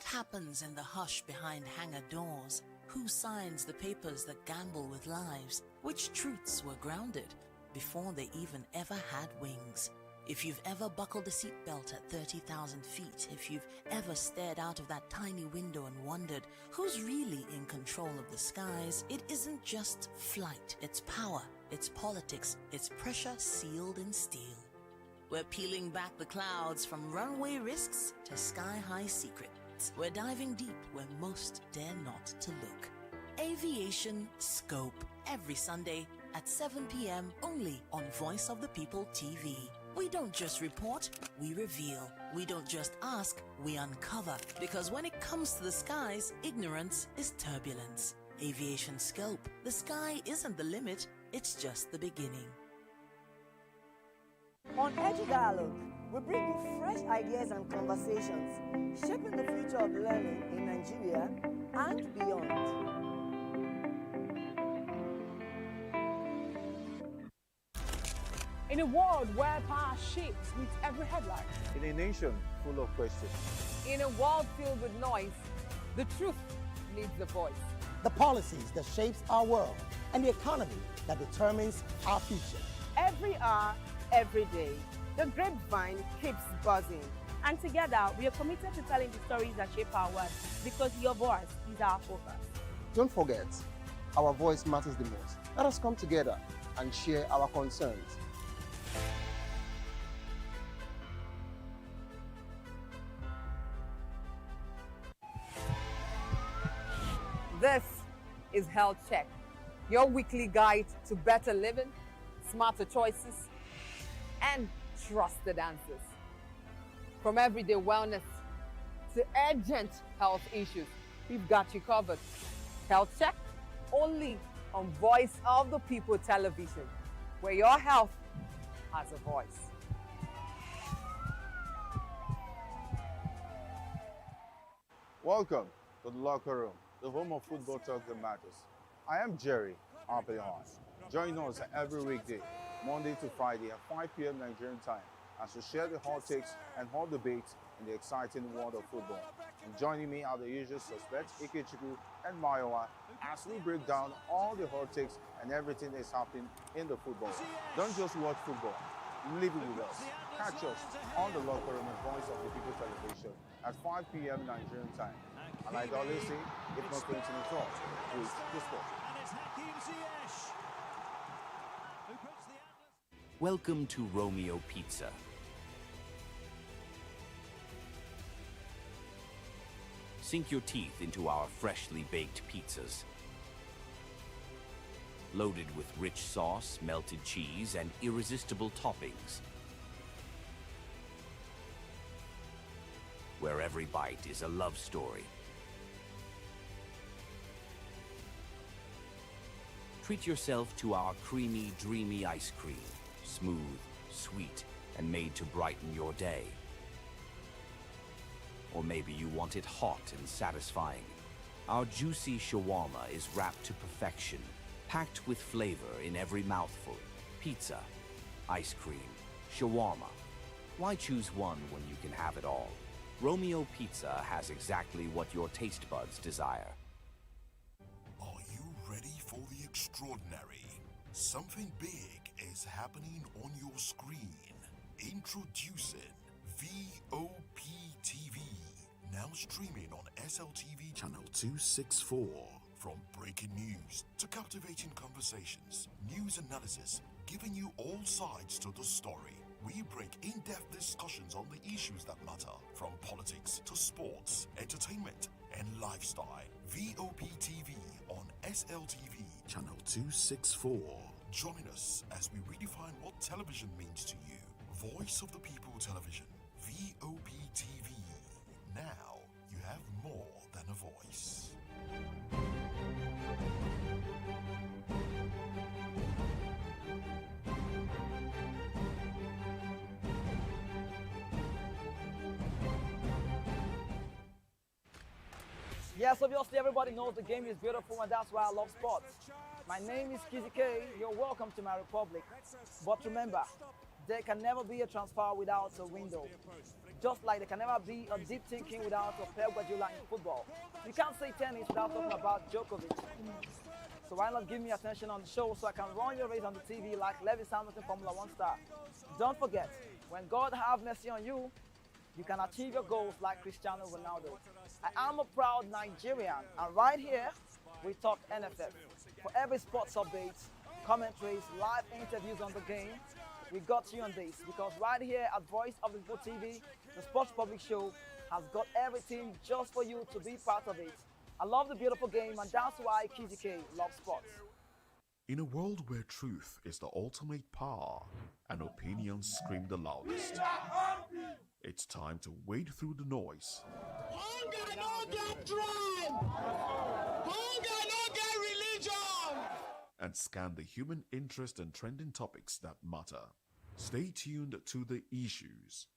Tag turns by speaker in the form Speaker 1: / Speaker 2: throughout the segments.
Speaker 1: happens in the hush behind hangar doors? Who signs the papers that gamble with lives? Which truths were grounded before they even ever had wings? If you've ever buckled a seatbelt at 30,000 feet, if you've ever stared out of that tiny window and wondered who's really in control of the skies, it isn't just flight, it's power, it's politics, it's pressure sealed in steel. We're peeling back the clouds from runway risks to sky-high secrets. We're diving deep where most dare not to look. Aviation Scope, every Sunday at 7 p.m. only on Voice of the People TV. We don't just report, we reveal. We don't just ask, we uncover. Because when it comes to the skies, ignorance is turbulence. Aviation Scope, the sky isn't the limit, it's just the beginning.
Speaker 2: On Edu Dialogue, we bring you fresh ideas and conversations, shaping the future of learning in Nigeria and beyond.
Speaker 3: In a world where power shapes with every headline.
Speaker 4: In a nation full of questions.
Speaker 3: In a world filled with noise, the truth needs the voice.
Speaker 5: The policies that shapes our world and the economy that determines our future.
Speaker 6: Every hour, every day, the grapevine keeps buzzing.
Speaker 7: And together, we are committed to telling the stories that shape our world because your voice is our focus.
Speaker 8: Don't forget, our voice matters the most. Let us come together and share our concerns.
Speaker 3: This is Health Check, your weekly guide to better living, smarter choices, and trusted answers. From everyday wellness to urgent health issues, we've got you covered. Health Check, only on Voice of the People television, where your health has a voice.
Speaker 4: Welcome to the locker room, the home of football talk that matters. I am Jerry Apelon. Join us every weekday, Monday to Friday at 5 p.m. Nigerian time, as we share the hot takes and hot debates in the exciting world of football. And joining me are the usual suspects, Ikechukwu and Mayowa, as we break down all the hot takes and everything that's happening in the football. Don't just watch football, live it with us. Catch us on the locker room and Voice of the People television at 5 p.m. Nigerian time. And like I always say, if not going to the talk, please just go.
Speaker 9: Welcome to Romeo Pizza. Sink your teeth into our freshly baked pizzas. Loaded with rich sauce, melted cheese, and irresistible toppings. Where every bite is a love story. Treat yourself to our creamy, dreamy ice cream. Smooth, sweet, and made to brighten your day. Or maybe you want it hot and satisfying. Our juicy shawarma is wrapped to perfection, packed with flavor in every mouthful. Pizza, ice cream, shawarma. Why choose one when you can have it all? Romeo Pizza has exactly what your taste buds desire.
Speaker 10: Are you ready for the extraordinary? Something big is happening on your screen. Introducing VOP TV. Now streaming on SLTV channel 264. From breaking news to captivating conversations, news analysis, giving you all sides to the story. We break in-depth discussions on the issues that matter, from politics to sports, entertainment, and lifestyle. VOP TV on SLTV channel 264. Join us as we redefine what television means to you. Voice of the People Television, VOP TV. Now you have more than a voice.
Speaker 2: Yes, obviously everybody knows the game is beautiful and that's why I love sports. My name is Kizzy K. You're welcome to my republic. But remember, there can never be a transfer without a window. Just like there can never be a deep thinking without a Pep Guardiola in football. You can't say tennis without talking about Djokovic. So why not give me attention on the show so I can run your race on the TV like Lewis Hamilton Formula 1 star? Don't forget, when God have mercy on you, you can achieve your goals like Cristiano Ronaldo. I am a proud Nigerian, and right here, we talk NFF. For every sports update, commentaries, live interviews on the game, we got you on this, because right here at Voice of the People TV, the Sports Public Show has got everything just for you to be part of it. I love the beautiful game, and that's why KZK loves sports.
Speaker 10: In a world where truth is the ultimate power and opinions scream the loudest, it's time to wade through the noise.
Speaker 5: Hunger no get tribe! Hunger no get religion!
Speaker 10: And scan the human interest and trending topics that matter. Stay tuned to The Issues,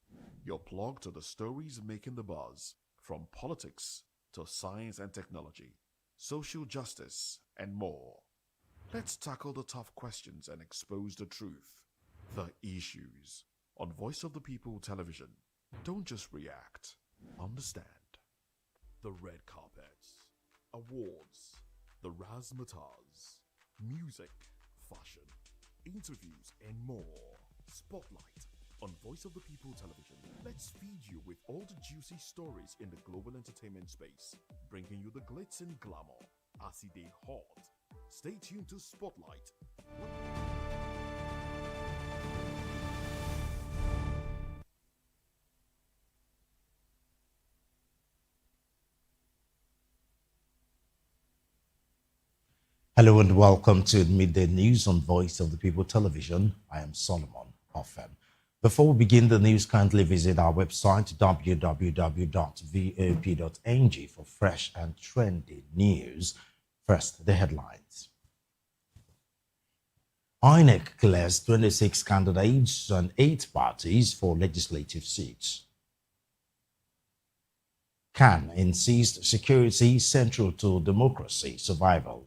Speaker 10: your plug to the stories making the buzz, from politics to science and technology, social justice, and more. Let's tackle the tough questions and expose the truth. The Issues on Voice of the People Television. Don't just react, understand. The red carpets, awards, the razzmatazz, music, fashion, interviews, and more. Spotlight on Voice of the People Television. Let's feed you with all the juicy stories in the global entertainment space, bringing you the glitz and glamour as they hot. Stay tuned to Spotlight.
Speaker 11: Hello and welcome to Midday News on Voice of the People Television. I am Solomon Offem. Before we begin the news, kindly visit our website www.vop.ng for fresh and trendy news. First, the headlines. INEC clears 26 candidates and 8 parties for legislative seats. CAN insists security central to democracy survival.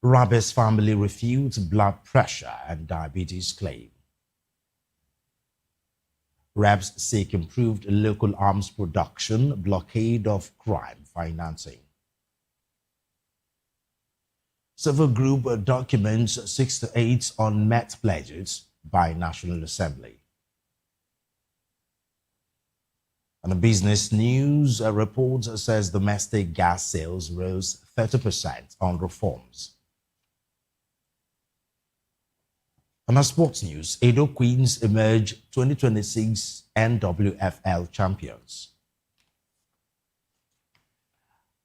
Speaker 11: Rabe's family refutes blood pressure and diabetes claim. Reps seek improved local arms production, blockade of crime financing. Civil group documents 6 to 8 unmet pledges by National Assembly. And the business news report says domestic gas sales rose 30% on reforms. On our sports news, Edo Queens emerge 2026 NWFL champions.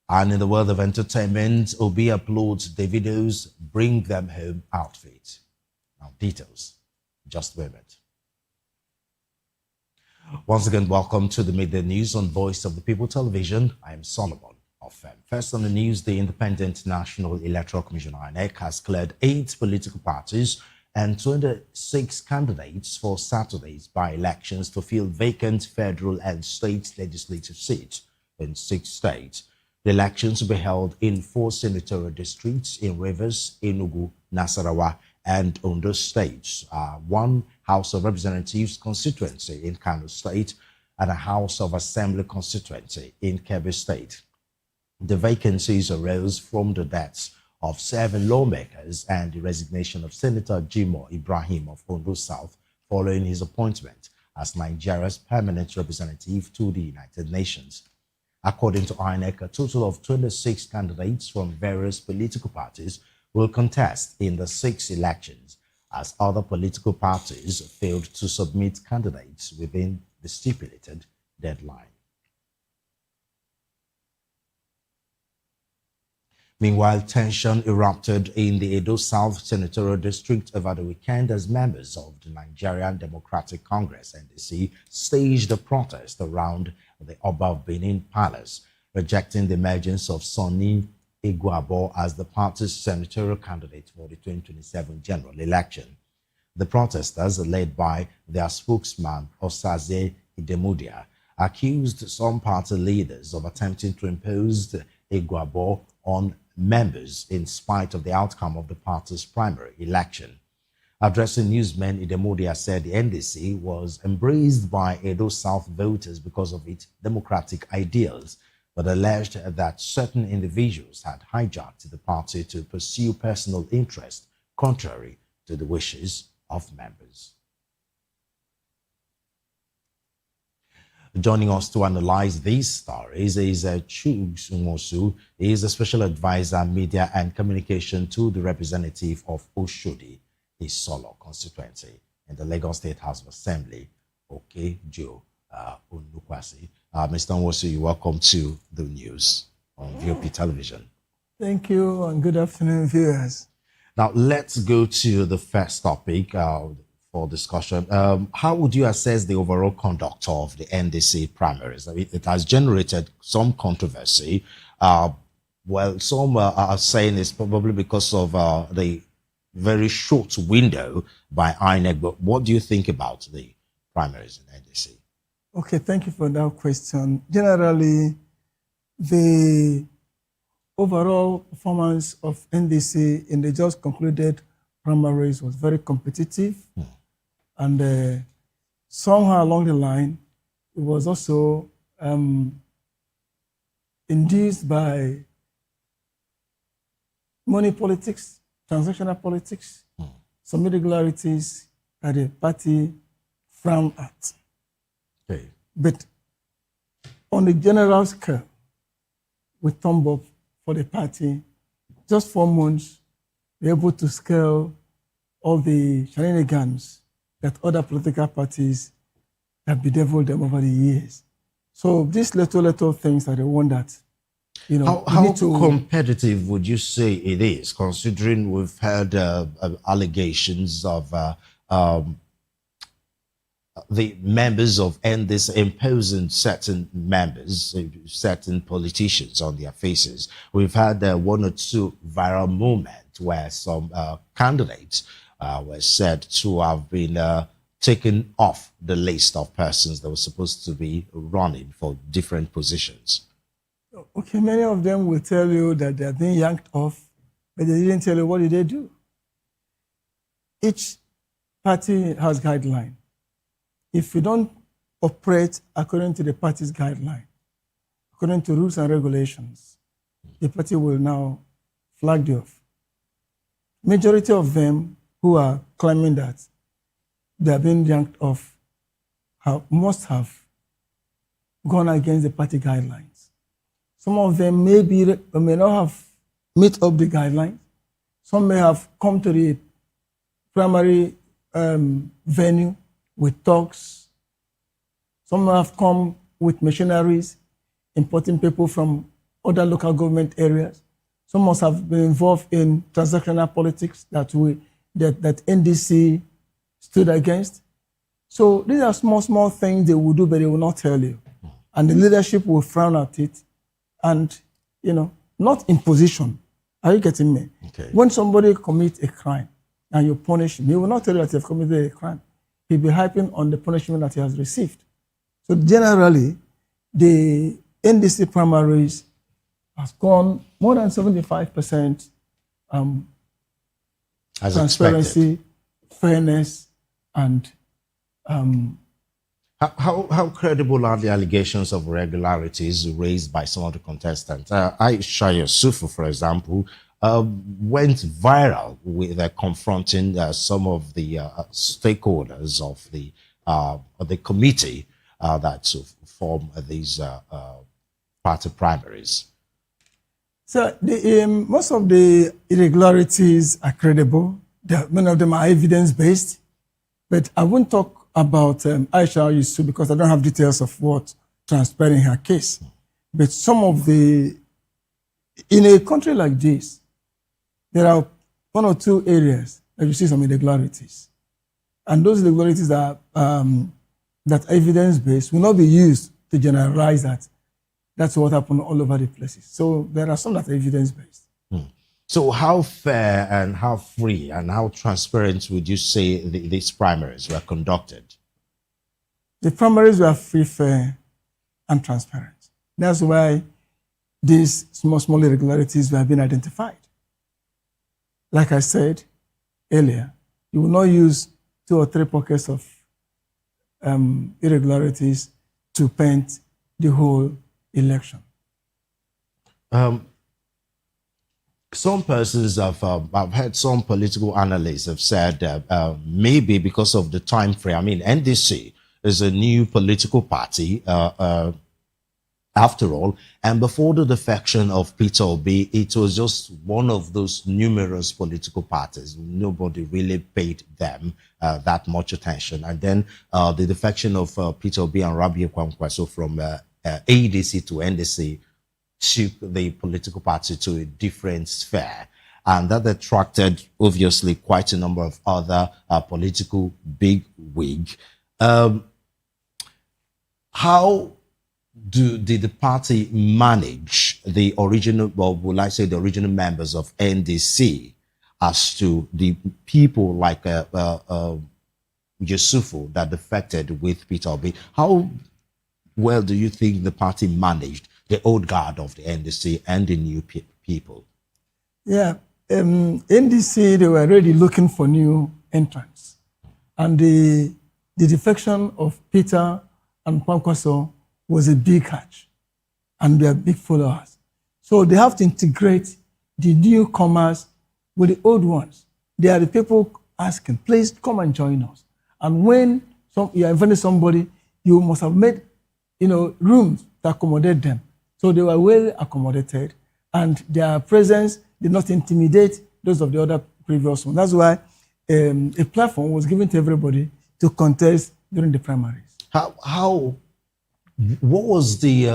Speaker 11: And in the world of entertainment, Obi uploads Davido's Bring Them Home outfit. Now, details, just a moment. Once again, welcome to the Midday News on Voice of the People Television. I am Solomon Offem. First on the news, the Independent National Electoral Commission INEC has cleared 8 political parties and 26 candidates for Saturday's by-elections to fill vacant federal and state legislative seats in 6 states. The elections will be held in 4 senatorial districts in Rivers, Enugu, Nasarawa, and Ondo states, 1 House of Representatives constituency in Kano State, and a House of Assembly constituency in Kebbi State. The vacancies arose from the deaths of 7 lawmakers and the resignation of Senator Jimo Ibrahim of Ondo South following his appointment as Nigeria's permanent representative to the United Nations. According to INEC, a total of 26 candidates from various political parties will contest in the 6 elections, as other political parties failed to submit candidates within the stipulated deadline. Meanwhile, tension erupted in the Edo South Senatorial District over the weekend as members of the Nigerian Democratic Congress (NDC) staged a protest around the Oba of Benin Palace, rejecting the emergence of Sonny Iguabo as the party's senatorial candidate for the 2027 general election. The protesters, led by their spokesman Osaze Idemudia, accused some party leaders of attempting to impose Iguabo on members in spite of the outcome of the party's primary election. Addressing newsmen, Idemodia said the NDC was embraced by Edo South voters because of its democratic ideals, but alleged that certain individuals had hijacked the party to pursue personal interest, contrary to the wishes of members. Joining us to analyze these stories is Chuks Nwosu. He is a special advisor, media and communication to the representative of Oshodi, his solo constituency in the Lagos State House of Assembly, Joe Onukwasi. Mr. Nwosu, you're welcome to the news on VOP television.
Speaker 12: Thank you and good afternoon, viewers.
Speaker 11: Now, let's go to the first topic for discussion. How would you assess the overall conduct of the NDC primaries? I mean, it has generated some controversy. Well, some are saying it's probably because of the very short window by INEC, but what do you think about the primaries in NDC?
Speaker 12: Okay, thank you for that question. Generally, the overall performance of NDC in the just concluded primaries was very competitive. And somehow along the line, it was also induced by money politics, transactional politics, some irregularities that the party frowned at.
Speaker 11: Okay.
Speaker 12: But on the general scale, we thumb up for the party. Just 4 months, we're able to scale all the shenanigans that other political parties have bedeviled them over the years. So these little things are the one that, you know,
Speaker 11: how competitive would you say it is, considering we've heard allegations of the members of NDC imposing certain members, certain politicians on their faces? We've had 1 or 2 viral moments where some candidates were said to have been taken off the list of persons that were supposed to be running for different positions.
Speaker 12: Okay, many of them will tell you that they are being yanked off, but they didn't tell you what did they do. Each party has guidelines. If you don't operate according to the party's guideline, according to rules and regulations, the party will now flag you off. Majority of them who are claiming that they are being yanked off must have gone against the party guidelines. Some of them may not have met up the guidelines. Some may have come to the primary venue with talks. Some have come with machineries, importing people from other local government areas. Some must have been involved in transactional politics that NDC stood against. So these are small things they will do, but they will not tell you. And the leadership will frown at it. And, you know, not in position. Are you getting me?
Speaker 11: Okay.
Speaker 12: When somebody commits a crime and you punish him, he will not tell you that you have committed a crime. He'll be hyping on the punishment that he has received. So generally, the NDC primaries has gone more than 75%
Speaker 11: as
Speaker 12: transparency,
Speaker 11: expected.
Speaker 12: Fairness, and
Speaker 11: how credible are the allegations of irregularities raised by some of the contestants? Aisha Yusufu, for example, went viral with confronting some of the stakeholders of the committee that form these party primaries.
Speaker 12: So most of the irregularities are credible. Many of them are evidence-based. But I won't talk about Aisha Yusufu because I don't have details of what transpired in her case. But some of in a country like this, there are 1 or 2 areas that you see some irregularities. And those irregularities that are evidence-based will not be used to generalize that. That's what happened all over the places. So there are some that are evidence-based.
Speaker 11: So how fair and how free and how transparent would you say these primaries were conducted?
Speaker 12: The primaries were free, fair, and transparent. That's why these small irregularities were being identified. Like I said earlier, you will not use 2 or 3 pockets of irregularities to paint the whole election.
Speaker 11: Some persons have, I've heard some political analysts have said maybe because of the time frame. I mean, NDC is a new political party, after all, and before the defection of Peter Obi, it was just one of those numerous political parties. Nobody really paid them that much attention. And then the defection of Peter Obi and Rabiu Kwankwaso from ADC to NDC took the political party to a different sphere. And that attracted, obviously, quite a number of other political bigwig. How did the party manage the original, well, will I say the original members of NDC as to the people like Yusufu that defected with Peter Obi? How well do you think the party managed the old guard of the NDC and the new people?
Speaker 12: Yeah, NDC, they were already looking for new entrants. And the defection of Peter and Kwankwaso was a big catch, and they are big followers. So they have to integrate the newcomers with the old ones. They are the people asking, please come and join us. And when you are inviting somebody, you must have made, rooms to accommodate them. So they were well accommodated, and their presence did not intimidate those of the other previous ones. That's why a platform was given to everybody to contest during the primaries.
Speaker 11: What was the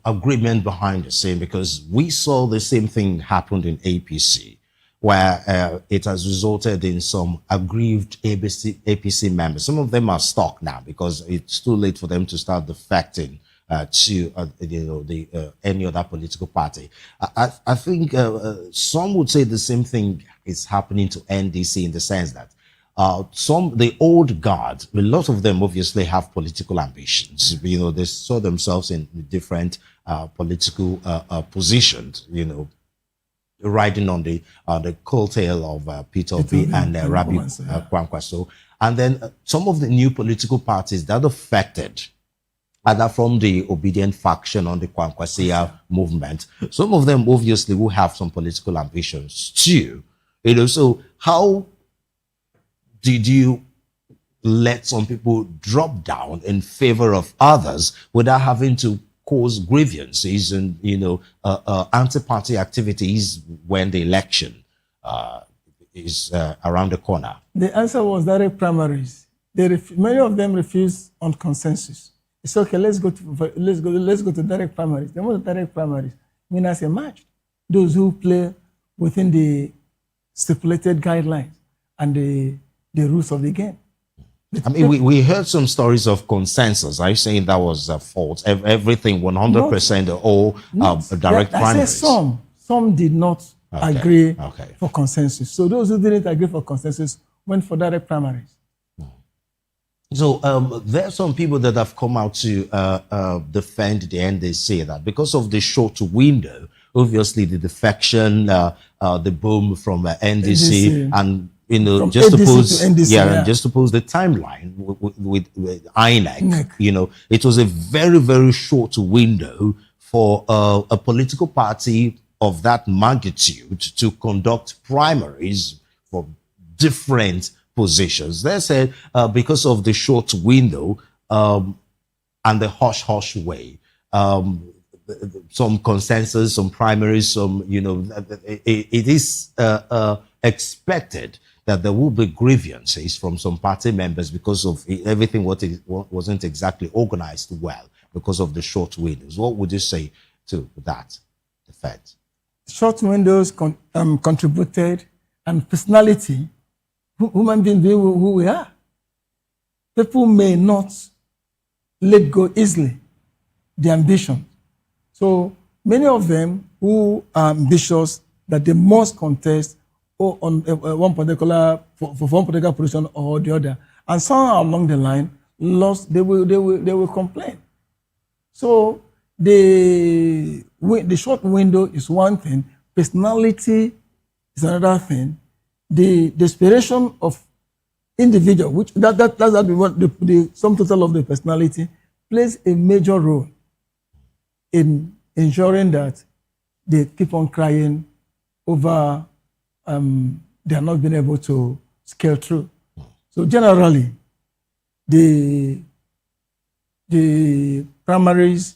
Speaker 11: agreement behind the scene? Because we saw the same thing happened in APC, where it has resulted in some aggrieved APC members. Some of them are stuck now because it's too late for them to start defecting to any other political party. I think some would say the same thing is happening to NDC in the sense that the old guard, a lot of them obviously have political ambitions. They saw themselves in different political positions, riding on the coattail of Peter Obi and Rabiu Kwankwaso. And then some of the new political parties that affected, either from the obedient faction on the Kwankwasia movement, some of them obviously will have some political ambitions too. So how did you let some people drop down in favor of others without having to cause grievances and, anti-party activities when the election is around the corner?
Speaker 12: The answer was direct primaries. Many of them refused on consensus. It's okay, let's go to direct primaries. They want direct primaries. Winners emerged. Those who play within the stipulated guidelines and the rules of the game.
Speaker 11: I mean, we heard some stories of consensus. Are you saying that was a fault? Everything 100% all direct primaries?
Speaker 12: I say some did not agree for consensus. So those who didn't agree for consensus went for direct primaries.
Speaker 11: So there are some people that have come out to defend the NDC that because of the short window, obviously the defection, the boom from NDC and just suppose, just suppose the timeline with INEC, it was a very, very short window for a political party of that magnitude to conduct primaries for different positions. They said because of the short window and the hush-hush way, some consensus, some primaries, it is expected that there will be grievances from some party members because of everything wasn't exactly organized well because of the short windows. What would you say to that effect?
Speaker 12: Short windows contributed, and personality, human beings being who we are. People may not let go easily the ambition. So many of them who are ambitious that they must contest on one particular position or the other, and somewhere along the line lost, they will complain. So the short window is one thing, personality is another thing. The desperation of individual, which that's the sum total of the personality, plays a major role in ensuring that they keep on crying over they are not being able to scale through. So generally, the primaries,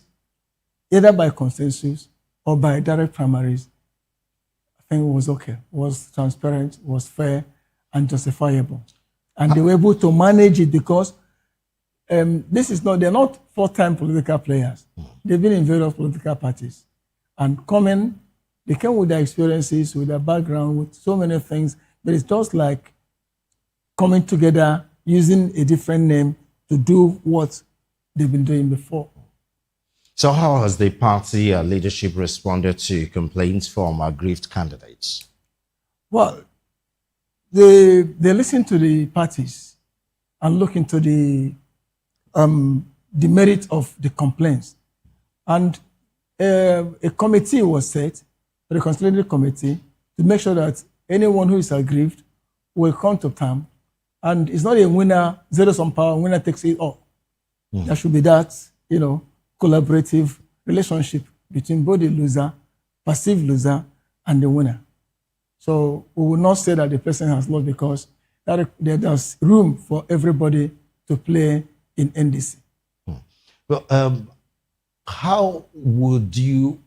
Speaker 12: either by consensus or by direct primaries, I think was okay, was transparent, was fair, and justifiable. And they were able to manage it because they're not full-time political players. They've been in various political parties. And they came with their experiences, with their background, with so many things, but it's just like coming together, using a different name to do what they've been doing before.
Speaker 11: So how has the party leadership responded to complaints from aggrieved candidates?
Speaker 12: Well, they listen to the parties and look into the merit of the complaints. And a committee was set, a reconciliatory committee, to make sure that anyone who is aggrieved will come to term. And it's not a winner, zero-sum power, winner takes it all. There should be that, collaborative relationship between both the loser, perceived loser, and the winner. So we will not say that the person has lost because there's room for everybody to play in NDC.
Speaker 11: Well, how would you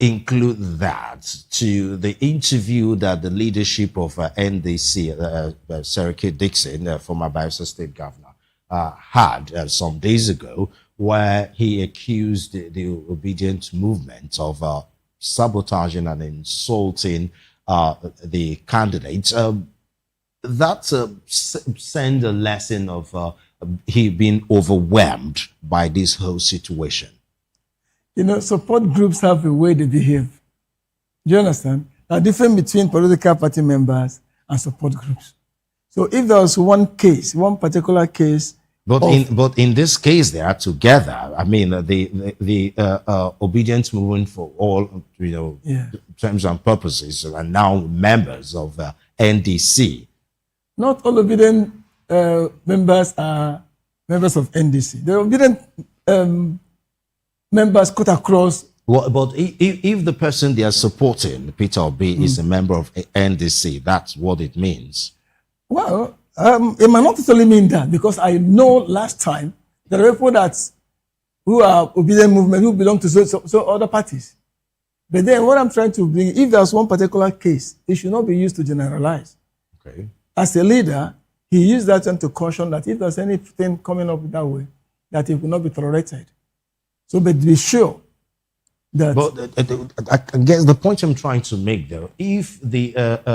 Speaker 11: include that to the interview that the leadership of NDC, Seriki Dixon, former Bayelsa State Governor, had some days ago, where he accused the obedient movement of sabotaging and insulting the candidates? That send a lesson of he being overwhelmed by this whole situation.
Speaker 12: Support groups have a way they behave. Do you understand? There are difference between political party members and support groups. So if there was one particular case.
Speaker 11: But in this case, they are together. I mean, the obedient movement for all, terms and purposes are now members of NDC.
Speaker 12: Not all obedient members are members of NDC. The obedient members cut across.
Speaker 11: Well, but if the person they are supporting, Peter Obi, is a member of NDC, that's what it means.
Speaker 12: Well, it might not totally mean that, because I know last time there are people who are obedient movement who belong to so other parties. But then what I'm trying to bring, if there's one particular case, it should not be used to generalize.
Speaker 11: Okay.
Speaker 12: As a leader, he used that time to caution that if there's anything coming up that way, that it will not be tolerated. So, but be sure that.
Speaker 11: But I guess the point I'm trying to make, though, if the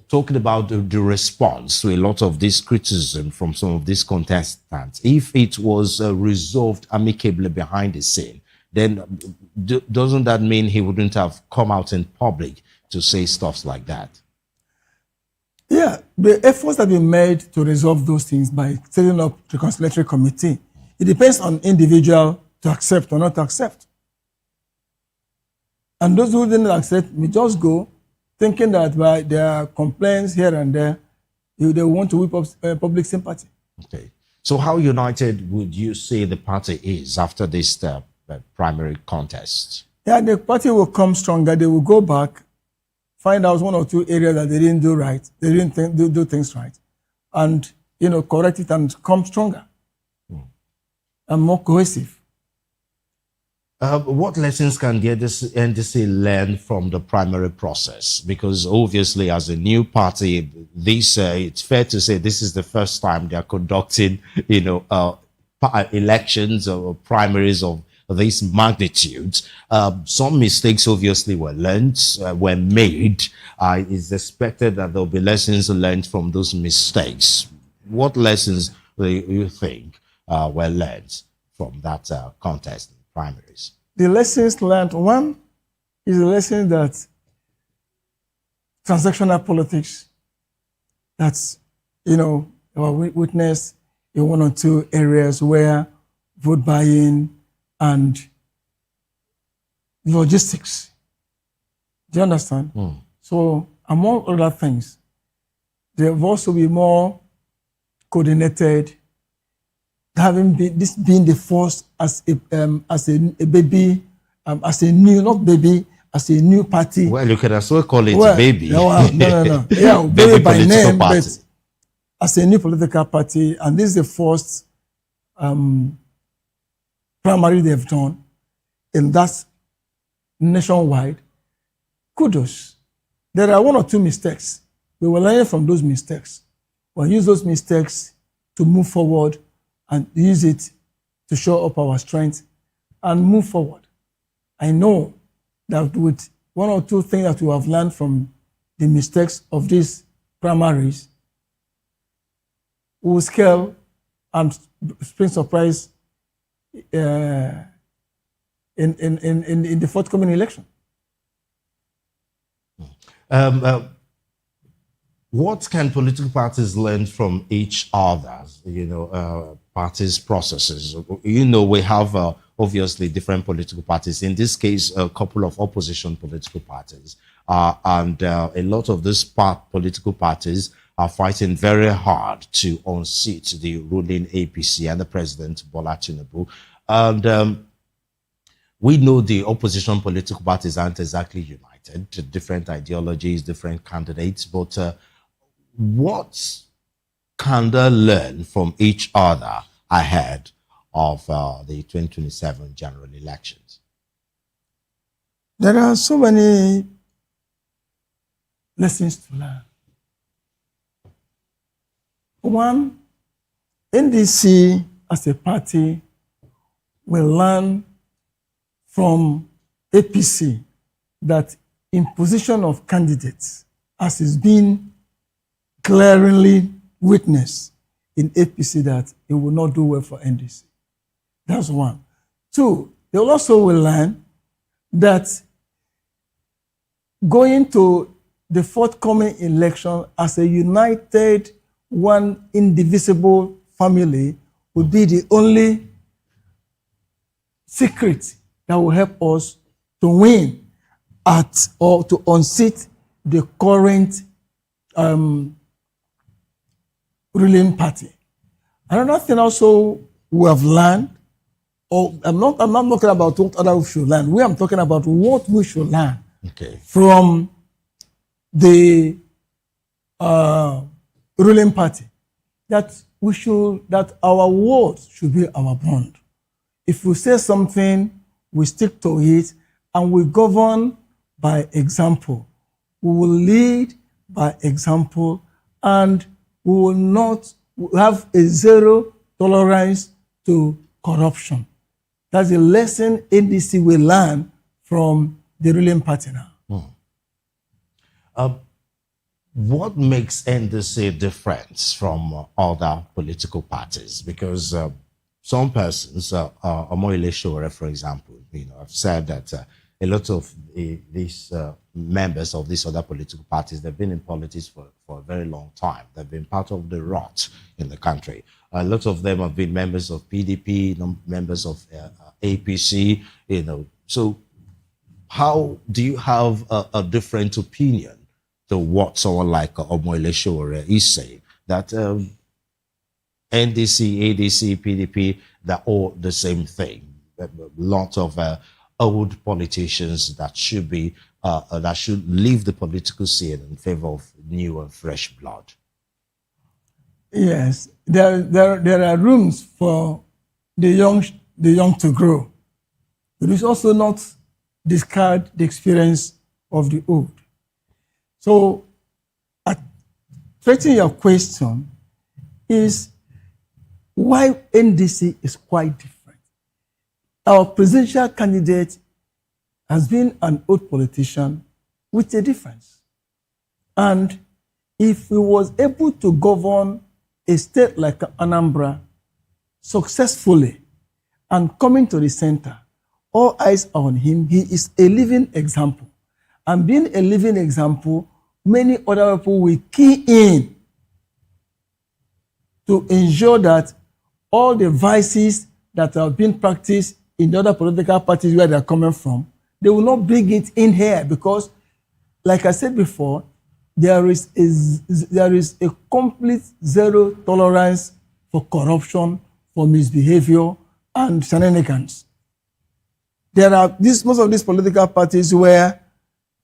Speaker 11: talking about the response to a lot of this criticism from some of these contestants, if it was resolved amicably behind the scene, then doesn't that mean he wouldn't have come out in public to say stuff like that?
Speaker 12: Yeah, the efforts have been made to resolve those things by setting up the reconciliatory committee. It depends on individual to accept or not to accept. And those who didn't accept may just go thinking that by their complaints here and there, they want to whip up public sympathy.
Speaker 11: Okay. So how united would you say the party is after this primary contest?
Speaker 12: Yeah, the party will come stronger. They will go back, find out one or two areas that they didn't do right, they didn't do things right, and correct it and come stronger and more cohesive.
Speaker 11: What lessons can the NDC learn from the primary process? Because obviously, as a new party, it's fair to say this is the first time they are conducting, elections or primaries of this magnitude. Some mistakes obviously were made. It's expected that there will be lessons learned from those mistakes. What lessons do you think were learned from that contest? Primaries.
Speaker 12: The lessons learned, one is the lesson that transactional politics, that's, our witness in one or two areas where vote buying and logistics. Do you understand? So among other things, there have also been more coordinated, having been this being the first as a baby, as a new, not baby, as a new party.
Speaker 11: Well, you can as well call it
Speaker 12: Well,
Speaker 11: baby.
Speaker 12: No. Yeah, baby by name, party. But as a new political party, and this is the first primary they've done, and that's nationwide. Kudos. There are one or two mistakes. We will learn from those mistakes. We'll use those mistakes to move forward and use it to show up our strength and move forward. I know that with one or two things that we have learned from the mistakes of these primaries, we will scale and spring surprise in the forthcoming election.
Speaker 11: What can political parties learn from each other? Parties' processes. We have obviously different political parties. In this case, a couple of opposition political parties, and a lot of these political parties are fighting very hard to unseat the ruling APC and the President Bola Tinubu. And we know the opposition political parties aren't exactly united, different ideologies, different candidates, but what can they learn from each other ahead of the 2027 general elections?
Speaker 12: There are so many lessons to learn. One, NDC as a party will learn from APC that imposition of candidates, as is being glaringly witnessed in APC, that it will not do well for NDC. That's one. Two, they also will learn that going to the forthcoming election as a united, one indivisible family would be the only secret that will help us to win or to unseat the current ruling party. Another thing also we have learned, I'm not talking about what others should learn. I'm talking about what we should learn from the ruling party. That our words should be our bond. If we say something, we stick to it, and we govern by example. We will lead by example, and we will not have a zero tolerance to corruption. That's a lesson NDC will learn from the ruling party now.
Speaker 11: What makes NDC different from other political parties? Because some persons, Omoyele Sowore, for example, have said that a lot of these members of these other political parties, they've been in politics for a very long time. They've been part of the rot in the country. A lot of them have been members of PDP, members of APC, So how do you have a different opinion to what someone like Omoyele Sowore is saying? That NDC, ADC, PDP, they're all the same thing. Lots of old politicians that should leave the political scene in favor of new and fresh blood.
Speaker 12: Yes, there are rooms for the young to grow. But it's also not discard the experience of the old. So, addressing your question is why NDC is quite different. Our presidential candidate has been an old politician with a difference. And if he was able to govern a state like Anambra successfully and coming to the center, all eyes are on him. He is a living example. And being a living example, many other people will key in to ensure that all the vices that have been practiced in the other political parties where they are coming from, they will not bring it in here because, like I said before, there is a complete zero tolerance for corruption, for misbehavior, and shenanigans. There are most of these political parties where,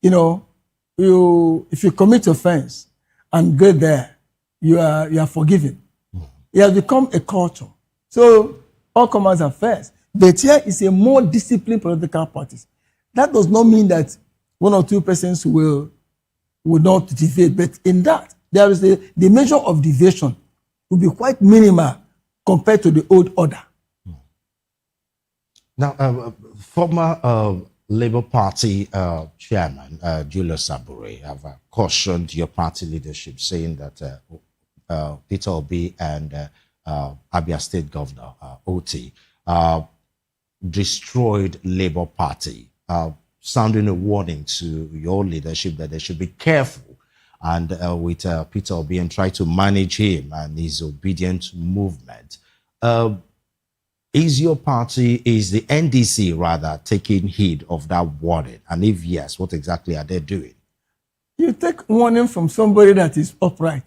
Speaker 12: if you commit offense and go there, you are forgiven. It has become a culture. So all comers are first. But here is a more disciplined political parties. That does not mean that one or two persons will not deviate, but in that, there is the measure of deviation will be quite minimal compared to the old order.
Speaker 11: Now, former Labour Party chairman, Julius Sabure, have cautioned your party leadership, saying that Peter Obi and Abia State Governor Oti destroyed Labour Party, sounding a warning to your leadership that they should be careful and with Peter Obi and try to manage him and his obedient movement. Is your party, is the NDC rather, taking heed of that warning? And if yes, what exactly are they doing?
Speaker 12: You take warning from somebody that is upright.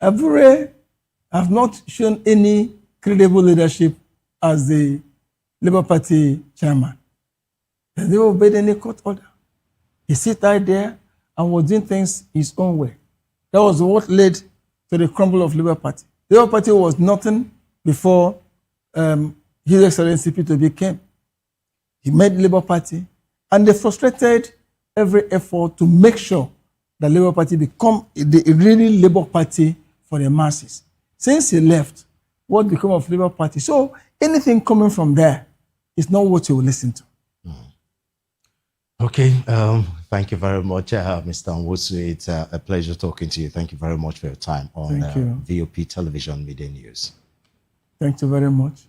Speaker 12: Abure have not shown any credible leadership as the Labour Party chairman. They never obeyed any court order. He sat right there and was doing things his own way. That was what led to the crumble of Labour Party. The Labour Party was nothing before His Excellency Peter Obi came. He made the Labour Party, and they frustrated every effort to make sure that Labour Party become the really Labour Party for the masses. Since he left, what became of Labour Party? So anything coming from there is not what you will listen to.
Speaker 11: Okay, thank you very much, Mr. Nwosu. It's a pleasure talking to you. Thank you very much for your time on VOP Television Media News.
Speaker 12: Thank you very much.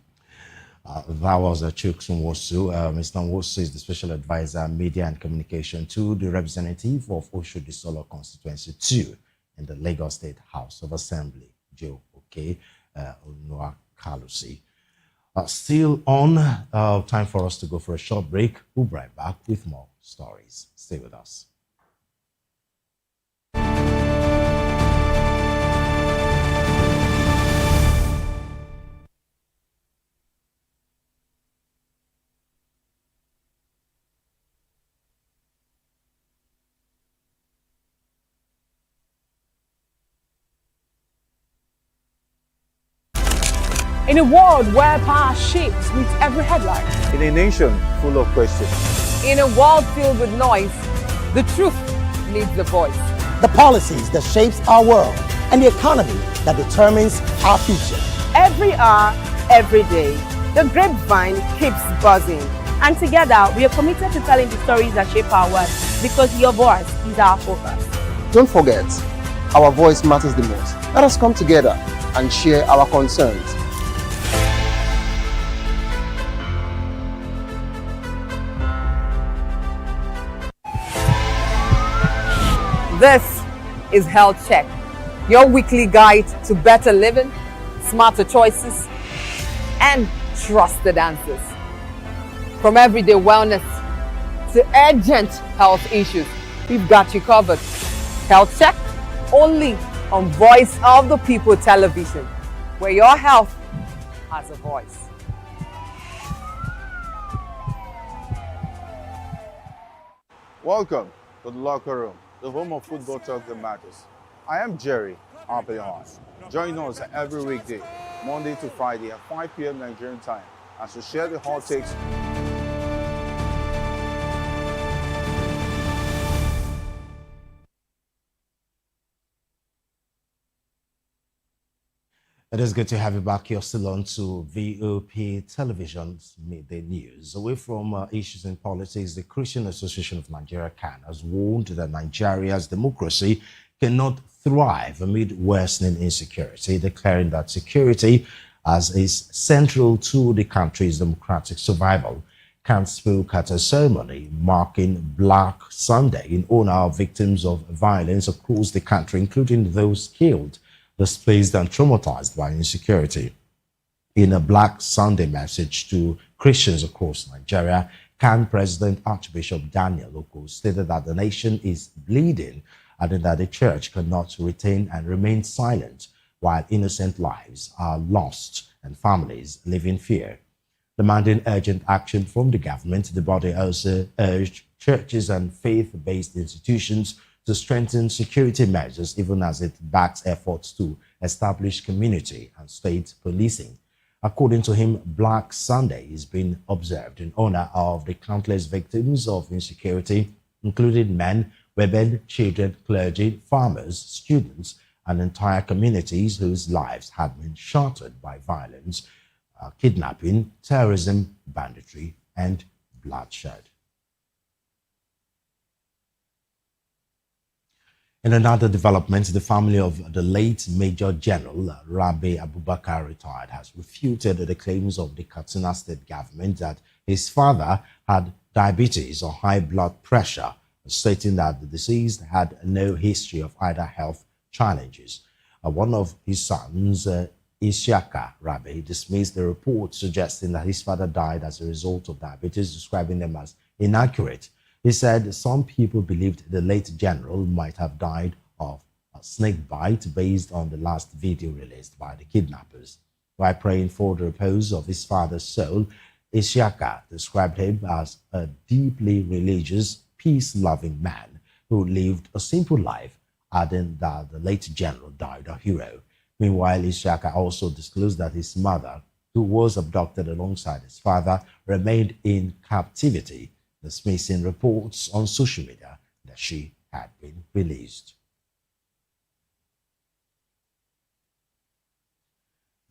Speaker 11: That was Chuks Nwosu. Mr. Nwosu is the Special Advisor, Media and Communication to the representative of Oshodi Solo Constituency 2 in the Lagos State House of Assembly, Joe Noah Kalusi. Still on, time for us to go for a short break. We'll be right back with more stories. Stay with us.
Speaker 3: In a world where power shapes with every headline.
Speaker 4: In a nation full of questions.
Speaker 3: In a world filled with noise, the truth needs a voice.
Speaker 5: The policies that shapes our world and the economy that determines our future.
Speaker 6: Every hour, every day, the grapevine keeps buzzing.
Speaker 7: And together, we are committed to telling the stories that shape our world because your voice is our focus.
Speaker 8: Don't forget, our voice matters the most. Let us come together and share our concerns.
Speaker 3: This is Health Check, your weekly guide to better living, smarter choices, and trusted answers. From everyday wellness to urgent health issues, we've got you covered. Health Check, only on Voice of the People Television, where your health has a voice.
Speaker 4: Welcome to the locker room, the home of football talk that matters. I am Jerry Arpelion. Join us every weekday, Monday to Friday at 5 p.m. Nigerian time, as we share the hot takes.
Speaker 11: It is good to have you back here, still on to VOP Television's Midday News. Away from issues in politics, the Christian Association of Nigeria, CAN, has warned that Nigeria's democracy cannot thrive amid worsening insecurity, declaring that security is central to the country's democratic survival. CAN spoke at a ceremony marking Black Sunday in honor of victims of violence across the country, including those killed, displaced and traumatized by insecurity. In a Black Sunday message to Christians across Nigeria, CAN President Archbishop Daniel Oko stated that the nation is bleeding, adding that the church cannot retain and remain silent while innocent lives are lost and families live in fear. Demanding urgent action from the government, the body also urged churches and faith-based institutions to strengthen security measures, even as it backs efforts to establish community and state policing. According to him, Black Sunday is being observed in honor of the countless victims of insecurity, including men, women, children, clergy, farmers, students, and entire communities whose lives had been shattered by violence, kidnapping, terrorism, banditry, and bloodshed. In another development, the family of the late Major General Rabi Abubakar retired has refuted the claims of the Katsina State government that his father had diabetes or high blood pressure, stating that the deceased had no history of either health challenges. One of his sons, Isiaka Rabi, dismissed the report suggesting that his father died as a result of diabetes, describing them as inaccurate. He said some people believed the late general might have died of a snake bite based on the last video released by the kidnappers. While praying for the repose of his father's soul, Isiaka described him as a deeply religious, peace-loving man who lived a simple life, adding that the late general died a hero. Meanwhile, Isiaka also disclosed that his mother, who was abducted alongside his father, remained in captivity, dismissing reports on social media that she had been released.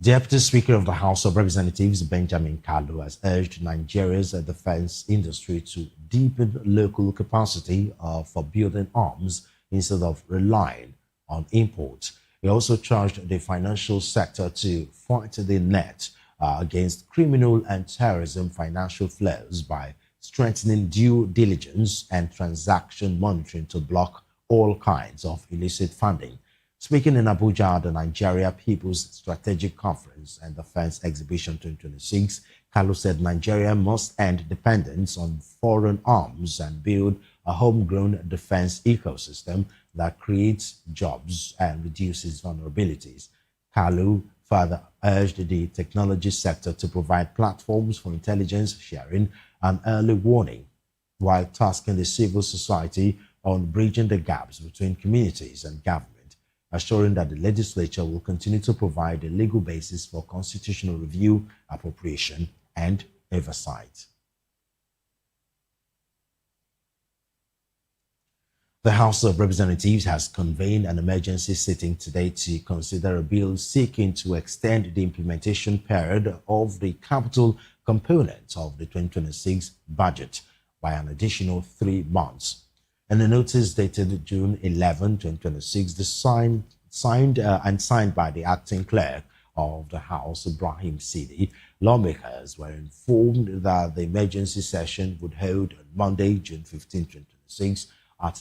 Speaker 11: Deputy Speaker of the House of Representatives Benjamin Kalu has urged Nigeria's defense industry to deepen local capacity for building arms instead of relying on imports. He also charged the financial sector to fight the net against criminal and terrorism financial flows by strengthening due diligence and transaction monitoring to block all kinds of illicit funding. Speaking in Abuja at the Nigeria People's Strategic Conference and Defense Exhibition 2026, Kalu said Nigeria must end dependence on foreign arms and build a homegrown defense ecosystem that creates jobs and reduces vulnerabilities. Kalu further urged the technology sector to provide platforms for intelligence sharing and early warning, while tasking the civil society on bridging the gaps between communities and government, assuring that the legislature will continue to provide a legal basis for constitutional review, appropriation, and oversight. The House of Representatives has convened an emergency sitting today to consider a bill seeking to extend the implementation period of the capital component of the 2026 budget by an additional 3 months. In a notice dated June 11, 2026, signed by the acting clerk of the House, Ibrahim Sidi, lawmakers were informed that the emergency session would hold on Monday, June 15, 2026 at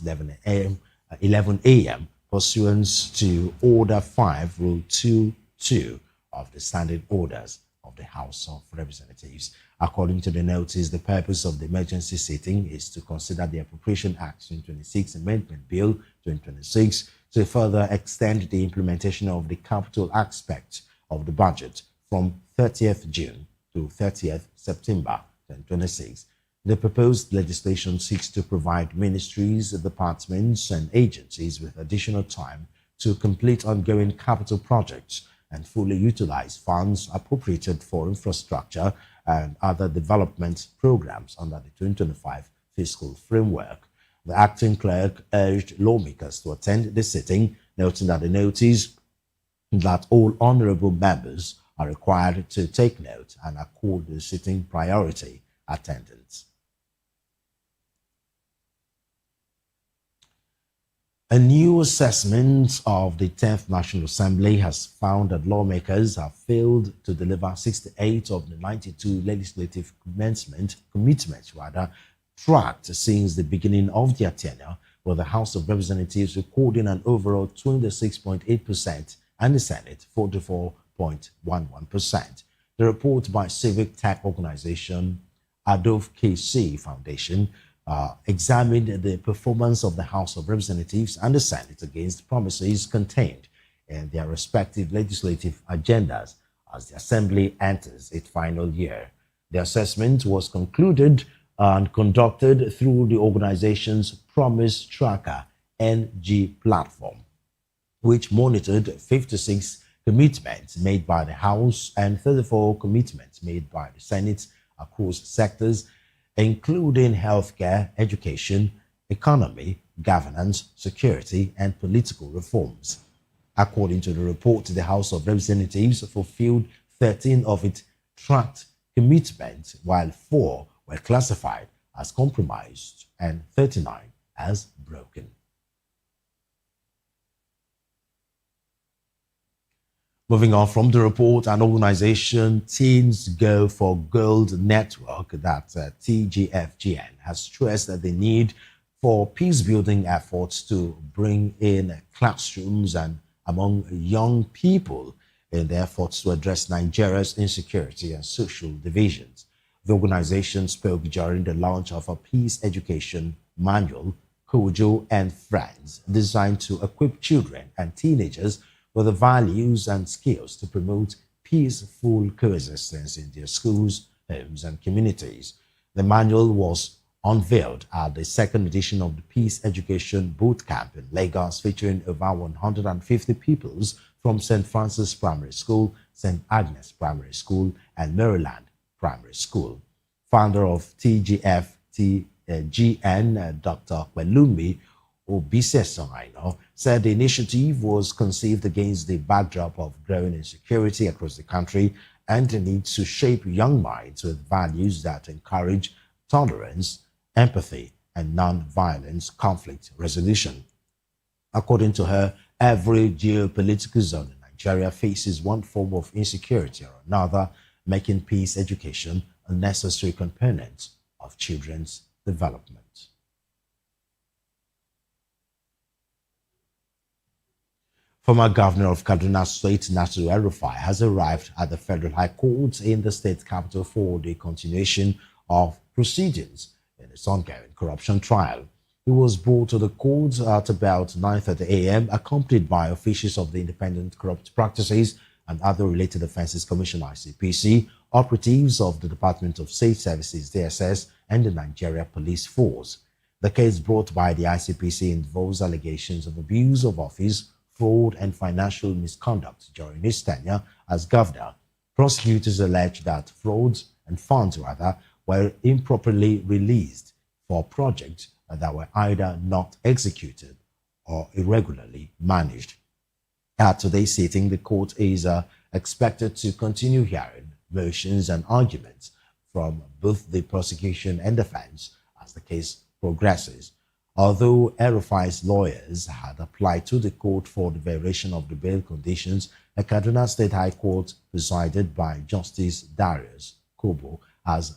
Speaker 11: 11 a.m. pursuant to Order 5, Rule 2.2 of the Standing Orders of the House of Representatives. According to the notice, the purpose of the emergency sitting is to consider the Appropriation Act 2026 Amendment Bill 2026 to further extend the implementation of the capital aspect of the budget from 30th June to 30th September 2026. The proposed legislation seeks to provide ministries, departments, and agencies with additional time to complete ongoing capital projects and fully utilize funds appropriated for infrastructure and other development programs under the 2025 fiscal framework. The acting clerk urged lawmakers to attend the sitting, noting that the notice that all honorable members are required to take note and accord the sitting priority attendance. A new assessment of the 10th National Assembly has found that lawmakers have failed to deliver 68 of the 92 legislative commitments tracked since the beginning of their tenure, with the House of Representatives recording an overall 26.8% and the Senate 44.11%. The report by civic tech organization Adolf K.C. Foundation examined the performance of the House of Representatives and the Senate against promises contained in their respective legislative agendas as the Assembly enters its final year. The assessment was concluded and conducted through the organization's Promise Tracker NG platform, which monitored 56 commitments made by the House and 34 commitments made by the Senate across sectors, including healthcare, education, economy, governance, security, and political reforms. According to the report, the House of Representatives fulfilled 13 of its tracked commitments, while 4 were classified as compromised and 39 as broken. Moving on from the report, an organization, Teens Go for Gold Network, that TGFGN, has stressed that the need for peace-building efforts to bring in classrooms and among young people in the efforts to address Nigeria's insecurity and social divisions. The organization spoke during the launch of a peace education manual, Kojo and Friends, designed to equip children and teenagers with the values and skills to promote peaceful coexistence in their schools, homes, and communities. The manual was unveiled at the second edition of the Peace Education Boot Camp in Lagos, featuring over 150 pupils from St. Francis Primary School, St. Agnes Primary School, and Maryland Primary School. Founder of TGFTGN, Dr. Pelumi Obisesaino, said the initiative was conceived against the backdrop of growing insecurity across the country and the need to shape young minds with values that encourage tolerance, empathy, and non-violence conflict resolution. According to her, every geopolitical zone in Nigeria faces one form of insecurity or another, making peace education a necessary component of children's development. Former Governor of Kaduna State, Nasiru El-Rufai, has arrived at the Federal High Court in the state capital for the continuation of proceedings in its ongoing corruption trial. He was brought to the court at about 9:30 a.m., accompanied by officials of the Independent Corrupt Practices and Other Related Offences Commission (ICPC), operatives of the Department of State Services (DSS), and the Nigeria Police Force. The case brought by the ICPC involves allegations of abuse of office, fraud, and financial misconduct during his tenure as governor. Prosecutors allege that frauds and funds, were improperly released for projects that were either not executed or irregularly managed. At today's sitting, the court is expected to continue hearing motions and arguments from both the prosecution and defense as the case progresses. Although El-Rufai's lawyers had applied to the court for the variation of the bail conditions, the Kaduna State High Court, presided by Justice Darius Kobo, has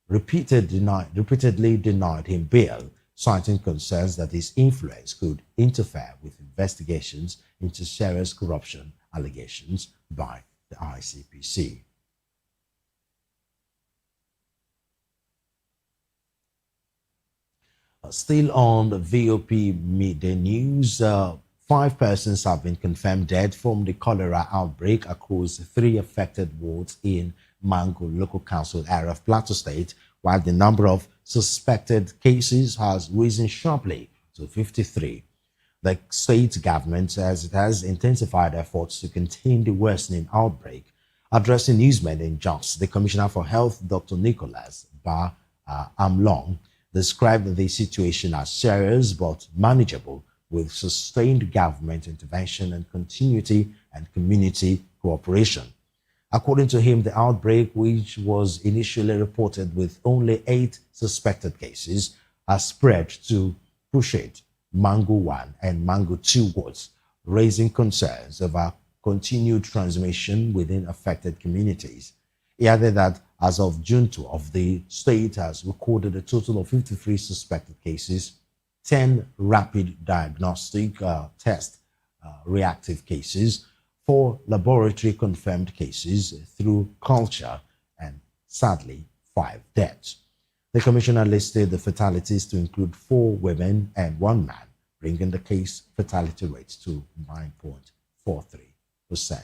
Speaker 11: repeatedly denied him bail, citing concerns that his influence could interfere with investigations into serious corruption allegations by the ICPC. Still on the VOP midday news, 5 persons have been confirmed dead from the cholera outbreak across 3 affected wards in Mango local council area of Plateau State, while the number of suspected cases has risen sharply to 53. The state government says it has intensified efforts to contain the worsening outbreak. Addressing newsmen in Jos, the Commissioner for Health, Dr. Nicholas Amlong, described the situation as serious but manageable, with sustained government intervention and continuity and community cooperation. According to him, the outbreak, which was initially reported with only 8 suspected cases, has spread to Pushet, Mango 1 and Mango 2 wards, raising concerns about continued transmission within affected communities. He added that as of June 12, the state has recorded a total of 53 suspected cases, 10 rapid diagnostic test reactive cases, 4 laboratory confirmed cases through culture, and sadly 5 deaths. The commissioner listed the fatalities to include 4 women and 1 man, bringing the case fatality rate to 9.43%.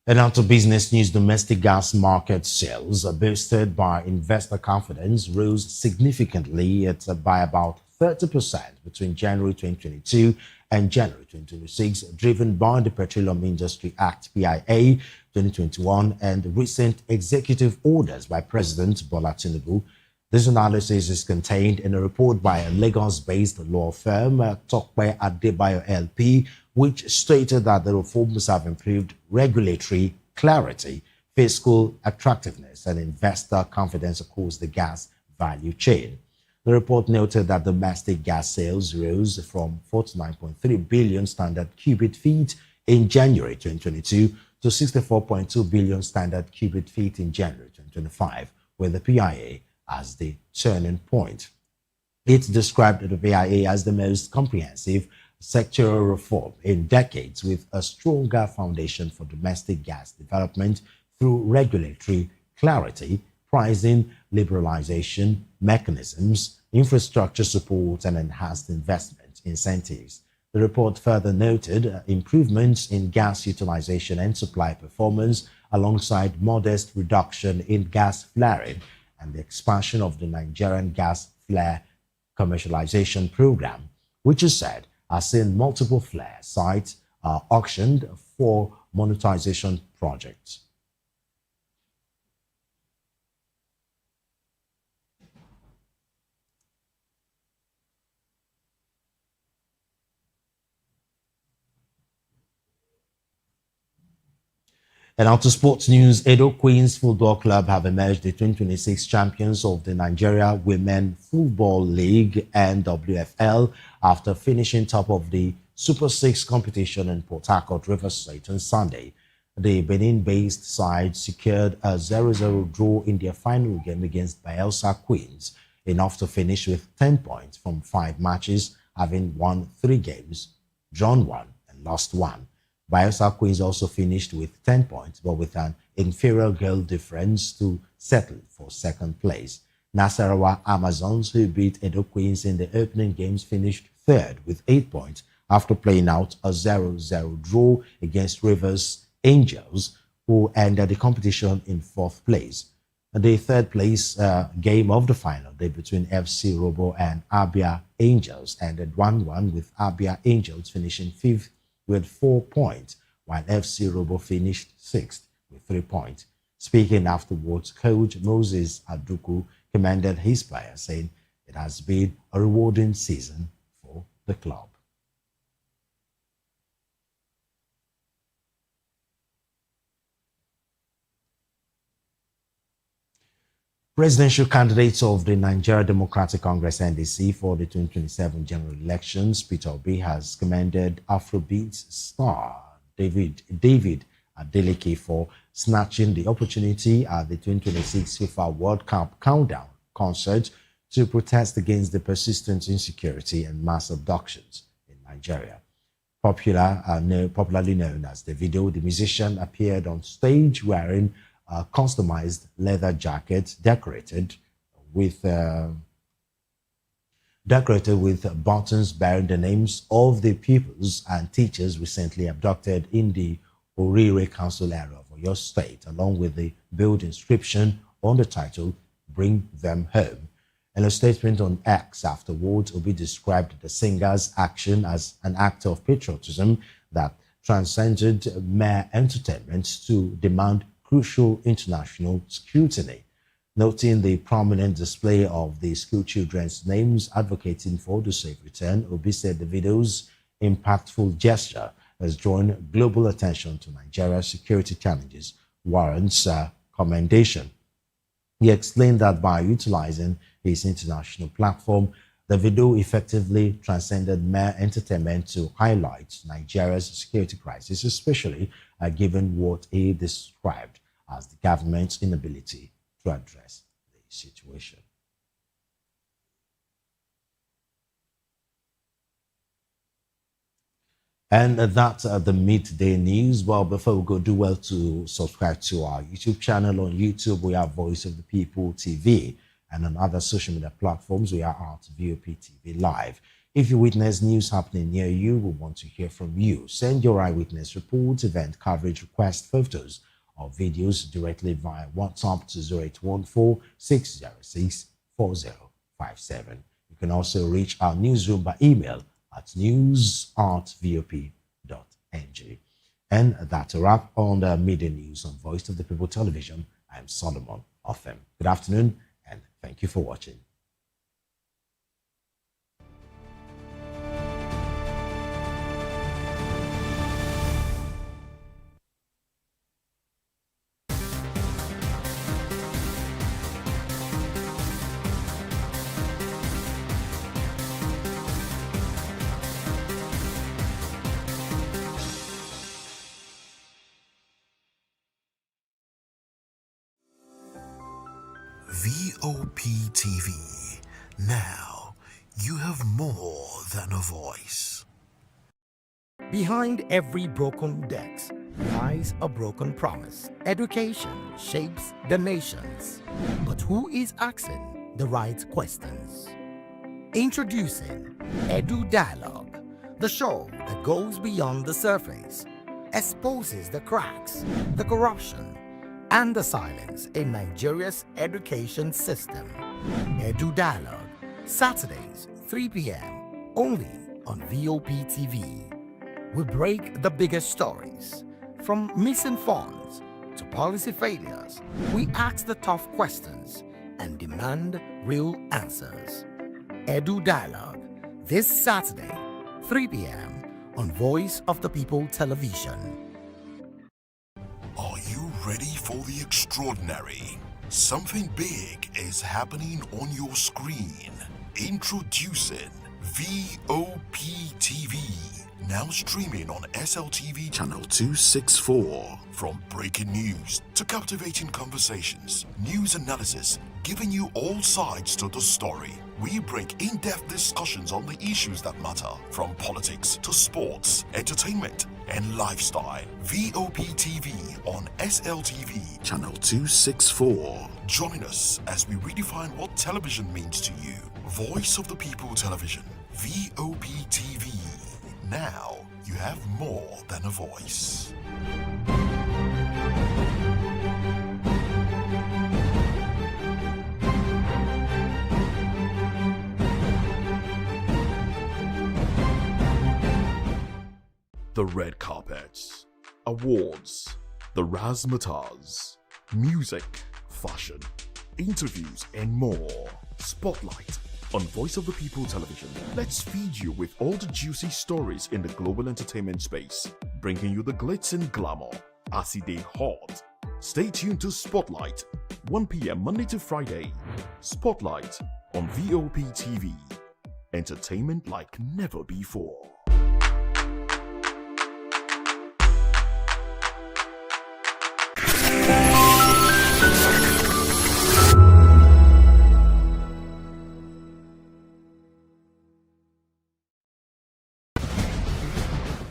Speaker 11: And out of business news, domestic gas market sales are boosted by investor confidence rose significantly by about 30% between January 2022 and January 2026, driven by the Petroleum Industry Act (PIA) 2021 and recent executive orders by President Bola Tinubu. This analysis is contained in a report by a Lagos-based law firm, Tokpe Adebayo LP, which stated that the reforms have improved regulatory clarity, fiscal attractiveness, and investor confidence across the gas value chain. The report noted that domestic gas sales rose from 49.3 billion standard cubic feet in January 2022 to 64.2 billion standard cubic feet in January 2025, with the PIA as the turning point. It described the PIA as the most comprehensive sectoral reform in decades, with a stronger foundation for domestic gas development through regulatory clarity, pricing liberalization mechanisms, infrastructure support, and enhanced investment incentives. The report further noted improvements in gas utilization and supply performance, alongside modest reduction in gas flaring and the expansion of the Nigerian gas flare commercialization program, which is said has seen multiple flare sites auctioned for monetization projects. And out to sports news, Edo Queens Football Club have emerged the 2026 champions of the Nigeria Women Football League (NWFL) after finishing top of the Super 6 competition in Port Harcourt, Rivers State on Sunday. The Benin-based side secured a 0-0 draw in their final game against Bayelsa Queens, enough to finish with 10 points from 5 matches, having won 3 games, drawn 1 and lost 1. Bayelsa Queens also finished with 10 points, but with an inferior goal difference to settle for second place. Nasarawa Amazons, who beat Edo Queens in the opening games, finished third with 8 points after playing out a 0-0 draw against Rivers Angels, who ended the competition in 4th place. The third place game of the final day between FC Robo and Abia Angels ended 1-1, with Abia Angels finishing 5th with 4 points, while FC Robo finished 6th with 3 points. Speaking afterwards, coach Moses Aduku commended his players, saying it has been a rewarding season for the club. Presidential candidates of the Nigeria Democratic Congress (NDC) for the 2027 general elections, Peter Obi has commended Afrobeat star David Adeleke for snatching the opportunity at the 2026 FIFA World Cup countdown concert to protest against the persistent insecurity and mass abductions in Nigeria. Popularly known as Davido, the musician appeared on stage wearing a customized leather jacket decorated with buttons bearing the names of the pupils and teachers recently abducted in the Orire Council area of Oyo State, along with the bold inscription on the title, "Bring Them Home." In a statement on X afterwards, Obi described the singer's action as an act of patriotism that transcended mere entertainment to demand crucial international scrutiny. Noting the prominent display of the school children's names advocating for the safe return, Obi said the video's impactful gesture has drawn global attention to Nigeria's security challenges, warrants commendation. He explained that by utilizing his international platform, The video effectively transcended mere entertainment to highlight Nigeria's security crisis, especially given what he described as the government's inability to address the situation. And that's the midday news. Well, before we go, do well to subscribe to our YouTube channel. On YouTube, we have Voice of the People TV. And on other social media platforms, we are at VOP TV Live. If you witness news happening near you, we want to hear from you. Send your eyewitness reports, event coverage request, photos, or videos directly via WhatsApp to 0814-606-4057. You can also reach our newsroom by email at news@vop.ng. And that's a wrap on the media news on Voice of the People Television. I'm Solomon Ofem. Good afternoon and thank you for watching.
Speaker 10: VOP TV. Now, you have more than a voice.
Speaker 13: Behind every broken desk lies a broken promise. Education shapes the nations. But who is asking the right questions? Introducing Edu Dialogue, the show that goes beyond the surface, exposes the cracks, the corruption, and the silence in Nigeria's education system. Edu Dialogue, Saturdays, 3 p.m., only on VOP TV. We break the biggest stories, from missing funds to policy failures. We ask the tough questions and demand real answers. Edu Dialogue, this Saturday, 3 p.m. on Voice of the People Television.
Speaker 10: Are you ready for the extraordinary? Something big is happening on your screen. Introducing VOP TV. Now streaming on SLTV channel 264. From breaking news to captivating conversations, news analysis, giving you all sides to the story. We break in-depth discussions on the issues that matter, from politics to sports, entertainment, and lifestyle. VOP TV on SLTV channel 264. Join us as we redefine what television means to you. Voice of the People Television, VOP TV. Now you have more than a voice.
Speaker 14: The red carpets, awards, the razzmatazz, music, fashion, interviews, and more. Spotlight on Voice of the People Television. Let's feed you with all the juicy stories in the global entertainment space, bringing you the glitz and glamour as it is hot. Stay tuned to Spotlight, 1 p.m. Monday to Friday. Spotlight on VOP TV. Entertainment like never before.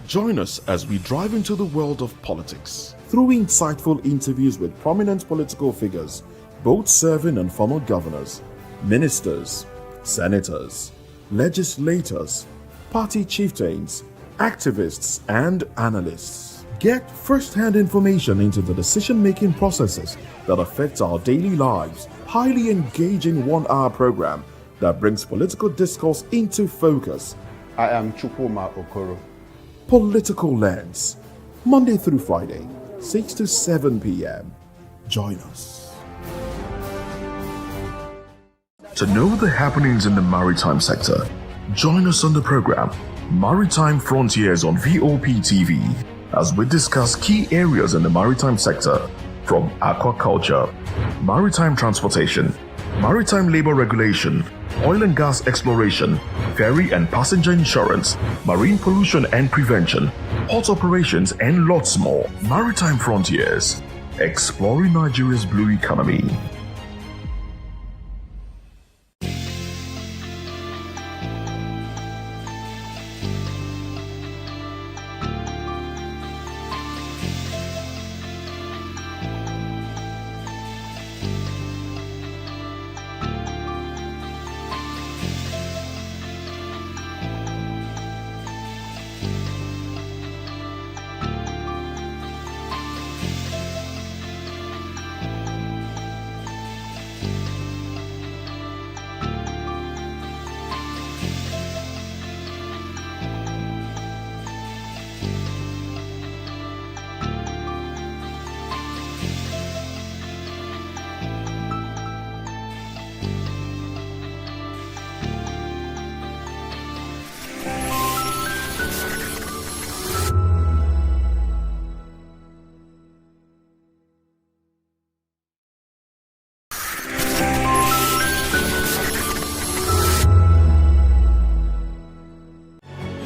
Speaker 14: Join us as we drive into the world of politics through insightful interviews with prominent political figures, both serving and former governors, ministers, senators, legislators, party chieftains, activists, and analysts. Get first-hand information into the decision-making processes that affect our daily lives. Highly engaging one-hour program that brings political discourse into focus.
Speaker 4: I am Chukwuma Okoro.
Speaker 14: Political Lens, Monday through Friday, 6 to 7 p.m. Join us. To know the happenings in the maritime sector, join us on the program Maritime Frontiers on VOP TV as we discuss key areas in the maritime sector, from aquaculture, maritime transportation, maritime labor regulation, oil and gas exploration, ferry and passenger insurance, marine pollution and prevention, port operations, and lots more. Maritime Frontiers, exploring Nigeria's blue economy.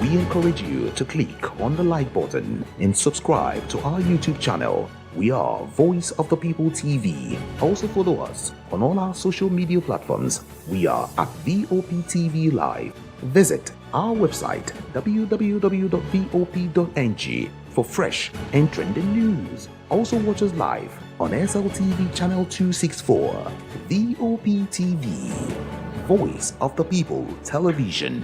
Speaker 15: We encourage you to click on the like button and subscribe to our YouTube channel. We are Voice of the People TV. Also follow us on all our social media platforms. We are at VOP TV Live. Visit our website www.vop.ng for fresh and trending news. Also watch us live on SLTV channel 264. VOP TV, Voice of the People Television.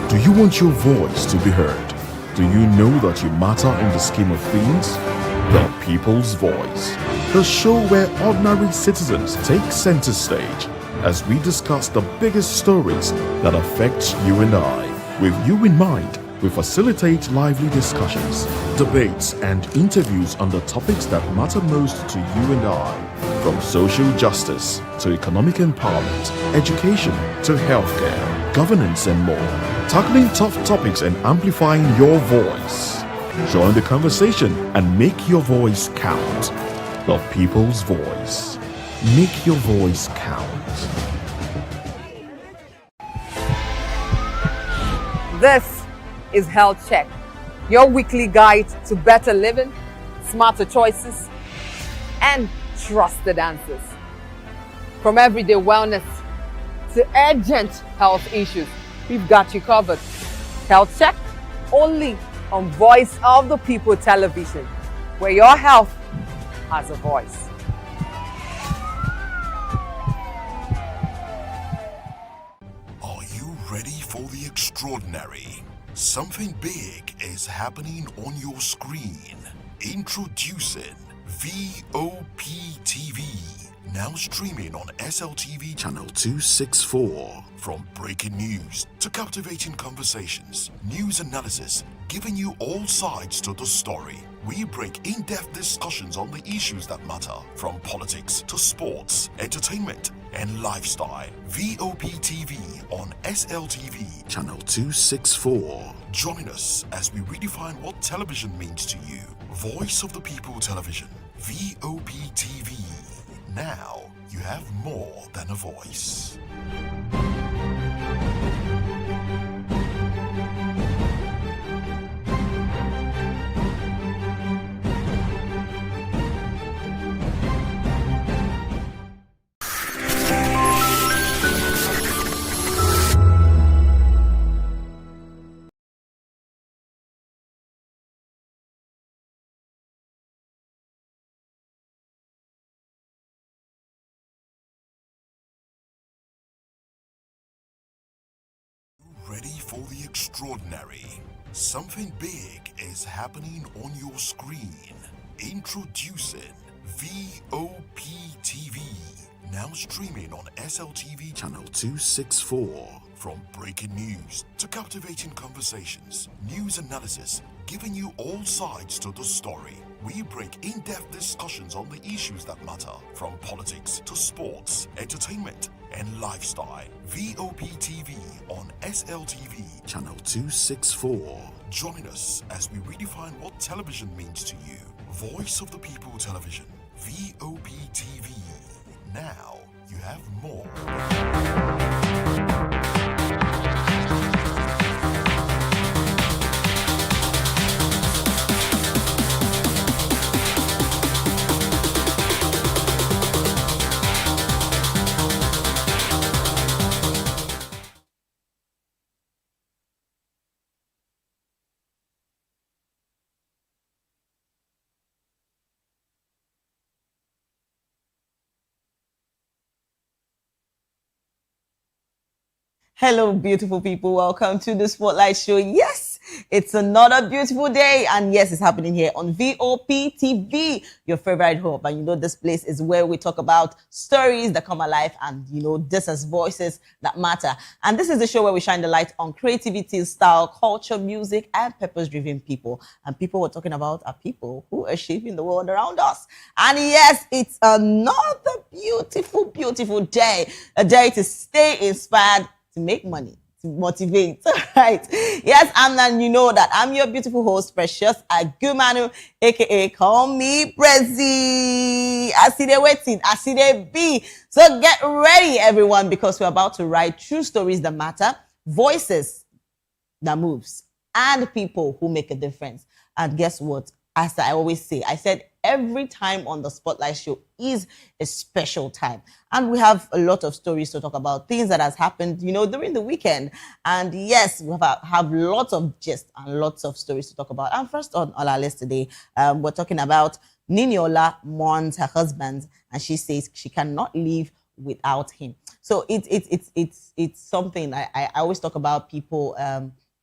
Speaker 14: Do you want your voice to be heard? Do you know that you matter in the scheme of things? The People's Voice, the show where ordinary citizens take center stage as we discuss the biggest stories that affect you and I. With you in mind, we facilitate lively discussions, debates, and interviews on the topics that matter most to you and I, from social justice to economic empowerment, education to healthcare, governance, and more. Tackling tough topics and amplifying your voice. Join the conversation and make your voice count. The People's Voice. Make your voice count.
Speaker 3: This is Health Check, your weekly guide to better living, smarter choices, and trusted answers. From everyday wellness to urgent health issues, we've got you covered. Health Check, only on Voice of the People Television, where your health has a voice.
Speaker 10: Are you ready for the extraordinary? Something big is happening on your screen. Introducing VOP TV. Now streaming on SLTV channel 264. From breaking news to captivating conversations, news analysis, giving you all sides to the story. We break in-depth discussions on the issues that matter, from politics to sports, entertainment, and lifestyle. VOP TV on SLTV channel 264. Join us as we redefine what television means to you. Voice of the People Television, VOP TV. Now you have more than a voice. Ready for the extraordinary? Something big is happening on your screen. Introducing VOP TV. Now streaming on SLTV channel 264. From breaking news to captivating conversations, news analysis, giving you all sides to the story. We break in-depth discussions on the issues that matter, from politics to sports, entertainment, and lifestyle. VOP TV on SLTV channel 264. Join us as we redefine what television means to you. Voice of the People Television, VOP TV. Now you have more.
Speaker 16: Hello, beautiful people. Welcome to the Spotlight Show. Yes, it's another beautiful day. And yes, it's happening here on VOP TV, your favorite hub. And you know, this place is where we talk about stories that come alive and, you know, this as voices that matter. And this is the show where we shine the light on creativity, style, culture, music, and purpose-driven people. And people we're talking about are people who are shaping the world around us. And yes, it's another beautiful, beautiful day. A day to stay inspired, to make money, to motivate, right? Yes, and you know that I'm your beautiful host, Precious Agumanu, aka call me Prezi. I see they waiting, I see they be. So get ready, everyone, because we're about to write true stories that matter, voices that moves, and people who make a difference. And guess what? As I always say, I said every time on the Spotlight Show is a special time. And we have a lot of stories to talk about, things that has happened, you know, during the weekend. And yes, we have lots of gist and lots of stories to talk about. And first on our list today, we're talking about Niniola mourns her husband, and she says she cannot live without him. So it's something I always talk about people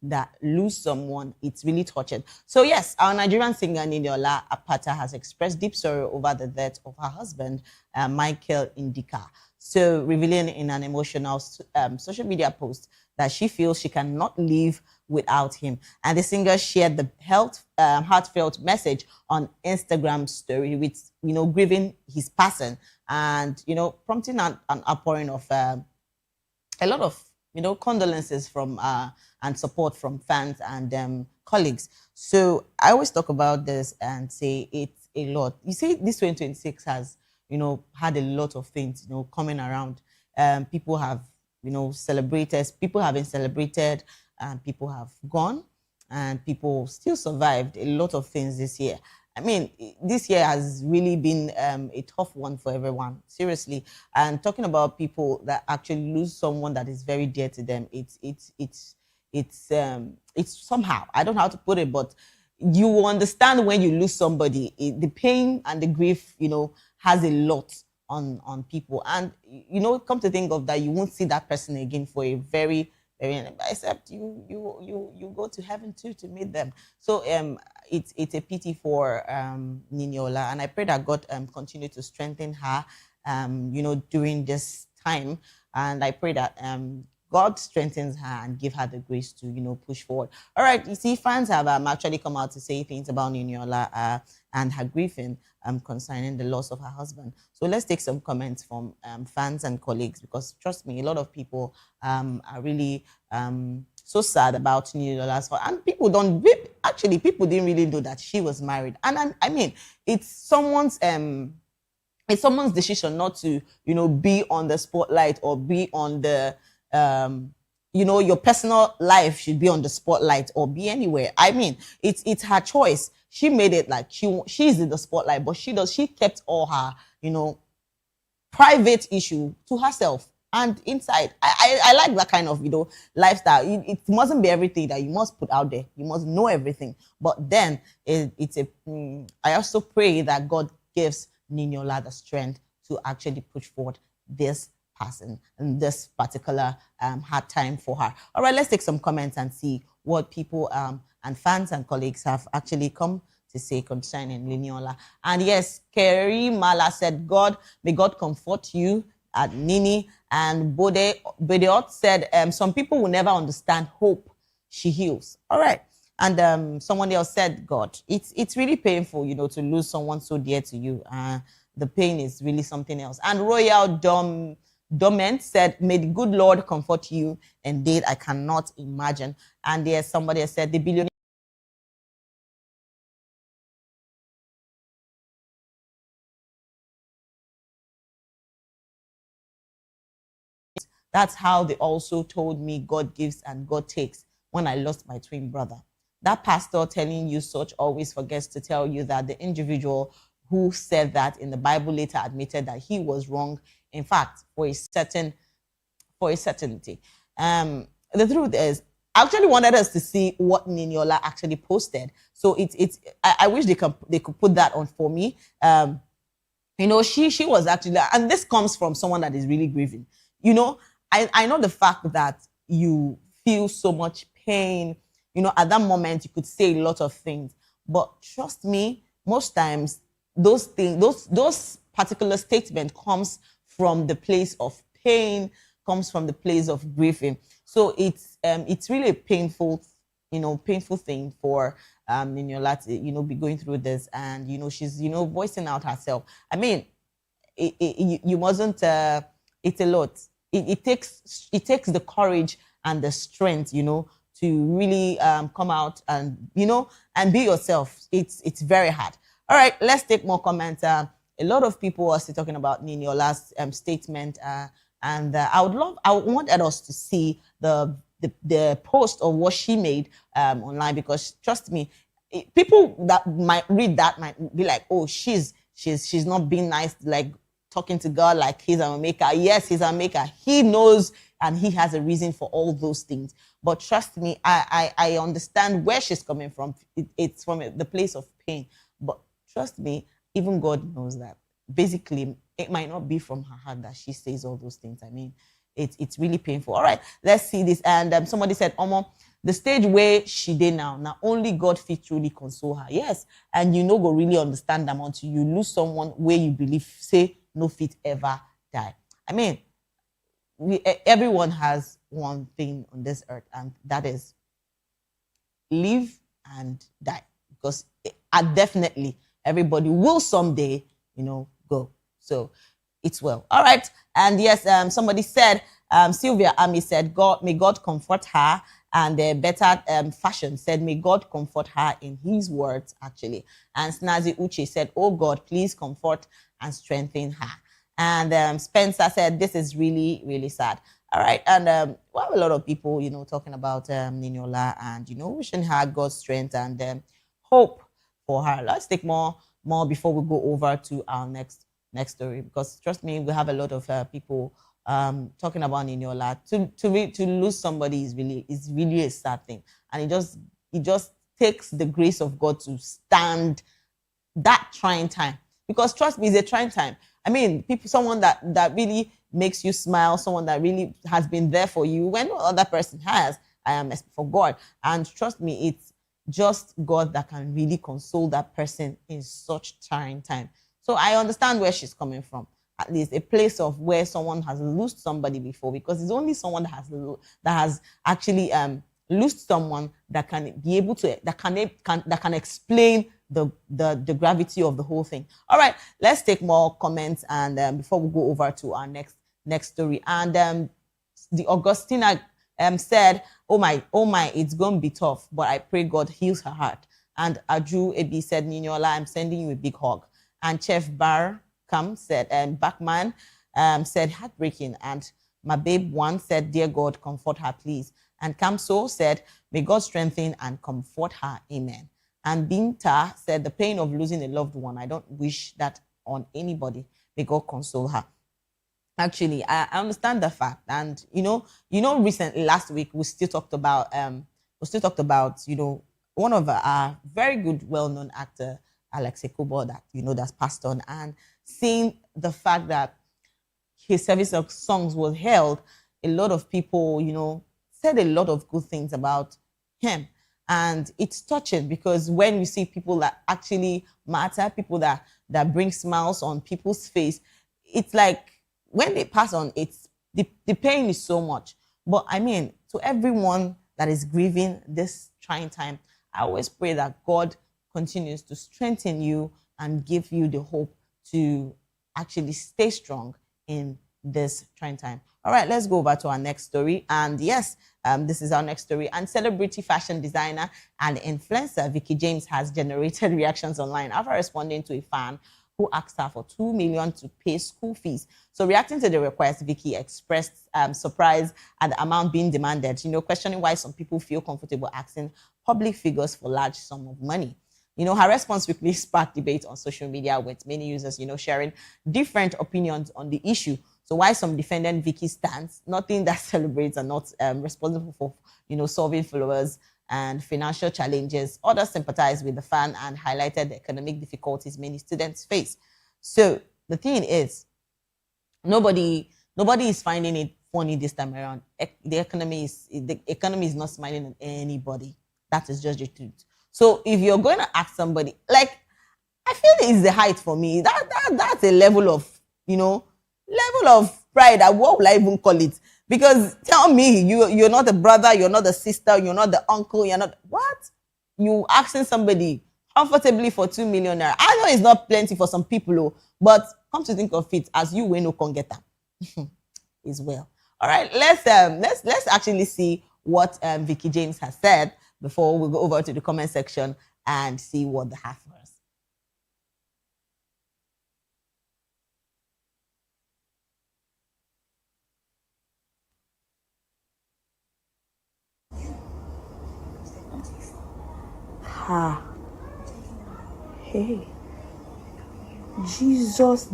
Speaker 16: that lose someone. It's really touching. So yes, our Nigerian singer Niniola Apata has expressed deep sorrow over the death of her husband, Michael Indika. So revealing in an emotional social media post that she feels she cannot live without him. And the singer shared the heartfelt message on Instagram story with, you know, grieving his passing and, you know, prompting an outpouring of a lot of, you know, condolences from and support from fans and colleagues. So I always talk about this and say it's a lot. You see, this 2026 has, you know, had a lot of things, you know, coming around. People have, you know, celebrated. People have been celebrated, and people have gone, and people still survived a lot of things this year. I mean, this year has really been a tough one for everyone, seriously. And talking about people that actually lose someone that is very dear to them, it's somehow, I don't know how to put it, but you will understand when you lose somebody, the pain and the grief, you know, has a lot on people. And, you know, come to think of that, you won't see that person again for a very, except you go to heaven too to meet them. So it's a pity for Niniola, and I pray that God continue to strengthen her, you know, during this time. And I pray that God strengthens her and give her the grace to, you know, push forward. All right, you see, fans have actually come out to say things about Niniola and her grieving concerning the loss of her husband. So let's take some comments from fans and colleagues, because trust me, a lot of people are really so sad about Niniola's father. And people people didn't really know that she was married. And I mean, it's someone's decision not to, you know, be on the spotlight or be on the you know, your personal life should be on the spotlight or be anywhere. I mean, it's her choice. She made it like she's in the spotlight, but she kept all her, you know, private issue to herself. And inside, I like that kind of, you know, lifestyle. It mustn't be everything that you must put out there. You must know everything. But then I also pray that God gives Niniola the strength to actually push forward this person in this particular hard time for her. All right, let's take some comments and see what people and fans and colleagues have actually come to say concerning Niniola. And yes, Kerry Mala said, may God comfort you at Nini. And Bodeot said, some people will never understand hope. She heals. All right. And someone else said, God, it's really painful, to lose someone so dear to you. The pain is really something else. And Royal Doment said, may the good Lord comfort you. Indeed, I cannot imagine. And there's somebody that said, the billionaire. That's how they also told me God gives and God takes when I lost my twin brother. That pastor telling you such always forgets to tell you that the individual who said that in the Bible later admitted that he was wrong. In fact, for a certainty. The truth is, I actually wanted us to see what Niniola actually posted. So I wish they could put that on for me. She was actually, and this comes from someone that is really grieving. I know the fact that you feel so much pain. At that moment you could say a lot of things, but trust me, most times those particular statements comes from the place of pain, comes from the place of grieving. So it's really a painful thing for Niniola to be going through this, and she's voicing out herself. I mean, you mustn't. It's a lot. It takes the courage and the strength, to really come out and and be yourself. It's very hard. All right, let's take more comments. A lot of people are still talking about Niniola's statement, and I wanted us to see the post of what she made online, because trust me, people that might read that might be like, oh, she's not being nice, like talking to God like he's a maker. Yes, he's a maker. He knows and he has a reason for all those things. But trust me, I understand where she's coming from. It's from the place of pain. But trust me, even God knows that. Basically, it might not be from her heart that she says all those things. I mean, it's really painful. All right, let's see this. And somebody said, Omo, the stage where she did now only God fit truly console her. Yes, and go really understand them until you lose someone where you believe, say, no fit ever die. I mean, everyone has one thing on this earth, and that is live and die. Because definitely everybody will someday, go. So it's well. All right. And yes, somebody said, Sylvia Ami said, may God comfort her. And Better Fashion said, may God comfort her in his words, actually. And Snazzy Uche said, oh God, please comfort and strengthen her. And Spencer said, this is really, really sad. All right. And we have a lot of people, talking about Niniola and, wishing her God's strength and hope for her. Let's take more before we go over to our next story, because trust me, we have a lot of people talking about Niniola. To lose somebody is really a sad thing, and it just takes the grace of God to stand that trying time, because trust me, it's a trying time. I mean, someone that really makes you smile, someone that really has been there for you when no other person has. I am for God, and trust me, it's just God that can really console that person in such trying time. So I understand where she's coming from. At least a place of where someone has lost somebody before, because it's only someone that has actually lost someone that can be able to that can explain the gravity of the whole thing. All right, let's take more comments and before we go over to our next story. And the Augustina said, oh my, it's gonna be tough, but I pray God heals her heart. And Aju Ebi said, Niniola, I'm sending you a big hug. And Chef Bar said, Backman said, heartbreaking. And my babe one said, dear God, comfort her, please. And Kamso said, may God strengthen and comfort her. Amen. And Binta said, the pain of losing a loved one, I don't wish that on anybody. May God console her. Actually, I understand the fact. And, recently, last week, we still talked about, one of our very good, well-known actor, Alex Ekobo, that, that's passed on. And seeing the fact that his service of songs was held, a lot of people, said a lot of good things about him. And it's touching, because when you see people that actually matter, people that bring smiles on people's face, it's like when they pass on, it's the pain is so much. But I mean, to everyone that is grieving this trying time, I always pray that God continues to strengthen you and give you the hope to actually stay strong in this trying time. All right, let's go over to our next story. And yes, this is our next story. And celebrity fashion designer and influencer Vicky James has generated reactions online after responding to a fan who asked her for $2 million to pay school fees. So reacting to the request, Vicky expressed surprise at the amount being demanded, questioning why some people feel comfortable asking public figures for large sum of money. Her response quickly sparked debate on social media with many users, sharing different opinions on the issue. So why some defended Vicky's stance, nothing that celebrates and not responsible for, solving followers and financial challenges. Others sympathized with the fan and highlighted the economic difficulties many students face. So the thing is, nobody is finding it funny this time around. The economy is not smiling on anybody. That is just the truth. So if you're going to ask somebody, like, I feel it's the height for me. That's a level of, level of pride. What will I even call it? Because tell me, you're not a brother, you're not a sister, you're not the uncle, you're not what? You asking somebody comfortably for 2 million naira. I know it's not plenty for some people, but come to think of it, as you will no can get them as well. All right, let's actually see what Vicky James has said before we go over to the comment section and see what they have for us.
Speaker 17: Hey, Jesus.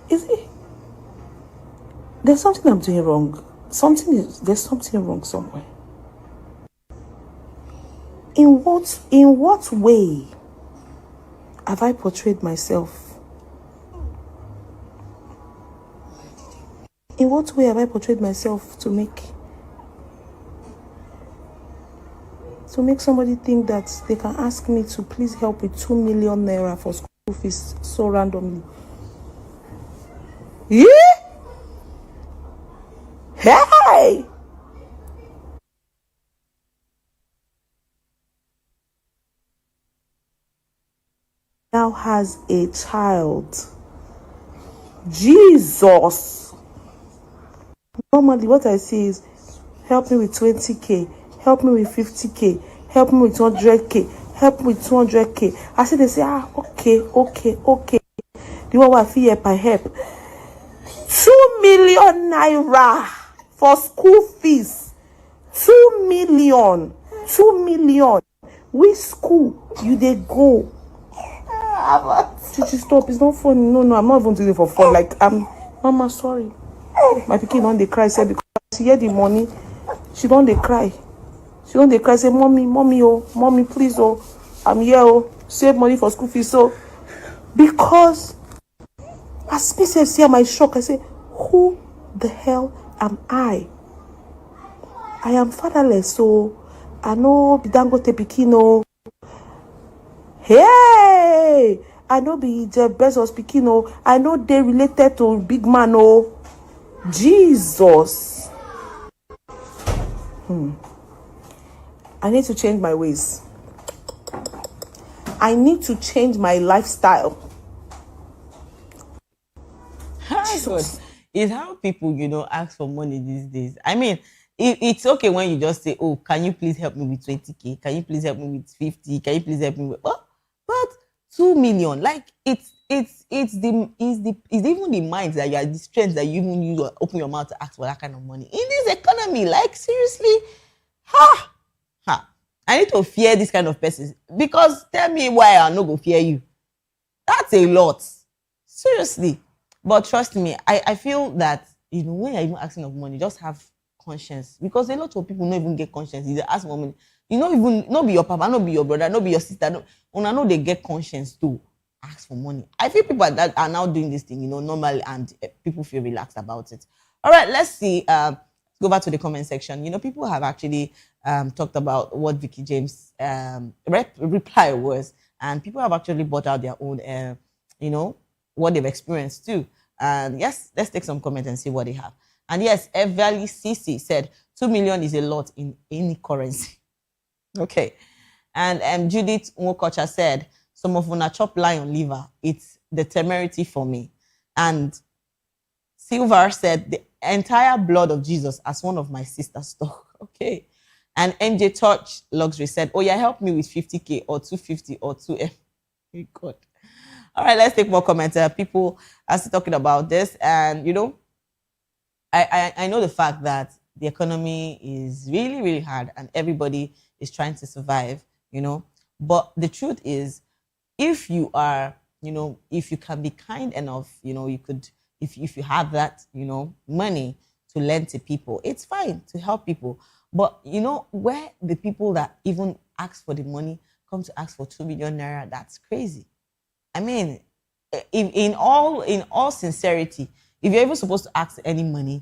Speaker 17: Is it? There's something I'm doing wrong. There's something wrong somewhere. In what way have I portrayed myself? In what way have I portrayed myself to make somebody think that they can ask me to please help with 2 million naira for school fees so randomly? Yeah? Hey! Now has a child. Jesus! Normally what I see is help me with 20K, help me with 50K, help me with 100K, help me with 200K. I see they say, okay. The one I feel help, I help. 2 million naira for school fees. 2 million. Which school you they go? Chichi, stop. It's not funny. No, I'm not even doing it for fun. Like, Mama, sorry. My pikin don't they cry, say, because she get the money. She don't they cry. Say, mommy, please, I'm here, save money for school fees. So, because as me see my shock, I say, who the hell am I? I am fatherless, so I know Bidangote Pikino. Hey! I know be Jeff Bezos Pikino. I know they related to big man, Jesus. I need to change my ways. I need to change my lifestyle.
Speaker 16: Jesus. It's how people, ask for money these days. I mean, it's okay when you just say, oh, can you please help me with 20K? Can you please help me with 50? Can you please help me with... But 2 million, like, it's even the minds that you are, the strength that you even use to open your mouth to ask for that kind of money. In this economy, like, seriously, I need to fear this kind of person, because tell me why I'm not going to fear you. That's a lot. Seriously. But trust me, I feel that, when you're even asking of money, just have conscience. Because a lot of people don't even get conscience. They ask for money. Not be your papa, not be your brother, not be your sister. I know they get conscience to ask for money. I feel people that are now doing this thing, normally, and people feel relaxed about it. All right, let's see. Go back to the comment section. People have actually talked about what Vicky James' reply was, and people have actually brought out their own, what they've experienced too. And yes, let's take some comments and see what they have. And yes, Everly CC said 2 million is a lot in any currency. Okay. And Judith Nwokocha said, some of una chop lion liver. It's the temerity for me. And Silver said, the entire blood of Jesus as one of my sister's stock. Okay. And MJ Touch Luxury said, oh yeah, help me with 50K or 250 or 2M. God. All right, let's take more comments. People are still talking about this. And, you know, I know the fact that the economy is really, really hard and everybody is trying to survive, you know. But the truth is, if you are, you know, if you can be kind enough, you know, you could, if you have that, you know, money to lend to people, it's fine to help people. But, you know, where the people that even ask for the money come to ask for 2 million naira, that's crazy. I mean, in all sincerity, if you're even supposed to ask any money,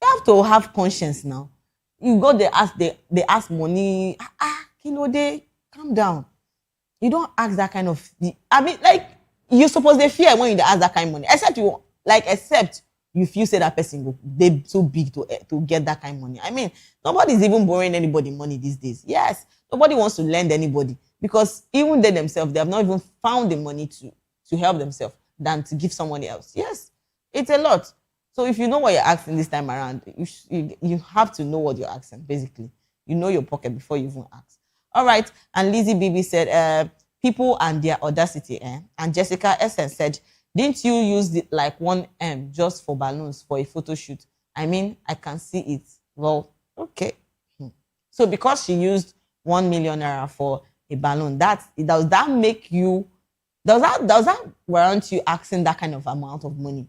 Speaker 16: you have to have conscience now. You go they ask money, they calm down. You don't ask that kind of, I mean, like, you're supposed to fear when you ask that kind of money, except you feel say that person they so big to get that kind of money. I mean, nobody's even borrowing anybody money these days. Yes, nobody wants to lend anybody because even they themselves, they have not even found the money to help themselves than to give someone else. Yes, it's a lot. So if you know what you're asking this time around, you have to know what you're asking, basically. You know your pocket before you even ask. All right, and Lizzie Bibi said, people and their audacity. And Jessica Essence said, didn't you use like 1M just for balloons for a photo shoot? I mean, I can see it. Well, okay. So because she used 1 million naira for a balloon, does that make you, does that warrant you asking that kind of amount of money?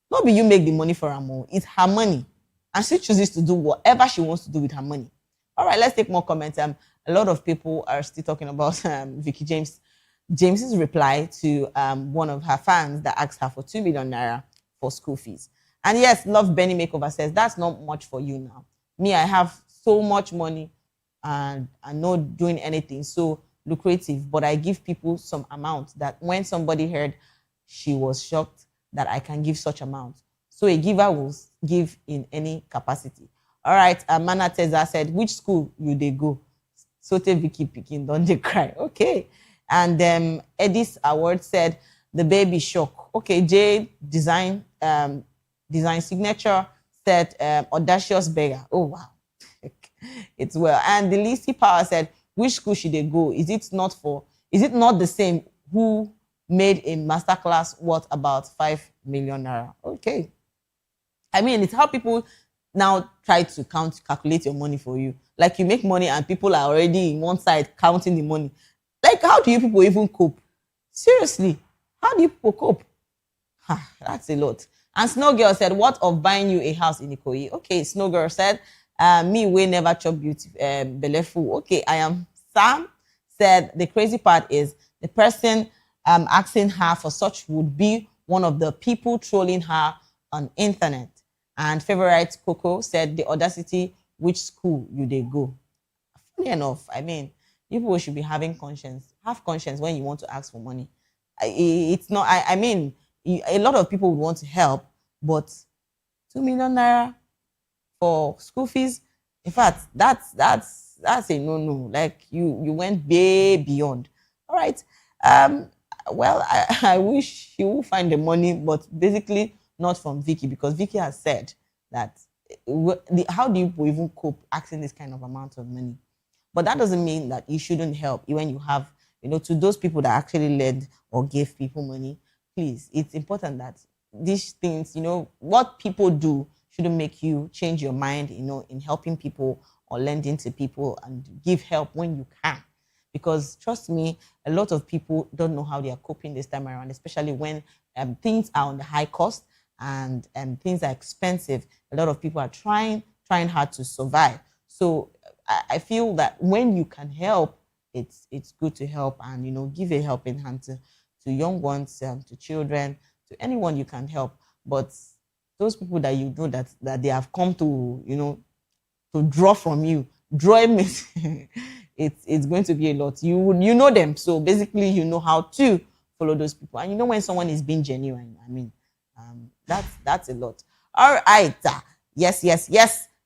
Speaker 16: Not be you make the money for her more. It's her money. And she chooses to do whatever she wants to do with her money. All right, let's take more comments. A lot of people are still talking about Vicky James's reply to one of her fans that asked her for 2 million naira for school fees. And yes, Love Benny Makeover says, that's not much for you now. Me, I have so much money and I'm not doing anything so lucrative, but I give people some amount that when somebody heard, she was shocked that I can give such amount. So a giver will give in any capacity. All right, Mana Teza said, which school you they go? Sote Vicky picking, don't they cry? Okay. And Eddie's Award said, the baby shock. Okay, J Design Signature said, audacious beggar. Oh, wow. It's well. And the Lisi Power said, which school should they go? Is it not the same who made a masterclass worth about 5 million naira? Okay. I mean, it's how people now try to calculate your money for you. Like you make money and people are already in one side counting the money. Like, how do you people even cope? Seriously, how do you people cope? That's a lot. And Snow Girl said, what of buying you a house in Ikoyi? Okay, Snow Girl said, me, we never chop beauty, belefu. Okay, I am Sam said, the crazy part is the person asking her for such would be one of the people trolling her on internet. And Favorite Coco said, the audacity, which school you they go? Funny enough, I mean, people should be having conscience. Have conscience when you want to ask for money. It's not, I mean, a lot of people would want to help, but 2 million naira for school fees, in fact, that's a no-no. Like you went way beyond. All right. Well, I wish she will find the money, but basically not from Vicky, because Vicky has said that how do you even cope asking this kind of amount of money? But that doesn't mean that you shouldn't help when you have, to those people that actually lend or give people money. Please, it's important that these things, what people do shouldn't make you change your mind, in helping people or lending to people, and give help when you can. Because trust me, a lot of people don't know how they are coping this time around, especially when things are on the high cost and things are expensive. A lot of people are trying hard to survive. So I feel that when you can help, it's good to help and, give a helping hand to young ones, to children, to anyone you can help. But those people that you know that they have come to, to draw from you, drawing it's going to be a lot. You know them, so basically you know how to follow those people. And you know when someone is being genuine, I mean, that's a lot. All right. Yes.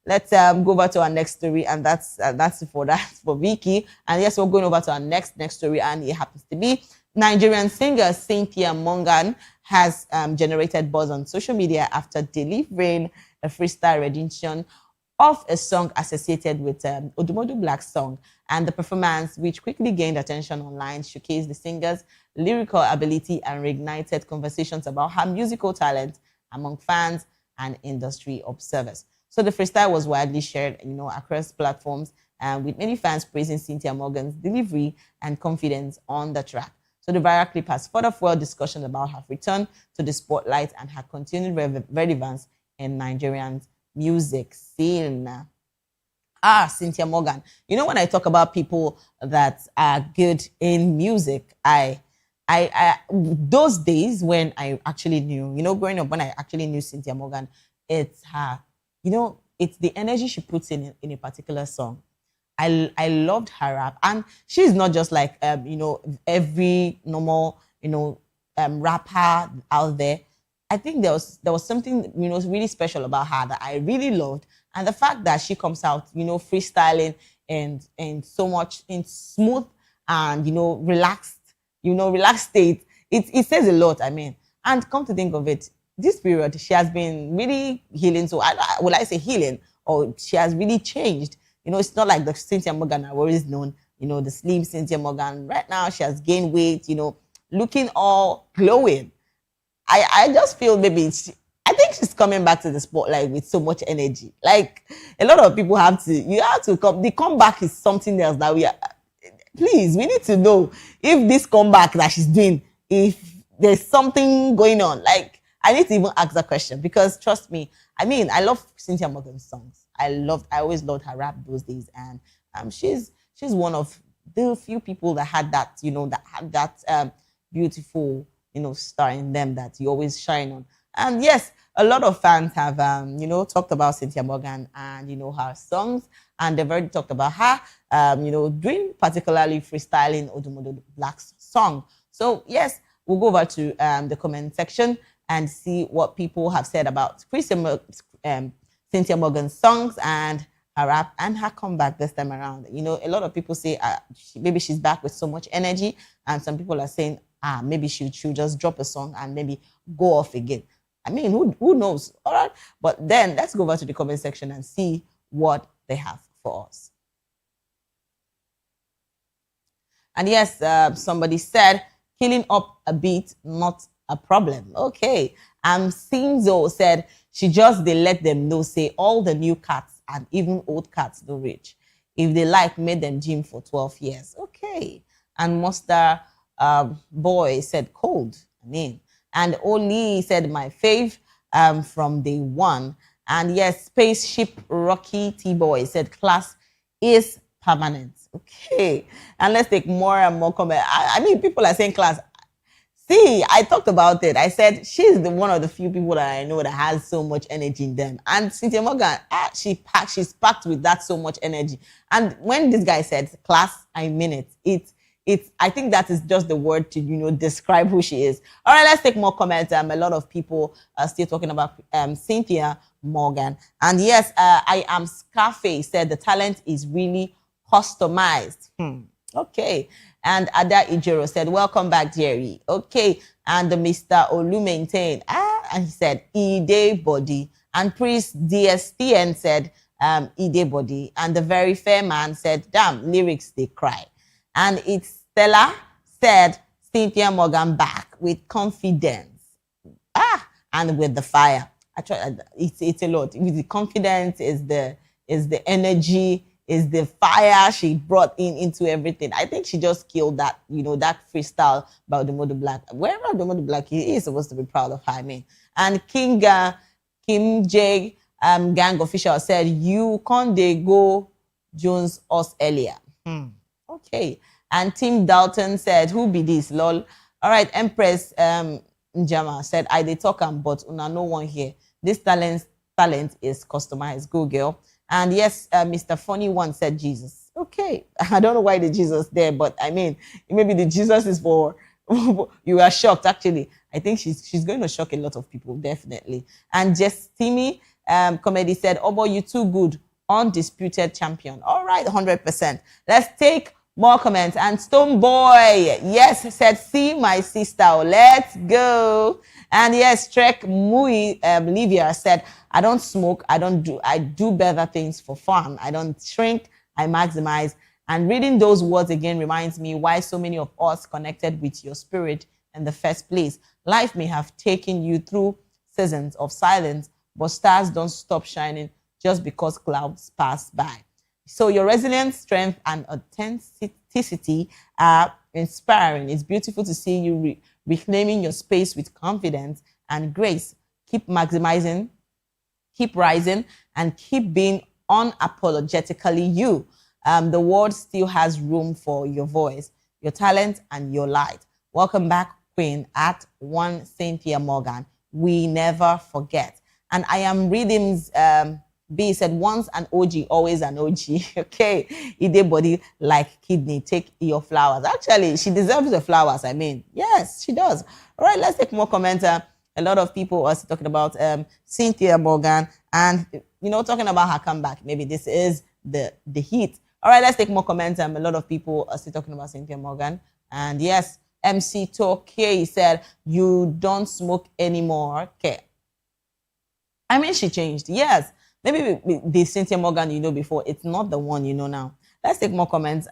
Speaker 16: Let's go over to our next story, and that's for Vicky. And yes, we're going over to our next story, and it happens to be Nigerian singer Cynthia Morgan has generated buzz on social media after delivering a freestyle rendition of a song associated with Odumodu Black's song. And the performance, which quickly gained attention online, showcased the singer's lyrical ability and reignited conversations about her musical talent among fans and industry observers. So the freestyle was widely shared, across platforms, with many fans praising Cynthia Morgan's delivery and confidence on the track. So the viral clip has further fueled discussion about her return to the spotlight and her continued relevance in Nigerian music scene. Cynthia Morgan. When I talk about people that are good in music, I those days when I actually knew, growing up, when I actually knew Cynthia Morgan, it's her, it's the energy she puts in a particular song. I loved her rap, and she's not just like every normal rapper out there. I think there was something really special about her that I really loved, and the fact that she comes out freestyling and so much in smooth and relaxed state. It says a lot. I mean, and come to think of it, this period she has been really healing. So will I say healing, or she has really changed? It's not like the Cynthia Morgan I've always known. The slim Cynthia Morgan. Right now she has gained weight. Looking all glowing. I just feel maybe I think she's coming back to the spotlight with so much energy. Like a lot of people have to come. The comeback is something else that please, we need to know if this comeback that she's doing, if there's something going on. Like I need to even ask that question, because trust me, I mean, I love Cynthia Morgan's songs. I always loved her rap those days, and she's one of the few people that had that, beautiful, star in them that you always shine on. And yes, a lot of fans have, talked about Cynthia Morgan and, her songs, and they've already talked about her, doing particularly freestyling Odumodu Black's song. So yes, we'll go over to the comment section and see what people have said about Cynthia Morgan's songs and her rap and her comeback this time around. A lot of people say maybe she's back with so much energy, and some people are saying, maybe she'll just drop a song and maybe go off again. I mean, who knows? All right. But then let's go over to the comment section and see what they have for us. And yes, somebody said, healing up a bit, not a problem. Okay. Sinzo said, she just, they let them know, say all the new cats and even old cats don't reach. If they like, made them gym for 12 years. Okay. And Monster Boy said, cold. I mean, and Oli said, my fave from day one. And yes, Spaceship Rocky T-Boy said, class is permanent. Okay. And let's take more and more comments. I mean, people are saying class. See, I talked about it. I said, she's one of the few people that I know that has so much energy in them. And Cynthia Morgan, she's packed with that so much energy. And when this guy said class, I mean it. I think that is just the word to, describe who she is. All right, let's take more comments. A lot of people are still talking about Cynthia Morgan. And yes, I am Scarface said the talent is really customized. Okay. And Ada Ijero said, welcome back, Jerry. Okay. And Mr. Olu maintained, and he said, Ide body. And Priest DSTN said, Ide body. And the very fair man said, damn, lyrics, they cry. And it's Stella said, Cynthia Morgan back with confidence. And with the fire. It's a lot. With the confidence is the energy, is the fire she brought into everything. I think she just killed that, that freestyle by Odumodu Black. Wherever Odumodu Black is supposed to be proud of her, I mean. And Kim J Gang Official said, you can't go Jones us earlier. Okay. And Tim Dalton said, who be this, lol? All right, Empress Njama said, I dey talk am, but una no one here. This talent is customized. Go, girl. And yes, Mr. Funny One said Jesus. Okay. I don't know why the Jesus there, but I mean, maybe the Jesus is for You are shocked, actually. I think she's going to shock a lot of people, definitely. And just Timmy Comedy said, Obo, you too good. Undisputed champion. All right, 100%. Let's take more comments. And Stone Boy, yes, said, see my sister. Let's go. And yes, Trek Mui Livia said, I don't smoke. I do better things for fun. I don't shrink. I maximize. And reading those words again reminds me why so many of us connected with your spirit in the first place. Life may have taken you through seasons of silence, but stars don't stop shining just because clouds pass by. So your resilience, strength, and authenticity are inspiring. It's beautiful to see you reclaiming your space with confidence and grace. Keep maximizing, keep rising, and keep being unapologetically you. The world still has room for your voice, your talent, and your light. Welcome back, Queen, at one Cynthia Morgan. We never forget. And I am reading, B said, once an OG, always an OG. Okay, ide body like kidney, take your flowers. Actually, she deserves the flowers, I mean. Yes, she does. All right, let's take more comments. A lot of people are talking about Cynthia Morgan and, you know, talking about her comeback. Maybe this is the heat. All right, let's take more comments. A lot of people are still talking about Cynthia Morgan. And yes, MC Toke said, you don't smoke anymore. Okay. I mean, she changed. Yes. Maybe the Cynthia Morgan you know before, it's not the one you know now. Let's take more comments.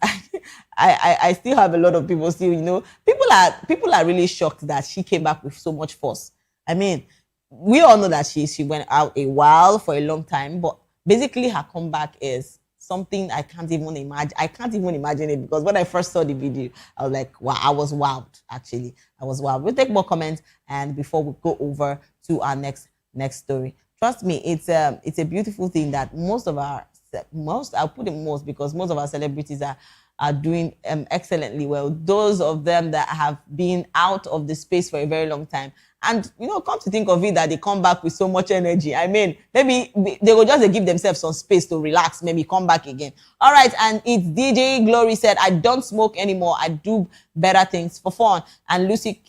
Speaker 16: I still have a lot of people still, you know. People are really shocked that she came back with so much force. I mean, we all know that she went out a while for a long time, but basically her comeback is something I can't even imagine. I can't even imagine it, because when I first saw the video, I was like, wow, I was wowed, actually. I was wowed. We'll take more comments and before we go over to our next story. Trust me, it's a beautiful thing that I'll put it most, because most of our celebrities are doing excellently well. Those of them that have been out of the space for a very long time. And, you know, come to think of it, that they come back with so much energy. I mean, maybe they will just give themselves some space to relax, maybe come back again. All right, and it's DJ Glory said, I don't smoke anymore. I do better things for fun. And Lucy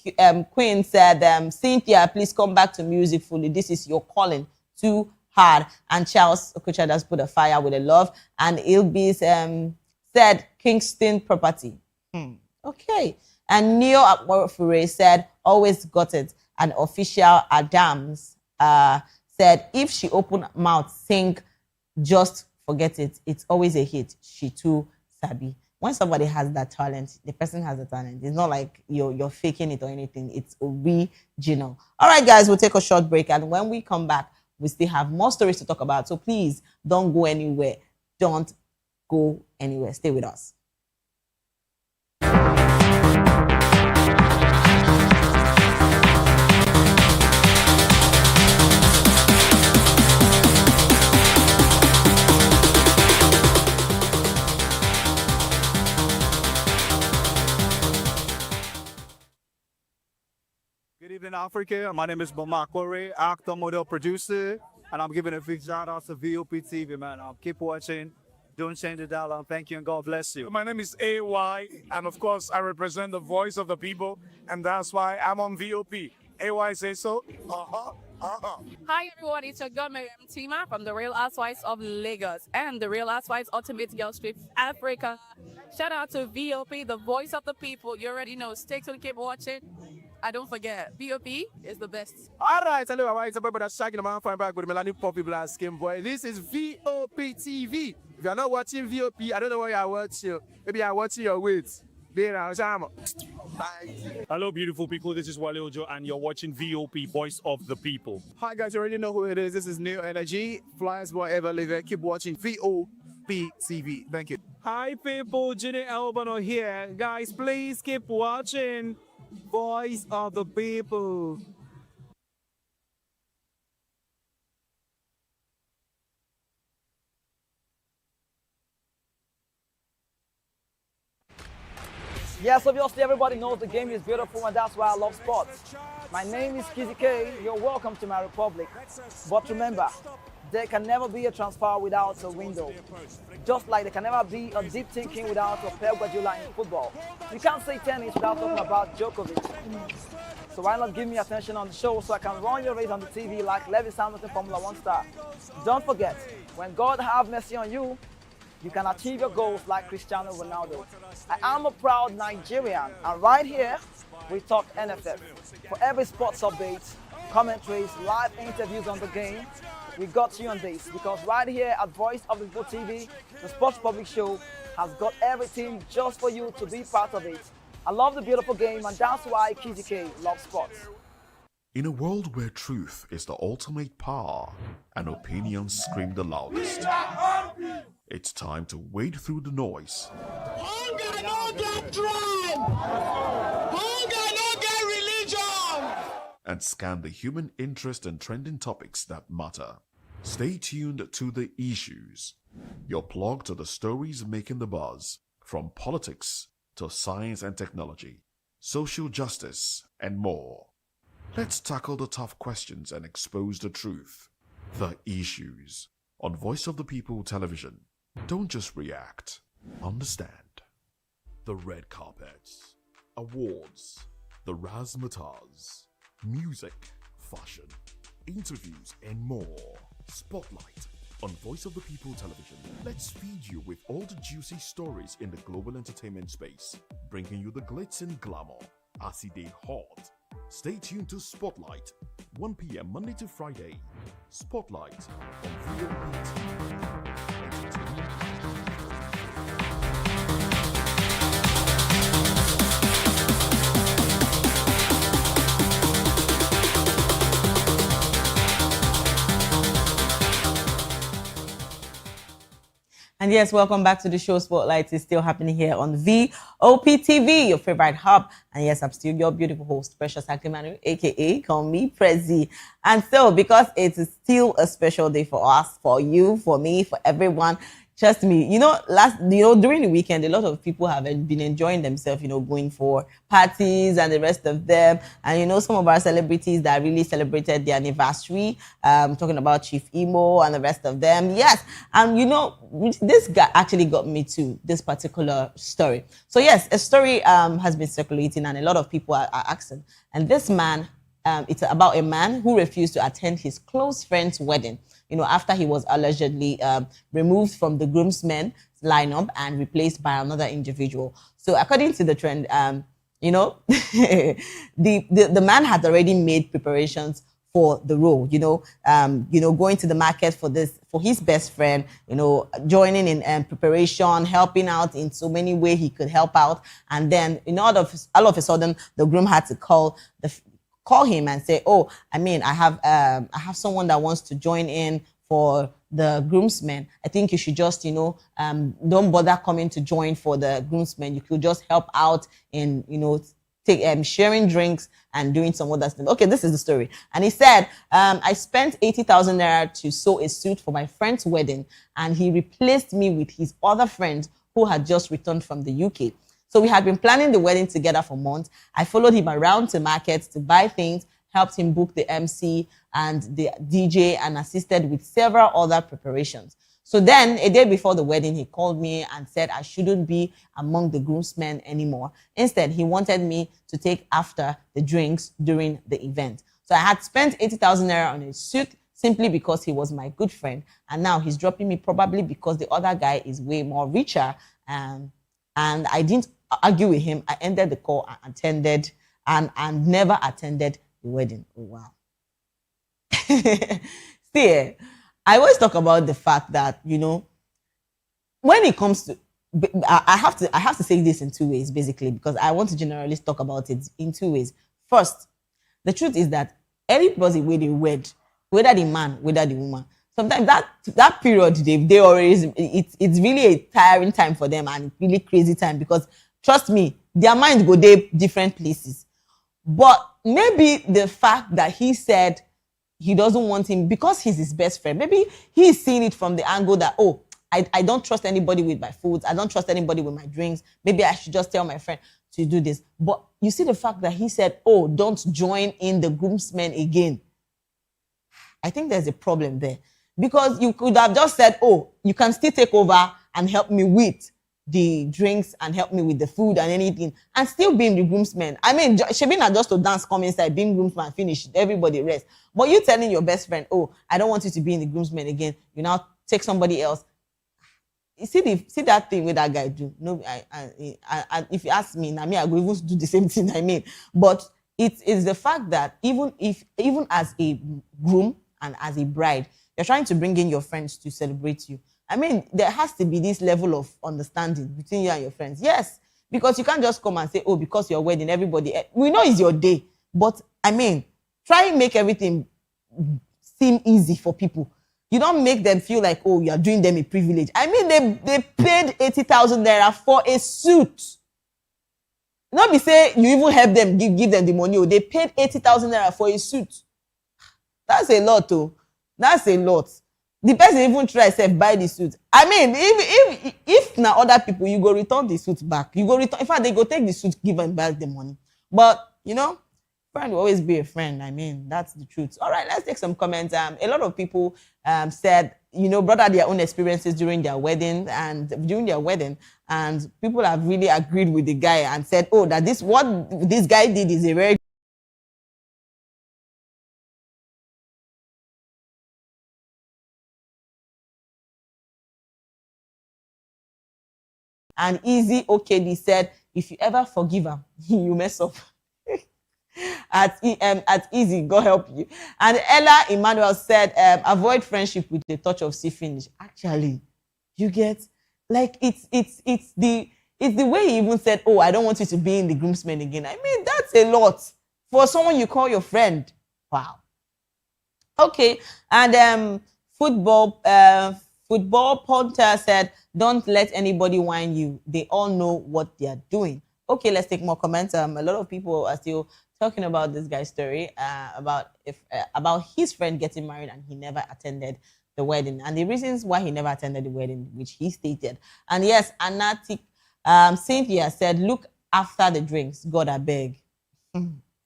Speaker 16: Quinn said, Cynthia, please come back to music fully. This is your calling. Too hard. And Charles Okucha does put a fire with a love. And Ilbis said, Kingston property. Okay. And Neo Akwarofure said, always got it. And Official Adams said, if she open mouth, sing, just forget it. It's always a hit. She too sabi. When somebody has that talent, the person has the talent. It's not like you're faking it or anything. It's original. All right, guys, we'll take a short break. And when we come back, we still have more stories to talk about. So please don't go anywhere. Don't go anywhere. Stay with us.
Speaker 18: Good evening, Africa. My name is Bamakore, actor, model, producer, and I'm giving a big shout out to VOP TV, man. Keep watching. Don't change the dial. Thank you and God bless you.
Speaker 19: My name is AY, and of course, I represent the voice of the people, and that's why I'm on VOP. AY say so.
Speaker 20: Hi everyone, it's your girl Miriam Tima from the Real Housewives of Lagos and the Real Housewives Ultimate Girls Trip Africa. Shout out to VOP, the voice of the people. You already know. Stay tuned, keep watching. And don't forget, VOP is the best.
Speaker 19: All right, hello, it's a boy that's shaking the man fine back with Melanie Poppy Black Skin Boy. This is VOP TV. If you're not watching VOP, I don't know why you're watching. Maybe you're watching your weights.
Speaker 18: Hello, beautiful people. This is Wale Ojo, and you're watching VOP, Voice of the People.
Speaker 19: Hi, guys. You already know who it is. This is New Energy. Flyers boy ever live. Keep watching VOP TV. Thank you.
Speaker 18: Hi, people. Jenny Albano here. Guys, please keep watching Voice of the People.
Speaker 2: Yes, obviously everybody knows the game is beautiful and that's why I love sports. My name is Kizzy K. You're welcome to my republic. But remember, There can never be a transfer without a window. Just like there can never be a deep thinking without a Pep Guardiola in football. You can't say tennis without talking about Djokovic. So why not give me attention on the show so I can run your race on the TV like Lewis Hamilton Formula 1 star. Don't forget, when God have mercy on you, you can achieve your goals like Cristiano Ronaldo. I am a proud Nigerian, and right here, we talk NFF. For every sports update, commentaries, live interviews on the game, we got you on this, because right here at Voice of the People TV, the Sports Public Show has got everything just for you to be part of it. I love the beautiful game, and that's why KZK loves sports.
Speaker 14: In a world where truth is the ultimate power and opinions scream the loudest, it's time to wade through the noise.
Speaker 21: Hunger no get tribe! Hunger no get religion!
Speaker 14: And scan the human interest and trending topics that matter. Stay tuned to The Issues, your plug to the stories making the buzz, from politics to science and technology, social justice, and more. Let's tackle the tough questions and expose the truth. The Issues on Voice of the People Television. Don't just react, understand. The red carpets, awards, the razzmatazz, music, fashion, interviews, and more. Spotlight on Voice of the People Television. Let's feed you with all the juicy stories in the global entertainment space, bringing you the glitz and glamour as it hot. Stay tuned to Spotlight, 1 p.m. Monday to Friday. Spotlight on VOP.
Speaker 16: And yes, welcome back to the show. Spotlight is still happening here on VOP TV, your favorite hub. And yes, I'm still your beautiful host, Precious Akimanu, aka call me Prezi. And so, because it is still a special day for us, for you, for me, for everyone, trust me, during the weekend, a lot of people have been enjoying themselves, going for parties and the rest of them. And, some of our celebrities that really celebrated their anniversary, talking about Chief Imo and the rest of them. Yes. And, this guy actually got me to this particular story. So, yes, a story has been circulating and a lot of people are asking. And this man, it's about a man who refused to attend his close friend's wedding, after he was allegedly removed from the groomsmen lineup and replaced by another individual. So according to the trend, the man had already made preparations for the role, going to the market for his best friend, joining in preparation, helping out in so many ways he could help out. And then, all of a sudden, the groom had to call him and say, oh, I have someone that wants to join in for the groomsmen. I think you should just, don't bother coming to join for the groomsmen. You could just help out in, sharing drinks and doing some other stuff. Okay, this is the story. And he said, I spent 80,000 naira to sew a suit for my friend's wedding, and he replaced me with his other friend who had just returned from the UK. So we had been planning the wedding together for months. I followed him around to markets to buy things, helped him book the MC and the DJ, and assisted with several other preparations. So then, a day before the wedding, he called me and said I shouldn't be among the groomsmen anymore. Instead, he wanted me to take after the drinks during the event. So I had spent 80,000 naira on a suit simply because he was my good friend. And now he's dropping me probably because the other guy is way more richer. And I didn't argue with him. I ended the call and attended and never attended the wedding. Oh, wow. See, I always talk about the fact that, when it comes to, I have to say this in two ways, basically, because I want to generally talk about it in two ways. First, the truth is that anybody where they wed, whether the man, whether the woman, sometimes that period they always, it's really a tiring time for them and really crazy time, because trust me, their mind go there different places. But maybe the fact that he said he doesn't want him because he's his best friend, maybe he's seeing it from the angle that, oh, I don't trust anybody with my foods. I don't trust anybody with my drinks. Maybe I should just tell my friend to do this. But you see the fact that he said, oh, don't join in the groomsmen again. I think there's a problem there. Because you could have just said, oh, you can still take over and help me with the drinks and help me with the food and anything, and still being the groomsman. I mean, she been just to dance, come inside, being groomsman, finish, everybody rest. But you telling your best friend, oh, I don't want you to be in the groomsman again. You now take somebody else. You see that thing with that guy do. No, I if you ask me, I go even do the same thing. I mean, but it is the fact that even as a groom and as a bride, you're trying to bring in your friends to celebrate you. I mean, there has to be this level of understanding between you and your friends. Yes, because you can't just come and say, oh, because your wedding, everybody, we know it's your day. But I mean, try and make everything seem easy for people. You don't make them feel like, oh, you're doing them a privilege. I mean, they paid 80,000 naira for a suit. Not be say you even help them, give them the money. Oh, they paid 80,000 naira for a suit. That's a lot, oh. That's a lot. The person even try to buy the suit. I mean, if now other people, you go return the suit back. You go return. In fact, they go take the suit, give them back the money. But you know, friend will always be a friend. I mean, that's the truth. All right, let's take some comments. A lot of people said, you know, brought out their own experiences during their wedding, and people have really agreed with the guy and said, oh, that what this guy did is a very and Easy OKD said, if you ever forgive him, you mess up. At Easy, God help you. And Ella Emmanuel said, avoid friendship with a touch of sea finish. Actually, you get, like, it's the way he even said, oh, I don't want you to be in the groomsmen again. I mean, that's a lot for someone you call your friend. Wow. Okay, and football punter said, don't let anybody whine you. They all know what they are doing. Okay, let's take more comments. A lot of people are still talking about this guy's story, about his friend getting married and he never attended the wedding, and the reasons why he never attended the wedding, which he stated. And yes, Anatic Cynthia said, look after the drinks, God I beg.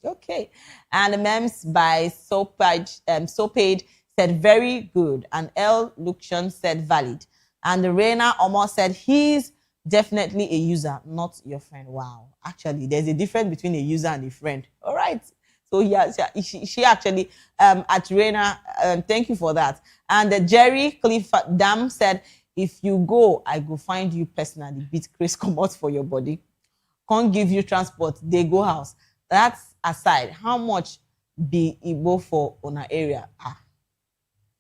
Speaker 16: Okay, and the memes by Sopage said very good, and L Luxion said valid, and the Reina Omo said he's definitely a user, not your friend. Wow, actually, there's a difference between a user and a friend. All right, so yeah, she actually at Reina, thank you for that. And Jerry Clifford Dam said, if you go, I go find you personally, beat Chris come out for your body, can't give you transport, they go house. That's aside, how much be Igbo for on our area?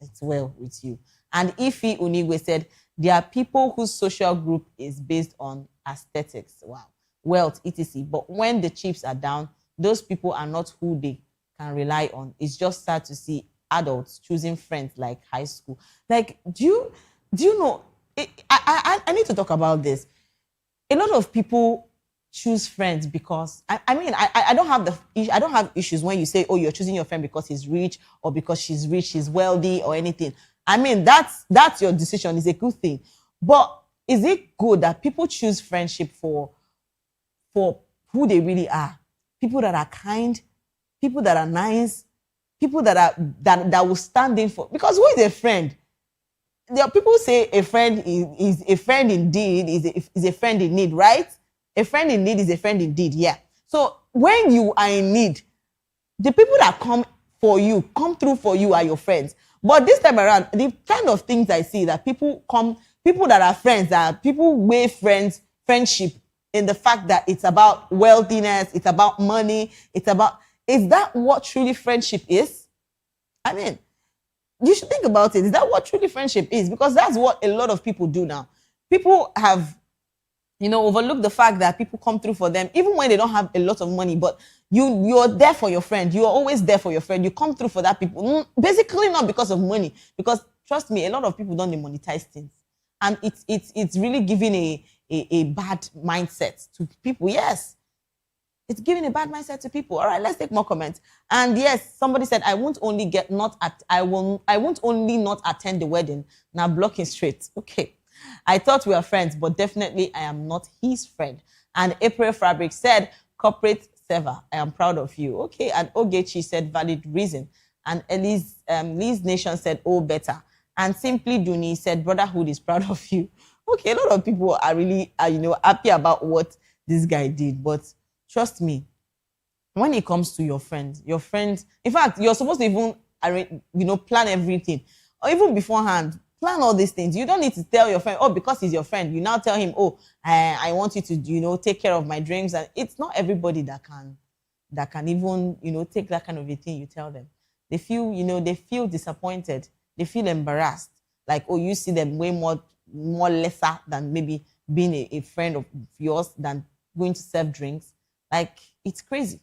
Speaker 16: It's well with you. And Ifi Unigwe said, there are people whose social group is based on aesthetics, wow, wealth, etc. But when the chips are down, those people are not who they can rely on. It's just sad to see adults choosing friends like high school. Like, do you know? I need to talk about this. A lot of people choose friends because I don't have issues when you say, oh, you're choosing your friend because he's rich or because she's rich, she's wealthy or anything. I mean, that's your decision. It's a good thing. But is it good that people choose friendship for who they really are? People that are kind, people that are nice, people that will stand in for, because who is a friend? There are people say a friend is a friend indeed, is a friend in need, right? A friend in need is a friend indeed, yeah. So when you are in need, the people that come through for you are your friends. But this time around, the kind of things I see that people that are friends, people weigh friendship in the fact that it's about wealthiness, it's about money, is that what truly friendship is? I mean, you should think about it. Is that what truly friendship is? Because that's what a lot of people do now. People have, overlooked the fact that people come through for them, even when they don't have a lot of money, but you're there for your friend. You're always there for your friend. You come through for that people. Basically not because of money. Because trust me, a lot of people don't monetize things. And it's really giving a bad mindset to people. Yes. It's giving a bad mindset to people. All right, let's take more comments. And yes, somebody said, I won't only not attend the wedding. Now blocking straight. Okay. I thought we were friends, but definitely I am not his friend. And April Fabric said, corporate server, I am proud of you. Okay. And Ogechi said, valid reason. And Liz Nation said, oh, better. And Simply Duni said, brotherhood is proud of you. Okay, a lot of people are really, happy about what this guy did. But trust me, when it comes to your friends, in fact, you're supposed to even, plan everything. Or even beforehand, plan all these things. You don't need to tell your friend, oh, because he's your friend, you now tell him, oh, I want you to, take care of my dreams. And it's not everybody that can even, take that kind of a thing you tell them. They feel disappointed. They feel embarrassed. Like, oh, you see them way more lesser than maybe being a friend of yours than going to serve drinks. Like, it's crazy.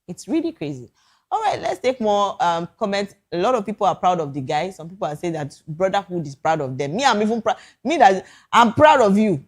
Speaker 16: It's really crazy. All right, let's take more comments. A lot of people are proud of the guy. Some people are saying that brotherhood is proud of them. Me, I'm even proud. I'm proud of you.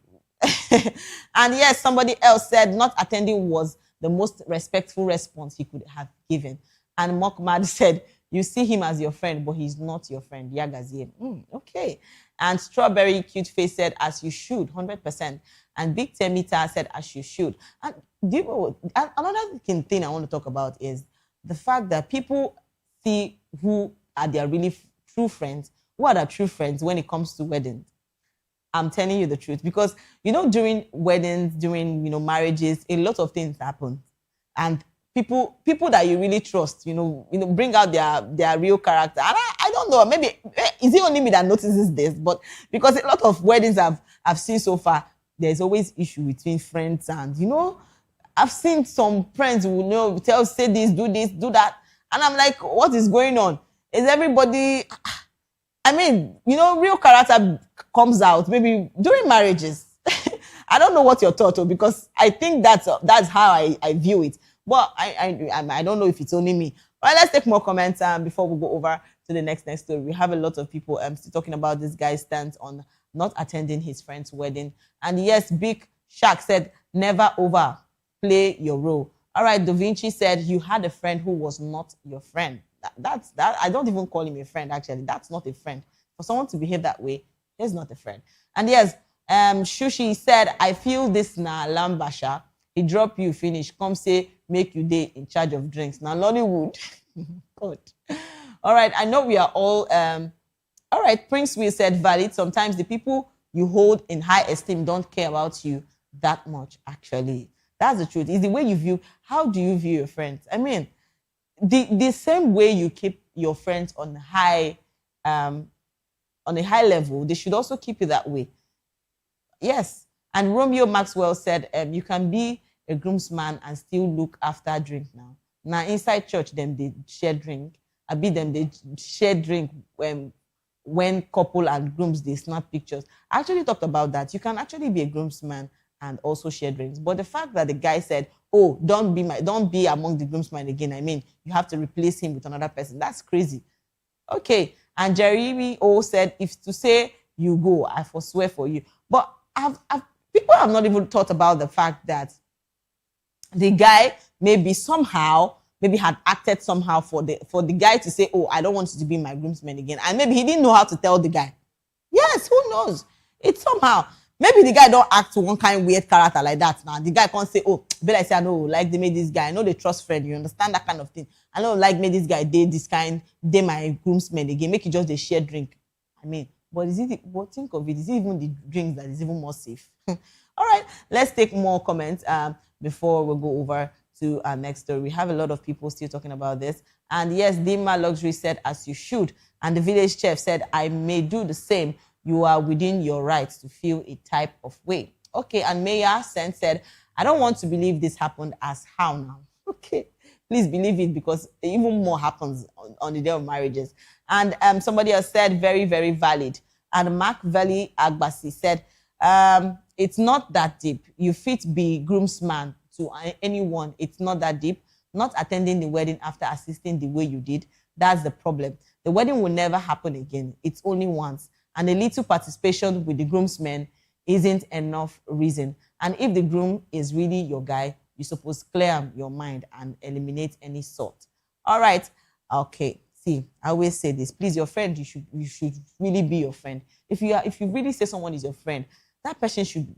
Speaker 16: And yes, somebody else said not attending was the most respectful response he could have given. And Mokmad said, you see him as your friend, but he's not your friend. Yagazie. Okay. And Strawberry Cute Face said, as you should, 100%. And Big Temita said, as you should. And another thing I want to talk about is the fact that people see who are their really true friends, who are their true friends when it comes to weddings. I'm telling you the truth. Because, during weddings, during, marriages, a lot of things happen. And people that you really trust, bring out their real character. And I don't know, maybe, is it only me that notices this? But because a lot of weddings I've seen so far, there's always issue between friends and, I've seen some friends who say this, do that. And I'm like, what is going on? Is everybody, real character comes out maybe during marriages. I don't know what your thought is, because I think that's how I view it. But I don't know if it's only me. All right, let's take more comments before we go over to the next story. We have a lot of people still talking about this guy's stance on not attending his friend's wedding. And yes, Big Shark said, never overplay your role. All right, Da Vinci said, you had a friend who was not your friend. That's I don't even call him a friend, actually. That's not a friend. For someone to behave that way, he's not a friend. And yes, Shushi said, I feel this na Lambasha. He drop you, finish. Come say, make you day in charge of drinks. Now, Lollywood. God. All right, I know we are all... all right, Prince Will said, valid. Sometimes the people you hold in high esteem don't care about you that much, actually. That's the truth. It's the way you view... How do you view your friends? I mean, the same way you keep your friends on a high level, they should also keep you that way. Yes. And Romeo Maxwell said, you can be a groomsman and still look after drink now. Now, inside church, them they share drink. I be them they share drink when couple and grooms, they snap pictures. I actually talked about that. You can actually be a groomsman and also share drinks. But the fact that the guy said, oh, don't be among the groomsmen again. I mean, you have to replace him with another person. That's crazy. Okay. And Jeremy O said, if to say you go, I forswear for you. But people have not even thought about the fact that the guy maybe had acted somehow for the guy to say, oh, I don't want you to be my groomsman again. And maybe he didn't know how to tell the guy. Yes, who knows? It's somehow. Maybe the guy don't act one kind of weird character like that now. The guy can't say, oh, but I say, I know, like they made this guy. I know they trust friend. You understand that kind of thing. I know, like made this guy did this kind, they my groomsmen again. Make it just a share drink. I mean, but think of it, is it even the drink that is even more safe? All right, let's take more comments before we go over to our next story. We have a lot of people still talking about this. And yes, Dima Luxury said, as you should. And the village chef said, I may do the same. You are within your rights to feel a type of way. Okay, and Maya Sen said, I don't want to believe this happened as how now? Okay, please believe it, because even more happens on the day of marriages. And somebody else said, very, very valid. And Mark Valley Agbasi said, it's not that deep. You fit be groomsman to anyone. It's not that deep. Not attending the wedding after assisting the way you did, that's the problem. The wedding will never happen again. It's only once. And a little participation with the groomsmen isn't enough reason. And if the groom is really your guy, you're supposed to clear your mind and eliminate any sort. All right. Okay. See, I always say this. Please, your friend, you should really be your friend. If you really say someone is your friend, that person should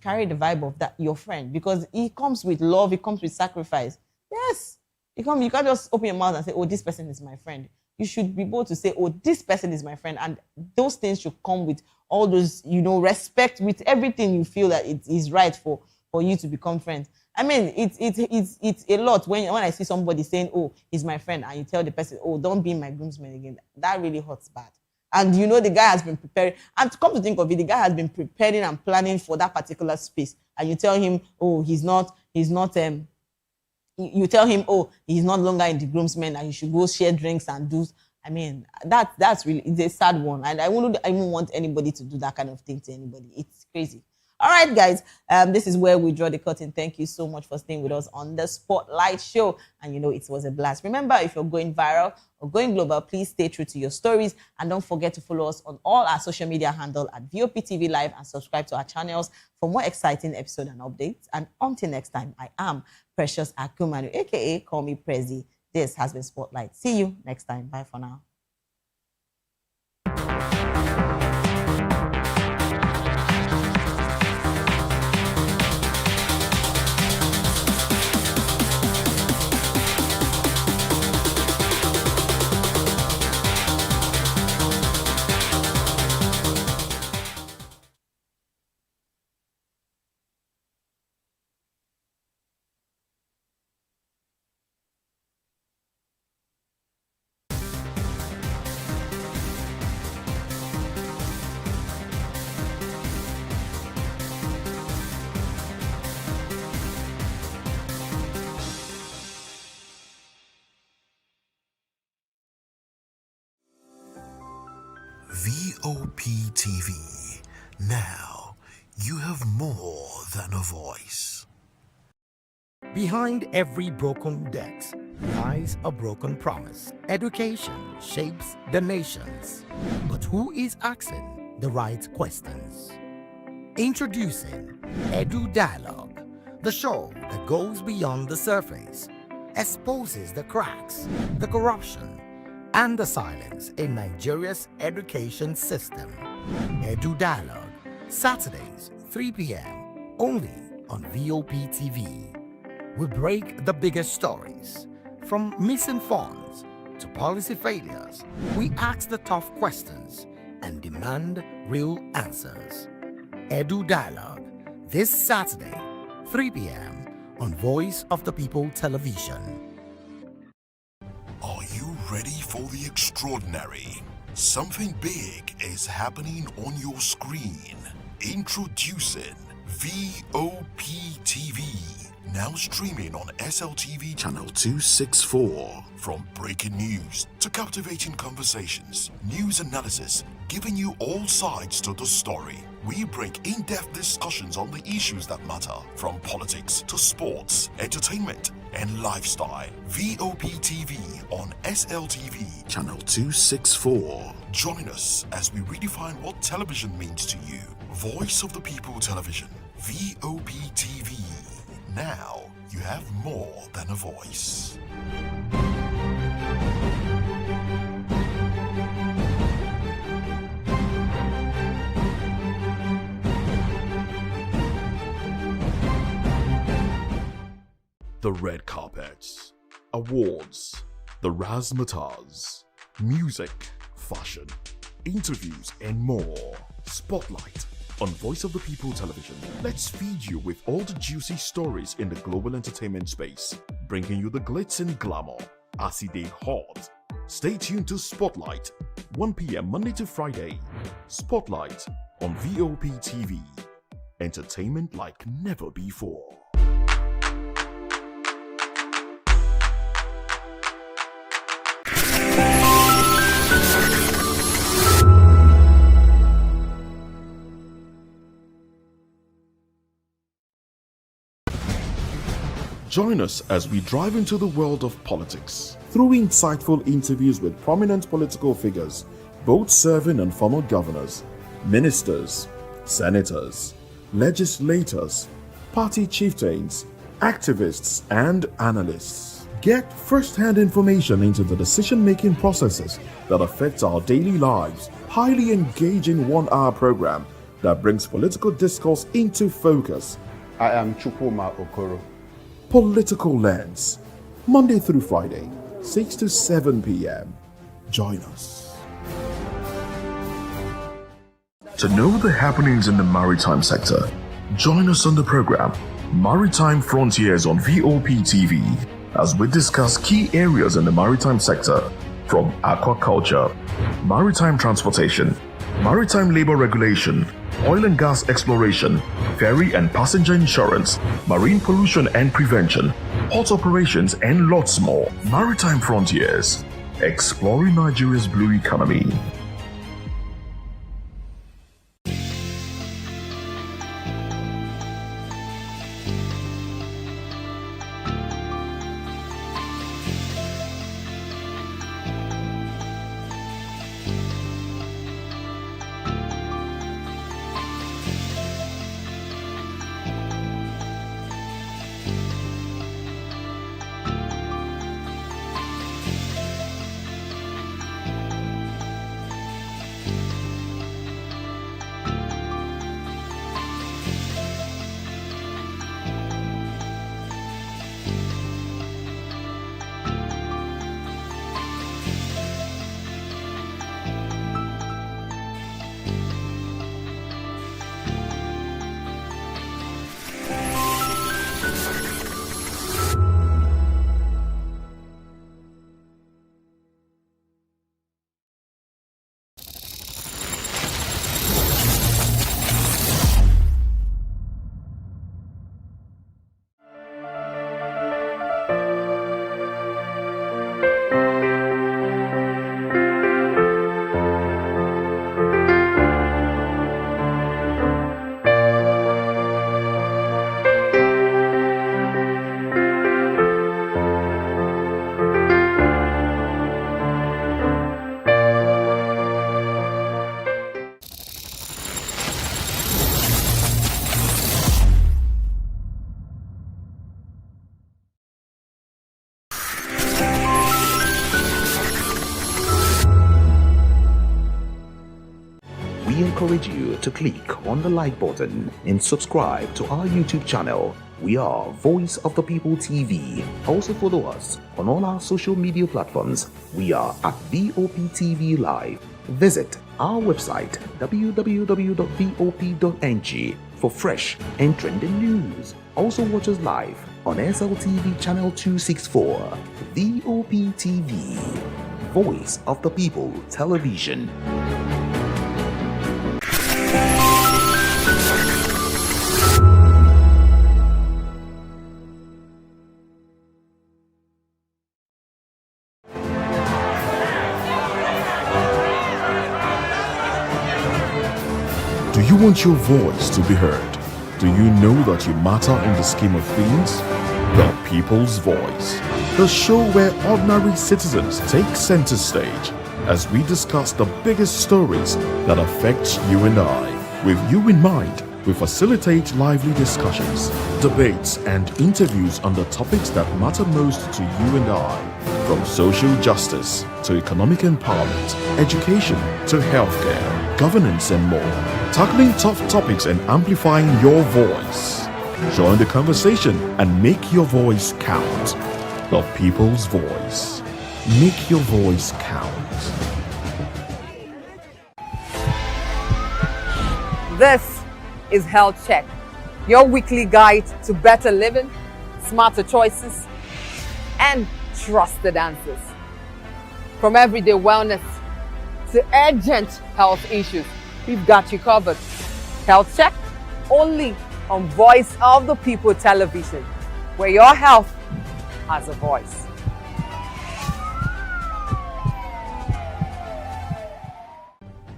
Speaker 16: carry the vibe of that your friend, because it comes with love, it comes with sacrifice. Yes. You can't just open your mouth and say, oh, this person is my friend. you should be able to say, oh, this person is my friend. And those things should come with all those, respect, with everything you feel that it is right for you to become friends. I mean, it's a lot when I see somebody saying, oh, he's my friend, and you tell the person, oh, don't be my groomsman again. That really hurts bad. And the guy has been preparing. And to come to think of it, the guy has been preparing and planning for that particular space. And you tell him, oh, you tell him, oh, he's not longer in the groomsmen, and you should go share drinks and do. I mean, that's really, it's a sad one. And I wouldn't even want anybody to do that kind of thing to anybody. It's crazy. All right, guys, this is where we draw the curtain. Thank you so much for staying with us on the Spotlight Show. And it was a blast. Remember, if you're going viral or going global, please stay true to your stories. And don't forget to follow us on all our social media handle at VOPTV Live and subscribe to our channels for more exciting episodes and updates. And until next time, I am Precious Akumanu, a.k.a. Call Me Prezi. This has been Spotlight. See you next time. Bye for now.
Speaker 10: VOP TV. Now you have more than a voice.
Speaker 13: Behind every broken desk lies a broken promise. Education shapes the nations. But who is asking the right questions? Introducing Edu Dialogue, the show that goes beyond the surface, exposes the cracks, the corruption, and the silence in Nigeria's education system. Edu Dialogue, Saturdays, 3 p.m., only on VOP TV. We break the biggest stories, from missing funds to policy failures. We ask the tough questions and demand real answers. Edu Dialogue, this Saturday, 3 p.m. on Voice of the People Television.
Speaker 10: Are you ready for the extraordinary? Something big is happening on your screen. Introducing VOP TV. Now streaming on SLTV channel 264. From breaking news to captivating conversations, news analysis, giving you all sides to the story. We bring in-depth discussions on the issues that matter, from politics to sports, entertainment, and lifestyle. VOP TV on SLTV channel 264. Join us as we redefine what television means to you. Voice of the People Television, VOP TV. Now you have more than a voice.
Speaker 14: The red carpets, awards, the razzmatazz, music, fashion, interviews, and more. Spotlight on Voice of the People Television. Let's feed you with all the juicy stories in the global entertainment space, bringing you the glitz and glamour as it is hot. Stay tuned to Spotlight, 1 p.m. Monday to Friday. Spotlight on VOP TV. Entertainment like never before. Join us as we drive into the world of politics through insightful interviews with prominent political figures, both serving and former governors, ministers, senators, legislators, party chieftains, activists, and analysts. Get first-hand information into the decision-making processes that affect our daily lives. Highly engaging 1-hour program that brings political discourse into focus.
Speaker 4: I am Chukwuma Okoro.
Speaker 14: Political Lens, Monday through Friday, 6 to 7 p.m. Join us. To know the happenings in the maritime sector, join us on the program Maritime Frontiers on VOP TV as we discuss key areas in the maritime sector from aquaculture, maritime transportation, maritime labor regulation, oil and gas exploration, ferry and passenger insurance, marine pollution and prevention, port operations, and lots more. Maritime Frontiers, exploring Nigeria's blue economy.
Speaker 15: We encourage you to click on the like button and subscribe to our YouTube channel. We are Voice of the People TV. Also follow us on all our social media platforms. We are at VOP TV Live. Visit our website www.vop.ng for fresh and trending news. Also watch us live on SLTV channel 264. VOP TV, Voice of the People Television.
Speaker 14: Do you want your voice to be heard? Do you know that you matter in the scheme of things? The People's Voice, the show where ordinary citizens take center stage as we discuss the biggest stories that affect you and I. With you in mind, we facilitate lively discussions, debates, and interviews on the topics that matter most to you and I, from social justice to economic empowerment, education to healthcare, governance, and more, tackling tough topics and amplifying your voice. Join the conversation and make your voice count. The People's Voice. Make your voice count.
Speaker 3: This is Health Check, your weekly guide to better living, smarter choices, and trusted answers. From everyday wellness to urgent health issues, we've got you covered. Health Check, only on Voice of the People Television, where your health has a voice.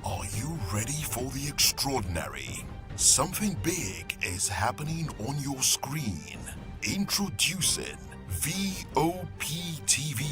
Speaker 10: Are you ready for the extraordinary? Something big is happening on your screen. Introducing VOP TV.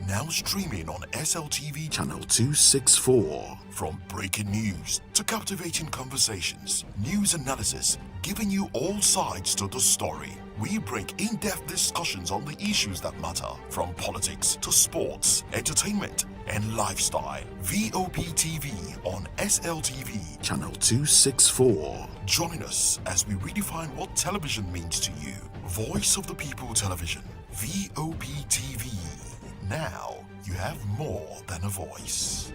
Speaker 10: Now streaming on SLTV channel 264. From breaking news to captivating conversations, news analysis, giving you all sides to the story. We bring in-depth discussions on the issues that matter, from politics to sports, entertainment, and lifestyle. VOP TV on SLTV channel 264. Join us as we redefine what television means to you. Voice of the People Television, VOP TV. Now, You have more than a voice.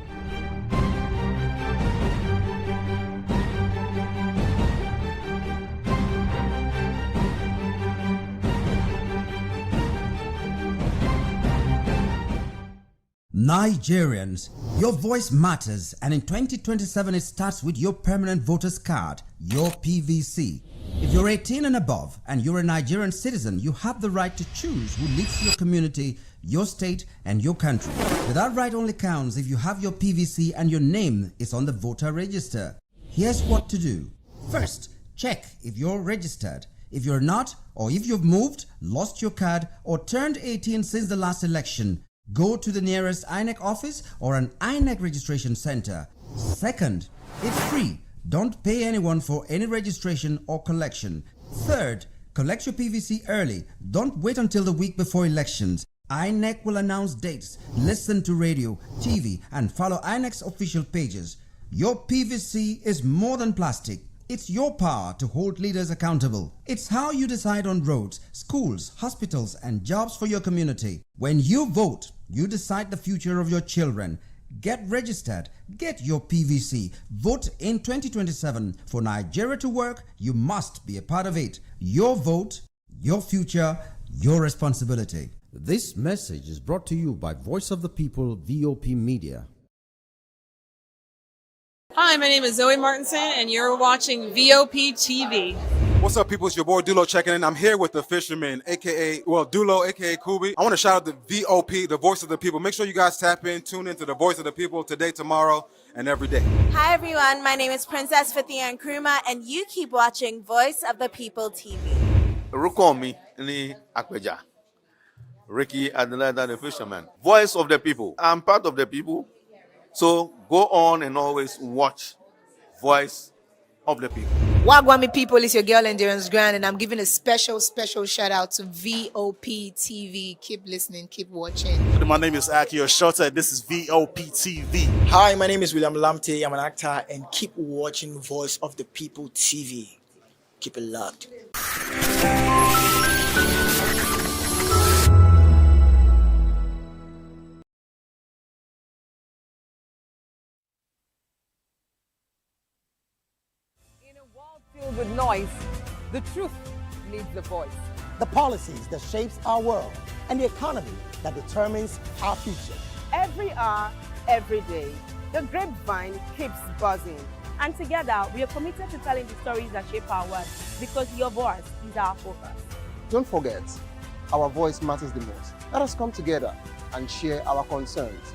Speaker 1: Nigerians, your voice matters, and in 2027 it starts with your permanent voters card, your PVC. If you're 18 and above and you're a Nigerian citizen, you have the right to choose who leads your community, your state, and your country. But that right only counts if you have your PVC and your name is on the voter register. Here's what to do. First, check if you're registered. If you're not, or if you've moved, lost your card, or turned 18 since the last election, go to the nearest INEC office or an INEC registration center. Second, it's free. Don't pay anyone for any registration or collection. Third, collect your PVC early. Don't wait until the week before elections. INEC will announce dates. Listen to radio, TV, and follow INEC's official pages. Your PVC is more than plastic. It's your power to hold leaders accountable. It's how you decide on roads, schools, hospitals, and jobs for your community. When you vote, you decide the future of your children. Get registered. Get your PVC. Vote in 2027. For Nigeria to work, you must be a part of it. Your vote, your future, your responsibility.
Speaker 22: This message is brought to you by Voice of the People, VOP Media.
Speaker 23: Hi, my name is Zoe Martinson, and you're watching VOP TV.
Speaker 24: What's up, people? It's your boy Dulo checking in. I'm here with the fisherman, Dulo, aka Kubi. I want to shout out the VOP, the Voice of the People. Make sure you guys tap in, tune into the Voice of the People today, tomorrow, and every day.
Speaker 25: Hi, everyone. My name is Princess Fithian Nkrumah, and you keep watching Voice of the People TV.
Speaker 26: Rukomi ni Akweja. Ricky Adelaida, the fisherman. Voice of the People. I'm part of the people. So go on and always watch Voice of the People.
Speaker 27: Wagwami people, it's your girl Endurance Grand, and I'm giving a special shout out to VOP TV. Keep listening, keep watching.
Speaker 28: My name is Akio Shota. This is VOP TV.
Speaker 29: Hi, my name is William Lamte. I'm an actor, and keep watching Voice of the People TV. Keep it locked.
Speaker 3: Filled with noise, the truth needs the voice.
Speaker 5: The policies that shapes our world and the economy that determines our future.
Speaker 6: Every hour, every day, the grapevine keeps buzzing.
Speaker 7: And together, we are committed to telling the stories that shape our world because your voice is our focus.
Speaker 8: Don't forget, our voice matters the most. Let us come together and share our concerns.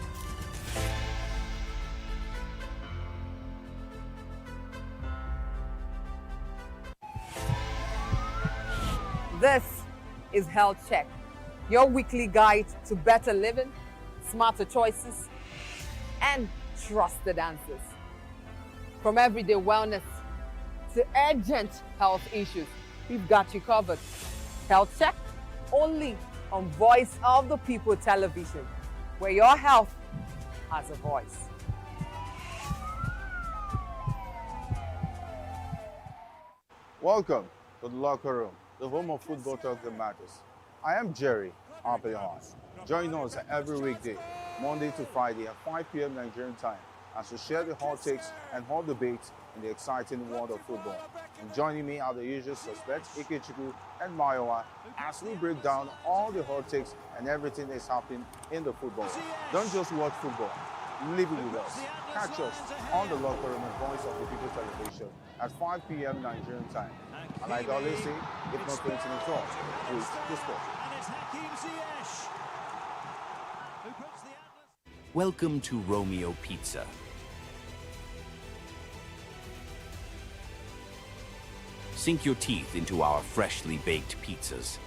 Speaker 3: This is Health Check, your weekly guide to better living, smarter choices, and trusted answers. From everyday wellness to urgent health issues, we've got you covered. Health Check, only on Voice of the People television, where your health has a voice.
Speaker 4: Welcome to the locker room, the home of football talk that matters. I am Jerry Arpillon. Join us every weekday, Monday to Friday at 5 p.m. Nigerian time, as we share the hot takes and hot debates in the exciting world of football. And joining me are the usual suspects, Ikechukwu and Mayowa, as we break down all the hot takes and everything that's happening in the football. Don't just watch football, live it with us. Catch us on the locker room and Voice of the People television at 5 p.m. Nigerian time. And like I always say, if not 20 minutes off, please just go.
Speaker 9: Welcome to Romeo Pizza. Sink your teeth into our freshly baked pizzas.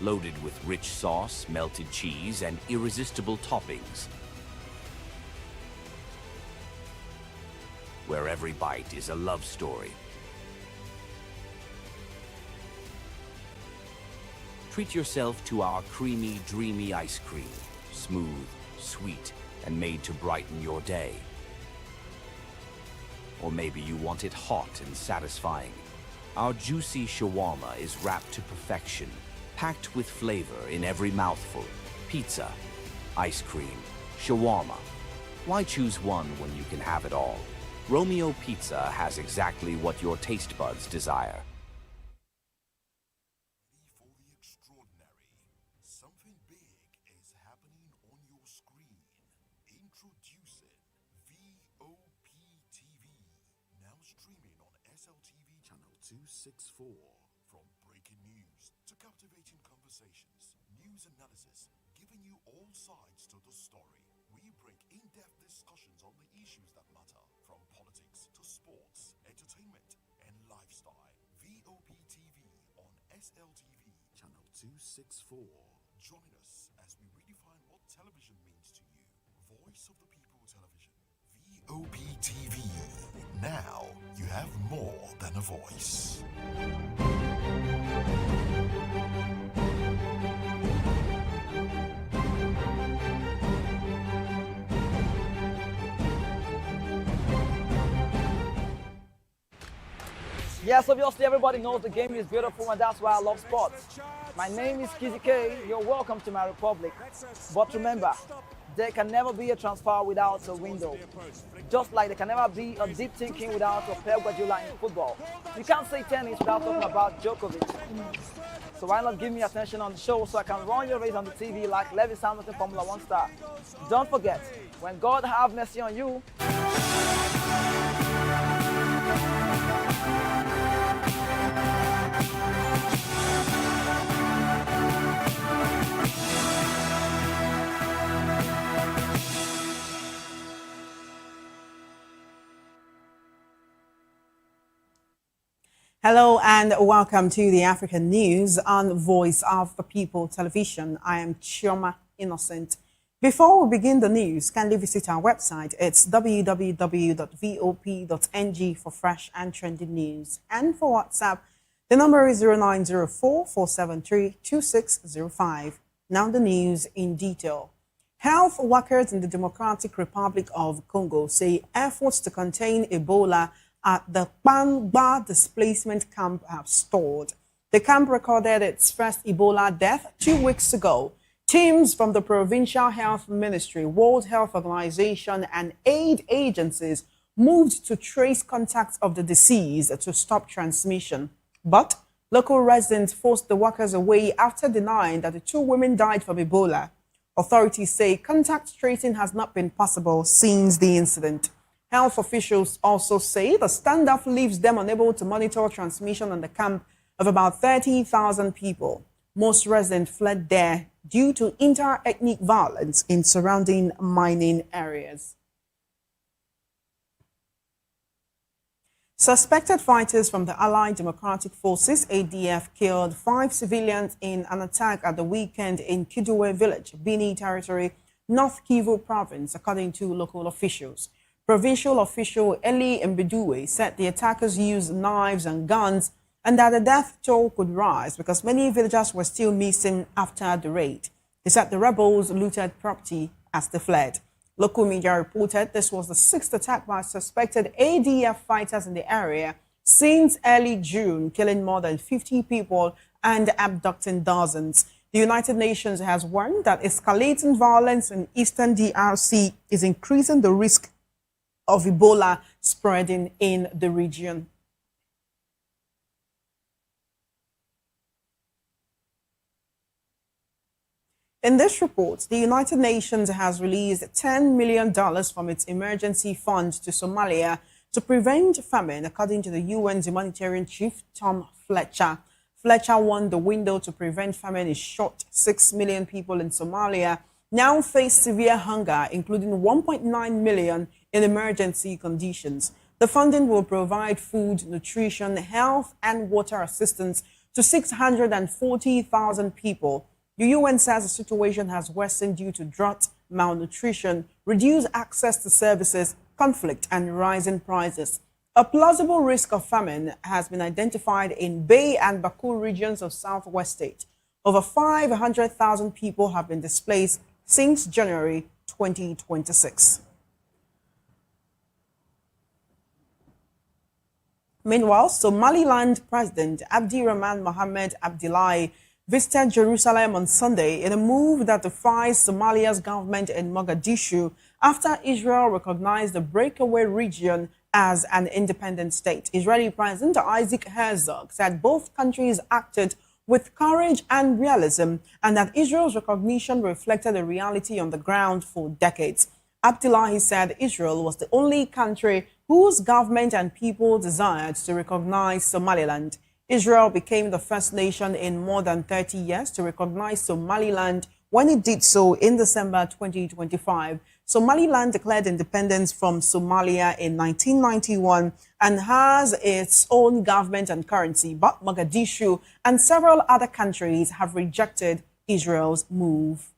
Speaker 9: Loaded with rich sauce, melted cheese, and irresistible toppings. Where every bite is a love story. Treat yourself to our creamy, dreamy ice cream. Smooth, sweet, and made to brighten your day. Or maybe you want it hot and satisfying. Our juicy shawarma is wrapped to perfection, packed with flavor in every mouthful. pizza, ice cream, shawarma. Why choose one when you can have it all? Romeo Pizza has exactly what your taste buds desire.
Speaker 10: For the extraordinary, something big is happening on your screen. Introducing VOP TV, now streaming on SLTV channel 264. From breaking news to captivating conversations, news analysis, giving you all sides to the story. We bring in-depth discussions on the issues that matter, from politics to sports, entertainment, and lifestyle. VOP TV on SLTV channel 264. Join us as we redefine what television means to you. Voice of the People Television. VOP TV. Now you have more than a voice.
Speaker 2: Yes, obviously everybody knows the game is beautiful and that's why I love sports. My name is Kizzy K. You're welcome to my republic. But remember, there can never be a transfer without a window. Just like there can never be a deep thinking without a Pep Guardiola in football. You can't say tennis without talking about Djokovic. So why not give me attention on the show so I can run your race on the TV like Lewis Hamilton Formula 1 star. Don't forget, when God have mercy on you,
Speaker 11: Hello and welcome to the African News on Voice of the People Television. I am Chioma Innocent. Before we begin the news, kindly visit our website. It's www.vop.ng for fresh and trending news. And for WhatsApp, the number is 0904-473-2605. Now the news in detail. Health workers in the Democratic Republic of Congo say efforts to contain Ebola at the Bangba displacement camp have stalled. The camp recorded its first Ebola death 2 weeks ago. Teams from the Provincial Health Ministry, World Health Organization, and aid agencies moved to trace contacts of the deceased to stop transmission. But local residents forced the workers away after denying that the 2 women died from Ebola. Authorities say contact tracing has not been possible since the incident. Health officials also say the standoff leaves them unable to monitor transmission in the camp of about 30,000 people. Most residents fled there due to inter-ethnic violence in surrounding mining areas. Suspected fighters from the Allied Democratic Forces, ADF, killed 5 civilians in an attack at the weekend in Kidwe village, Bini Territory, North Kivu province, according to local officials. Provincial official Eli Mbidue said the attackers used knives and guns and that the death toll could rise because many villagers were still missing after the raid. He said the rebels looted property as they fled. Local media reported this was the 6th attack by suspected ADF fighters in the area since early June, killing more than 50 people and abducting dozens. The United Nations has warned that escalating violence in eastern DRC is increasing the risk of Ebola spreading in the region. In this report, the United Nations has released $10 million from its emergency fund to Somalia to prevent famine, according to the UN's humanitarian chief, Tom Fletcher. Fletcher warned the window to prevent famine is short. 6 million people in Somalia now face severe hunger, including 1.9 million in emergency conditions. The funding will provide food, nutrition, health, and water assistance to 640,000 people. The UN says the situation has worsened due to drought, malnutrition, reduced access to services, conflict, and rising prices. A plausible risk of famine has been identified in Bay and Bakur regions of southwest state. Over 500,000 people have been displaced since January 2026. Meanwhile, Somaliland President Abdirahman Mohamed Abdullahi visited Jerusalem on Sunday in a move that defies Somalia's government in Mogadishu after Israel recognized the breakaway region as an independent state. Israeli President Isaac Herzog said both countries acted with courage and realism, and that Israel's recognition reflected a reality on the ground for decades. Abdullahi said Israel was the only country whose government and people desired to recognize Somaliland. Israel became the first nation in more than 30 years to recognize Somaliland when it did so in December 2025. Somaliland declared independence from Somalia in 1991 and has its own government and currency, but Mogadishu and several other countries have rejected Israel's move.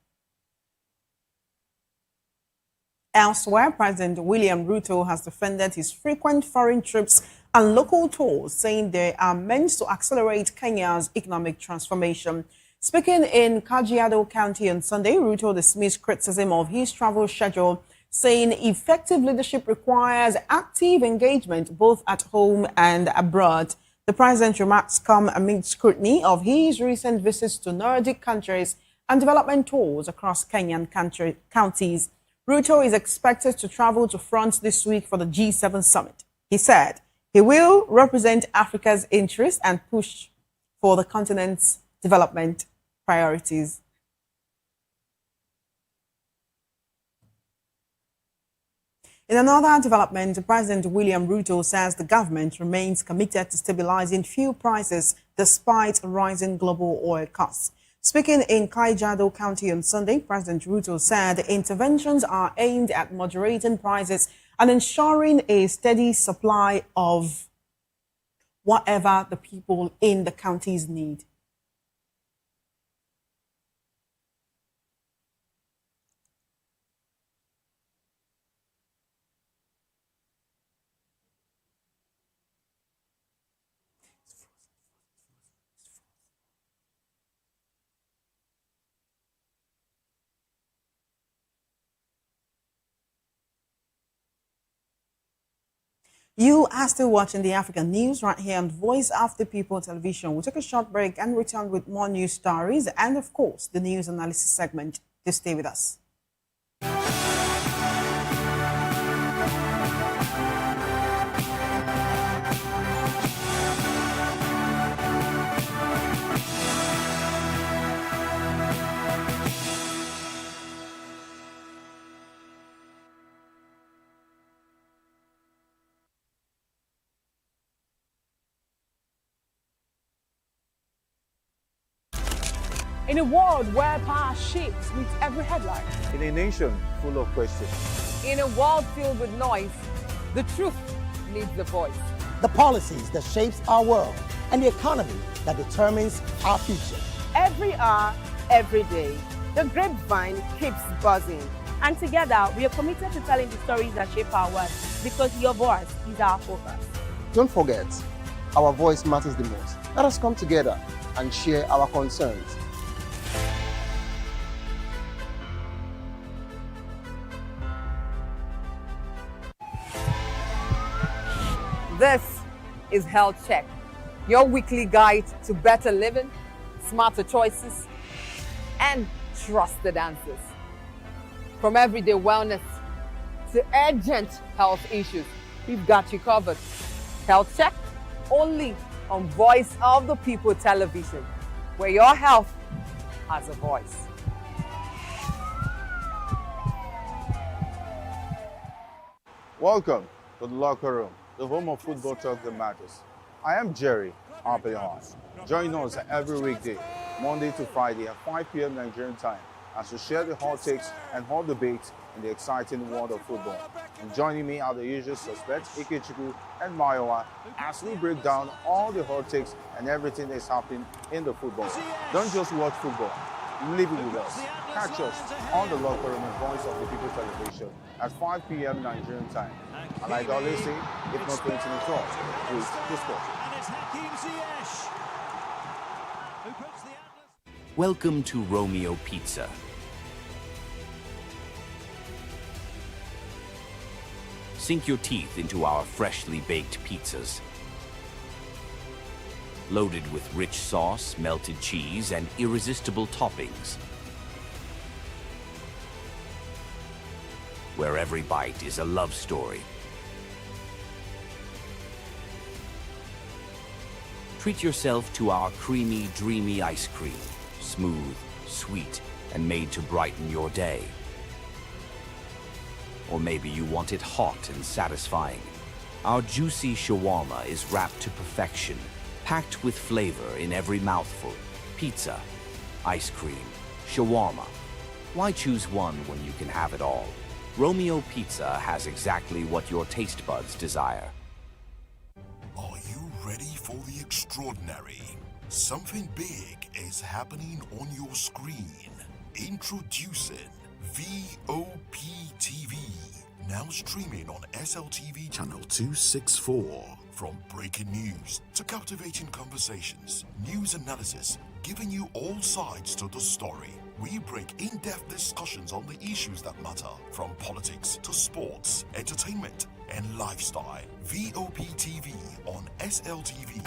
Speaker 11: Elsewhere, President William Ruto has defended his frequent foreign trips and local tours, saying they are meant to accelerate Kenya's economic transformation. Speaking in Kajiado County on Sunday, Ruto dismissed criticism of his travel schedule, saying effective leadership requires active engagement both at home and abroad. The president's remarks come amid scrutiny of his recent visits to Nordic countries and development tours across Kenyan counties. Ruto is expected to travel to France this week for the G7 summit. He said he will represent Africa's interests and push for the continent's development priorities. In another development, President William Ruto says the government remains committed to stabilizing fuel prices despite rising global oil costs. Speaking in Kajiado County on Sunday, President Ruto said interventions are aimed at moderating prices and ensuring a steady supply of whatever the people in the counties need. You are still watching the African News right here on Voice of the People Television. We'll take a short break and return with more news stories and, of course, the news analysis segment. Just stay with us.
Speaker 2: In a world where power shapes with every headline.
Speaker 4: In a nation full of questions.
Speaker 3: In a world filled with noise, the truth needs a voice.
Speaker 5: The policies that shapes our world and the economy that determines our future.
Speaker 6: Every hour, every day, the grapevine keeps buzzing.
Speaker 7: And together, we are committed to telling the stories that shape our world because your voice is our focus.
Speaker 8: Don't forget, our voice matters the most. Let us come together and share our concerns.
Speaker 3: This is Health Check, your weekly guide to better living, smarter choices, and trusted answers. From everyday wellness to urgent health issues, we've got you covered. Health Check, only on Voice of the People Television, where your health has a voice.
Speaker 4: Welcome to the locker room, the home of football talk that matters. I am Jerry Arpillon. Join us every weekday, Monday to Friday at 5 p.m. Nigerian time, as we share the hot takes and hot debates in the exciting world of football. And joining me are the usual suspects, Ikechukwu and Mayowa, as we break down all the hot takes and everything that's happening in the football. Don't just watch football, live it with us. Catch us on the locker room and Voice of the People Television at 5 p.m. Nigerian time. And like I always say, if not 20 minutes off, please discuss.
Speaker 9: Welcome to Romeo Pizza. Sink your teeth into our freshly baked pizzas. loaded with rich sauce, melted cheese, and irresistible toppings, where every bite is a love story. Treat yourself to our creamy, dreamy ice cream, smooth, sweet, and made to brighten your day. Or maybe you want it hot and satisfying. Our juicy shawarma is wrapped to perfection, packed with flavor in every mouthful. Pizza, ice cream, shawarma. Why choose one when you can have it all? Romeo Pizza has exactly what your taste buds desire.
Speaker 10: Are you ready for the extraordinary? Something big is happening on your screen. Introducing VOP TV. Now streaming on SLTV channel 264. From breaking news to captivating conversations, news analysis, giving you all sides to the story. We break in-depth discussions on the issues that matter, from politics to sports, entertainment, and lifestyle. VOP TV on SLTV.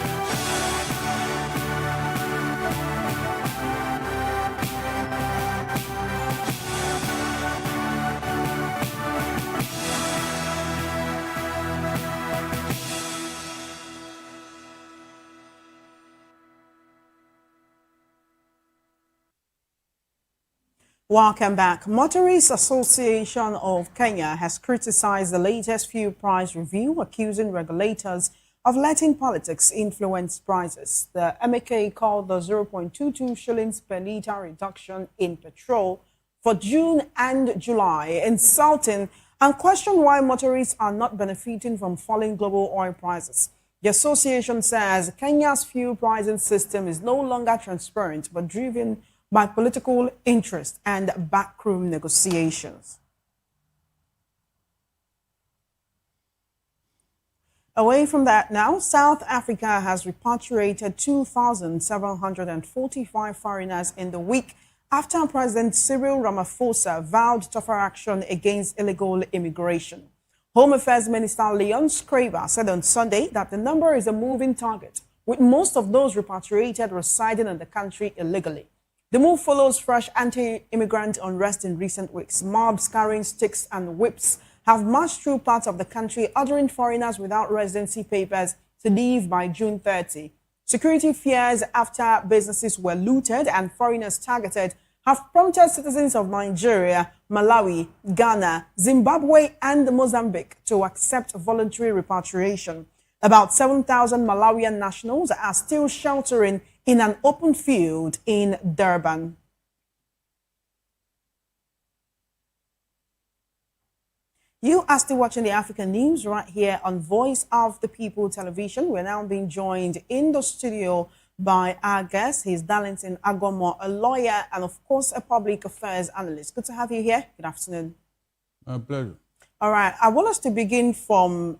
Speaker 11: Welcome back. Motorists Association of Kenya has criticized the latest fuel price review, accusing regulators of letting politics influence prices. The MAK called the 0.22 shillings per litre reduction in petrol for June and July insulting and questioned why motorists are not benefiting from falling global oil prices. The association says Kenya's fuel pricing system is no longer transparent but driven by political interest and backroom negotiations. Away from that now, South Africa has repatriated 2,745 foreigners in the week after President Cyril Ramaphosa vowed tougher action against illegal immigration. Home Affairs Minister Leon Schreiber said on Sunday that the number is a moving target, with most of those repatriated residing in the country illegally. The move follows fresh anti-immigrant unrest in recent weeks. Mobs carrying sticks and whips have marched through parts of the country, ordering foreigners without residency papers to leave by June 30. Security fears after businesses were looted and foreigners targeted have prompted citizens of Nigeria, Malawi, Ghana, Zimbabwe, and Mozambique to accept voluntary repatriation. About 7,000 Malawian nationals are still sheltering in an open field in Durban. You are still watching the African News right here on Voice of the People Television. We're now being joined in the studio by our guest. He's Darlington Agomo, a lawyer and, of course, a public affairs analyst. Good to have you here. Good afternoon.
Speaker 12: My pleasure.
Speaker 11: All right. I want us to begin from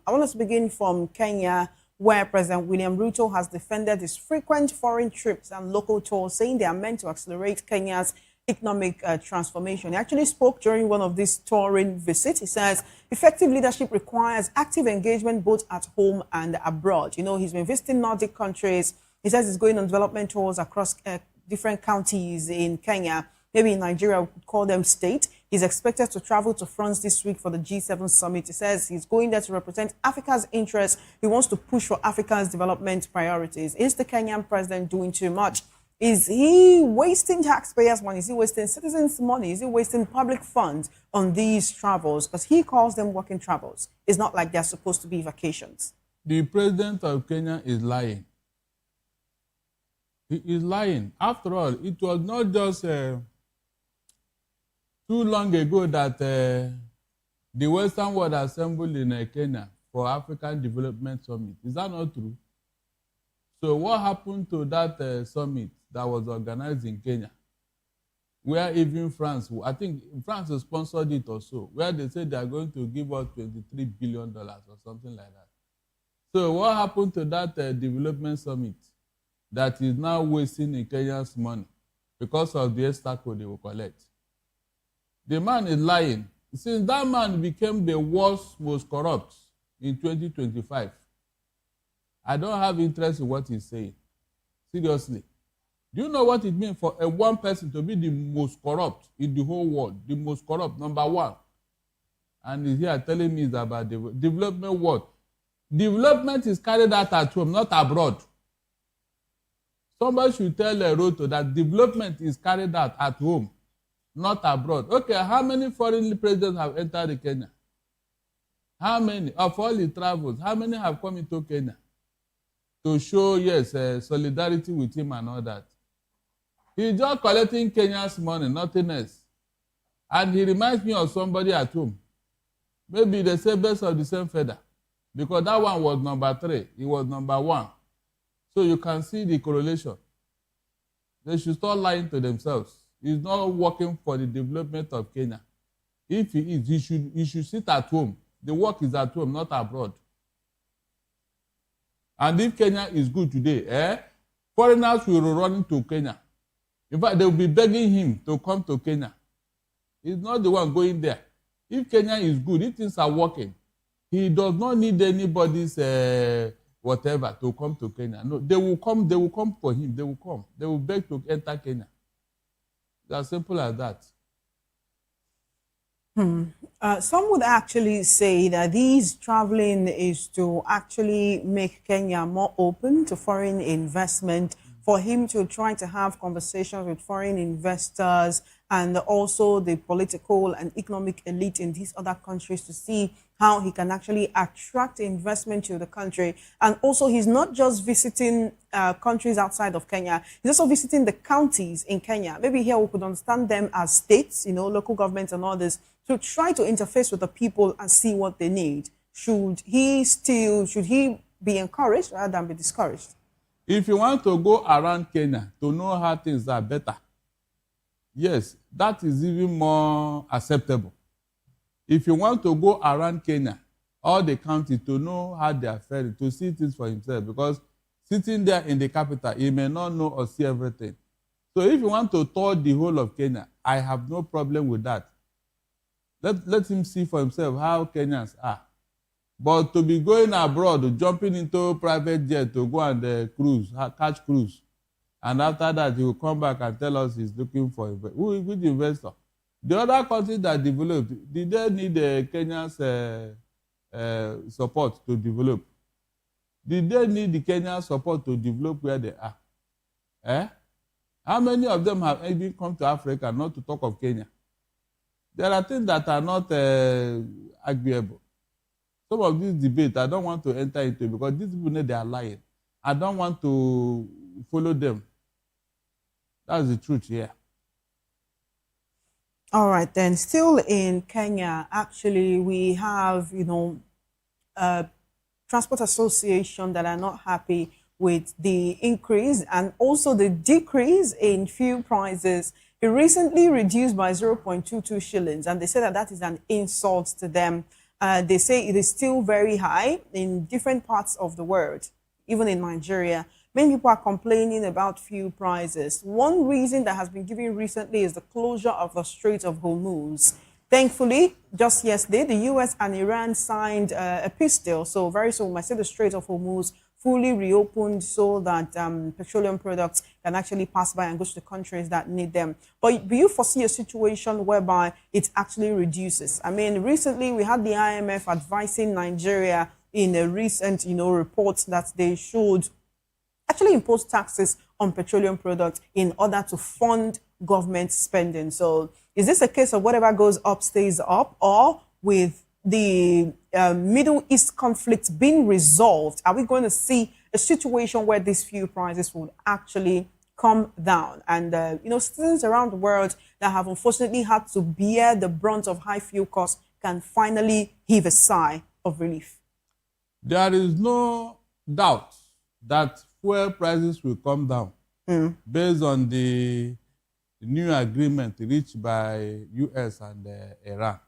Speaker 11: Kenya, where President William Ruto has defended his frequent foreign trips and local tours, saying they are meant to accelerate Kenya's economic transformation. He actually spoke during one of these touring visits. He says effective leadership requires active engagement both at home and abroad. You know, he's been visiting Nordic countries. He says he's going on development tours across different counties in Kenya. Maybe in Nigeria, we could call them state. He's expected to travel to France this week for the G7 summit. He says he's going there to represent Africa's interests. He wants to push for Africa's development priorities. Is the Kenyan president doing too much? Is he wasting taxpayers' money? Is he wasting citizens' money? Is he wasting public funds on these travels? Because he calls them working travels. It's not like they're supposed to be vacations.
Speaker 12: The president of Kenya is lying. He is lying. After all, it was not just too long ago that the Western world assembled in Kenya for African Development Summit. Is that not true? So what happened to that summit that was organized in Kenya, where even France, I think France sponsored it also, where they said they are going to give us $23 billion or something like that. So what happened to that development summit that is now wasting in Kenya's money because of the obstacle they will collect? The man is lying. Since that man became the worst, most corrupt in 2025, I don't have interest in what he's saying. Seriously. Do you know what it means for a one person to be the most corrupt in the whole world? The most corrupt, number one. And he's here telling me about development what? Development is carried out at home, not abroad. Somebody should tell Ruto that development is carried out at home, not abroad. Okay, how many foreign presidents have entered Kenya? How many? Of all the travels, how many have come into Kenya? To show, yes, solidarity with him and all that. He's just collecting Kenya's money, nothing else. And he reminds me of somebody at home. Maybe they say best of the same feather. Because that one was number 3. He was number 1. So you can see the correlation. They should start lying to themselves. He's not working for the development of Kenya. If he is, he should sit at home. The work is at home, not abroad. And if Kenya is good today, foreigners will run into Kenya. In fact, they will be begging him to come to Kenya. He's not the one going there. If Kenya is good, if things are working, he does not need anybody's whatever to come to Kenya. No, they will come for him. They will come. They will beg to enter Kenya. It's as simple as that.
Speaker 11: Some would actually say that these traveling is to actually make Kenya more open to foreign investment, for him to try to have conversations with foreign investors and also the political and economic elite in these other countries to see how he can actually attract investment to the country. And also, he's not just visiting countries outside of Kenya, he's also visiting the counties in Kenya. Maybe here we could understand them as states, local governments and others, to try to interface with the people and see what they need. Should he be encouraged rather than be discouraged?
Speaker 12: If you want to go around Kenya to know how things are better, yes, that is even more acceptable. If you want to go around Kenya, all the counties, to know how they are faring, to see things for himself, because sitting there in the capital, he may not know or see everything. So if you want to tour the whole of Kenya, I have no problem with that. Let him see for himself how Kenyans are. But to be going abroad, jumping into private jet to go and catch cruise, and after that he will come back and tell us he's looking for which investor. The other countries that developed, did they need Kenya's support to develop? Did they need the Kenyan support to develop where they are? How many of them have even come to Africa, not to talk of Kenya? There are things that are not agreeable. Some of these debates, I don't want to enter into because these people know they are lying. I don't want to follow them. That's the truth here.
Speaker 11: All right, then. Still in Kenya, actually, we have, Transport Association that are not happy with the increase and also the decrease in fuel prices. It recently reduced by 0.22 shillings, and they say that is an insult to them. They say it is still very high in different parts of the world, even in Nigeria. Many people are complaining about fuel prices. One reason that has been given recently is the closure of the Strait of Hormuz. Thankfully, just yesterday, the US and Iran signed a peace deal. So very soon, I say the Strait of Hormuz fully reopened so that petroleum products can actually pass by and go to the countries that need them. But do you foresee a situation whereby it actually reduces? I mean, recently we had the IMF advising Nigeria in a recent, report that they should actually impose taxes on petroleum products in order to fund government spending. So is this a case of whatever goes up stays up, or with the Middle East conflict being resolved, are we going to see a situation where these fuel prices will actually come down? And, citizens around the world that have unfortunately had to bear the brunt of high fuel costs can finally heave a sigh of relief.
Speaker 12: There is no doubt that fuel prices will come down based on the new agreement reached by US and Iran.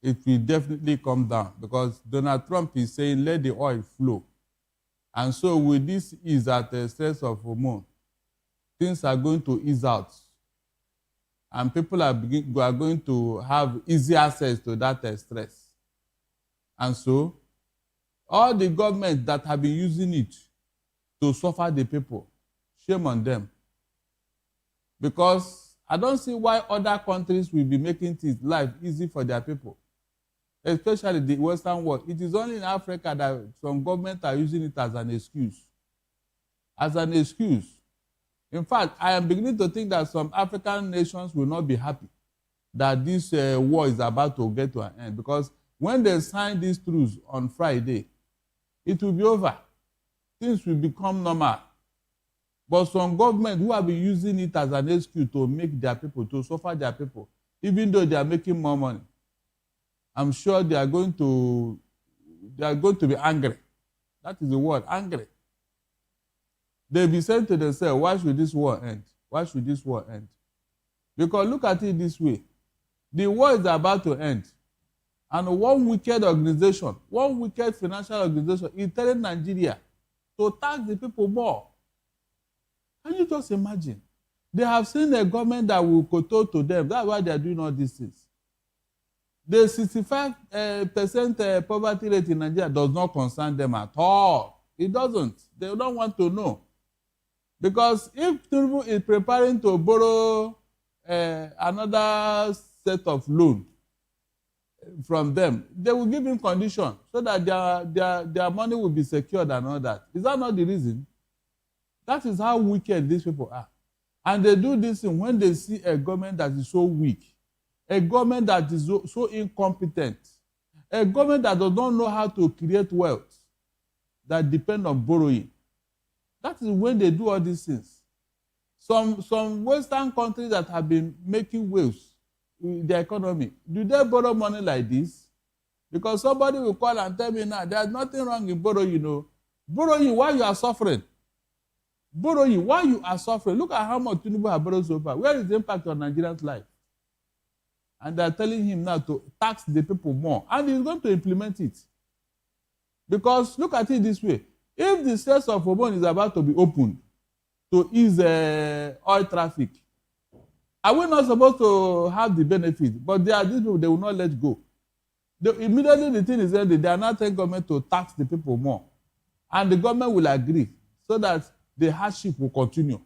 Speaker 12: It will definitely come down because Donald Trump is saying let the oil flow. And so with this ease at the Strait of Hormuz, things are going to ease out. And people are going to have easy access to that stress. And so all the governments that have been using it to suffer the people Shame on them. Because I don't see why other countries will be making life easy for their people, especially the Western world. It is only in Africa that some governments are using it as an excuse. As an excuse. In fact, I am beginning to think that some African nations will not be happy that this war is about to get to an end, because when they sign these truce on Friday, it will be over. Things will become normal. But some government who have been using it as an excuse to make their people, to suffer their people, even though they are making more money, I'm sure they are going to be angry. That is the word, angry. They'll be saying to themselves, why should this war end? Why should this war end? Because look at it this way. The war is about to end. And one wicked organization, one wicked financial organization is telling Nigeria to tax the people more. Can you just imagine? They have seen a government that will kowtow to them. That's why they are doing all these things. The 65% poverty rate in Nigeria does not concern them at all. It doesn't. They don't want to know. Because if Tinubu is preparing to borrow another set of loan from them, they will give him conditions so that their money will be secured and all that. Is that not the reason? That is how wicked these people are. And they do this thing when they see a government that is so weak, a government that is so incompetent, a government that does not know how to create wealth, that depend on borrowing. That is when they do all these things. Some Western countries that have been making waves in their economy, do they borrow money like this? Because somebody will call and tell me now, there's nothing wrong in borrowing, you know. Borrowing while you are suffering. Borrowing while you are suffering. Look at how much Tinubu has borrowed so far. Where is the impact on Nigerians' life? And they're telling him now to tax the people more. And he's going to implement it. Because look at it this way. If the Strait of Hormone is about to be opened to ease oil traffic, are we not supposed to have the benefit? But there are these people, they will not let go. Immediately the thing is ended, they are not telling government to tax the people more. And the government will agree so that the hardship will continue.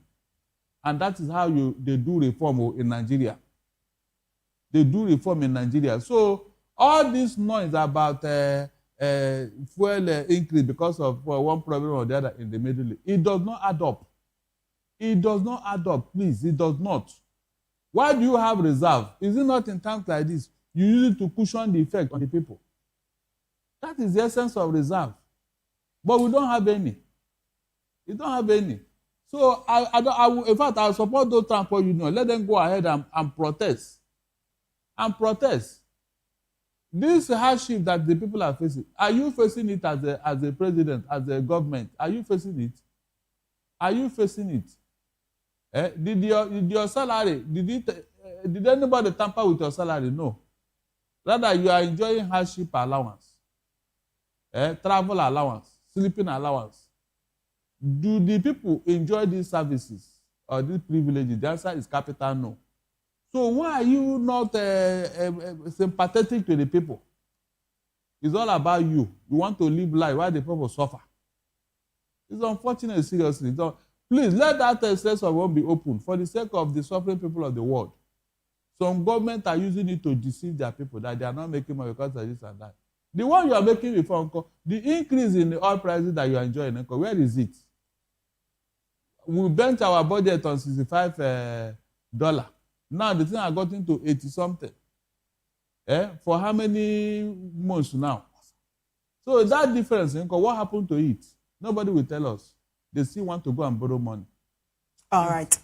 Speaker 12: And that is how they do reform in Nigeria. They do reform in Nigeria. So all this noise about fuel increase because of one problem or the other in the Middle East, it does not add up. It does not add up, please. It does not. Why do you have reserve? Is it not in times like this? You use it to cushion the effect on the people. That is the essence of reserve. But we don't have any. We don't have any. So in fact, I support those transport unions. Let them go ahead and protest. And protest. This hardship that the people are facing, are you facing it as a president, as a government? Are you facing it? Are you facing it? Did your salary, did anybody tamper with your salary? No. Rather, you are enjoying hardship allowance, travel allowance, sleeping allowance. Do the people enjoy these services or these privileges? The answer is capital no. So why are you not sympathetic to the people? It's all about you. You want to live life while the people suffer. It's unfortunate, seriously. Please let that Strait of Hormone be open for the sake of the suffering people of the world. Some governments are using it to deceive their people that they are not making money because of this and that. The one you are making before, the increase in the oil prices that you are enjoying, where is it? We bent our budget on $65. Now the thing has gotten to 80-something. For how many months now? So that difference, what happened to it? Nobody will tell us. They still want to go and borrow money.
Speaker 11: All right.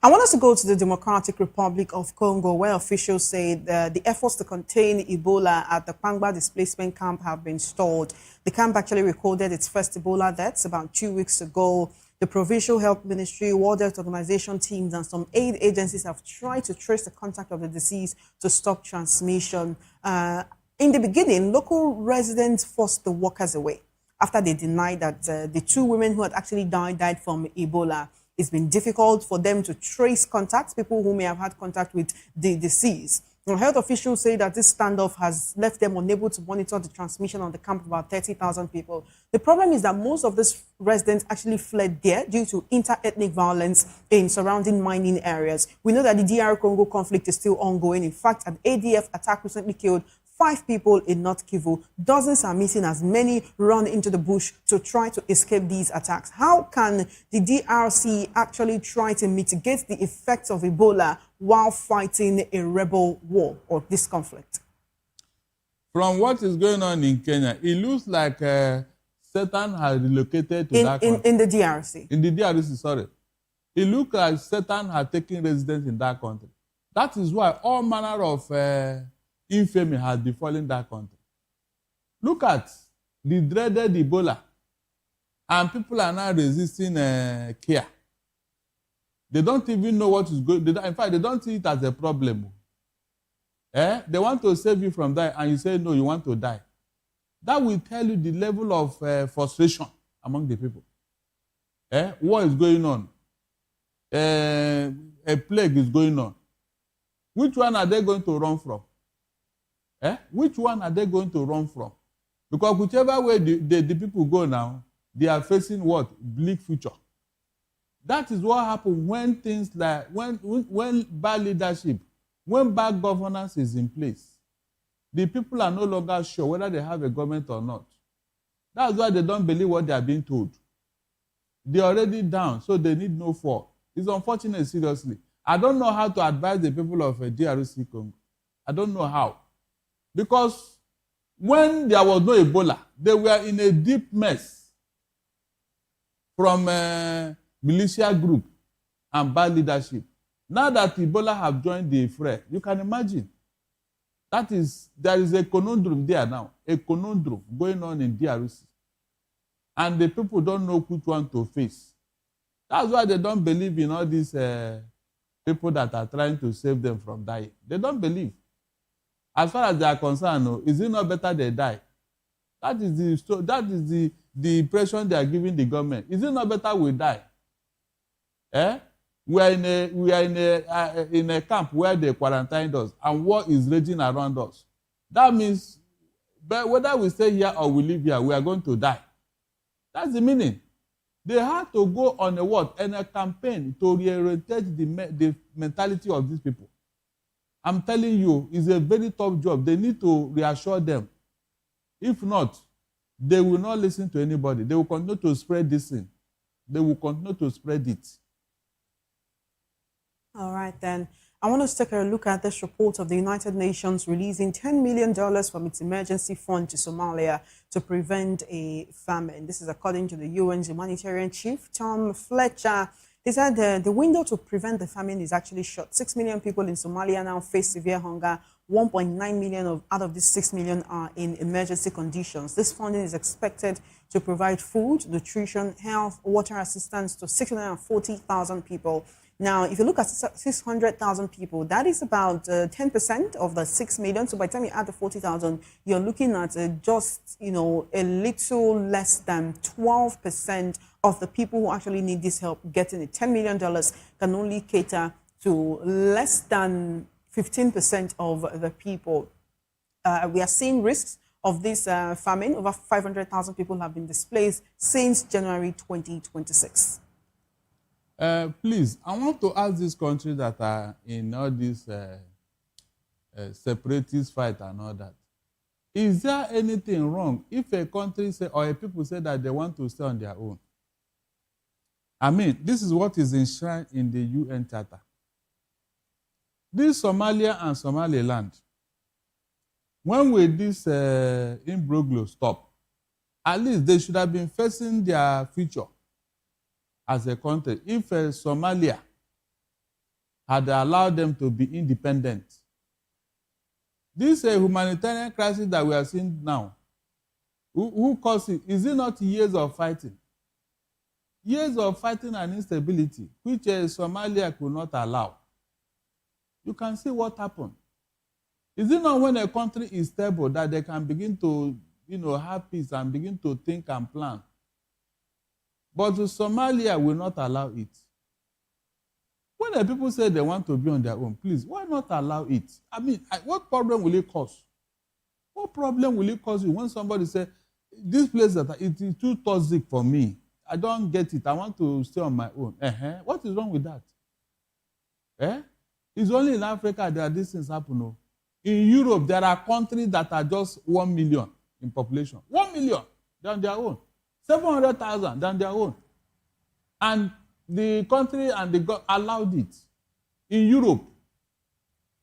Speaker 11: I want us to go to the Democratic Republic of Congo, where officials say the efforts to contain Ebola at the Pangba displacement camp have been stalled. The camp actually recorded its first Ebola deaths about 2 weeks ago. The Provincial Health Ministry, World Health Organization teams, and some aid agencies have tried to trace the contact of the disease to stop transmission. In the beginning, local residents forced the workers away after they denied that the 2 women who had actually died from Ebola. It's been difficult for them to trace contacts, people who may have had contact with the deceased. Now, health officials say that this standoff has left them unable to monitor the transmission on the camp of about 30,000 people. The problem is that most of these residents actually fled there due to inter-ethnic violence in surrounding mining areas. We know that the DR Congo conflict is still ongoing. In fact, an ADF attack recently killed 5 people in North Kivu. Dozens are missing as many run into the bush to try to escape these attacks. How can the DRC actually try to mitigate the effects of Ebola while fighting a rebel war or this conflict?
Speaker 12: From what is going on in Kenya, it looks like Satan has relocated to that country.
Speaker 11: In the DRC?
Speaker 12: In the DRC, sorry. It looks like Satan has taken residence in that country. That is why all manner of infamy has befallen that country. Look at the dreaded Ebola, and people are now resisting care. They don't even know what is going on. In fact, they don't see it as a problem. They want to save you from that, and you say, no, you want to die. That will tell you the level of frustration among the people. War is going on. A plague is going on. Which one are they going to run from? Which one are they going to run from? Because whichever way the people go now, they are facing what? Bleak future. That is what happens when things like, when bad leadership, when bad governance is in place, the people are no longer sure whether they have a government or not. That's why they don't believe what they are being told. They're already down, so they need no fall. It's unfortunate, seriously. I don't know how to advise the people of DRC Congo. I don't know how. Because when there was no Ebola, they were in a deep mess from militia group and bad leadership. Now that Ebola have joined the fray, you can imagine. There is a conundrum there now, a conundrum going on in DRC. And the people don't know which one to face. That's why they don't believe in all these people that are trying to save them from dying. They don't believe. As far as they are concerned, is it not better they die? That is the impression they are giving the government. Is it not better we die? We are in a camp where they quarantined us and war is raging around us. That means, but whether we stay here or we live here, we are going to die. That's the meaning. They had to go on a campaign to reorientate the mentality of these people. I'm telling you, it's a very tough job. They need to reassure them. If not, they will not listen to anybody. They will continue to spread this thing. They will continue to spread it.
Speaker 11: All right, then. I want us to take a look at this report of the United Nations releasing $10 million from its emergency fund to Somalia to prevent a famine. This is according to the UN's humanitarian chief, Tom Fletcher. He said the window to prevent the famine is actually short. 6 million people in Somalia now face severe hunger. 1.9 million out of these 6 million are in emergency conditions. This funding is expected to provide food, nutrition, health, water assistance to 640,000 people. Now, if you look at 600,000 people, that is about 10% of the 6 million. So by the time you add the 40,000, you're looking at just, a little less than 12% of the people who actually need this help getting it. $10 million can only cater to less than 15% of the people. We are seeing risks of this famine. Over 500,000 people have been displaced since January 2026.
Speaker 12: Please, I want to ask these countries that are in all this separatist fight and all that. Is there anything wrong if a country say, or a people say that they want to stay on their own? I mean, this is what is enshrined in the UN Charter. This Somalia and Somaliland, when will this imbroglio stop? At least they should have been facing their future as a country. If Somalia had allowed them to be independent, this humanitarian crisis that we are seeing now, who caused it? Is it not years of fighting? Years of fighting and instability, which Somalia could not allow. You can see what happened. Is it not when a country is stable that they can begin to, have peace and begin to think and plan? But Somalia will not allow it. when the people say they want to be on their own, please, why not allow it? I mean, what problem will it cause? What problem will it cause you when somebody say, this place that it is too toxic for me, I don't get it, I want to stay on my own. What is wrong with that? It's only in Africa that these things happen. No? In Europe, there are countries that are just 1 million in population. 1 million, they're on their own. 700,000, they're on their own. And the country and the God allowed it. In Europe,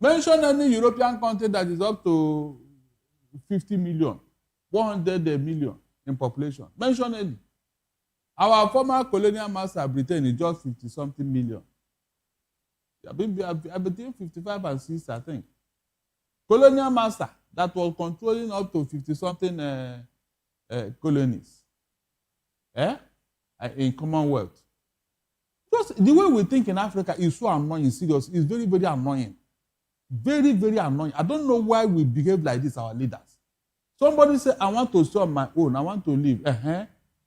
Speaker 12: mention any European country that is up to 50 million, 100 million in population. Mention any. Our former colonial master, Britain, is just 50-something million. Between 55 and 60, I think. Colonial master that was controlling up to 50-something colonies. In Commonwealth. Just the way we think in Africa is so annoying, serious. It's very, very annoying. Very, very annoying. I don't know why we behave like this, our leaders. Somebody say, I want to stay on my own. I want to live.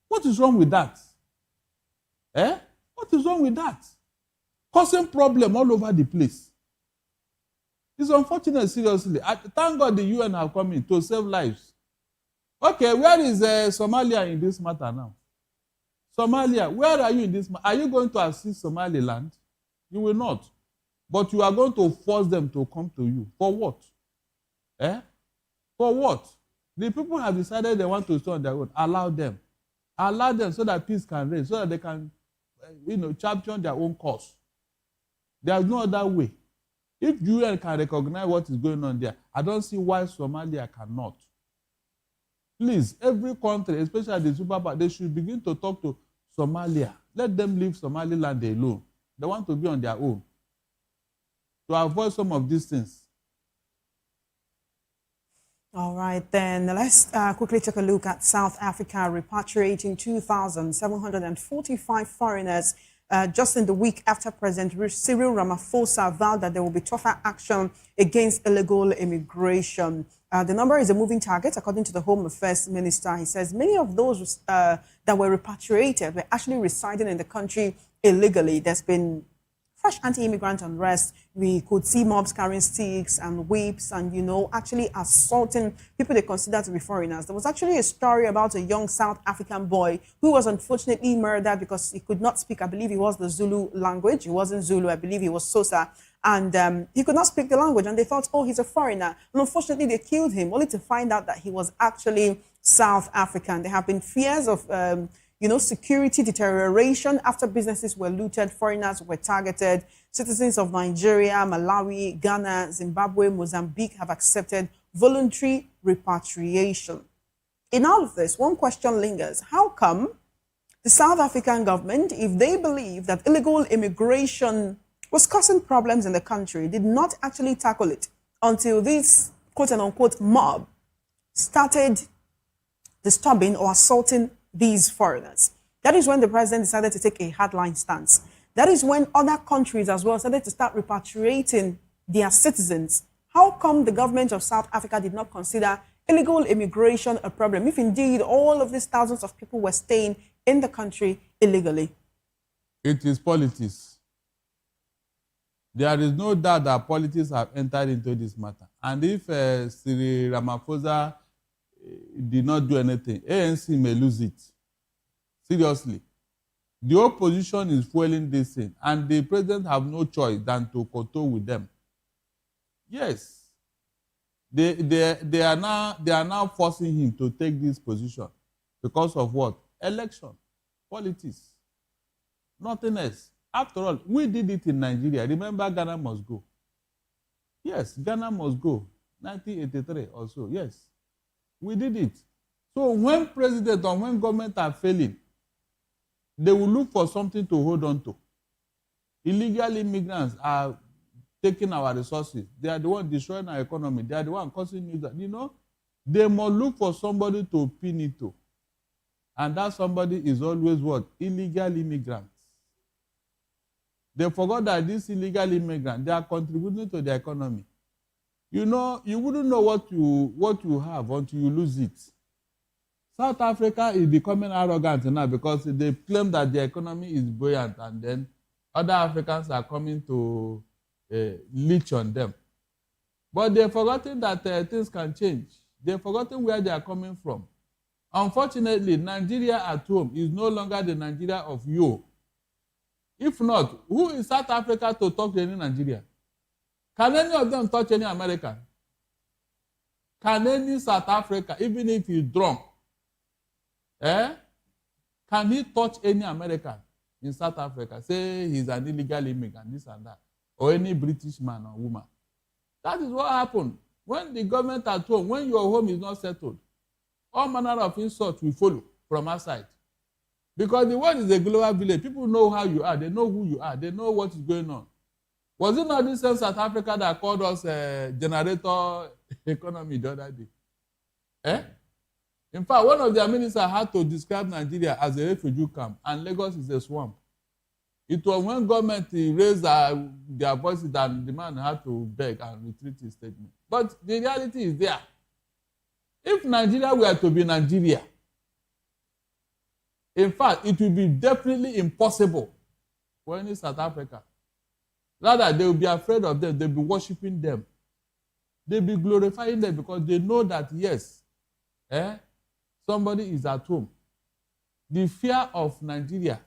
Speaker 12: What is wrong with that? What is wrong with that? Causing problem all over the place. It's unfortunate, seriously. Thank God the UN have come in to save lives. Okay, where is Somalia in this matter now? Somalia, where are you in this matter? Are you going to assist Somaliland? You will not. But you are going to force them to come to you. For what? For what? The people have decided they want to stay on their own. Allow them. Allow them so that peace can reign, so that they can, champion their own cause. There is no other way. If UN can recognize what is going on there, I don't see why Somalia cannot. Please, every country, especially the superpower, they should begin to talk to Somalia. Let them leave Somaliland alone. They want to be on their own. To avoid some of these things.
Speaker 11: All right, then let's quickly take a look at South Africa repatriating 2,745 foreigners just in the week after President Cyril Ramaphosa vowed that there will be tougher action against illegal immigration. The number is a moving target, according to the Home Affairs Minister. He says many of those that were repatriated were actually residing in the country illegally. There's been fresh anti-immigrant unrest. We could see mobs carrying sticks and whips and, actually assaulting people they consider to be foreigners. There was actually a story about a young South African boy who was unfortunately murdered because he could not speak, I believe it was the Zulu language. He wasn't Zulu, I believe he was Xhosa. And he could not speak the language and they thought, oh, he's a foreigner. And unfortunately, they killed him only to find out that he was actually South African. There have been fears of security deterioration after businesses were looted, foreigners were targeted. Citizens of Nigeria, Malawi, Ghana, Zimbabwe, Mozambique have accepted voluntary repatriation. In all of this, one question lingers. How come the South African government, if they believe that illegal immigration was causing problems in the country, did not actually tackle it until this quote-unquote mob started disturbing or assaulting these foreigners? That is when the president decided to take a hardline stance. That is when other countries as well started to start repatriating their citizens. How come the government of South Africa did not consider illegal immigration a problem, if indeed all of these thousands of people were staying in the country illegally?
Speaker 12: It is politics. There is no doubt that politics have entered into this matter. And if Cyril Ramaphosa did not do anything, ANC may lose it. Seriously. The opposition is fueling this thing, and the president have no choice than to kowtow with them. Yes. They are now forcing him to take this position because of what? Election. Politics. Nothing else. After all, we did it in Nigeria. Remember, Ghana must go. Yes, Ghana must go. 1983 or so. Yes. We did it. So when president or when government are failing, they will look for something to hold on to. Illegal immigrants are taking our resources. They are the one destroying our economy. They are the one causing news. They must look for somebody to pin it to. And that somebody is always what? Illegal immigrants. They forgot that these illegal immigrants, they are contributing to the economy. You wouldn't know what you have until you lose it. South Africa is becoming arrogant now because they claim that the economy is buoyant, and then other Africans are coming to leech on them. But they've forgotten that things can change. They've forgotten where they are coming from. Unfortunately, Nigeria at home is no longer the Nigeria of you. If not, who is South Africa to talk to any Nigeria? Can any of them touch any American? Can any South Africa, even if he's drunk, can he touch any American in South Africa? Say he's an illegal immigrant, this and that, or any British man or woman. That is what happened. When the government at home, when your home is not settled, all manner of insults will follow from outside. Because the world is a global village. People know how you are. They know who you are. They know what is going on. Was it not this same South Africa that called us generator economy the other day? In fact, one of their ministers had to describe Nigeria as a refugee camp, and Lagos is a swamp. It was when government raised their voices that the man had to beg and retreat his statement. But the reality is there. If Nigeria were to be Nigeria, in fact, it will be definitely impossible for any South Africa. Rather, they will be afraid of them. They will be worshiping them. They will be glorifying them because they know that, yes, somebody is at home. The fear of Nigeria,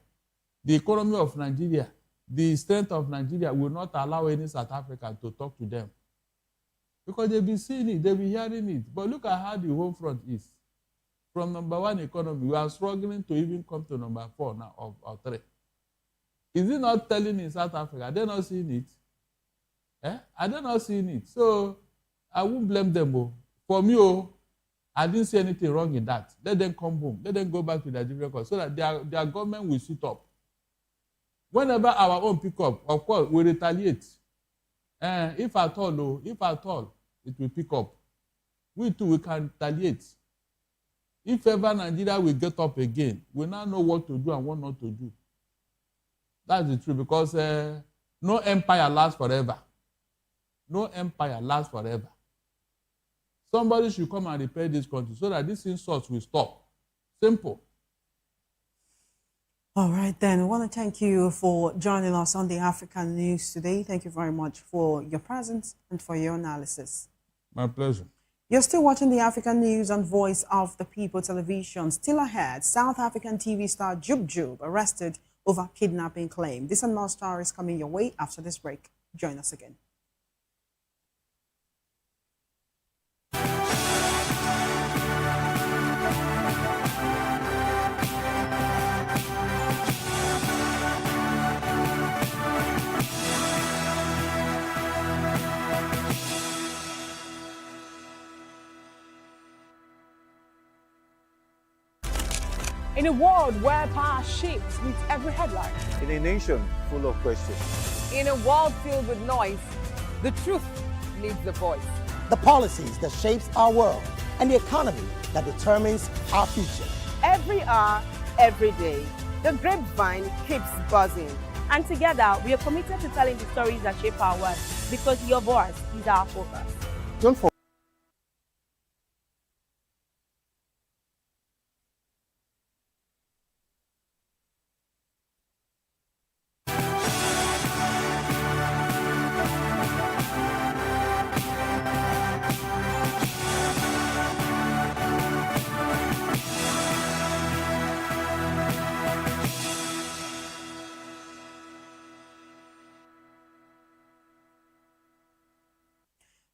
Speaker 12: the economy of Nigeria, the strength of Nigeria will not allow any South African to talk to them. Because they'll be seeing it, they'll be hearing it. But look at how the home front is. From number 1 economy, we are struggling to even come to number 4 now, or 3. Is it not telling in South Africa? Are they not seeing it? Are they not seeing it? So I won't blame them. For me, I didn't see anything wrong in that. Let them come home. Let them go back to their different countries so that their government will sit up. Whenever our own pick up, of course, we retaliate. If at all, it will pick up. We too, we can retaliate. If ever Nigeria will get up again, we now know what to do and what not to do. That's the truth, because no empire lasts forever. No empire lasts forever. Somebody should come and repair this country so that this insult will stop. Simple.
Speaker 11: All right, then. I want to thank you for joining us on the African News today. Thank you very much for your presence and for your analysis.
Speaker 12: My pleasure.
Speaker 11: You're still watching the African News on Voice of the People television. Still ahead, South African TV star Jub Jub arrested over kidnapping claim. This and more stories coming your way after this break. Join us again.
Speaker 3: In a world where power shifts with every headline.
Speaker 4: In a nation full of questions.
Speaker 3: In a world filled with noise, the truth needs a voice.
Speaker 5: The policies that shapes our world and the economy that determines our future.
Speaker 6: Every hour, every day, the grapevine keeps buzzing.
Speaker 7: And together, we are committed to telling the stories that shape our world because your voice is our focus.
Speaker 8: Don't forget.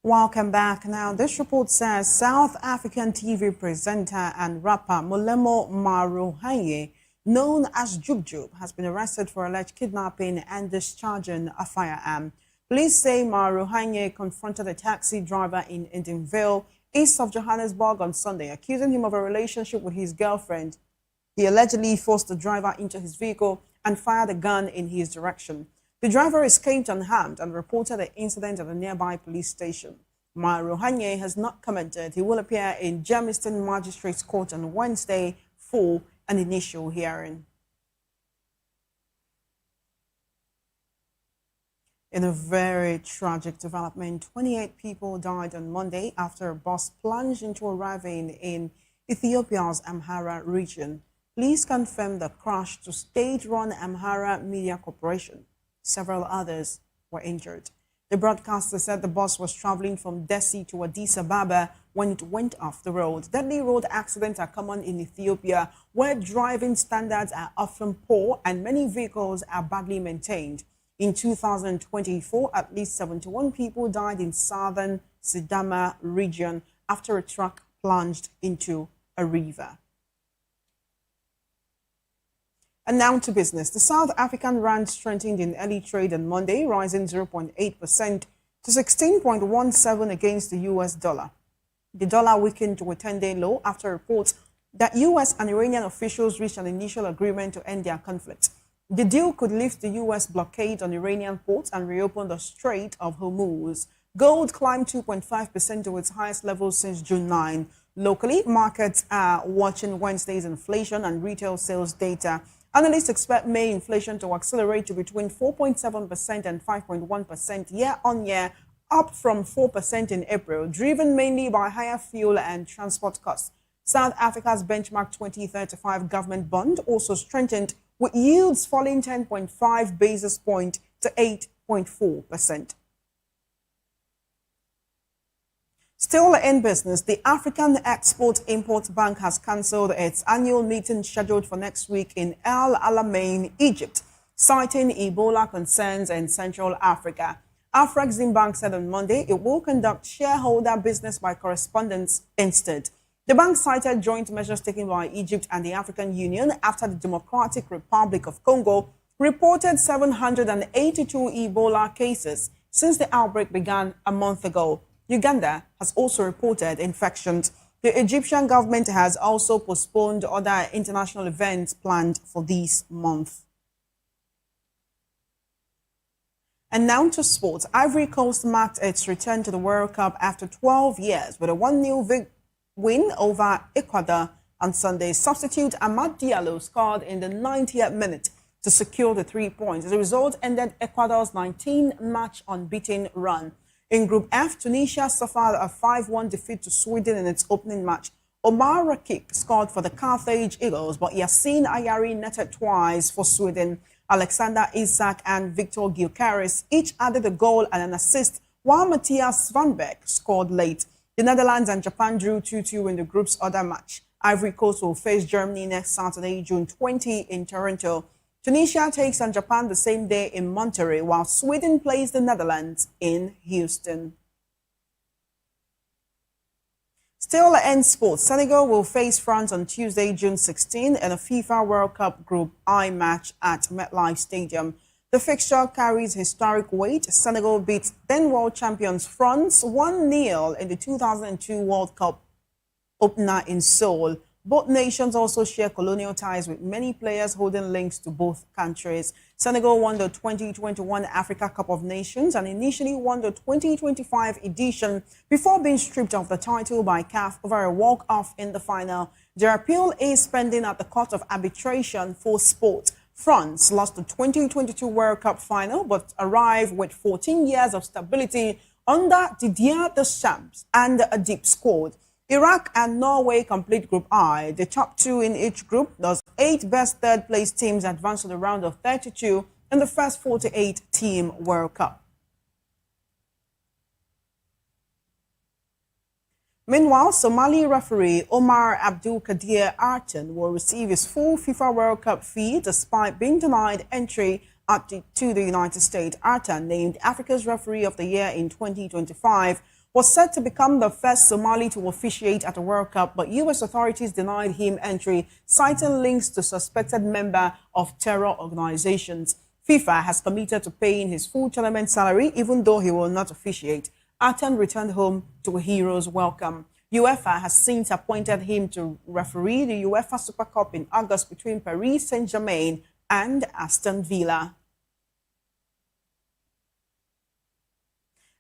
Speaker 11: Welcome back. Now, this report says South African TV presenter and rapper Molemo Maruhanye, known as Jub Jub, has been arrested for alleged kidnapping and discharging a firearm. Police say Maruhanye confronted a taxi driver in Edenville, east of Johannesburg, on Sunday, accusing him of a relationship with his girlfriend. He allegedly forced the driver into his vehicle and fired a gun in his direction. The driver escaped unharmed and reported the incident at a nearby police station. Maruhanye has not commented. He will appear in Germiston Magistrates Court on Wednesday for an initial hearing. In a very tragic development, 28 people died on Monday after a bus plunged into a ravine in Ethiopia's Amhara region. Police confirmed the crash to state-run Amhara Media Corporation. Several others were injured. The broadcaster said the bus was traveling from Dessie to Addis Ababa when it went off the road. Deadly road accidents are common in Ethiopia, where driving standards are often poor and many vehicles are badly maintained. In 2024, at least 71 people died in southern Sidama region after a truck plunged into a river. And now to business. The South African rand strengthened in early trade on Monday, rising 0.8% to 16.17 against the US dollar. The dollar weakened to a 10-day low after reports that US and Iranian officials reached an initial agreement to end their conflict. The deal could lift the US blockade on Iranian ports and reopen the Strait of Hormuz. Gold climbed 2.5% to its highest level since June 9. Locally, markets are watching Wednesday's inflation and retail sales data. Analysts expect May inflation to accelerate to between 4.7% and 5.1% year-on-year, up from 4% in April, driven mainly by higher fuel and transport costs. South Africa's benchmark 2035 government bond also strengthened, with yields falling 10.5 basis points to 8.4%. Still in business, the African Export-Import Bank has cancelled its annual meeting scheduled for next week in El Alamein, Egypt, citing Ebola concerns in Central Africa. Afreximbank said on Monday it will conduct shareholder business by correspondence instead. The bank cited joint measures taken by Egypt and the African Union after the Democratic Republic of Congo reported 782 Ebola cases since the outbreak began a month ago. Uganda has also reported infections. The Egyptian government has also postponed other international events planned for this month. And now to sports. Ivory Coast marked its return to the World Cup after 12 years with a 1-0 win over Ecuador on Sunday. Substitute Amad Diallo scored in the 90th minute to secure the 3 points. The result ended Ecuador's 19-match unbeaten run. In Group F, Tunisia suffered a 5-1 defeat to Sweden in its opening match. Omar Rakik scored for the Carthage Eagles, but Yassine Ayari netted twice for Sweden. Alexander Isak and Victor Gyökeres each added a goal and an assist, while Matthias Van Beek scored late. The Netherlands and Japan drew 2-2 in the group's other match. Ivory Coast will face Germany next Saturday, June 20 in Toronto. Tunisia takes on Japan the same day in Monterrey, while Sweden plays the Netherlands in Houston. Still in sports, Senegal will face France on Tuesday, June 16 in a FIFA World Cup Group I match at MetLife Stadium. The fixture carries historic weight. Senegal beat then world champions France 1-0 in the 2002 World Cup opener in Seoul. Both nations also share colonial ties, with many players holding links to both countries. Senegal won the 2021 Africa Cup of Nations and initially won the 2025 edition before being stripped of the title by CAF over a walk-off in the final. Their appeal is pending at the Court of Arbitration for Sport. France lost the 2022 World Cup final but arrived with 14 years of stability under Didier Deschamps and a deep squad. Iraq and Norway complete Group I. The top two in each group, thus 8 best third-place teams advance to the round of 32 in the first 48-team World Cup. Meanwhile, Somali referee Omar Abdul Kadir Artan will receive his full FIFA World Cup fee despite being denied entry to the United States. Artan, named Africa's Referee of the Year in 2025, was set to become the first Somali to officiate at a World Cup, but U.S. authorities denied him entry, citing links to suspected member of terror organizations. FIFA has committed to paying his full tournament salary, even though he will not officiate. Artan returned home to a hero's welcome. UEFA has since appointed him to referee the UEFA Super Cup in August between Paris Saint-Germain and Aston Villa.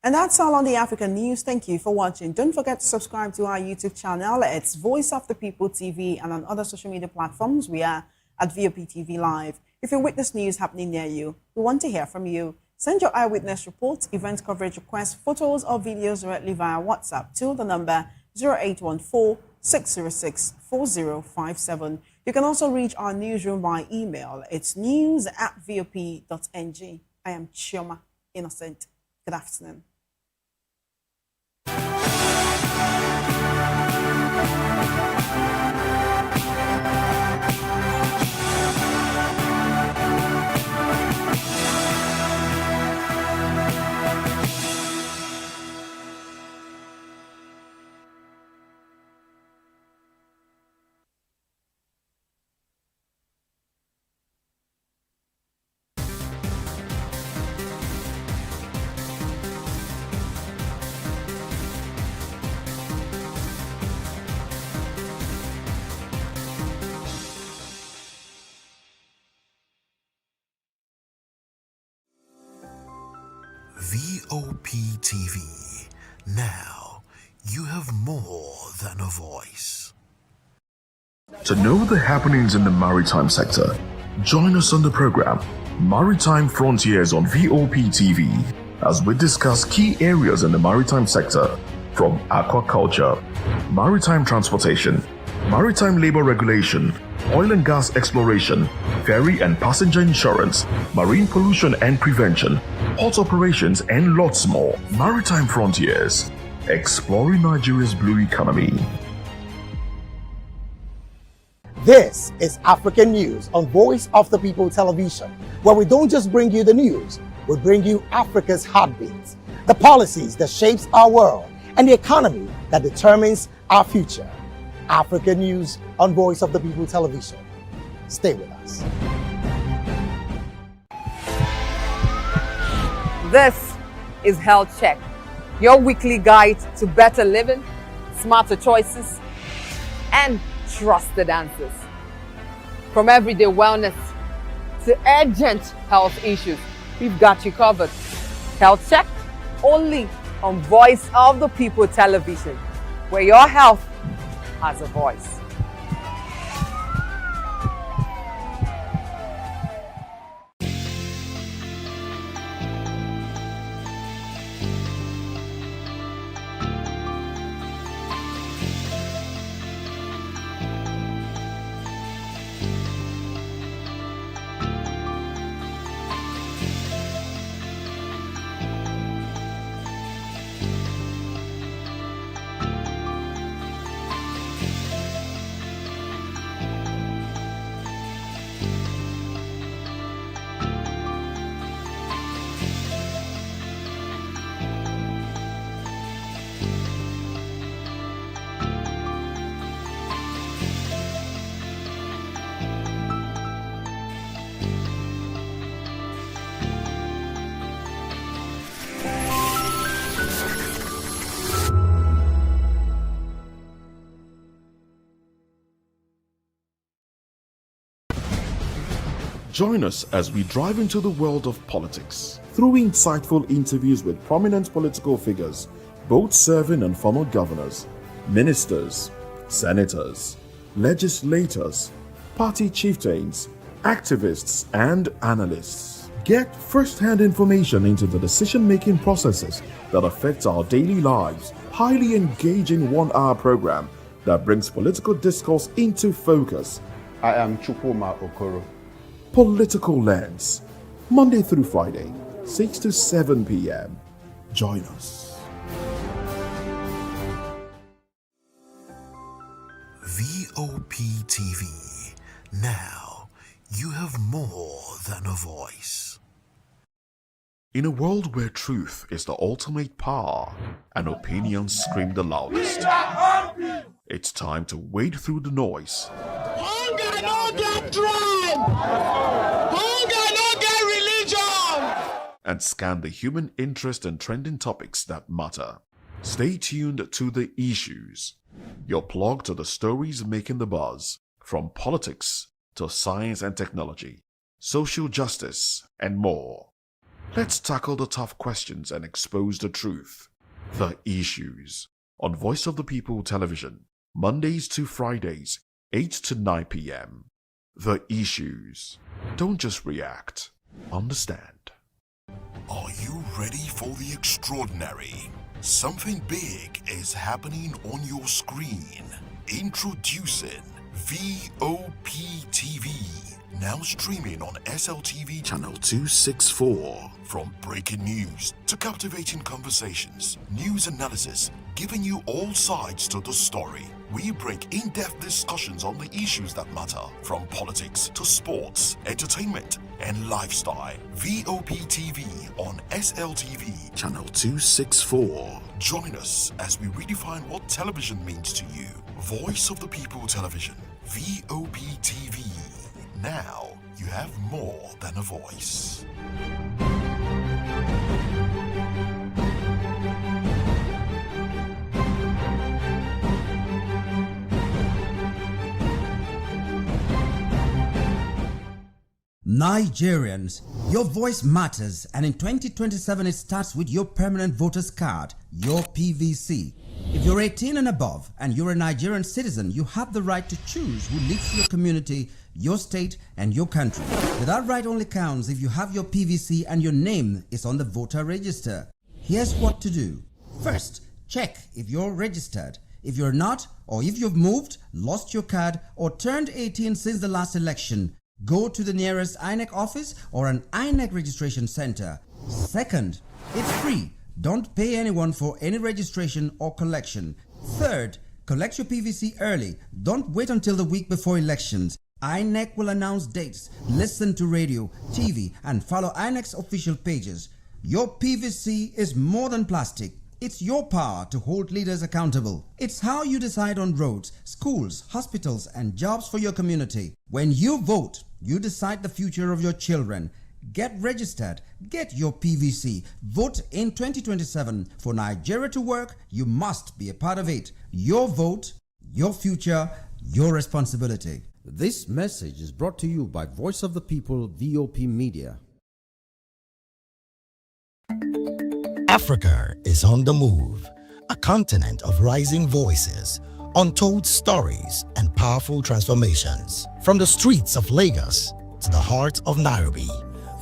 Speaker 11: And that's all on the African news. Thank you for watching. Don't forget to subscribe to our YouTube channel. It's Voice of the People TV, and on other social media platforms, we are at VOP TV Live. If you witness news happening near you, we want to hear from you. Send your eyewitness reports, event coverage requests, photos, or videos directly via WhatsApp to the number 0814-606-4057. You can also reach our newsroom by email. It's news@vop.ng. I am Chioma Innocent. Good afternoon.
Speaker 10: VOP TV. Now, you have more than a voice.
Speaker 13: To know the happenings in the maritime sector, join us on the program Maritime Frontiers on VOP TV as we discuss key areas in the maritime sector from aquaculture, maritime transportation, maritime labor regulation, oil and gas exploration, ferry and passenger insurance, marine pollution and prevention, port operations, and lots more. Maritime Frontiers, exploring Nigeria's blue economy.
Speaker 5: This is African News on Voice of the People Television, where we don't just bring you the news, we bring you Africa's heartbeat, the policies that shapes our world, and the economy that determines our future. African News on Voice of the People Television. Stay with us.
Speaker 3: This is Health Check, your weekly guide to better living, smarter choices, and trusted answers. From everyday wellness to urgent health issues, we've got you covered. Health Check, only on Voice of the People Television, where your health has a voice.
Speaker 13: Join us as we drive into the world of politics through insightful interviews with prominent political figures, both serving and former governors, ministers, senators, legislators, party chieftains, activists, and analysts. Get first-hand information into the decision-making processes that affect our daily lives. Highly engaging one-hour program that brings political discourse into focus.
Speaker 4: I am Chukwuma Okoro.
Speaker 13: Political Lens, Monday through Friday, 6 to 7 p.m. Join us.
Speaker 10: VOP TV. Now, you have more than a voice.
Speaker 13: In a world where truth is the ultimate power and opinions scream the loudest, it's time to wade through the noise.
Speaker 14: Hunger no get tribe! Hunger no get religion!
Speaker 13: And scan the human interest and trending topics that matter. Stay tuned to The Issues, your plug to the stories making the buzz, from politics to science and technology, social justice, and more. Let's tackle the tough questions and expose the truth. The Issues, on Voice of the People Television, Mondays to Fridays, 8 to 9 p.m. The Issues. Don't just react, understand.
Speaker 10: Are you ready for the extraordinary? Something big is happening on your screen. Introducing VOP TV, Now streaming on SLTV channel 264. From breaking news to captivating conversations, news analysis, giving you all sides to the story. We break in-depth discussions on the issues that matter, from politics to sports, entertainment, and lifestyle. VOP TV on SLTV channel 264. Join us as we redefine what television means to you. Voice of the People Television, VOP TV. Now you have more than a voice.
Speaker 1: Nigerians, your voice matters, and in 2027 it starts with your permanent voters card, your PVC. If you're 18 and above and you're a Nigerian citizen, you have the right to choose who leads your community, your state, and your country. But that right only counts if you have your PVC and your name is on the voter register. Here's what to do. First, check if you're registered. If you're not, or if you've moved, lost your card, or turned 18 since the last election, go to the nearest INEC office or an INEC registration center. Second, it's free. Don't pay anyone for any registration or collection. Third, collect your PVC early. Don't wait until the week before elections. INEC will announce dates. Listen to radio, TV, and follow INEC's official pages. Your PVC is more than plastic. It's your power to hold leaders accountable. It's how you decide on roads, schools, hospitals, and jobs for your community. When you vote, you decide the future of your children. Get registered. Get your PVC. Vote in 2027. For Nigeria to work, you must be a part of it. Your vote, your future, your responsibility.
Speaker 15: This message is brought to you by Voice of the People, VOP Media.
Speaker 5: Africa is on the move, a continent of rising voices, untold stories, and powerful transformations. From the streets of Lagos to the heart of Nairobi,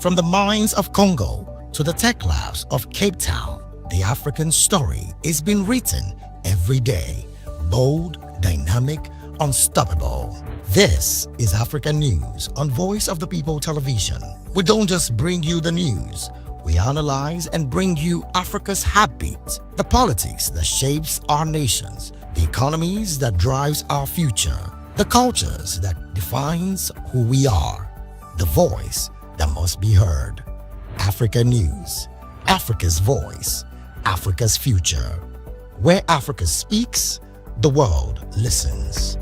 Speaker 5: from the mines of Congo to the tech labs of Cape Town, the African story is being written every day. Bold, dynamic, unstoppable. This is African News on Voice of the People Television. We don't just bring you the news. We analyze and bring you Africa's heartbeat, the politics that shapes our nations, the economies that drives our future, the cultures that defines who we are, the voice that must be heard. Africa News, Africa's voice, Africa's future. Where Africa speaks, the world listens.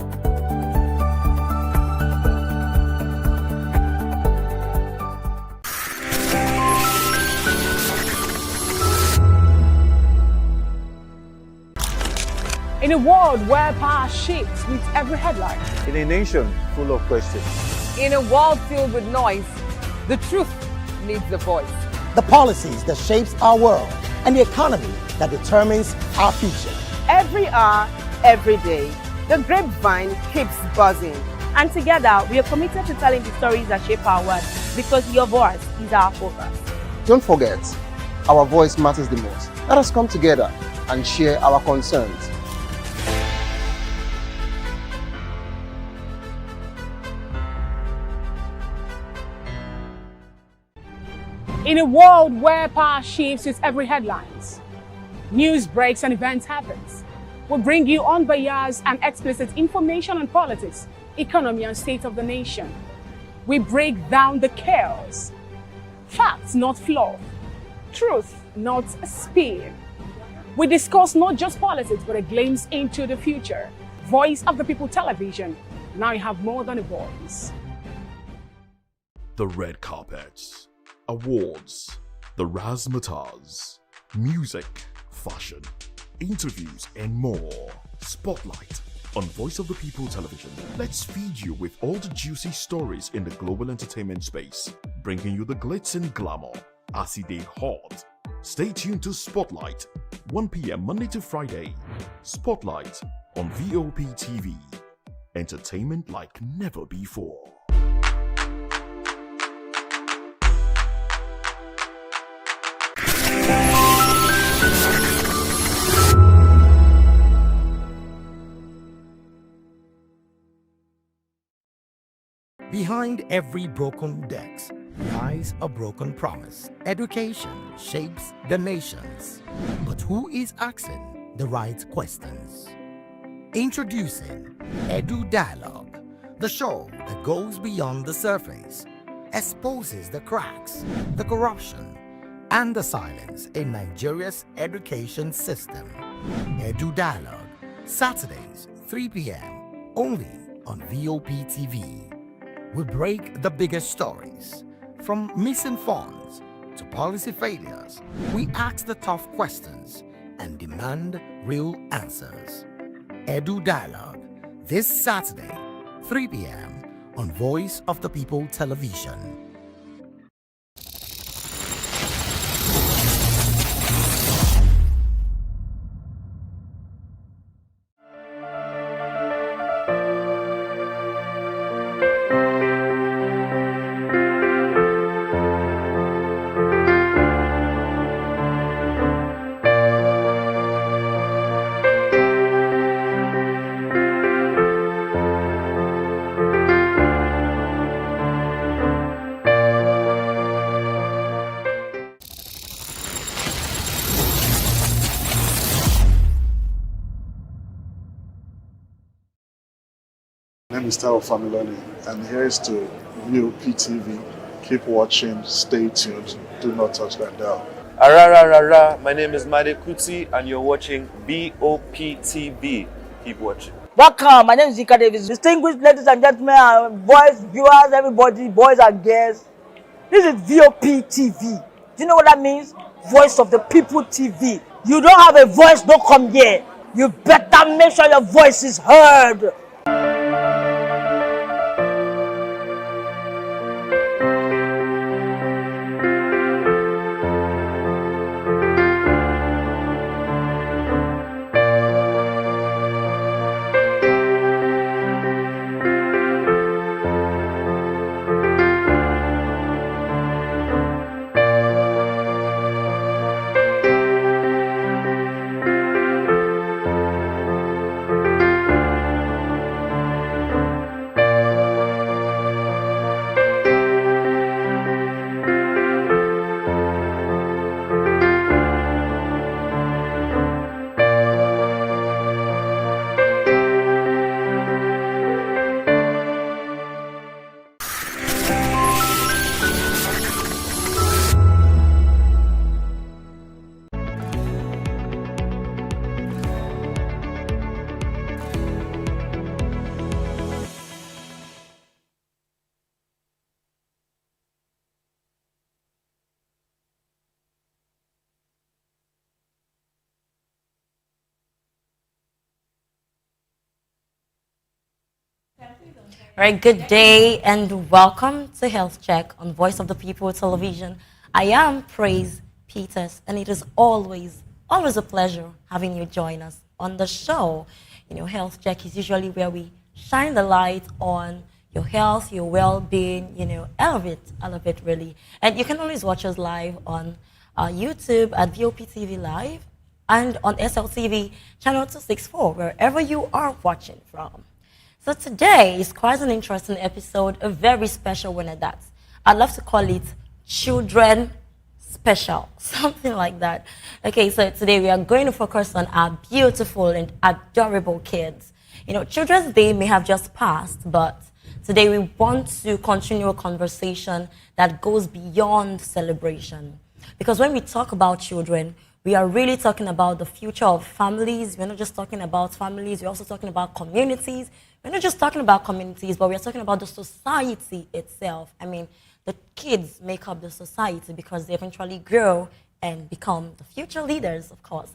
Speaker 16: In a world where power shifts with every headline.
Speaker 4: In a nation full of questions.
Speaker 3: In a world filled with noise, the truth needs a voice.
Speaker 5: The policies that shapes our world and the economy that determines our future.
Speaker 6: Every hour, every day, the grapevine keeps buzzing.
Speaker 7: And together, we are committed to telling the stories that shape our world because your voice is our focus.
Speaker 8: Don't forget, our voice matters the most. Let us come together and share our concerns.
Speaker 16: In a world where power shifts with every headlines, news breaks and events happens, we bring you unbiased and explicit information on politics, economy, and state of the nation. We break down the chaos. Facts, not fluff. Truth, not a spin. We discuss not just politics, but a glimpse into the future. Voice of the People Television. Now you have more than a voice.
Speaker 13: The red carpets, awards, the razzmatazz, music, fashion, interviews, and more. Spotlight on Voice of the People Television. Let's feed you with all the juicy stories in the global entertainment space, bringing you the glitz and glamour as it is hot. Stay tuned to Spotlight, 1 p.m. Monday to Friday. Spotlight on VOP TV. Entertainment like never before.
Speaker 5: Behind every broken desk lies a broken promise. Education shapes the nations. But who is asking the right questions? Introducing Edu Dialogue, the show that goes beyond the surface, exposes the cracks, the corruption, and the silence in Nigeria's education system. Edu Dialogue, Saturdays, 3 p.m., only on VOP TV. We break the biggest stories, from missing funds to policy failures. We ask the tough questions and demand real answers. Edu Dialogue, this Saturday, 3 p.m. on Voice of the People Television.
Speaker 17: My name is Tao Familoni, and here's to VOP TV. Keep watching, stay tuned, do not touch that dial.
Speaker 18: Arararara, my name is Made Kuti, and you're watching VOP TV. Keep watching.
Speaker 2: Welcome, my name is Zika Davis. Distinguished ladies and gentlemen, boys, viewers, everybody, boys and girls. This is VOP TV. Do you know what that means? Voice of the People TV. You don't have a voice, don't come here. You better make sure your voice is heard.
Speaker 19: All right, good day and welcome to Health Check on Voice of the People Television. I am Praise Peters, and it is always a pleasure having you join us on the show. You know, Health Check is usually where we shine the light on your health, your well-being, you know, elevate really. And you can always watch us live on YouTube at VOP TV Live and on SLTV channel 264, wherever you are watching from. So today is quite an interesting episode, a very special one at that. I'd love to call it Children Special, something like that. Okay, so today we are going to focus on our beautiful and adorable kids. You know, Children's Day may have just passed, but today we want to continue a conversation that goes beyond celebration. Because when we talk about children, we are really talking about the future of families. We're not just talking about families, we're also talking about communities. We're not just talking about communities, but we're talking about the society itself. I mean, the kids make up the society because they eventually grow and become the future leaders, of course.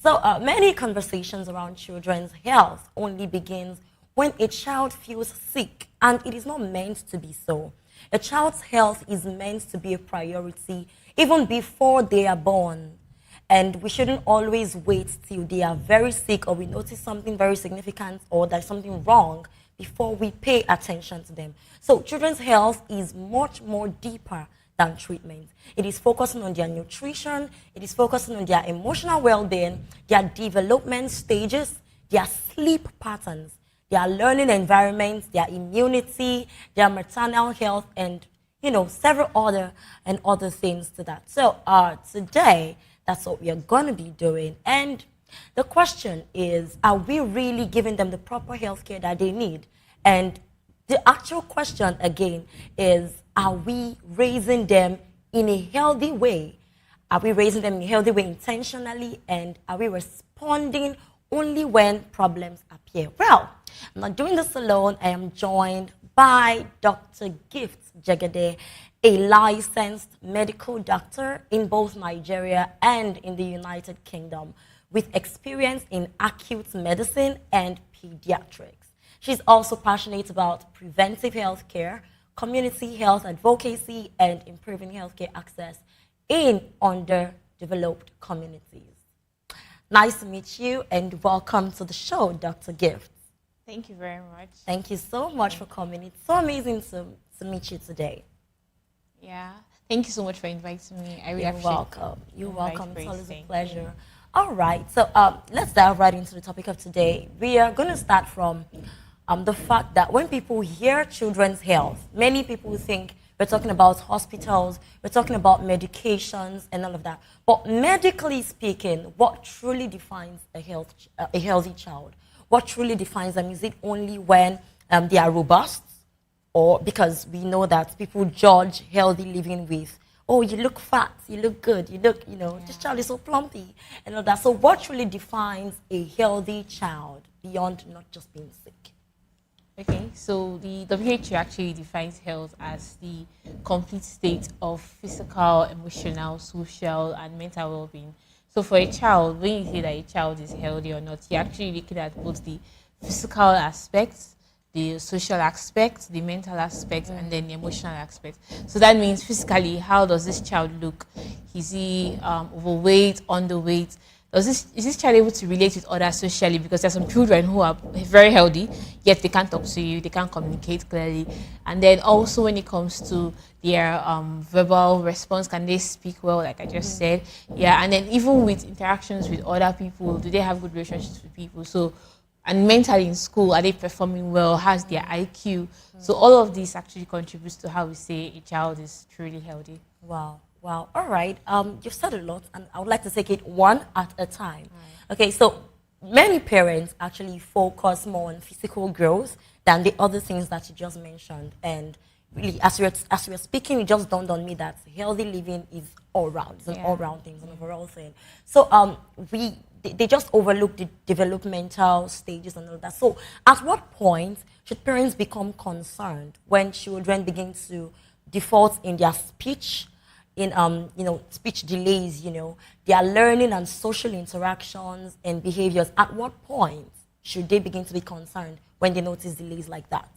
Speaker 19: So many conversations around children's health only begins when a child feels sick, and it is not meant to be so. A child's health is meant to be a priority even before they are born. And we shouldn't always wait till they are very sick or we notice something very significant or there's something wrong before we pay attention to them. So children's health is much more deeper than treatment. It is focusing on their nutrition, it is focusing on their emotional well-being, their development stages, their sleep patterns, their learning environments, their immunity, their maternal health, and several other things to that. So today, that's what we are going to be doing. And the question is, are we really giving them the proper health care that they need? And the actual question again is, are we raising them in a healthy way? Are we raising them in a healthy way intentionally? And are we responding only when problems appear? Well, I'm not doing this alone. I am joined by Dr. Gift Jagade, a licensed medical doctor in both Nigeria and in the United Kingdom, with experience in acute medicine and pediatrics. She's also passionate about preventive health care, community health advocacy, and improving healthcare access in underdeveloped communities. Nice to meet you and welcome to the show, Dr. Gift.
Speaker 20: Thank you very much.
Speaker 19: Thank you so much for coming. It's so amazing to meet you today.
Speaker 20: Yeah, thank you so much for inviting me. I really
Speaker 19: You're
Speaker 20: appreciate
Speaker 19: welcome. You're welcome. It's always a
Speaker 20: Thank
Speaker 19: pleasure.
Speaker 20: you.
Speaker 19: All right, so let's dive right into the topic of today. We are going to start from the fact that when people hear children's health, many people think we're talking about hospitals, we're talking about medications and all of that. But medically speaking, what truly defines a healthy child? What truly defines them? Is it only when they are robust? Or because we know that people judge healthy living with, oh, you look fat, you look good, you look, this child is so plumpy and all that. So what truly defines a healthy child beyond not just being sick?
Speaker 20: Okay, so the WHO actually defines health as the complete state of physical, emotional, social, and mental well-being. So for a child, when you say that a child is healthy or not, you're actually looking at both the physical aspects, the social aspect, the mental aspect, and then the emotional aspect. So that means physically, how does this child look? Is he overweight, underweight? Is this child able to relate with others socially? Because there's some children who are very healthy, yet they can't talk to you, they can't communicate clearly. And then also when it comes to their verbal response, can they speak well, like I just said? Yeah, and then even with interactions with other people, do they have good relationships with people? So, and mentally in school, are they performing well? How's their IQ? So all of this actually contributes to how we say a child is truly healthy.
Speaker 19: Wow. Wow. All right. You've said a lot, and I would like to take it one at a time. Right. Okay. So many parents actually focus more on physical growth than the other things that you just mentioned. And really, as we were speaking, it just dawned on me that healthy living is all round. It's an all-round thing, it's an overall thing. So they just overlook the developmental stages and all that. So at what point should parents become concerned when children begin to default in their speech? In speech delays, their learning and social interactions and behaviors. At what point should they begin to be concerned when they notice delays like that?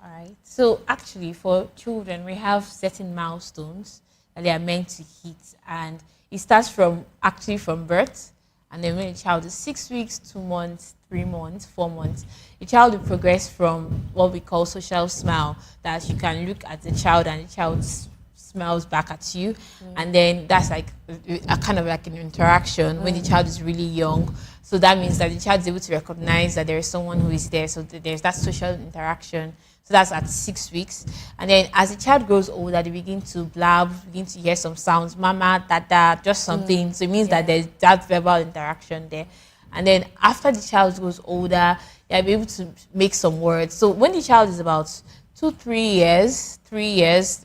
Speaker 20: All right. So actually, for children, we have certain milestones that they are meant to hit, and it starts from birth, and then when a child is 6 weeks, 2 months, 3 months, 4 months, the child will progress from what we call social smile, that you can look at the child and the child smiles back at you, and then that's like a kind of like an interaction when the child is really young. So that means that the child is able to recognize that there is someone who is there. So there's that social interaction. So that's at 6 weeks. And then as the child grows older, they begin to blab, begin to hear some sounds, mama, dada, just something. So it means that there's that verbal interaction there. And then after the child grows older, they'll be able to make some words. So when the child is about 3 years,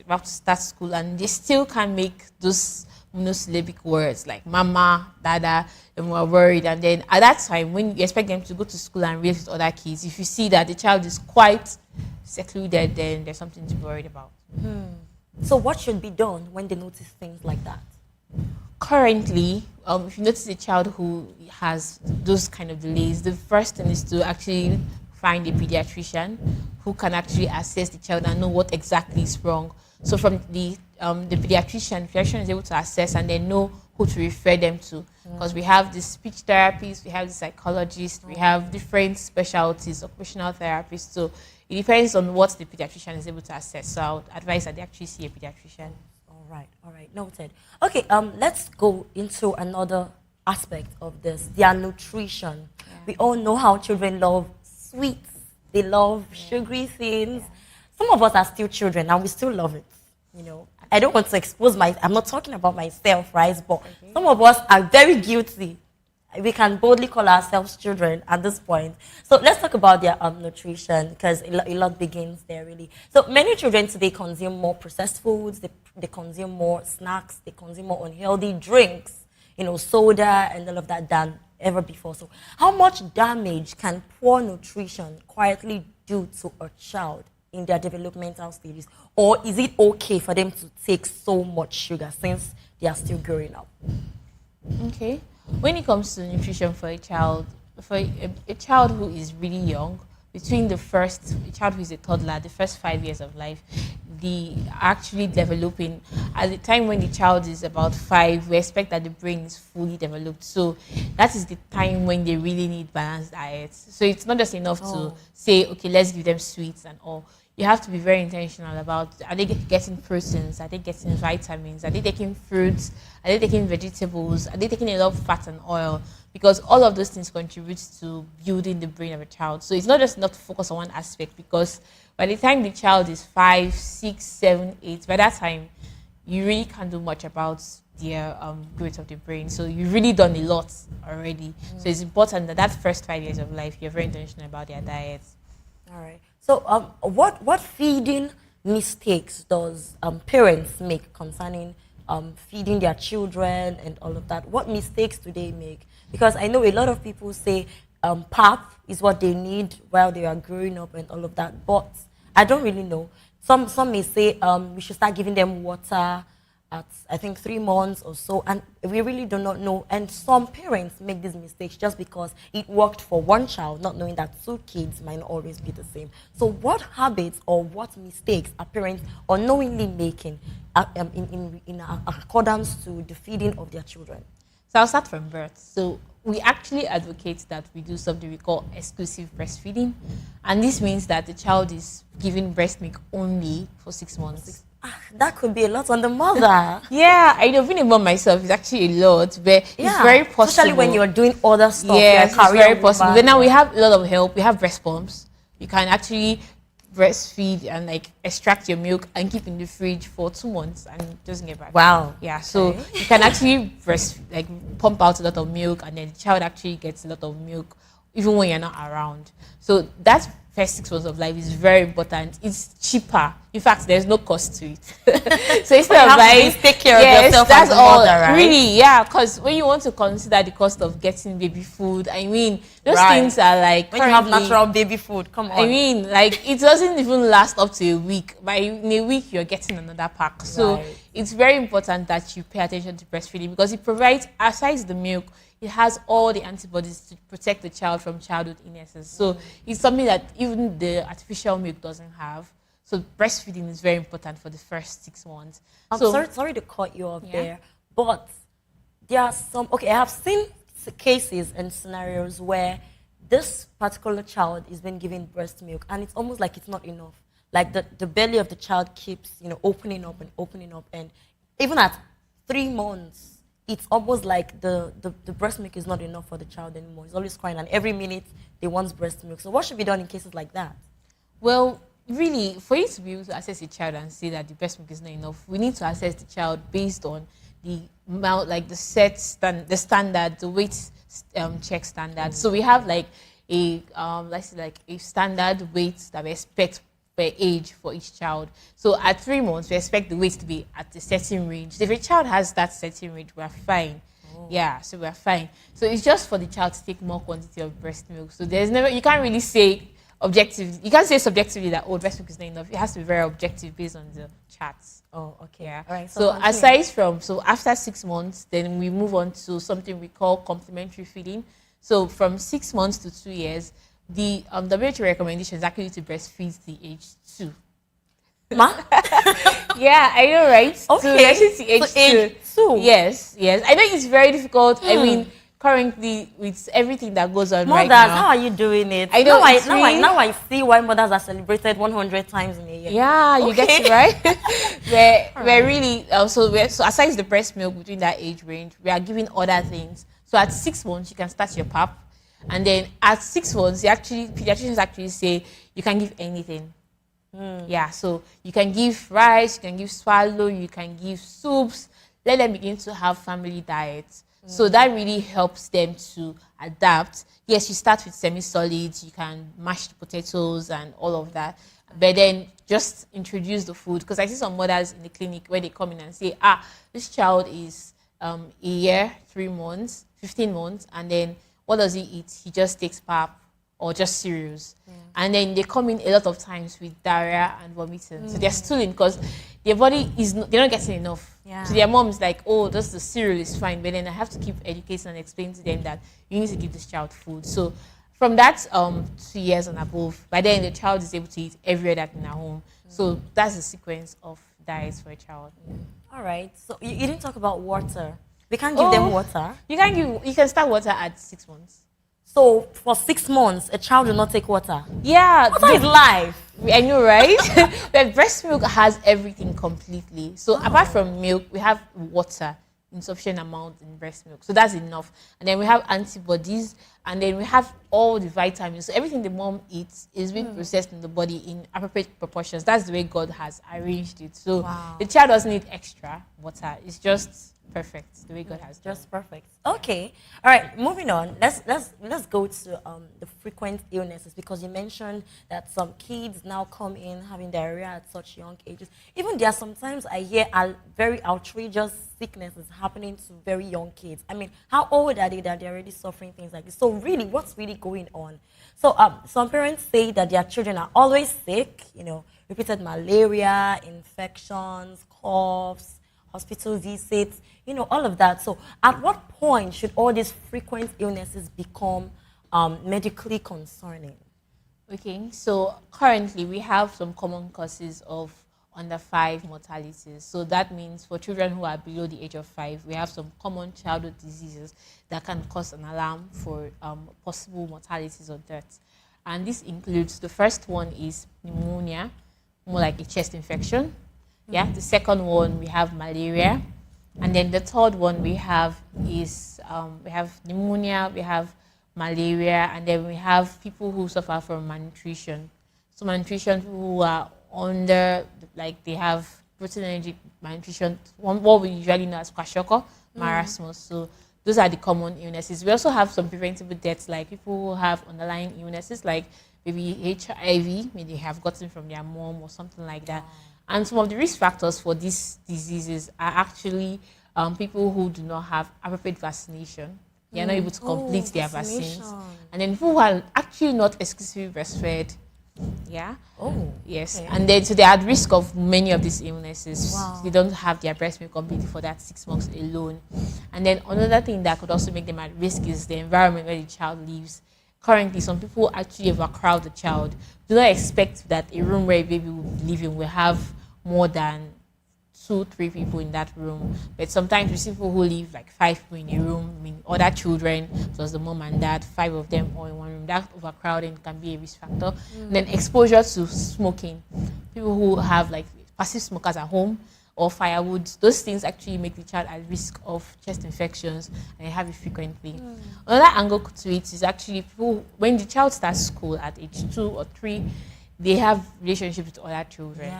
Speaker 20: about to start school, and they still can't make those monosyllabic words like mama, dada, and we're worried. And then at that time, when you expect them to go to school and relate with other kids, if you see that the child is quite secluded, then there's something to be worried about.
Speaker 19: So what should be done when they notice things like that?
Speaker 20: Currently, if you notice a child who has those kind of delays, the first thing is to actually find a pediatrician who can actually assess the child and know what exactly is wrong. So from the pediatrician is able to assess and then know who to refer them to. Because we have the speech therapists, we have the psychologists, we have different specialties, occupational therapists. So it depends on what the pediatrician is able to assess. So I would advise that they actually see a pediatrician.
Speaker 19: All right, noted. Okay, let's go into another aspect of this, their nutrition. We all know how children love sweets They love sugary things. Some of us are still children and we still love it. I don't want to expose I'm not talking about myself, right? But some of us are very guilty. We can boldly call ourselves children at this point. So let's talk about their nutrition, because a lot begins there, really. So many children today consume more processed foods, they consume more snacks, they consume more unhealthy drinks, soda and all of that than ever before. So how much damage can poor nutrition quietly do to a child in their developmental stages? Or is it okay for them to take so much sugar since they are still growing up?
Speaker 20: Okay. When it comes to nutrition for a child, a child who is really young, a child who is a toddler, the first 5 years of life, the actually developing. At the time when the child is about 5, we expect that the brain is fully developed. So that is the time when they really need balanced diets. So it's not just enough to say, okay, let's give them sweets and all. You have to be very intentional about, are they getting proteins? Are they getting vitamins? Are they taking fruits? Are they taking vegetables? Are they taking a lot of fat and oil? Because all of those things contribute to building the brain of a child. So it's not just not to focus on one aspect, because by the time the child is 5, 6, 7, 8, by that time, you really can't do much about their growth of the brain. So you've really done a lot already. So it's important that first 5 years of life, you're very intentional about their diets.
Speaker 19: All right. So what feeding mistakes does parents make concerning feeding their children and all of that? What mistakes do they make? Because I know a lot of people say pap is what they need while they are growing up and all of that, but I don't really know. Some may say we should start giving them water at, I think, 3 months or so, and we really do not know. And some parents make these mistakes just because it worked for one child, not knowing that 2 kids might not always be the same. So what habits or what mistakes are parents unknowingly making in accordance to the feeding of their children?
Speaker 20: So I'll start from birth. So we actually advocate that we do something we call exclusive breastfeeding. And this means that the child is given breast milk only for 6 months.
Speaker 19: That could be a lot on the mother.
Speaker 20: Yeah, I know, being a mom myself is actually a lot, but it's very possible.
Speaker 19: Especially when you're doing other stuff.
Speaker 20: Yes, it's very possible. But now we have a lot of help. We have breast pumps. You can actually breastfeed and extract your milk and keep in the fridge for 2 months and it doesn't get back.
Speaker 19: Wow.
Speaker 20: Yeah, so you can actually pump out a lot of milk, and then the child actually gets a lot of milk even when you're not around. So that's first 6 months of life is very important. It's cheaper. In fact, there's no cost to it. So instead of buying,
Speaker 19: take care of yourself
Speaker 20: that's
Speaker 19: as a
Speaker 20: all.
Speaker 19: mother, right?
Speaker 20: Really, yeah. Because when you want to consider the cost of getting baby food, I mean, those things are like
Speaker 19: when you have natural baby food. Come on.
Speaker 20: I mean, it doesn't even last up to a week. In a week, you're getting another pack. So it's very important that you pay attention to breastfeeding, because it provides, aside the milk, it has all the antibodies to protect the child from childhood illnesses. So it's something that even the artificial milk doesn't have. So breastfeeding is very important for the first 6 months.
Speaker 19: I'm sorry to cut you off there, but there are some, I have seen cases and scenarios where this particular child is being given breast milk and it's almost like it's not enough. Like the belly of the child keeps, opening up, and even at 3 months, it's almost like the breast milk is not enough for the child anymore. He's always crying, and every minute they want breast milk. So what should be done in cases like that?
Speaker 20: Well, really, for you to be able to assess a child and say that the breast milk is not enough, we need to assess the child based on the amount, the standard, the weight check standard. So we have let's say a standard weight that we expect per age for each child. So at 3 months, we expect the weight to be at a certain range. If a child has that certain range, we're fine. Yeah, so we're fine. So it's just for the child to take more quantity of breast milk. So you can't really say objectively, you can't say subjectively that breast milk is not enough. It has to be very objective based on the charts.
Speaker 19: Oh, okay.
Speaker 20: Yeah.
Speaker 19: All right.
Speaker 20: So after 6 months, then we move on to something we call complementary feeding. So from 6 months to 2 years, the WHO recommendation is actually to breastfeed the age 2.
Speaker 19: Ma?
Speaker 20: Yeah, I know, right?
Speaker 19: Okay.
Speaker 20: So age 2. Yes. I know it's very difficult. I mean, currently with everything that goes on right now.
Speaker 19: Mothers, how are you doing it?
Speaker 20: I know.
Speaker 19: Now I see why mothers are celebrated 100 times in a year.
Speaker 20: Yeah, you get it right. we're really so aside the breast milk between that age range, we are giving other things. So at 6 months, you can start your pap. And then at 6 months, pediatricians actually say you can give anything. Yeah, so you can give rice, you can give swallow, you can give soups. Let them begin to have family diets. So that really helps them to adapt. Yes, you start with semi-solids, you can mash the potatoes and all of that. But then just introduce the food. Because I see some mothers in the clinic where they come in and say, this child is a year, 3 months, 15 months, and then what does he eat? He just takes pap or just cereals. And then they come in a lot of times with diarrhea and vomiting. So they're stooling because their body they're not getting enough. So their mom is like, oh, just the cereal is fine. But then I have to keep educating and explaining to them that you need to give this child food. So from that 2 years and above, by then the child is able to eat every other thing at home. So that's the sequence of diets for a child.
Speaker 19: All right. So you didn't talk about water. We can't give them water.
Speaker 20: You can start water at 6 months.
Speaker 19: So for 6 months, a child will not take water.
Speaker 20: Yeah,
Speaker 19: water is life.
Speaker 20: I know, right? But breast milk has everything completely. So apart from milk, we have water in sufficient amount in breast milk. So that's enough. And then we have antibodies, and then we have all the vitamins. So everything the mom eats is being processed in the body in appropriate proportions. That's the way God has arranged it. So the child doesn't need extra water. It's just perfect the way God has done.
Speaker 19: Just perfect. Okay. All right. Moving on. Let's go to the frequent illnesses, because you mentioned that some kids now come in having diarrhea at such young ages. Even there are sometimes I hear very outrageous sicknesses happening to very young kids. I mean, how old are they that they're already suffering things like this? So really, what's really going on? So some parents say that their children are always sick. Repeated malaria, infections, coughs, hospital visits, all of that. So at what point should all these frequent illnesses become medically concerning?
Speaker 20: Okay, so currently we have some common causes of under 5 mortalities. So that means for children who are below the age of 5, we have some common childhood diseases that can cause an alarm for possible mortalities or deaths. And this includes, the first one is pneumonia, more like a chest infection. Yeah, the second one we have malaria, and then the third one we have is we have pneumonia, we have malaria, and then we have people who suffer from malnutrition. So malnutrition, who are under, like they have protein energy malnutrition, what we usually know as kwashiorkor, marasmus. So those are the common illnesses. We also have some preventable deaths, like people who have underlying illnesses, like maybe HIV, maybe they have gotten from their mom or something like that. And some of the risk factors for these diseases are actually people who do not have appropriate vaccination. They are not able to complete their vaccines. And then people who are actually not exclusively breastfed. Yeah.
Speaker 19: Oh.
Speaker 20: Yes.
Speaker 19: Okay.
Speaker 20: And then so they are at risk of many of these illnesses.
Speaker 19: Wow.
Speaker 20: They don't have their breast milk completely for that 6 months alone. And then another thing that could also make them at risk is the environment where the child lives. Currently, some people actually overcrowd the child. Do not expect that a room where a baby will be living will have more than 2-3 people in that room. But sometimes we see people who live like 5 people in a room. I mean, other children, plus the mom and dad, 5 of them all in one room. That overcrowding can be a risk factor. And then exposure to smoking. People who have like passive smokers at home or firewood, those things actually make the child at risk of chest infections, and they have it frequently. Another angle to it is actually people, when the child starts school at age 2 or 3, they have relationships with other children.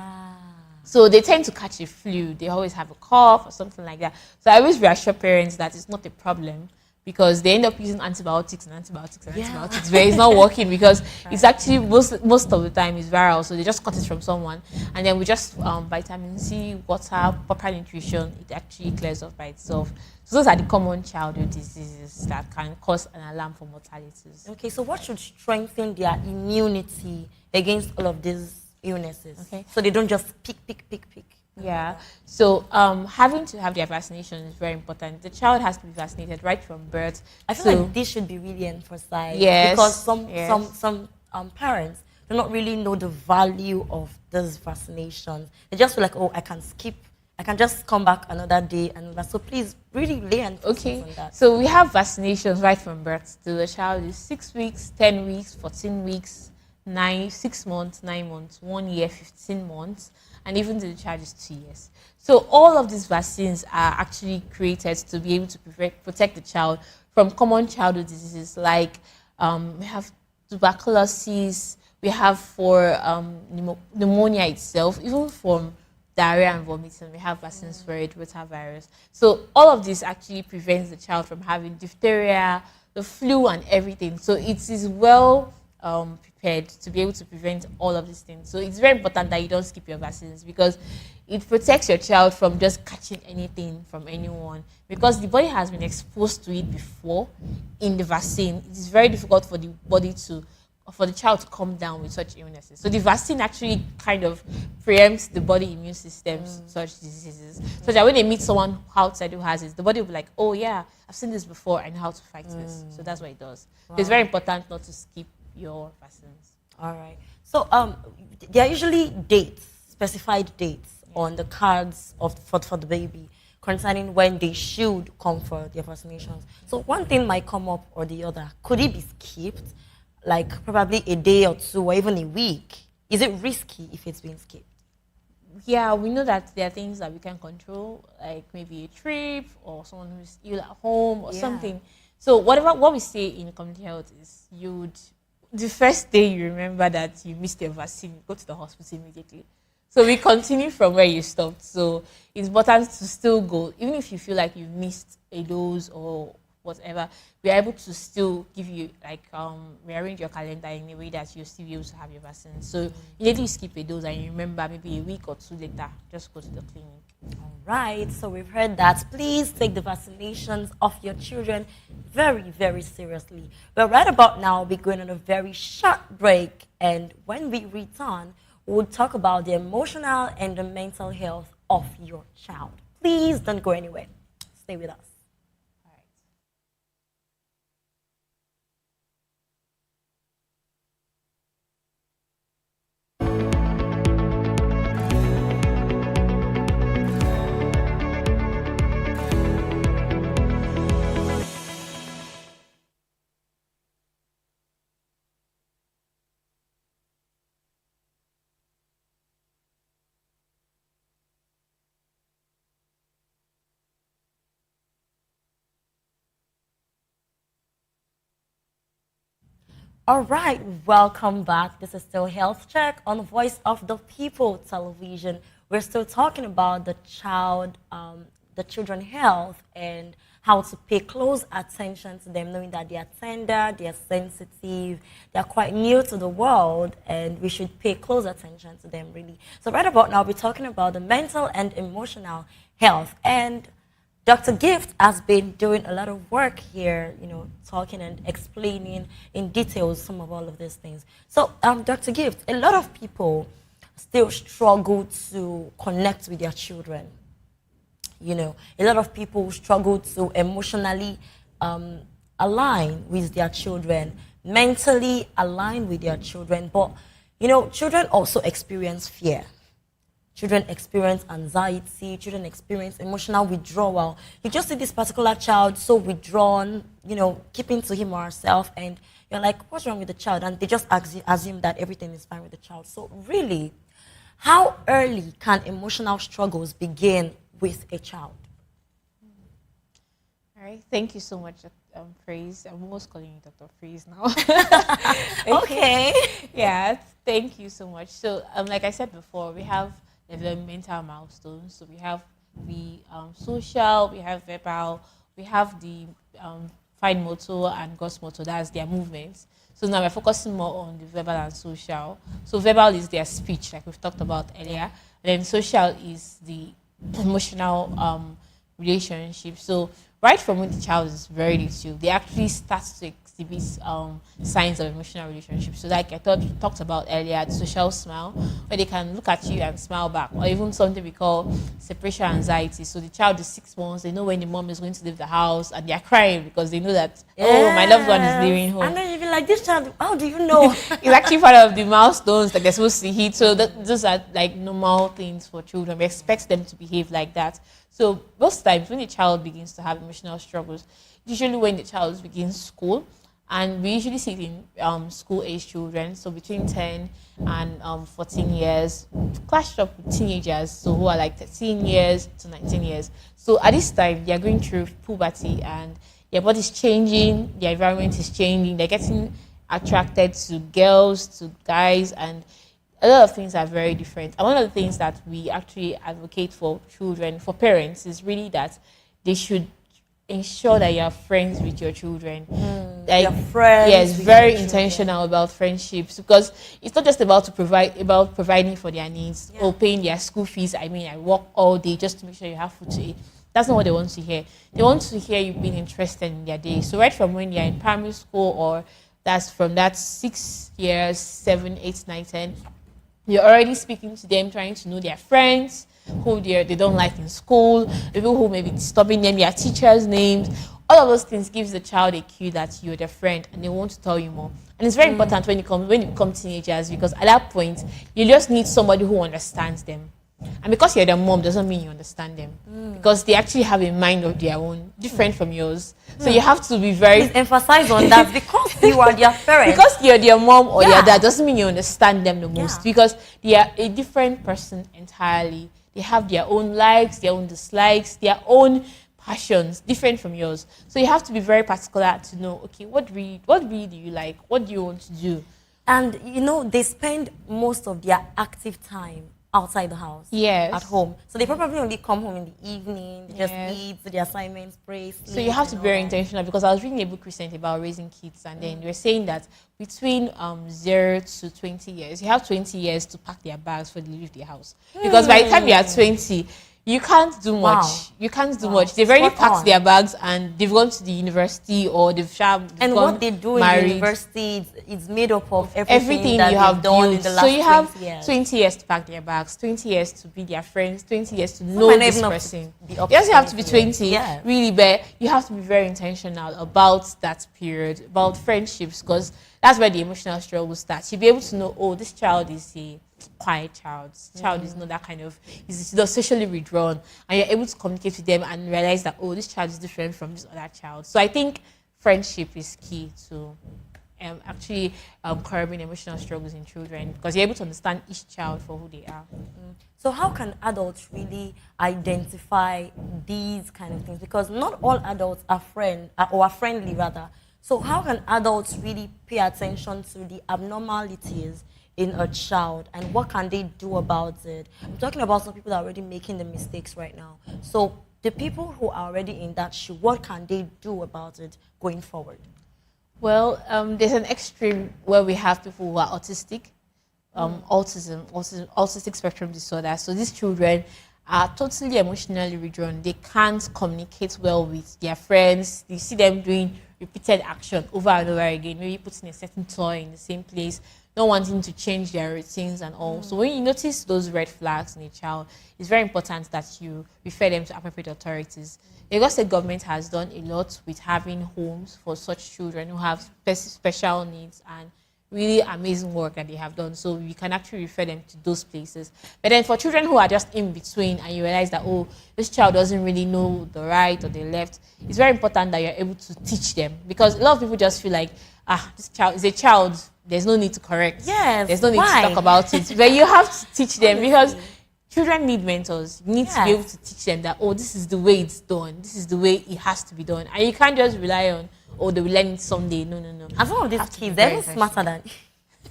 Speaker 20: So they tend to catch a flu. They always have a cough or something like that. So I always reassure parents that it's not a problem, because they end up using antibiotics, antibiotics, but it's not working, because it's actually most of the time is viral. So they just cut it from someone, and then we just vitamin C, water, proper nutrition, it actually clears off by itself. So those are the common childhood diseases that can cause an alarm for mortalities.
Speaker 19: Okay, so what should strengthen their immunity against all of these illnesses? Okay, so they don't just pick.
Speaker 20: Yeah. So having to have their vaccination is very important. The child has to be vaccinated right from birth.
Speaker 19: I feel like this should be really emphasized.
Speaker 20: Yes.
Speaker 19: Because some parents do not really know the value of these vaccinations. They just feel like, oh, I can skip. I can just come back another day. So please really lay emphasis on that.
Speaker 20: So we have vaccinations right from birth. So the child is 6 weeks, 10 weeks, 14 weeks, 6 months, 9 months, 1 year, 15 months, and even the child is 2 years. So all of these vaccines are actually created to be able to protect the child from common childhood diseases like We have tuberculosis. We have for pneumonia itself, even from diarrhea and vomiting, we have vaccines for it, rotavirus. So all of this actually prevents the child from having diphtheria, the flu, and everything. So it is well prepared to be able to prevent all of these things. So it's very important that you don't skip your vaccines, because it protects your child from just catching anything from anyone, because the body has been exposed to it before in the vaccine. It is very difficult for the body for the child to come down with such illnesses. So the vaccine actually kind of preempts the body immune system's such diseases. So that when they meet someone outside who has it, the body will be like, oh yeah, I've seen this before, I know how to fight this. So that's what it does.
Speaker 19: Wow.
Speaker 20: So it's very important not to skip your vaccines.
Speaker 19: All right. So there are usually dates, specified dates on the cards for the baby concerning when they should come for their vaccinations. So one thing might come up or the other. Could it be skipped? Like probably a day or two or even a week? Is it risky if it's being skipped?
Speaker 20: Yeah, we know that there are things that we can control, like maybe a trip or someone who's ill at home or something. So what we say in community health is the first day you remember that you missed your vaccine, you go to the hospital immediately. So we continue from where you stopped. So it's important to still go, even if you feel like you missed a dose or whatever. We are able to still give you, like, rearrange your calendar in a way that you'll still be able to have your vaccine. So immediately you skip a dose and you remember maybe a week or two later, just go to the clinic.
Speaker 19: All right, so we've heard that. Please take the vaccinations of your children very, very seriously. But right about now, we're going on a very short break. And when we return, we'll talk about the emotional and the mental health of your child. Please don't go anywhere. Stay with us. All right, welcome back. This is still Health Check on Voice of the People television. We're still talking about the children health and how to pay close attention to them, knowing that they are tender, they are sensitive, they are quite new to the world, and we should pay close attention to them, really. So right about now, we're talking about the mental and emotional health. And Dr. Gift has been doing a lot of work here, talking and explaining in details some of all of these things. So, Dr. Gift, a lot of people still struggle to connect with their children. A lot of people struggle to emotionally align with their children, mentally align with their children. But, children also experience fear. Children experience anxiety, children experience emotional withdrawal. You just see this particular child so withdrawn, keeping to him or herself, and you're like, what's wrong with the child? And they just assume that everything is fine with the child. So really, how early can emotional struggles begin with a child?
Speaker 20: All right, thank you so much, Praise. I'm almost calling you Dr. Praise now.
Speaker 19: Okay.
Speaker 20: Yeah, thank you so much. So, like I said before, we have developmental milestones. So we have the social, we have verbal, we have the fine motor and gross motor, that's their movements. So now we're focusing more on the verbal and social. So verbal is their speech, like we've talked about earlier. And then social is the emotional relationship. So right from when the child is very little, they actually start to exhibit signs of emotional relationships. So like I talked about earlier, the social smile, where they can look at you and smile back, or even something we call separation anxiety. So the child is 6 months, they know when the mom is going to leave the house, and they're crying because they know that, oh, my loved one is leaving home.
Speaker 19: And then you'll be like, this child, how do you know?
Speaker 20: It's actually part of the milestones that they're supposed to hit. So those are like normal things for children. We expect them to behave like that. So most times when a child begins to have emotional struggles, usually when the child begins school, and we usually see it in school-age children, so between 10 and 14 years, clashed up with teenagers, so who are like 13 years to 19 years. So at this time, they are going through puberty, and their body's changing, their environment is changing, they're getting attracted to girls, to guys, and a lot of things are very different. And one of the things that we actually advocate for children, for parents, is really that they should ensure that you're friends with your children. Like,
Speaker 19: you're friends
Speaker 20: yes,
Speaker 19: with
Speaker 20: very
Speaker 19: your
Speaker 20: intentional about friendships, because it's not just about providing for their needs or paying their school fees. I mean, I work all day just to make sure you have food to eat. That's not what they want to hear. They want to hear you being interested in their day. So right from when you're in primary school, or that's from that 6 years, 7, 8, 9, 10, you're already speaking to them, trying to know their friends, who they don't like in school, people who may be disturbing them, their teachers' names. All of those things gives the child a cue that you're their friend and they want to tell you more. And it's very important when you become teenagers, because at that point, you just need somebody who understands them. And because you're their mom doesn't mean you understand them, because they actually have a mind of their own, different from yours. So you have to be very...
Speaker 19: Please emphasize on that, because you are their parent.
Speaker 20: Because you're their mom or their dad doesn't mean you understand them the most, because they are a different person entirely. They have their own likes, their own dislikes, their own passions, different from yours. So you have to be very particular to know, okay, what breed do you like? What do you want to do?
Speaker 19: And, you know, they spend most of their active time outside the house.
Speaker 20: Yes.
Speaker 19: At home. So they probably only come home in the evening, they just eat, do their assignments, pray, sleep.
Speaker 20: So you have to be very intentional, because I was reading a book recently about raising kids, and then they were saying that between 0 to 20 years, you have 20 years to pack their bags before they leave the house. Because by the time you are 20, you can't do much. You can't do much. They've already packed their bags and they've gone to the university, or they've
Speaker 19: and what they do
Speaker 20: married.
Speaker 19: in the university is made up of
Speaker 20: everything
Speaker 19: that
Speaker 20: you have
Speaker 19: done in the last
Speaker 20: so you have
Speaker 19: 20 years.
Speaker 20: 20 years to pack their bags, 20 years to be their friends, 20 years to know this person. You also have to be 20, really, but you have to be very intentional about that period, about friendships, because that's where the emotional struggle starts. You'll be able to know, oh, this child is a quiet child. This child is not that kind of, is socially withdrawn, and you're able to communicate with them and realize that, oh, this child is different from this other child. So I think friendship is key to actually curbing emotional struggles in children, because you're able to understand each child for who they are.
Speaker 19: So how can adults really identify these kind of things? Because not all adults are friendly rather. So how can adults really pay attention to the abnormalities in a child, and what can they do about it? I'm talking about some people that are already making the mistakes right now. So the people who are already in that shoe, what can they do about it going forward?
Speaker 20: Well, there's an extreme where we have people who are autistic, autistic spectrum disorder. So these children are totally emotionally withdrawn. They can't communicate well with their friends. You see them doing repeated action over and over again, maybe putting a certain toy in the same place, not wanting to change their routines and all. So when you notice those red flags in a child, it's very important that you refer them to appropriate authorities. The Lagos State government has done a lot with having homes for such children who have special needs, and really amazing work that they have done. So you can actually refer them to those places. But then for children who are just in between, and you realize that, oh, this child doesn't really know the right or the left, it's very important that you're able to teach them. Because a lot of people just feel like, this child is a child, there's no need to correct.
Speaker 19: Yes,
Speaker 20: there's no need to talk about it. But you have to teach them, because children need mentors. You need to be able to teach them that, oh, this is the way it's done. This is the way it has to be done. And you can't just rely on, oh, they will learn it someday. No.
Speaker 19: And some of these kids, they're even smarter than...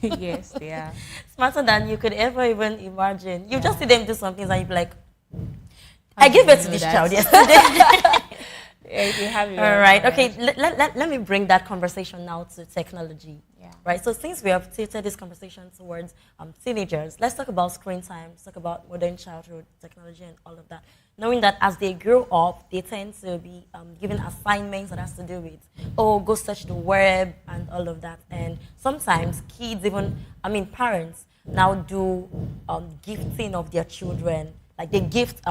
Speaker 20: Yes, they are.
Speaker 19: Smarter than you could ever even imagine. You just see them do some things and you be like, I gave birth to this child yesterday.
Speaker 20: You have it.
Speaker 19: All right. Okay. Let me bring that conversation now to technology.
Speaker 20: Yeah.
Speaker 19: Right. So since we have tilted this conversation towards teenagers, let's talk about screen time. Let's talk about modern childhood technology and all of that. Knowing that as they grow up, they tend to be given assignments that has to do with, oh, go search the web and all of that. And sometimes kids, parents now do gifting of their children. Like they gift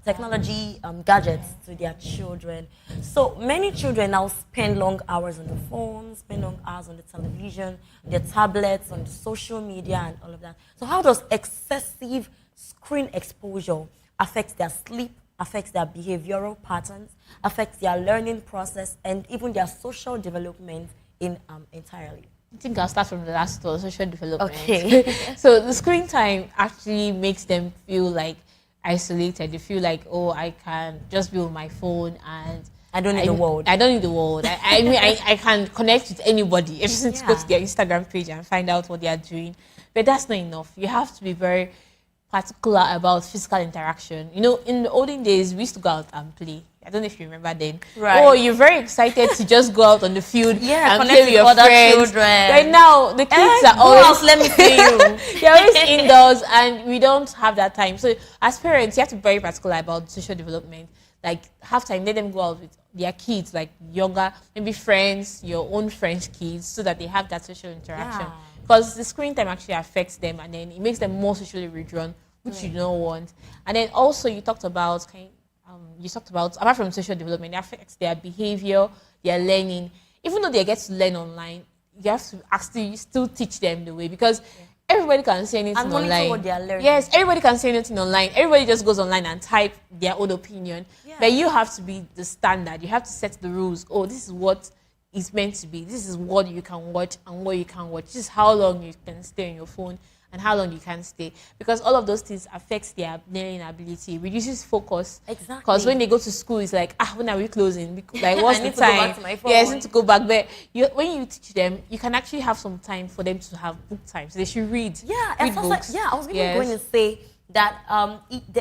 Speaker 19: technology gadgets to their children. So many children now spend long hours on the phone, spend long hours on the television, their tablets, on social media and all of that. So how does excessive screen exposure affect their sleep, affects their behavioral patterns, affects their learning process, and even their social development entirely?
Speaker 20: I think I'll start from the last one, social development.
Speaker 19: Okay.
Speaker 20: So the screen time actually makes them feel like isolated. They feel like, oh, I can just be on my phone and
Speaker 19: I don't need the world.
Speaker 20: I don't need the world. I mean, I can connect with anybody. I just need to go to their Instagram page and find out what they are doing. But that's not enough. You have to be very particular about physical interaction. You know, in the olden days, we used to go out and play. I don't know if you remember then.
Speaker 19: Right.
Speaker 20: Oh, you're very excited to just go out on the field and
Speaker 19: connect
Speaker 20: play with your
Speaker 19: other
Speaker 20: friends.
Speaker 19: children.
Speaker 20: Right now, the kids are
Speaker 19: go
Speaker 20: always
Speaker 19: out, let me see you.
Speaker 20: they're always indoors, and we don't have that time. So, as parents, you have to be very particular about social development. Like, have time, let them go out with their kids, like younger, maybe friends, your own friends' kids, so that they have that social interaction. Because the screen time actually affects them, and then it makes them more socially withdrawn, which you don't want. And then also, you talked about apart from social development, it affects their behavior, their learning. Even though they get to learn online, you have to actually still teach them the way, because everybody can say anything online.
Speaker 19: What they are learning.
Speaker 20: Yes, everybody can say anything online. Everybody just goes online and type their own opinion. But you have to be the standard. You have to set the rules. Oh, this is what it's meant to be. This is what you can watch and what you can't watch. This is how long you can stay on your phone and how long you can stay. Because all of those things affects their learning ability, reduces focus.
Speaker 19: Exactly.
Speaker 20: Because when they go to school, it's like, when are we closing? Like, what's the
Speaker 19: I need to go
Speaker 20: time?
Speaker 19: back to my phone.
Speaker 20: Yes, I need to go back. But when you teach them, you can actually have some time for them to have book time. So they should read. Read books.
Speaker 19: I was even going to say that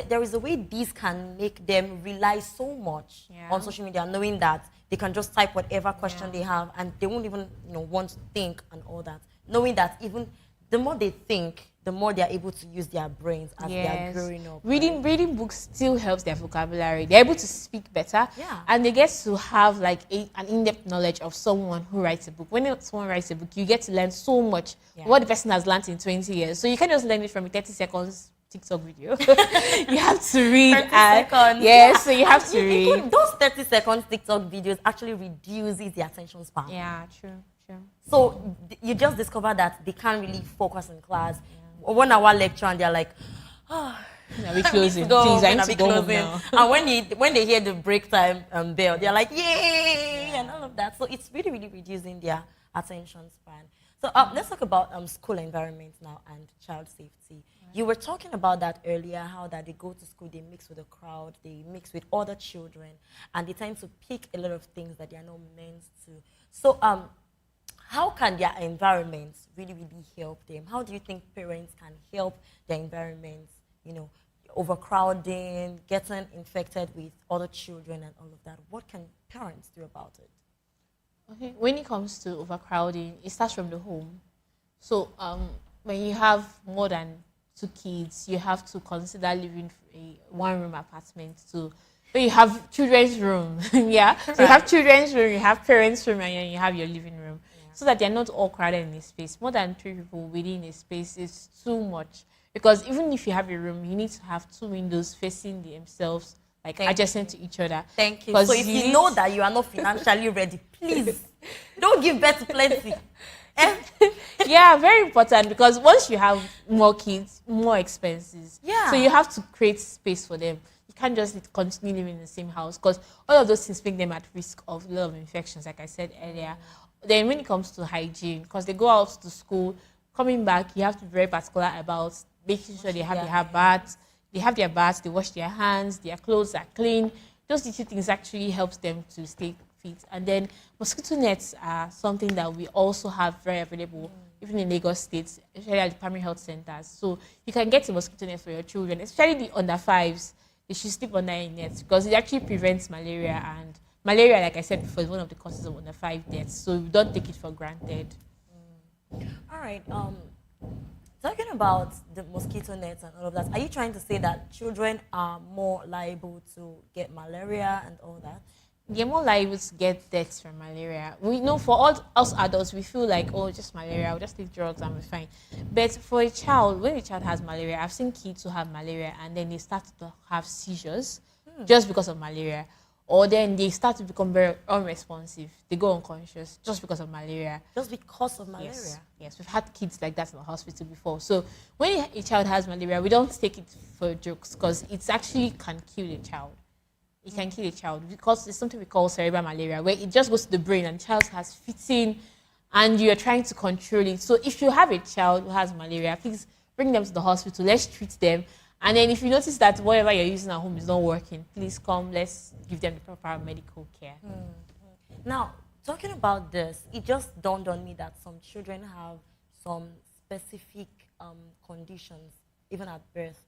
Speaker 19: there is a way these can make them rely so much on social media, knowing that they can just type whatever question they have and they won't even want to think and all that. Knowing that even the more they think, the more they are able to use their brains as they are growing up.
Speaker 20: Reading books still helps their vocabulary. They're able to speak better, and they get to have like an in-depth knowledge of someone who writes a book. When someone writes a book, you get to learn so much what the person has learned in 20 years. So you can't just learn it from a 30 seconds TikTok video. You have to read.
Speaker 19: 30 seconds.
Speaker 20: Yes, so you have to read.
Speaker 19: Those 30 seconds TikTok videos actually reduces the attention span.
Speaker 20: Yeah, true.
Speaker 19: So you just discover that they can't really focus in class. 1 hour lecture and they're like,
Speaker 20: we closing.
Speaker 19: Please,
Speaker 20: I need to go home now.
Speaker 19: And when they hear the break time bell, they're like, yay, and all of that. So it's really, really reducing their attention span. So let's talk about school environment now and child safety. You were talking about that earlier, how that they go to school, they mix with the crowd, they mix with other children, and they tend to pick a lot of things that they are not meant to. So how can their environments really, really help them? How do you think parents can help their environments, overcrowding, getting infected with other children and all of that? What can parents do about it?
Speaker 20: Okay, when it comes to overcrowding, it starts from the home. So when you have more than 2 kids, you have to consider living a 1-room apartment too. But you have children's room, So you have children's room, you have parents' room, and then you have your living room. So that they're not all crowded in a space. More than 3 people within a space is too much. Because even if you have a room, you need to have 2 windows facing themselves, like adjacent to each other.
Speaker 19: Thank you. So if you know that you are not financially ready, please don't give birth to plenty.
Speaker 20: Yeah, very important, because once you have more kids, more expenses. So you have to create space for them. You can't just continue living in the same house, because all of those things make them at risk of a lot of infections, like I said earlier. Then when it comes to hygiene, because they go out to school, coming back, you have to be very particular about making sure they have their baths. They have their baths, they wash their hands, their clothes are clean. Those little things actually helps them to stay fit. And then mosquito nets are something that we also have very available, even in Lagos State, especially at the primary health centers. So you can get a mosquito net for your children, especially the under 5s. They should sleep under a net, because it actually prevents malaria, and malaria, like I said before, is one of the causes of under 5 deaths, so we don't take it for granted.
Speaker 19: All right. Talking about the mosquito nets and all of that, are you trying to say that children are more liable to get malaria and all that?
Speaker 20: They're more liable to get deaths from malaria. We know for all us adults, we feel like, just malaria, I'll just take drugs and we're fine. But for a child, when a child has malaria, I've seen kids who have malaria and then they start to have seizures just because of malaria. Or then they start to become very unresponsive. They go unconscious just because of malaria.
Speaker 19: Just because of malaria?
Speaker 20: Yes, we've had kids like that in the hospital before. So when a child has malaria, we don't take it for jokes, because it actually can kill a child. It can kill a child, because it's something we call cerebral malaria, where it just goes to the brain and the child has fitting and you're trying to control it. So if you have a child who has malaria, please bring them to the hospital. Let's treat them. And then if you notice that whatever you're using at home is not working, please come, let's give them the proper medical care.
Speaker 19: Now, talking about this, it just dawned on me that some children have some specific conditions, even at birth.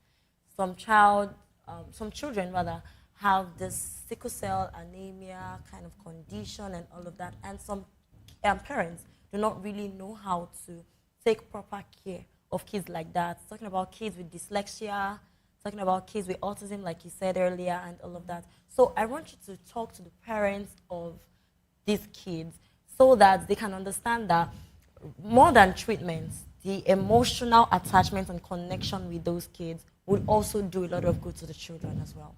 Speaker 19: Some children rather have this sickle cell anemia kind of condition and all of that, and some parents do not really know how to take proper care of kids like that. Talking about kids with dyslexia, talking about kids with autism, like you said earlier, and all of that. So I want you to talk to the parents of these kids so that they can understand that more than treatments, the emotional attachment and connection with those kids would also do a lot of good to the children as well.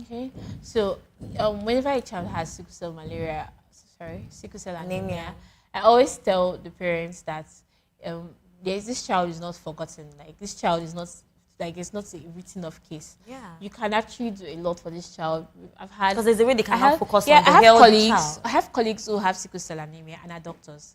Speaker 20: Okay, so whenever a child has sickle cell anemia, I always tell the parents that this child is not forgotten. Like, this child is not, like, it's not a written off case.
Speaker 19: Yeah.
Speaker 20: You can actually do a lot for this child. I've had,
Speaker 19: because there's a way they cannot focus on the
Speaker 20: healthy
Speaker 19: healthy child.
Speaker 20: I have colleagues who have sickle cell anemia and are doctors.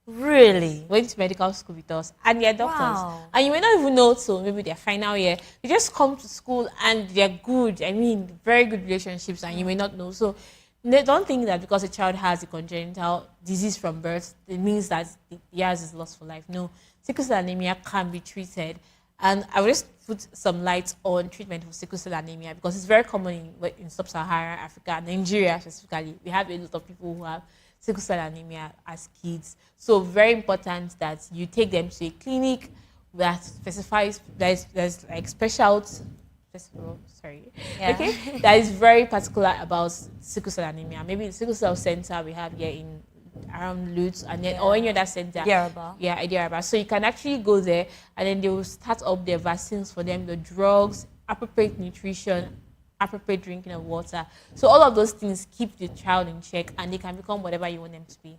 Speaker 19: Really?
Speaker 20: Went to medical school with us, and they're doctors.
Speaker 19: Wow.
Speaker 20: And you may not even know, so maybe their final year, they just come to school and they're good. I mean, very good relationships, and you may not know. So don't think that because a child has a congenital disease from birth, it means that theirs is lost for life. No, sickle cell anemia can be treated. And I will just put some light on treatment for sickle cell anemia because it's very common in sub-Saharan Africa, Nigeria specifically. We have a lot of people who have sickle cell anemia as kids. So very important that you take them to a clinic that specifies, there's like okay, that is very particular about sickle cell anemia. Maybe the sickle cell center we have here in around Lutz, and then or any other center. Diaraba. So you can actually go there, and then they will start up their vaccines for them, the drugs, appropriate nutrition, appropriate drinking of water. So all of those things keep the child in check, and they can become whatever you want them to be.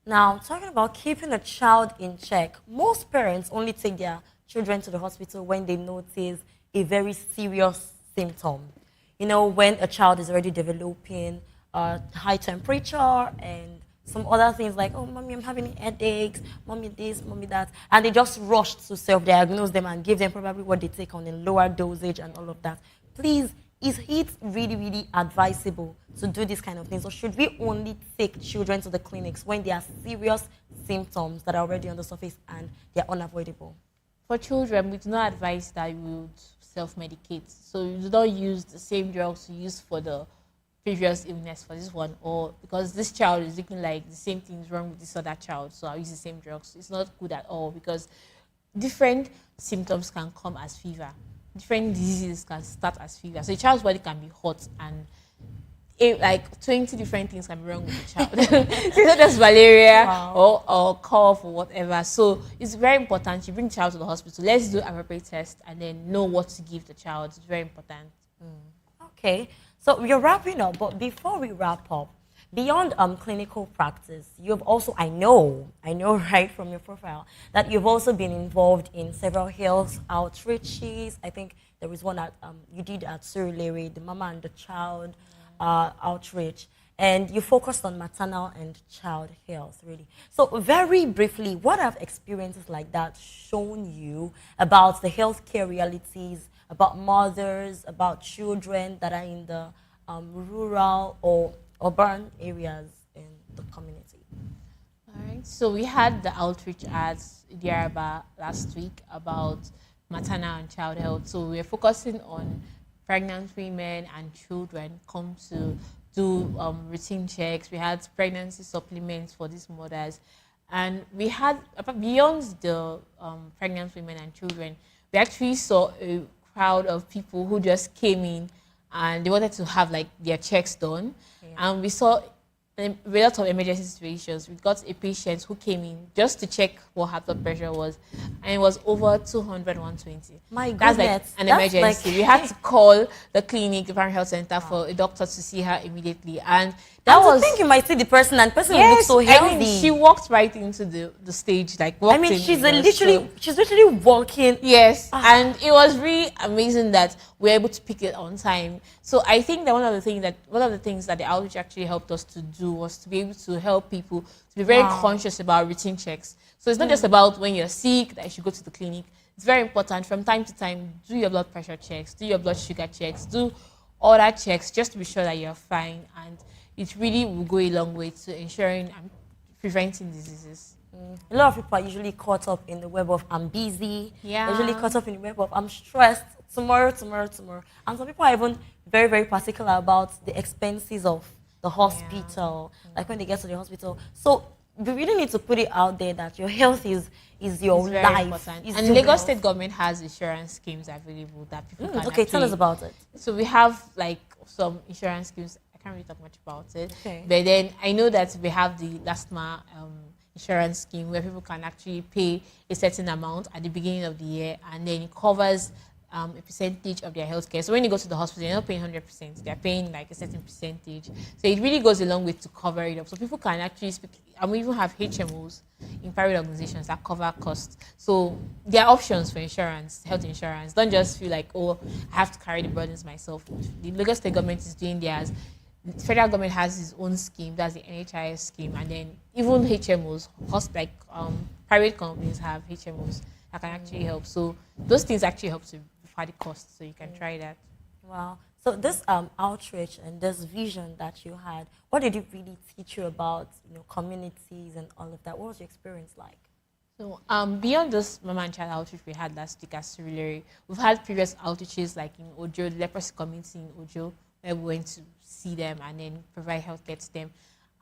Speaker 19: Now, talking about keeping a child in check, most parents only take their children to the hospital when they notice a very serious symptom. You know, when a child is already developing high temperature and some other things like, oh, mommy, I'm having headaches, mommy this, mommy that. And they just rush to self-diagnose them and give them probably what they take on a lower dosage and all of that. Please, is it really, really advisable to do this kind of things? Or should we only take children to the clinics when there are serious symptoms that are already on the surface and they're unavoidable?
Speaker 20: For children, we do not advise that you would self-medicate. So you do not use the same drugs you use for the previous illness for this one, or because this child is looking like the same thing is wrong with this other child, so I'll use the same drugs. It's not good at all because different symptoms can come as fever. Different diseases can start as fever. So a child's body can be hot, and like 20 different things can be wrong with the child. It's not just malaria or cough or whatever. So it's very important you bring the child to the hospital. Let's do appropriate test and then know what to give the child. It's very important.
Speaker 19: Okay. So we're wrapping up, but before we wrap up, beyond clinical practice, you've also, I know right from your profile, that you've also been involved in several health outreaches. I think there was one that you did at Surulere, the Mama and the Child outreach, and you focused on maternal and child health, really. So very briefly, what have experiences like that shown you about the healthcare realities, about mothers, about children that are in the rural or urban areas in the community?
Speaker 20: All right. So we had the outreach at Diaraba last week about maternal and child health. So we're focusing on pregnant women and children come to do routine checks. We had pregnancy supplements for these mothers. And we had, beyond the pregnant women and children, we actually saw a crowd of people who just came in and they wanted to have like their checks done. And we saw a lot of emergency situations. We got a patient who came in just to check what her blood pressure was, and it was over 200, 120.
Speaker 19: My
Speaker 20: That's
Speaker 19: goodness.
Speaker 20: like an emergency. We had to call the clinic, the primary health center, for a doctor to see her immediately. And that was.
Speaker 19: I think you might see the person, and the person will look so healthy.
Speaker 20: I mean, she walked right into the stage, like walked in.
Speaker 19: She's literally walking.
Speaker 20: Yes, and it was really amazing that we were able to pick it on time. So I think that one of the things that the outreach actually helped us to do was to be able to help people to be very conscious about routine checks. So it's not just about when you're sick that you should go to the clinic. it's very important from time to time, do your blood pressure checks, do your blood sugar checks, do other checks just to be sure that you're fine. And it really will go a long way to ensuring and preventing diseases.
Speaker 19: A lot of people are usually caught up in the web of I'm busy.
Speaker 20: Yeah.
Speaker 19: They're usually caught up in the web of I'm stressed. Tomorrow. And some people are even very, very particular about the expenses of the hospital, like when they get to the hospital. So we really need to put it out there that your health is your
Speaker 20: It's very
Speaker 19: life.
Speaker 20: important.
Speaker 19: Is
Speaker 20: And
Speaker 19: your
Speaker 20: Lagos
Speaker 19: health.
Speaker 20: State government has insurance schemes available that people can
Speaker 19: Okay, tell us about it.
Speaker 20: So we have like some insurance schemes. I can't really talk much about it.
Speaker 19: Okay.
Speaker 20: But then I know that we have the LASTMA insurance scheme where people can actually pay a certain amount at the beginning of the year, and then it covers a percentage of their healthcare. So when you go to the hospital, you're not paying 100%. They're paying like a certain percentage. So it really goes a long way to cover it up. So people can actually speak, and we even have HMOs in private organizations that cover costs. So there are options for insurance, health insurance. Don't just feel like, oh, I have to carry the burdens myself. The Lagos State government is doing theirs. The federal government has its own scheme, that's the NHIS scheme, and then even HMOs, private companies have HMOs that can actually help. So those things actually help to defray the cost. So you can try that.
Speaker 19: Wow. So this outreach and this vision that you had, what did it really teach you about communities and all of that? What was your experience like?
Speaker 20: So beyond this mama and child outreach we had last week at Surulere, we've had previous outreaches like in Ojo, the leprosy community in Ojo, where we went to see them and then provide healthcare to them.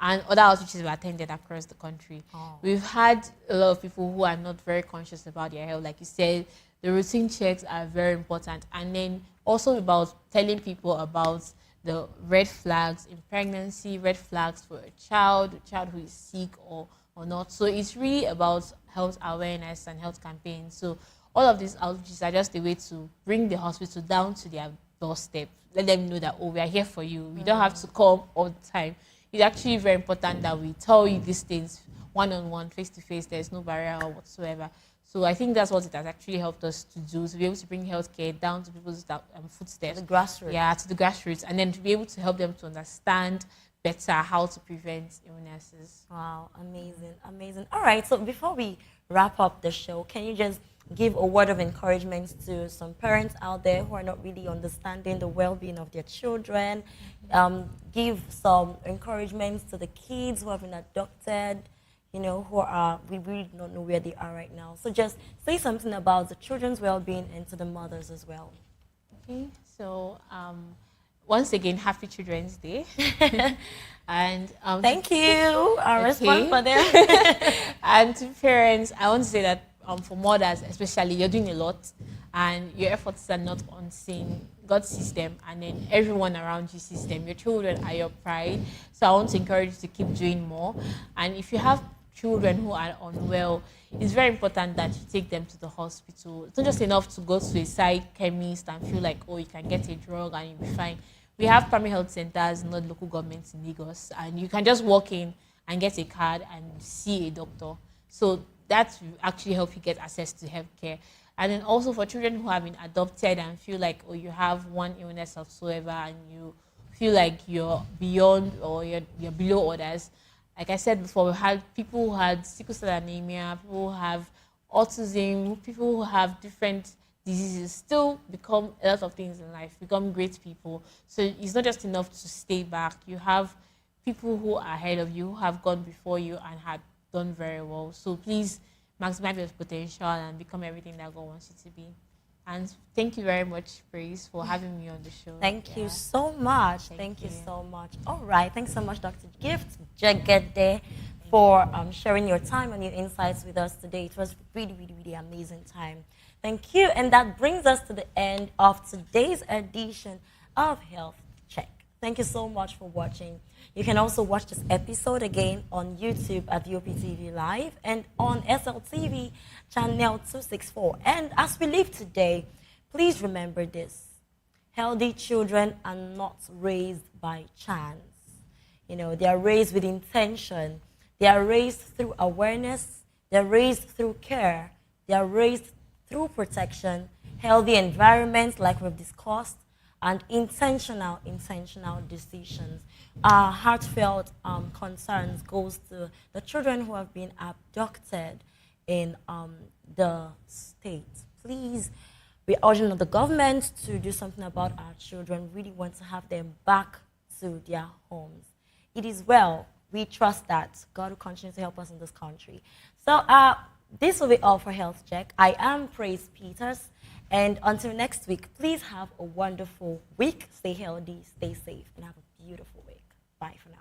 Speaker 20: And other outreaches we attended across the country. We've had a lot of people who are not very conscious about their health. Like you said, the routine checks are very important. And then also about telling people about the red flags in pregnancy, red flags for a child who is sick or not. So it's really about health awareness and health campaigns. So all of these outreaches are just a way to bring the hospital down to their doorstep. Let them know that, oh, we are here for you. We don't have to come all the time. It's actually very important that we tell you these things one-on-one, face-to-face. There's no barrier or whatsoever. So I think that's what it has actually helped us to do, to be able to bring healthcare down to people's footsteps.
Speaker 19: The grassroots.
Speaker 20: Yeah, to the grassroots. And then to be able to help them to understand better how to prevent illnesses.
Speaker 19: Wow, amazing, amazing. All right, so before we wrap up the show, can you just give a word of encouragement to some parents out there who are not really understanding the well-being of their children? Give some encouragements to the kids who have been adopted, who are, we really don't know where they are right now. So just say something about the children's well-being and to the mothers as well.
Speaker 20: Okay, so once again, happy Children's Day. And
Speaker 19: thank you. I'll respond for them.
Speaker 20: And to parents, I want to say that for mothers especially, you're doing a lot and your efforts are not unseen. God sees them, and then everyone around you sees them. Your children are your pride. So I want to encourage you to keep doing more. And if you have children who are unwell, it's very important that you take them to the hospital. It's not just enough to go to a side chemist and feel like, oh, you can get a drug and you'll be fine. We have primary health centers in the local governments in Lagos, and you can just walk in and get a card and see a doctor. So that will actually help you get access to healthcare. And then also for children who have been adopted and feel like, oh, you have one illness whatsoever and you feel like you're beyond or you're below others. Like I said before, we had people who had sickle cell anemia, people who have autism, people who have different diseases still become a lot of things in life, become great people. So it's not just enough to stay back. You have people who are ahead of you, who have gone before you and had done very well. So please maximize your potential and become everything that God wants you to be. And thank you very much, Praise, for having me on the show.
Speaker 19: Thank you so much. Thank you so much. All right. Thanks so much, Dr. Gift Jagede, for sharing your time and your insights with us today. It was really, really, really amazing time. Thank you. And that brings us to the end of today's edition of Health Check. Thank you so much for watching. You can also watch this episode again on YouTube at VOPTV Live and on SLTV channel 264. And as we leave today, please remember this. Healthy children are not raised by chance. They are raised with intention. They are raised through awareness. They are raised through care. They are raised through protection, healthy environments like we've discussed, and intentional decisions. Our heartfelt concerns goes to the children who have been abducted in the state. So please, we're urging the government to do something about our children. We really want to have them back to their homes. It is well. We trust that God will continue to help us in this country. So this will be all for Health Check. I am Praise Peters. And until next week, please have a wonderful week. Stay healthy, stay safe, and have a beautiful week. Bye for now.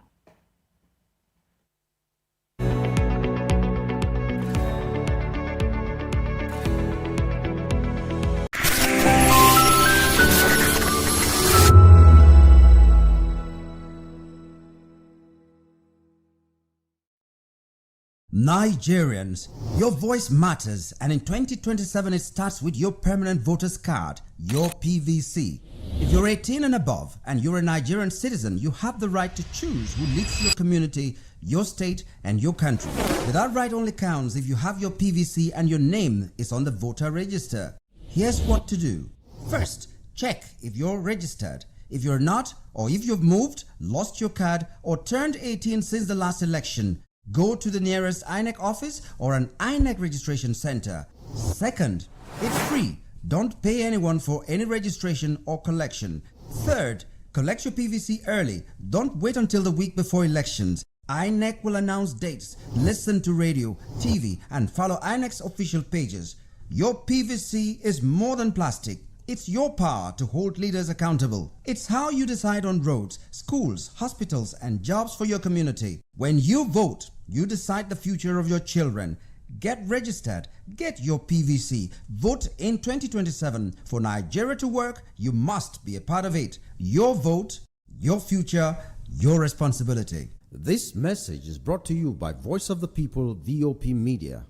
Speaker 1: Nigerians, your voice matters, and in 2027 it starts with your permanent voters card, your PVC. If you're 18 and above and you're a Nigerian citizen, you have the right to choose who leads your community, your state, and your country. But that right only counts if you have your PVC and your name is on the voter register. Here's what to do. First, check if you're registered. If you're not, or if you've moved, lost your card, or turned 18 since the last election, go to the nearest INEC office or an INEC registration center. Second, it's free. Don't pay anyone for any registration or collection. Third, collect your PVC early. Don't wait until the week before elections. INEC will announce dates. Listen to radio, TV, and follow INEC's official pages. Your PVC is more than plastic. It's your power to hold leaders accountable. It's how you decide on roads, schools, hospitals, and jobs for your community. When you vote, you decide the future of your children. Get registered. Get your PVC. Vote in 2027. For Nigeria to work, you must be a part of it. Your vote, your future, your responsibility.
Speaker 15: This message is brought to you by Voice of the People, VOP Media.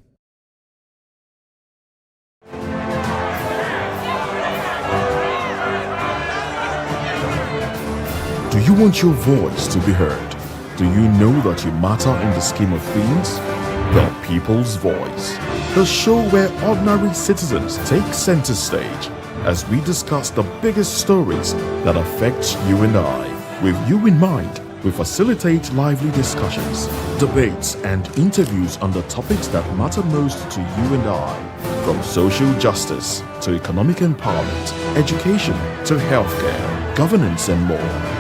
Speaker 13: Do you want your voice to be heard? Do you know that you matter in the scheme of things? The People's Voice, the show where ordinary citizens take center stage as we discuss the biggest stories that affect you and I. With you in mind, we facilitate lively discussions, debates, and interviews on the topics that matter most to you and I, from social justice to economic empowerment, education to healthcare, governance, and more,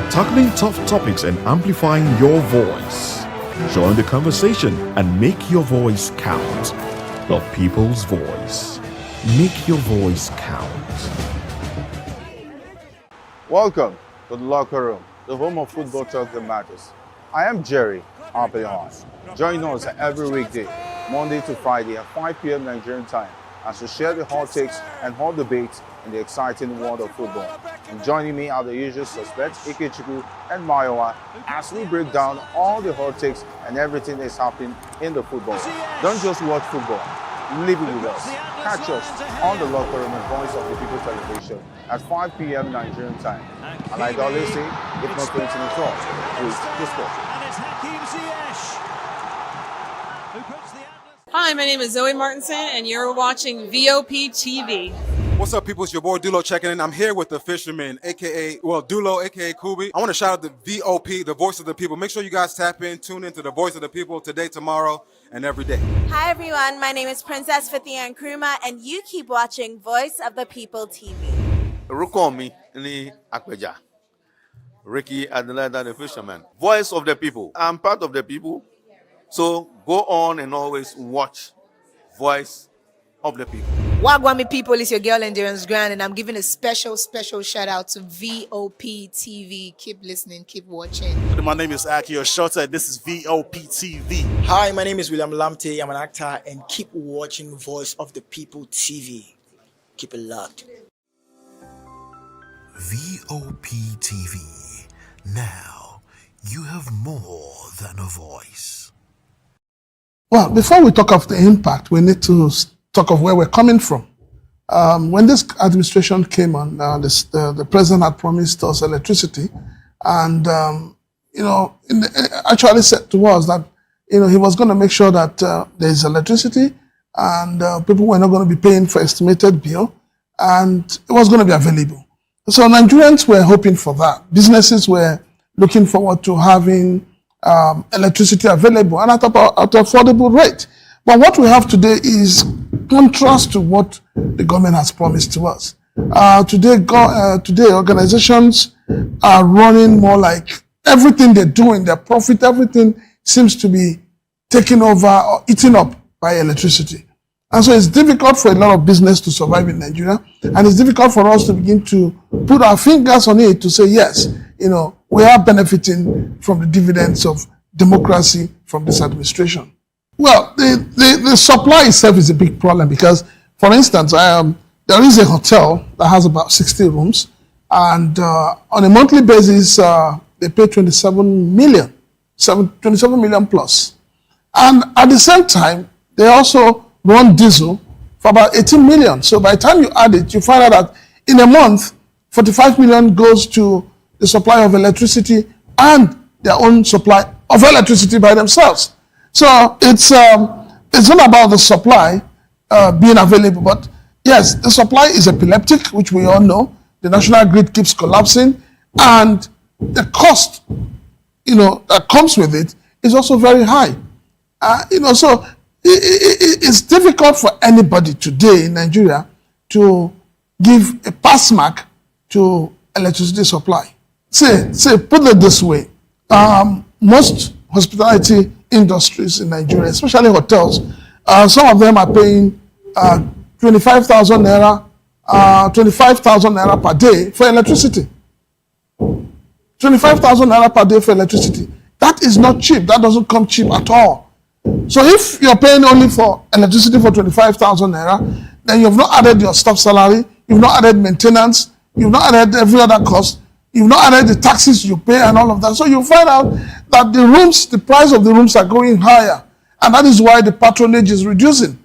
Speaker 13: tackling tough topics and amplifying your voice. Join the conversation and make your voice count. The People's Voice. Make your voice count.
Speaker 4: Welcome to the locker room, the home of football talk that matters. I am Jerry Arpelion. Join us every weekday, Monday to Friday at 5 p.m. Nigerian time, as we share the hot takes and hot debates in the exciting world of football. And joining me are the usual suspects, Ikechukwu and Mayowa, as we break down all the hot takes and everything that's happening in the football. Don't just watch football, live it with us. Catch us on the locker room and Voice of the People television at 5 p.m. Nigerian time. And like I always say, if not 20 minutes off, please discuss.
Speaker 21: Hi, my name is Zoe Martinson, and you're watching VOP TV.
Speaker 22: What's up, people? It's your boy Dulo checking in. I'm here with the fisherman, Dulo, aka Kubi. I want to shout out the VOP, the Voice of the People. Make sure you guys tap in, tune into the Voice of the People today, tomorrow, and every day.
Speaker 23: Hi, everyone. My name is Princess Fathia Nkrumah, and you keep watching Voice of the People TV.
Speaker 24: Rukomi ni Akweja. Ricky Adelaide, the fisherman. Voice of the People. I'm part of the people. So go on and always watch Voice of the People.
Speaker 25: Wagwami people, it's your girl Endurance Grand, and I'm giving a special shout out to VOP TV. Keep listening, keep watching.
Speaker 26: My name is Akio Shota. This is VOP TV.
Speaker 27: Hi, my name is William Lamte. I'm an actor, and keep watching Voice of the People TV. Keep it locked.
Speaker 10: VOP TV. Now you have more than a voice.
Speaker 28: Well, before we talk of the impact, we need to talk of where we're coming from. When this administration came on, the president had promised us electricity, and actually said to us that he was going to make sure that there is electricity, and people were not going to be paying for estimated bill, and it was going to be available. So Nigerians were hoping for that. Businesses were looking forward to having electricity available and at affordable rate. But what we have today is contrast to what the government has promised to us. Today, organizations are running more like everything they're doing, their profit, everything seems to be taken over or eaten up by electricity. And so it's difficult for a lot of business to survive in Nigeria, and it's difficult for us to begin to put our fingers on it to say, yes, we are benefiting from the dividends of democracy from this administration. Well, the supply itself is a big problem because, for instance, there is a hotel that has about 60 rooms, and on a monthly basis, they pay 27 million plus. And at the same time, they also run diesel for about 18 million. So by the time you add it, you find out that in a month, 45 million goes to the supply of electricity and their own supply of electricity by themselves. So it's not about the supply being available, but yes, the supply is epileptic, which we all know. The national grid keeps collapsing, and the cost, that comes with it is also very high. So it's difficult for anybody today in Nigeria to give a pass mark to electricity supply. Put it this way, most hospitality industries in Nigeria, especially hotels, some of them are paying 25,000 naira per day for electricity. 25,000 naira per day for electricity. That is not cheap. That doesn't come cheap at all. So if you're paying only for electricity for 25,000 naira, then you've not added your staff salary, you've not added maintenance, you've not added every other cost, you've not added the taxes you pay and all of that. So you find out that the price of the rooms are going higher, and that is why the patronage is reducing.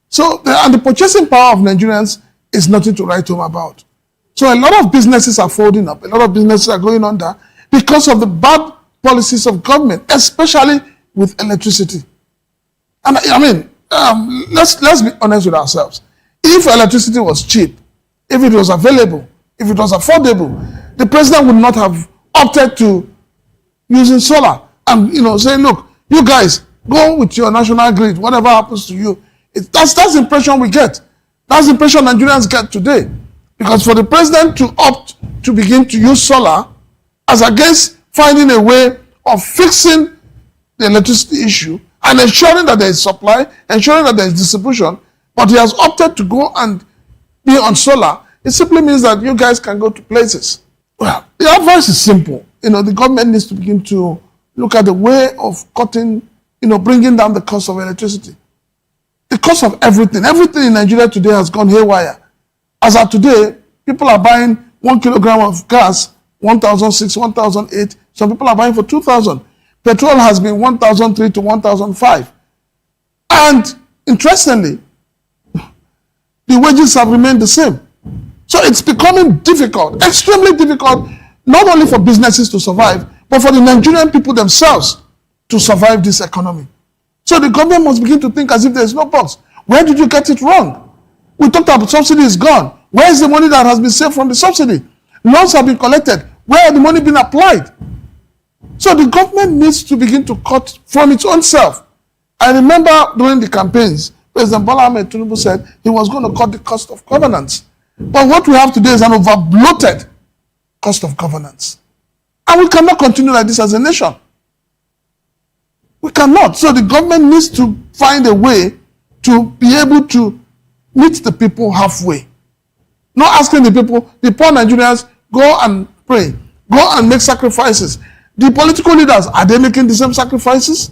Speaker 28: So, the purchasing power of Nigerians is nothing to write home about. So a lot of businesses are folding up, a lot of businesses are going under because of the bad policies of government, especially with electricity. And let's be honest with ourselves. If electricity was cheap, if it was available, if it was affordable, the president would not have opted to using solar and saying, look, you guys go with your national grid, whatever happens to you. That's the impression we get. That's the impression Nigerians get today. Because for the president to opt to begin to use solar as against finding a way of fixing the electricity issue and ensuring that there is supply, ensuring that there is distribution, but he has opted to go and be on solar, it simply means that you guys can go to places. Well, the advice is simple. The government needs to begin to look at the way of cutting, bringing down the cost of electricity. The cost of everything in Nigeria today has gone haywire. As of today, people are buying 1 kilogram of gas, 1,006, 1,008. Some people are buying for 2,000. Petrol has been 1,003 to 1,005. And interestingly, the wages have remained the same. So it's becoming difficult, extremely difficult, not only for businesses to survive, but for the Nigerian people themselves to survive this economy. So the government must begin to think as if there is no box. Where did you get it wrong? We talked about subsidy is gone. Where is the money that has been saved from the subsidy? Loans have been collected. Where are the money being applied? So the government needs to begin to cut from its own self. I remember during the campaigns, President Bola Ahmed Tinubu said he was going to cut the cost of governance. But what we have today is an over-bloated cost of governance. And we cannot continue like this as a nation. We cannot. So the government needs to find a way to be able to meet the people halfway. Not asking the people, the poor Nigerians, go and pray, go and make sacrifices. The political leaders, are they making the same sacrifices?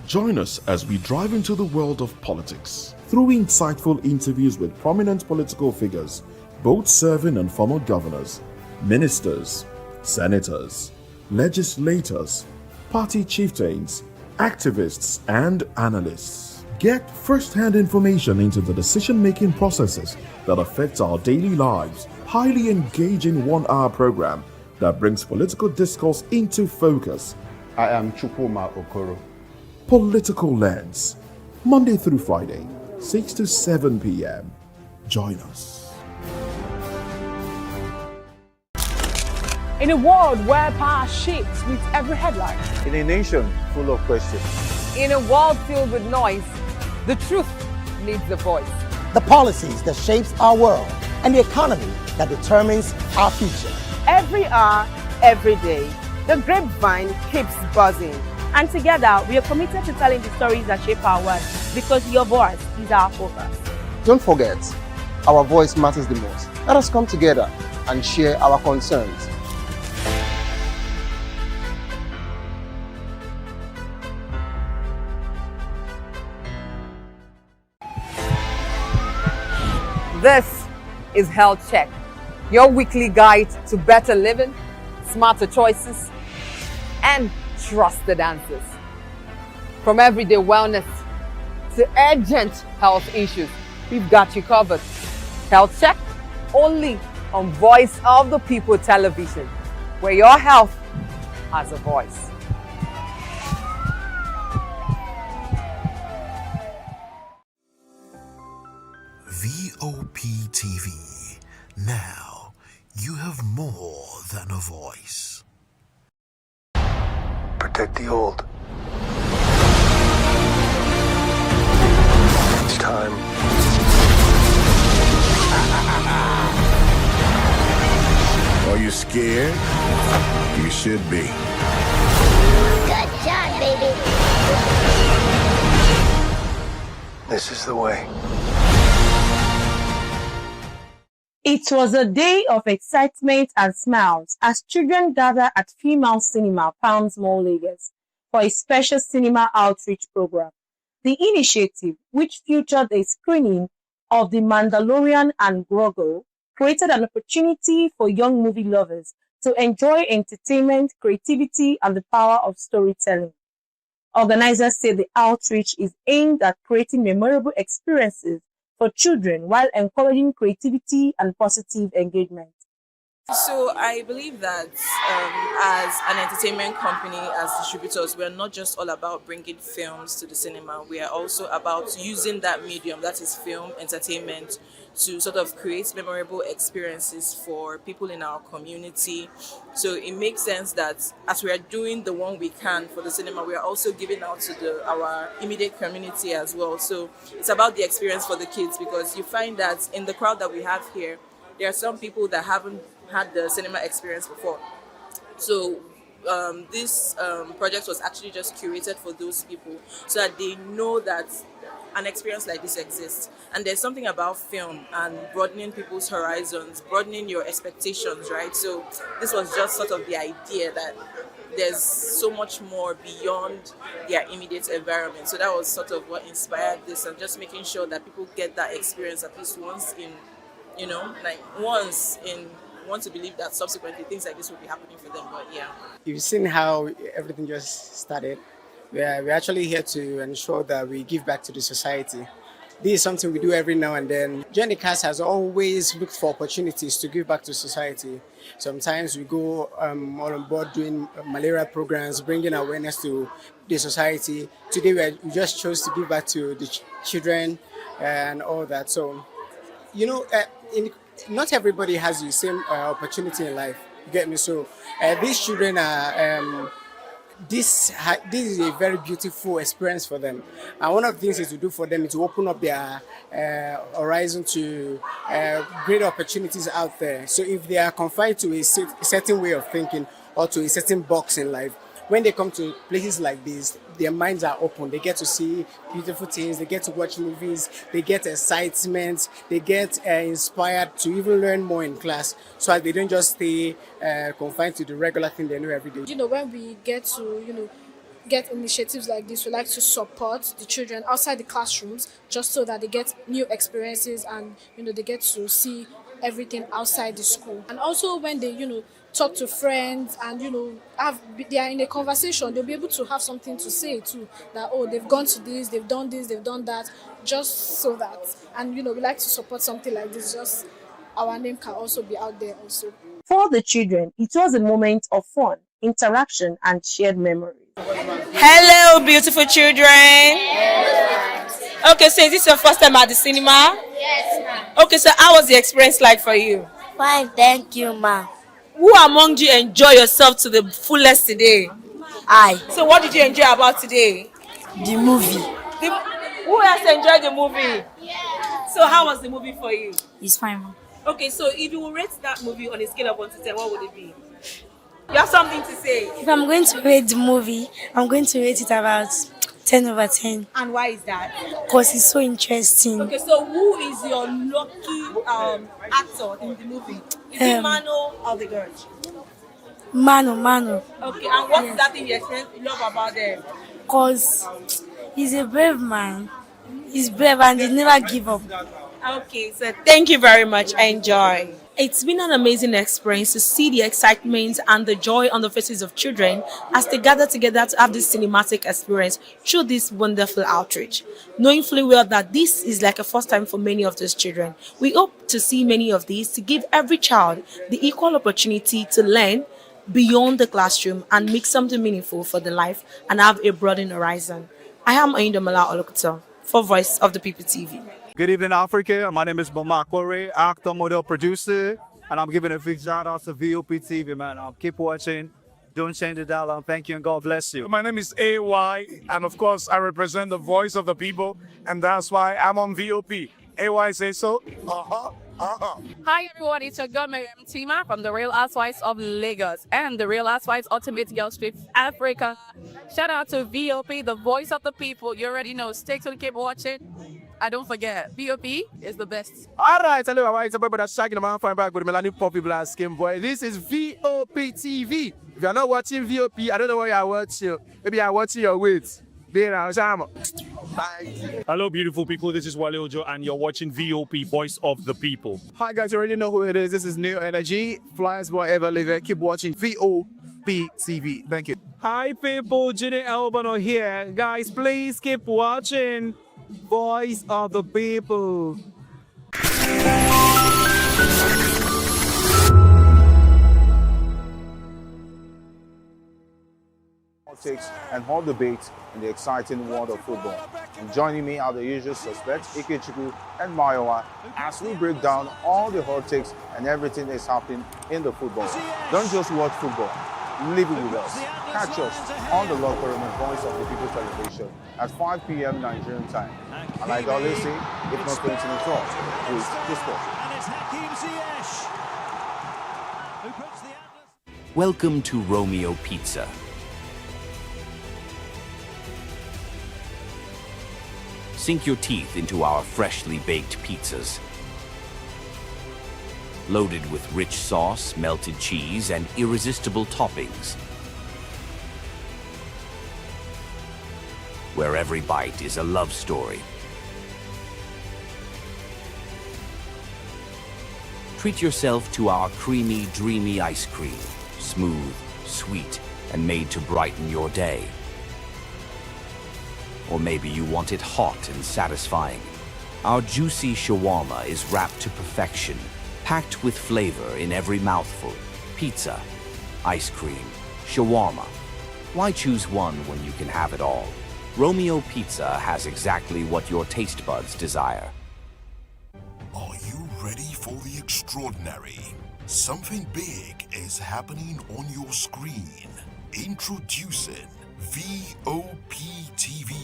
Speaker 13: Join us as we drive into the world of politics through insightful interviews with prominent political figures, both serving and former governors, ministers, senators, legislators, party chieftains, activists, and analysts. Get first-hand information into the decision-making processes that affect our daily lives. Highly engaging one-hour program that brings political discourse into focus.
Speaker 4: I am Chukwuma Okoro.
Speaker 13: Political Lens, Monday through Friday, 6 to 7 p.m. Join us.
Speaker 16: In a world where power shifts with every headline.
Speaker 4: In a nation full of questions.
Speaker 3: In a world filled with noise, the truth needs a voice.
Speaker 5: The policies that shapes our world and the economy that determines our future.
Speaker 3: Every hour, every day, the grapevine keeps buzzing.
Speaker 6: And together, we are committed to telling the stories that shape our world, because your voice is our focus.
Speaker 7: Don't forget, our voice matters the most. Let us come together and share our concerns.
Speaker 3: This is Health Check, your weekly guide to better living, smarter choices, and trusted answers. From everyday wellness to urgent health issues, we've got you covered. Health Check, only on Voice of the People television, where your health has a voice.
Speaker 10: VOP TV. Now you have more than a voice.
Speaker 8: Protect the old. It's time.
Speaker 9: Are you scared? You should be.
Speaker 8: Good job, baby. This is the way.
Speaker 6: It was a day of excitement and smiles as children gather at Female Cinema, Palms Mall, Lagos, for a special cinema outreach program. The initiative, which featured a screening of The Mandalorian and Grogu, created an opportunity for young movie lovers to enjoy entertainment, creativity, and the power of storytelling. Organizers say the outreach is aimed at creating memorable experiences for children while encouraging creativity and positive engagement.
Speaker 21: So I believe that as an entertainment company, as distributors, we are not just all about bringing films to the cinema. We are also about using that medium, that is film, entertainment, to sort of create memorable experiences for people in our community. So it makes sense that as we are doing the one we can for the cinema, we are also giving out to our immediate community as well. So it's about the experience for the kids, because you find that in the crowd that we have here, there are some people that haven't had the cinema experience before. So this project was actually just curated for those people so that they know that an experience like this exists. And there's something about film and broadening people's horizons, broadening your expectations, right? So this was just sort of the idea that there's so much more beyond their immediate environment. So that was sort of what inspired this, and just making sure that people get that experience at least once in, want to believe that subsequently things like this will be happening for them. But yeah,
Speaker 27: You've seen how everything just started. We're actually here to ensure that we give back to the society. This is something we do every now and then. Johnny Cass has always looked for opportunities to give back to society. Sometimes we go all on board doing malaria programs, bringing awareness to the society. Today we just chose to give back to the children and all that. So, not everybody has the same opportunity in life. You get me? So these children are. This is a very beautiful experience for them, and one of the things is to do for them is to open up their horizon to great opportunities out there. So if they are confined to a certain way of thinking or to a certain box in life, when they come to places like this, their minds are open. They get to see beautiful things. They get to watch movies. They get excitement. They get inspired to even learn more in class, so that they don't just stay confined to the regular thing they know every day.
Speaker 11: When we get to,
Speaker 2: get initiatives like this, we like to support the children outside the classrooms just so that they get new experiences and they get to see everything outside the school. And also when they talk to friends and they are in a conversation, they'll be able to have something to say too, that they've gone to this, they've done that, just so that. And we like to support something like this, just our name can also be out there also.
Speaker 6: For the children, it was a moment of fun, interaction, and shared memories.
Speaker 11: Hello, beautiful children. Okay, so is this your first time at the cinema?
Speaker 8: Yes, ma'am.
Speaker 11: Okay, so how was the experience like for you?
Speaker 8: Fine, thank you, ma'am.
Speaker 11: Who among you enjoy yourself to the fullest today?
Speaker 8: I.
Speaker 11: So what did you enjoy about today?
Speaker 8: The movie.
Speaker 11: Who else enjoyed the movie? Yeah. So how was the movie for you?
Speaker 8: It's fine, ma'am.
Speaker 11: Okay, so if you would rate that movie on a scale of 1 to 10, what would it be? You have something to say?
Speaker 8: If I'm going to rate the movie, I'm going to rate it about 10 over 10.
Speaker 11: And why is that?
Speaker 8: Because it's so interesting.
Speaker 11: Okay, so who is your lucky actor in the movie? Is it Mano or the girl?
Speaker 8: Mano.
Speaker 11: Okay, and what is that thing you love about them?
Speaker 8: Because he's a brave man. He's brave and he never give up.
Speaker 11: Okay, so thank you very much. Enjoy. It's been an amazing experience to see the excitement and the joy on the faces of children as they gather together to have this cinematic experience through this wonderful outreach. Knowing fully well that this is like a first time for many of those children, we hope to see many of these to give every child the equal opportunity to learn beyond the classroom and make something meaningful for their life and have a broadened horizon. I am Oyindamola Olokuto for Voice of the People TV.
Speaker 12: Good evening, Africa. My name is Mama Kore, actor, model, producer, and I'm giving a big shout out to VOP TV, man. Keep watching. Don't change the dial. Thank you and God bless you.
Speaker 14: My name is AY, and of course, I represent the voice of the people, and that's why I'm on VOP. AY say so.
Speaker 17: Hi everyone, it's your girl Miriam Tima from the Real Housewives of Lagos and the Real Housewives Ultimate Girls Trip Africa. Shout out to VOP, the voice of the people. You already know. Stay tuned, keep watching. And don't forget, VOP is the best.
Speaker 12: All right, hello, all right, it's about that shaking the man fine back with Melanie Poppy Blast Skin Boy. This is VOP TV. If you're not watching VOP, I don't know why you're watching. Maybe you're watching your weight.
Speaker 14: Hello, beautiful people. This is Wale Ojo, and you're watching VOP, Voice of the People.
Speaker 12: Hi, guys. You already know who it is. This is New Energy. Flyers boy ever live. Keep watching VOP TV. Thank you.
Speaker 14: Hi, people. Jenny Albano here. Guys, please keep watching Voice of the People.
Speaker 4: Politics and hot debates in the exciting world of football. And joining me are the usual suspects, Ikechukwu and Mayowa, as we break down all the hot takes and everything that's happening in the football. Don't just watch football, live it with us. Catch us on the Locker Room and Voice of the People television at 5 p.m. Nigerian time. And like I always say, if not 20 minutes off, with the sport.
Speaker 18: Welcome to Romeo Pizza. Sink your teeth into our freshly baked pizzas. Loaded with rich sauce, melted cheese, and irresistible toppings. Where every bite is a love story. Treat yourself to our creamy, dreamy ice cream. Smooth, sweet, and made to brighten your day. Or maybe you want it hot and satisfying. Our juicy shawarma is wrapped to perfection, packed with flavor in every mouthful. Pizza, ice cream, shawarma. Why choose one when you can have it all? Romeo Pizza has exactly what your taste buds desire.
Speaker 10: Are you ready for the extraordinary? Something big is happening on your screen. Introducing VOP TV,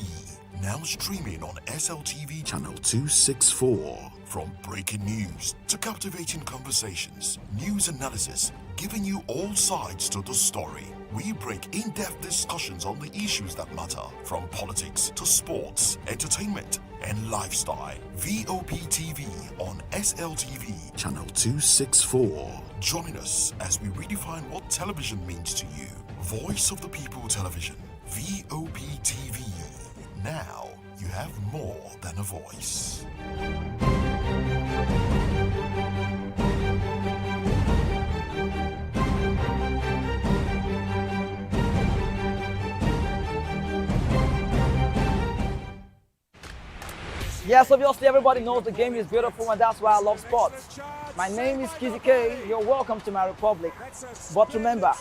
Speaker 10: now streaming on SLTV channel 264. From breaking news to captivating conversations, news analysis, giving you all sides to the story. We break in-depth discussions on the issues that matter, from politics to sports, entertainment, and lifestyle. VOP TV on SLTV channel 264. Join us as we redefine what television means to you. Voice of the People Television. VOP TV. Now you have more than a voice.
Speaker 1: Yes, obviously everybody knows the game is beautiful and that's why I love sports. My name is Kizzy K, you're welcome to my republic. But remember,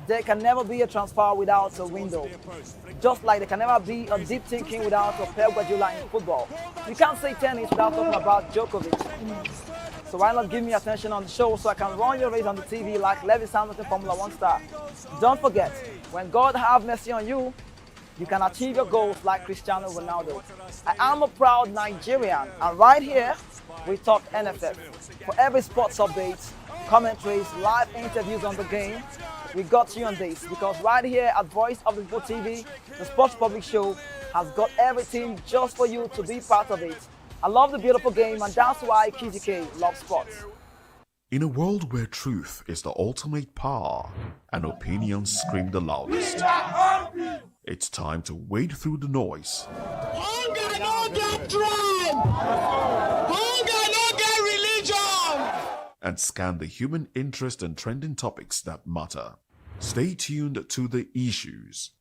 Speaker 1: there can never be a transfer without a window. Just like there can never be a deep thinking without a Pep Guardiola in football. You can't say tennis without talking about Djokovic. So why not give me attention on the show so I can run your race on the TV like Lewis Hamilton Formula 1 star. Don't forget, when God have mercy on you, you can achieve your goals like Cristiano Ronaldo. I am a proud Nigerian, and right here, we talk NFF. For every sports update, commentaries, live interviews on the game, we got you on this, because right here at Voice of the People TV, the Sports Public Show has got everything just for you to be part of it. I love the beautiful game, and that's why KZK loves sports.
Speaker 13: In a world where truth is the ultimate power and opinions scream the loudest, it's time to wade through the noise
Speaker 15: Hunger no get tribe! Hunger no get religion!
Speaker 13: and scan the human interest and trending topics that matter. Stay tuned to The Issues,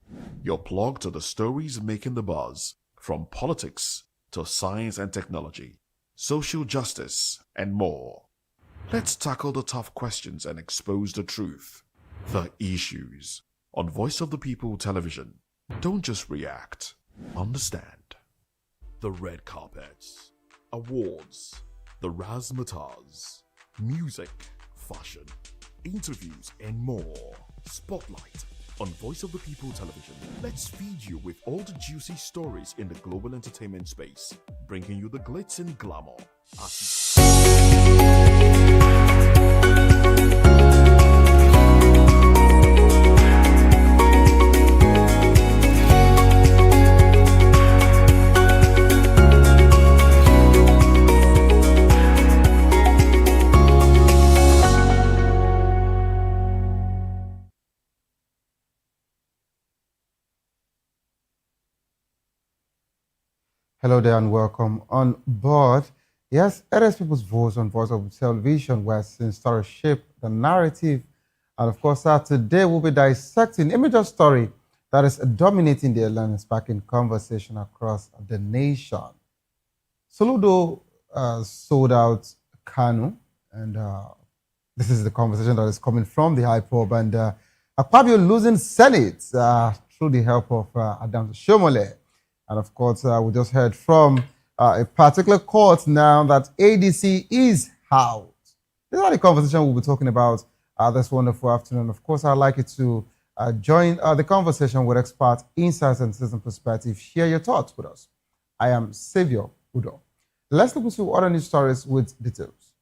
Speaker 13: your plug to the stories making the buzz, from politics to science and technology, social justice, and more. Let's tackle the tough questions and expose the truth. The Issues on Voice of the People Television. Don't just react, understand. The red carpets, awards, the razzmatazz, music, fashion, interviews, and more. Spotlight on Voice of the People Television. Let's feed you with all the juicy stories in the global entertainment space, bringing you the glitz and glamour.
Speaker 19: Hello there and welcome on board. Yes, it is People's Voice on Voice of Television, where since stories shape the narrative. And of course, today we'll be dissecting a major story that is dominating the headline and sparking conversation across the nation. Soludo sold out Kanu, and this is the conversation that is coming from the hyperb, and Akpabio losing Senate through the help of Adam Shomole. And of course, we just heard from a particular court now that ADC is out. These are the conversation we'll be talking about this wonderful afternoon. Of course, I'd like you to join the conversation with expert insights and citizen perspective. Share your thoughts with us. I am Savior Udo. Let's look into other news stories with details.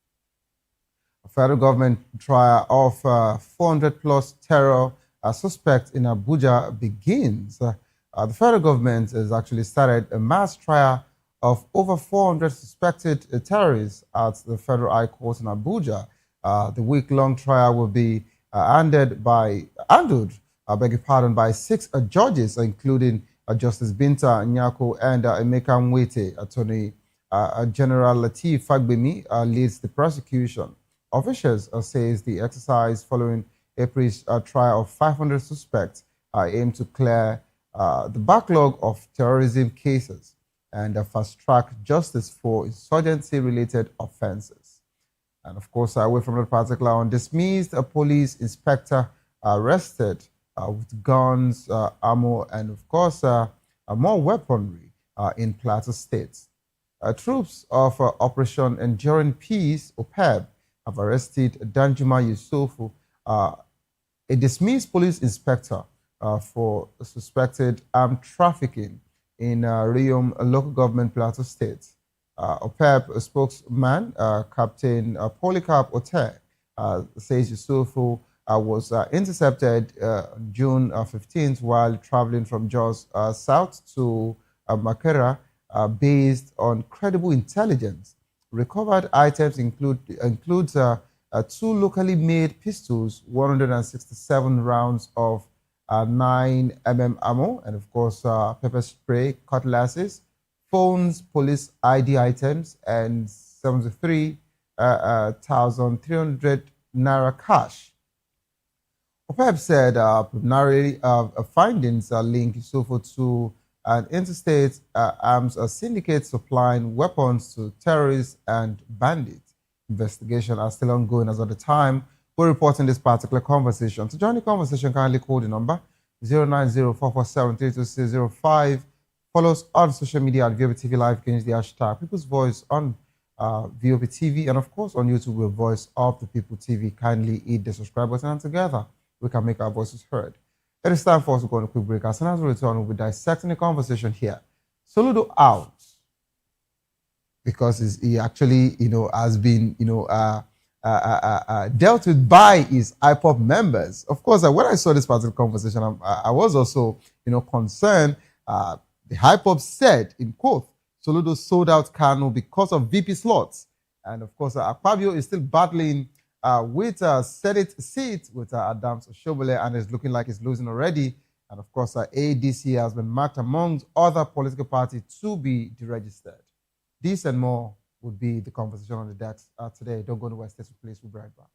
Speaker 19: A federal government trial of 400-plus terror suspects in Abuja begins. The federal government has actually started a mass trial of over 400 suspected terrorists at the Federal High Court in Abuja. The week-long trial will be handled by 6 judges, including Justice Binta Nyako and Emeka Nwete. Attorney General Lateef Fagbemi leads the prosecution. Officials says the exercise following April's trial of 500 suspects aim to clear the backlog of terrorism cases and fast-track justice for insurgency-related offenses. And of course, away from that particular one, dismissed a police inspector arrested with guns, ammo, and of course, more weaponry in Plateau State. Troops of Operation Enduring Peace, OPEB, have arrested Danjuma Yusufu, a dismissed police inspector for suspected armed trafficking in Riom local government Plateau State. OPEB spokesman Captain Polycarp Ote says Yusufu was intercepted June 15th while traveling from Jos south to Makera based on credible intelligence. Recovered items includes 2 locally made pistols, 167 rounds of 9mm ammo, and of course pepper spray, cutlasses, phones, police ID items, and 73,300 naira cash. OPEP said preliminary findings are linked so far to an interstate arms syndicate supplying weapons to terrorists and bandits. Investigations are still ongoing as at the time we're reporting this particular conversation. To join the conversation, kindly call the number 09044732605. Follow us on social media at VOP TV Live, change the hashtag People's Voice on VOP TV, and of course on YouTube, we're Voice of the People TV. Kindly hit the subscribe button, and together we can make our voices heard. It is time for us to go on a quick break. As soon as we return, we'll be dissecting the conversation here. Soludo out because he actually, has been, dealt with by his IPOP members. Of course, when I saw this particular conversation, I was also, concerned. The IPOP said, in quote, Soludo sold out Kano because of VP slots. And of course, Akpabio is still battling with a Senate seat with Adams Oshobole, and is looking like he's losing already. And of course, ADC has been marked amongst other political parties to be deregistered. This and more would be the conversation on the decks today. Don't go to West State, please. We'll be right back.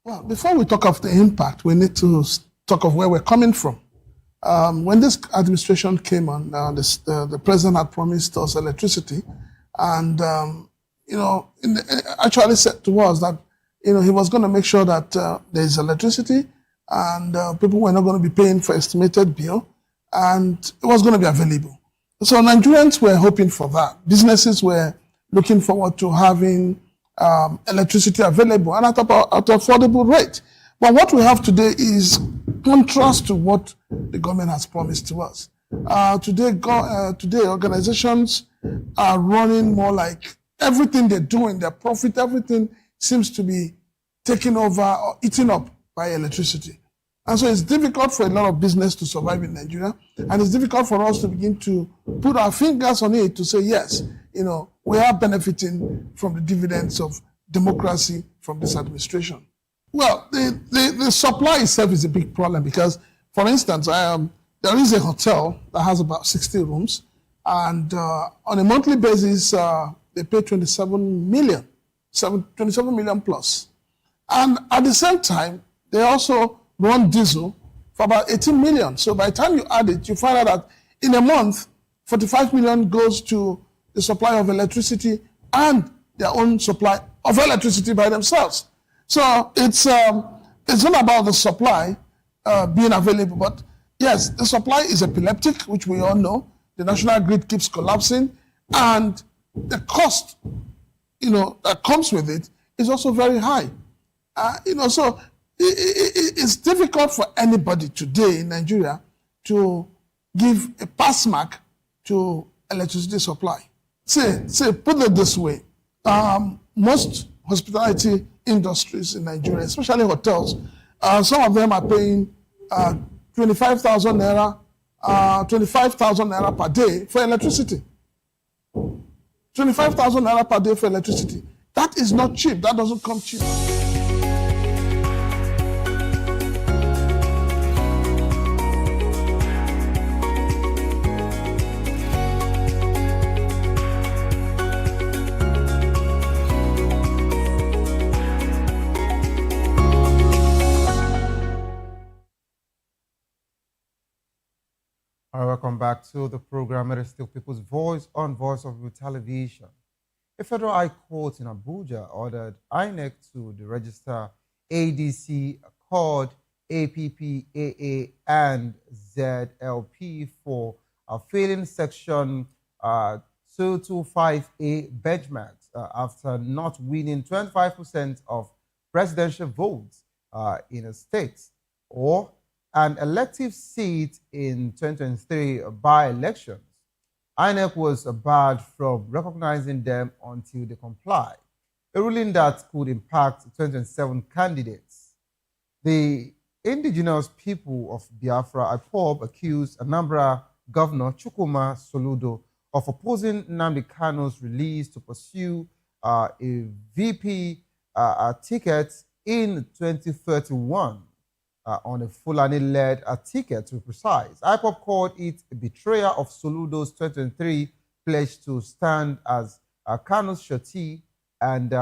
Speaker 16: Well, before we talk of the impact, we need to talk of where we're coming from. When this administration came on, the president had promised us electricity, and actually said to us that he was going to make sure that there is electricity, and people were not going to be paying for estimated bill, and it was going to be available. So Nigerians were hoping for that. Businesses were looking forward to having electricity available and at an affordable rate. But what we have today is contrast to what the government has promised to us. Today, organizations are running more like everything they're doing, their profit, everything seems to be taken over or eaten up by electricity. And so it's difficult for a lot of business to survive in Nigeria, and it's difficult for us to begin to put our fingers on it to say, yes, we are benefiting from the dividends of democracy from this administration. Well, the supply itself is a big problem because, for instance, there is a hotel that has about 60 rooms, and on a monthly basis, they pay 27 million plus. And at the same time, they also run diesel for about 18 million. So by the time you add it, you find out that in a month, 45 million goes to the supply of electricity and their own supply of electricity by themselves. So it's not about the supply being available, but yes, the supply is epileptic, which we all know. The national grid keeps collapsing, and the cost, that comes with it is also very high. So it's difficult for anybody today in Nigeria to give a pass mark to electricity supply. Say, put it this way, most hospitality industries in Nigeria, especially hotels, some of them are paying 25,000 naira per day for electricity. 25,000 naira per day for electricity. That is not cheap. That doesn't come cheap.
Speaker 19: All right, welcome back to the program. It is still People's Voice on Voice of People Television. A federal high court in Abuja ordered INEC to deregister ADC, CORD, APPAA, and ZLP for failing Section 225A benchmarks after not winning 25% of presidential votes in a state, or an elective seat in 2023 by-elections, INEC was barred from recognizing them until they comply, a ruling that could impact 2027 candidates. The indigenous people of Biafra, IPOB, accused Anambra Governor Chukwuma Soludo of opposing Nnamdi Kanu's release to pursue a VP ticket in 2031 on a Fulani-led ticket, to be precise. IPOB called it a betrayal of Soludo's 2023 pledge to stand as Kanu's surety, and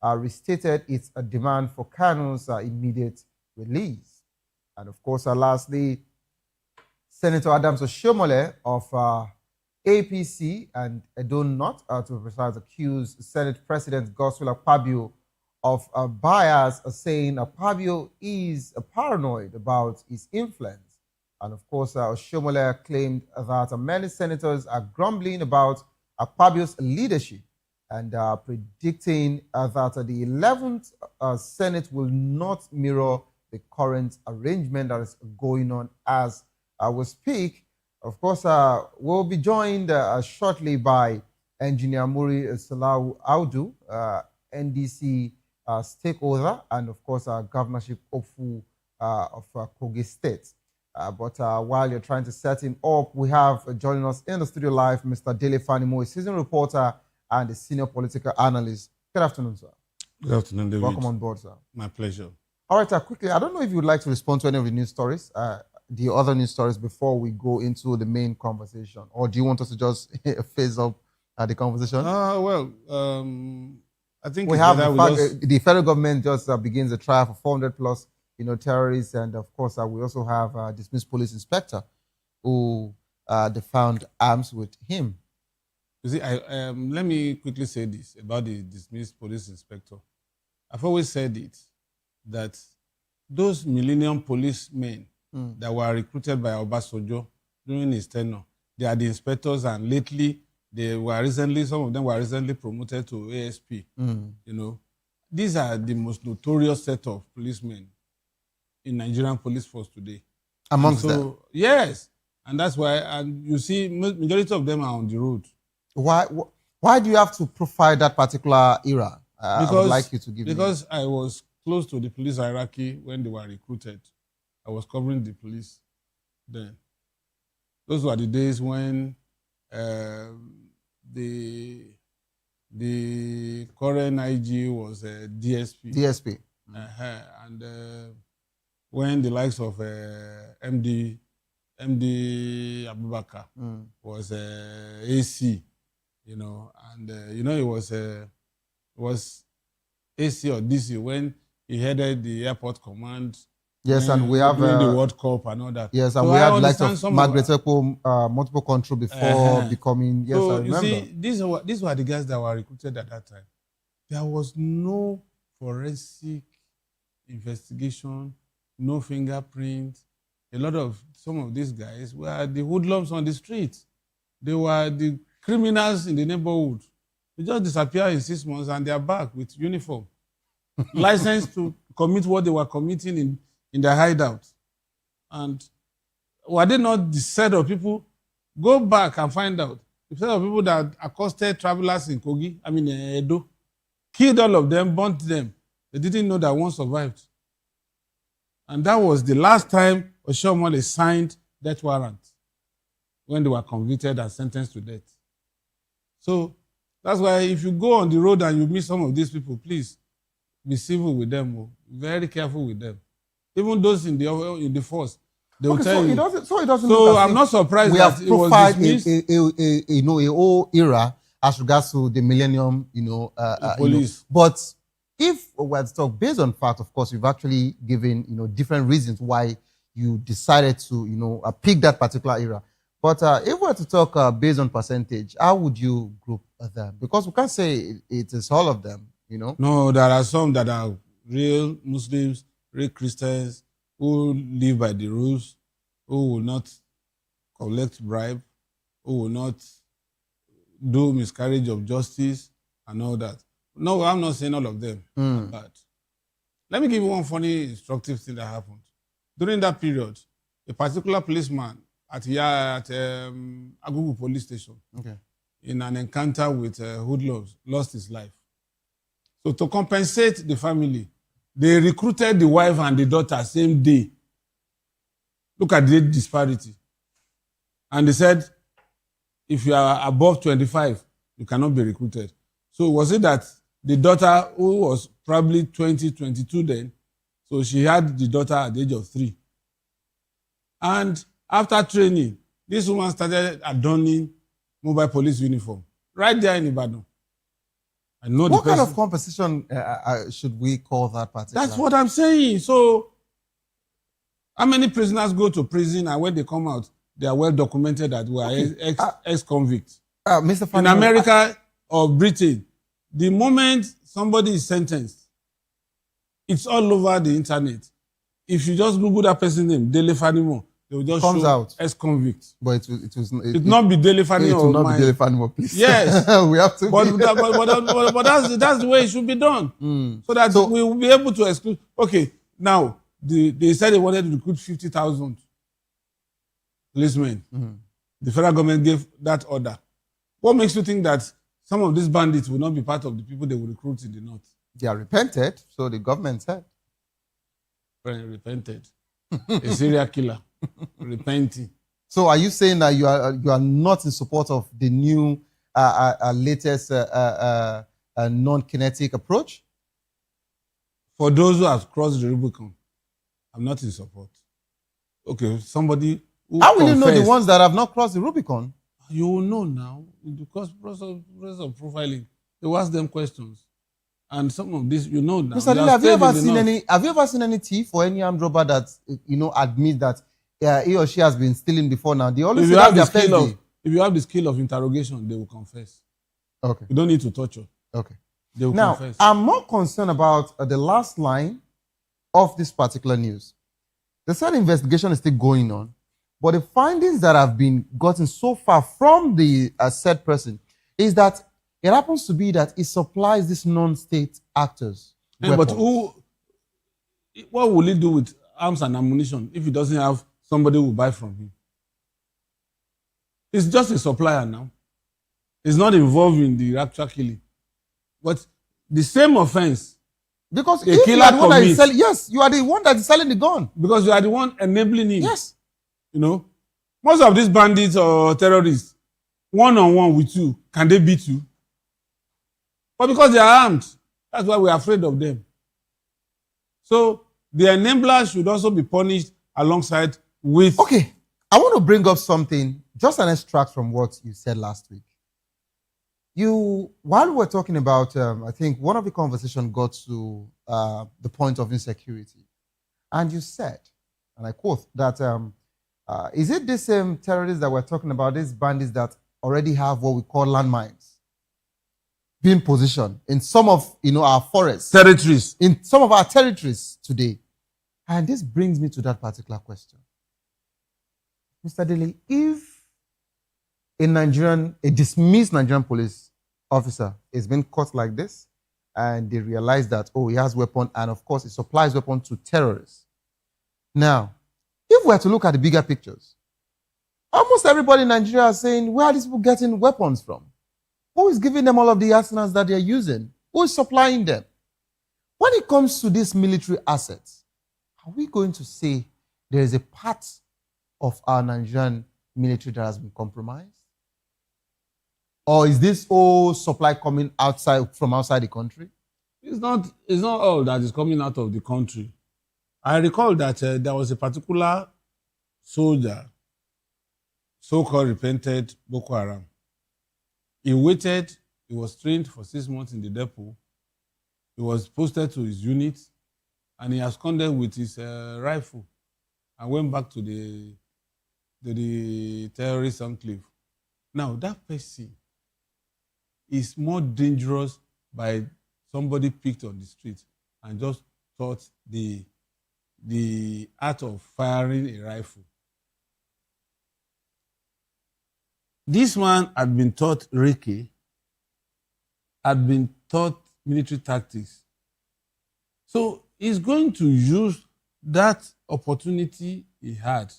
Speaker 19: restated its demand for Kanu's immediate release. And of course, lastly, Senator Adams Oshomole of APC and Edo North, to be precise, accused Senate President Godswill Akpabio of bias, saying Akpabio is paranoid about his influence. And of course, Oshomole claimed that many senators are grumbling about Akpabio's leadership and predicting that the 11th Senate will not mirror the current arrangement that is going on as we speak. Of course, we'll be joined shortly by Engineer Muri Salau Audu, NDC stakeholder, and of course, governorship hopeful of Kogi State. But while you're trying to set him up, we have joining us in the studio live Mr. Dele Fanimo, a seasoned reporter and a senior political analyst. Good afternoon, sir.
Speaker 5: Good afternoon, David.
Speaker 19: Welcome on board, sir.
Speaker 5: My pleasure.
Speaker 19: All right, quickly, I don't know if you would like to respond to any of the news stories, the other news stories, before we go into the main conversation, or do you want us to just phase up the conversation?
Speaker 5: I think
Speaker 19: we have the federal government just begins a trial for 400 plus, terrorists, and of course, we also have a dismissed police inspector who they found arms with him.
Speaker 5: You see, let me quickly say this about the dismissed police inspector. I've always said it, that those Millennium policemen that were recruited by Obasanjo during his tenure, they are the inspectors, and lately some of them were recently promoted to ASP. These are the most notorious set of policemen in Nigerian police force today.
Speaker 19: Amongst them?
Speaker 5: Yes, and that's why, and you see, majority of them are on the road.
Speaker 19: Why do you have to profile that particular era? I would like you to give
Speaker 5: because I was close to the police hierarchy when they were recruited. I was covering the police then. Those were the days when the current IG was DSP.
Speaker 19: DSP.
Speaker 5: And when the likes of MD Abubakar was AC, and it was AC or DC when he headed the airport command.
Speaker 19: Yes, and we have
Speaker 5: during the World Cup and all that.
Speaker 19: Yes, and so we had like Margaret Echo multiple control before becoming. Yes,
Speaker 5: so
Speaker 19: I remember.
Speaker 5: You see, these were the guys that were recruited at that time. There was no forensic investigation, no fingerprint. Some of these guys were the hoodlums on the street. They were the criminals in the neighborhood. They just disappear in 6 months and they are back with uniform, licensed to commit what they were committing in their hideout. And were they not the set of people? Go back and find out. The set of people that accosted travelers in Kogi, Edo, killed all of them, burnt them. They didn't know that one survived. And that was the last time Oshomole signed death warrant, when they were convicted and sentenced to death. So that's why if you go on the road and you meet some of these people, please be civil with them, very careful with them. Even those in the force, they will tell you. So I'm not surprised that it was dismissed.
Speaker 19: A whole era as regards to the Millennium,
Speaker 5: police.
Speaker 19: But if we're to talk based on fact, of course, you've actually given different reasons why you decided to pick that particular era. But if we're to talk based on percentage, how would you group them? Because we can't say it is all of them,
Speaker 5: No, there are some that are real Muslims, real Christians, who live by the rules, who will not collect bribe, who will not do miscarriage of justice and all that. No, I'm not saying all of them are bad. Let me give you one funny, instructive thing that happened. During that period, a particular policeman at Agugu police station,
Speaker 19: Okay.
Speaker 5: in an encounter with hoodlums, lost his life. So to compensate the family, they recruited the wife and the daughter same day. Look at the disparity. And they said, if you are above 25, you cannot be recruited. So was it that the daughter, who was probably 20, 22 then, so she had the daughter at the age of 3. And after training, this woman started adorning mobile police uniform right there in Ibadan. I know
Speaker 19: What kind of compensation should we call that particular?
Speaker 5: That's what I'm saying. So, how many prisoners go to prison and when they come out, they are well documented that we are ex-convicts?
Speaker 19: Mr.
Speaker 5: In America or Britain, the moment somebody is sentenced, it's all over the internet. If you just Google that person's name, Dele Fanimo, they will just
Speaker 19: comes
Speaker 5: show
Speaker 19: out
Speaker 5: ex-convict.
Speaker 19: But
Speaker 5: it not be Dele Fanimo.
Speaker 19: It will not be Dele Fanimo, please.
Speaker 5: Yes.
Speaker 19: We have to.
Speaker 5: But that's the way it should be done. So that we will be able to exclude. Okay, now, they said they wanted to recruit 50,000 policemen. The federal government gave that order. What makes you think that some of these bandits will not be part of the people they will recruit in the north?
Speaker 19: They are repented, so the government said.
Speaker 5: Repented. A serial killer. Repenting.
Speaker 19: So are you saying that you are not in support of the new latest non-kinetic approach?
Speaker 5: For those who have crossed the Rubicon, I'm not in support. Okay, somebody who
Speaker 19: How will you know the ones that have not crossed the Rubicon?
Speaker 5: You will know now because process of profiling. They will ask them questions, and some of this you know now.
Speaker 19: Mr. Dele, have you ever seen any thief or any armed robber that admit that he or she has been stealing before now? They always say that's their first day.
Speaker 5: If you have the skill of interrogation, they will confess.
Speaker 19: Okay.
Speaker 5: You don't need to torture.
Speaker 19: Okay.
Speaker 5: They will
Speaker 19: now,
Speaker 5: confess.
Speaker 19: I'm more concerned about the last line of this particular news. They said investigation is still going on, but the findings that have been gotten so far from the said person is that it happens to be that it supplies these non-state actors.
Speaker 5: Yeah, but what will he do with arms and ammunition if he doesn't have somebody who will buy from him? It's just a supplier now. It's not involved in the actual killing. But the same offense.
Speaker 19: Because if you are the one that is selling, yes, you are the one that is selling the gun.
Speaker 5: Because you are the one enabling him.
Speaker 19: Yes.
Speaker 5: You know, most of these bandits or terrorists, one-on-one with you, can they beat you? But because they are armed, that's why we are afraid of them. So the enablers should also be punished alongside with...
Speaker 19: Okay, I want to bring up something, just an extract from what you said last week. While we were talking about, I think one of the conversation got to the point of insecurity. And you said, and I quote, that is it the same terrorists that we're talking about, these bandits that already have what we call landmines being positioned in some of our forests,
Speaker 5: territories,
Speaker 19: in some of our territories today? And this brings me to that particular question. Mr. Dele, if a dismissed Nigerian police officer is being caught like this, and they realize that, oh, he has weapon, and of course, he supplies weapon to terrorists. Now, if we were to look at the bigger pictures, almost everybody in Nigeria is saying, where are these people getting weapons from? Who is giving them all of the arsenals that they are using? Who is supplying them? When it comes to these military assets, are we going to say there is a part of our Nigerian military that has been compromised? Or is this whole supply coming from outside the country?
Speaker 5: It's not all that is coming out of the country. I recall that there was a particular soldier, so-called repented Boko Haram. He waited, he was trained for 6 months in the depot. He was posted to his unit, and he absconded with his rifle and went back to the terrorist enclave. Now, that person is more dangerous by somebody picked on the street and just taught the art of firing a rifle. This man had been taught Reiki, had been taught military tactics. So he's going to use that opportunity he had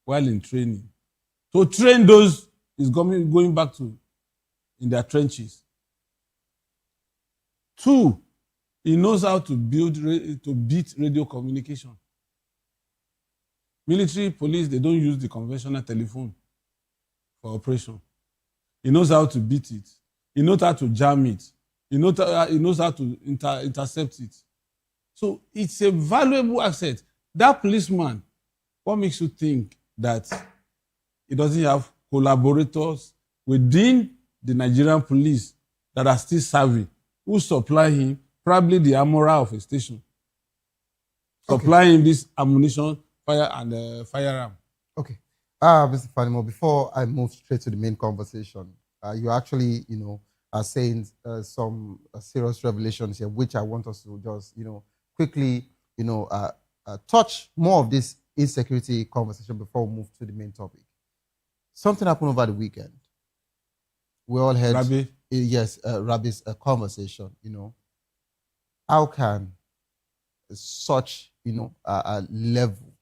Speaker 5: while in training to train those he's going back to in their trenches. 2, he knows how to beat radio communication. Military, police, they don't use the conventional telephone for operation. He knows how to beat it. He knows how to jam it. He knows how to intercept it. So it's a valuable asset. That policeman, what makes you think that he doesn't have collaborators within the Nigerian police that are still serving, who supply him, probably the armorer of a station, supply him this ammunition, fire and firearm.
Speaker 19: Okay. Mr. Fanimo, before I move straight to the main conversation, you actually, are saying some serious revelations here, which I want us to just, quickly, touch more of this insecurity conversation before we move to the main topic. Something happened over the weekend. We all had, Rabi's conversation, How can such, a level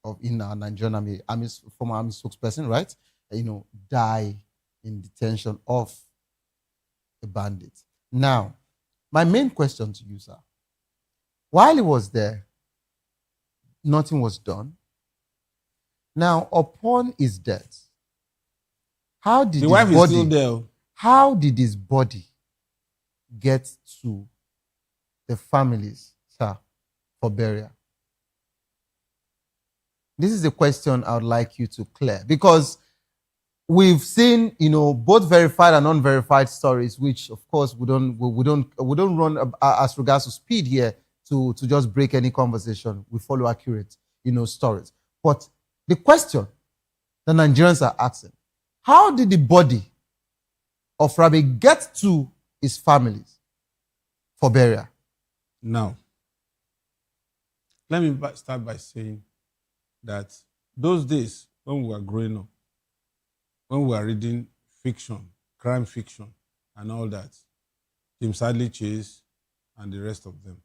Speaker 19: of in our Nigerian army, former army spokesperson, right? Die in detention of a bandit. Now, my main question to you, sir, while he was there, nothing was done. Now, upon his death, how did
Speaker 5: the wife is still there?
Speaker 19: How did his body get to the families, sir, for burial? This is a question I would like you to clear, because we've seen, both verified and unverified stories, which of course we don't run as regards to speed here to just break any conversation. We follow accurate, stories. But the question the Nigerians are asking, how did the body of Rabi get to his families for burial?
Speaker 5: Now, let me start by saying that those days when we were growing up, when we were reading fiction, crime fiction, and all that, Tim Sadly Chase and the rest of them,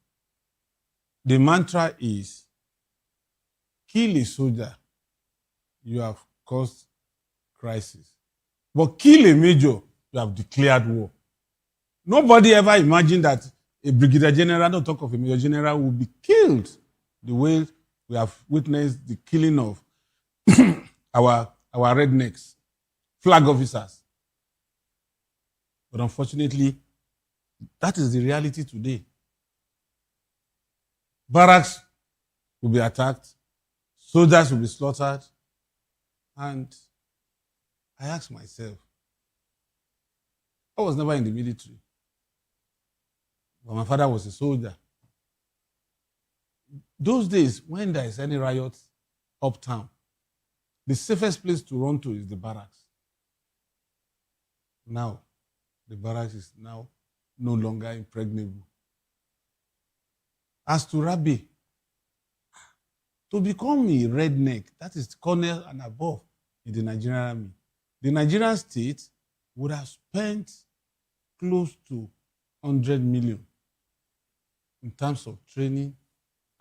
Speaker 5: the mantra is, kill a soldier, you have caused crisis. But kill a major, you have declared war. Nobody ever imagined that a brigadier general, not talk of a major general, would be killed the way we have witnessed the killing of our rednecks, flag officers. But unfortunately, that is the reality today. Barracks will be attacked, soldiers will be slaughtered, and I ask myself, I was never in the military, but my father was a soldier. Those days, when there is any riot uptown, the safest place to run to is the barracks. Now, the barracks is now no longer impregnable. As to Rabi, to become a redneck, that is colonel and above in the Nigerian army, the Nigerian state would have spent close to 100 million in terms of training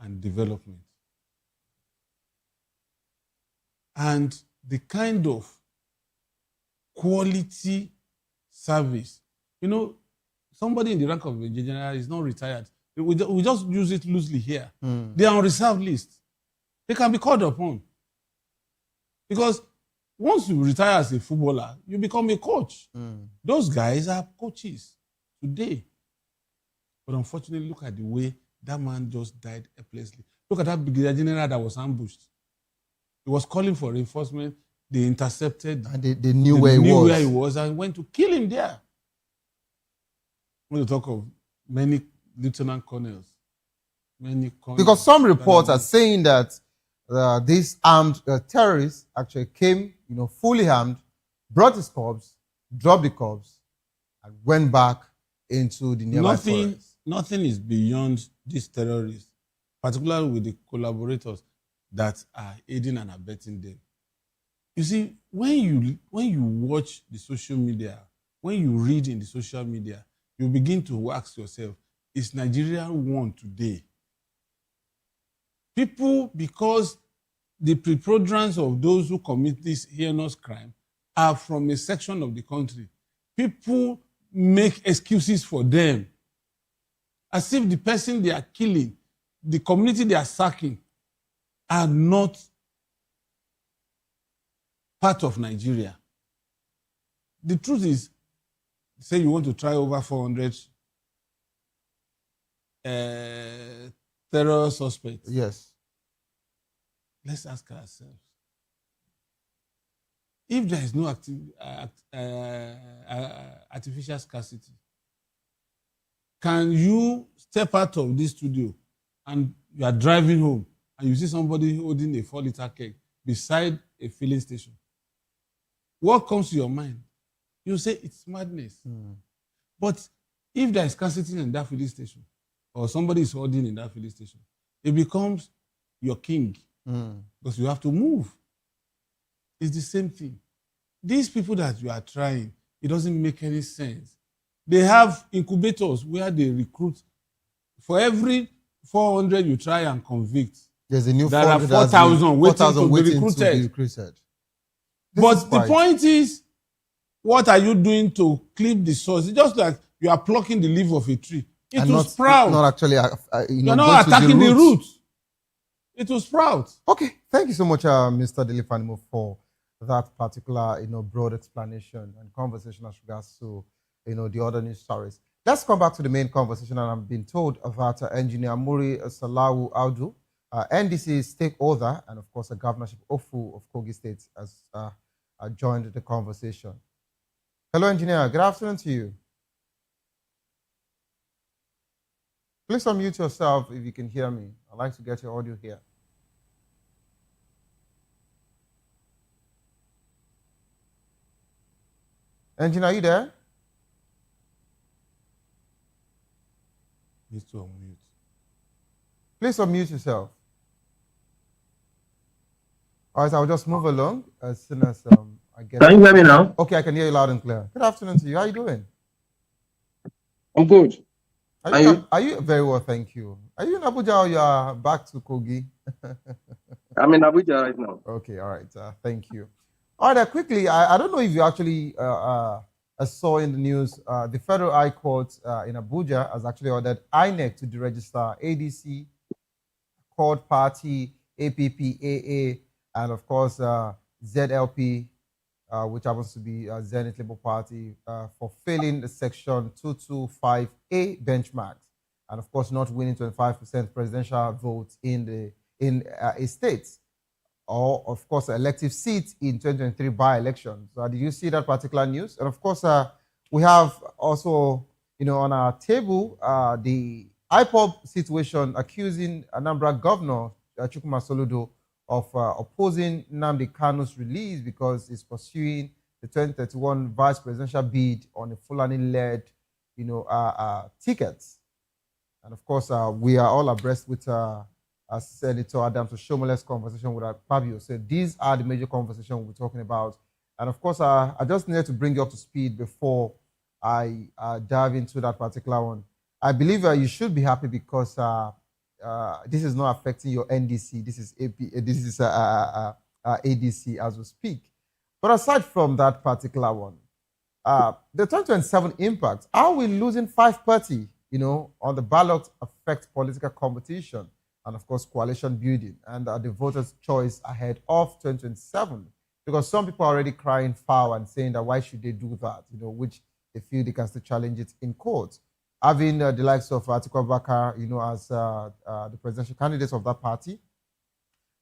Speaker 5: and development. And the kind of quality service, somebody in the rank of a general is not retired. We just use it loosely here. They are on reserve list. They can be called upon. Because once you retire as a footballer, you become a coach. Those guys are coaches today. But unfortunately, look at the way that man just died helplessly. Look at that brigadier general that was ambushed. He was calling for reinforcement. They intercepted.
Speaker 19: And they knew where he was
Speaker 5: and went to kill him there. When you talk of many lieutenant colonels,
Speaker 19: because some reports are saying that these armed terrorists actually came, fully armed, brought his corpse, dropped the corpse, and went back into the nearby forest.
Speaker 5: Nothing is beyond these terrorists, particularly with the collaborators that are aiding and abetting them. You see, when you watch the social media, when you read in the social media, you begin to ask yourself, is Nigeria one today People, because the preponderance of those who commit this heinous crime are from a section of the country, people make excuses for them as if the person they are killing, the community they are sacking, are not part of Nigeria. The truth is, say you want to try over 400 terror suspects.
Speaker 19: Yes.
Speaker 5: Let's ask ourselves, if there is no artificial scarcity, can you step out of this studio and you are driving home and you see somebody holding a 4-liter keg beside a filling station? What comes to your mind? You say it's madness. But if there is scarcity in that filling station, or somebody is holding in that filling station, it becomes your king. Because you have to move. It's the same thing. These people that you are trying, it doesn't make any sense. They have incubators where they recruit. For every 400 you try and convict,
Speaker 19: there's a new
Speaker 5: there are 4,000 waiting to be recruited. But the point is, what are you doing to clip the source? It's just like you are plucking the leaf of a tree. It will sprout.
Speaker 19: Not actually,
Speaker 5: you're not attacking the roots. It will sprout.
Speaker 19: Okay, thank you so much, Mr. Delifanimo, for that particular, broad explanation and conversation as regards to, the other news stories. Let's come back to the main conversation, and I'm being told that Engineer Muri Salawu Audu, NDC stakeholder, and of course, a governorship Ofu of Kogi State, has joined the conversation. Hello, Engineer. Good afternoon to you. Please unmute yourself if you can hear me. I'd like to get your audio here. Engineer, are you there?
Speaker 5: Needs to unmute.
Speaker 19: Please unmute yourself. All right, I'll just move along as soon as I get...
Speaker 7: Can you hear me now?
Speaker 19: Okay, I can hear you loud and clear. Good afternoon to you. How are you doing?
Speaker 7: I'm good.
Speaker 19: Are you very well, thank you. Are you in Abuja or you are back to Kogi?
Speaker 7: I'm in Abuja right now.
Speaker 19: Okay, all right. Thank you. All right, quickly, I don't know if you actually saw in the news, the Federal High Court in Abuja has actually ordered INEC to deregister ADC, Accord Party, APPAA, and of course ZLP, which happens to be Zenith Labour Party, for failing the Section 225A benchmarks, and of course not winning 25% presidential votes in a state, or of course elective seats in 2023 by-elections. Did you see that particular news? And of course, we have also, on our table, the IPOB situation accusing Anambra Governor Chukwuma Soludo of opposing Nnamdi Kanu's release because he's pursuing the 2031 vice presidential bid on a Fulani-led, tickets. And of course, we are all abreast with Senator Adams Oshomole's conversation with Fabio. So these are the major conversations we're talking about. And of course, I just needed to bring you up to speed before I dive into that particular one. I believe you should be happy because this is not affecting your NDC. This is ADC as we speak. But aside from that particular one, the 2027 impact, are we losing 5 party, on the ballot affect political competition and of course coalition building and the voters' choice ahead of 2027? Because some people are already crying foul and saying that why should they do that, which they feel they can still challenge it in court. Having the likes of Atiku Abubakar, as the presidential candidates of that party,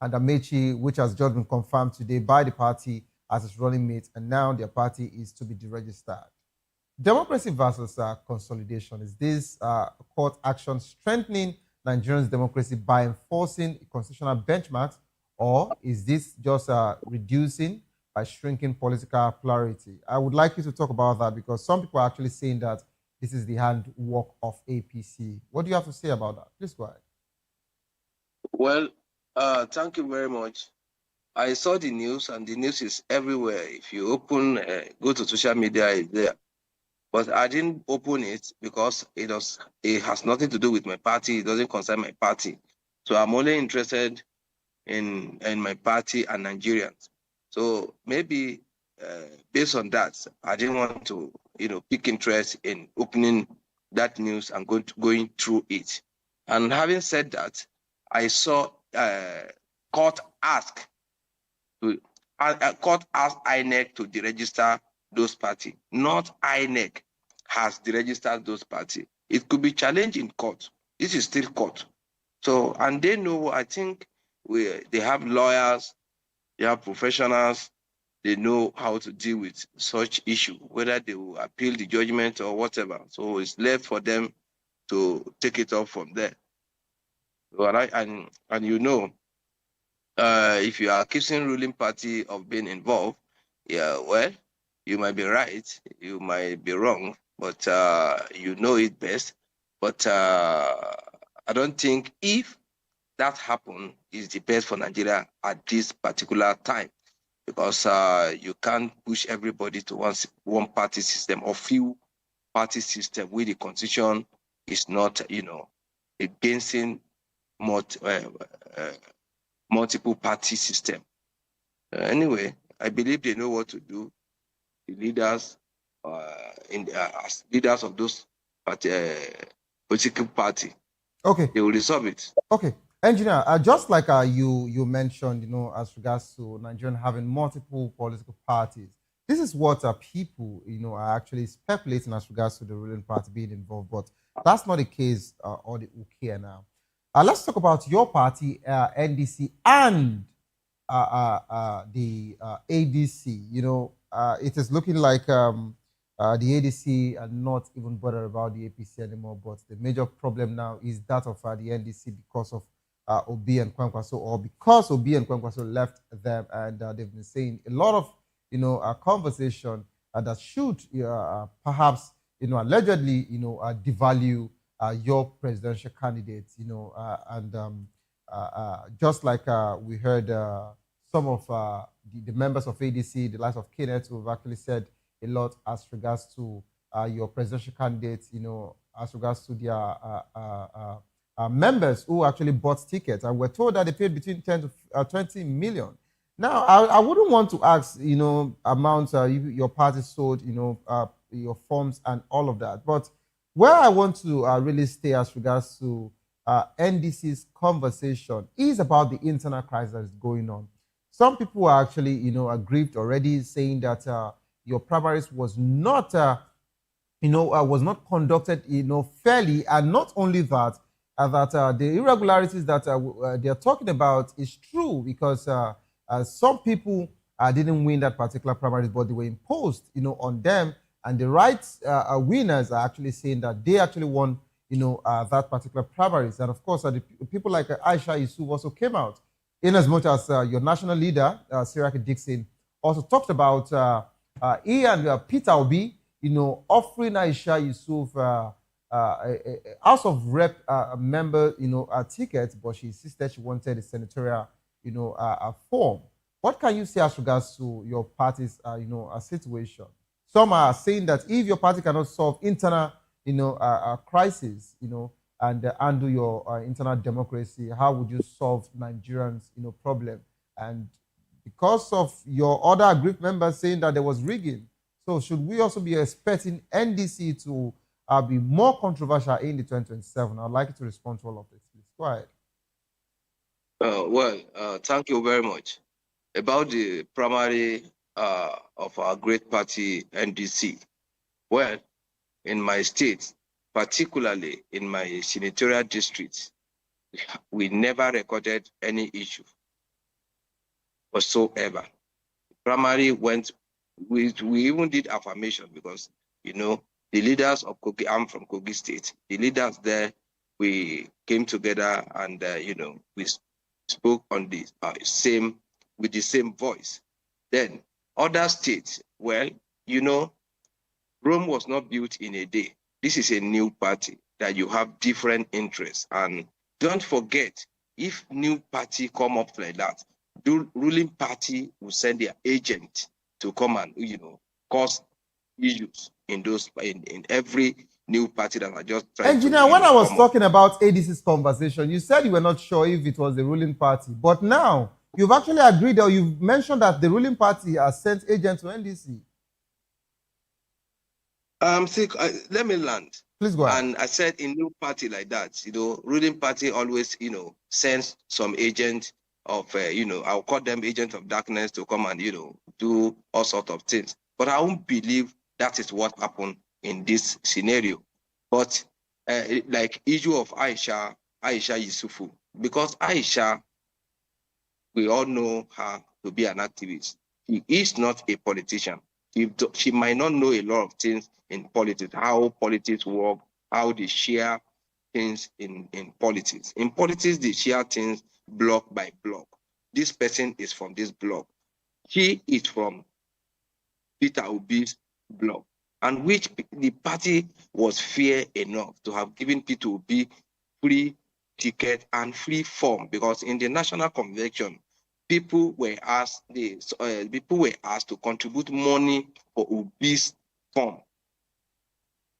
Speaker 19: and Amechi, which has just been confirmed today by the party as its running mate, and now their party is to be deregistered. Democracy versus consolidation. Is this court action strengthening Nigerians' democracy by enforcing constitutional benchmarks, or is this just reducing by shrinking political plurality? I would like you to talk about that because some people are actually saying that this is the handwork of APC. What do you have to say about that? Please go ahead.
Speaker 7: Well, thank you very much. I saw the news, and the news is everywhere. If you open, go to social media, it's there. But I didn't open it because it has nothing to do with my party. It doesn't concern my party. So I'm only interested in my party and Nigerians. So maybe based on that, I didn't want to, pick interest in opening that news and going through it. And having said that, I saw court ask INEC to deregister those parties. Not INEC has deregistered those parties. It could be challenged in court. This is still court. So, and they know, I think they have lawyers, they have professionals, they know how to deal with such issue, whether they will appeal the judgment or whatever. So it's left for them to take it up from there. And if you are accusing ruling party of being involved, yeah, well, you might be right, you might be wrong, but you know it best. But I don't think if that happen is the best for Nigeria at this particular time, because you can't push everybody to one party system or few party system where the constitution is not, against multiple party system. Anyway, I believe they know what to do. The leaders, as leaders of those political party,
Speaker 19: okay,
Speaker 7: they will resolve it.
Speaker 19: Okay, engineer, just like you mentioned, as regards to Nigerian having multiple political parties, this is what people, are actually speculating as regards to the ruling party being involved, but that's not the case or the care now. Let's talk about your party, NDC, and the ADC. It is looking like the ADC are not even bothered about the APC anymore, but the major problem now is that of the NDC because of Obi and Kwankwaso, or because Obi and Kwankwaso left them, and they've been saying a lot of, conversation that should perhaps, allegedly, devalue your presidential candidates, and just like we heard some of the members of ADC, the likes of Kenneth, who have actually said a lot as regards to your presidential candidates, as regards to their members who actually bought tickets, and were told that they paid between 10 to 20 million. Now, I wouldn't want to ask, amounts your party sold, your forms and all of that, but where I want to really stay as regards to NDC's conversation is about the internal crisis that is going on. Some people are actually, aggrieved already, saying that your primaries was not, was not conducted, fairly, and not only that, that the irregularities that they are talking about is true, because some people didn't win that particular primaries, but they were imposed, on them, and the rights winners are actually saying that they actually won, that particular primaries. And of course, the people like Aisha Yusuf also came out, in as much as your national leader, Siraki Dixon, also talked about he and Peter Obi, offering Aisha Yusuf a House of Rep member, a ticket, but she insisted she wanted a senatorial, a form. What can you say as regards to your party's, a situation? Some are saying that if your party cannot solve internal, crisis, and undo your internal democracy, how would you solve Nigerians, problem? And because of your other group members saying that there was rigging, so should we also be expecting NDC to be more controversial in the 2027? I'd like you to respond to all of this, please. Go ahead.
Speaker 7: Thank you very much. About the primary of our great party, NDC, well, in my state, particularly in my senatorial district, we never recorded any issue whatsoever. Primary went, we even did affirmation, because, the leaders of Kogi, I'm from Kogi State, the leaders there, we came together and, we spoke on the with the same voice. Then other states, well, Rome was not built in a day. This is a new party that you have different interests. And don't forget, if new party come up like that, the ruling party will send their agent to come and, cause issues in every new party that are just trying
Speaker 19: Engineer,
Speaker 7: to,
Speaker 19: when I was
Speaker 7: come up.
Speaker 19: talking about ADC's conversation, you said you were not sure if it was the ruling party. But now, you've actually agreed, or you've mentioned that the ruling party has sent agents to NDC.
Speaker 7: See, let me land.
Speaker 19: Please go ahead.
Speaker 7: And I said in new party like that, ruling party always, sends some agent of, I'll call them agent of darkness to come and, do all sorts of things. But I won't believe that is what happened in this scenario. But like issue of Aisha Yusufu, because Aisha, we all know her to be an activist. She is not a politician. She might not know a lot of things in politics, how politics work, how they share things in politics. In politics, they share things block by block. This person is from this block. She is from Peter Obi's block, and which the party was fair enough to have given Peter Obi free ticket and free form, because in the national convention, people were asked to contribute money for Obi's form,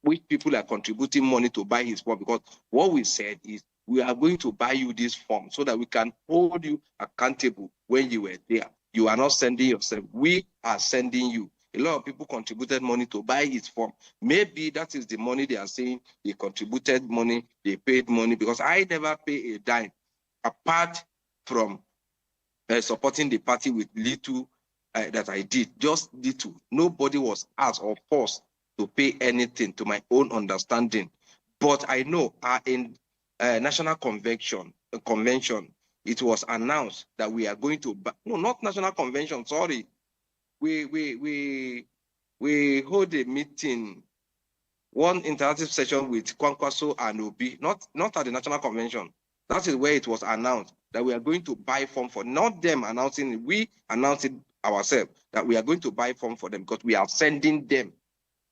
Speaker 7: which people are contributing money to buy his form, because what we said is we are going to buy you this form so that we can hold you accountable when you were there. You are not sending yourself. We are sending you. A lot of people contributed money to buy his form. Maybe that is the money they are saying they contributed money, they paid money, because I never pay a dime apart from supporting the party with little that I did, just little. Nobody was asked or forced to pay anything, to my own understanding. But I know in national convention, it was announced that we are going to no, not national convention. Sorry, we hold a meeting, one interactive session with Kwankwaso and Obi, not at the national convention. That is where it was announced that we are going to buy form for, not them announcing it, we announced it ourselves, that we are going to buy form for them because we are sending them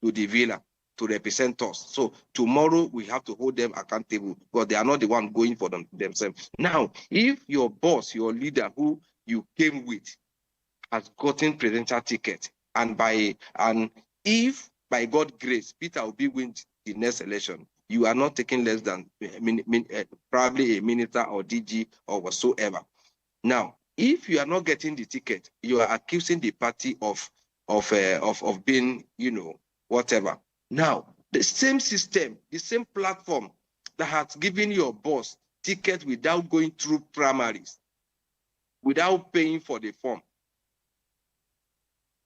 Speaker 7: to the villa to represent us. So tomorrow we have to hold them accountable because they are not the one going for themselves. Now, if your boss, your leader who you came with has gotten presidential ticket, and if by God's grace Peter Obi wins the next election, you are not taking less than probably a minister or DG or whatsoever. Now, if you are not getting the ticket, you are accusing the party of being, whatever. Now, the same system, the same platform that has given your boss ticket without going through primaries, without paying for the form,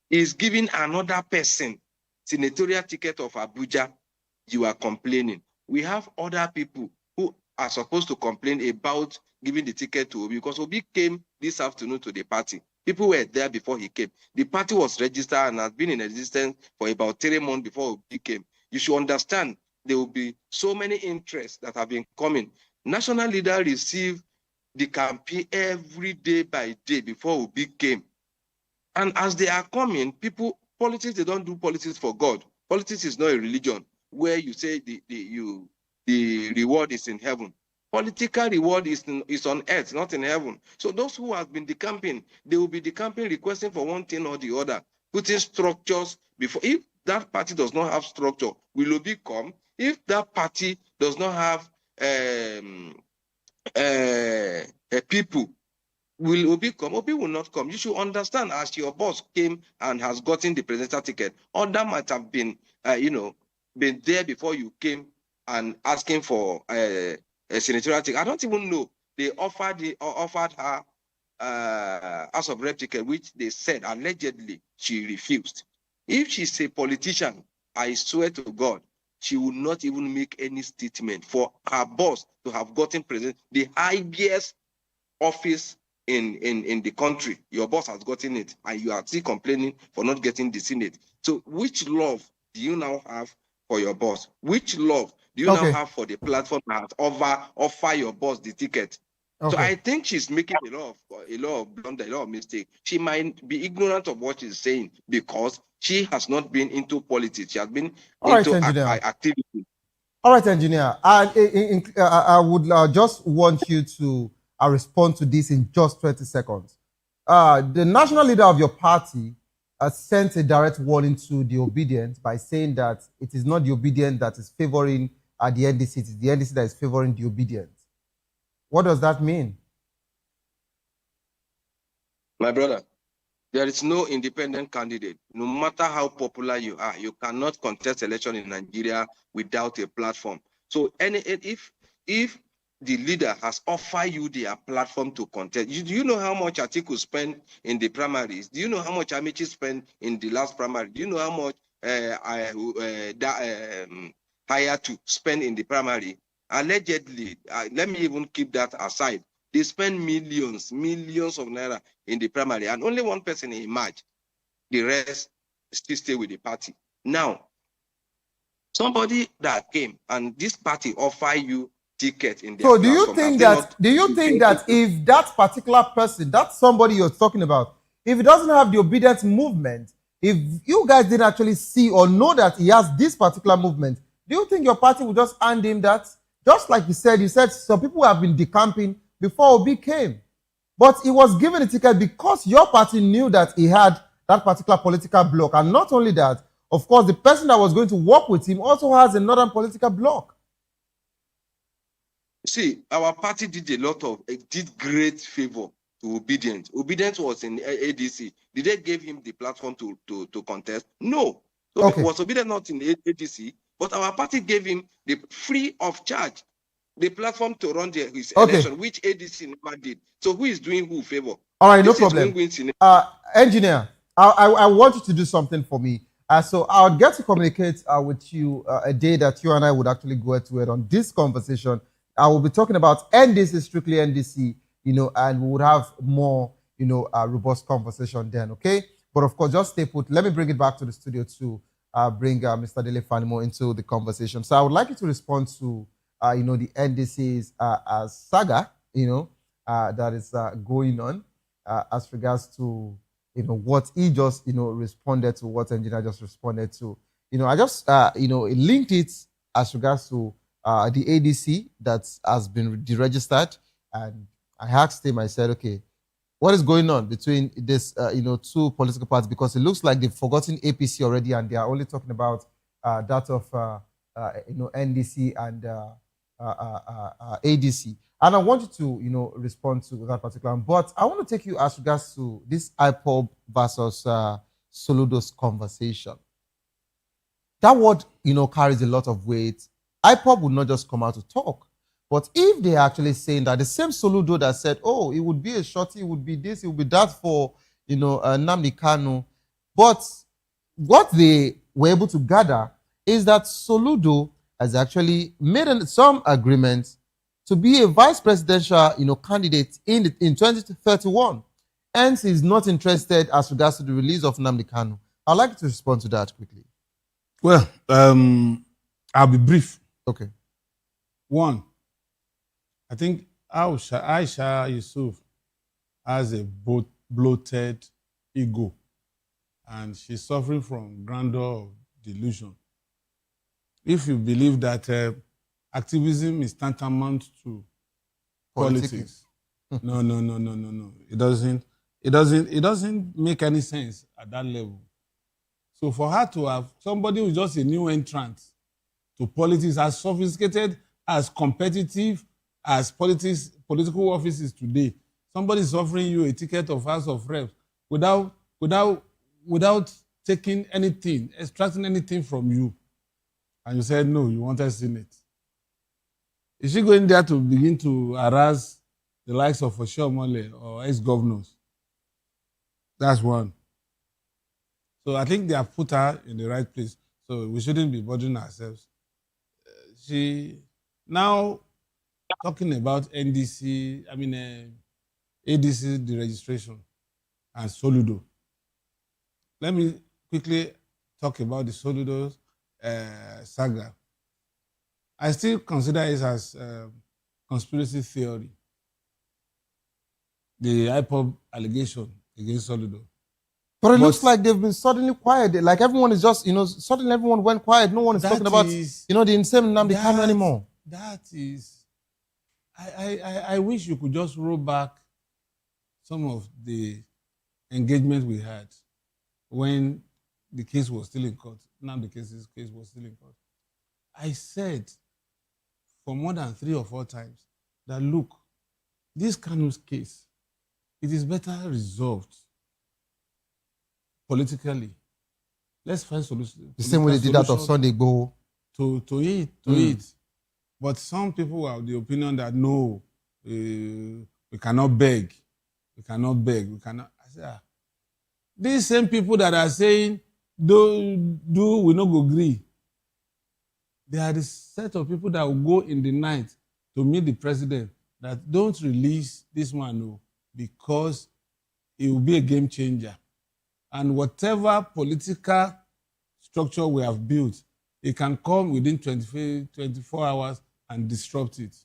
Speaker 7: is giving another person senatorial ticket of Abuja. You are complaining. We have other people who are supposed to complain about giving the ticket to Obi, because Obi came this afternoon to the party. People were there before he came. The party was registered and has been in existence for about 3 months before Obi came. You should understand there will be so many interests that have been coming. National leaders receive the campaign every day by day before Obi came. And as they are coming, politics, they don't do politics for God. Politics is not a religion where you say the reward is in heaven. Political reward is on earth, not in heaven. So those who have been decamping, they will be decamping, requesting for one thing or the other, putting structures before. If that party does not have structure, will Obi come? If that party does not have people, will Obi come? Obi will not come. You should understand, as your boss came and has gotten the presidential ticket, other might have been, been there before you came and asking for a senatorial ticket. I don't even know. They offered her House of Rep ticket, which they said allegedly she refused. If she's a politician, I swear to God, she will not even make any statement for her boss to have gotten the highest office in the country. Your boss has gotten it, and you are still complaining for not getting the Senate. So which love do you now have for your boss? Which love do you now have for the platform that offer your boss the ticket? So I think she's making a lot of blunder, a lot of mistake. She might be ignorant of what she's saying because she has not been into politics. She has been into activity.
Speaker 19: All right, engineer. I would just want you to respond to this in just 20 seconds. The national leader of your party sent a direct warning to the obedient by saying that it is not the obedient that is favoring the NDC, it is the NDC that is favoring the obedient. What does that mean?
Speaker 7: My brother, there is no independent candidate. No matter how popular you are, you cannot contest election in Nigeria without a platform. So if the leader has offered you their platform to contest, do you know how much Atiku spent in the primaries? Do you know how much Amici spent in the last primary? Do you know how much higher to spend in the primary? Allegedly, let me even keep that aside. They spend millions of naira in the primary, and only one person emerged. The rest still stay with the party. Now, somebody that came and this party offer you ticket in their
Speaker 19: So do you
Speaker 7: platform,
Speaker 19: think that if that particular person, that somebody you're talking about, if he doesn't have the obedience movement, if you guys didn't actually see or know that he has this particular movement, do you think your party would just hand him that? Just like you said some people have been decamping before Obi came. But he was given a ticket because your party knew that he had that particular political bloc. And not only that, of course, the person that was going to work with him also has a northern political bloc.
Speaker 7: See, our party did great favor to Obedient. Obedient was in ADC. Did they give him the platform to contest? No. So
Speaker 19: Okay.
Speaker 7: Was Obedient not in ADC? But our party gave him the free of charge, the platform to run his election, which ADC never did. So who is doing who favor?
Speaker 19: All right, no problem. Engineer, I want you to do something for me. So I'll get to communicate with you a day that you and I would actually go to it on this conversation. I will be talking about NDC, strictly NDC, and we would have more, robust conversation then, okay? But of course, just stay put. Let me bring it back to the studio to bring Mr. Dele Fanimo into the conversation. So I would like you to respond to, the NDC's saga, that is going on as regards to, what he just, responded to, what engineer just responded to. I just, linked it as regards to the ADC that has been deregistered, and I asked him, I said, okay, what is going on between this, two political parties? Because it looks like they've forgotten APC already, and they are only talking about that of, NDC and ADC. And I want you to, respond to that particular one. But I want to take you as regards to this IPOB versus Soludo's conversation. That word, carries a lot of weight. IPOB would not just come out to talk. But if they're actually saying that the same Soludo that said, oh, it would be a shorty, it would be this, it would be that for, Nnamdi Kanu. But what they were able to gather is that Soludo has actually made some agreements to be a vice presidential, candidate in 2031. Hence, he's not interested as regards to the release of Nnamdi Kanu. I'd like to respond to that quickly.
Speaker 5: Well, I'll be brief.
Speaker 19: Okay.
Speaker 5: One, I think Aisha Yusuf has a bloated ego, and she's suffering from grandeur of delusion. If you believe that activism is tantamount to politics, no. It doesn't make any sense at that level. So for her to have somebody who's just a new entrant to politics, as sophisticated, as competitive as political offices today, somebody is offering you a ticket of House of Reps without taking anything, extracting anything from you. And you said no, you wanted Senate. Is she going there to begin to harass the likes of Oshiomhole or ex-governors? That's one. So I think they have put her in the right place. So we shouldn't be bothering ourselves. She now talking about ADC deregistration and Soludo. Let me quickly talk about the Soludo saga. I still consider it as conspiracy theory. The IPOB allegation against Soludo.
Speaker 19: But it looks like they've been suddenly quiet. Like everyone is just, suddenly everyone went quiet. No one is talking about, the insane Nnamdi Kanu anymore.
Speaker 5: That is, I wish you could just roll back some of the engagement we had. when the case was still in court. Now the case was still in court. I said for more than 3 or 4 times that, look, this Kanu's case, it is better resolved politically. Let's find solutions.
Speaker 19: The same way they did that of Sunday Igboho.
Speaker 5: To it. But some people are of the opinion that no, we cannot beg. We cannot. I say, these same people that are saying, we no go agree. They are the set of people that will go in the night to meet the president that don't release this man, no, because it will be a game changer. And whatever political structure we have built, it can come within 24 hours and disrupt it.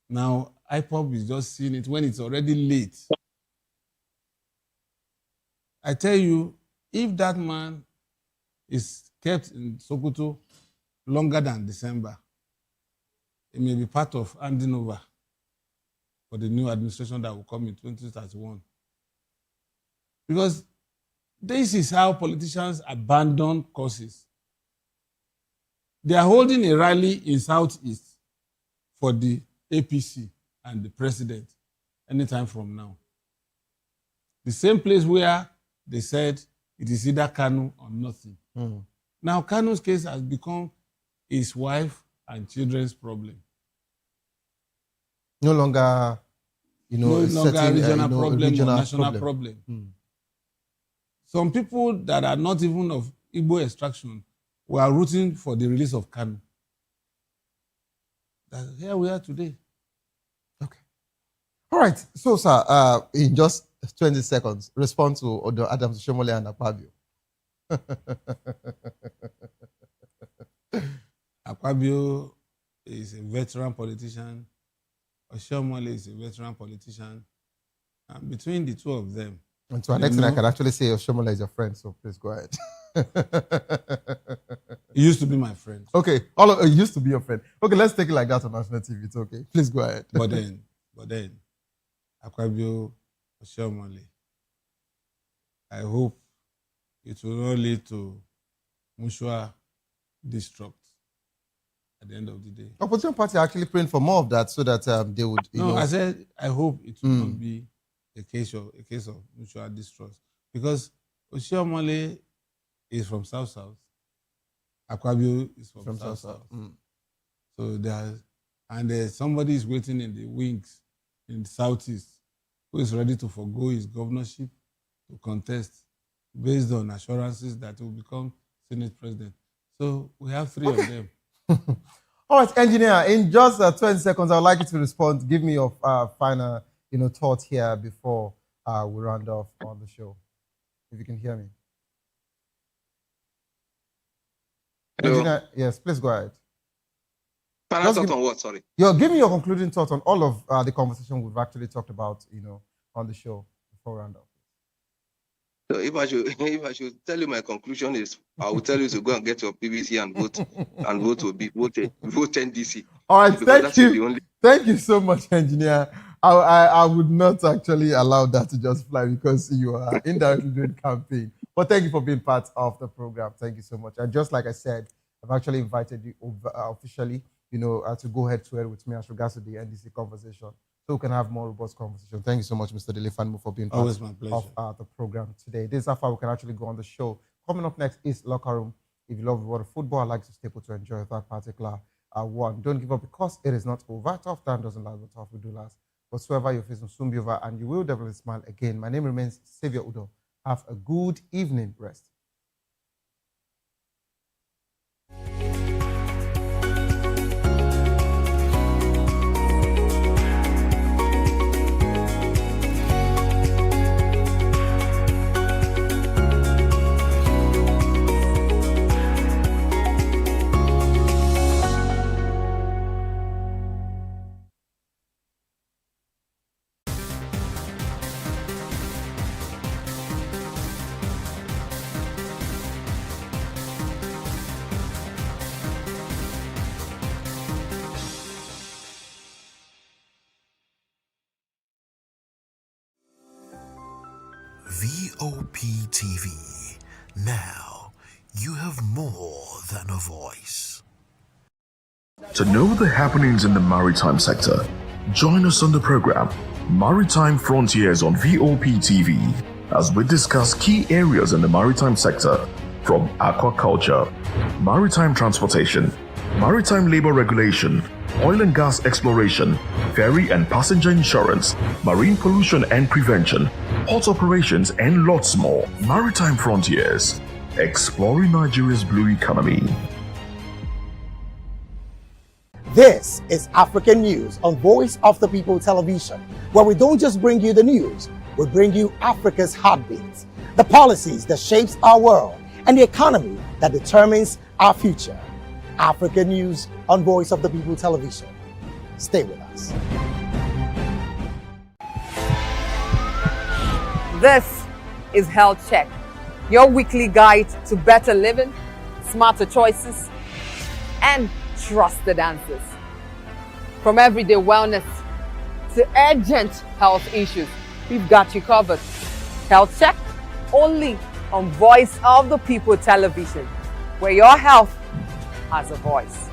Speaker 5: Now, IPOB is just seeing it when it's already late. I tell you, if that man is kept in Sokoto longer than December, it may be part of handing over for the new administration that will come in 2031. Because this is how politicians abandon causes. They are holding a rally in Southeast for the APC and the president anytime from now. The same place where they said it is either Kanu or nothing. Now, Kanu's case has become his wife and children's problem.
Speaker 19: No longer,
Speaker 5: no longer regional problem or national problem. Some people that are not even of Igbo extraction were rooting for the release of Kanu. Here we are today.
Speaker 19: Okay. All right. So, sir, in just 20 seconds, respond to Odo Adams, Shomole, and Akpabio.
Speaker 5: Akpabio is a veteran politician. Oshomole is a veteran politician. And between the two of them,
Speaker 19: and to an extent, I can actually say Oshomole is your friend, so please go ahead.
Speaker 5: He used to be my friend.
Speaker 19: Okay, he used to be your friend. Okay, let's take it like that on national TV. It's okay. Please go ahead.
Speaker 5: But then, Akpabio, Oshomole, I hope it will not lead to mutual destruct at the end of the day.
Speaker 19: Opposition party are actually praying for more of that so that they would.
Speaker 5: I said I hope it will not be a case of mutual distrust, because Oshiomhole is from South. Akpabio is from South. So there's somebody is waiting in the wings in the Southeast who is ready to forgo his governorship to contest based on assurances that he will become Senate president. So we have 3 of them.
Speaker 19: All right, engineer, in just 20 seconds, I would like you to respond. Give me your final thought here before we round off on the show. If you can hear me.
Speaker 7: Hello.
Speaker 19: Engineer, yes, please go ahead.
Speaker 7: Final thought on what? Sorry.
Speaker 19: Give me your concluding thoughts on all of the conversation we've actually talked about, on the show before we round off.
Speaker 7: So if I should tell you my conclusion is, I will tell you to go and get your PVC and vote will be vote NDC.
Speaker 19: All right, thank you. Thank you so much, engineer. I would not actually allow that to just fly because you are indirectly doing campaign. But thank you for being part of the program. Thank you so much. And just like I said, I've actually invited you over, officially, to go head to head with me as regards to the NDC conversation, so we can have more robust conversation. Thank you so much, Mr. Delefanmu, for being part of the program today. This is how far we can actually go on the show. Coming up next is Locker Room. If you love the world of football, I'd like to stay put to enjoy that particular one. Don't give up, because it is not over. Tough time doesn't last, but tough will do last. Whatsoever you're facing will soon be over, and you will definitely smile again. My name remains Xavier Udo. Have a good evening. Rest.
Speaker 10: VOP TV. Now, you have more than a voice.
Speaker 13: To know the happenings in the maritime sector, join us on the program Maritime Frontiers on VOP TV as we discuss key areas in the maritime sector from aquaculture, maritime transportation, maritime labor regulation, oil and gas exploration, ferry and passenger insurance, marine pollution and prevention, port operations, and lots more. Maritime Frontiers, exploring Nigeria's blue economy.
Speaker 3: This is African News on Voice of the People Television, where we don't just bring you the news, we bring you Africa's heartbeats, the policies that shapes our world, and the economy that determines our future. African News on Voice of the People Television. Stay with us.
Speaker 20: This is Health Check, your weekly guide to better living, smarter choices, and trusted answers. From everyday wellness to urgent health issues, we've got you covered. Health Check only on Voice of the People Television, where your health has a voice.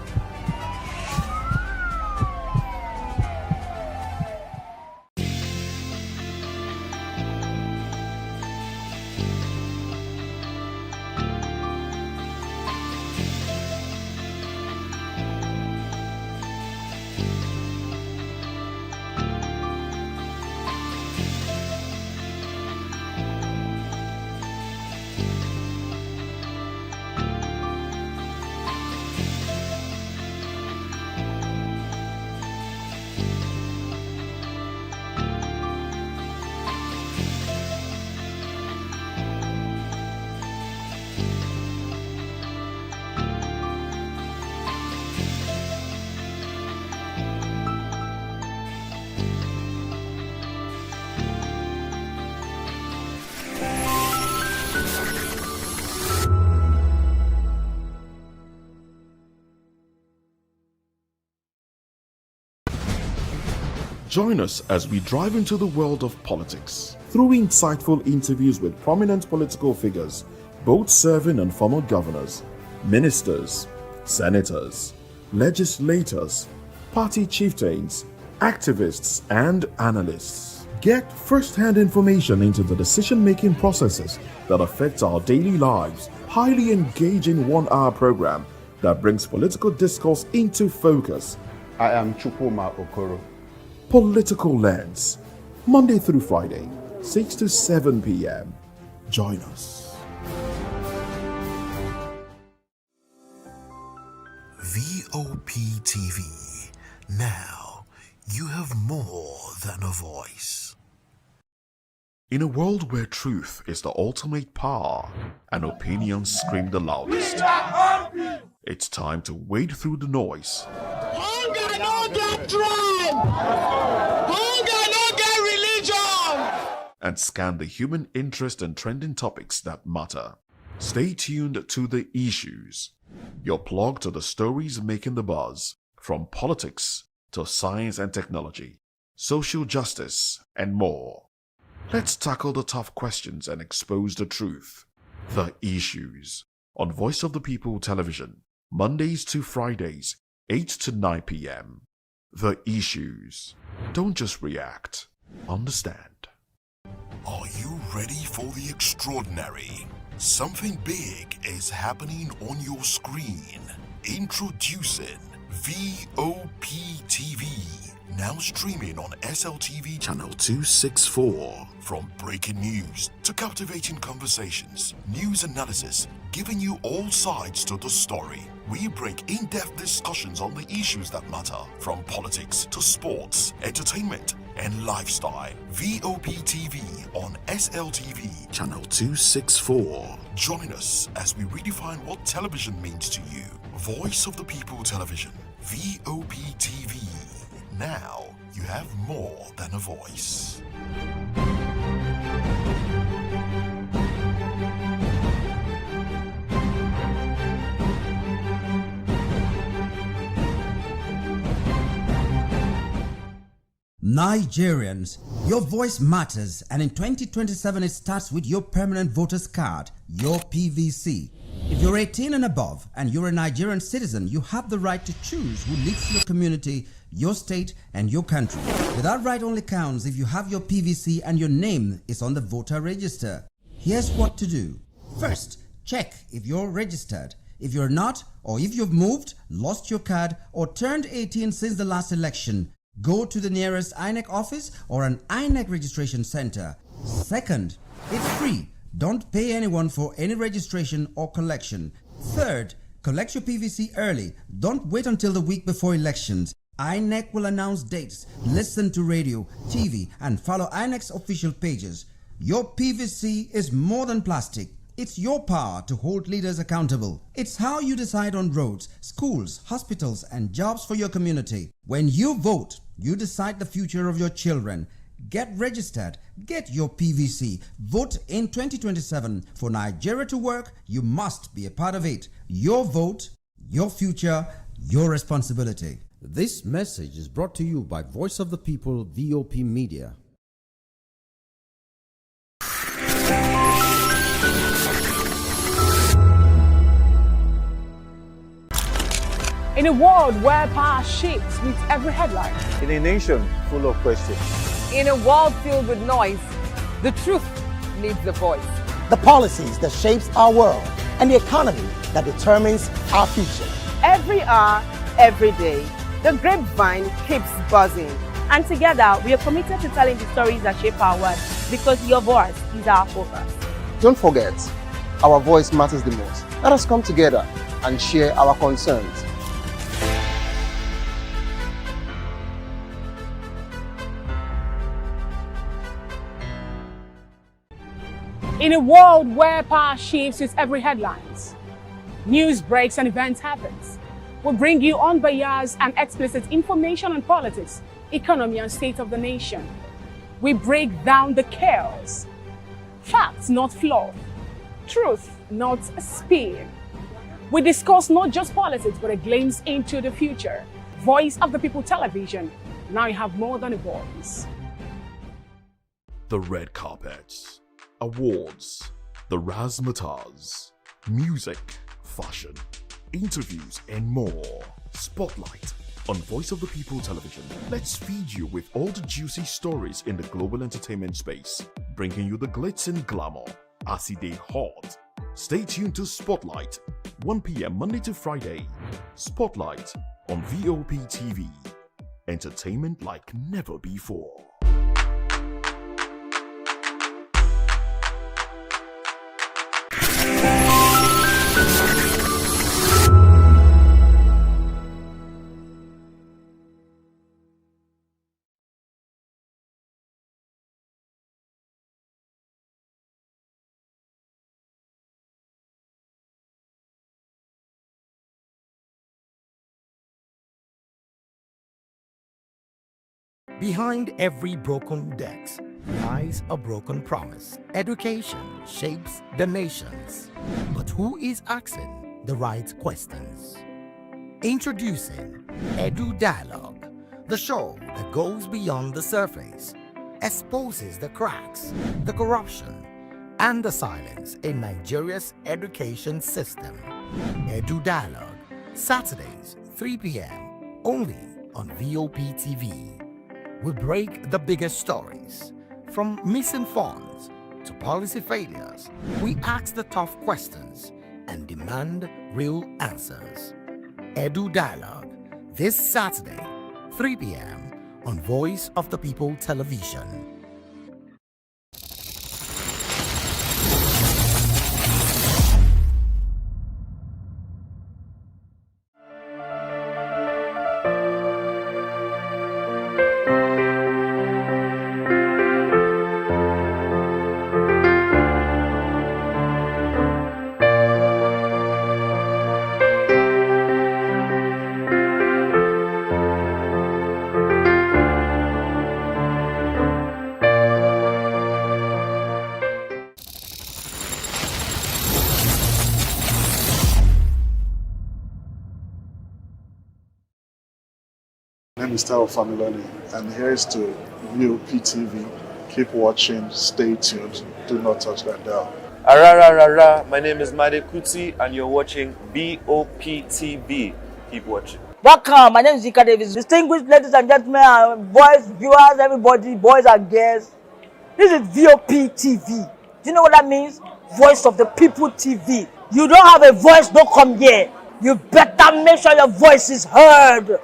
Speaker 13: Join us as we drive into the world of politics through insightful interviews with prominent political figures, both serving and former governors, ministers, senators, legislators, party chieftains, activists, and analysts. Get first-hand information into the decision-making processes that affect our daily lives. Highly engaging one-hour program that brings political discourse into focus.
Speaker 22: I am Chukwuma Okoro.
Speaker 13: Political Lens, Monday through Friday, 6 to 7 p.m. Join us.
Speaker 10: VOP TV. Now, you have more than a voice.
Speaker 13: In a world where truth is the ultimate power and opinions scream the loudest, it's time to wade through the noise.
Speaker 15: Hunger no get tribe. Hunger no get religion.
Speaker 13: And scan the human interest and trending topics that matter. Stay tuned to The Issues, your plug to the stories making the buzz, from politics to science and technology, social justice, and more. Let's tackle the tough questions and expose the truth. The Issues on Voice of the People Television, Mondays to Fridays, 8 to 9 p.m. The Issues. Don't just react, understand.
Speaker 10: Are you ready for the extraordinary? Something big is happening on your screen. Introducing VOP TV. Now streaming on SLTV channel 264. From breaking news to captivating conversations, news analysis, giving you all sides to the story. We bring in-depth discussions on the issues that matter, from politics to sports, entertainment, and lifestyle. VOP TV on SLTV channel 264. Join us as we redefine what television means to you. Voice of the People Television, VOP TV. Now you have more than a voice.
Speaker 9: Nigerians, your voice matters, and in 2027 it starts with your permanent voters card, your PVC. If you're 18 and above and you're a Nigerian citizen, you have the right to choose who leads your community, your state, and your country. But that right only counts if you have your PVC and your name is on the voter register. Here's what to do. First, check if you're registered. If you're not, or if you've moved, lost your card, or turned 18 since the last election, go to the nearest INEC office or an INEC registration center. Second, it's free. Don't pay anyone for any registration or collection. Third, collect your PVC early. Don't wait until the week before elections. INEC will announce dates. Listen to radio, TV, and follow INEC's official pages. Your PVC is more than plastic. It's your power to hold leaders accountable. It's how you decide on roads, schools, hospitals, and jobs for your community. When you vote, you decide the future of your children. Get registered. Get your PVC. Vote in 2027. For Nigeria to work, you must be a part of it. Your vote, your future, your responsibility.
Speaker 21: This message is brought to you by Voice of the People, VOP Media.
Speaker 23: In a world where power shapes with every headline.
Speaker 4: In a nation full of questions.
Speaker 20: In a world filled with noise, the truth needs a voice.
Speaker 3: The policies that shapes our world and the economy that determines our future.
Speaker 24: Every hour, every day, the grapevine keeps buzzing.
Speaker 6: And together, we are committed to telling the stories that shape our world, because your voice is our focus.
Speaker 25: Don't forget, our voice matters the most. Let us come together and share our concerns.
Speaker 23: In a world where power shifts with every headlines, news breaks and events happens, we bring you unbiased and explicit information on politics, economy, and state of the nation. We break down the chaos. Facts, not fluff. Truth, not a spin. We discuss not just politics, but a glimpse into the future. Voice of the People Television. Now you have more than a voice.
Speaker 13: The red carpets, awards, the razzmatazz, music, fashion, interviews, and more. Spotlight on Voice of the People Television. Let's feed you with all the juicy stories in the global entertainment space, bringing you the glitz and glamour as it is hot. Stay tuned to Spotlight, 1 p.m. Monday to Friday. Spotlight on VOP TV. Entertainment like never before.
Speaker 26: Behind every broken desk lies a broken promise. Education shapes the nations. But who is asking the right questions? Introducing Edu Dialogue, the show that goes beyond the surface, exposes the cracks, the corruption, and the silence in Nigeria's education system. Edu Dialogue, Saturdays, 3 p.m., only on VOP TV. We break the biggest stories, from missing funds to policy failures. We ask the tough questions and demand real answers. Edu Dialogue, this Saturday, 3 p.m. on Voice of the People Television.
Speaker 2: name is Tao Familoni, and here's to VOP TV. Keep watching, stay tuned, do not touch that dial.
Speaker 8: Arararara, my name is Made Kuti, and you're watching VOP TV. Keep watching.
Speaker 1: Welcome, my name is Zika Davis. Distinguished ladies and gentlemen, boys, viewers, everybody, boys and girls. This is VOP TV. Do you know what that means? Voice of the People TV. You don't have a voice, don't come here. You better make sure your voice is heard.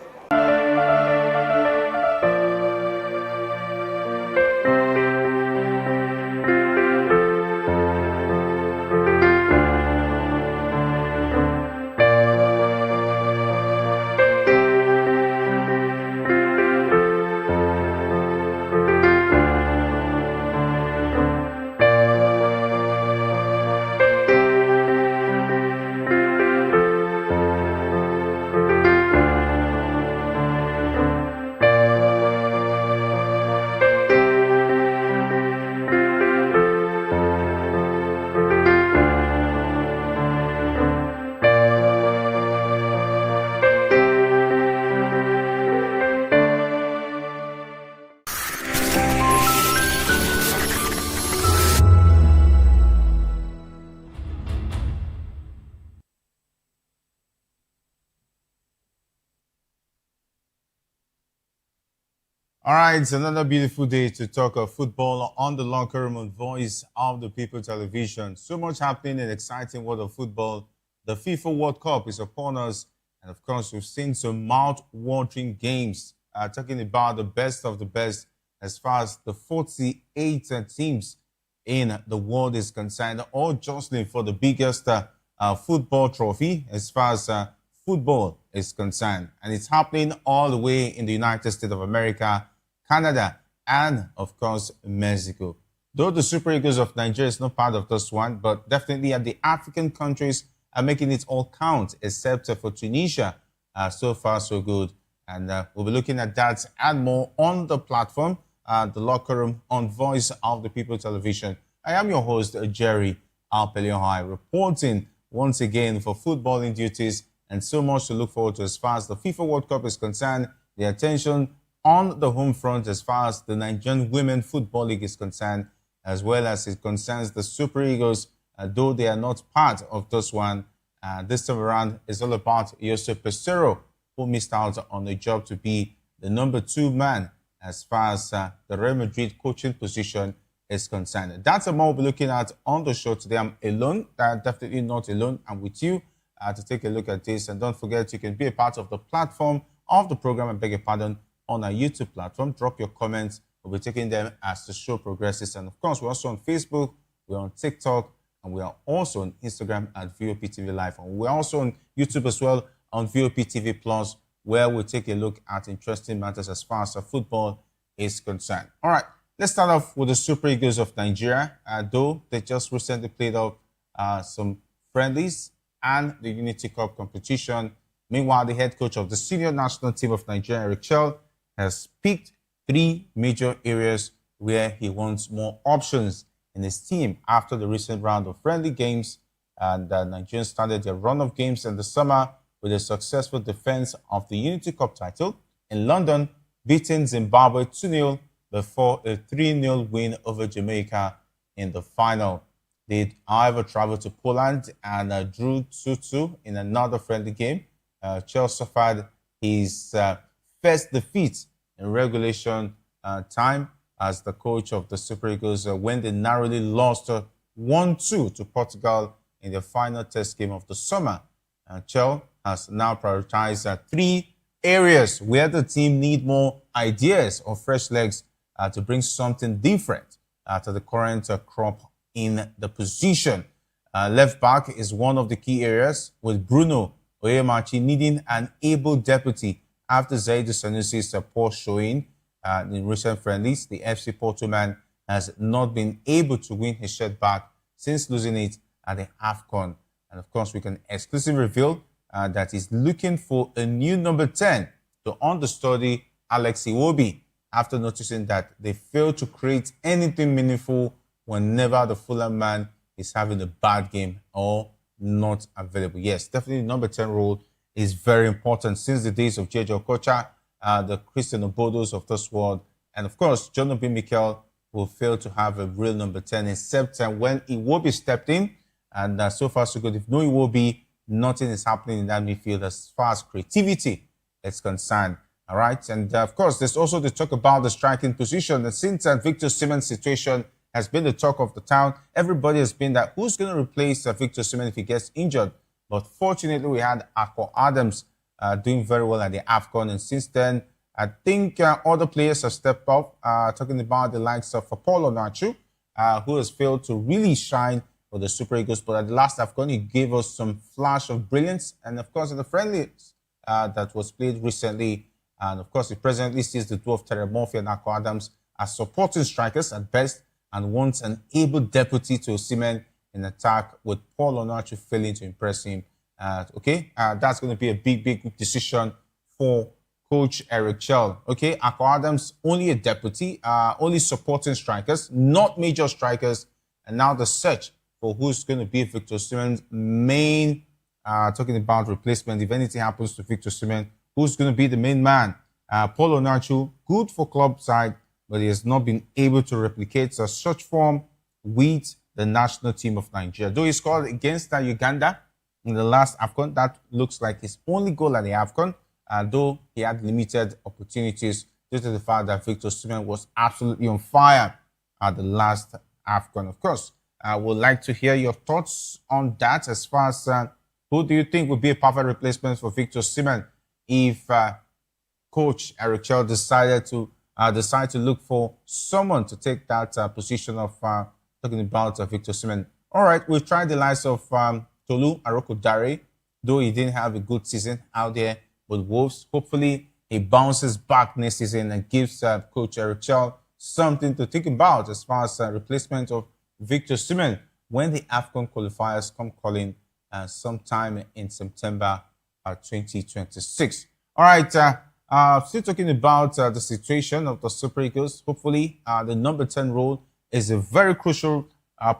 Speaker 4: All right, it's another beautiful day to talk of football on the Locker Room on Voice of the People television. So much happening in the exciting world of football. The FIFA World Cup is upon us. And of course, we've seen some mouth-watering games. Talking about the best of the best as far as the 48 teams in the world is concerned, all jostling for the biggest football trophy as far as football is concerned. And it's happening all the way in the United States of America, Canada, and of course, Mexico. Though the Super Eagles of Nigeria is not part of this one, but definitely the African countries are making it all count, except for Tunisia. So far, so good. And we'll be looking at that and more on the platform, the Locker Room on Voice of the People television. I am your host, Jerry Alpeliohai, reporting once again for footballing duties and so much to look forward to as far as the FIFA World Cup is concerned. The attention on the home front as far as the Nigerian Women Football League is concerned, as well as it concerns the Super Eagles, though they are not part of this one. This time around, it's all about Josep Pesero, who missed out on the job to be the number 2 man as far as the Real Madrid coaching position is concerned. That's what we'll be looking at on the show today. I'm alone, definitely not alone. I'm with you to take a look at this. And don't forget, you can be a part of the platform of the program, I beg your pardon, on our YouTube platform. Drop your comments. We'll be taking them as the show progresses. And of course, we're also on Facebook, we're on TikTok, and we are also on Instagram at VOP TV Live. And we're also on YouTube as well on VOP TV Plus, where we'll take a look at interesting matters as far as football is concerned. All right, let's start off with the Super Eagles of Nigeria. Though they just recently played off some friendlies and the Unity Cup competition. Meanwhile, the head coach of the senior national team of Nigeria, Eric Chell, has picked 3 major areas where he wants more options in his team after the recent round of friendly games. And Nigerians started their run of games in the summer with a successful defense of the Unity Cup title in London, beating Zimbabwe 2-0 before a 3-0 win over Jamaica in the final. They, however, traveled to Poland and drew 2-2 in another friendly game. Chelsea suffered his first defeat in regulation time as the coach of the Super Eagles when they narrowly lost 1-2 to Portugal in the final test game of the summer. Chelsea has now prioritized 3 areas where the team need more ideas or fresh legs to bring something different to the current crop in the position. Left back is one of the key areas, with Bruno Oyemachi needing an able deputy after Zaidu Sanusi's poor showing in recent friendlies. The FC Porto man has not been able to win his shirt back since losing it at the AFCON. And of course, we can exclusively reveal that he's looking for a new number 10 to understudy Alex Iwobi after noticing that they failed to create anything meaningful whenever the Fulham man is having a bad game or not available. Yes, definitely number 10 role is very important since the days of J.J. Okocha. the Christian Obodos of this world. And of course, John Obi Mikel will fail to have a real number 10, except when Iwobi stepped in. And so far, so good. If no Iwobi, nothing is happening in that midfield as far as creativity is concerned. All right. And of course, there's also the talk about the striking position. And since Victor Osimhen's situation has been the talk of the town, everybody has been that who's going to replace Victor Osimhen if he gets injured. But fortunately, we had Akpo Adams doing very well at the AFCON. And since then, I think other players have stepped up, talking about the likes of Paul Onachu, who has failed to really shine for the Super Eagles. But at the last AFCON, he gave us some flash of brilliance. And of course, in the friendlies that was played recently, and of course, he presently sees the two of Terry Murphy and Akpo Adams as supporting strikers at best, and wants an able deputy to Osimhen in attack, with Paul Onachu failing to impress him. That's going to be a big decision for Coach Eric Chell. Okay, Akpo Adams, only a deputy, only supporting strikers, not major strikers. And now the search for who's going to be Victor Osimhen's main, talking about replacement, if anything happens to Victor Osimhen, who's going to be the main man? Paul Onachu, good for club side, but he has not been able to replicate such form with the national team of Nigeria. Though he scored against Uganda in the last AFCON, that looks like his only goal at the AFCON, though he had limited opportunities due to the fact that Victor Osimhen was absolutely on fire at the last AFCON. Of course, I would like to hear your thoughts on that as far as who do you think would be a perfect replacement for Victor Osimhen if Coach Eric Chell decided to look for someone to take that position of talking about Victor Osimhen. All right, we've tried the likes of Tolu Aroko-Dare, though he didn't have a good season out there with Wolves. Hopefully, he bounces back next season and gives Coach Eric Chell something to think about as far as replacement of Victor Osimhen when the AFCON qualifiers come calling sometime in September 2026. All right, still talking about the situation of the Super Eagles. Hopefully, the number 10 role is a very crucial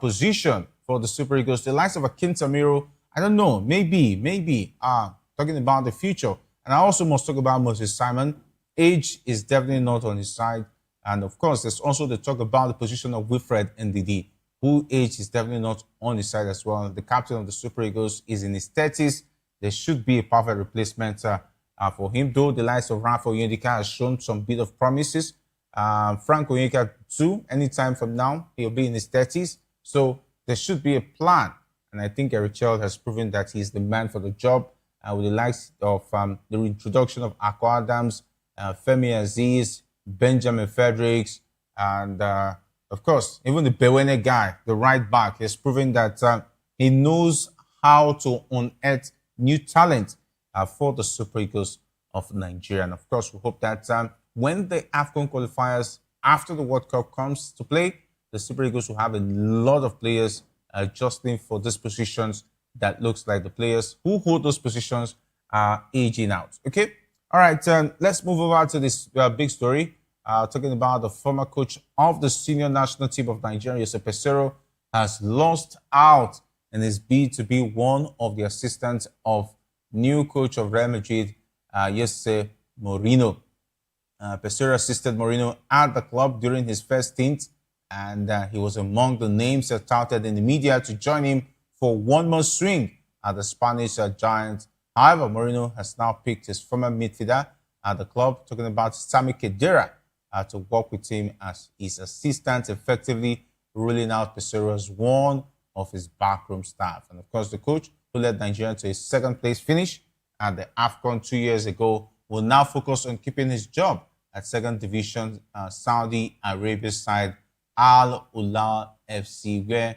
Speaker 4: position for the Super Eagles. The likes of Akin Tamiro, I don't know, maybe talking about the future. And I also must talk about Moses Simon. Age is definitely not on his side. And of course, there's also the talk about the position of Wilfred Ndidi, who age is definitely not on his side as well. The captain of the Super Eagles is in his 30s. There should be a perfect replacement for him, though the likes of Rafa Onyedika has shown some bit of promises. Frank Onyeka too, anytime from now, he'll be in his 30s. So there should be a plan. And I think Eric Chell has proven that he's the man for the job. With the likes of the reintroduction of Akpo Adams, Femi Aziz, Benjamin Fredericks, and of course, even the Bewene guy, the right back, has proven that he knows how to unearth new talent for the Super Eagles of Nigeria. And of course, we hope that when the AFCON qualifiers after the World Cup comes to play, the Super Eagles will have a lot of players adjusting for these positions that looks like the players who hold those positions are aging out. Okay? All right, let's move over to this big story. Talking about the former coach of the senior national team of Nigeria, Jose Peseiro, has lost out in his bid to be one of the assistants of new coach of Real Madrid, Jose Mourinho. Peseiro assisted Mourinho at the club during his first stint, and he was among the names touted in the media to join him for one more swing at the Spanish giant. However, Mourinho has now picked his former midfielder at the club, talking about Sami Khedira, to work with him as his assistant, effectively ruling out Peseiro as one of his backroom staff. And of course, the coach who led Nigeria to a second place finish at the AFCON 2 years ago will now focus on keeping his job at second division Saudi Arabia side Al Hilal FC, where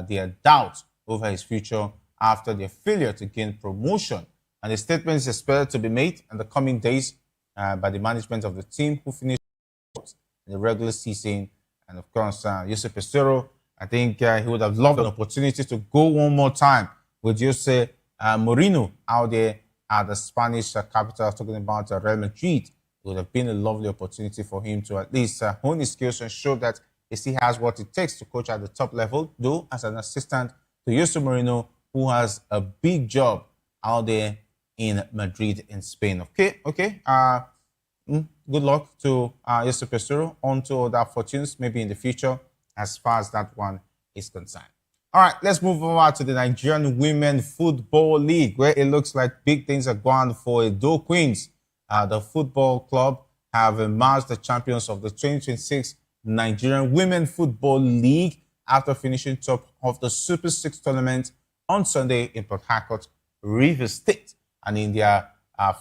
Speaker 4: there are doubts over his future after their failure to gain promotion. And the statement is expected to be made in the coming days by the management of the team, who finished in the regular season. And of course, Jose Peseiro, I think he would have loved an opportunity to go one more time with Jose Mourinho out there at the Spanish capital, talking about Real Madrid. It would have been a lovely opportunity for him to at least hone his skills and show that he still has what it takes to coach at the top level, though as an assistant to Jose Mourinho, who has a big job out there in Madrid in Spain. Okay. good luck to Yusuf Pesuru on to other fortunes, maybe in the future, as far as that one is concerned. All right, let's move over to the Nigerian Women Football League, where it looks like big things are going for Edo Queens. The football club have emerged the champions of the 2026 Nigerian Women Football League after finishing top of the Super 6 tournament on Sunday in Port Harcourt, Rivers State. And in their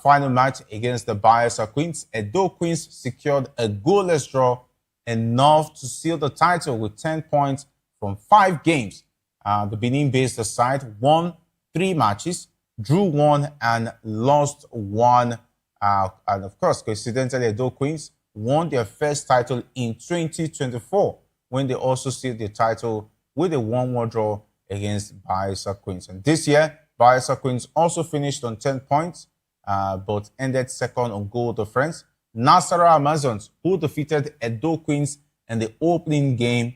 Speaker 4: final match against the Bayelsa Queens, Edo Queens secured a goalless draw, enough to seal the title with 10 points from 5 games. The Benin-based side won 3 matches, drew 1 and lost 1. And of course, coincidentally, Edo Queens won their first title in 2024 when they also sealed the title with a 1-1 draw against Bayelsa Queens. And this year, Bayelsa Queens also finished on 10 points, but ended second on goal difference. Nasarawa Amazons, who defeated Edo Queens in the opening game,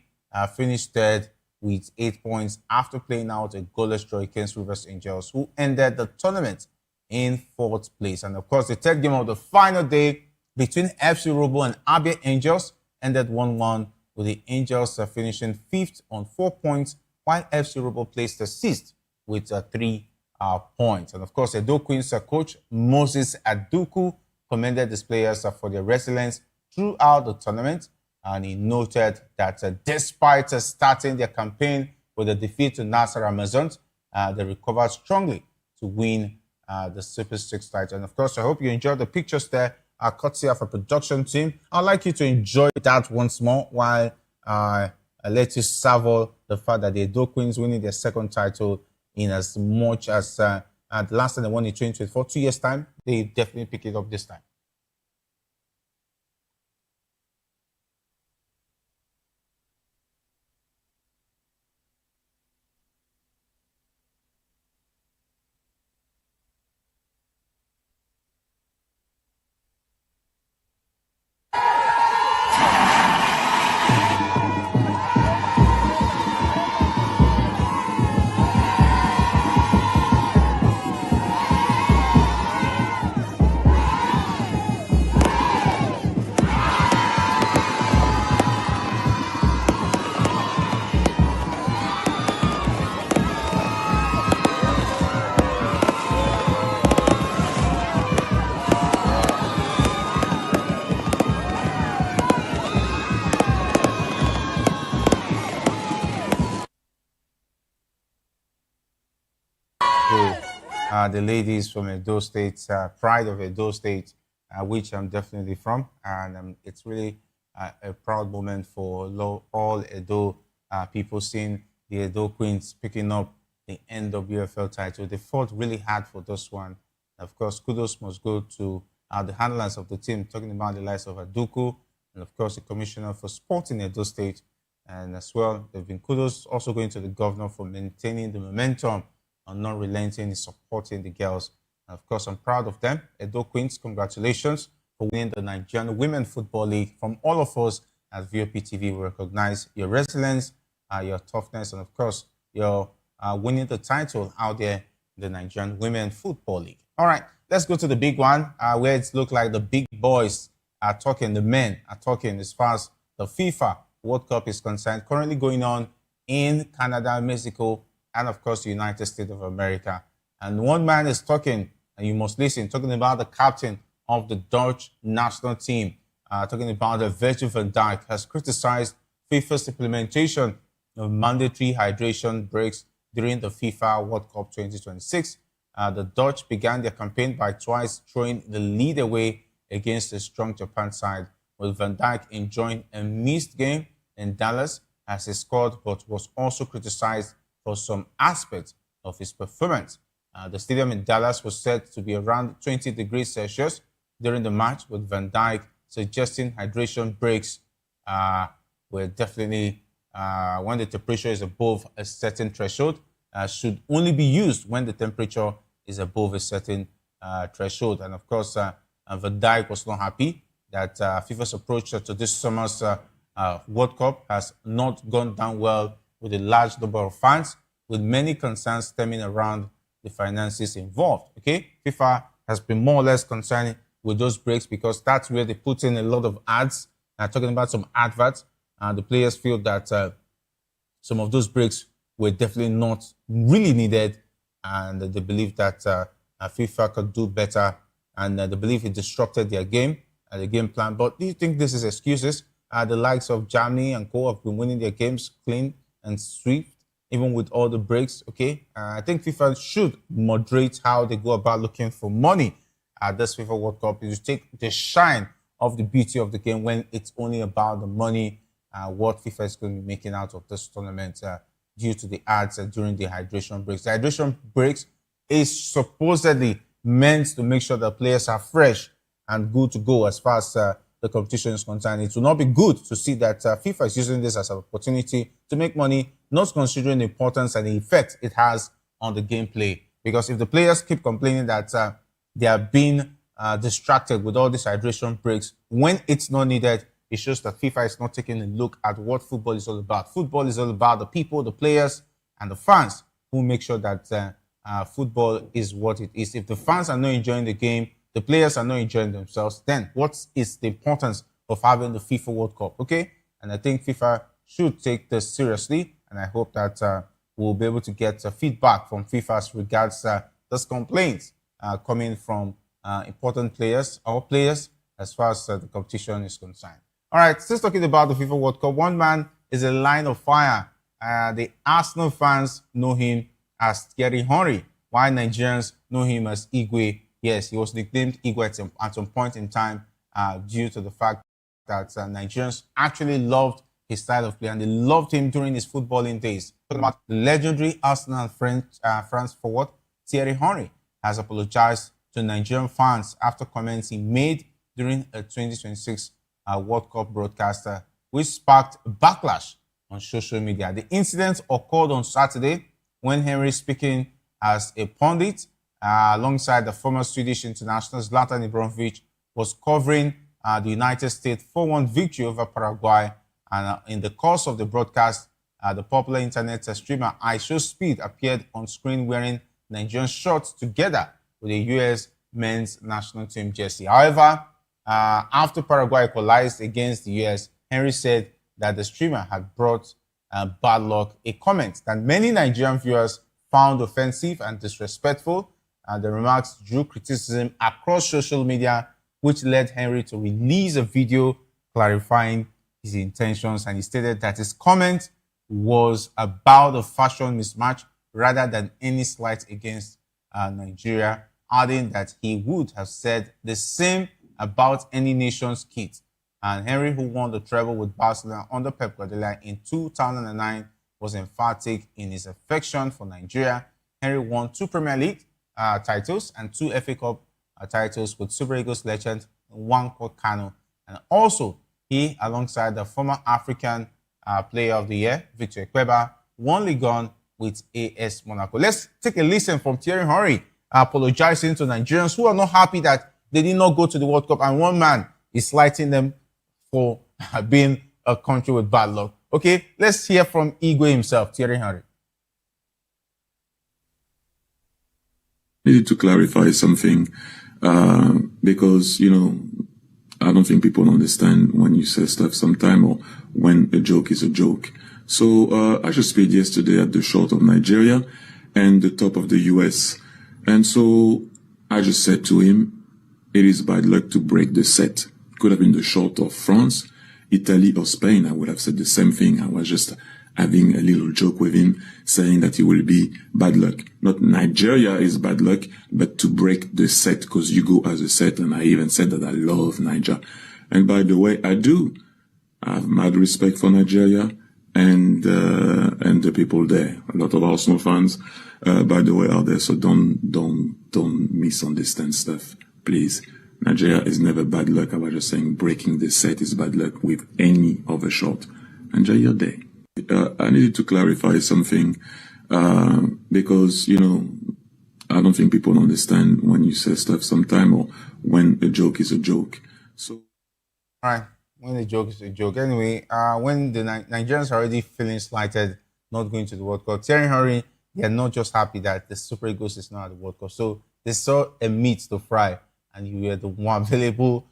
Speaker 4: finished third with 8 points after playing out a goalless draw against Rivers Angels, who ended the tournament in 4th place. And of course, the third game of the final day between FC Robo and Abia Angels ended 1-1, with the Angels finishing 5th on 4 points, while FC Robo placed 6th with 3 points. And of course, Edo Queens coach Moses Aduku commended his players for their resilience throughout the tournament, and he noted that despite starting their campaign with a defeat to Nasarawa Amazons, they recovered strongly to win the Super 6 title. And of course, I hope you enjoyed the pictures there, courtesy of a production team. I'd like you to enjoy that once more while I let you savor the fact that the Edo Queens winning their second title, in as much as the last time they won in 2024, 2 years' time, they definitely pick it up this time. The ladies from Edo State, pride of Edo State, which I'm definitely from. And it's really a proud moment for all Edo people, seeing the Edo Queens picking up the NWFL title. They fought really hard for this one. Of course, kudos must go to the handlers of the team, talking about the likes of Aduku, and of course, the commissioner for sport in Edo State. And as well, there have been kudos also going to the governor for maintaining the momentum and not relenting in supporting the girls. And of course, I'm proud of them. Edo Queens, congratulations for winning the Nigerian Women Football League. From all of us at VOP TV, we recognize your resilience, your toughness, and of course, your winning the title out there in the Nigerian Women Football League. All right, let's go to the big one, where it looks like the big boys are talking, the men are talking as far as the FIFA World Cup is concerned, currently going on in Canada, Mexico, and of course, the United States of America. And one man is talking, and you must listen, talking about the captain of the Dutch national team, talking about Virgil van Dijk, has criticized FIFA's implementation of mandatory hydration breaks during the FIFA World Cup 2026. The Dutch began their campaign by twice throwing the lead away against a strong Japan side, with Van Dijk enjoying a missed game in Dallas as he scored, but was also criticized for some aspects of his performance. The stadium in Dallas was said to be around 20 degrees Celsius during the match, with Van Dijk suggesting hydration breaks were definitely, when the temperature is above a certain threshold, should only be used when the temperature is above a certain threshold. And of course, Van Dijk was not happy that FIFA's approach to this summer's World Cup has not gone down well with a large number of fans, with many concerns stemming around the finances involved. Okay, FIFA has been more or less concerned
Speaker 5: with those breaks because that's where they put in a lot of ads. Talking about some adverts, the players feel that some of those breaks were definitely not really needed, and they believe that FIFA could do better, and they believe it disrupted their game and the game plan. But do you think this is excuses? The likes of Germany and co have been winning their games clean and swift, even with all the breaks. Okay, I think FIFA should moderate how they go about looking for money at this FIFA World Cup. You take the shine of the beauty of the game when it's only about the money, what FIFA is going to be making out of this tournament due to the ads during the hydration breaks. The hydration breaks is supposedly meant to make sure that players are fresh and good to go as far as the competition is concerned. It will not be good to see that FIFA is using this as an opportunity to make money, not considering the importance and the effect it has on the gameplay. Because if the players keep complaining that they are being distracted with all these hydration breaks when it's not needed, it shows that FIFA is not taking a look at what football is all about. Football is all about the people, the players, and the fans who make sure that football is what it is. If the fans are not enjoying the game, the players are not enjoying themselves, then what is the importance of having the FIFA World Cup? Okay, and I think FIFA should take this seriously, and I hope that we'll be able to get feedback from FIFA as regards this complaint coming from important players, our players, as far as the competition is concerned. All right, still talking about the FIFA World Cup, one man is a line of fire. The Arsenal fans know him as Thierry Henry, while Nigerians know him as Igwe. Yes, he was nicknamed Igwe at some point in time due to the fact that Nigerians actually loved his style of play and they loved him during his footballing days. Talking about the legendary Arsenal France forward, Thierry Henry has apologized to Nigerian fans after comments he made during a 2026 World Cup broadcast, which sparked backlash on social media. The incident occurred on Saturday when Henry, speaking as a pundit alongside the former Swedish international Zlatan Ibrahimovic, was covering the United States 4-1 victory over Paraguay. And in the course of the broadcast, the popular internet streamer iShowSpeed appeared on screen wearing Nigerian shorts together with the U.S. men's national team jersey. However, after Paraguay equalized against the U.S., Henry said that the streamer had brought bad luck, a comment that many Nigerian viewers found offensive and disrespectful. The remarks drew criticism across social media, which led Henry to release a video clarifying his intentions, and he stated that his comment was about a fashion mismatch rather than any slight against Nigeria, adding that he would have said the same about any nation's kit. And Henry, who won the treble with Barcelona under Pep Guardiola in 2009, was emphatic in his affection for Nigeria. Henry won 2 Premier League titles and 2 FA Cup titles with Super Eagles legend Nwankwo Kanu. And also, he, alongside the former African Player of the Year, Victor Ekweba, won Ligue 1 with AS Monaco. Let's take a listen from Thierry Henry apologizing to Nigerians who are not happy that they did not go to the World Cup, and one man is slighting them for being a country with bad luck. Okay, let's hear from Igwe himself, Thierry Henry.
Speaker 11: I needed to clarify something because, I don't think people understand when you say stuff sometime or when a joke is a joke. So I just played yesterday at the short of Nigeria and the top of the US. And so I just said to him, it is bad luck to break the set. Could have been the short of France, Italy or Spain. I would have said the same thing. I was just having a little joke with him, saying that it will be bad luck. Not Nigeria is bad luck, but to break the set, because you go as a set, and I even said that I love Niger. And by the way, I do. I have mad respect for Nigeria and the people there. A lot of Arsenal fans, by the way, are there, so don't misunderstand stuff, please. Nigeria is never bad luck. I was just saying breaking the set is bad luck with any other shot. Enjoy your day. I needed to clarify something because, I don't think people understand when you say stuff sometime or when a joke is a joke. So,
Speaker 5: all right, when a joke is a joke. Anyway, when the Nigerians are already feeling slighted, not going to the World Cup, Thierry Henry, they are not just happy that the Super Eagles is not at the World Cup. So they saw a meat to fry
Speaker 7: and you were the one available,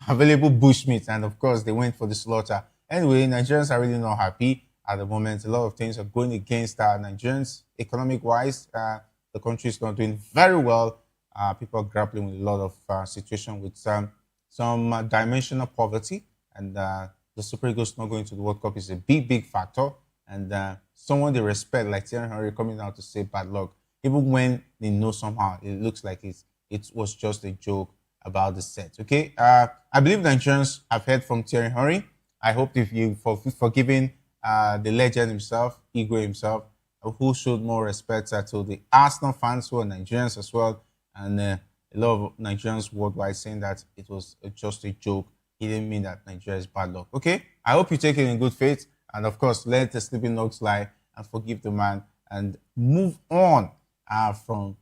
Speaker 7: available bushmeat, and of course they went for the slaughter. Anyway, Nigerians are really not happy at the moment. A lot of things are going against Nigerians economic-wise. The country is not doing very well. People are grappling with a lot of situation with some dimensional poverty, and the Super Eagles not going to the World Cup is a big factor. And someone they respect, like Thierry Henry, coming out to say bad luck, even when they know somehow it looks like it was just a joke about the set. Okay, I believe Nigerians have heard from Thierry Henry. I hope if you forgiving the legend himself, Igwe himself, who showed more respect to the Arsenal fans who are Nigerians as well, and a lot of Nigerians worldwide saying that it was just a joke. He didn't mean that Nigeria is bad luck. Okay, I hope you take it in good faith, and of course, let the sleeping dogs lie and forgive the man and move on from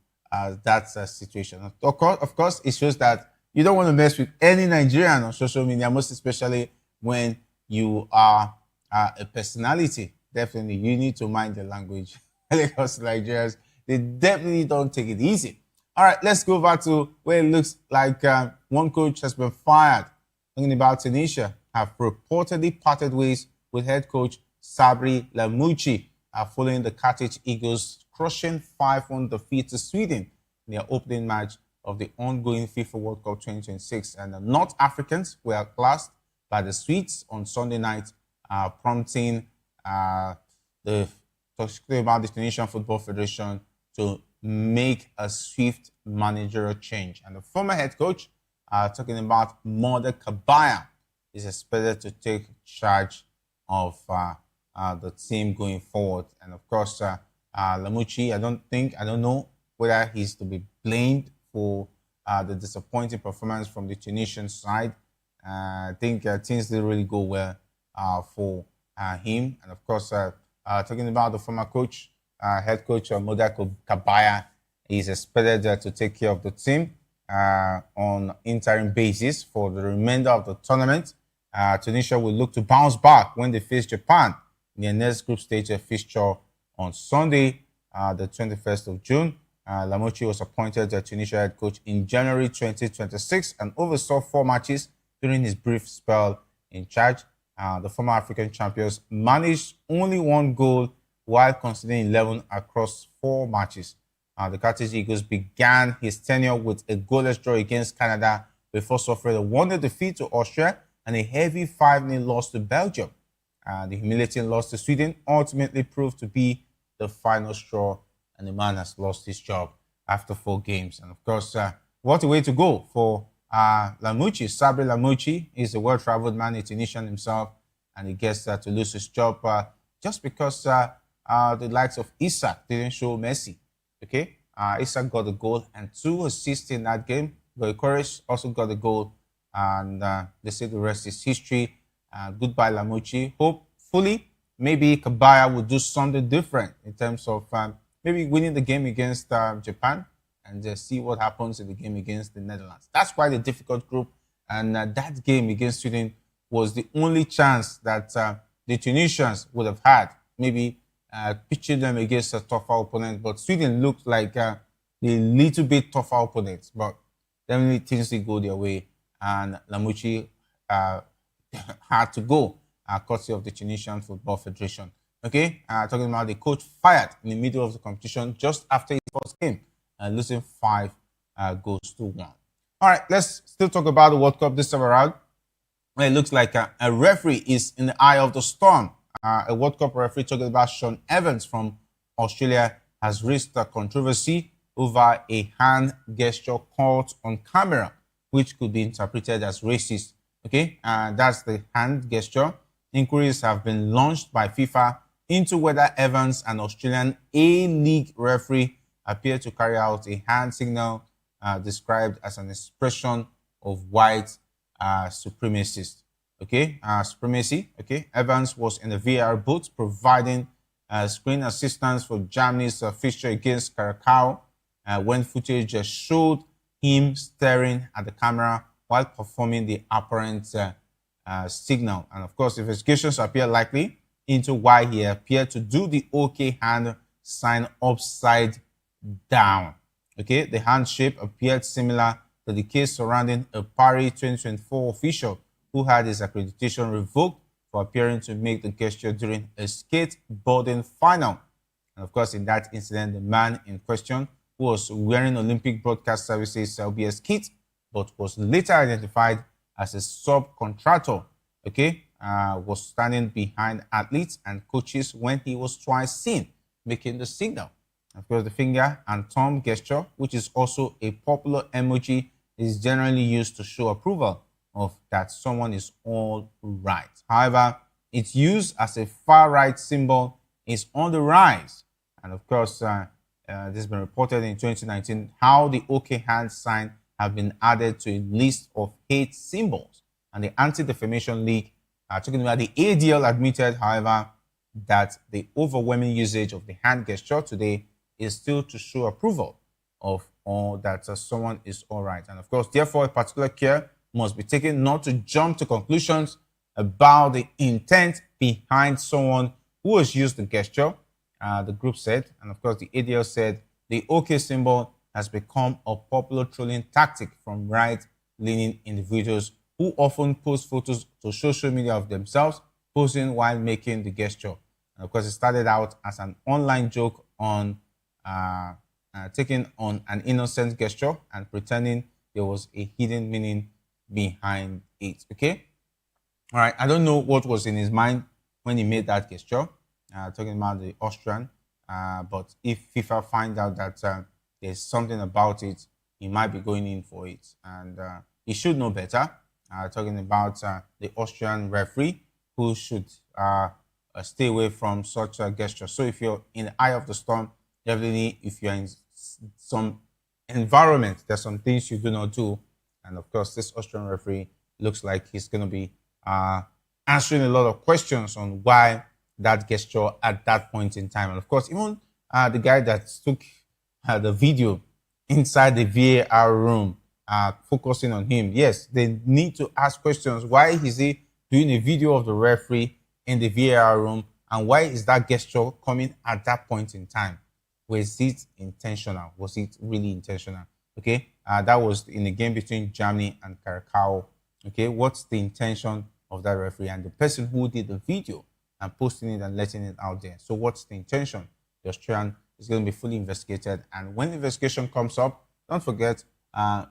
Speaker 7: that situation. Of course, it shows that you don't want to mess with any Nigerian on social media, most especially when you are a personality. Definitely, you need to mind the language. Because Nigerians, they definitely don't take it easy. All right, let's go back to where it looks like one coach has been fired. Talking about Tunisia, have reportedly parted ways with head coach Sabri Lamouchi following the Carthage Eagles' crushing 5-1 defeat to Sweden in their opening match of the ongoing FIFA World Cup 2026. And the North Africans were outclassed by the Swedes on Sunday night, prompting the Tunisian Football Federation to make a swift managerial change. And the former head coach, talking about Mode Kabaya, is expected to take charge of the team going forward. And of course, Lamouchi, I don't know whether he's to be blamed for the disappointing performance from the Tunisian side. I think things didn't really go well for him. And of course, talking about the former coach, head coach Mode Kabaya, is expected to take care of the team on interim basis for the remainder of the tournament. Tunisia will look to bounce back when they face Japan in their next group stage fixture on Sunday, the 21st of June. Lamouchi was appointed Tunisia head coach in January 2026 and oversaw 4 matches during his brief spell in charge. The former African champions managed only 1 goal while conceding 11 across 4 matches. The Carthage Eagles began his tenure with a goalless draw against Canada before suffering a 1-0 defeat to Austria and a heavy 5-0 loss to Belgium. The humiliating loss to Sweden ultimately proved to be the final straw, and the man has lost his job after 4 games. And of course, what a way to go for Lamouchi. Sabri Lamouchi is a well-traveled man, a Tunisian himself, and he gets to lose his job just because the likes of Isak didn't show Messi. Okay, Isak got a goal and 2 assists in that game. Goycoris also got a goal, and they say the rest is history. Goodbye, Lamouchi. Hopefully, maybe Kabaya will do something different in terms of maybe winning the game against Japan and see what happens in the game against the Netherlands. That's quite a difficult group, and that game against Sweden was the only chance that the Tunisians would have had, maybe pitching them against a tougher opponent. But Sweden looked like a little bit tougher opponent, but definitely things did go their way, and Lamouchi had to go, courtesy of the Tunisian Football Federation. Okay, talking about the coach fired in the middle of the competition just after his first game, losing 5 goals to 1. All right, let's still talk about the World Cup this time around. It looks like a referee is in the eye of the storm. A World Cup referee, talking about Sean Evans from Australia, has raised a controversy over a hand gesture caught on camera, which could be interpreted as racist. Okay, that's the hand gesture. Inquiries have been launched by FIFA into whether Evans, an Australian A-League referee, appeared to carry out a hand signal described as an expression of white supremacists. Okay, supremacy. Okay, Evans was in the VAR booth providing screen assistance for Germany's fixture against Curacao when footage showed him staring at the camera while performing the apparent signal. And of course, investigations appear likely into why he appeared to do the OK hand sign upside down. Okay, the hand shape appeared similar to the case surrounding a Paris 2024 official who had his accreditation revoked for appearing to make the gesture during a skateboarding final. And of course, in that incident, the man in question, who was wearing Olympic Broadcast Services LBS kit, but was later identified as a subcontractor, was standing behind athletes and coaches when he was twice seen making the signal. Of course, the finger and thumb gesture, which is also a popular emoji, is generally used to show approval of that someone is all right. However, its use as a far-right symbol is on the rise. And of course, this has been reported in 2019 how the OK hand sign have been added to a list of hate symbols. And the Anti-Defamation League, talking about the ADL, admitted, however, that the overwhelming usage of the hand gesture today is still to show approval of all that someone is all right. And of course, therefore, a particular care must be taken not to jump to conclusions about the intent behind someone who has used the gesture, the group said. And of course, the ADL said the OK symbol has become a popular trolling tactic from right-leaning individuals who often post photos to social media of themselves posing while making the gesture. And of course, it started out as an online joke on taking on an innocent gesture and pretending there was a hidden meaning behind it. Okay, all right. I don't know what was in his mind when he made that gesture, talking about the Austrian. But if FIFA find out that there's something about it, he might be going in for it, and he should know better. Talking about the Austrian referee, who should stay away from such a gesture. So if you're in the eye of the storm, definitely if you're in some environment, there's some things you do not do. And of course, this Austrian referee looks like he's going to be answering a lot of questions on why that gesture at that point in time. And of course, even the guy that took the video inside the VAR room, focusing on him. Yes, they need to ask questions. Why is he doing a video of the referee in the VAR room? And why is that gesture coming at that point in time? Was it intentional? Was it really intentional? Okay, that was in the game between Germany and Curacao. Okay, what's the intention of that referee and the person who did the video and posting it and letting it out there? So what's the intention? The Australian is going to be fully investigated. And when the investigation comes up, don't forget,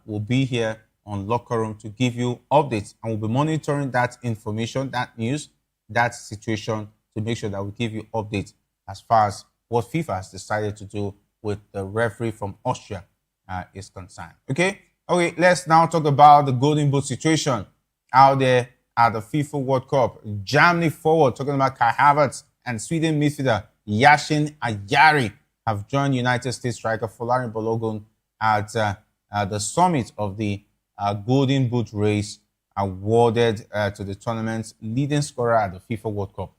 Speaker 7: we'll be here on Locker Room to give you updates, and we'll be monitoring that information, that news, that situation, to make sure that we give you updates as far as what FIFA has decided to do with the referee from Austria is concerned. Okay, let's now talk about the Golden Boot situation out there at the FIFA World Cup. Germany forward, talking about Kai Havertz, and Sweden midfielder Yashin Ayari have joined United States striker Folarin Balogun at the summit of the Golden Boot race awarded to the tournament's leading scorer at the FIFA World Cup.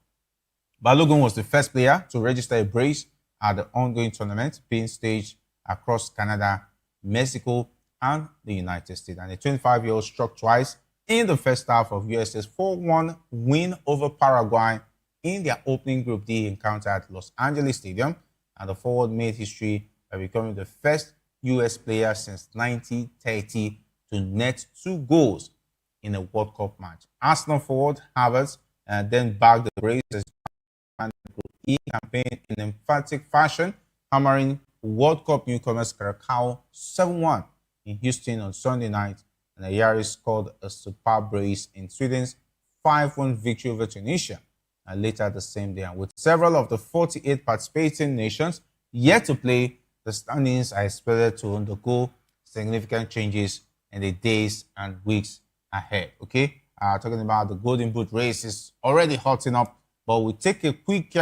Speaker 7: Balogun was the first player to register a brace at the ongoing tournament being staged across Canada, Mexico, and the United States. And the 25-year-old struck twice in the first half of USA's 4-1 win over Paraguay in their opening Group D encounter at Los Angeles Stadium. And the forward made history by becoming the first US player since 1930 to net 2 goals in a World Cup match. Arsenal forward Havertz then bagged the brace as the Group E campaign in emphatic fashion, hammering World Cup newcomers Curacao 7-1 in Houston on Sunday night, and Ayari scored a superb brace in Sweden's 5-1 victory over Tunisia later the same day. And with several of the 48 participating nations yet to play, the standings are expected to undergo significant changes in the days and weeks ahead. Okay, talking about the Golden Boot race is already hotting up, but we'll take a quick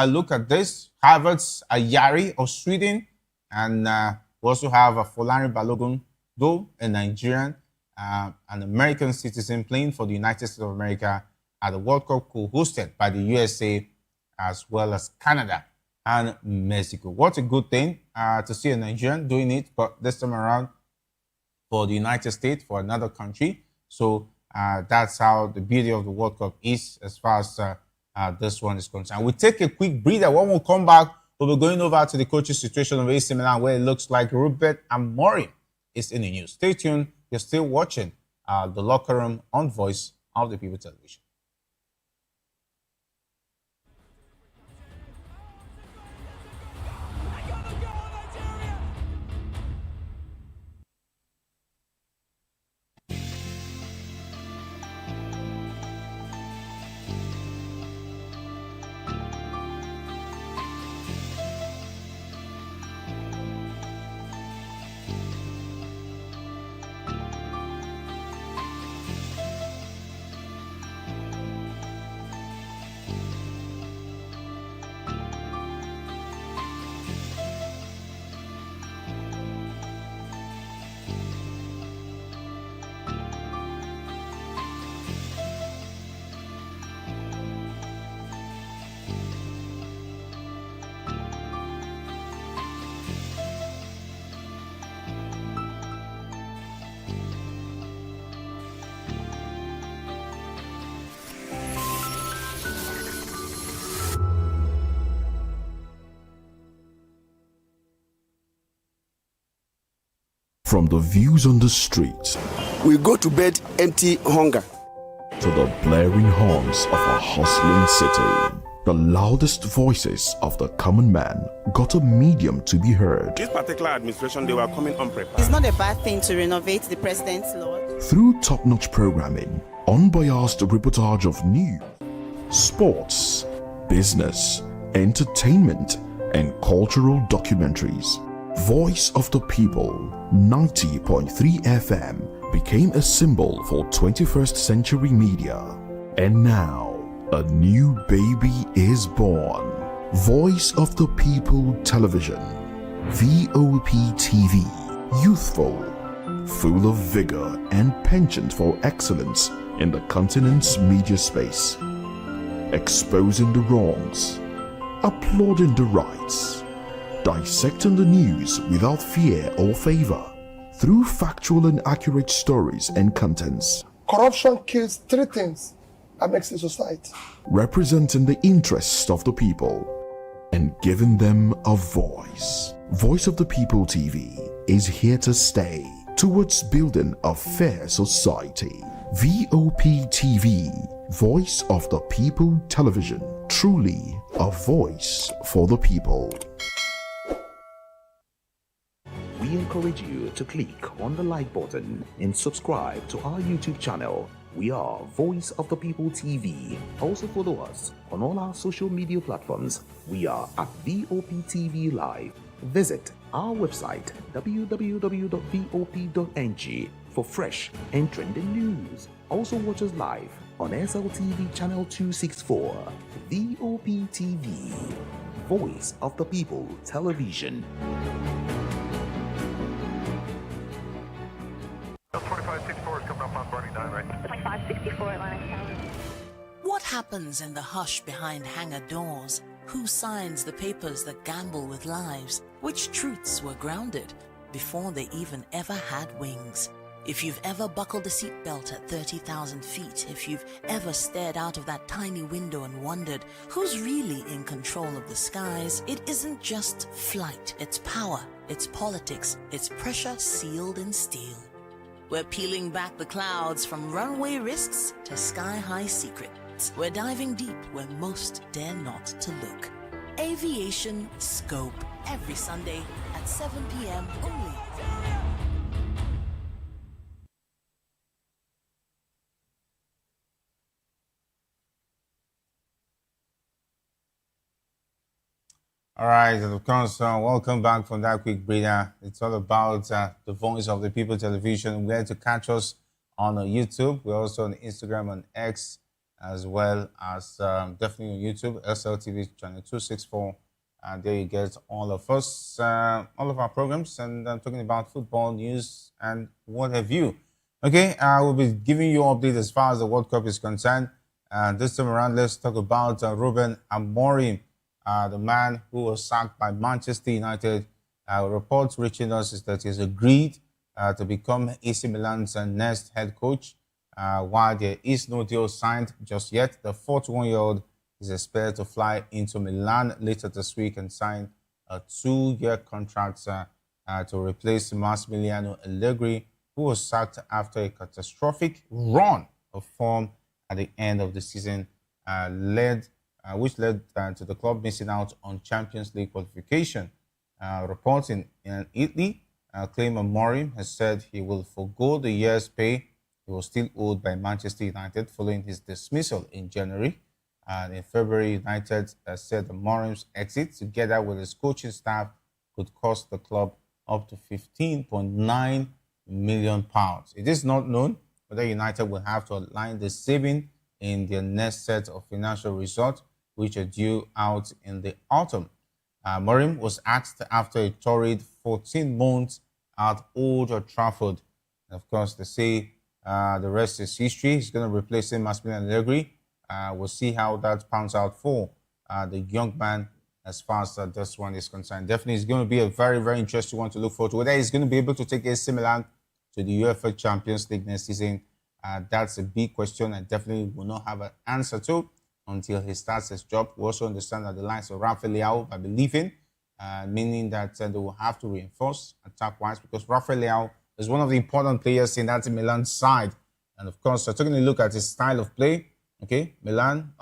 Speaker 7: look at this. Havertz Ayari of Sweden, and we also have Folarin Balogun, though a Nigerian, an American citizen playing for the United States of America at the World Cup co-hosted by the USA as well as Canada and Mexico. What a good thing to see a Nigerian doing it, but this time around for the United States, for another country. So that's how the beauty of the World Cup is as far as this one is concerned. We'll take a quick breather. When we come back, we'll be going over to the coaching situation of AC Milan, where it looks like Robert Amorim is in the news. Stay tuned You're still watching The Locker Room on Voice of the People Television.
Speaker 13: From the views on the streets,
Speaker 12: we go to bed empty hunger,
Speaker 13: to the blaring horns of a hustling city, the loudest voices of the common man got a medium to be heard.
Speaker 14: This particular administration, they were coming unprepared.
Speaker 16: It's not a bad thing to renovate the president's lawn.
Speaker 13: Through top-notch programming, unbiased reportage of news, sports, business, entertainment, and cultural documentaries, Voice of the People 90.3 FM became a symbol for 21st century media. And now, a new baby is born. Voice of the People Television, VOP TV, youthful, full of vigor and penchant for excellence in the continent's media space, exposing the wrongs, applauding the rights, dissecting the news without fear or favor, through factual and accurate stories and contents.
Speaker 17: Corruption kills three things that makes a society.
Speaker 13: Representing the interests of the people and giving them a voice. Voice of the People TV is here to stay towards building a fair society. VOP TV, Voice of the People Television, truly a voice for the people.
Speaker 18: We encourage you to click on the like button and subscribe to our YouTube channel. We are Voice of the People TV. Also follow us on all our social media platforms. We are at VOP TV Live. Visit our website www.vop.ng for fresh and trending news. Also watch us live on SLTV channel 264. VOP TV, Voice of the People Television.
Speaker 19: 2564 is coming up on Burning 9, right? 2564 Atlantic.
Speaker 27: What happens in the hush behind hangar doors? Who signs the papers that gamble with lives? Which truths were grounded before they even ever had wings? If you've ever buckled a seatbelt at 30,000 feet, if you've ever stared out of that tiny window and wondered who's really in control of the skies, it isn't just flight, it's power, it's politics, it's pressure sealed in steel. We're peeling back the clouds from runway risks to sky-high secrets. We're diving deep where most dare not to look. Aviation Scope, every Sunday at 7 p.m. only.
Speaker 7: All right, and of course, welcome back from that quick breather. It's all about the Voice of the People Television. Where to catch us on YouTube. We're also on Instagram and X, as well as definitely on YouTube, SLTV channel 264. And there you get all of us, all of our programs, and talking about football news and what have you. Okay, I will be giving you an update as far as the World Cup is concerned. This time around, let's talk about Ruben Amorim. The man who was sacked by Manchester United. Reports reaching us is that he's agreed to become AC Milan's next head coach. While there is no deal signed just yet, the 41-year-old is expected to fly into Milan later this week and sign a 2-year contract to replace Massimiliano Allegri, who was sacked after a catastrophic run of form at the end of the season, which led to the club missing out on Champions League qualification. Reporting in Italy, claim Amorim has said he will forego the year's pay he was still owed by Manchester United following his dismissal in January. And in February, United said Amorim's exit, together with his coaching staff, could cost the club up to £15.9 million. It is not known whether United will have to align the saving in their next set of financial results, which are due out in the autumn. Amorim was axed after a torrid 14 months at Old Trafford. And of course, they say the rest is history. He's going to replace him, Massimiliano Allegri. We'll see how that pans out for the young man as far as this one is concerned. Definitely, it's going to be a very, very interesting one to look forward to. Whether he's going to be able to take AC Milan to the UEFA Champions League next season, that's a big question and definitely will not have an answer to until he starts his job. We also understand that the likes of Rafael Leao are believing, meaning that they will have to reinforce attack-wise because Rafael Leao is one of the important players in that Milan side. And of course, taking a look at his style of play, okay, Milan,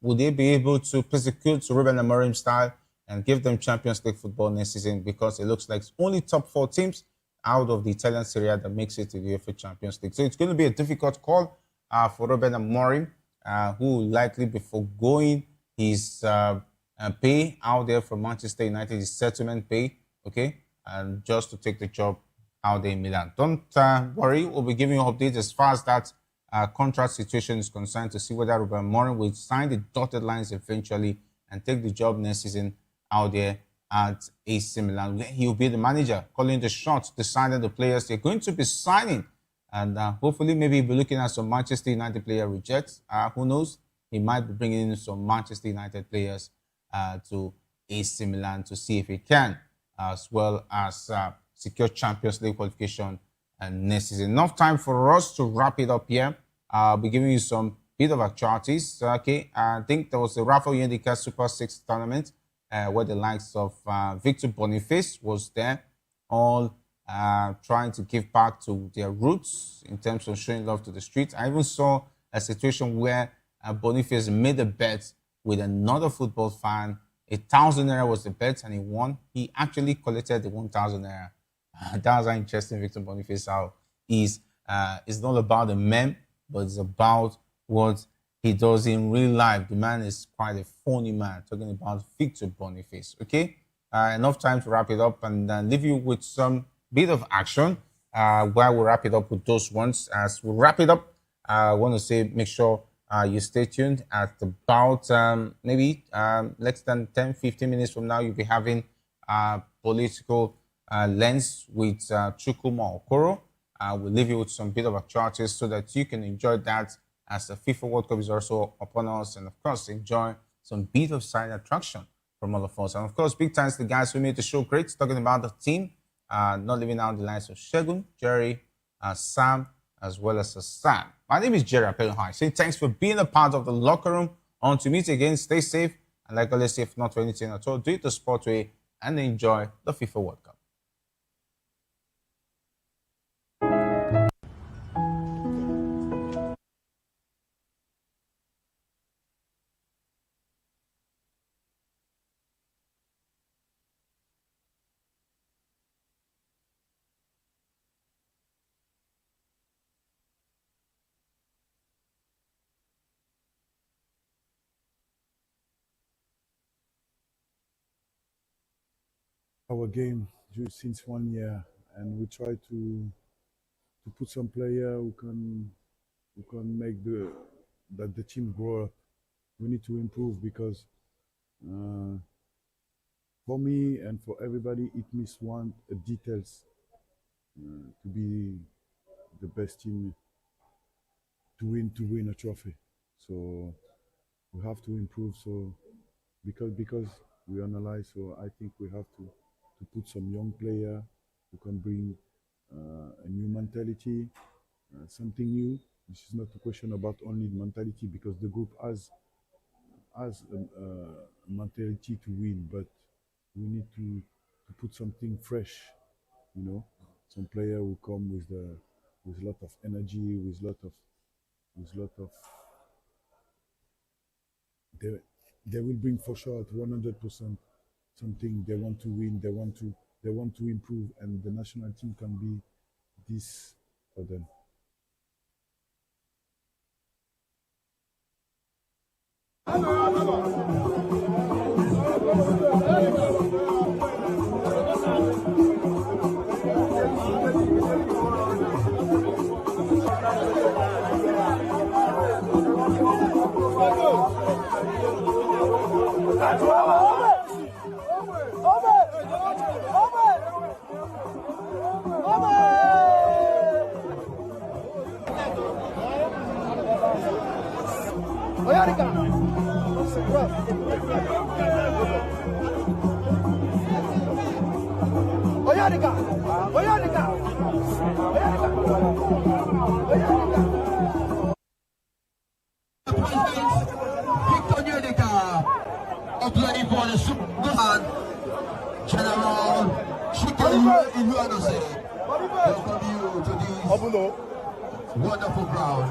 Speaker 7: will they be able to persecute to Ruben Amorim style and give them Champions League football next season? Because it looks like it's only top 4 teams out of the Italian Serie A that makes it to the UEFA Champions League. So it's going to be a difficult call for Ruben Amorim, who will likely be foregoing his pay out there for Manchester United, his settlement pay, okay, and just to take the job out there in Milan. Don't worry, we'll be giving you updates as far as that contract situation is concerned to see whether Ruben Amorim will sign the dotted lines eventually and take the job next season out there at AC Milan. He'll be the manager, calling the shots, deciding the players they're going to be signing. And hopefully maybe he'll be looking at some Manchester United player rejects. Who knows? He might be bringing in some Manchester United players to AC Milan to see if he can, as well as secure Champions League qualification next season. Enough time for us to wrap it up here. I'll be giving you some bit of actualities. Okay, I think there was the Rafa Yendika Super 6 tournament where the likes of Victor Boniface was there, all trying to give back to their roots in terms of showing love to the streets. I even saw a situation where Boniface made a bet with another football fan. 1,000 naira was the bet and he won. He actually collected the 1,000 naira. That was how interesting Victor Boniface is. It's not about the meme, but it's about what he does in real life. The man is quite a funny man, talking about Victor Boniface. Okay, enough time to wrap it up and leave you with some bit of action while we wrap it up with those ones. As we wrap it up, I want to say make sure you stay tuned. At about maybe less than 10-15 minutes from now, you'll be having political lens with Chukwuma Okoro. We'll leave you with some bit of actualities so that you can enjoy that as the FIFA World Cup is also upon us, and of course enjoy some bit of side attraction from all of us. And of course, big thanks to the guys who made the show great, talking about the team, not leaving out the lines of Shegun, Jerry, Sam, as well as Sam. My name is Jerry Apelhai. Saying thanks for being a part of the locker room. On to meet again, stay safe, and like always, if not for anything at all, do it the sport way and enjoy the FIFA World Cup.
Speaker 3: Our game since 1 year, and we try to put some player who can make the team grow up. We need to improve because for me and for everybody, it means one details to be the best team to win a trophy. So we have to improve. So because we analyze, so I think we have to put some young player who can bring a new mentality, something new. This is not a question about only mentality, because the group has a mentality to win, but we need to put something fresh, you know, some player who come with with a lot of energy, with lot of they will bring for sure at 100% something. They want to win, they want to improve, and the national team can be this for them.
Speaker 9: Applying for the Super General Chicken in USA. Welcome you to this wonderful crowd.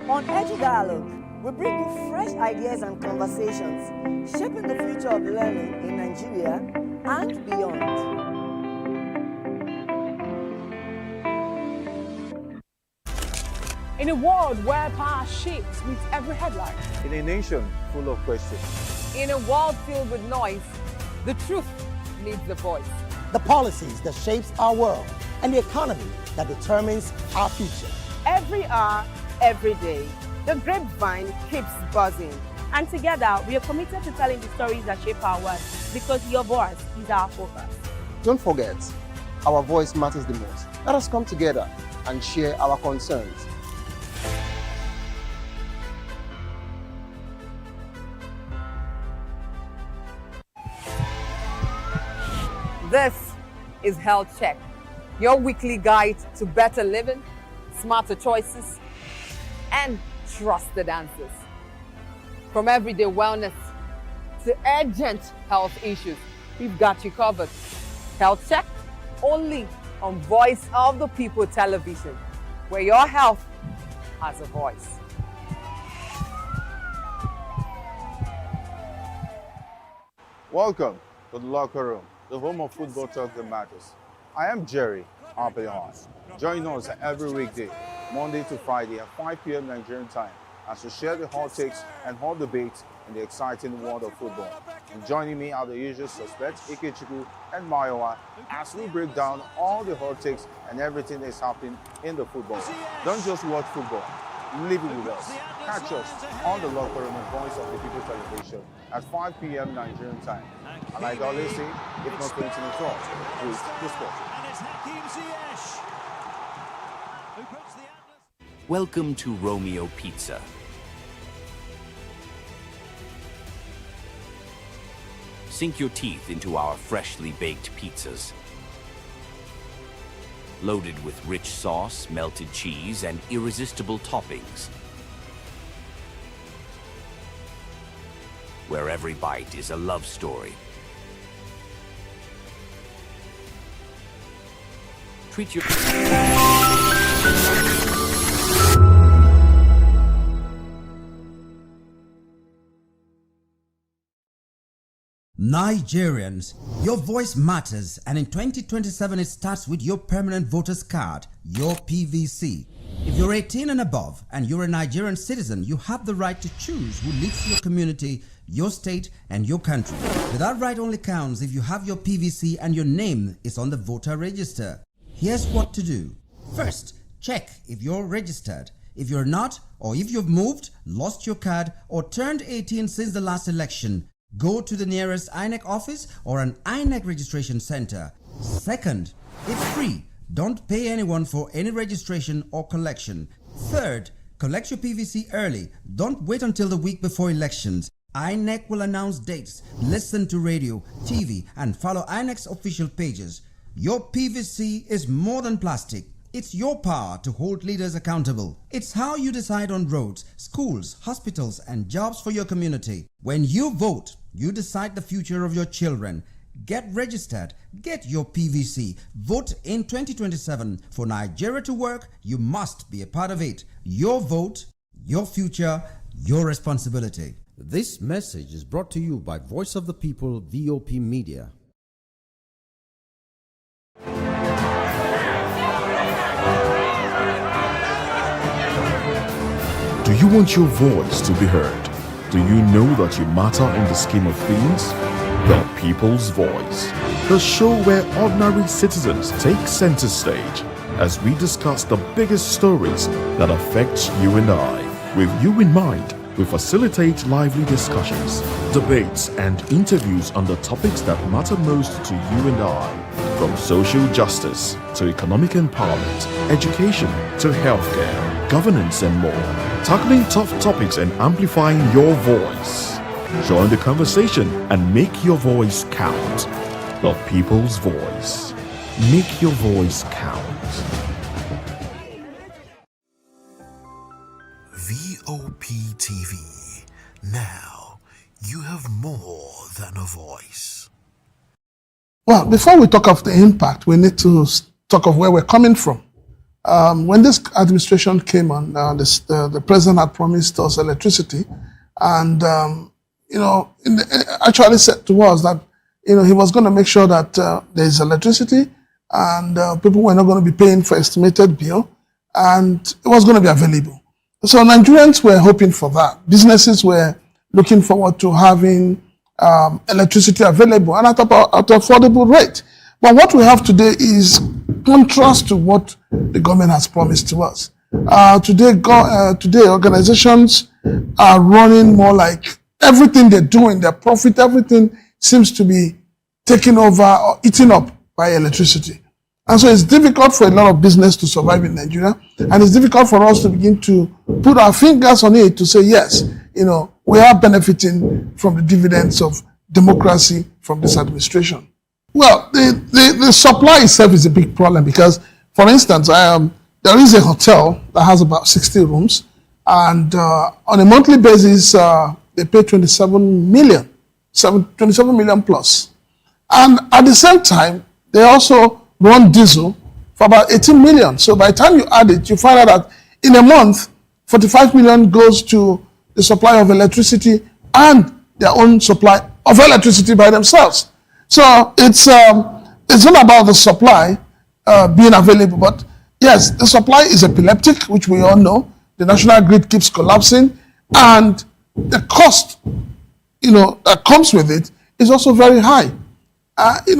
Speaker 10: On Edgy Dialogue, we bring you fresh ideas and conversations, shaping the future of learning in Nigeria and beyond.
Speaker 23: In a world where power shifts with every headline.
Speaker 4: In a nation full of questions.
Speaker 23: In a world filled with noise, the truth needs a voice.
Speaker 26: The policies that shapes our world and the economy that determines our future.
Speaker 10: Every hour, every day, the grapevine keeps buzzing.
Speaker 6: And together, we are committed to telling the stories that shape our world, because your voice is our focus.
Speaker 25: Don't forget, our voice matters the most. Let us come together and share our concerns.
Speaker 23: This is Health Check, your weekly guide to better living, smarter choices, and trusted answers. From everyday wellness to urgent health issues, we've got you covered. Health Check, only on Voice of the People television, where your health has a voice.
Speaker 4: Welcome to the locker room, the home of football talk that matters. I am Jerry Arpillon. Join us every weekday, Monday to Friday at 5 p.m. Nigerian time, as we share the hot takes and hot debates in the exciting world of football. And joining me are the usual suspects, Ikechukwu and Mayowa, as we break down all the hot takes and everything that's happening in the football. Don't just watch football, live it with us. Catch us on the locker room and Voice of the People television at 5 p.m. Nigerian time. And like I always say, if not 20 minutes off, with the sport.
Speaker 15: Welcome to Romeo Pizza.
Speaker 2: sink your teeth into our freshly baked pizzas. Loaded with rich sauce, melted cheese, and irresistible toppings. Where every bite is a love story. Treat your...
Speaker 8: Nigerians, your voice matters, and in 2027 it starts with your permanent voters card, your PVC. If you're 18 and above and you're a Nigerian citizen, you have the right to choose who leads your community, your state, and your country. But that right only counts if you have your PVC and your name is on the voter register. Here's what to do. First, check if you're registered. If you're not, or if you've moved, lost your card, or turned 18 since the last election, go to the nearest INEC office or an INEC registration center. Second, it's free. Don't pay anyone for any registration or collection. Third, collect your PVC early. Don't wait until the week before elections. INEC will announce dates. Listen to radio, TV, and follow INEC's official pages. Your PVC is more than plastic. It's your power to hold leaders accountable. It's how you decide on roads, schools, hospitals, and jobs for your community. When you vote, you decide the future of your children. Get registered. Get your PVC. Vote in 2027. For Nigeria to work, you must be a part of it. Your vote, your future, your responsibility.
Speaker 15: This message is brought to you by Voice of the People, VOP Media.
Speaker 13: Do you want your voice to be heard? Do you know that you matter in the scheme of things? The People's Voice, the show where ordinary citizens take center stage as we discuss the biggest stories that affect you and I. With you in mind, we facilitate lively discussions, debates, and interviews on the topics that matter most to you and I, from social justice to economic empowerment, education to healthcare, governance, and more, tackling tough topics and amplifying your voice. Join the conversation and make your voice count. The People's Voice. Make your voice count.
Speaker 20: VOP TV. Now, you have more than a voice.
Speaker 17: Well, before we talk of the impact, we need to talk of where we're coming from. When this administration came on, the president had promised us electricity, and actually said to us that he was going to make sure that there is electricity, and people were not going to be paying for estimated bill, and it was going to be available. So Nigerians were hoping for that. Businesses were looking forward to having electricity available and at an affordable rate. But what we have today is contrast to what the government has promised to us. Today, organizations are running more like everything they're doing, their profit, everything seems to be taken over or eaten up by electricity. And so it's difficult for a lot of business to survive in Nigeria, and it's difficult for us to begin to put our fingers on it to say, yes, we are benefiting from the dividends of democracy from this administration. Well, the supply itself is a big problem because, for instance, there is a hotel that has about 60 rooms, and on a monthly basis, they pay 27 million plus. And at the same time, they also run diesel for about 18 million. So by the time you add it, you find out that in a month, 45 million goes to the supply of electricity and their own supply of electricity by themselves. So it's not about the supply being available, but yes, the supply is epileptic, which we all know. The national grid keeps collapsing, and the cost, that comes with it is also very high.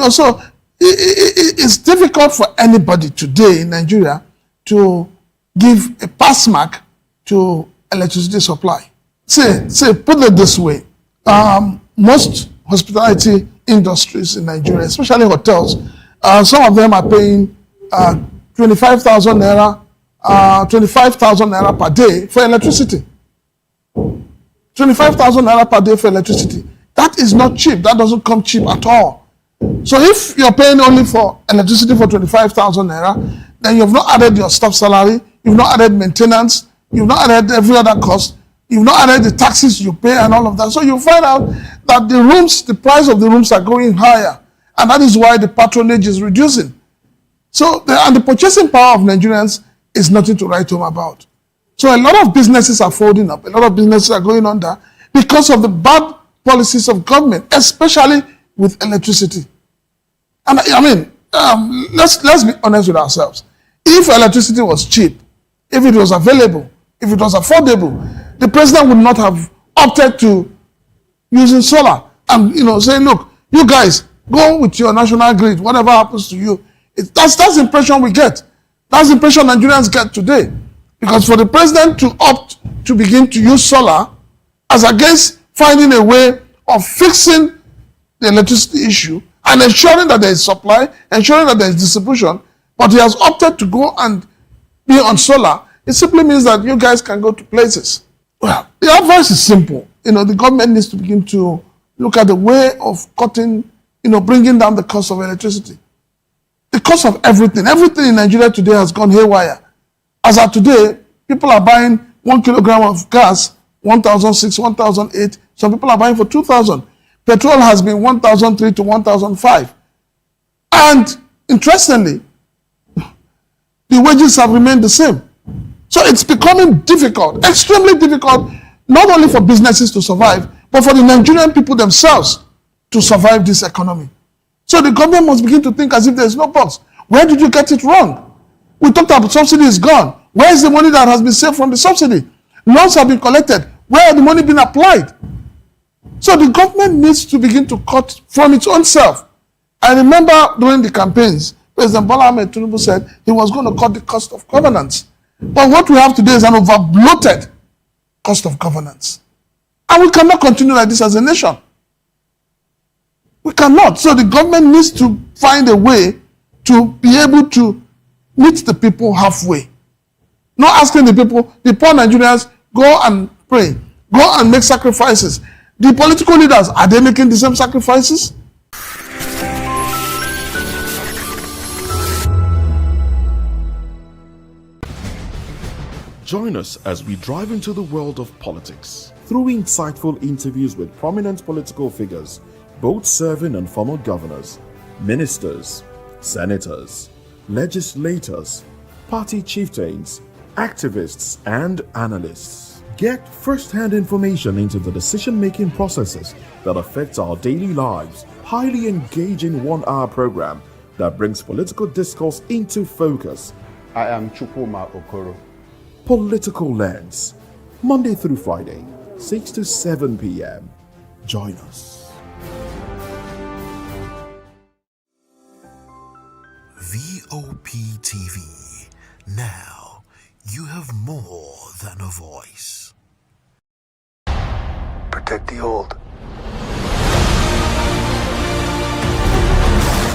Speaker 17: So it's difficult for anybody today in Nigeria to give a pass mark to electricity supply. Say, put it this way, most hospitality industries in Nigeria, especially hotels, some of them are paying 25,000 naira per day for electricity. 25,000 naira per day for electricity. That is not cheap. That doesn't come cheap at all. So if you're paying only for electricity for 25,000 naira, then you've not added your staff salary, you've not added maintenance, you've not added every other cost, you've not added the taxes you pay and all of that. So you find out that the price of the rooms are going higher. And that is why the patronage is reducing. So, the purchasing power of Nigerians is nothing to write home about. So a lot of businesses are folding up, a lot of businesses are going under because of the bad policies of government, especially with electricity. And I mean, let's be honest with ourselves. If electricity was cheap, if it was available, if it was affordable, the president would not have opted to using solar and saying, look, you guys go with your national grid, whatever happens to you. That's the impression we get. That's the impression Nigerians get today. Because for the president to opt to begin to use solar as against finding a way of fixing the electricity issue and ensuring that there is supply, ensuring that there is distribution, but he has opted to go and be on solar, it simply means that you guys can go to places. Well, the advice is simple. The government needs to begin to look at the way of cutting, bringing down the cost of electricity. The cost of everything in Nigeria today has gone haywire. As of today, people are buying 1 kilogram of gas, 1,006, 1,008. Some people are buying for 2,000. Petrol has been 1,003 to 1,005. And interestingly, the wages have remained the same. So it's becoming difficult, extremely difficult, not only for businesses to survive, but for the Nigerian people themselves to survive this economy. So the government must begin to think as if there's no box. Where did you get it wrong? We talked about subsidy is gone. Where is the money that has been saved from the subsidy? Loans have been collected. Where are the money being applied? So the government needs to begin to cut from its own self. I remember during the campaigns, President Bola Ahmed Tinubu said he was going to cut the cost of governance. But what we have today is an over-bloated cost of governance. And we cannot continue like this as a nation. We cannot. So the government needs to find a way to be able to meet the people halfway. Not asking the people, the poor Nigerians, go and pray, go and make sacrifices. The political leaders, are they making the same sacrifices?
Speaker 13: Join us as we drive into the world of politics through insightful interviews with prominent political figures, both serving and former governors, ministers, senators, legislators, party chieftains, activists, and analysts. Get first-hand information into the decision-making processes that affect our daily lives. Highly engaging one-hour program that brings political discourse into focus.
Speaker 4: I am Chukwuma Okoro.
Speaker 13: Political Lens, Monday through Friday, 6 to 7 p.m. Join us.
Speaker 20: VOP TV. Now you have more than a voice.
Speaker 1: Protect the old.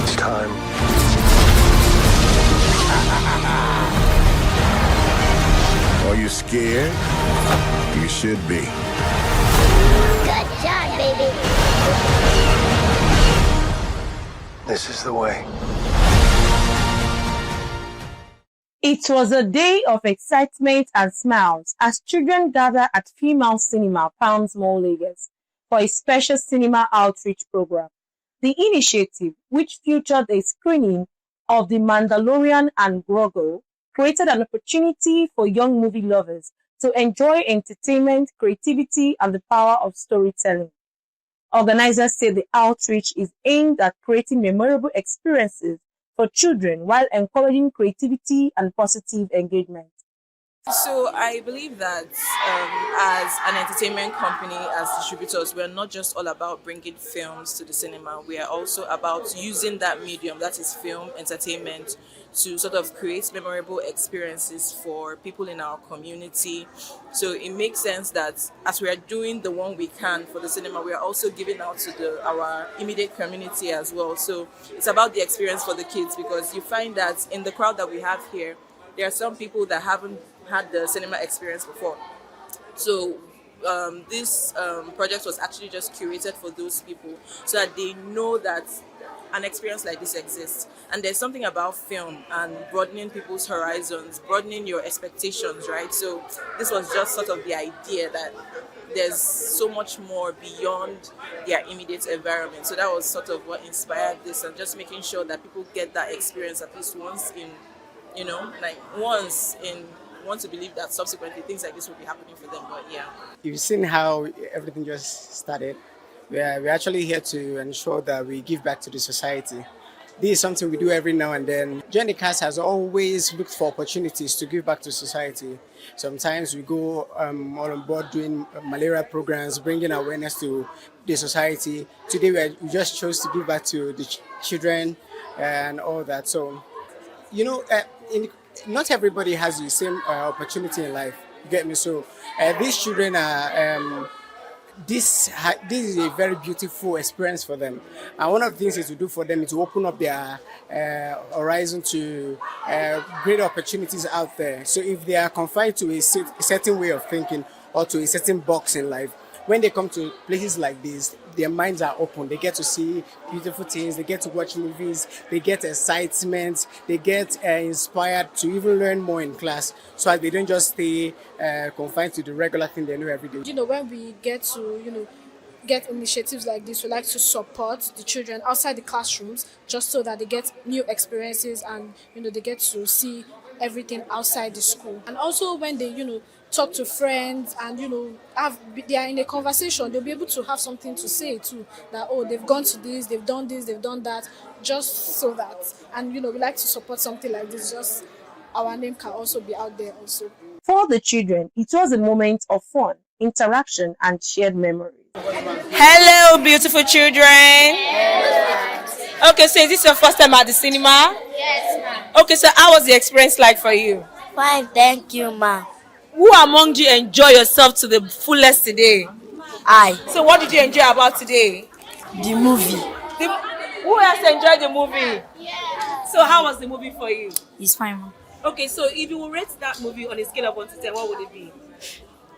Speaker 1: It's time.
Speaker 5: Are you scared? You should be.
Speaker 1: Good job, baby. This is the way.
Speaker 6: It was a day of excitement and smiles as children gathered at Female Cinema, Palms Mall, Lagos, for a special cinema outreach program. The initiative, which featured a screening of The Mandalorian and Grogu, created an opportunity for young movie lovers to enjoy entertainment, creativity, and the power of storytelling. Organizers say the outreach is aimed at creating memorable experiences for children while encouraging creativity and positive engagement.
Speaker 11: So I believe that as an entertainment company, as distributors, we're not just all about bringing films to the cinema. We are also about using that medium, that is film, entertainment, to sort of create memorable experiences for people in our community. So it makes sense that as we are doing the one we can for the cinema, we are also giving out to our immediate community as well. So it's about the experience for the kids, because you find that in the crowd that we have here, there are some people that haven't had the cinema experience before. So this project was actually just curated for those people so that they know that an experience like this exists. And there's something about film and broadening people's horizons, broadening your expectations, right? So this was just sort of the idea that there's so much more beyond their immediate environment. So that was sort of what inspired this, and just making sure that people get that experience at least once in, want to believe that subsequently things like this will be happening for them. But yeah.
Speaker 12: You've seen how everything just started. We're actually here to ensure that we give back to the society. This is something we do every now and then. Join the Cast has always looked for opportunities to give back to society. Sometimes we go on board doing malaria programs, bringing awareness to the society. Today we just chose to give back to the children and all that. So, not everybody has the same opportunity in life. You get me? So these children are. This is a very beautiful experience for them, and one of the things is to do for them is to open up their horizon to great opportunities out there. So if they are confined to a certain way of thinking or to a certain box in life, when they come to places like this, their minds are open. They get to see beautiful things. They get to watch movies. They get excitement. They get inspired to even learn more in class, so that they don't just stay confined to the regular thing they know every day.
Speaker 14: When we get to, get initiatives like this, we like to support the children outside the classrooms, just so that they get new experiences and, they get to see everything outside the school. And also when they, talk to friends and they are in a conversation, they'll be able to have something to say too, that they've gone to this, they've done that, just so that. And we like to support something like this, just our name can also be out there also.
Speaker 6: For the children, it was a moment of fun, interaction, and shared memories.
Speaker 16: Hello, beautiful children. Okay, so is this your first time at the cinema?
Speaker 18: Yes, ma'am.
Speaker 16: Okay, so how was the experience like for you?
Speaker 18: Fine, thank you, ma'am.
Speaker 16: Who among you enjoy yourself to the fullest today?
Speaker 18: I.
Speaker 16: So what did you enjoy about today?
Speaker 18: The movie.
Speaker 16: Who else enjoyed the movie? Yeah. So how was the movie for you?
Speaker 18: It's fine, ma'am.
Speaker 16: Okay, so if you will rate that movie on a scale of 1 to 10, what would it be?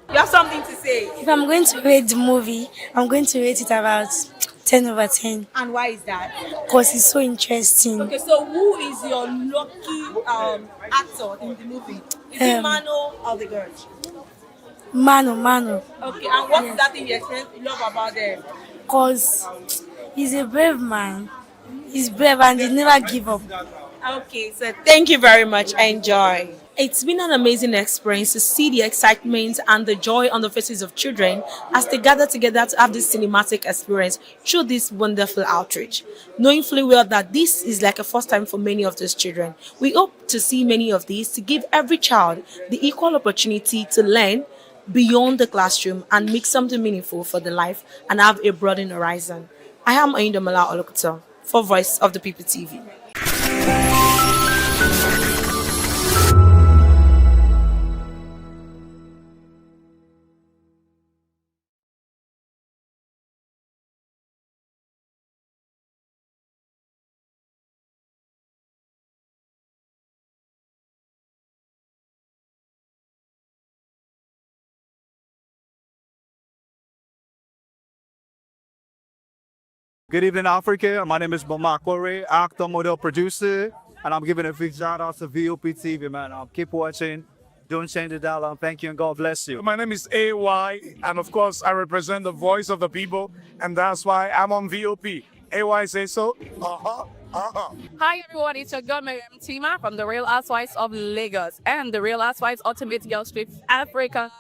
Speaker 16: You have something to say?
Speaker 18: If I'm going to rate the movie, I'm going to rate it about 10 over 10.
Speaker 16: And why is that?
Speaker 18: Because it's so interesting.
Speaker 16: Okay, so who is your lucky actor in the movie? Is it Mano or the girl?
Speaker 18: Mano.
Speaker 16: Okay, and what is that thing you love about them?
Speaker 18: Because he's a brave man. He's brave and he never give up.
Speaker 16: Okay, so thank you very much. Enjoy. It's been an amazing experience to see the excitement and the joy on the faces of children as they gather together to have this cinematic experience through this wonderful outreach. Knowing fully well that this is like a first time for many of those children, we hope to see many of these to give every child the equal opportunity to learn beyond the classroom and make something meaningful for their life and have a broadened horizon. I am Ayindamola Olokuto for Voice of the People TV.
Speaker 21: Good evening, Africa. My name is Bama Kore, actor, model, producer, and I'm giving a big shout out to VOP TV, man. Keep watching. Don't change the dial. Thank you and God bless you.
Speaker 22: My name is AY, and of course, I represent the voice of the people, and that's why I'm on VOP. AY say so.
Speaker 24: Hi everyone, it's your girl Miriam Tima from the Real Housewives of Lagos and the Real Housewives Ultimate Girls Trip Africa.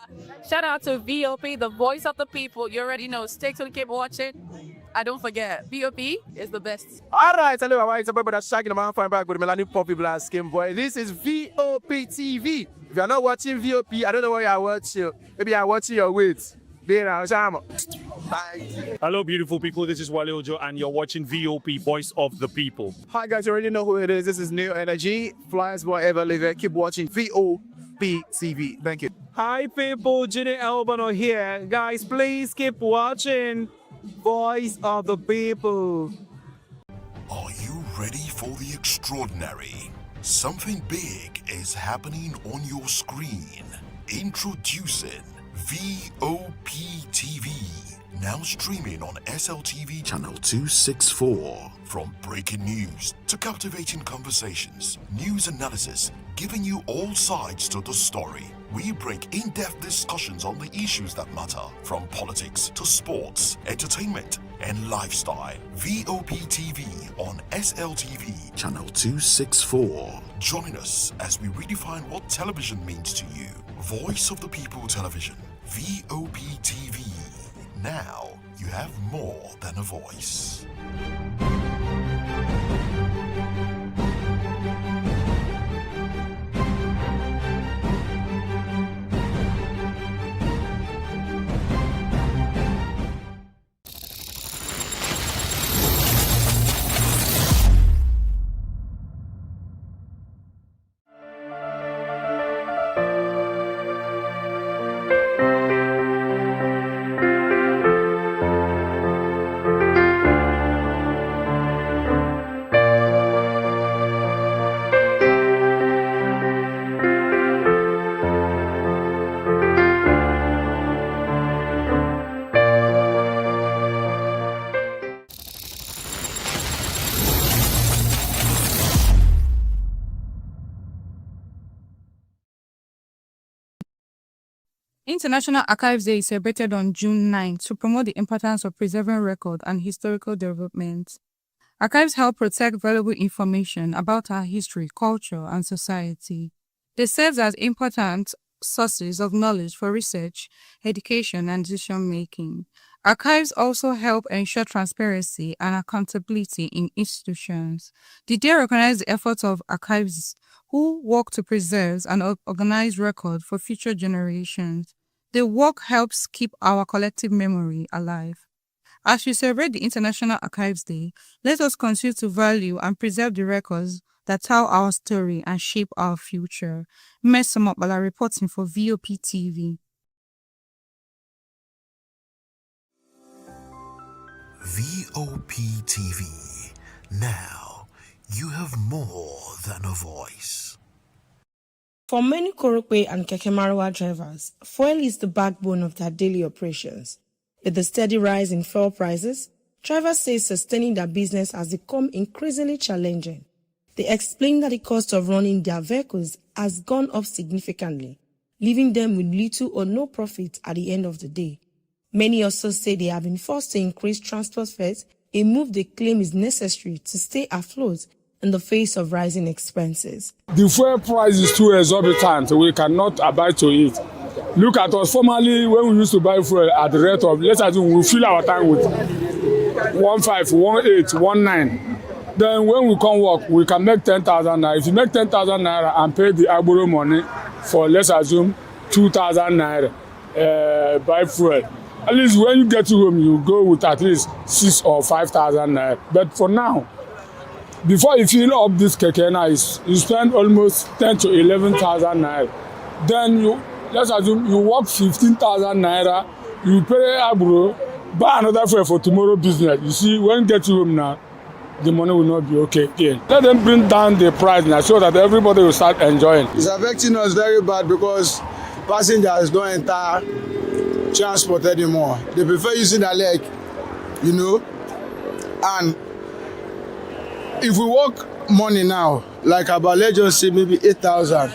Speaker 24: Shout out to VOP, the voice of the people. You already know. Stay tuned, keep watching. And don't forget, VOP is the best.
Speaker 22: All right, hello, everybody. It's everybody that's shaking the man back with Melanie Poppy Black Skin Boy. This is VOP TV. If you're not watching VOP, I don't know what you're watching. Maybe you're watching your weight. Bye.
Speaker 28: Hello, beautiful people. This is Wale Ojo, and you're watching VOP, Voice of the People.
Speaker 22: Hi, guys. You already know who it is. This is New Energy. Flyers whatever, live it. Keep watching VOP TV. Thank you.
Speaker 28: Hi, people. Ginny Albano here. Guys, please keep watching Voice of the People.
Speaker 20: Are you ready for the extraordinary? Something big is happening on your screen. Introducing VOP TV, now streaming on SLTV channel 264. From breaking news to captivating conversations, news analysis, giving you all sides to the story. We break in-depth discussions on the issues that matter, from politics to sports, entertainment, and lifestyle. VOP TV on SLTV channel 264. Join us as we redefine what television means to you. Voice of the People Television, VOP TV. Now you have more than a voice.
Speaker 3: International Archives Day is celebrated on June 9 to promote the importance of preserving record and historical development. Archives help protect valuable information about our history, culture, and society. They serve as important sources of knowledge for research, education, and decision-making. Archives also help ensure transparency and accountability in institutions. The day recognizes the efforts of archivists who work to preserve and organize records for future generations. Their work helps keep our collective memory alive. As we celebrate the International Archives Day, let us continue to value and preserve the records that tell our story and shape our future. Mesomopala reporting for VOP TV.
Speaker 20: VOP TV. Now you have more than a voice.
Speaker 16: For many Korokwe and Kekemarawa drivers, fuel is the backbone of their daily operations. With the steady rise in fuel prices, drivers say sustaining their business has become increasingly challenging. They explain that the cost of running their vehicles has gone up significantly, leaving them with little or no profit at the end of the day. Many also say they have been forced to increase transport fares, a move they claim is necessary to stay afloat in the face of rising expenses.
Speaker 7: The fuel price is too exorbitant. We cannot abide to it. Look at us. Formerly, when we used to buy fuel at the rate of, let's assume we fill our tank with 15, 18, 19. Then when we come work, we can make 10,000 naira. If you make 10,000 naira and pay the agboro money for, let's assume, 2,000 naira buy fuel, at least when you get to home, you go with at least 6,000 or 5,000 naira. But for now, before you fill up this keke now, you spend almost 10 to 11,000 naira. Then let's assume you work 15,000 naira, you pay agboro, buy another fuel for tomorrow business. You see, when you get to home now, the money will not be okay again. Let them bring down the price now so that everybody will start enjoying.
Speaker 9: It's affecting us very bad because passengers don't enter transport anymore. They prefer using their leg, you know. And if we work money now, like about, let's just say maybe 8,000.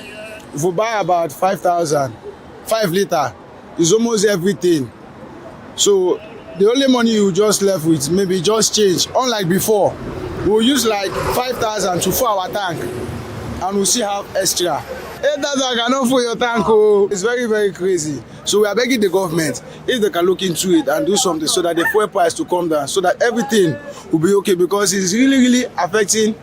Speaker 9: If we buy about 5,000, 5 litre, it's almost everything. So the only money you just left with maybe just change. Unlike before, we'll use like 5,000 to fill our tank and we'll still have extra. 8,000 cannot fill your tank. Oh. It's very, very crazy. So we are begging the government if they can look into it and do something so that the fuel price to come down, so that everything will be okay, because it's really, really affecting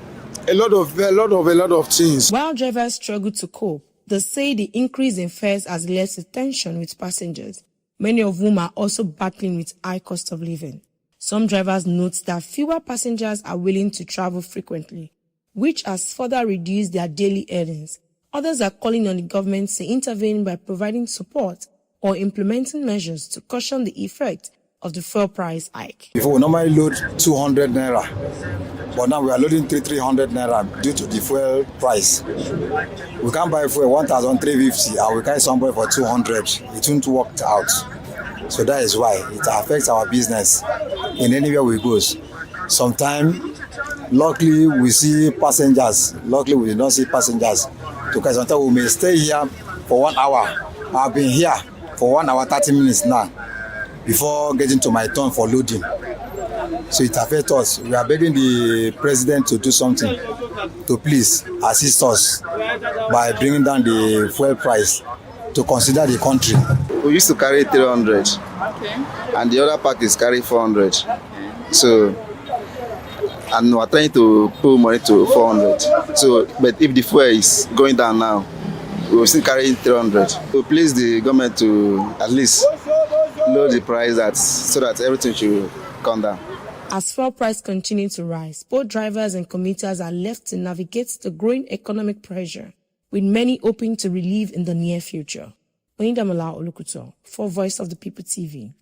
Speaker 9: a lot of things.
Speaker 16: While drivers struggle to cope, they say the increase in fares has led to tension with passengers, many of whom are also battling with high cost of living. Some drivers note that fewer passengers are willing to travel frequently, which has further reduced their daily earnings. Others are calling on the government to intervene by providing support or implementing measures to cushion the effect of the fuel price hike.
Speaker 9: Before we normally load 200 naira, but now we are loading 300 naira due to the fuel price. We can't buy fuel 1,350 and we carry somebody for 200. It won't work out. So that is why it affects our business in anywhere we go. Sometimes, luckily, we see passengers. Luckily, we did not see passengers. Because sometimes we may stay here for 1 hour. I've been here for 1 hour, 30 minutes now before getting to my turn for loading. So it affects us. We are begging the president to do something to please assist us by bringing down the fuel price to consider the country.
Speaker 2: We used to carry 300, and the other parties carry 400. So, and we're trying to pull money to 400. So, but if the fuel is going down now, we will still carry 300. So please the government to at least lower the price so that everything should come down.
Speaker 16: As fuel price continue to rise, both drivers and commuters are left to navigate the growing economic pressure, with many hoping to relieve in the near future. Oyindamola Olukuto for Voice of the People TV.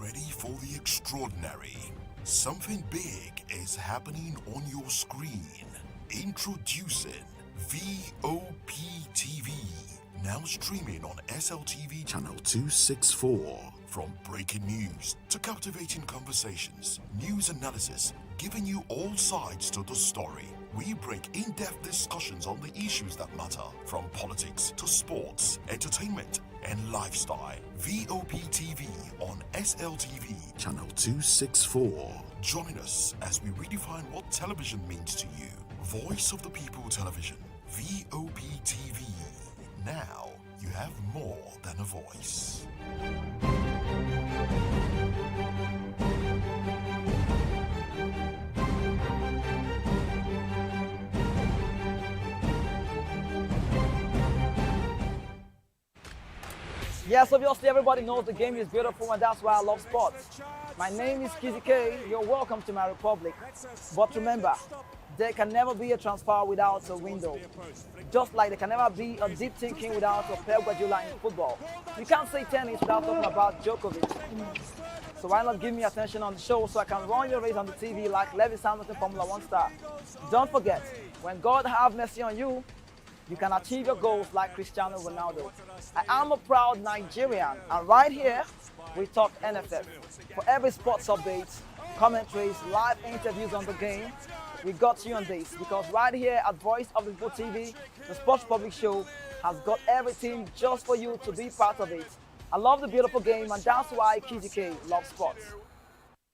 Speaker 20: Ready for the extraordinary? Something big is happening on your screen. Introducing VOP TV. Now streaming on SLTV channel 264. From breaking news to captivating conversations, news analysis, giving you all sides to the story. We break in-depth discussions on the issues that matter, from politics to sports, entertainment, and lifestyle. VOP TV on SLTV channel 264. Join us as we redefine what television means to you. Voice of the People Television, VOP TV. Now you have more than a voice.
Speaker 8: Yes, obviously everybody knows the game is beautiful and that's why I love sports. My name is Kizzy K. You're welcome to my republic. But remember, there can never be a transfer without a window. Just like there can never be a deep thinking without a Pep Guardiola in football. You can't say tennis without talking about Djokovic. So why not give me attention on the show so I can run your race on the TV like Lewis Hamilton Formula 1 star. Don't forget, when God have mercy on you, you can achieve your goals like Cristiano Ronaldo. I am a proud Nigerian, and right here, we talk NFF. For every sports update, commentaries, live interviews on the game, we got you on this, because right here at Voice of the People TV, the Sports Public Show has got everything just for you to be part of it. I love the beautiful game, and that's why Kizzy K loves sports.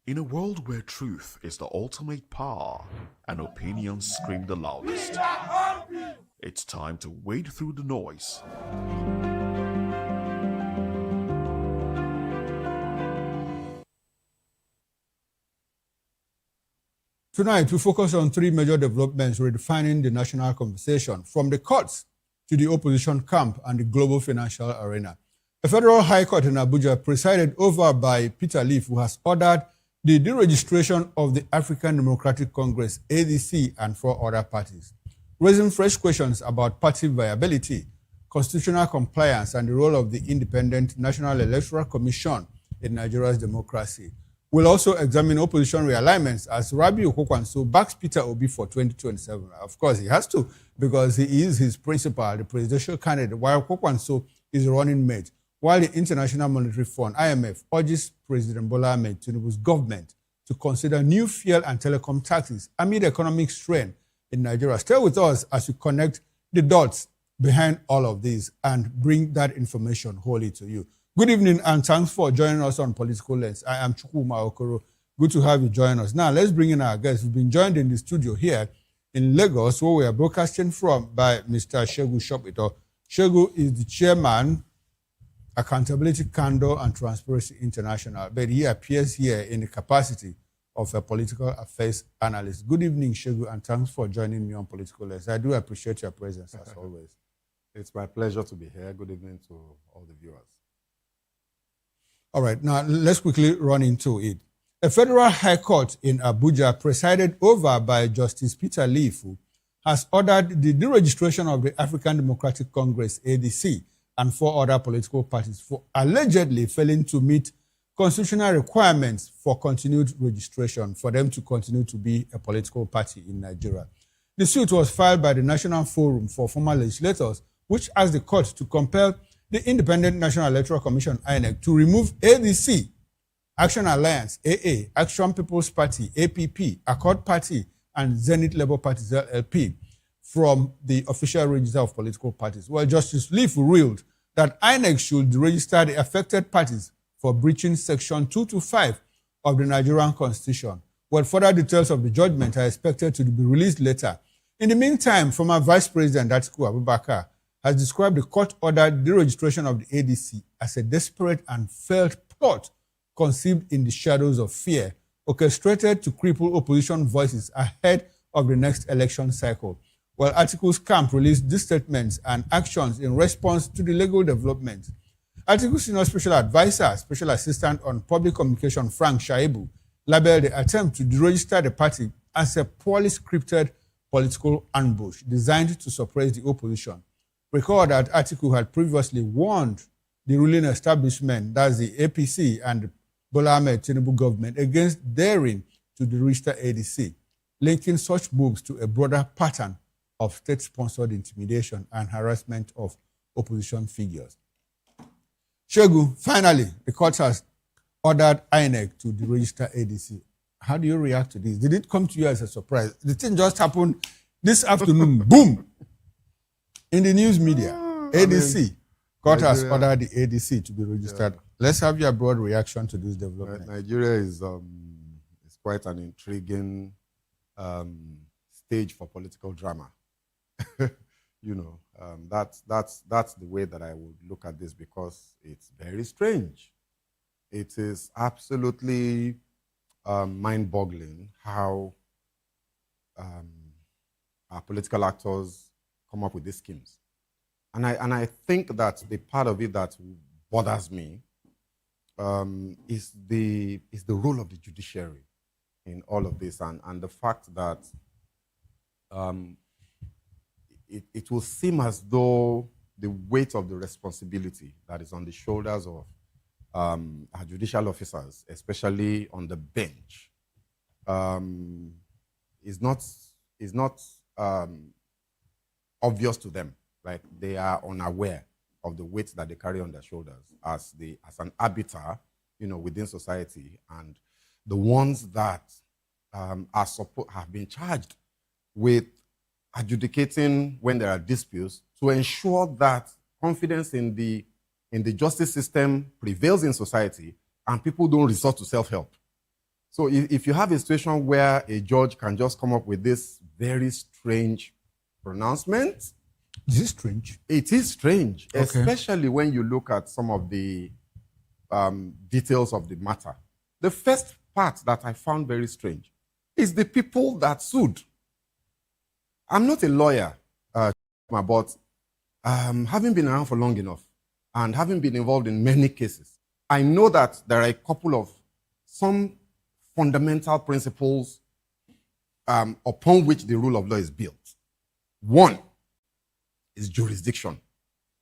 Speaker 13: In a world where truth is the ultimate power and opinions scream the loudest, it's time to wade through the noise.
Speaker 10: Tonight, we focus on three major developments redefining the national conversation, from the courts to the opposition camp and the global financial arena. A federal high court in Abuja, presided over by Peter Leaf, who has ordered the deregistration of the African Democratic Congress, ADC, and 4 other parties, raising fresh questions about party viability, constitutional compliance, and the role of the Independent National Electoral Commission in Nigeria's democracy. We'll also examine opposition realignments as Rabiu Kwakwanso backs Peter Obi for 2027. Of course, he has to, because he is his principal, the presidential candidate, while Kwakwanso is running mate, while the International Monetary Fund, IMF, urges President Bola Ahmed Tinubu's government to consider new fuel and telecom taxes amid economic strain in Nigeria. Stay with us as we connect the dots behind all of this and bring that information wholly to you. Good evening and thanks for joining us on Political Lens. I am Chukwuma Okoro. Good to have you join us. Now, let's bring in our guests. We've been joined in the studio here. in Lagos, where we are broadcasting from, by Mr. Shegu Shopito. Shegu is the chairman, Accountability, Candor, and Transparency International, but he appears here in the capacity of a political affairs analyst. Good evening, Shegu, and thanks for joining me on Political Lens. I do appreciate your presence, as always.
Speaker 4: It's my pleasure to be here. Good evening to all the viewers.
Speaker 10: All right, now let's quickly run into it. A federal high court in Abuja, presided over by Justice Peter Lifu, has ordered the deregistration of the African Democratic Congress, ADC, and 4 other political parties for allegedly failing to meet constitutional requirements for continued registration for them to continue to be a political party in Nigeria. The suit was filed by the National Forum for Former Legislators, which asked the court to compel the Independent National Electoral Commission, INEC, to remove ADC, Action Alliance, AA, Action People's Party, APP, Accord Party, and Zenith Labour Party, ZLP, from the official register of political parties. Well, Justice Leaf ruled that INEC should register the affected parties for breaching Section 225 of the Nigerian Constitution. Well, further details of the judgment are expected to be released later. In the meantime, former Vice President Atiku Abubakar has described the court-ordered deregistration of the ADC as a desperate and failed plot conceived in the shadows of fear, orchestrated to cripple opposition voices ahead of the next election cycle. While Atiku's camp released these statements and actions in response to the legal development, Atiku's senior special advisor, Special Assistant on Public Communication Frank Shaibu, labeled the attempt to deregister the party as a poorly scripted political ambush designed to suppress the opposition. Recall that Atiku had previously warned the ruling establishment, that's the APC and the Bola Ahmed Tinubu government, against daring to deregister ADC, linking such moves to a broader pattern of state-sponsored intimidation and harassment of opposition figures. Shegu, finally, the court has ordered INEC to deregister ADC. How do you react to this? Did it come to you as a surprise? The thing just happened this afternoon, boom, in the news media. ADC, court has ordered the ADC to be registered. Yeah. Let's have your broad reaction to this development.
Speaker 4: Nigeria is quite an intriguing stage for political drama. That's the way that I would look at this, because it's very strange. It is absolutely mind-boggling how our political actors come up with these schemes. And I think that the part of it that bothers me is the role of the judiciary in all of this, and the fact that it will seem as though the weight of the responsibility that is on the shoulders of our judicial officers, especially on the bench, is not obvious to them. Like, they are unaware of the weight that they carry on their shoulders as an arbiter, within society, and the ones that have been charged with adjudicating when there are disputes to ensure that confidence in the justice system prevails in society and people don't resort to self-help. So if you have a situation where a judge can just come up with this very strange pronouncement.
Speaker 10: Is it strange?
Speaker 4: It is strange,
Speaker 10: Okay.
Speaker 4: especially when you look at some of the details of the matter. The first part that I found very strange is the people that sued. I'm not a lawyer, but having been around for long enough and having been involved in many cases, I know that there are a couple of some fundamental principles upon which the rule of law is built. One is jurisdiction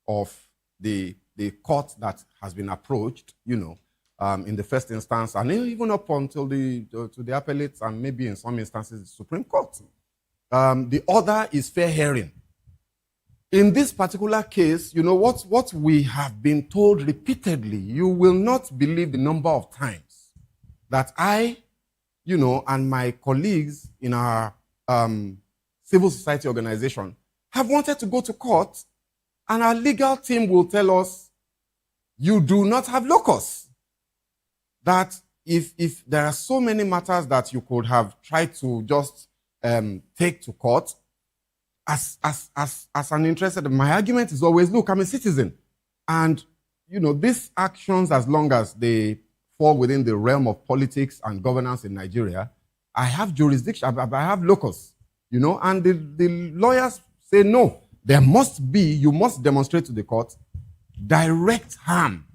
Speaker 4: of the court that has been approached, in the first instance, and even up until to the appellates, and maybe in some instances the Supreme Court. The other is fair hearing. In this particular case, what we have been told repeatedly, you will not believe the number of times that I, and my colleagues in our civil society organization have wanted to go to court, and our legal team will tell us, you do not have locus. That if there are so many matters that you could have tried to just take to court as an interested. My argument is always, look, I'm a citizen. And, these actions, as long as they fall within the realm of politics and governance in Nigeria, I have jurisdiction, I have locus, and the lawyers say, no, you must demonstrate to the court direct harm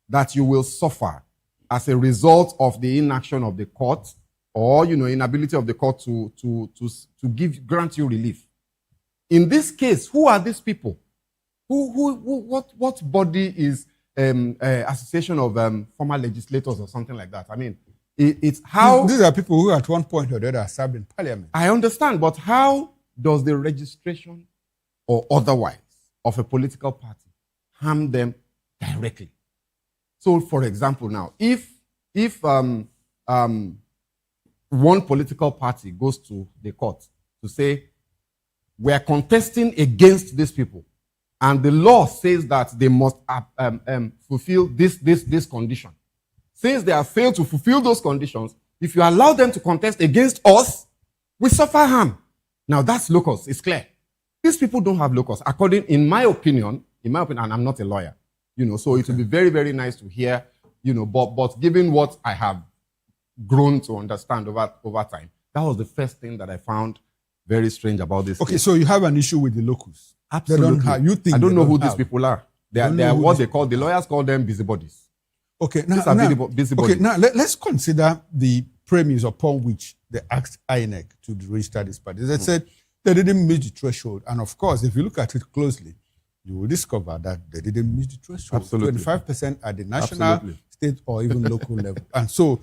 Speaker 4: that you will suffer as a result of the inaction of the court or, inability of the court to grant you relief. In this case, who are these people? What body is association of former legislators or something like that? I mean, it's how...
Speaker 10: These are people who at one point or the other served in parliament.
Speaker 4: I understand, but how does the registration or otherwise of a political party harm them directly? So, for example, now, if one political party goes to the court to say, we are contesting against these people, and the law says that they must fulfill this condition. Since they have failed to fulfill those conditions, if you allow them to contest against us, we suffer harm. Now that's locus, it's clear. These people don't have locus. In my opinion, and I'm not a lawyer, so it would be very, very nice to hear, but given what I have grown to understand over time, that was the first thing that I found very strange about this.
Speaker 10: Okay, so you have an issue with the locus.
Speaker 4: Absolutely. I don't know who these people are. They are what they call, the lawyers call them busybodies.
Speaker 10: Okay,
Speaker 4: These are busybodies.
Speaker 10: Okay, now let's consider the premise upon which they asked INEC to register these parties. They said they didn't meet the threshold. And of course, if you look at it closely, you will discover that they didn't meet the threshold.
Speaker 4: Absolutely.
Speaker 10: 25% at the national, state, or even local level. And so,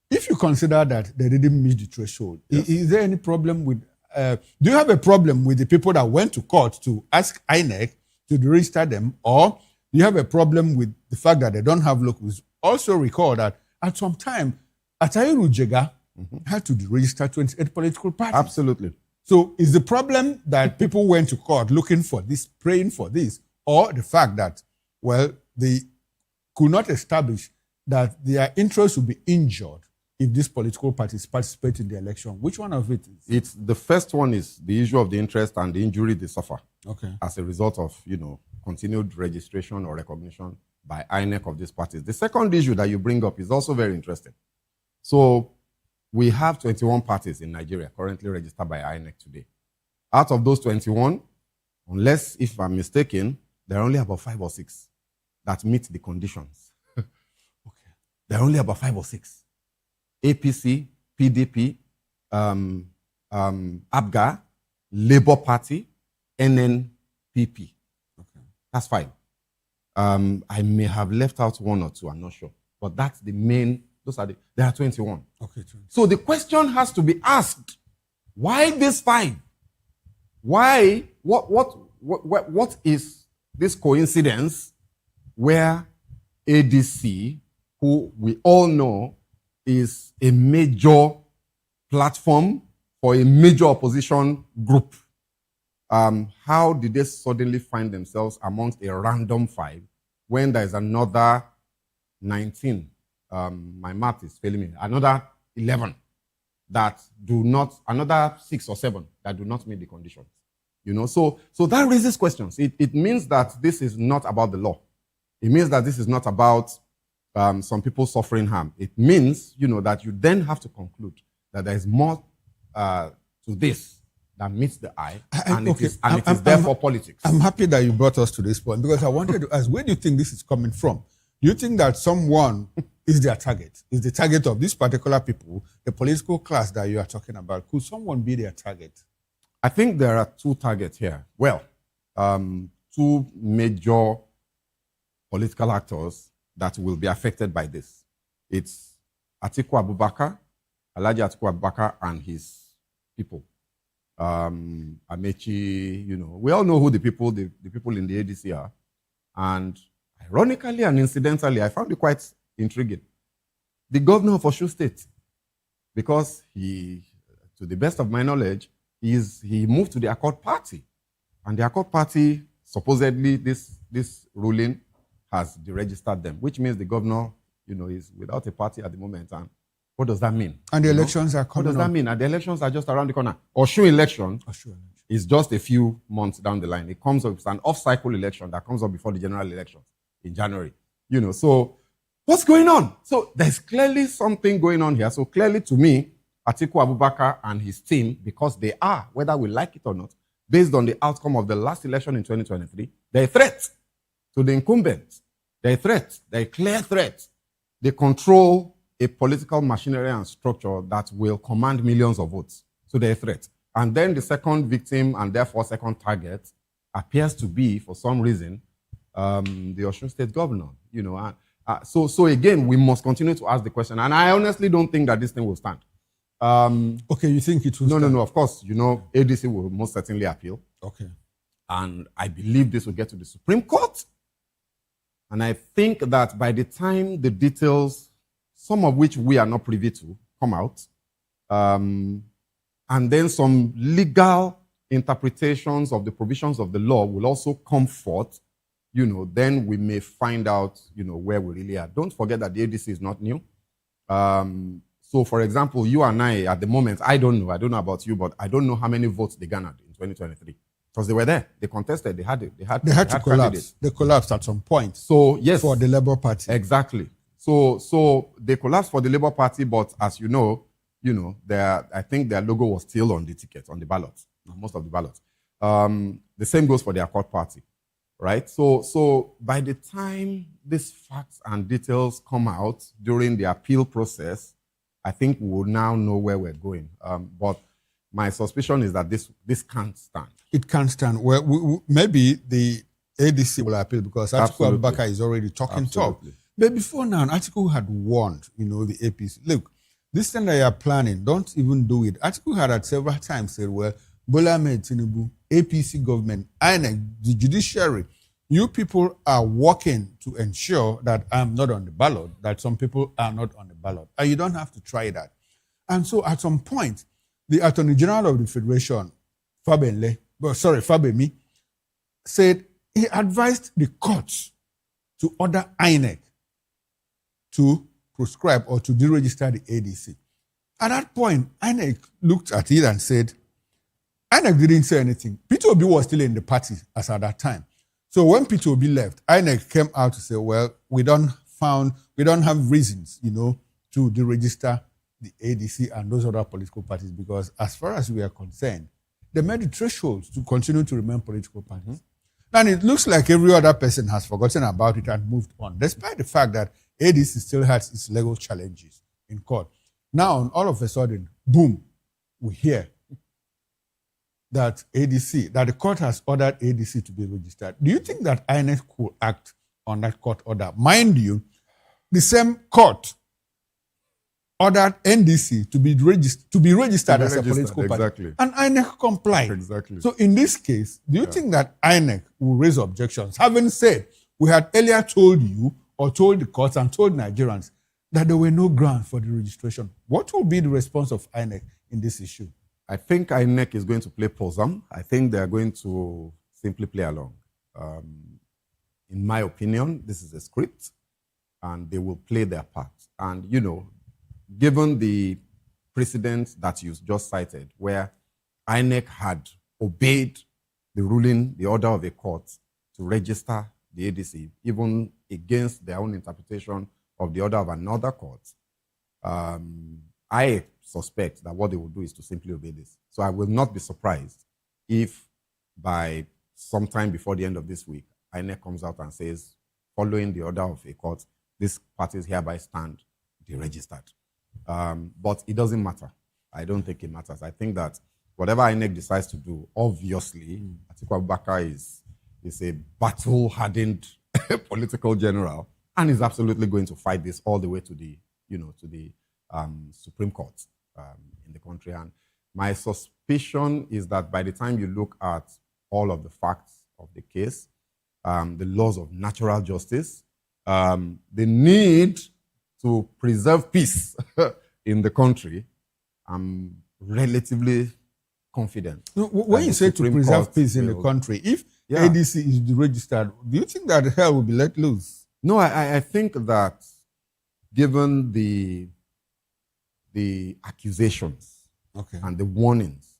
Speaker 10: if you consider that they didn't meet the threshold, is there any problem with... do you have a problem with the people that went to court to ask INEC to register them, or do you have a problem with the fact that they don't have locals? Also recall that at some time, Atahiru Jega had to register 28 political parties.
Speaker 4: Absolutely.
Speaker 10: So is the problem that people went to court looking for this, praying for this, or the fact that, well, they could not establish that their interests would be injured if these political parties participate in the election? Which one of it is?
Speaker 4: It's the first one is the issue of the interest and the injury they suffer.
Speaker 10: Okay.
Speaker 4: As a result of, continued registration or recognition by INEC of these parties. The second issue that you bring up is also very interesting. So we have 21 parties in Nigeria currently registered by INEC today. Out of those 21, unless if I'm mistaken, there are only about 5 or 6 that meet the conditions. Okay. There are only about 5 or 6. APC, PDP, ABGA, Labour Party, NNPP. Okay. That's fine. I may have left out 1 or 2, I'm not sure. But that's the main, there are 21.
Speaker 10: Okay.
Speaker 4: So the question has to be asked, why this 5? Why, what is this coincidence where ADC, who we all know is a major platform for a major opposition group, how did they suddenly find themselves amongst a random 5 when there is another 19? My math is failing me. Another 11 that do not, another 6 or 7 that do not meet the conditions. So that raises questions. It means that this is not about the law. It means that this is not about some people suffering harm. It means, that you then have to conclude that there is more to this that meets the eye, and it is therefore politics.
Speaker 10: I'm happy that you brought us to this point, because I wanted to ask, where do you think this is coming from? Do you think that someone is their target, is the target of these particular people, the political class that you are talking about? Could someone be their target?
Speaker 4: I think there are 2 targets here. Well, 2 major political actors that will be affected by this. It's Atiku Abubakar, Alhaji Atiku Abubakar, and his people. Amechi, we all know who the people in the ADC are. And ironically and incidentally, I found it quite intriguing. The governor of Osula State, because he, to the best of my knowledge, he moved to the Accord Party. And the Accord Party, supposedly, this ruling has deregistered them, which means the governor, is without a party at the moment. And What does that mean?
Speaker 10: And the elections are
Speaker 4: What
Speaker 10: coming
Speaker 4: does that
Speaker 10: up.
Speaker 4: mean? And the elections are just around the corner. Oshu election is just a few months down the line. It comes up, it's an off-cycle election that comes up before the general election in January. So what's going on? So there's clearly something going on here. So clearly to me, Atiku Abubakar and his team, because they are, whether we like it or not, based on the outcome of the last election in 2023, they're a threat to the incumbents. They're a threat. They're a clear threat. They control a political machinery and structure that will command millions of votes. So they're a threat. And then the second victim, and therefore second target, appears to be, for some reason, the Osun State governor. So again, we must continue to ask the question. And I honestly don't think that this thing will stand.
Speaker 10: Okay, you think it will stand?
Speaker 4: No. Of course, ADC will most certainly appeal.
Speaker 10: Okay.
Speaker 4: And I believe this will get to the Supreme Court. And I think that by the time the details, some of which we are not privy to, come out, and then some legal interpretations of the provisions of the law will also come forth, then we may find out, where we really are. Don't forget that the ADC is not new. So, for example, you and I, at the moment, I don't know about you, but I don't know how many votes they garnered in 2023. Because they were there, they contested, they had
Speaker 10: to collapse.
Speaker 4: Candidates.
Speaker 10: They collapsed at some point.
Speaker 4: So yes,
Speaker 10: for the Labour Party.
Speaker 4: Exactly. So they collapsed for the Labour Party, but as you know, I think their logo was still on the ticket, on the ballots, most of the ballots. The same goes for the Accord Party, right? So by the time these facts and details come out during the appeal process, I think we will now know where we're going. But my suspicion is that this can't stand.
Speaker 10: It can't stand. Well, maybe the ADC will appeal because Atiku Abubakar is already talking talk. But before now, Atiku had warned, the APC, look, this thing that you are planning, don't even do it. Atiku had at several times said, well, Bola Ahmed Tinubu, APC government, INEC, the judiciary, you people are working to ensure that I'm not on the ballot, that some people are not on the ballot. And you don't have to try that. And so at some point, the Attorney General of the Federation, Fabemi, said he advised the courts to order INEC to proscribe or to deregister the ADC. At that point, INEC looked at it and said, INEC didn't say anything. Peter Obi was still in the party as at that time. So when Peter Obi left, INEC came out to say, well, we don't have reasons, to deregister the ADC and those other political parties because as far as we are concerned, they made the thresholds to continue to remain political parties. And it looks like every other person has forgotten about it and moved on, despite the fact that ADC still has its legal challenges in court. Now, all of a sudden, boom, we hear that the court has ordered ADC to be registered. Do you think that INEC could act on that court order? Mind you, the same court ordered NDC to be registered as a political party.
Speaker 4: Exactly.
Speaker 10: And INEC complied.
Speaker 4: Exactly.
Speaker 10: So in this case, do you think that INEC will raise objections? Having said, we had earlier told you or told the courts and told Nigerians that there were no grounds for the registration. What will be the response of INEC in this issue?
Speaker 4: I think INEC is going to play possum. I think they are going to simply play along. In my opinion, this is a script, and they will play their part. And, given the precedent that you just cited, where INEC had obeyed the ruling, the order of a court to register the ADC, even against their own interpretation of the order of another court, I suspect that what they will do is to simply obey this. So I will not be surprised if by sometime before the end of this week, INEC comes out and says, following the order of a court, these parties hereby stand deregistered. But it doesn't matter. I don't think it matters. I think that whatever INEC decides to do, obviously, Atiku Abubakar is a battle-hardened political general and is absolutely going to fight this all the way to the Supreme Court in the country. And my suspicion is that by the time you look at all of the facts of the case, the laws of natural justice, the need to preserve peace in the country, I'm relatively confident.
Speaker 10: When you say to preserve peace in the country, if ADC is registered, do you think that hell will be let loose?
Speaker 4: No, I think that given the the accusations and the warnings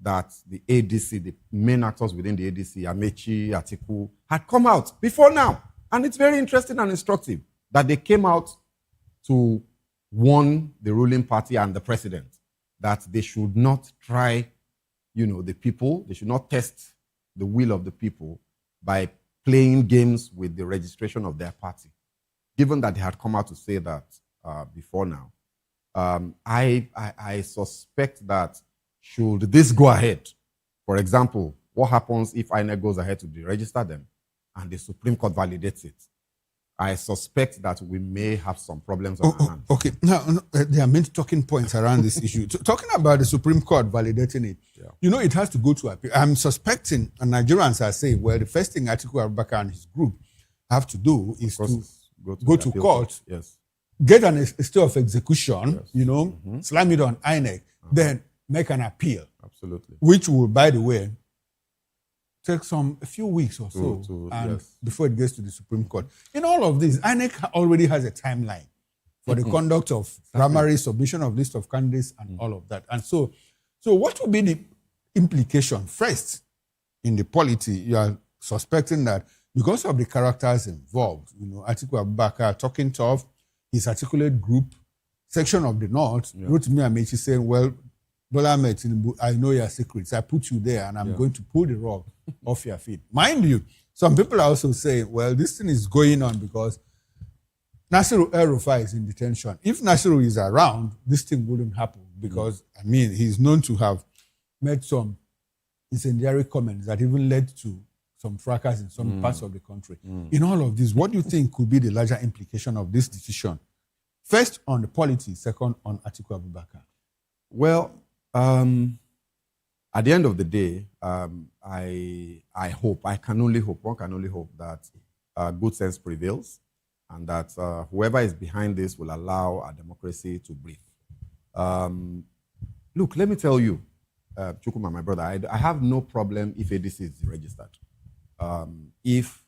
Speaker 4: that the ADC, the main actors within the ADC, Amechi, Atiku, had come out before now. And it's very interesting and instructive that they came out to warn the ruling party and the president that they should not try, the people, they should not test the will of the people by playing games with the registration of their party. Given that they had come out to say that before now, I suspect that should this go ahead, for example, what happens if INEC goes ahead to deregister them and the Supreme Court validates it? I suspect that we may have some problems on our hands.
Speaker 10: Okay, now there are many talking points around this issue. Talking about the Supreme Court validating it, it has to go to appeal. I'm suspecting, and Nigerians are saying, well, the first thing Atiku Abubakar and his group have to do is to go to court, get a stay of execution, slam it on INEC, then make an appeal.
Speaker 4: Absolutely.
Speaker 10: Which will, by the way, take a few weeks or so before it gets to the Supreme Court. In all of this, INEC already has a timeline for the conduct of primary submission of list of candidates and all of that. And so what will be the implication? First, in the polity, you are suspecting that because of the characters involved, Atiku Abubakar talking tough, his articulate group, section of the North, wrote to me and Mechi saying, well, Bola Ahmed Tinubu, I know your secrets. I put you there and I'm going to pull the rug off your feet. Mind you, some people are also saying, well, this thing is going on because Nasiru El-Rufai is in detention. If Nasiru is around, this thing wouldn't happen because, he's known to have made some incendiary comments that even led to some fracas in some parts of the country. In all of this, what do you think could be the larger implication of this decision? First, on the polity, second, on Atiku Abubakar.
Speaker 4: Well, at the end of the day, I hope, one can only hope that good sense prevails and that whoever is behind this will allow our democracy to breathe. Look, let me tell you, Chukuma, my brother, I have no problem if ADC is registered. If,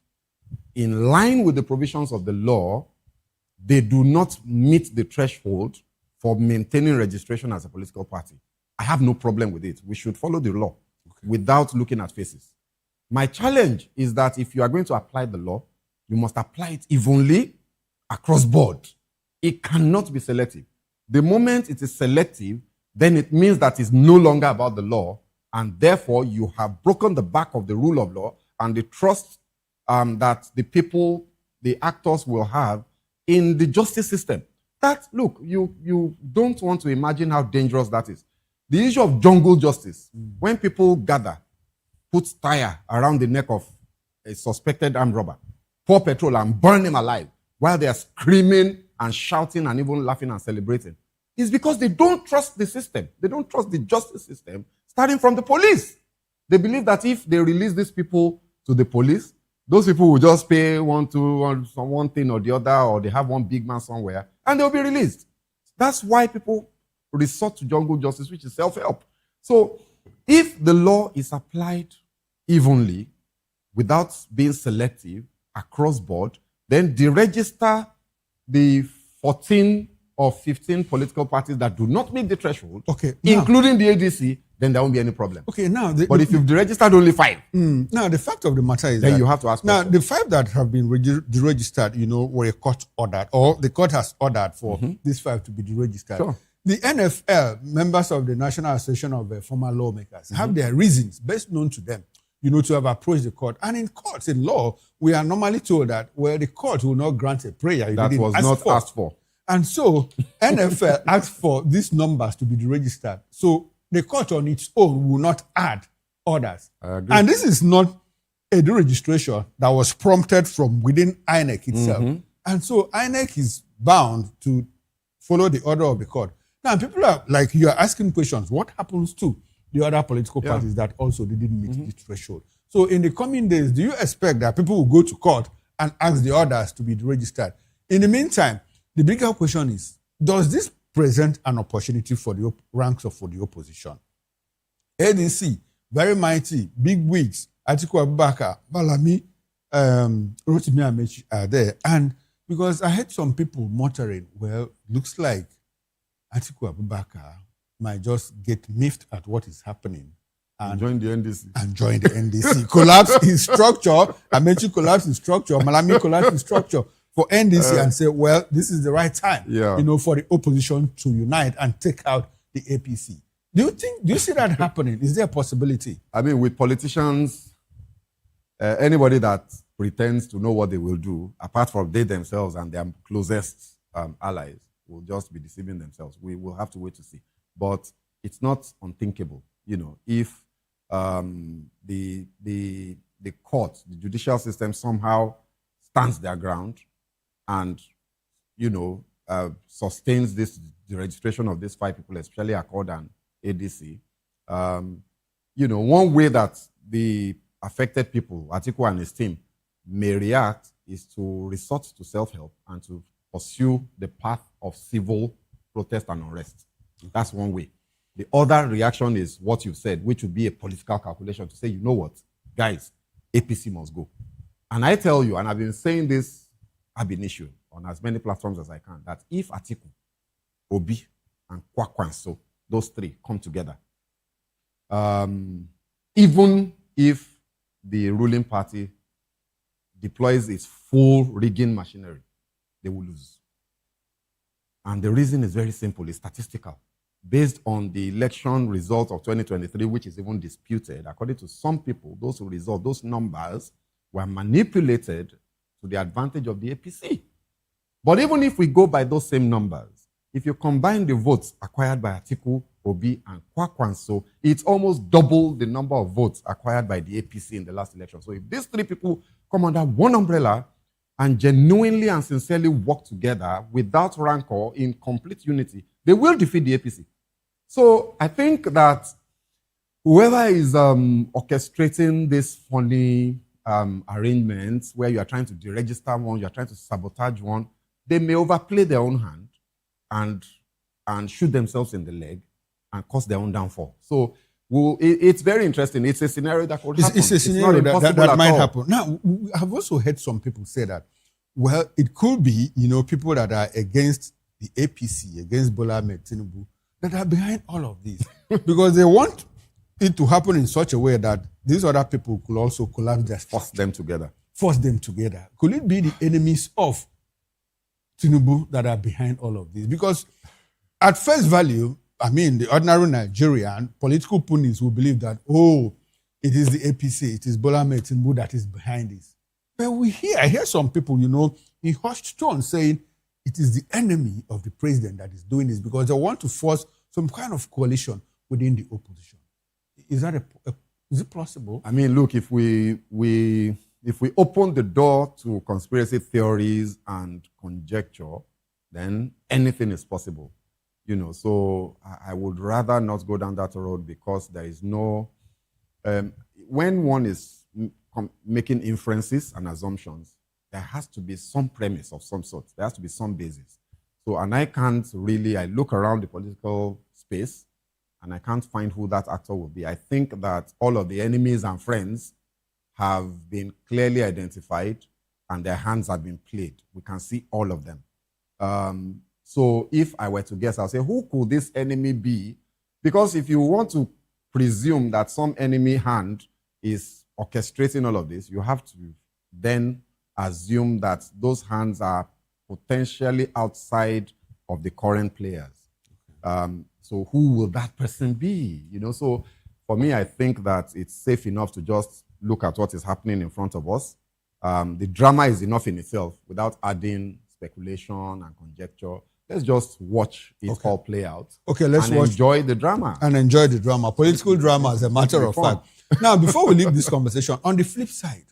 Speaker 4: in line with the provisions of the law, they do not meet the threshold for maintaining registration as a political party, I have no problem with it. We should follow the law without looking at faces. My challenge is that if you are going to apply the law, you must apply it evenly across board. It cannot be selective. The moment it is selective, then it means that it's no longer about the law, and therefore you have broken the back of the rule of law and the trust that the people, the actors will have in the justice system. That, look, you don't want to imagine how dangerous that is. The issue of jungle justice, when people gather, put tire around the neck of a suspected armed robber, pour petrol and burn him alive while they are screaming and shouting and even laughing and celebrating, is because they don't trust the system. They don't trust the justice system, starting from the police. They believe that if they release these people to the police, those people will just pay one thing or the other, or they have one big man somewhere, and they'll be released. That's why people resort to jungle justice, which is self-help. So if the law is applied evenly, without being selective, across board, then deregister the 14 or 15 political parties that do not meet the threshold, including the ADC, then there won't be any problem.
Speaker 10: Okay, now...
Speaker 4: But if you've deregistered only 5...
Speaker 10: now, the fact of the matter is
Speaker 4: then you have to ask
Speaker 10: now,
Speaker 4: questions.
Speaker 10: the 5 that have been deregistered, were a court ordered, or the court has ordered for these 5 to be deregistered.
Speaker 4: Sure.
Speaker 10: The NFL, members of the National Association of Former Lawmakers, have their reasons, best known to them, to have approached the court. And in courts, in law, we are normally told that, well, the court will not grant a prayer
Speaker 4: that was not asked for.
Speaker 10: And so, NFL asked for these numbers to be deregistered. So, the court on its own will not add others. And this is not a deregistration that was prompted from within INEC itself. And so, INEC is bound to follow the order of the court. Now, people are like, you are asking questions. What happens to the other political parties that also didn't meet the threshold? So in the coming days, do you expect that people will go to court and ask the others to be registered? In the meantime, the bigger question is, does this present an opportunity for the ranks for the opposition? ADC, very mighty, big wigs, Atiku Abubakar, Balami, Rotimi Amechi are there. And because I heard some people muttering, well, looks like Atiku Abubakar might just get miffed at what is happening
Speaker 4: and join the NDC.
Speaker 10: And join the NDC. Collapse in structure. Amechi collapse in structure. Malami collapse in structure for NDC and say, well, this is the right time, for the opposition to unite and take out the APC. Do you see that happening? Is there a possibility?
Speaker 4: I mean, with politicians, anybody that pretends to know what they will do, apart from they themselves and their closest allies, will just be deceiving themselves. We will have to wait to see. But it's not unthinkable, if the court, the judicial system somehow stands their ground and, sustains the registration of these 5 people, especially Accord and ADC. One way that the affected people, Atiku and his team, may react is to resort to self-help and to pursue the path of civil protest and unrest. That's one way. The other reaction is what you said, which would be a political calculation to say, you know what, guys, APC must go. And I tell you, and I've been saying this ab initio on as many platforms as I can, that if Atiku, Obi, and Kwakwanso, those 3 come together, even if the ruling party deploys its full rigging machinery, they will lose. And the reason is very simple, it's statistical. Based on the election results of 2023, which is even disputed, according to some people, those results, those numbers were manipulated to the advantage of the APC. But even if we go by those same numbers, if you combine the votes acquired by Atiku, Obi, and Kwakwanso, it's almost double the number of votes acquired by the APC in the last election. So if these 3 people come under one umbrella and genuinely and sincerely work together without rancor in complete unity, they will defeat the APC. So I think that whoever is orchestrating this funny arrangements where you are trying to deregister one, you are trying to sabotage one, they may overplay their own hand and shoot themselves in the leg and cause their own downfall. So it's very interesting. It's a scenario that could happen.
Speaker 10: It's a scenario that might happen. Now, I've also heard some people say that, well, it could be, people that are against the APC, against Bola Ahmed Tinubu, that are behind all of this. Because they want it to happen in such a way that these other people could also collapse their
Speaker 4: force them together.
Speaker 10: Could it be the enemies of Tinubu that are behind all of this? Because at first value, I mean, the ordinary Nigerian political pundits will believe that, it is the APC, it is Bola Ahmed Tinubu that is behind this. But I hear some people, in hushed tone saying it is the enemy of the president that is doing this because they want to force some kind of coalition within the opposition. Is that is it possible?
Speaker 4: I mean, look, if we open the door to conspiracy theories and conjecture, then anything is possible. So I would rather not go down that road because there is no... when one is making inferences and assumptions, there has to be some premise of some sort. There has to be some basis. So, and I look around the political space and I can't find who that actor will be. I think that all of the enemies and friends have been clearly identified and their hands have been played. We can see all of them. So if I were to guess, I'll say, who could this enemy be? Because if you want to presume that some enemy hand is orchestrating all of this, you have to then assume that those hands are potentially outside of the current players. So who will that person be? So for me, I think that it's safe enough to just look at what is happening in front of us. The drama is enough in itself without adding speculation and conjecture. Let's just watch it all play out.
Speaker 10: Okay, let's
Speaker 4: enjoy the drama.
Speaker 10: And enjoy the drama. Political drama, as a matter of fact. Now, before we leave this conversation, on the flip side,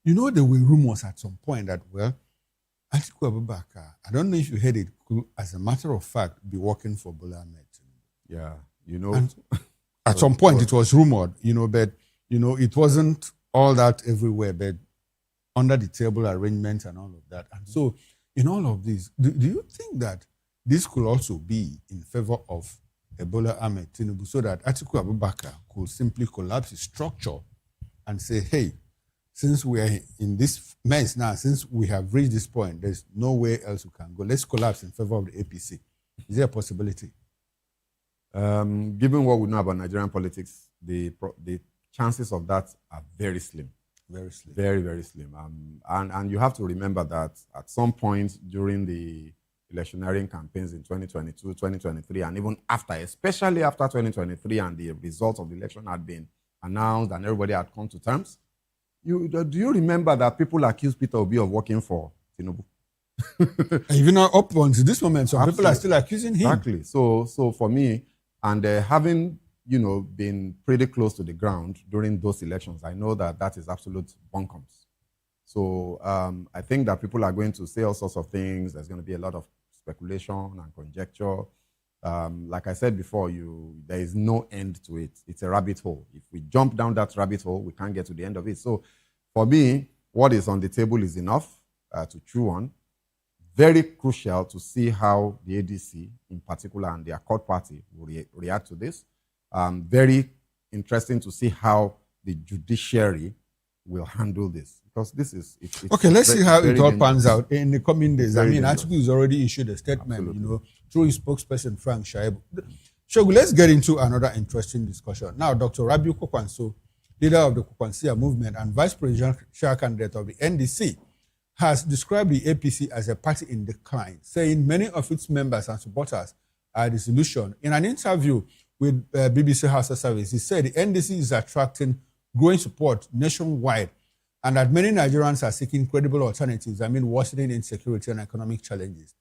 Speaker 10: there were rumors at some point that, well, Atiku Abubakar, I don't know if you heard it, could, as a matter of fact, be working for Bola Ahmed.
Speaker 4: Yeah,
Speaker 10: And at some point, it was rumored, but, it wasn't all that everywhere, but under the table arrangements and all of that. And so, in all of this, do you think that this could also be in favor of Bola Ahmed Tinubu so that Atiku Abubakar could simply collapse his structure and say, hey, since we are in this mess now, since we have reached this point, there's nowhere else we can go. Let's collapse in favor of the APC. Is there a possibility?
Speaker 4: Given what we know about Nigerian politics, the chances of that are very slim.
Speaker 10: Very slim.
Speaker 4: Very, very slim. And you have to remember that at some point during the electioneering campaigns in 2022, 2023, and even after, especially after 2023 and the results of the election had been announced and everybody had come to terms, do you remember that people accused Peter Obi of working for Tinubu?
Speaker 10: Even up until this moment, some people are still accusing him.
Speaker 4: Exactly. So for me, and having been pretty close to the ground during those elections, I know that is absolute bunkums. So I think that people are going to say all sorts of things. There's going to be a lot of speculation and conjecture. Like I said before, there is no end to it. It's a rabbit hole. If we jump down that rabbit hole, we can't get to the end of it. So for me, what is on the table is enough to chew on. Very crucial to see how the ADC in particular and their court party will react to this. Very interesting to see how the judiciary will handle this, because this is
Speaker 10: okay. Let's see how it all pans out in the coming days. I mean,
Speaker 4: dangerous.
Speaker 10: Atiku has already issued a statement, through his spokesperson Frank Shaibu. Shogu, let's get into another interesting discussion now. Dr. Rabiu Kokwanso, leader of the Kokwansia movement and vice presidential candidate of the NDC, has described the APC as a party in decline, saying many of its members and supporters are disillusioned. In an interview with BBC Hausa Service, he said the NDC is attracting growing support nationwide and that many Nigerians are seeking credible alternatives amid worsening insecurity and economic challenges.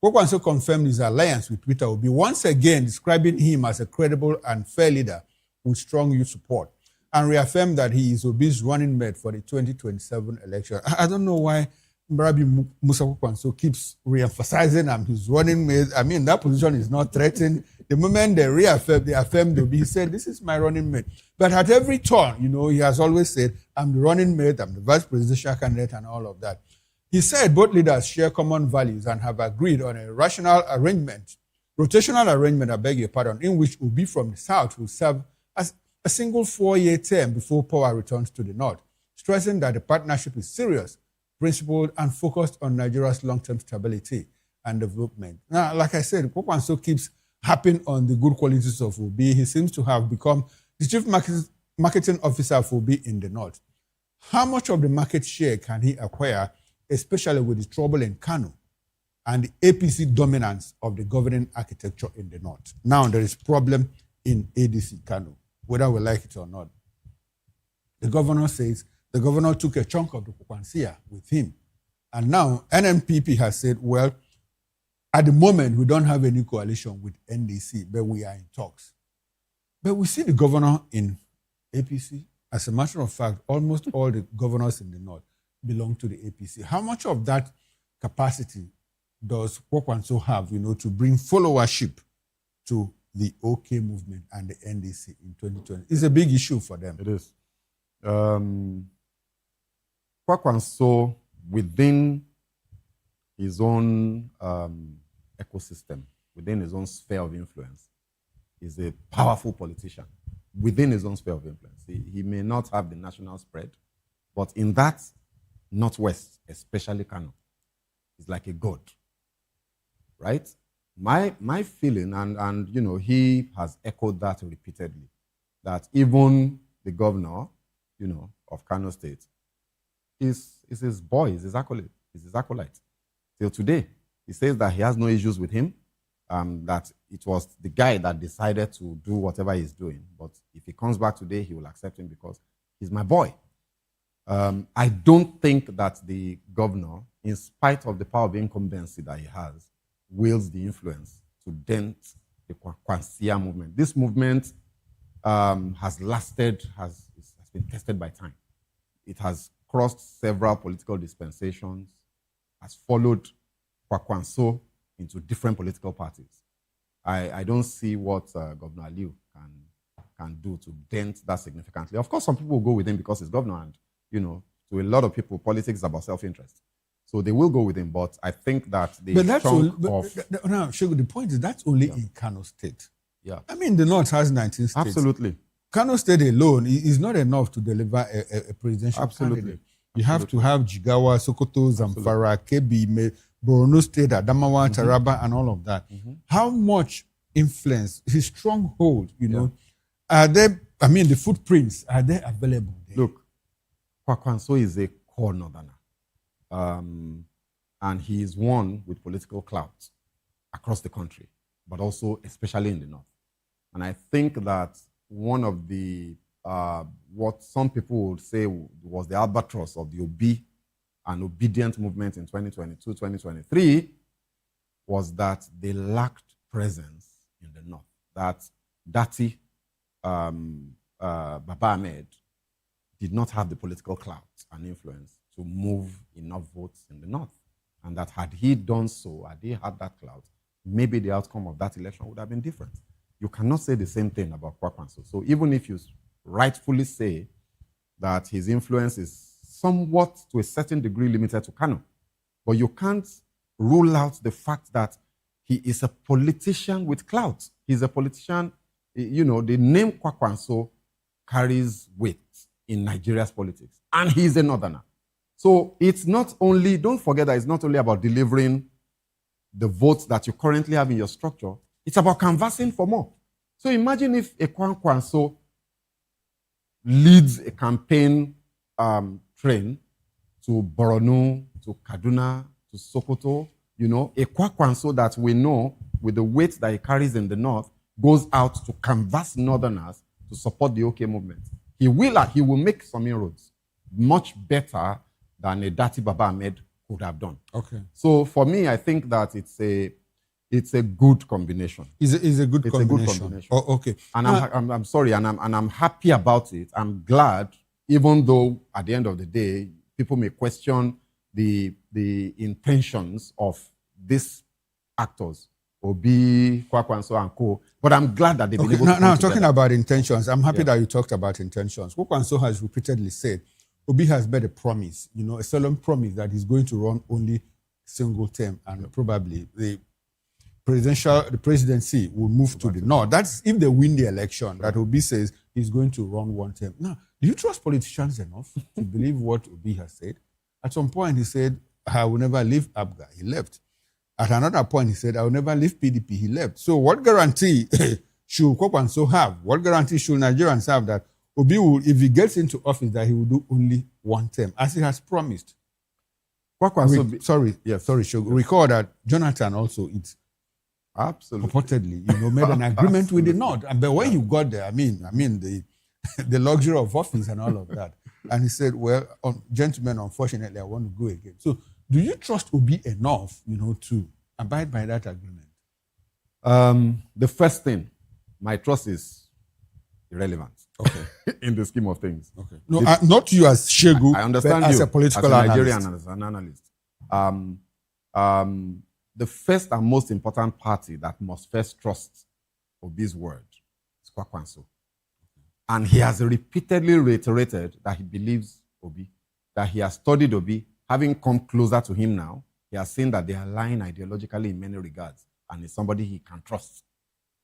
Speaker 10: Kokwanso confirmed his alliance with Peter Obi, once again describing him as a credible and fair leader with strong youth support, and reaffirmed that he is Obi's running mate for the 2027 election. I don't know why Rabi Musa Kokwanso keeps re-emphasizing his running mate. I mean, that position is not threatened. The moment they affirmed Obi, he said, this is my running mate. But at every turn, he has always said, I'm the running mate, I'm the vice presidential candidate, and all of that. He said both leaders share common values and have agreed on a rotational arrangement, I beg your pardon, in which Obi from the South will serve as a single 4-year term before power returns to the North, stressing that the partnership is serious, principled, and focused on Nigeria's long-term stability and development. Now, like I said, Kokwanso keeps harping on the good qualities of Obi. He seems to have become the chief marketing officer of Obi in the North. How much of the market share can he acquire, especially with the trouble in Kano and the APC dominance of the governing architecture in the North? Now there is problem in ADC Kano, whether we like it or not. The governor says the governor took a chunk of the Kokwansia with him. And now NNPP has said, well, at the moment, we don't have any coalition with NDC, but we are in talks. But we see the governor in APC. As a matter of fact, almost all the governors in the North belong to the APC. How much of that capacity does Kokwanso have, to bring followership to the OK movement and the NDC in 2020? It's a big issue for them.
Speaker 4: It is. Kokwanso, within his own ecosystem, within his own sphere of influence, is a powerful politician within his own sphere of influence. He may not have the national spread, but in that Northwest, especially Kano, he's like a god, right? My feeling, and he has echoed that repeatedly, that even the governor, of Kano State is his boy, is his acolyte. Till today, he says that he has no issues with him, that it was the guy that decided to do whatever he's doing. But if he comes back today, he will accept him because he's my boy. I don't think that the governor, in spite of the power of incumbency that he has, wields the influence to dent the Kwansia movement. This movement has been tested by time. It has crossed several political dispensations, has followed Kwakwanso into different political parties. I don't see what Governor Aliu can do to dent that significantly. Of course, some people will go with him because he's governor, and to a lot of people, politics is about self-interest. So they will go with him, but I think that the
Speaker 10: the point is that's only in Kano State.
Speaker 4: Yeah.
Speaker 10: I mean, the North has 19 states.
Speaker 4: Absolutely.
Speaker 10: Kano State alone is not enough to deliver a presidential candidate. You have to have Jigawa, Sokoto, Zamfara, Kebbi, Borno State, Adamawa, Taraba, and all of that. How much influence, his stronghold, you know, are there, I mean, the footprints, are they available there?
Speaker 4: Look, Kwakwanso is a core northerner. And he is one with political clout across the country, but also especially in the north. And I think that one of the, what some people would say was the albatross of the Obi and obedient movement in 2022, 2023, was that they lacked presence in the north. That Dati Baba Ahmed did not have the political clout and influence to move enough votes in the north. And that had he done so, had he had that clout, maybe the outcome of that election would have been different. You cannot say the same thing about Kwakwanso. So even if you rightfully say that his influence is somewhat, to a certain degree, limited to Kano, but you can't rule out the fact that he is a politician with clout. He's a politician, you know, the name Kwakwanso carries weight in Nigeria's politics, and he's a northerner. So it's not only, don't forget that it's not only about delivering the votes that you currently have in your structure, it's about canvassing for more. So imagine if a Kwakwanso leads a campaign train to Borno, to Kaduna, to Sokoto, you know, a Kwakwanso that we know with the weight that he carries in the north goes out to canvass northerners to support the OK movement. He will make some inroads, much better than a Dati Baba Ahmed could have done.
Speaker 10: Okay.
Speaker 4: So for me, I think that it's a good combination.
Speaker 10: It's a good combination.
Speaker 4: A good combination.
Speaker 10: Oh, okay.
Speaker 4: And I'm sorry, and I'm happy about it. I'm glad, even though at the end of the day, people may question the intentions of these actors, Obi, Kwakwanso, and co. But I'm glad that they've been able to come
Speaker 10: now
Speaker 4: together.
Speaker 10: talking about intentions, I'm happy that you talked about intentions. Kwakwanso has repeatedly said Obi has made a promise, you know, a solemn promise that he's going to run only single term, and probably the presidency will move to the north. That's if they win the election, that Obi says he's going to run one term. Now, do you trust politicians enough to believe what Obi has said? At some point, he said, I will never leave ABGA. He left. At another point, he said, I will never leave PDP. He left. So what guarantee should Kwakwanso have? What guarantee should Nigerians have that Obi will, if he gets into office, that he will do only one term, as he has promised? Recall that Jonathan also, it's
Speaker 4: absolutely
Speaker 10: purportedly, you know, made an agreement with the North. But when he got there, I mean the luxury of office and all of that. And he said, well, gentlemen, unfortunately, I want to go again. So do you trust Obi enough, you know, to abide by that agreement?
Speaker 4: The first thing, my trust is irrelevant.
Speaker 10: Okay.
Speaker 4: In the scheme of things.
Speaker 10: Okay. No, not you as Shegu,
Speaker 4: I understand
Speaker 10: but as
Speaker 4: you,
Speaker 10: a political
Speaker 4: as a
Speaker 10: analyst.
Speaker 4: Nigerian, as an analyst. The first and most important party that must first trust Obi's word is Kwakwanso. And he has repeatedly reiterated that he believes Obi, that he has studied Obi. Having come closer to him now, he has seen that they align ideologically in many regards, and is somebody he can trust.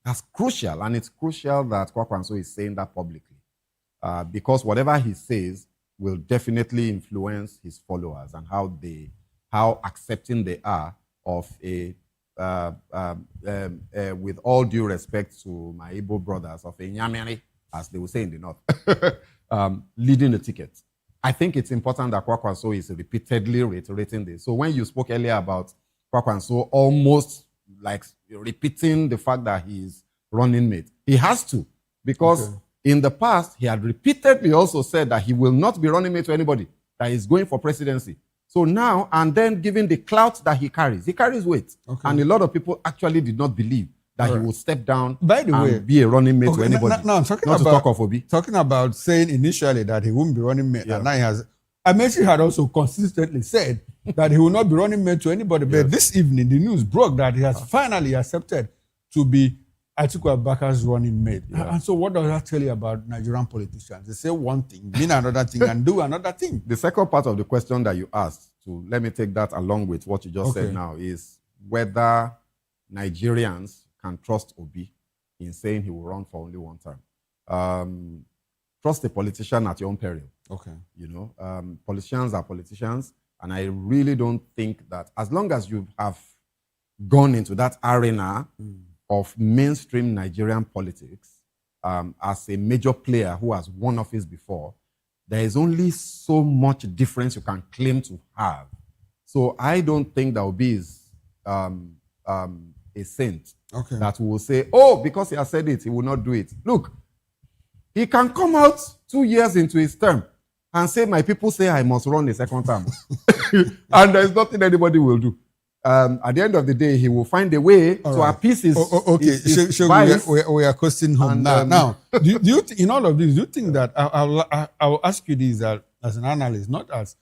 Speaker 4: That's crucial, and it's crucial that Kwakwanso is saying that publicly, because whatever he says will definitely influence his followers and how accepting they are of with all due respect to my Igbo brothers, of a Nyamiri, as they will say in the north, leading the ticket. I think it's important that Kwakwanso is repeatedly reiterating this. So when you spoke earlier about Kwakwanso almost like repeating the fact that he is running mate, he has to, because in the past, he had repeatedly also said that he will not be running mate to anybody, that he's going for presidency. So now, and then given the clout that he carries weight. And a lot of people actually did not believe that he would step down and be a running mate to anybody.
Speaker 10: Now I'm talking
Speaker 4: not
Speaker 10: about,
Speaker 4: to talk of Obi.
Speaker 10: Talking about saying initially that he wouldn't be running mate, and now he has. Amechi had also consistently said that he will not be running mate to anybody. But this evening, the news broke that he has finally accepted to be Atiku Abubakar's running mate. And so what does that tell you about Nigerian politicians? They say one thing, mean another thing, and do another thing.
Speaker 4: The second part of the question that you asked, let me take that along with what you just said now, is whether Nigerians can trust Obi in saying he will run for only one term. Trust a politician at your own peril.
Speaker 10: Okay.
Speaker 4: You know, politicians are politicians. And I really don't think that as long as you have gone into that arena of mainstream Nigerian politics as a major player who has won office before, there is only so much difference you can claim to have. So I don't think that Obi is a saint that will say, oh, because he has said it, he will not do it. Look, he can come out 2 years into his term and say, my people say I must run a second term. And there's nothing anybody will do. At the end of the day, he will find a way to appease his, his vice.
Speaker 10: We are questioning him now. Now, do you in all of this, do you think that I'll ask you this as an analyst, not as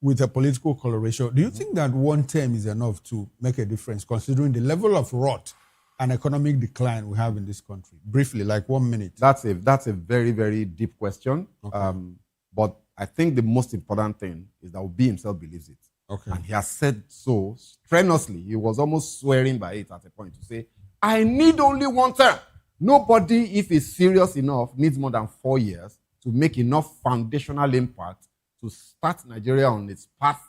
Speaker 10: with a political coloration? Do you think that one term is enough to make a difference, considering the level of rot and economic decline we have in this country? Briefly, like 1 minute.
Speaker 4: That's a very, very deep question. But I think the most important thing is that Obi himself believes it. And he has said so strenuously. He was almost swearing by it at a point to say, I need only one term. Nobody, if he's serious enough, needs more than 4 years to make enough foundational impact to start Nigeria on its path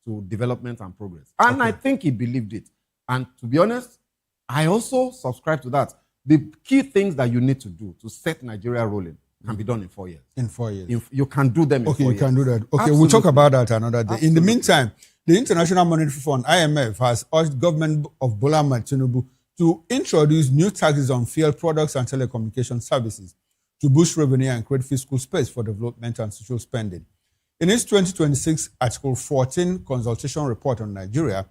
Speaker 4: to development and progress. And I think he believed it. And to be honest, I also subscribe to that. The key things that you need to do to set Nigeria rolling can be done in 4 years.
Speaker 10: In 4 years.
Speaker 4: You can do them in 4 years.
Speaker 10: You can do that. Okay,
Speaker 4: Absolutely.
Speaker 10: We'll talk about that another day. In the meantime, the International Monetary Fund, IMF, has urged government of Bola Ahmed Tinubu to introduce new taxes on fuel products and telecommunication services to boost revenue and create fiscal space for development and social spending. In its 2026 Article 14 consultation report on Nigeria,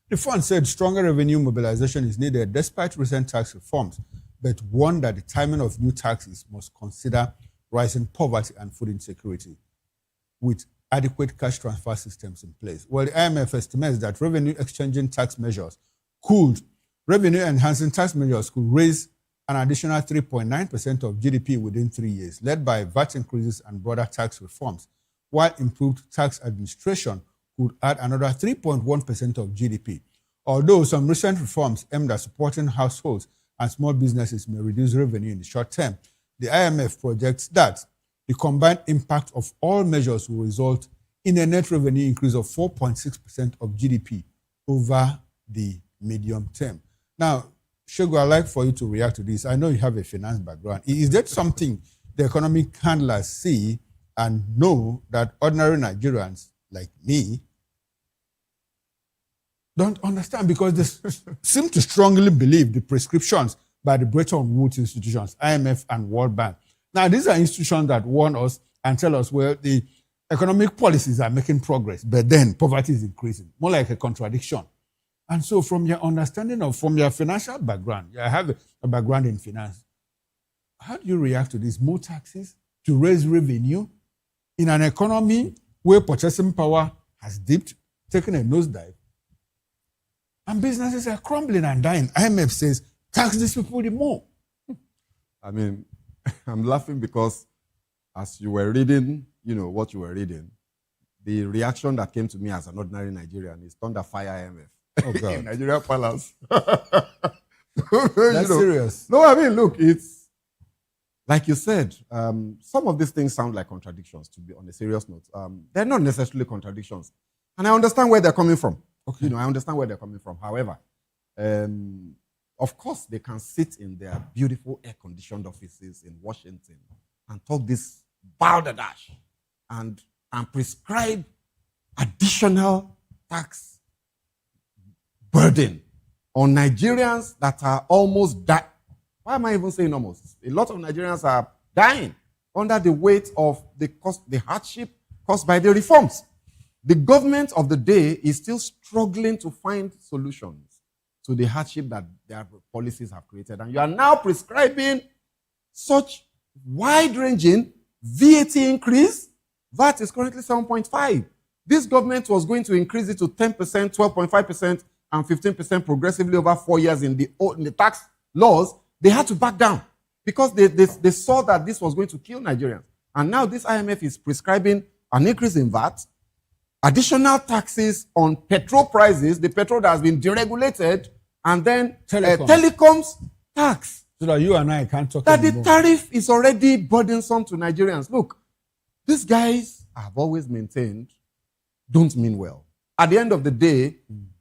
Speaker 10: the fund said stronger revenue mobilization is needed despite recent tax reforms, but warned that the timing of new taxes must consider rising poverty and food insecurity with adequate cash transfer systems in place. Well, the IMF estimates that revenue-enhancing tax measures could raise an additional 3.9% of GDP within 3 years, led by VAT increases and broader tax reforms, while improved tax administration could add another 3.1% of GDP. Although some recent reforms aimed at supporting households and small businesses may reduce revenue in the short term, the IMF projects that the combined impact of all measures will result in a net revenue increase of 4.6% of GDP over the medium term. Now, Shogo, I'd like for you to react to this. I know you have a finance background. Is that something the economic handlers see and know that ordinary Nigerians like me don't understand? Because they seem to strongly believe the prescriptions by the Bretton Woods institutions, IMF and World Bank. Now, these are institutions that warn us and tell us, well, the economic policies are making progress, but then poverty is increasing, more like a contradiction. And so from your understanding from your financial background, I have a background in finance, how do you react to this? More taxes to raise revenue in an economy where purchasing power has dipped, taken a nosedive, and businesses are crumbling and dying. IMF says, tax these people the more.
Speaker 4: I mean, I'm laughing because as you were reading, what you were reading, the reaction that came to me as an ordinary Nigerian is thunder fire IMF.
Speaker 10: Oh, God.
Speaker 4: In Nigeria Palace.
Speaker 10: That's serious.
Speaker 4: No, I mean, look, it's like you said, some of these things sound like contradictions, to be on a serious note. They're not necessarily contradictions. And I understand where they're coming from.
Speaker 10: Okay.
Speaker 4: I understand where they're coming from. However, of course, they can sit in their beautiful air-conditioned offices in Washington and talk this balderdash and prescribe additional tax burden on Nigerians that are almost dying. Why am I even saying almost? A lot of Nigerians are dying under the weight of the hardship caused by the reforms. The government of the day is still struggling to find solutions to the hardship that their policies have created. And you are now prescribing such wide-ranging VAT increase. VAT is currently 7.5. This government was going to increase it to 10%, 12.5%, and 15% progressively over 4 years in the tax laws. They had to back down because they saw that this was going to kill Nigerians. And now this IMF is prescribing an increase in VAT, additional taxes on petrol prices, the petrol that has been deregulated, and then telecoms tax.
Speaker 10: So that you and I can't talk
Speaker 4: that
Speaker 10: anymore.
Speaker 4: The tariff is already burdensome to Nigerians. Look, these guys have always maintained don't mean well. at the end of the day,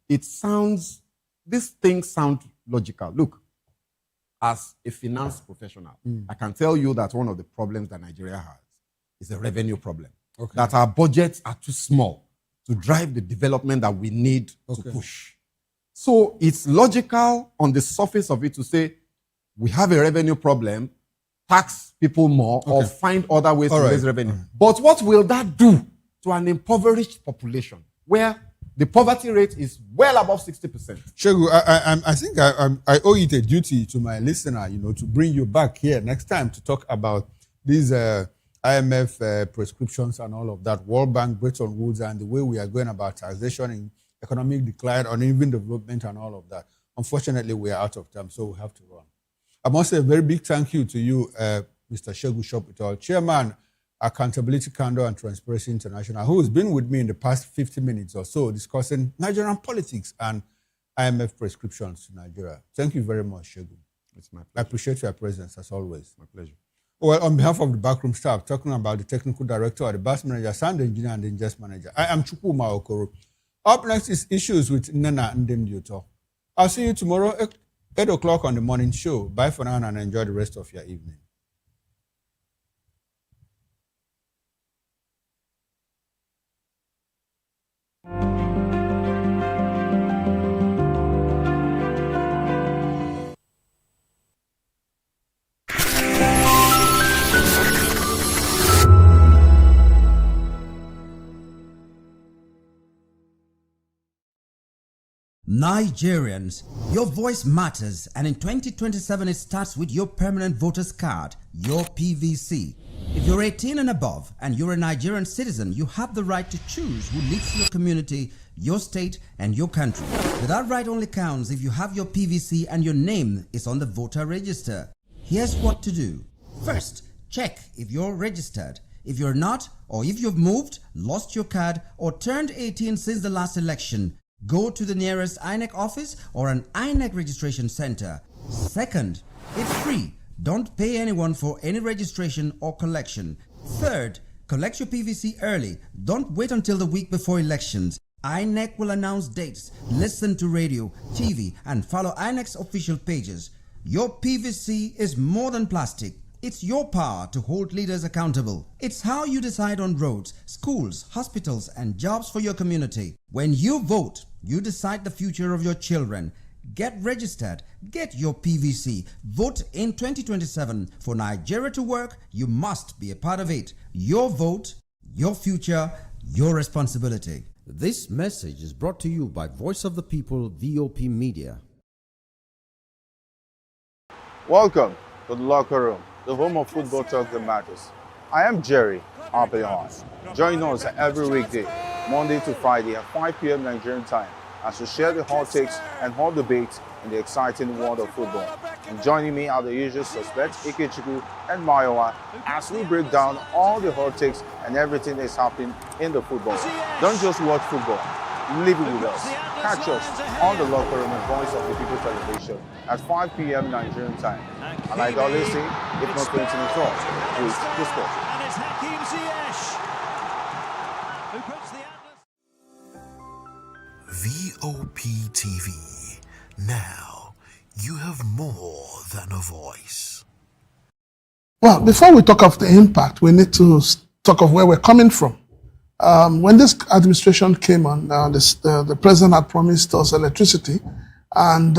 Speaker 4: these things sound logical. Look, as a finance professional, I can tell you that one of the problems that Nigeria has is a revenue problem.
Speaker 10: Okay.
Speaker 4: That our budgets are too small to drive the development that we need to push. So it's logical on the surface of it to say, we have a revenue problem, tax people more, or find other ways to raise revenue. But what will that do to an impoverished population where the poverty rate is well above 60%?
Speaker 10: Shegu, I think I owe it a duty to my listener, to bring you back here next time to talk about these IMF prescriptions and all of that, World Bank, Bretton Woods, and the way we are going about taxation in economic decline, uneven development, and all of that. Unfortunately, we are out of time, so we have to run. I must say a very big thank you to you, Mr. Shegu Shopitol, Chairman, Accountability, Candor, and Transparency International, who has been with me in the past 50 minutes or so discussing Nigerian politics and IMF prescriptions to Nigeria. Thank you very much, Shegu.
Speaker 4: It's my pleasure.
Speaker 10: I appreciate your presence, as always.
Speaker 4: My pleasure.
Speaker 10: Well, on behalf of the backroom staff, talking about the technical director, the bus manager, sound engineer, and the ingest manager, I am Chukwuma Okoro. Up next is Issues with Nana Ndemdiuto. I'll see you tomorrow, 8 o'clock on the morning show. Bye for now and enjoy the rest of your evening.
Speaker 5: Nigerians, your voice matters, and in 2027 it starts with your permanent voters card, your PVC. If you're 18 and above and you're a Nigerian citizen, you have the right to choose who leads your community, your state, and your country. But that right only counts if you have your PVC and your name is on the voter register. Here's what to do. First, check if you're registered. If you're not, or if you've moved, lost your card, or turned 18 since the last election, go to the nearest INEC office or an INEC registration center. Second, it's free. Don't pay anyone for any registration or collection. Third, collect your PVC early. Don't wait until the week before elections. INEC will announce dates. Listen to radio, TV, and follow INEC's official pages. Your PVC is more than plastic. It's your power to hold leaders accountable. It's how you decide on roads, schools, hospitals, and jobs for your community. When you vote, you decide the future of your children. Get registered. Get your PVC. Vote in 2027. For Nigeria to work, you must be a part of it. Your vote, your future, your responsibility.
Speaker 15: This message is brought to you by Voice of the People, VOP Media.
Speaker 2: Welcome to the locker room, the home of football talk that matters. I am Jerry Arpeon. Join us every weekday, Monday to Friday at 5 p.m. Nigerian time, as we share the hot takes and hot debates in the exciting world of football. And joining me are the usual suspects, Ikechukwu and Mayowa, as we break down all the hot takes and everything that's happening in the football. Don't just watch football, live it with us. Catch us on the locker room and Voice of the People television at 5 p.m. Nigerian time. And like I always say, if not playing to the front, with the sport.
Speaker 17: And it's Hakim Ziyech, who puts the
Speaker 20: VOP TV. Now, you have more than a voice.
Speaker 19: Well, before we talk of the impact, we need to talk of where we're coming from. When this administration came on, the president had promised us electricity, and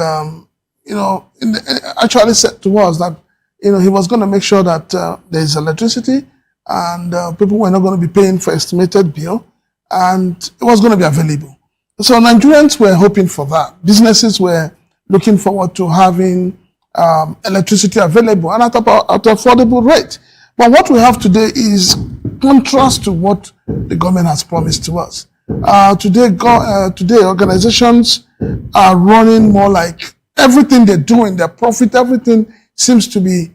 Speaker 19: actually said to us that he was going to make sure that there is electricity, and people were not going to be paying for estimated bill, and it was going to be available. So Nigerians were hoping for that. Businesses were looking forward to having electricity available and at affordable rate. But what we have today is contrast to what the government has promised to us. Today, organizations are running more like everything they do in their profit, everything seems to be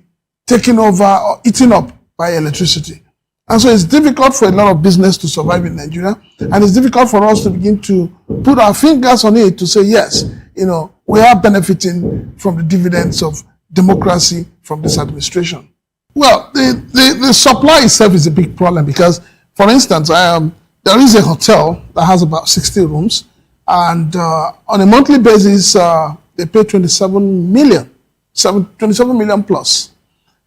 Speaker 19: taken over or eaten up by electricity. And so it's difficult for a lot of business to survive in Nigeria, and it's difficult for us to begin to put our fingers on it to say, yes, we are benefiting from the dividends of democracy from this administration. Well, the supply itself is a big problem because, for instance, there is a hotel that has about 60 rooms, and on a monthly basis, they pay 27 million, 27 million plus.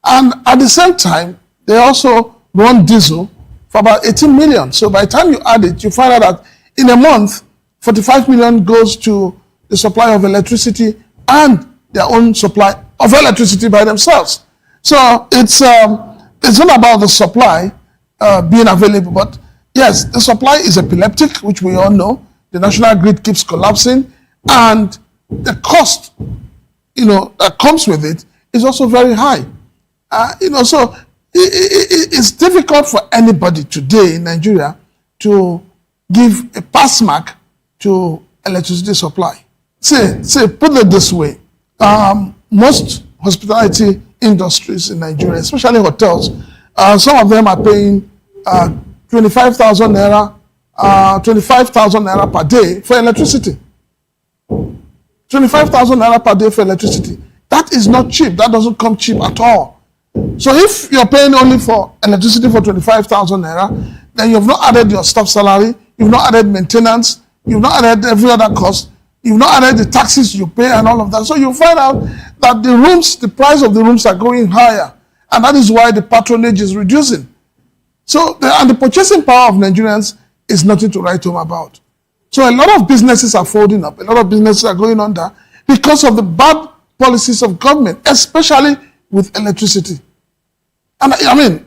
Speaker 19: And at the same time, they also run diesel for about 18 million. So by the time you add it, you find out that in a month, 45 million goes to the supply of electricity and their own supply of electricity by themselves. So it's not about the supply being available, but yes, the supply is epileptic, which we all know. The national grid keeps collapsing, and the cost, that comes with it is also very high. So it's difficult for anybody today in Nigeria to give a pass mark to electricity supply. Say, put it this way, most hospitality industries in Nigeria, especially hotels, some of them are paying 25,000 naira, 25,000 naira per day for electricity. 25,000 naira per day for electricity. That is not cheap. That doesn't come cheap at all. So if you're paying only for electricity for 25,000 naira, then you've not added your staff salary, you've not added maintenance, you've not added every other cost, you've not added the taxes you pay and all of that. So you find out that the price of the rooms are going higher, and that is why the patronage is reducing. So, and the purchasing power of Nigerians is nothing to write home about. So a lot of businesses are folding up, a lot of businesses are going under because of the bad policies of government, especially with electricity. And I mean,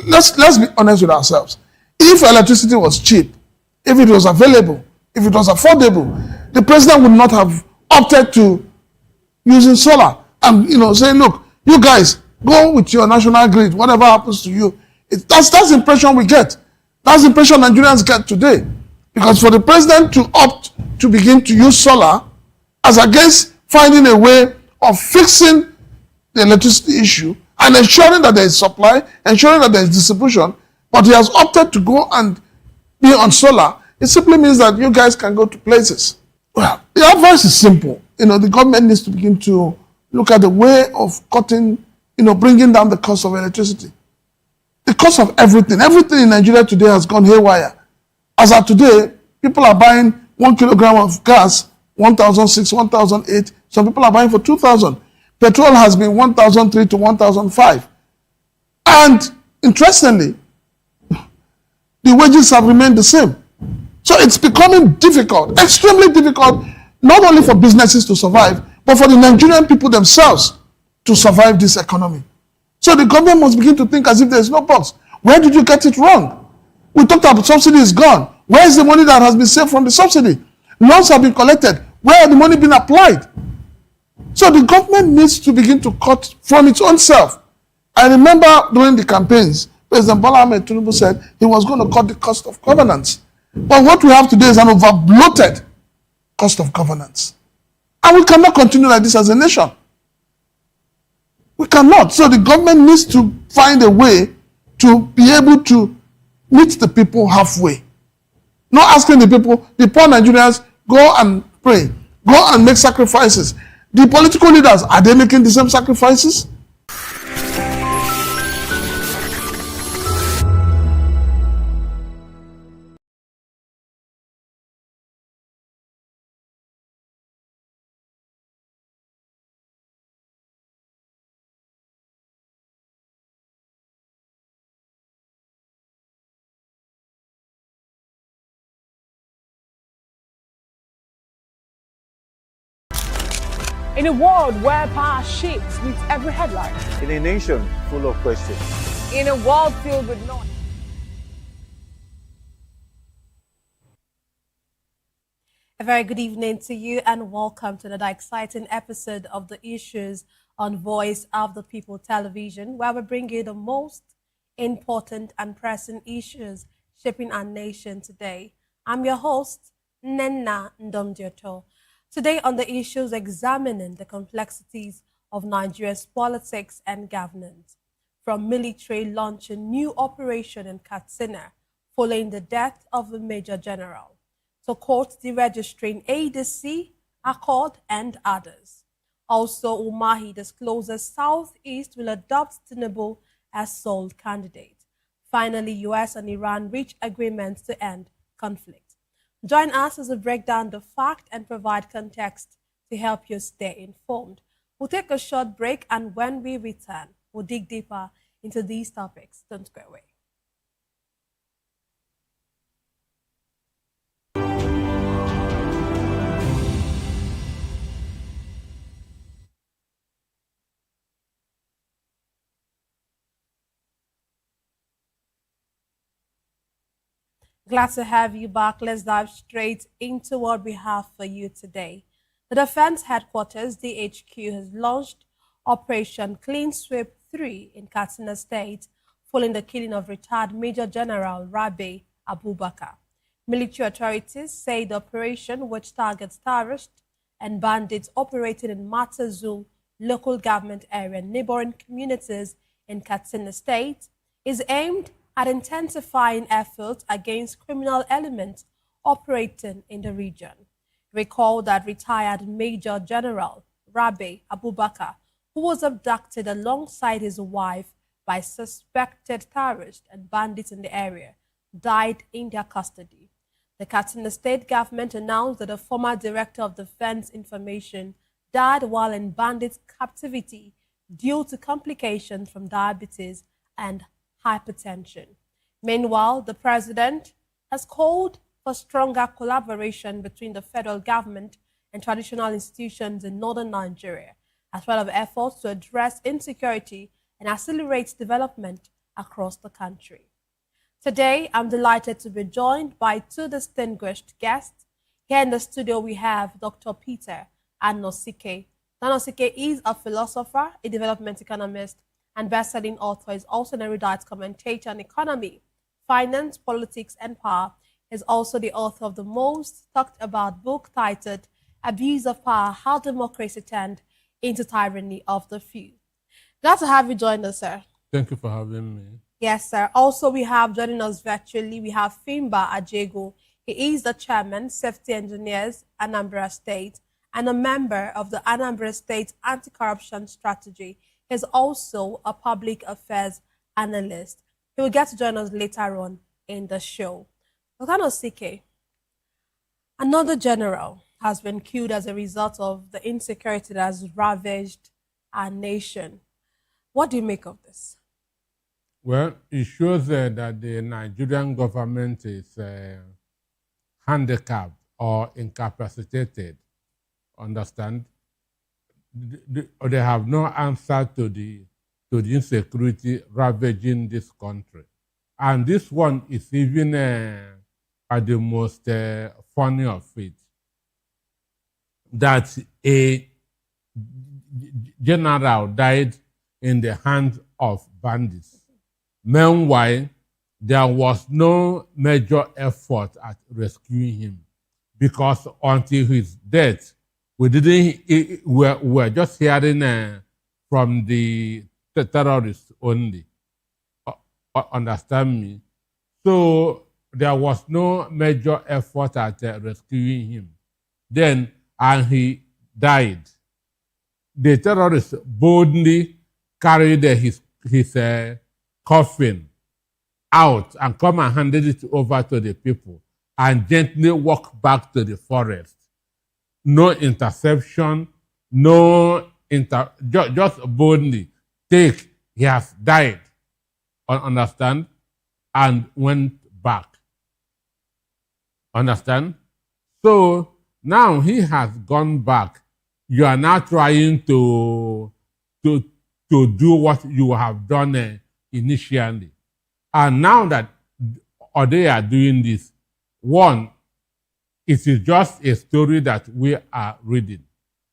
Speaker 19: let's be honest with ourselves. If electricity was cheap, if it was available, if it was affordable, the president would not have opted to using solar and saying, look, you guys go with your national grid, whatever happens to you. That's the impression we get. That's the impression Nigerians get today. Because for the president to opt to begin to use solar as against finding a way of fixing the electricity issue and ensuring that there is supply, ensuring that there is distribution, but he has opted to go and be on solar, it simply means that you guys can go to places. Well, the advice is simple. The government needs to begin to look at the way of cutting, bringing down the cost of electricity. The cost of everything in Nigeria today has gone haywire. As of today, people are buying 1 kilogram of gas, 1,600, 1,008. Some people are buying for 2,000. Petrol has been 1,003 to 1,005. And interestingly, the wages have remained the same. So it's becoming difficult, extremely difficult, not only for businesses to survive, but for the Nigerian people themselves to survive this economy. So the government must begin to think as if there is no box. Where did you get it wrong? We talked about subsidy is gone. Where is the money that has been saved from the subsidy? Loans have been collected. Where has the money been applied? So the government needs to begin to cut from its own self. I remember during the campaigns, President Bola Ahmed Tinubu said he was going to cut the cost of governance. But what we have today is an over-bloated cost of governance. And we cannot continue like this as a nation. We cannot. So the government needs to find a way to be able to meet the people halfway. Not asking the people, the poor Nigerians, go and pray, go and make sacrifices. The political leaders, are they making the same sacrifices?
Speaker 1: In a world where power shifts with every headline.
Speaker 21: In a nation full of questions.
Speaker 1: In a world filled with noise.
Speaker 6: A very good evening to you and welcome to another exciting episode of the Issues on Voice of the People television, where we bring you the most important and pressing issues shaping our nation today. I'm your host, Nenna Ndomdioto. Today on the issues examining the complexities of Nigeria's politics and governance, from military launching new operation in Katsina following the death of a major general, to court deregistering ADC, Accord, and others. Also, Umahi discloses Southeast will adopt Tinubu as sole candidate. Finally, US and Iran reached agreements to end conflict. Join us as we break down the fact and provide context to help you stay informed. We'll take a short break, and when we return, we'll dig deeper into these topics. Don't go away. Glad to have you back. Let's dive straight into what we have for you today. The Defense Headquarters, DHQ, has launched Operation Clean Sweep 3 in Katsina State, following the killing of retired Major General Rabi Abubakar. Military authorities say the operation, which targets terrorists and bandits operating in Matazu local government area and neighboring communities in Katsina State, is aimed at intensifying efforts against criminal elements operating in the region. Recall that retired Major General Rabi Abubakar, who was abducted alongside his wife by suspected terrorists and bandits in the area, died in their custody. The Katsina State government announced that the former Director of Defense Information died while in bandits' captivity due to complications from diabetes and hypertension. Meanwhile, the president has called for stronger collaboration between the federal government and traditional institutions in northern Nigeria, as well as efforts to address insecurity and accelerate development across the country. Today, I'm delighted to be joined by two distinguished guests. Here in the studio, we have Dr. Peter Anosike. Anosike is a philosopher, a development economist, and best-selling author. Is also an erudite commentator on economy, finance, politics, and power. He is also the author of the most talked about book titled Abuse of Power, How Democracy Turned into Tyranny of the Few. Glad to have you join us, sir.
Speaker 11: Thank you for having me.
Speaker 6: Yes, sir. Also, we have joining us virtually, we have Fimba Ajego. He is the chairman, Safety Engineers, Anambra State, and a member of the Anambra State Anti-Corruption Strategy. He's also a public affairs analyst. He will get to join us later on in the show. Dr. Anosike, another general has been killed as a result of the insecurity that has ravaged our nation. What do you make of this?
Speaker 11: Well, it shows that the Nigerian government is handicapped or incapacitated. Understand? They have no answer to the insecurity ravaging this country. And this one is even at the most funny of it, that a general died in the hands of bandits. Meanwhile, there was no major effort at rescuing him, because until his death, we were just hearing from the terrorists only. Understand me? So there was no major effort at rescuing him. Then, and he died. The terrorists boldly carried his coffin out and come and handed it over to the people and gently walk back to the forest. No interception, just boldly take, he has died, understand, and went back. Understand? So now he has gone back. You are now trying to do what you have done initially. And now that they are doing this, one, it is just a story that we are reading,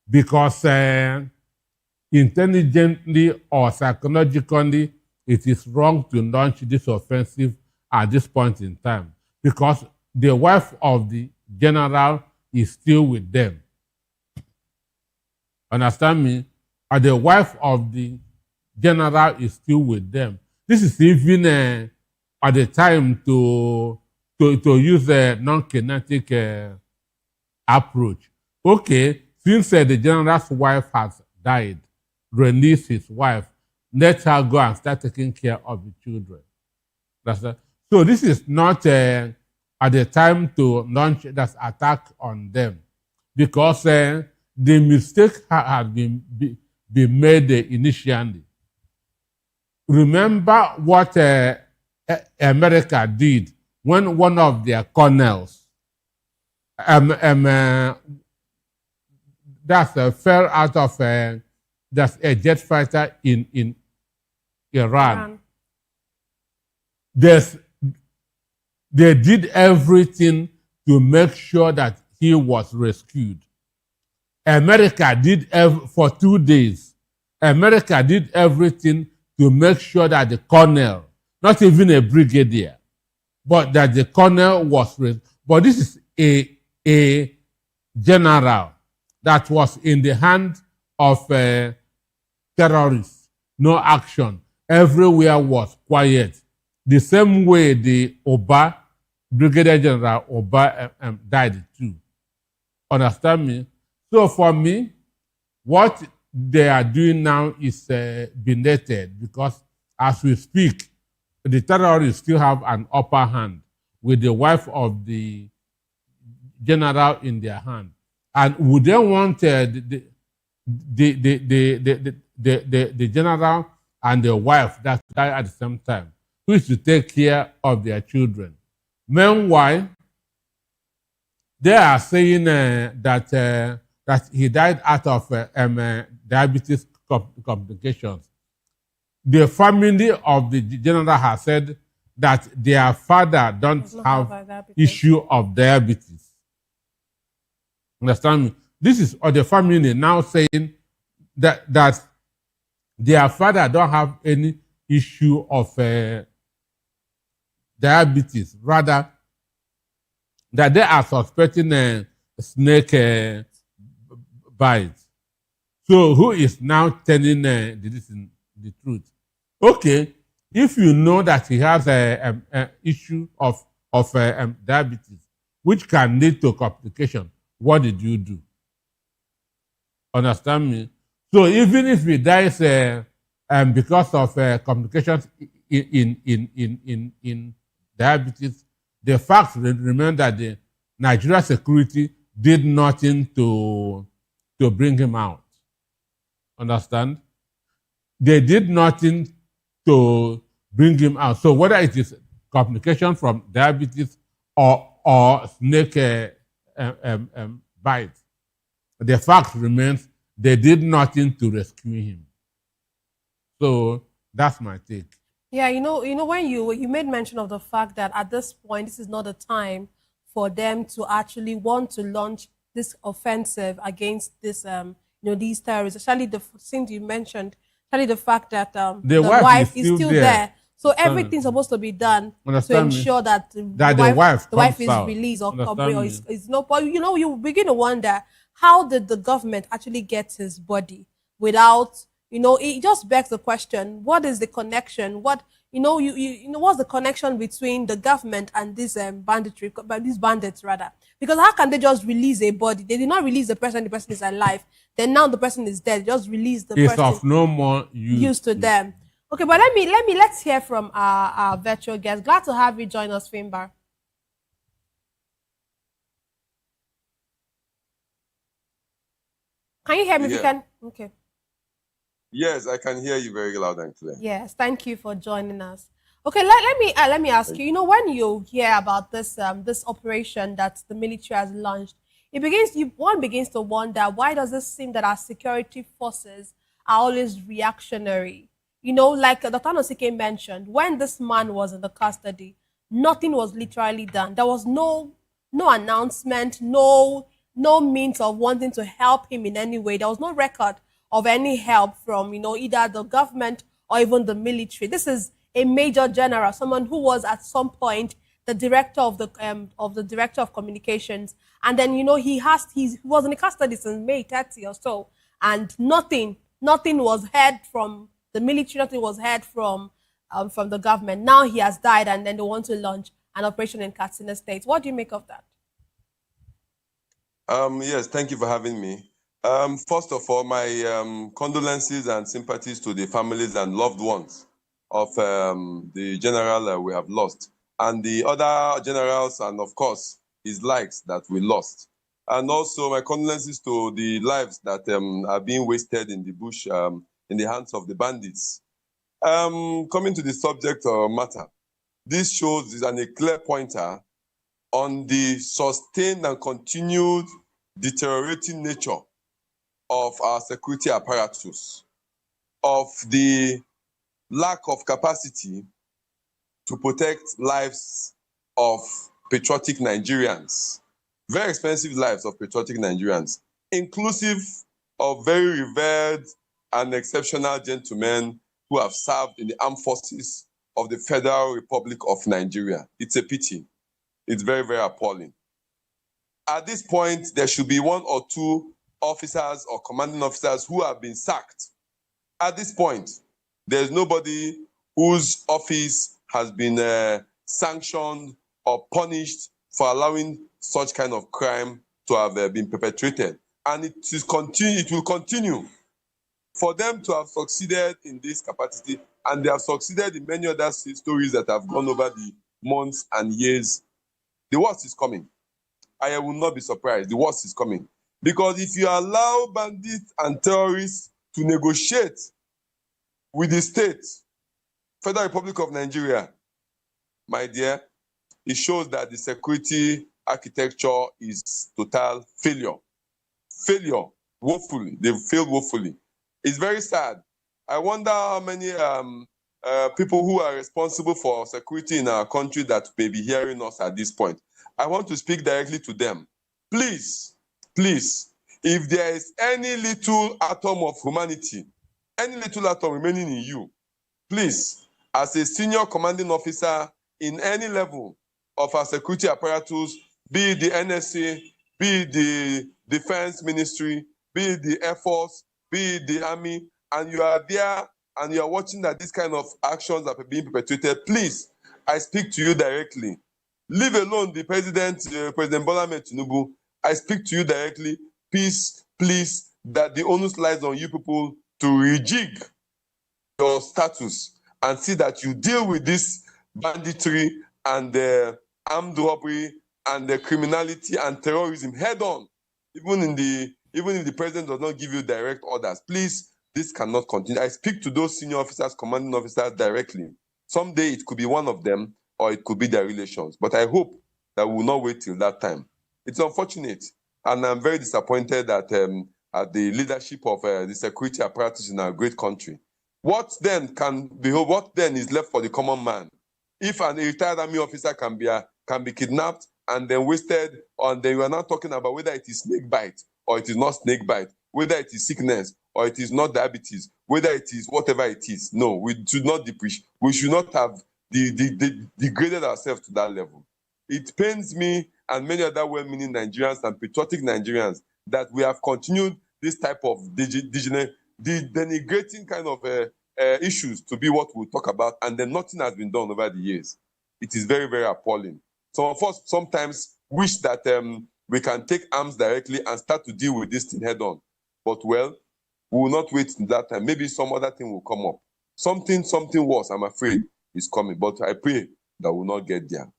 Speaker 11: because intelligently or psychologically, it is wrong to launch this offensive at this point in time, because the wife of the general is still with them. Understand me? And the wife of the general is still with them. This is even at the time to use a non-kinetic approach. Okay, since the general's wife has died, release his wife, let her go and start taking care of the children. So this is not at the time to launch that attack on them, because the mistake had been made initially. Remember what America did when one of their colonels fell out of that's a jet fighter in Iran. They did everything to make sure that he was rescued. America did for 2 days. America did everything to make sure that the colonel, not even a brigadier, but that the colonel was rescued. But this is a general that was in the hand of terrorists. No action. Everywhere was quiet. The same way the Brigadier General Oba died too. Understand me? So for me, what they are doing now is belated, because as we speak, the terrorists still have an upper hand with the wife of the general in their hand. And would they want the general and the wife that die at the same time, who is to take care of their children? Meanwhile, they are saying that he died out of diabetes complications. The family of the general has said that their father don't have issue of diabetes. Understand me? This is the family now saying that their father don't have any issue of diabetes. Rather, that they are suspecting a snake bite. So who is now telling the truth? Okay, if you know that he has an issue of diabetes, which can lead to complication, what did you do? Understand me? So even if he dies because of complications in diabetes, the fact remains that the Nigeria security did nothing to bring him out. Understand? They did nothing to bring him out. So whether it is complication from diabetes or snake bite, the fact remains they did nothing to rescue him. So that's my take.
Speaker 6: Yeah, when you made mention of the fact that at this point, this is not the time for them to actually want to launch this offensive against this, these terrorists. Especially the thing you mentioned, especially the fact that the wife is still there. So everything's supposed to be done to ensure that the wife is released or is no. But you begin to wonder, how did the government actually get his body without? It just begs the question: what is the connection? What's the connection between the government and this banditry, these bandits rather? Because how can they just release a body? They did not release the person is alive. Then now the person is dead. Just release the person. It's
Speaker 11: of no more
Speaker 6: use to them. Okay, but let's hear from our virtual guest. Glad to have you join us, Finbar. Can you hear me? Yeah. If you can. Okay.
Speaker 12: Yes, I can hear you very loud and clear.
Speaker 6: Yes, thank you for joining us. Okay, let me ask you. When you hear about this this operation that the military has launched, one begins to wonder, why does it seem that our security forces are always reactionary? Like Dr. Nosike mentioned, when this man was in the custody, nothing was literally done. There was no announcement, no means of wanting to help him in any way. There was no record of any help from, either the government or even the military. This is a major general, someone who was at some point the director of the director of communications, and then he was in the custody since May 30 or so, and nothing was heard from the military, nothing was heard from the government. Now he has died, and then they want to launch an operation in Katsina State. What do you make of that?
Speaker 12: Yes, thank you for having me. First of all, my condolences and sympathies to the families and loved ones of the general we have lost, and the other generals, and of course, his likes that we lost. And also my condolences to the lives that are being wasted in the bush in the hands of the bandits. Coming to the subject matter, this shows is a clear pointer on the sustained and continued deteriorating nature of our security apparatus, of the lack of capacity to protect lives of patriotic Nigerians, very expensive lives of patriotic Nigerians, inclusive of very revered and exceptional gentlemen who have served in the armed forces of the Federal Republic of Nigeria. It's a pity. It's very, very appalling. At this point, there should be one or two officers or commanding officers who have been sacked. At this point, there's nobody whose office has been sanctioned or punished for allowing such kind of crime to have been perpetrated. And it will continue for them to have succeeded in this capacity, and they have succeeded in many other stories that have gone over the months and years. The worst is coming. I will not be surprised. The worst is coming. Because if you allow bandits and terrorists to negotiate with the state, Federal Republic of Nigeria, my dear, it shows that the security architecture is total failure. Failure, woefully. They've failed woefully. It's very sad. I wonder how many people who are responsible for security in our country that may be hearing us at this point. I want to speak directly to them. Please, please, if there is any little atom of humanity, any little atom remaining in you, please, as a senior commanding officer in any level of our security apparatus, be it the NSA, be it the Defense Ministry, be it the Air Force, be it the Army, and you are there and you are watching that these kind of actions are being perpetrated, please, I speak to you directly. Leave alone the President Bola Ahmed Tinubu. I speak to you directly. Please, please, that the onus lies on you people to rejig your status and see that you deal with this banditry and armed robbery and the criminality and terrorism head on, even if the president does not give you direct orders. Please, this cannot continue. I speak to those senior officers, commanding officers directly. Someday it could be one of them or it could be their relations. But I hope that we will not wait till that time. It's unfortunate, and I'm very disappointed at the leadership of the security apparatus in our great country. What then is left for the common man? If a retired army officer can be kidnapped and then wasted, and then you are not talking about whether it is snake bite or it is not snake bite, whether it is sickness or it is not diabetes, whether it is whatever it is. No, we should not depreciate. We should not have degraded ourselves to that level. It pains me and many other well-meaning Nigerians and patriotic Nigerians that we have continued this type of denigrating kind of issues to be what we talk about, and then nothing has been done over the years. It is very, very appalling. Some of us sometimes wish that we can take arms directly and start to deal with this thing head on. But well, we will not wait till that time. Maybe some other thing will come up. Something worse, I'm afraid, is coming. But I pray that we will not get there.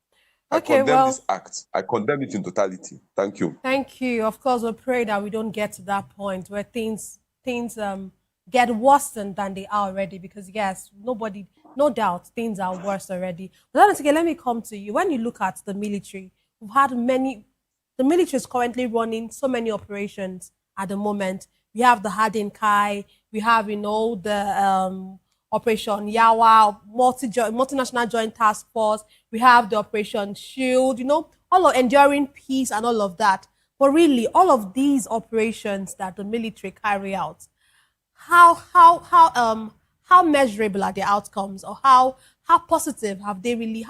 Speaker 6: Okay,
Speaker 12: I condemn this act. I condemn it in totality. Thank you.
Speaker 6: Thank you. Of course, we pray that we don't get to that point where things get worse than they are already. Because yes, no doubt, things are worse already. But honestly, let me come to you. When you look at the military, we've had the military is currently running so many operations at the moment. We have the Harden Kai, we have, the Operation Yawa, multinational joint task force, we have the Operation Shield, all of enduring peace and all of that. But really, all of these operations that the military carry out, how measurable are the outcomes, or how positive have they really,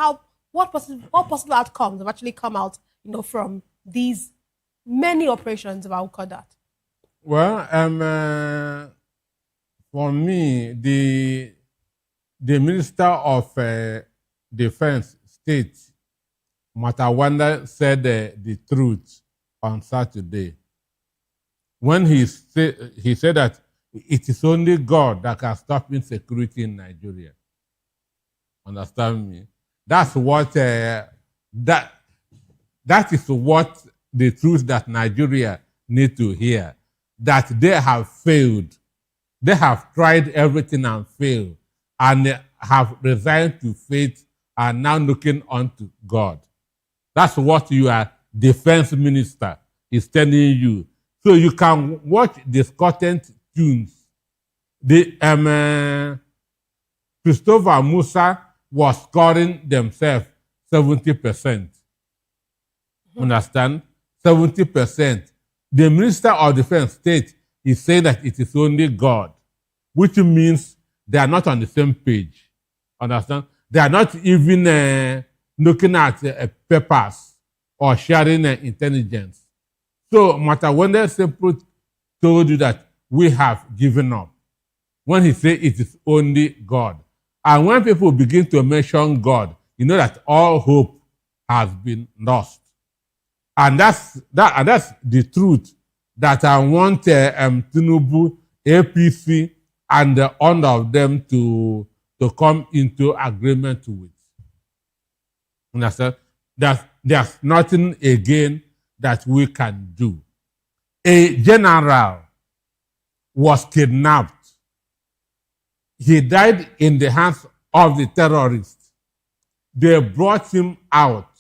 Speaker 6: what positive outcomes have actually come out, from these many operations, if I would call that?
Speaker 11: Well, for me, the Minister of Defense State, Matawanda, said the truth on Saturday when he said that it is only God that can stop insecurity in Nigeria. Understand me? That's what that is what the truth that Nigeria need to hear. That they have failed. They have tried everything and failed, and have resigned to faith and now looking unto God. That's what your defense minister is telling you. So you can watch discordant tunes. The Christopher Musa was scoring themselves 70%. Understand? 70%. The Minister of Defense State is saying that it is only God, which means they are not on the same page. Understand? They are not even looking at papers or sharing intelligence. So, Matawende simply told you that we have given up. When he said it is only God. And when people begin to mention God, you know that all hope has been lost. And that's the truth that I want Tinubu, APC, and all of them to come into agreement with. Understand? There's nothing again that we can do. A general was kidnapped. He died in the hands of the terrorists. They brought him out,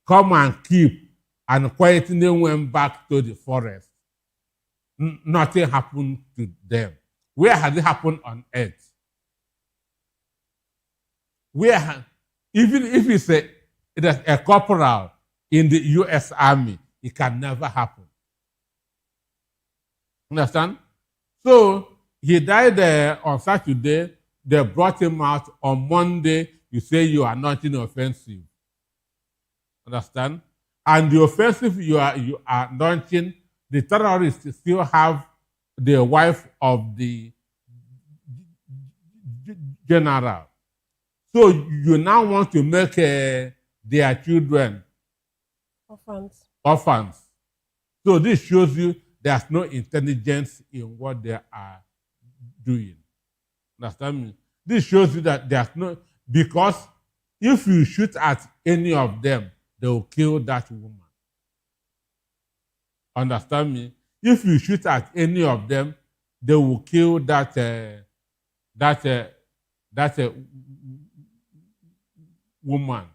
Speaker 11: come and keep, and quietly went back to the forest. Nothing happened to them. Where has it happened on earth? Even if it's a corporal in the U.S. Army, it can never happen. Understand? So he died on Saturday. They brought him out on Monday. You say you are not inoffensive. Understand? And the offensive you are launching, the terrorists still have the wife of the general. So you now want to make their children orphans. So this shows you there's no intelligence in what they are doing. Understand me? This shows you that there's no, because if you shoot at any of them, they will kill that woman. Understand me? If you shoot at any of them, they will kill that woman.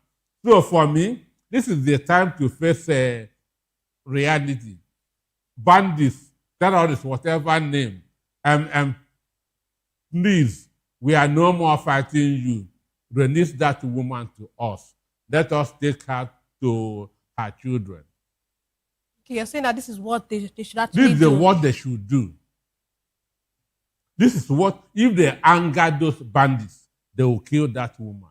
Speaker 11: So for me, this is the time to face reality. Bandits, terrorists, whatever name, please, we are no more fighting you. Release that woman to us. Let us take her to her children.
Speaker 6: Okay, you're saying that this is what they should actually do.
Speaker 11: This is what they should do. This is what, if they anger those bandits, they will kill that woman.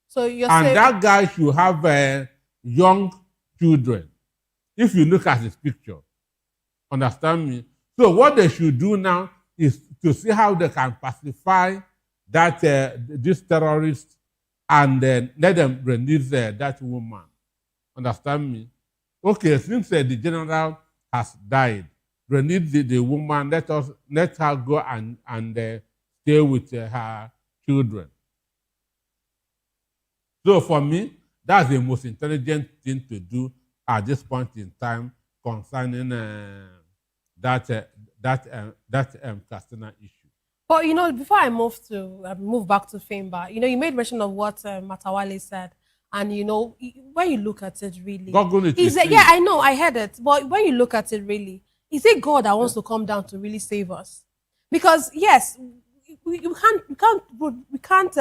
Speaker 6: So you're
Speaker 11: and
Speaker 6: saying
Speaker 11: that guy should have young children. If you look at his picture, understand me? So what they should do now is to see how they can pacify that this terrorist and then let them release that woman. Understand me? Okay, since the general has died, release the woman, let her go and stay with her children. So for me, that's the most intelligent thing to do at this point in time concerning that Katsina issue.
Speaker 6: But you know, before I move back to Femba, you know, you made mention of what Matawale said, and you know, when you look at it, really, yeah, I know, I heard it, but when you look at it, really, is it God that wants to come down to really save us? Because yes, we can't.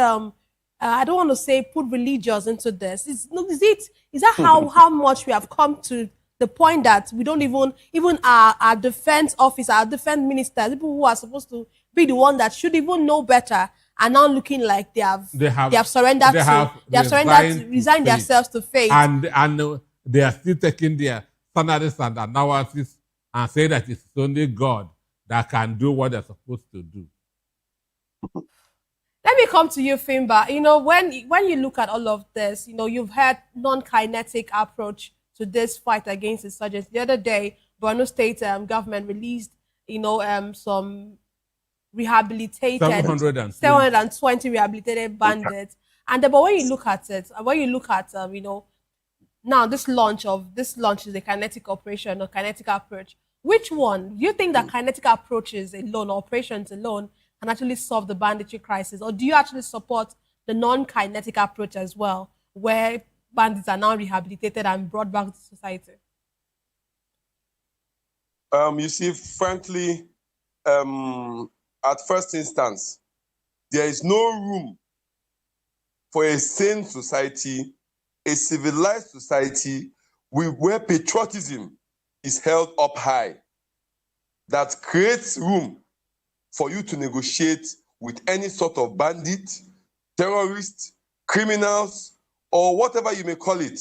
Speaker 6: I don't want to say put religious into this. Is that how much we have come to the point that we don't even our defense officer, our defense ministers, people who are supposed to be the one that should even know better, are now looking like they have resigned themselves to fate,
Speaker 11: and they are still taking their standards and analysis and say that it's only God that can do what they're supposed to do.
Speaker 6: Let me come to you, Femba. You know, when you look at all of this, you know, you've had non-kinetic approach to this fight against insurgents. The other day, Borno State government released, you know, some
Speaker 1: rehabilitated
Speaker 11: 720.
Speaker 1: 720 rehabilitated bandits. And then, but when you look at it, now this launch is a kinetic operation or kinetic approach. Which one? Do you think that kinetic approaches alone, operations alone, can actually solve the banditry crisis? Or do you actually support the non-kinetic approach as well, where bandits are now rehabilitated and brought back to society?
Speaker 12: You see, frankly, at first instance, there is no room for a sane society, a civilized society, where patriotism is held up high, that creates room for you to negotiate with any sort of bandit, terrorist, criminals, or whatever you may call it.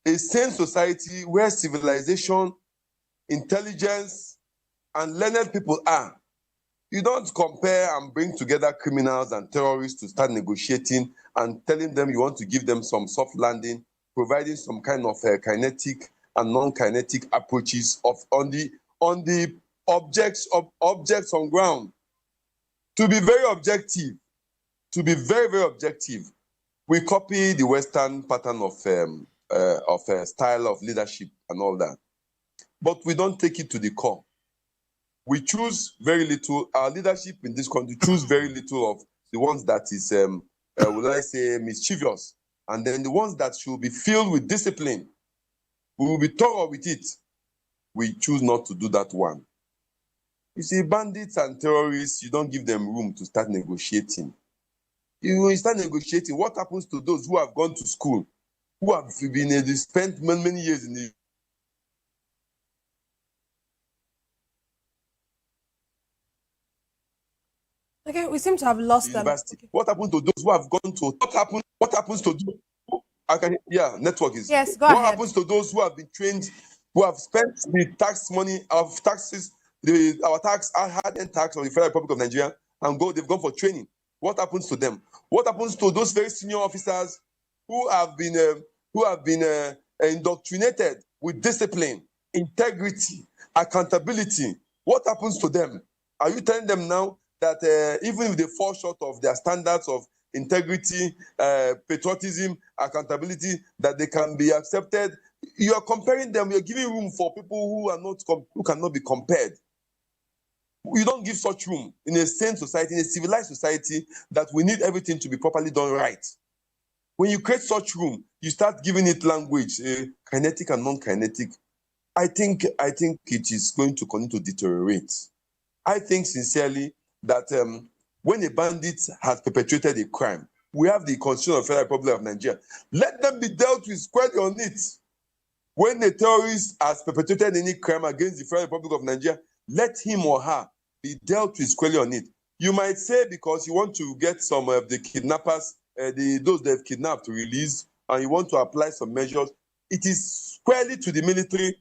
Speaker 12: A sane society where civilization, intelligence, and learned people are. You don't compare and bring together criminals and terrorists to start negotiating and telling them you want to give them some soft landing, providing some kind of kinetic and non-kinetic approaches on the objects on ground. To be very objective, we copy the Western pattern of style of leadership and all that, but we don't take it to the core. We choose very little. Our leadership in this country choose very little of the ones that is, would I say, mischievous, and then the ones that should be filled with discipline. We will be thorough with it. We choose not to do that one. You see, bandits and terrorists, you don't give them room to start negotiating. You start negotiating, what happens to those who have gone to school, who have been spent many years in the
Speaker 1: Okay, we seem to have lost them.
Speaker 12: Okay. What happens to those who have gone to what happens to those network is
Speaker 1: yes, go
Speaker 12: what
Speaker 1: ahead.
Speaker 12: happens to those who have been trained, who have spent the tax money of taxes, our hard-earned tax of the Federal Republic of Nigeria, and they've gone for training? What happens to them? What happens to those very senior officers who have been indoctrinated with discipline, integrity, accountability? What happens to them? Are you telling them now that even if they fall short of their standards of integrity, patriotism, accountability, that they can be accepted? You are comparing them. You are giving room for people who cannot be compared. You don't give such room in a sane society, in a civilized society, that we need everything to be properly done right. When you create such room, you start giving it language, kinetic and non-kinetic. I think it is going to continue to deteriorate. I think sincerely that when a bandit has perpetrated a crime, we have the Constitution of the Federal Republic of Nigeria. Let them be dealt with squarely on it. When a terrorist has perpetrated any crime against the Federal Republic of Nigeria, let him or her be dealt with squarely on it. You might say because you want to get some of the kidnappers, those they've kidnapped, to release, and you want to apply some measures. It is squarely to the military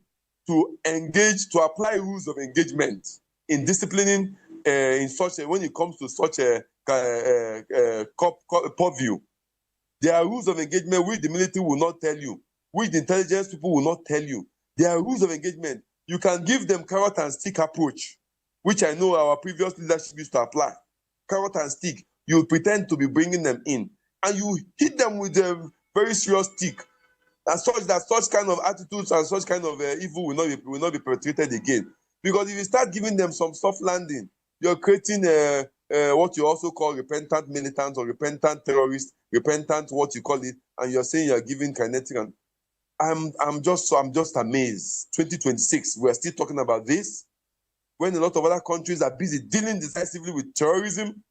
Speaker 12: to engage, to apply rules of engagement in disciplining when it comes to such a purview. There are rules of engagement which the military will not tell you, which the intelligence people will not tell you. There are rules of engagement. You can give them carrot and stick approach, which I know our previous leadership used to apply. Carrot and stick. You pretend to be bringing them in, and you hit them with a very serious stick, and such kind of attitudes and such kind of evil will not be perpetrated again. Because if you start giving them some soft landing, you're creating what you also call repentant militants or repentant terrorists, repentant what you call it, and you're saying you're giving kinetic. And I'm just amazed. 2026, we're still talking about this when a lot of other countries are busy dealing decisively with terrorism.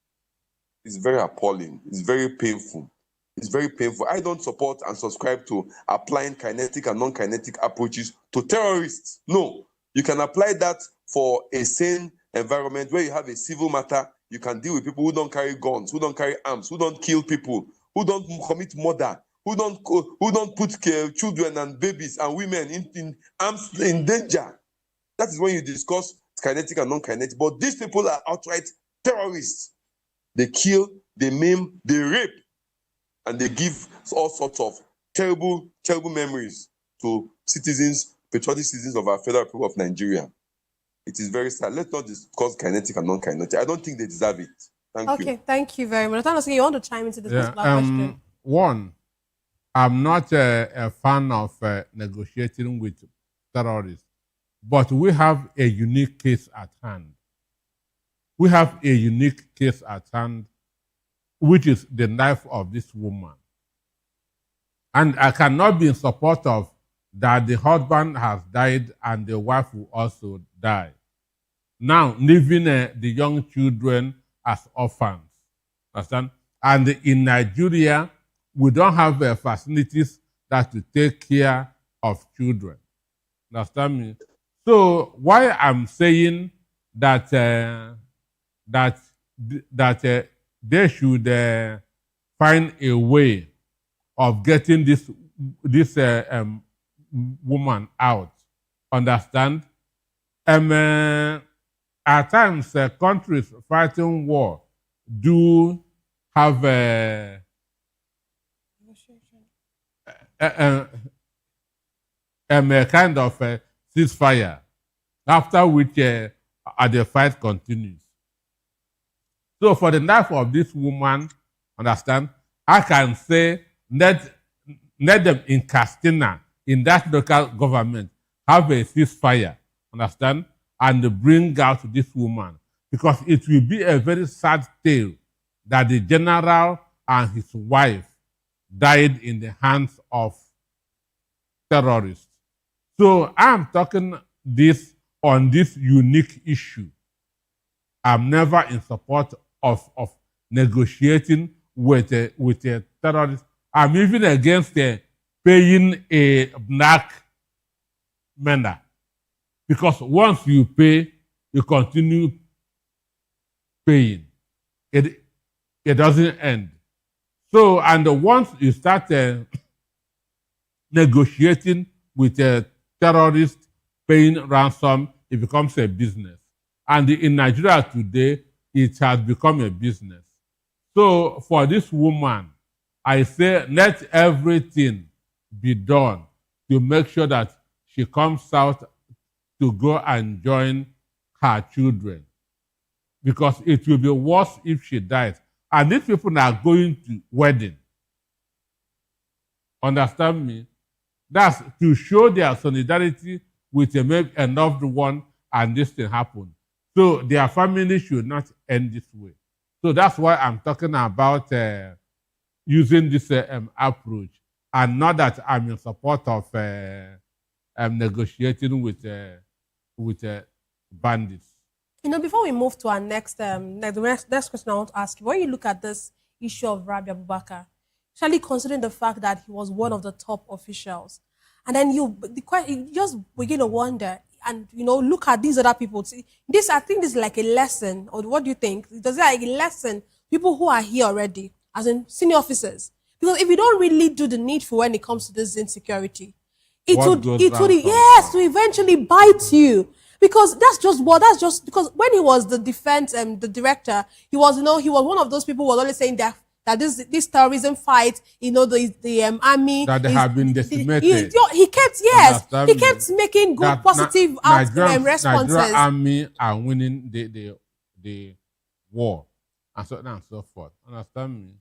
Speaker 12: It's very appalling. It's very painful. It's very painful. I don't support and subscribe to applying kinetic and non-kinetic approaches to terrorists. No, you can apply that for a sane environment where you have a civil matter. You can deal with people who don't carry guns, who don't carry arms, who don't kill people, who don't commit murder, who don't put children and babies and women in danger. That is when you discuss kinetic and non-kinetic. But these people are outright terrorists. They kill, they maim, they rape, and they give all sorts of terrible, terrible memories to citizens, patriotic citizens of our Federal Republic of Nigeria. It is very sad. Let's not discuss kinetic and non-kinetic. I don't think they deserve it. Thank you.
Speaker 1: Okay, thank you very much. Nathan, you want to chime into this particular question?
Speaker 11: One, I'm not a fan of negotiating with terrorists, but we have a unique case at hand. We have a unique case at hand, which is the life of this woman. And I cannot be in support of that the husband has died and the wife will also die. Now, leaving the young children as orphans. Understand? And in Nigeria, we don't have facilities that to take care of children. Understand me? So why I'm saying that they should find a way of getting this woman out. Understand? At times, countries fighting war do have a kind of a ceasefire, after which the fight continues. So for the life of this woman, understand, I can say let them in Castina, in that local government, have a ceasefire, understand, and bring out this woman. Because it will be a very sad tale that the general and his wife died in the hands of terrorists. So I'm talking this on this unique issue. I'm never in support of negotiating with a terrorist. I'm even against paying a black mender. Because once you pay, you continue paying. It doesn't end. So, and once you start negotiating with a terrorist, paying ransom, it becomes a business. And in Nigeria today, it has become a business. So for this woman, I say let everything be done to make sure that she comes out to go and join her children. Because it will be worse if she dies. And these people are going to wedding. Understand me? That's to show their solidarity with a loved one, and this thing happen. So their family should not end this way. So that's why I'm talking about using this approach, and not that I'm in support of negotiating with bandits.
Speaker 1: You know, before we move to our next question I want to ask you, when you look at this issue of Rabi Abubakar, especially considering the fact that he was one of the top officials, and then you just begin to wonder, and look at these other people. This, I think, this is like a lesson, or what do you think? Does it like a lesson? People who are here already, as in senior officers, because if you don't really do the needful when it comes to this insecurity, it would eventually bite you. Because that's just because when he was the defense the director, he was one of those people who was always saying that this terrorism fight, the army
Speaker 11: that they have been decimated.
Speaker 1: He kept making good positive responses.
Speaker 11: Nigerian army are winning the war, and so on and so forth. Understand me?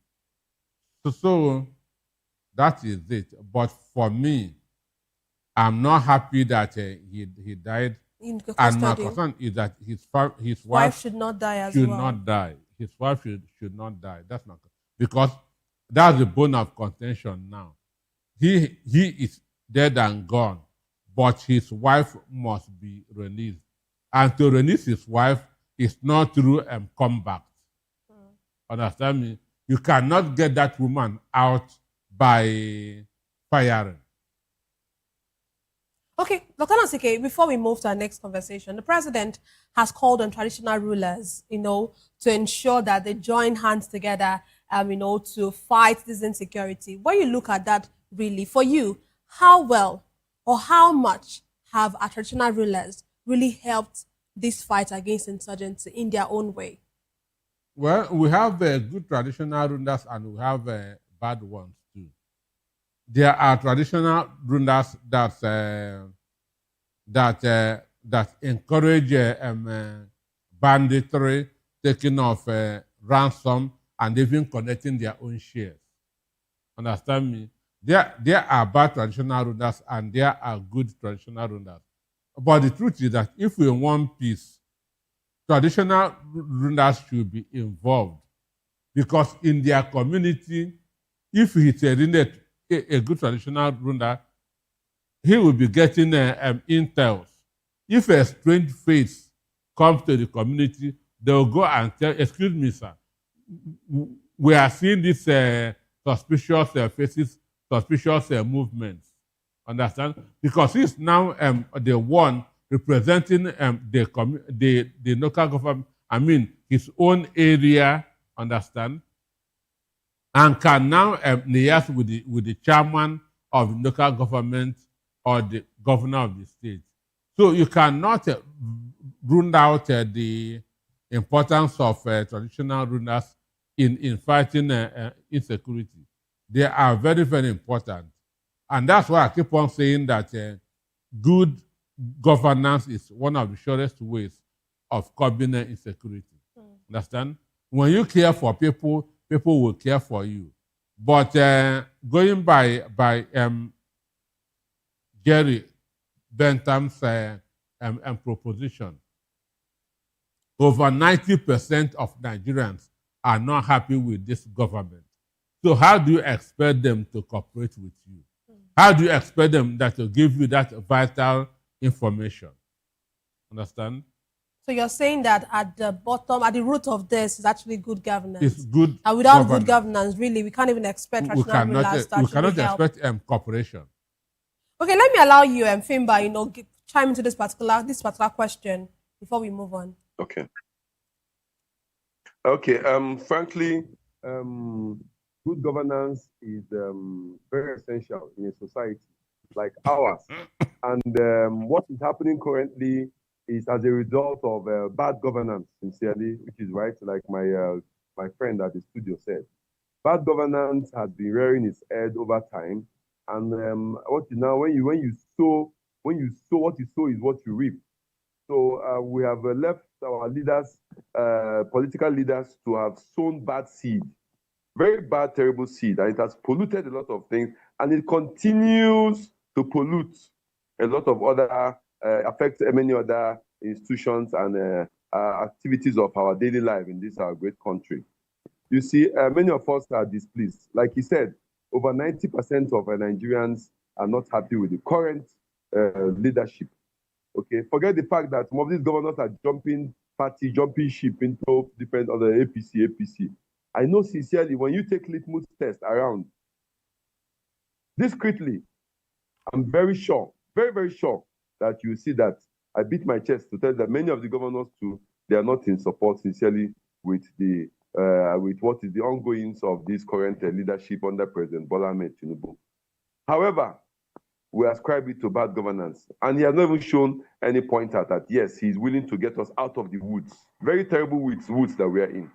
Speaker 11: So that is it. But for me, I'm not happy that he died. And my concern is that his wife
Speaker 1: should not die as
Speaker 11: well. Should
Speaker 1: well.
Speaker 11: not die. His wife should not die. That's not because that's the bone of contention now. He is dead and gone, but his wife must be released. And to release his wife is not through combat. Understand me? You cannot get that woman out by firing.
Speaker 1: Okay, Dr. Nasike, before we move to our next conversation, the president has called on traditional rulers, to ensure that they join hands together, to fight this insecurity. When you look at that, really, for you, how well or how much have our traditional rulers really helped this fight against insurgency in their own way?
Speaker 11: Well, we have good traditional rulers and we have bad ones too. There are traditional rulers that that encourage banditry, taking of ransom, and even collecting their own shares. Understand me? There are bad traditional rulers and there are good traditional rulers. But the truth is that if we want peace, traditional rulers should be involved, because in their community, if he's a good traditional ruler, he will be getting intels. If a strange face comes to the community, they will go and tell, excuse me, sir, we are seeing these suspicious faces, suspicious movements. Understand? Because he's now the one representing the local government, I mean, his own area, understand? And can now liaise with the chairman of the local government or the governor of the state. So you cannot rule out the importance of traditional rulers in fighting insecurity. They are very, very important. And that's why I keep on saying that good governance is one of the surest ways of curbing insecurity. Understand? When you care for people, people will care for you. But going by Jerry Bentham's proposition, over 90% of Nigerians are not happy with this government. So how do you expect them to cooperate with you? How do you expect them to give you that vital information? Understand?
Speaker 1: So you're saying that at the bottom, at the root of this is actually good governance.
Speaker 11: It's good.
Speaker 1: And without good governance, really, we can't even expect traditional rulers to
Speaker 11: we
Speaker 1: actually
Speaker 11: cannot
Speaker 1: help.
Speaker 11: expect cooperation.
Speaker 1: Okay, let me allow you, Fimba, chime into this particular question before we move on.
Speaker 12: Okay. Okay. Frankly, good governance is very essential in a society like ours. And what is happening currently is as a result of bad governance, sincerely, which is right, like my friend at the studio said. Bad governance has been rearing its head over time. And when you sow what you sow is what you reap. So we have left our leaders, political leaders, to have sown bad seed, very bad, terrible seed, and it has polluted a lot of things, and it continues to pollute a lot of other, affect many other institutions and activities of our daily life in this our great country. You see, many of us are displeased. Like he said, over 90% of Nigerians are not happy with the current leadership. Okay, forget the fact that some of these governors are jumping ship into different other APC. I know sincerely, when you take litmus test around, discreetly, I'm very sure, very, very sure that you see that I beat my chest to tell that many of the governors too, they are not in support sincerely with the with what is the ongoings of this current leadership under President Bola Ahmed Tinubu. However, we ascribe it to bad governance. And he has not even shown any pointer that, yes, he's willing to get us out of the woods, very terrible woods that we are in.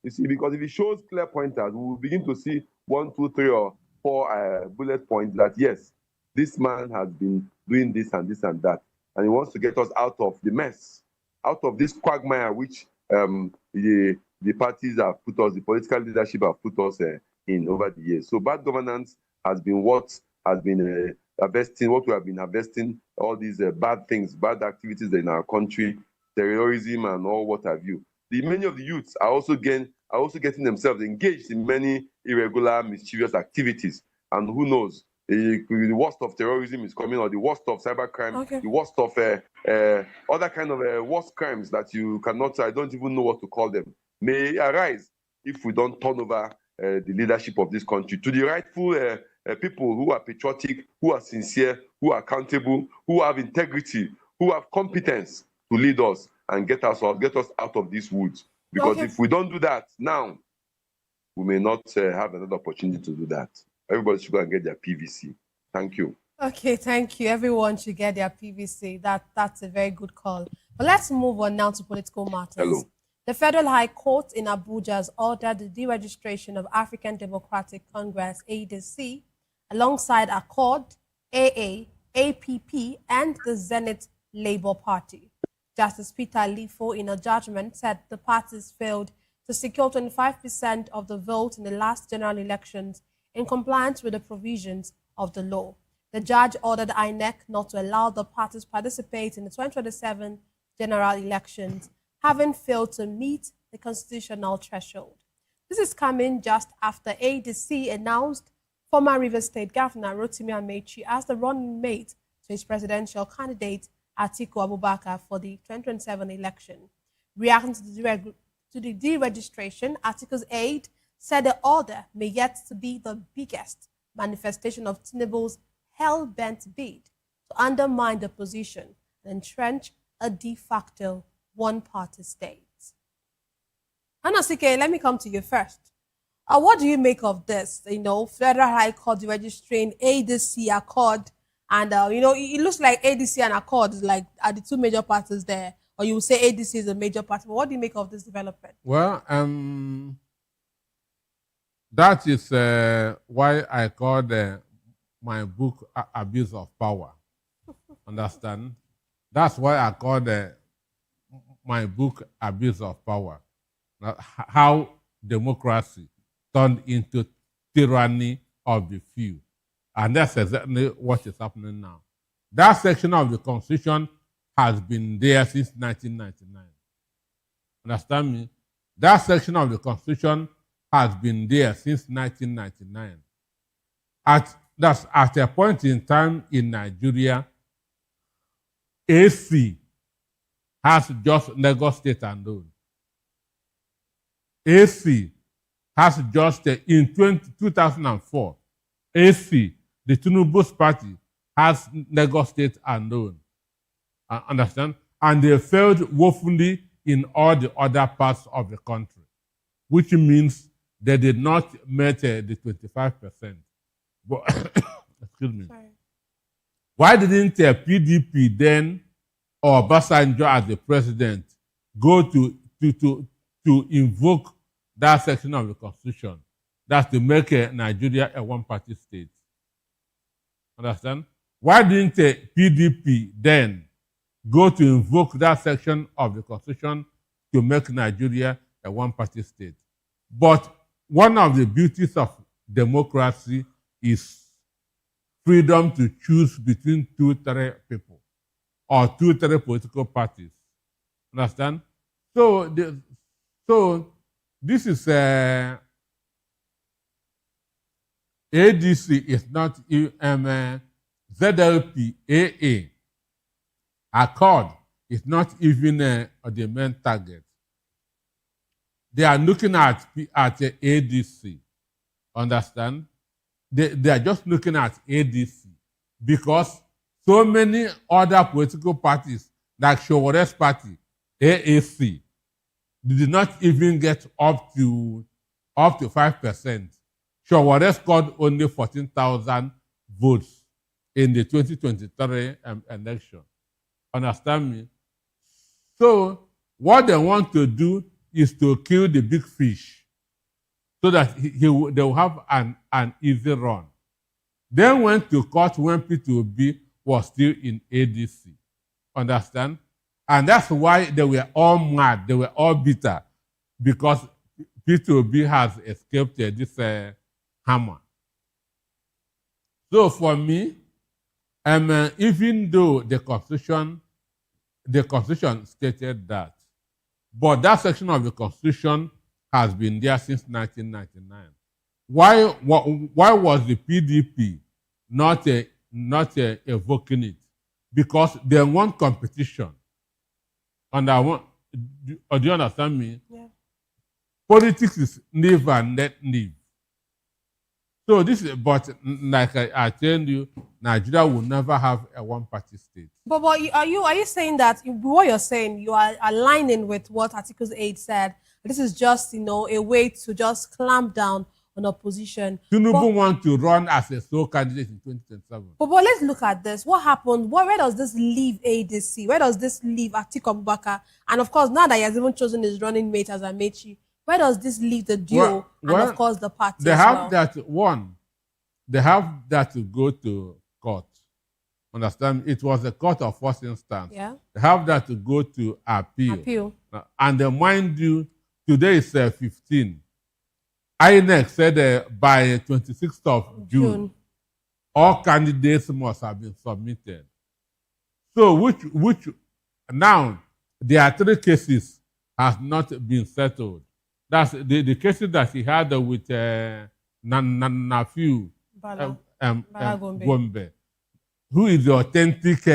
Speaker 12: You see, because if he shows clear pointers, we will begin to see 1, 2, 3, or 4 bullet points that, yes, this man has been doing this and this and that. And he wants to get us out of the mess, out of this quagmire which the parties have put us, the political leadership have put us in over the years. So bad governance has been what has been what we have been harvesting, all these bad things, bad activities in our country, terrorism and all what have you. Many of the youths are also getting themselves engaged in many irregular, mischievous activities. And who knows, the worst of terrorism is coming, or the worst of cybercrime, the worst of other kind of worst crimes that you cannot, I don't even know what to call them, may arise if we don't turn over the leadership of this country to the rightful people who are patriotic, who are sincere, who are accountable, who have integrity, who have competence to lead us and get us out of these woods. Because if we don't do that now, we may not have another opportunity to do that. Everybody should go and get their PVC. Thank you.
Speaker 1: Okay, thank you. Everyone should get their PVC. That's a very good call. But let's move on now to political matters.
Speaker 12: Hello.
Speaker 1: The Federal High Court in Abuja has ordered the deregistration of African Democratic Congress, ADC, alongside Accord, AA, APP, and the Zenith Labour Party. Justice Peter Lifo, in a judgment, said the parties failed to secure 25% of the vote in the last general elections in compliance with the provisions of the law. The judge ordered INEC not to allow the parties participate in the 2027 general elections, having failed to meet the constitutional threshold. This is coming just after ADC announced former Rivers State Governor Rotimi Amechi as the running mate to his presidential candidate Atiku Abubakar for the 2027 election. Reacting to the deregistration, Atiku's aide said the order may yet to be the biggest manifestation of Tinubu's hell-bent bid to undermine the position and entrench a de facto one-party state. Anosike, let me come to you first. What do you make of this? Federal High Court registering ADC, Accord, and it looks like ADC and Accord are the two major parties there. Or you will say ADC is a major party. But what do you make of this development?
Speaker 11: Well, that is why I called my book Abuse of Power. Understand? That's why I called my book Abuse of Power. How democracy turned into tyranny of the few. And that's exactly what is happening now. That section of the Constitution has been there since 1999. Understand me? That section of the Constitution has been there since 1999. That's at a point in time in Nigeria, AC has just Lagos State alone. AC has just, in 2004, AC, the Tinubu's party, has Lagos State alone. Understand? And they failed woefully in all the other parts of the country, which means they did not meet the 25%. But, excuse me. Sorry. Why didn't PDP then, or Obasanjo as the president, go to invoke that section of the Constitution? That's to make Nigeria a one-party state. Understand? Why didn't PDP then go to invoke that section of the Constitution to make Nigeria a one-party state? But one of the beauties of democracy is freedom to choose between 2-3 people or 2-3 political parties. Understand? So this is ADC is not ZLP AA. Accord is not even the main target. They are looking at ADC. Understand? They are just looking at ADC because so many other political parties, like Showore's party, AAC, did not even get up to 5%. Showore scored only 14,000 votes in the 2023 election. Understand me? So what they want to do is to kill the big fish so that they will have an easy run. They went to court when P2B was still in ADC. Understand? And that's why they were all mad. They were all bitter because P2B has escaped this hammer. So for me, even though the Constitution stated that, but that section of the Constitution has been there since 1999. Why was the PDP not evoking it? Because they want competition. And do you understand me? Yeah. Politics is live and let live. So this is, but like I tell you, Nigeria will never have a one-party state.
Speaker 1: But are you saying that what you're saying, you are aligning with what Atiku's aide said? This is just a way to just clamp down on opposition.
Speaker 11: Tinubu want to run as a sole candidate in 2027.
Speaker 1: But let's look at this. What happened? Where does this leave ADC? Where does this leave Atiku Abubakar? And of course, now that he has even chosen his running mate as Amechi, where does this leave the duo and of course the party? They
Speaker 11: have that one. They have that to go to court. Understand? It was a court of first instance.
Speaker 1: Yeah.
Speaker 11: They have that to go to appeal.
Speaker 1: Appeal.
Speaker 11: And mind you, today is 15. INEC said by 26th of June, all candidates must have been submitted. So which now there are 3 cases has not been settled. That's the cases that he had with Nafiu Gombe, who is the authentic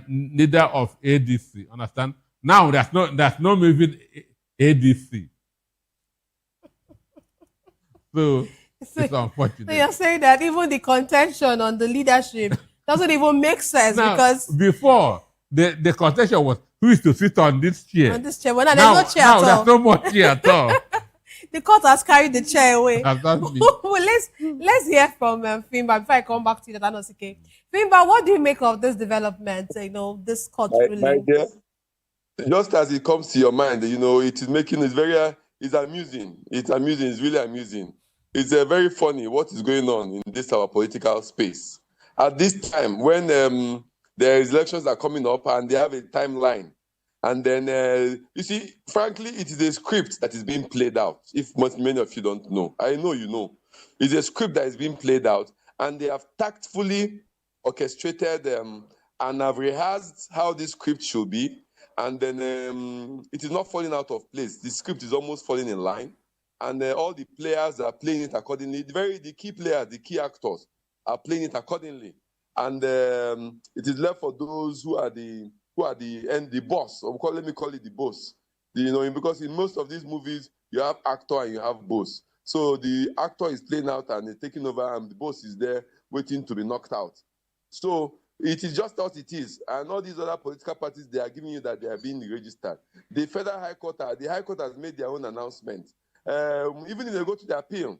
Speaker 11: leader of ADC. Understand? Now there's no moving ADC. So it's unfortunate.
Speaker 1: So you're saying that even the contention on the leadership doesn't even make sense
Speaker 11: now,
Speaker 1: because
Speaker 11: before the contention was who is to sit on this chair.
Speaker 1: On this chair. Well, now there's no chair at all.
Speaker 11: There's no more chair at all.
Speaker 1: The court has carried the chair away.
Speaker 11: Exactly.
Speaker 1: Well, let's hear from Fimba before I come back to you, Danosike. Fimba, what do you make of this development? This court ruling.
Speaker 12: My dear, just as it comes to your mind, it is making it very. It's amusing. It's amusing. It's really amusing. It's very funny what is going on in this our political space at this time when there is elections that are coming up and they have a timeline. And then, you see, frankly, it is a script that is being played out. If many of you don't know, I know you know. It's a script that is being played out, and they have tactfully orchestrated and have rehearsed how this script should be. And then it is not falling out of place. The script is almost falling in line. And all the players are playing it accordingly. The key players, the key actors are playing it accordingly. And it is left for those who are the boss. Let me call it the boss. Because in most of these movies, you have actor and you have boss. So the actor is playing out and is taking over, and the boss is there waiting to be knocked out. So it is just what it is. And all these other political parties, they are giving you that they are being registered. The Federal High Court, has made their own announcement. Even if they go to the appeal,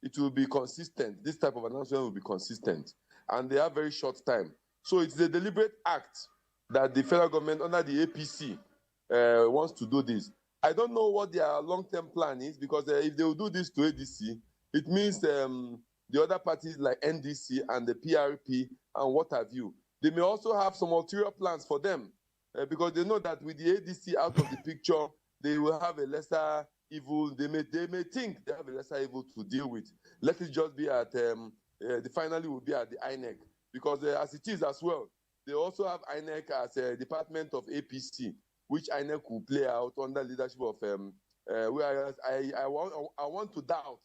Speaker 12: it will be consistent. This type of announcement will be consistent. And they have very short time. So it's a deliberate act that the federal government under the APC wants to do this. I don't know what their long-term plan is, because if they will do this to ADC, it means the other parties like NDC and the PRP and what have you, they may also have some ulterior plans for them, because they know that with the ADC out of the picture, they will have a lesser evil. They may think they have a lesser evil to deal with. Let it just be at finally will be at the INEC, because as it is as well, they also have INEC as a department of APC, which INEC will play out under leadership of. Whereas I want to doubt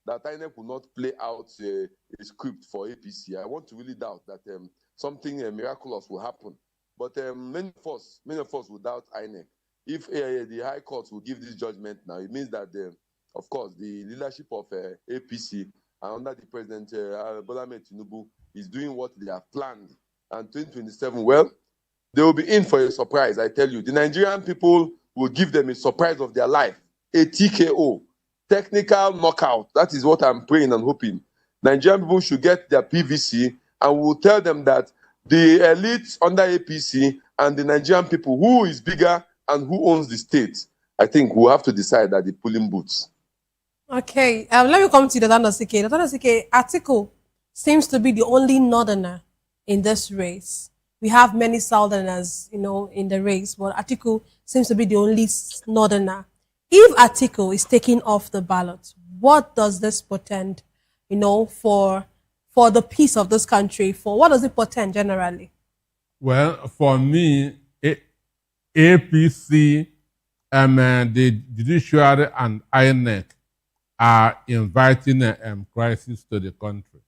Speaker 12: that INEC will not play out a script for APC. I want to really doubt that something miraculous will happen. But many of us will doubt INEC. If the High Court will give this judgment now, it means that, of course, the leadership of APC and under the President Bola Ahmed Tinubu is doing what they have planned. And 2027, well, they will be in for a surprise, I tell you. The Nigerian people will give them a surprise of their life, a TKO, technical knockout. That is what I'm praying and hoping. Nigerian people should get their PVC, and we'll tell them that the elites under APC and the Nigerian people, who is bigger and who owns the state, I think we'll have to decide at the polling booths.
Speaker 1: Okay, let me come to the Danosike. The Danosike article seems to be the only northerner in this race. We have many southerners, in the race, but Atiku seems to be the only northerner. If Atiku is taken off the ballot, what does this portend, for the peace of this country? What does it portend generally?
Speaker 11: Well, for me, APC, the judiciary and INEC are inviting a crisis to the country.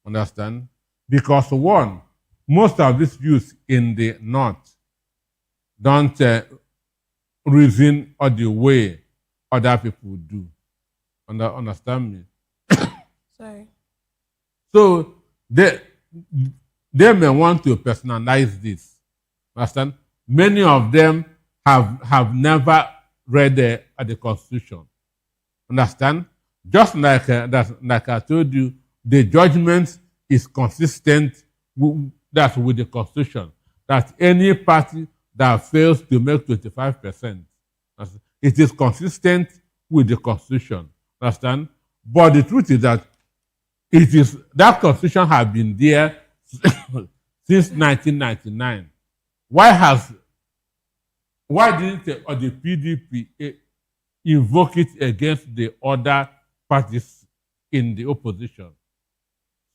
Speaker 11: Understand? Because one, most of these youth in the north don't reason or the way other people do. Understand me?
Speaker 1: Sorry.
Speaker 11: So they may want to personalize this. Understand? Many of them have never read the Constitution. Understand? Just like I told you, the judgment is consistent with the Constitution. That any party that fails to make 25%, it is consistent with the Constitution. Understand? But the truth is that it is that constitution has been there since 1999. Why didn't the PDP invoke it against the other parties in the opposition?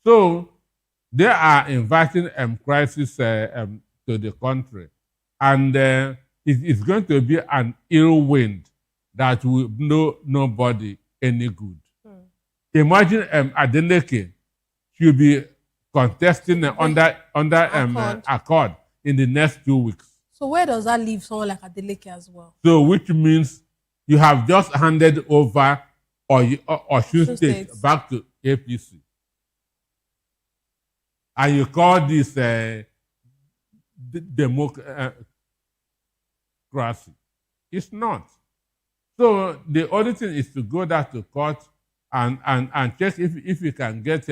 Speaker 11: So they are inviting crisis to the country, and it's going to be an ill wind that will do nobody any good. Imagine Adeleke should be contesting under accord in the next 2 weeks.
Speaker 1: So where does that leave someone like Adeleke as well?
Speaker 11: So which means you have just handed over Osun State back to APC. And you call this democracy. It's not. So the only thing is to go down to court and check if you can get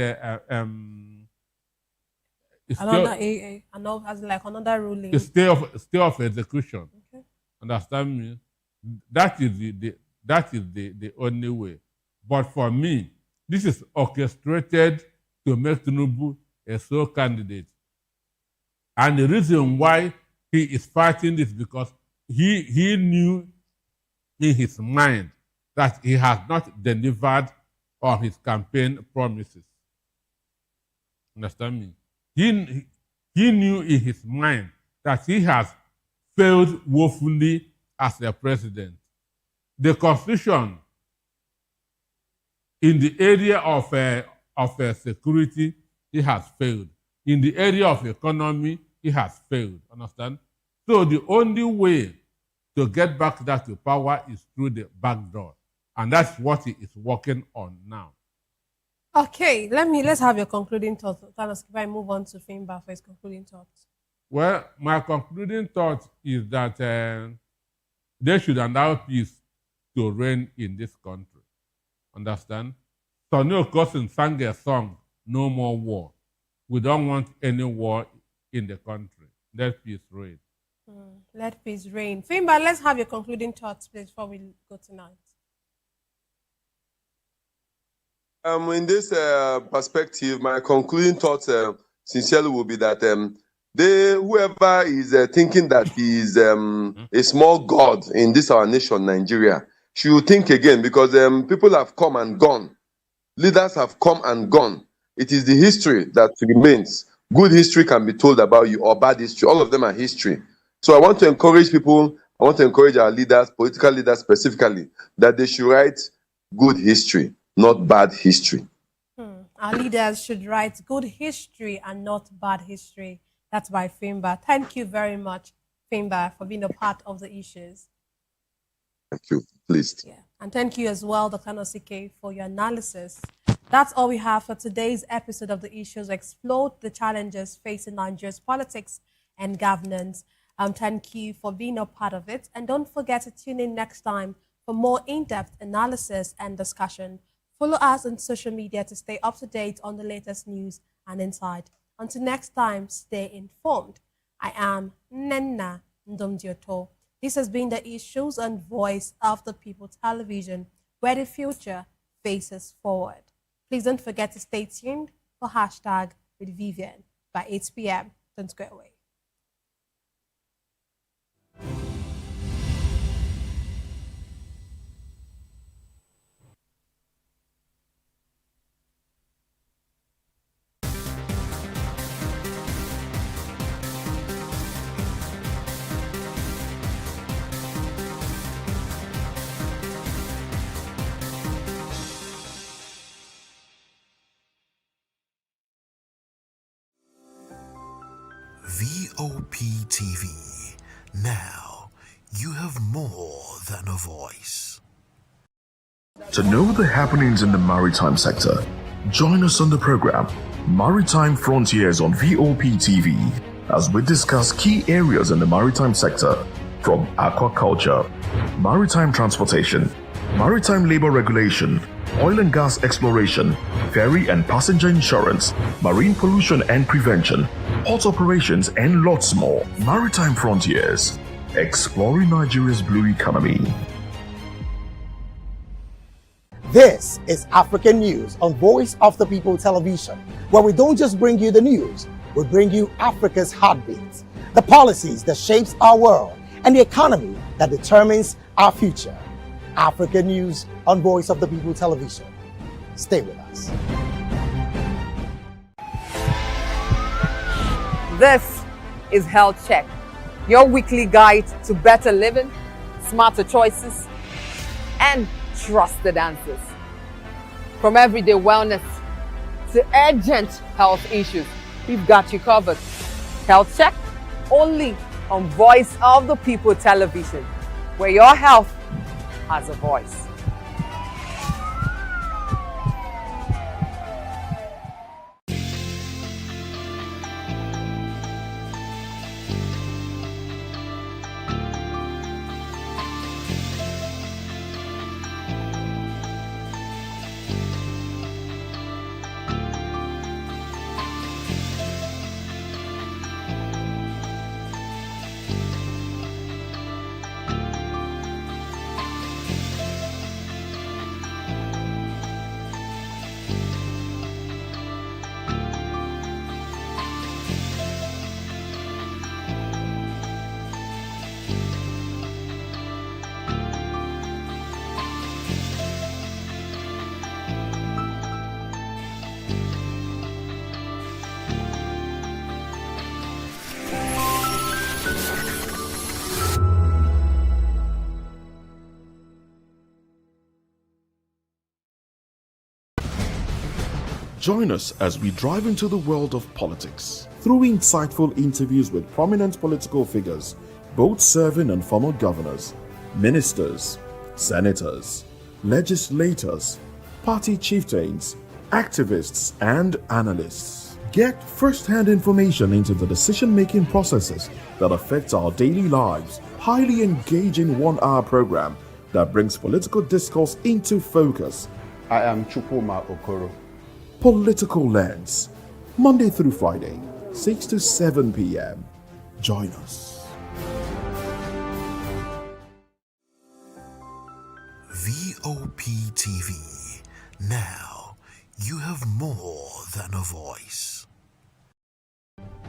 Speaker 1: another ruling.
Speaker 11: A stay of execution.
Speaker 1: Okay.
Speaker 11: Understand me? That is the only way. But for me, this is orchestrated to make Tinubu a sole candidate. And the reason why he is fighting this because he knew in his mind that he has not delivered on his campaign promises. Understand me? He knew in his mind that he has failed woefully as a president. The constitution in the area of security, he has failed. In the area of economy, he has failed. Understand? So the only way to get back that to power is through the back door. And that's what he is working on now.
Speaker 1: Okay, let's have your concluding thoughts. If I move on to Fimba for his concluding thoughts.
Speaker 11: Well, my concluding thought is that they should allow peace to reign in this country. Understand? Sonny Okosin sang a song, "No More War." We don't want any war in the country. Let peace reign.
Speaker 1: Let peace reign. Fimba, let's have your concluding thoughts, please, before we go tonight.
Speaker 12: In this perspective, my concluding thoughts sincerely will be that whoever is thinking that he is a small god in this our nation, Nigeria, should think again because people have come and gone. Leaders have come and gone. It is the history that remains. Good history can be told about you or bad history. All of them are history. So I want to encourage people, I want to encourage our leaders, political leaders specifically, that they should write good history, not bad history.
Speaker 1: Our leaders should write good history and not bad history. That's by Fimba. Thank you very much, Fimba, for being a part of the issues.
Speaker 12: Thank you. Pleased.
Speaker 1: Yeah. And thank you as well, Dr. Nosike, for your analysis. That's all we have for today's episode of The Issues. Explored the challenges facing Nigeria's politics and governance. Thank you for being a part of it. And don't forget to tune in next time for more in-depth analysis and discussion. Follow us on social media to stay up to date on the latest news and insight. Until next time, stay informed. I am Nenna Ndomdioto. This has been The Issues and Voice of the People Television, where the future faces forward. Please don't forget to stay tuned for Hashtag with Vivian by 8 p.m. Don't go away.
Speaker 20: VOP TV. Now, you have more than a voice.
Speaker 13: To know the happenings in the maritime sector, join us on the program Maritime Frontiers on VOP TV as we discuss key areas in the maritime sector from aquaculture, maritime transportation, maritime labor regulation, oil and gas exploration, ferry and passenger insurance, marine pollution and prevention, port operations, and lots more. Maritime Frontiers, exploring Nigeria's blue economy.
Speaker 14: This is African News on Voice of the People Television, where we don't just bring you the news, we bring you Africa's heartbeats, the policies that shapes our world, and the economy that determines our future. African News on Voice of the People Television. Stay with us.
Speaker 18: This is Health Check, your weekly guide to better living, smarter choices, and trusted answers. From everyday wellness to urgent health issues, we've got you covered. Health Check, only on Voice of the People Television, where your health has a voice.
Speaker 13: Join us as we drive into the world of politics through insightful interviews with prominent political figures, both serving and former governors, ministers, senators, legislators, party chieftains, activists, and analysts. Get first-hand information into the decision-making processes that affect our daily lives. Highly engaging one-hour program that brings political discourse into focus.
Speaker 4: I am Chukwuma Okoro.
Speaker 13: Political Lens, Monday through Friday, 6 to 7 p.m. Join us.
Speaker 20: VOP TV. Now, you have more than a voice.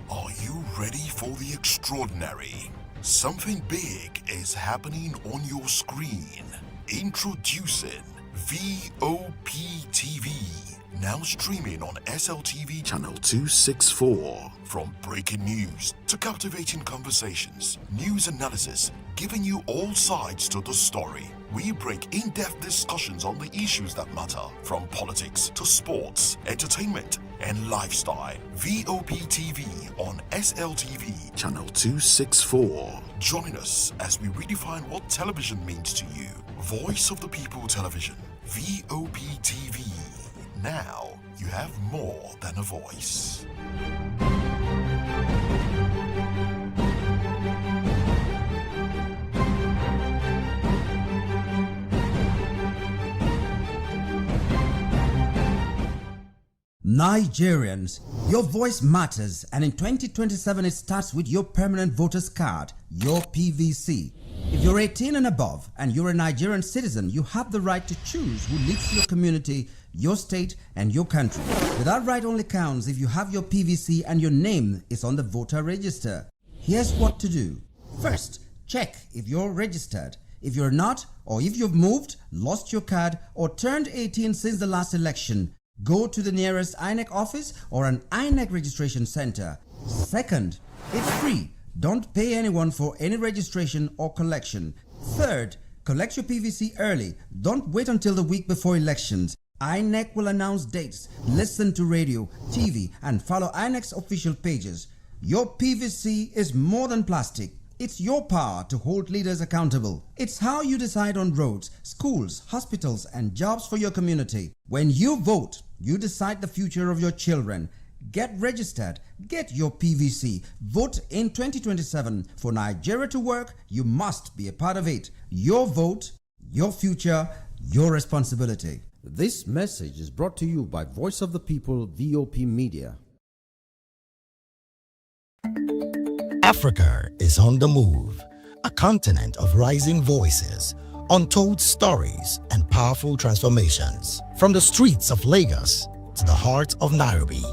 Speaker 20: Are you ready for the extraordinary? Something big is happening on your screen. Introducing VOP TV. Now streaming on SLTV channel 264. From breaking news to captivating conversations, news analysis, giving you all sides to the story. We break in-depth discussions on the issues that matter, from politics to sports, entertainment, and lifestyle. VOP TV on SLTV channel 264. Join us as we redefine what television means to you. Voice of the People Television. VOP TV. Now, you have more than a voice.
Speaker 5: Nigerians, your voice matters, and in 2027 it starts with your permanent voters card, your PVC. If you're 18 and above and you're a Nigerian citizen, you have the right to choose who leads your community, your state, and your country. But that right only counts if you have your PVC and your name is on the voter register. Here's what to do. First, check if you're registered. If you're not, or if you've moved, lost your card, or turned 18 since the last election, go to the nearest INEC office or an INEC registration center. Second, it's free. Don't pay anyone for any registration or collection. Third, collect your PVC early. Don't wait until the week before elections. INEC will announce dates. Listen to radio, TV, and follow INEC's official pages. Your PVC is more than plastic. It's your power to hold leaders accountable. It's how you decide on roads, schools, hospitals, and jobs for your community. When you vote, you decide the future of your children. Get registered. Get your PVC. Vote in 2027. For Nigeria to work, you must be a part of it. Your vote, your future, your responsibility.
Speaker 15: This message is brought to you by Voice of the People, VOP Media.
Speaker 22: Africa is on the move, a continent of rising voices,
Speaker 14: untold stories, and powerful transformations. From the streets of Lagos to the heart of Nairobi,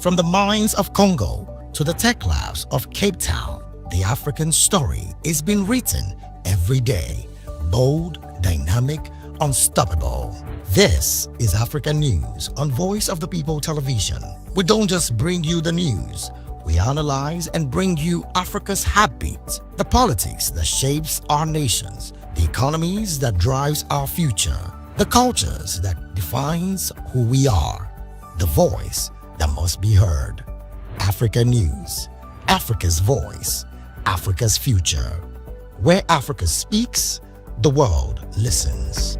Speaker 14: from the mines of Congo to the tech labs of Cape Town, the African story is being written every day. Bold, dynamic, unstoppable. This is African News on Voice of the People Television. We don't just bring you the news. We analyze and bring you Africa's heartbeat, the politics that shapes our nations, the economies that drives our future, the cultures that defines who we are, the voice that must be heard. Africa News, Africa's voice, Africa's future. Where Africa speaks, the world listens.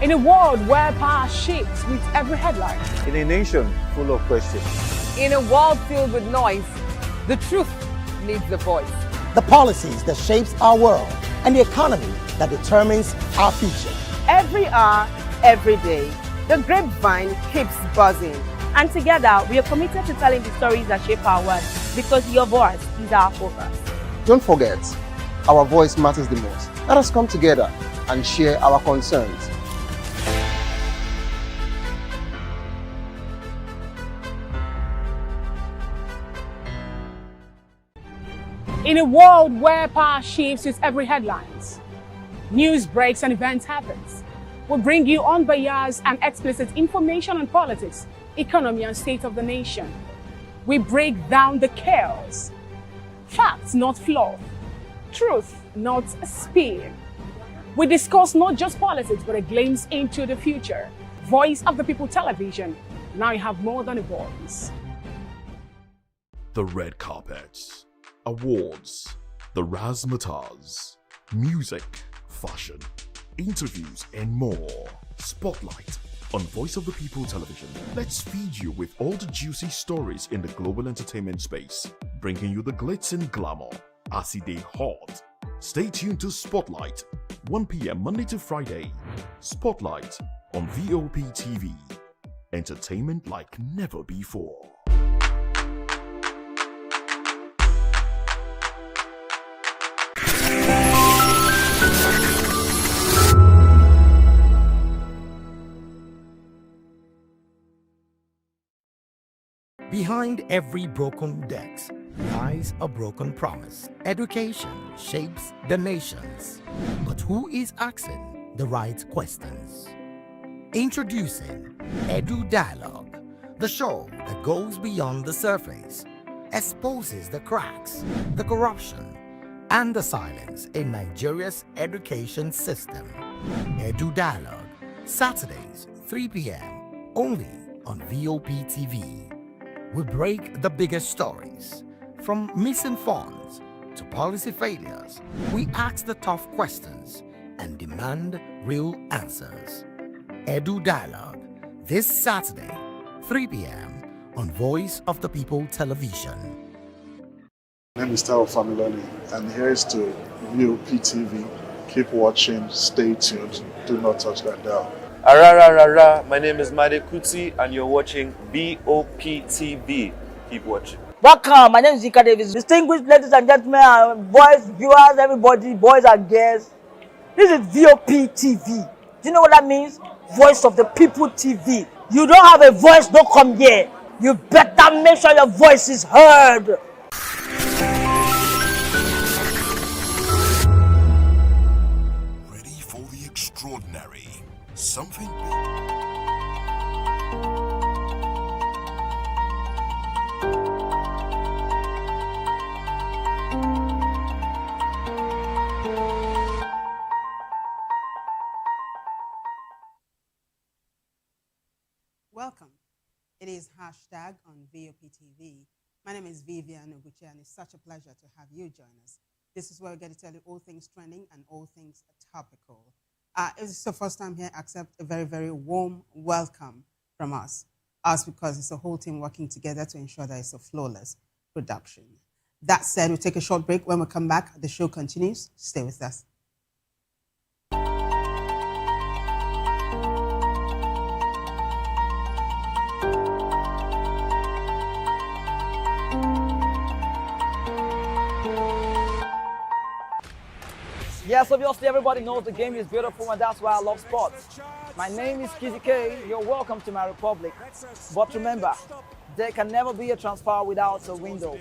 Speaker 3: In a world where power shifts with every headline.
Speaker 21: In a nation full of questions.
Speaker 18: In a world filled with noise, the truth needs a voice.
Speaker 14: The policies that shapes our world and the economy that determines our future.
Speaker 3: Every hour, every day, the grapevine keeps buzzing.
Speaker 16: And together, we are committed to telling the stories that shape our world because your voice is our focus.
Speaker 22: Don't forget, our voice matters the most. Let us come together and share our concerns.
Speaker 3: In a world where power shifts with every headlines, news breaks and events happens, we bring you unbiased and explicit information on politics, economy and state of the nation. We break down the chaos. Facts, not fluff. Truth, not spin. We discuss not just politics, but a glimpse into the future. Voice of the People Television. Now you have more than a voice.
Speaker 13: The red carpets, awards, the razzmatazz, music, fashion, interviews, and more. Spotlight on Voice of the People Television. Let's feed you with all the juicy stories in the global entertainment space, bringing you the glitz and glamour as they hot. Stay tuned to Spotlight, 1 p.m. Monday to Friday. Spotlight on VOP TV. Entertainment like never before.
Speaker 14: Behind every broken desk lies a broken promise. Education shapes the nations. But who is asking the right questions? Introducing Edu Dialogue, the show that goes beyond the surface, exposes the cracks, the corruption, and the silence in Nigeria's education system. Edu Dialogue, Saturdays, 3 p.m., only on VOP TV. We break the biggest stories, from missing funds to policy failures. We ask the tough questions and demand real answers. Edu Dialogue, this Saturday, 3 p.m. on Voice of the People Television.
Speaker 23: My name is Tao Familoni, and here's to VOP TV. Keep watching, stay tuned, do not touch that dial.
Speaker 24: Arararara, my name is Made Kuti and you're watching VOP TV. Keep watching.
Speaker 8: Welcome, my name is Zika Davis. Distinguished ladies and gentlemen, boys, viewers, everybody, boys and girls. This is VOP TV. Do you know what that means? Voice of the People TV. You don't have a voice, don't come here. You better make sure your voice is heard.
Speaker 20: Ready for the extraordinary. Something big.
Speaker 25: Welcome. It is hashtag on VOP TV. My name is Vivian Oguchi, and it's such a pleasure to have you join us. This is where we get to tell you all things trending and all things topical. If this is the first time here, accept a very, very warm welcome from us. Us because it's a whole team working together to ensure that it's a flawless production. That said, we'll take a short break. When we come back, the show continues. Stay with us.
Speaker 8: Yes, obviously everybody knows the game is beautiful and that's why I love sports. My name is Kizzy K. You're welcome to my republic. But remember, there can never be a transfer without a window.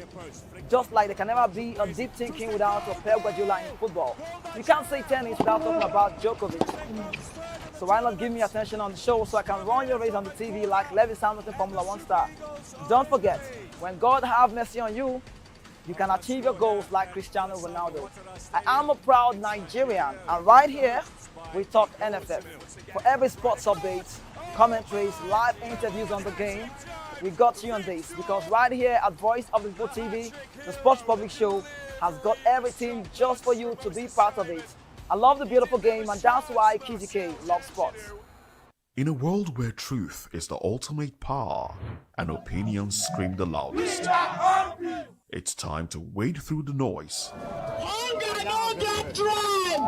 Speaker 8: Just like there can never be a deep thinking without a Pep Guardiola in football. You can't say tennis without talking about Djokovic. So why not give me attention on the show so I can run your race on the TV like Lewis Hamilton Formula 1 star. Don't forget, when God have mercy on you, you can achieve your goals like Cristiano Ronaldo. I am a proud Nigerian, and right here, we talk NFF. For every sports update, commentaries, live interviews on the game, we got you on this, because right here at Voice of the People TV, the Sports Public Show has got everything just for you to be part of it. I love the beautiful game, and that's why Kizzy K loves sports.
Speaker 13: In a world where truth is the ultimate power and opinions scream the loudest, it's time to wade through the noise.
Speaker 2: Hunger no get tribe!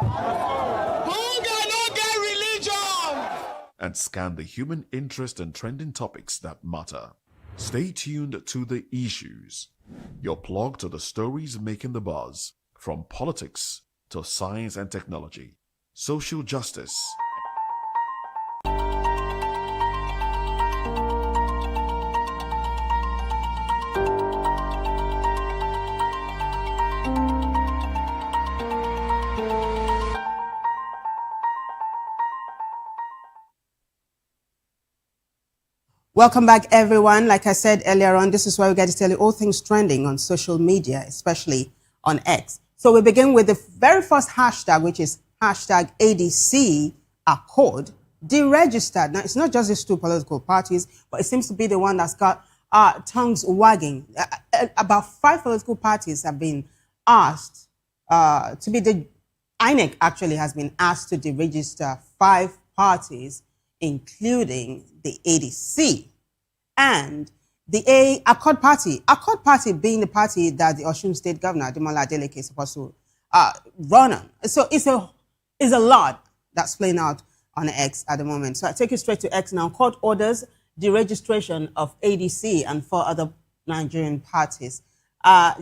Speaker 2: Hunger no get religion!
Speaker 13: And scan the human interest and trending topics that matter. Stay tuned to The Issues, your plug to the stories making the buzz, from politics to science and technology, social justice,
Speaker 7: Welcome back, everyone. Like I said earlier on, this is where we get to tell you all things trending on social media, especially on X. So we begin with the very first hashtag, which is hashtag ADC Accord, deregistered. Now, it's not just these two political parties, but it seems to be the one that's got tongues wagging. About 5 political parties have been asked to be the INEC actually has been asked to deregister 5 parties, including the ADC and the Accord Party. Accord Party being the party that the Osun State Governor, Ademola Adeleke, is supposed to run on. So it's a lot that's playing out on X at the moment. So I take you straight to X now. Court orders the registration of ADC and 4 other Nigerian parties.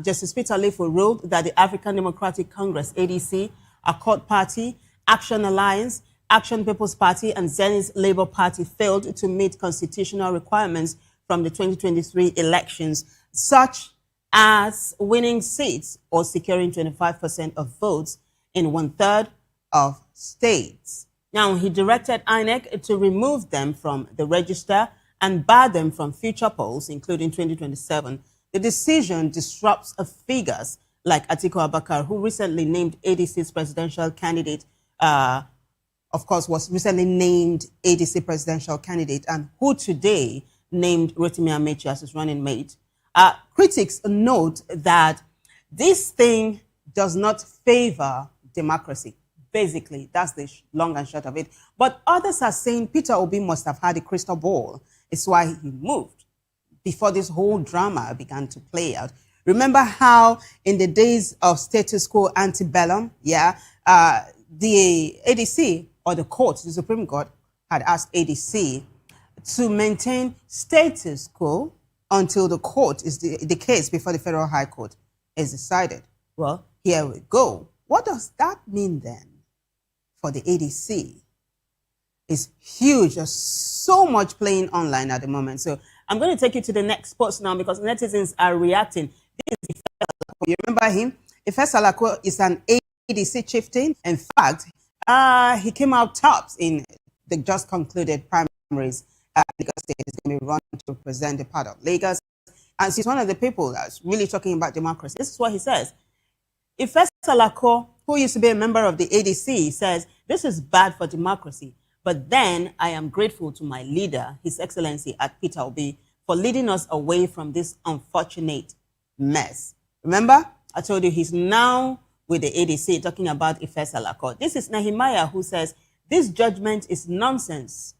Speaker 7: Justice Peter Lefo ruled that the African Democratic Congress, ADC, Accord Party, Action Alliance, Action People's Party, and Zenith Labour Party failed to meet constitutional requirements from the 2023 elections, such as winning seats or securing 25% of votes in 1/3 of states. Now, he directed INEC to remove them from the register and bar them from future polls, including 2027. The decision disrupts figures like Atiku Abubakar, who recently named ADC's presidential candidate, of course, was recently named ADC presidential candidate, and who today named Rotimi Amechi as his running mate. Critics note that this thing does not favor democracy. Basically, that's the long and short of it. But others are saying Peter Obi must have had a crystal ball. It's why he moved before this whole drama began to play out. Remember how in the days of status quo antebellum, the ADC or the court, the Supreme Court, had asked ADC to maintain status quo until the court is the case before the Federal High Court is decided. Well, here we go. What does that mean then for the ADC? It's huge. There's so much playing online at the moment. So I'm going to take you to the next post now because netizens are reacting. This is Ife Salako. You remember him? Ife Salako is an ADC chieftain. In fact, he came out tops in the just concluded primaries. Lagos State is going to be run to represent the part of Lagos. And he's one of the people that's really talking about democracy. This is what he says. Ife Salako, who used to be a member of the ADC, says, this is bad for democracy. But then I am grateful to my leader, His Excellency at Peter Obi, for leading us away from this unfortunate mess. Remember, I told you he's now with the ADC talking about Ife Salako. This is Nehemiah who says, this judgment is nonsense.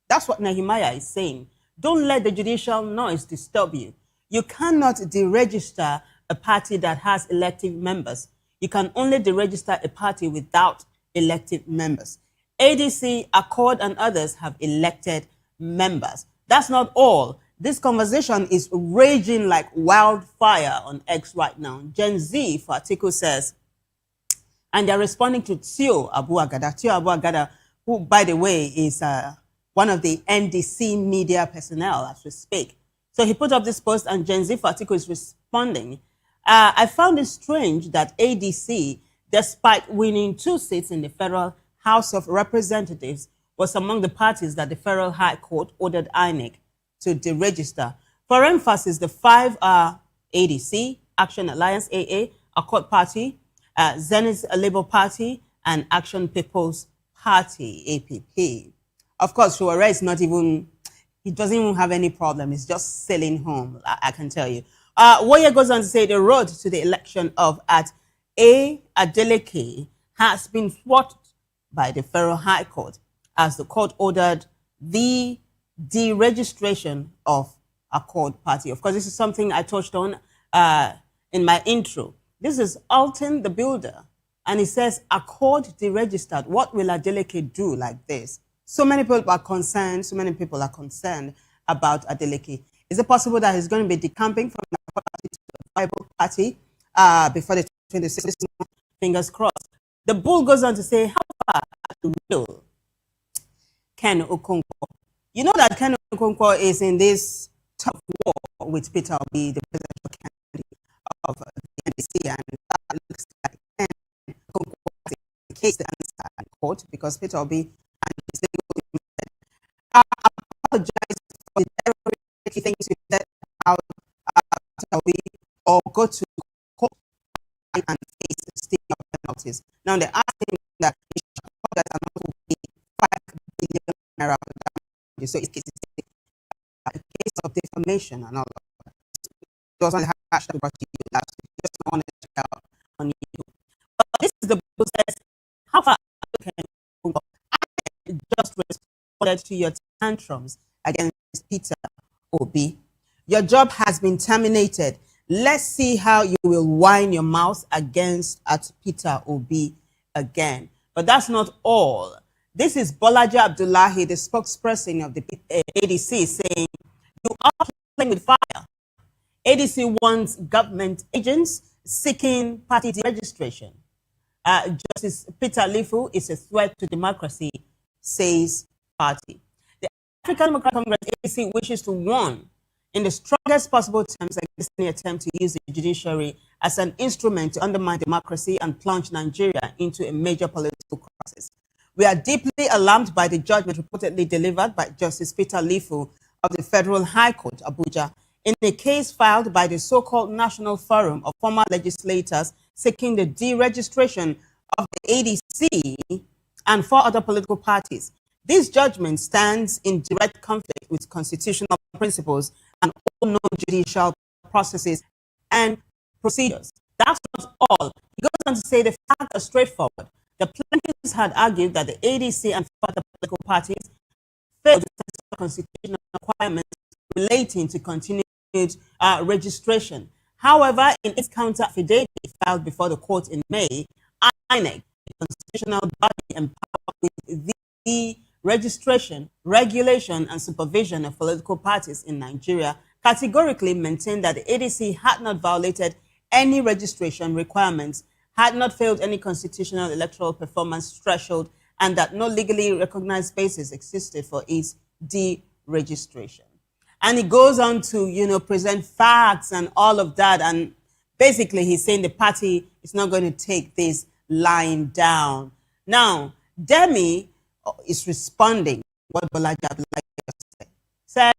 Speaker 7: That's what Nehemiah is saying. Don't let the judicial noise disturb you. You cannot deregister a party that has elective members. You can only deregister a party without elective members. ADC, Accord, and others have elected members. That's not all. This conversation is raging like wildfire on X right now. Gen Z, for Atiku, says, And they're responding to Tio Abu Agada. Tio Abu Agada, who, by the way, is one of the NDC media personnel as we speak. So he put up this post, and Gen Z Fatiko is responding. I found it strange that ADC, despite winning 2 seats in the Federal House of Representatives, was among the parties that the Federal High Court ordered INEC to deregister. For emphasis, the 5 are ADC, Action Alliance AA, Accord Party, Zenith Labour Party, and Action People's Party, APP. Of course, Shuare is not even, he doesn't even have any problem. He's just sailing home, I can tell you. Woye goes on to say the road to the election of at A. Adeleke has been thwarted by the Federal High Court as the court ordered the deregistration of Accord Party. Of course, this is something I touched on in my intro. This is Alton the Builder, and he says, Accord deregistered. What will Adeleke do like this? So many people are concerned. So many people are concerned about Adeleke. Is it possible that he's going to be decamping from the party to the Bible Party before the 26th? Fingers crossed. The Bull goes on to say, how far are the real Ken Okonkwo? You know that Ken Okonkwo is in this tough war with Peter Obi, the presidential candidate of the NDC, and that looks like Ken Okonkwo has a case to answer in court because Peter Obi and his legal team I apologize for the derogatory things you said about Peter Obi, or go to court and face state penalties. Now they're asking that he should apologize and not pay 5 billion naira. So it's a case of defamation and all of that. It was on the hashtag brought to you last week. Just want to check out on you. But this is the process. How far can I just responded to your tantrums against Peter Obi? Your job has been terminated. Let's see how you will whine your mouth against at Peter Obi again. But that's not all. This is Bolaji Abdullahi, the spokesperson of the ADC, saying, you are playing with fire. ADC wants government agents seeking party registration. Justice Peter Lifu is a threat to democracy, says party. The African Democratic Congress ADC wishes to warn in the strongest possible terms against any attempt to use the judiciary as an instrument to undermine democracy and plunge Nigeria into a major political crisis. We are deeply alarmed by the judgment reportedly delivered by Justice Peter Lifu of the Federal High Court, Abuja, in a case filed by the so-called National Forum of Former Legislators seeking the deregistration of the ADC and 4 other political parties. This judgment stands in direct conflict with constitutional principles and all known judicial processes and procedures. That's not all. He goes on to say the facts are straightforward. The plaintiffs had argued that the ADC and 4 other political parties failed to satisfy constitutional requirements relating to continued registration. However, in its counter affidavit filed before the court in May, INEC, the constitutional body empowered with the registration, regulation, and supervision of political parties in Nigeria, categorically maintained that the ADC had not violated any registration requirements, had not failed any constitutional electoral performance threshold, and that no legally recognized basis existed for its deregistration. And he goes on to, present facts and all of that. And basically, he's saying the party is not going to take this lying down. Now, Demi is responding what Bolaji Abdullahi said.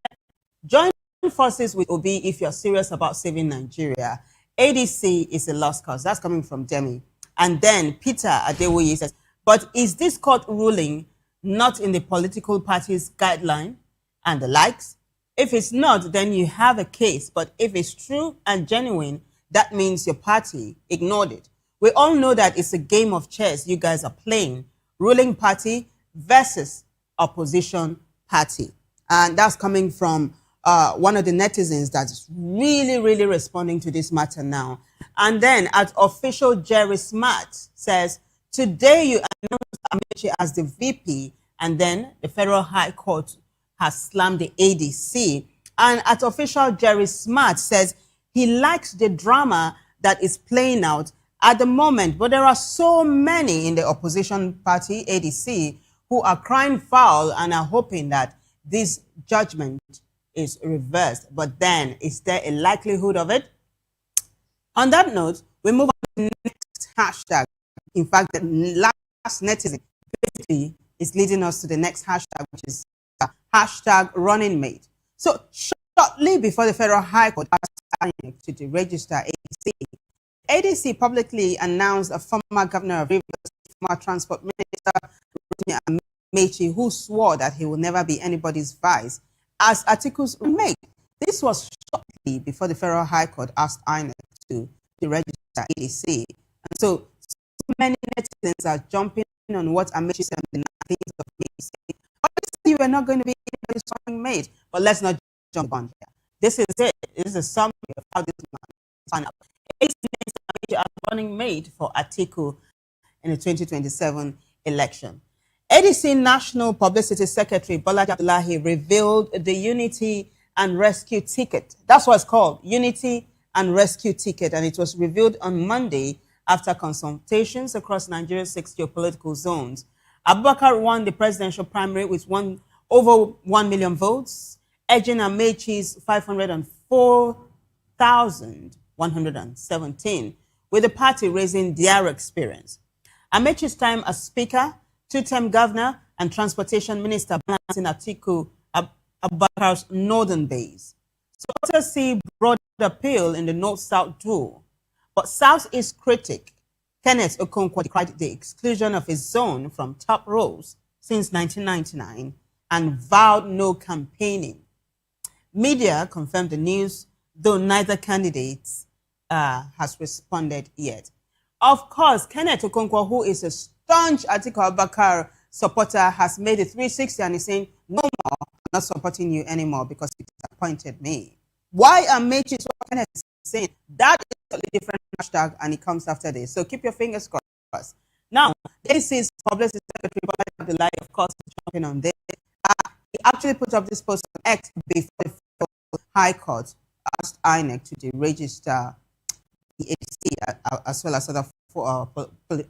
Speaker 7: Join forces with Obi if you're serious about saving Nigeria. ADC is a lost cause. That's coming from Demi. And then Peter Adewoye says, but is this court ruling not in the political party's guideline and the likes? If it's not, then you have a case. But if it's true and genuine, that means your party ignored it. We all know that it's a game of chess you guys are playing. Ruling party versus opposition party. And that's coming from one of the netizens that's really, really responding to this matter now. And then at official Jerry Smart says, today you announced Amaechi as the VP, and then the Federal High Court has slammed the ADC. And at official Jerry Smart says he likes the drama that is playing out at the moment, but there are so many in the opposition party, ADC, who are crying foul and are hoping that this judgment is reversed. But then, is there a likelihood of it? On that note, we move on to the next hashtag. In fact, the last netizen basically is leading us to the next hashtag, which is hashtag running mate. So shortly before the Federal High Court asked INEC to deregister ADC publicly announced a former governor of Rivers, former transport minister, Rotimi Amechi, who swore that he will never be anybody's vice, as Atiku's mate. This was shortly before the Federal High Court asked INEC to deregister ADC. And so many netizens are jumping on what Amechi said on the 19th of May, saying, obviously you are not going to be anybody's running mate, but let's not jump on here. This is it. This is a summary of how this man turned out. ADC as running mate for Atiku in the 2027 election. ADC National Publicity Secretary Bolaji Abdullahi revealed the Unity and Rescue ticket. That's what it's called, Unity and Rescue ticket, and it was revealed on Monday after consultations across Nigeria's 6 geopolitical zones. Abubakar won the presidential primary with over 1 million votes, edging Amechi's 504,117, with the party raising their experience. Amechi's time as Speaker, two-term Governor, and Transportation Minister balancing Atiku Abubakar's northern base. Supporters see broad appeal in the North-South duel, but South-East critic Kenneth Okonkwo decried the exclusion of his zone from top roles since 1999 and vowed no campaigning. Media confirmed the news, though neither candidate has responded yet. Of course, Kenneth Okonkwo, who is a staunch Atiku Abubakar supporter, has made a 360 and is saying, no more, I'm not supporting you anymore because you disappointed me. Why Amechi is what Kenneth is saying? That is a totally different hashtag and it comes after this. So keep your fingers crossed. Now, this is Publicity Secretary Bolaji Abdullahi, of course, jumping on this. He actually put up this post on X before the High Court asked INEC to deregister the ADC as well as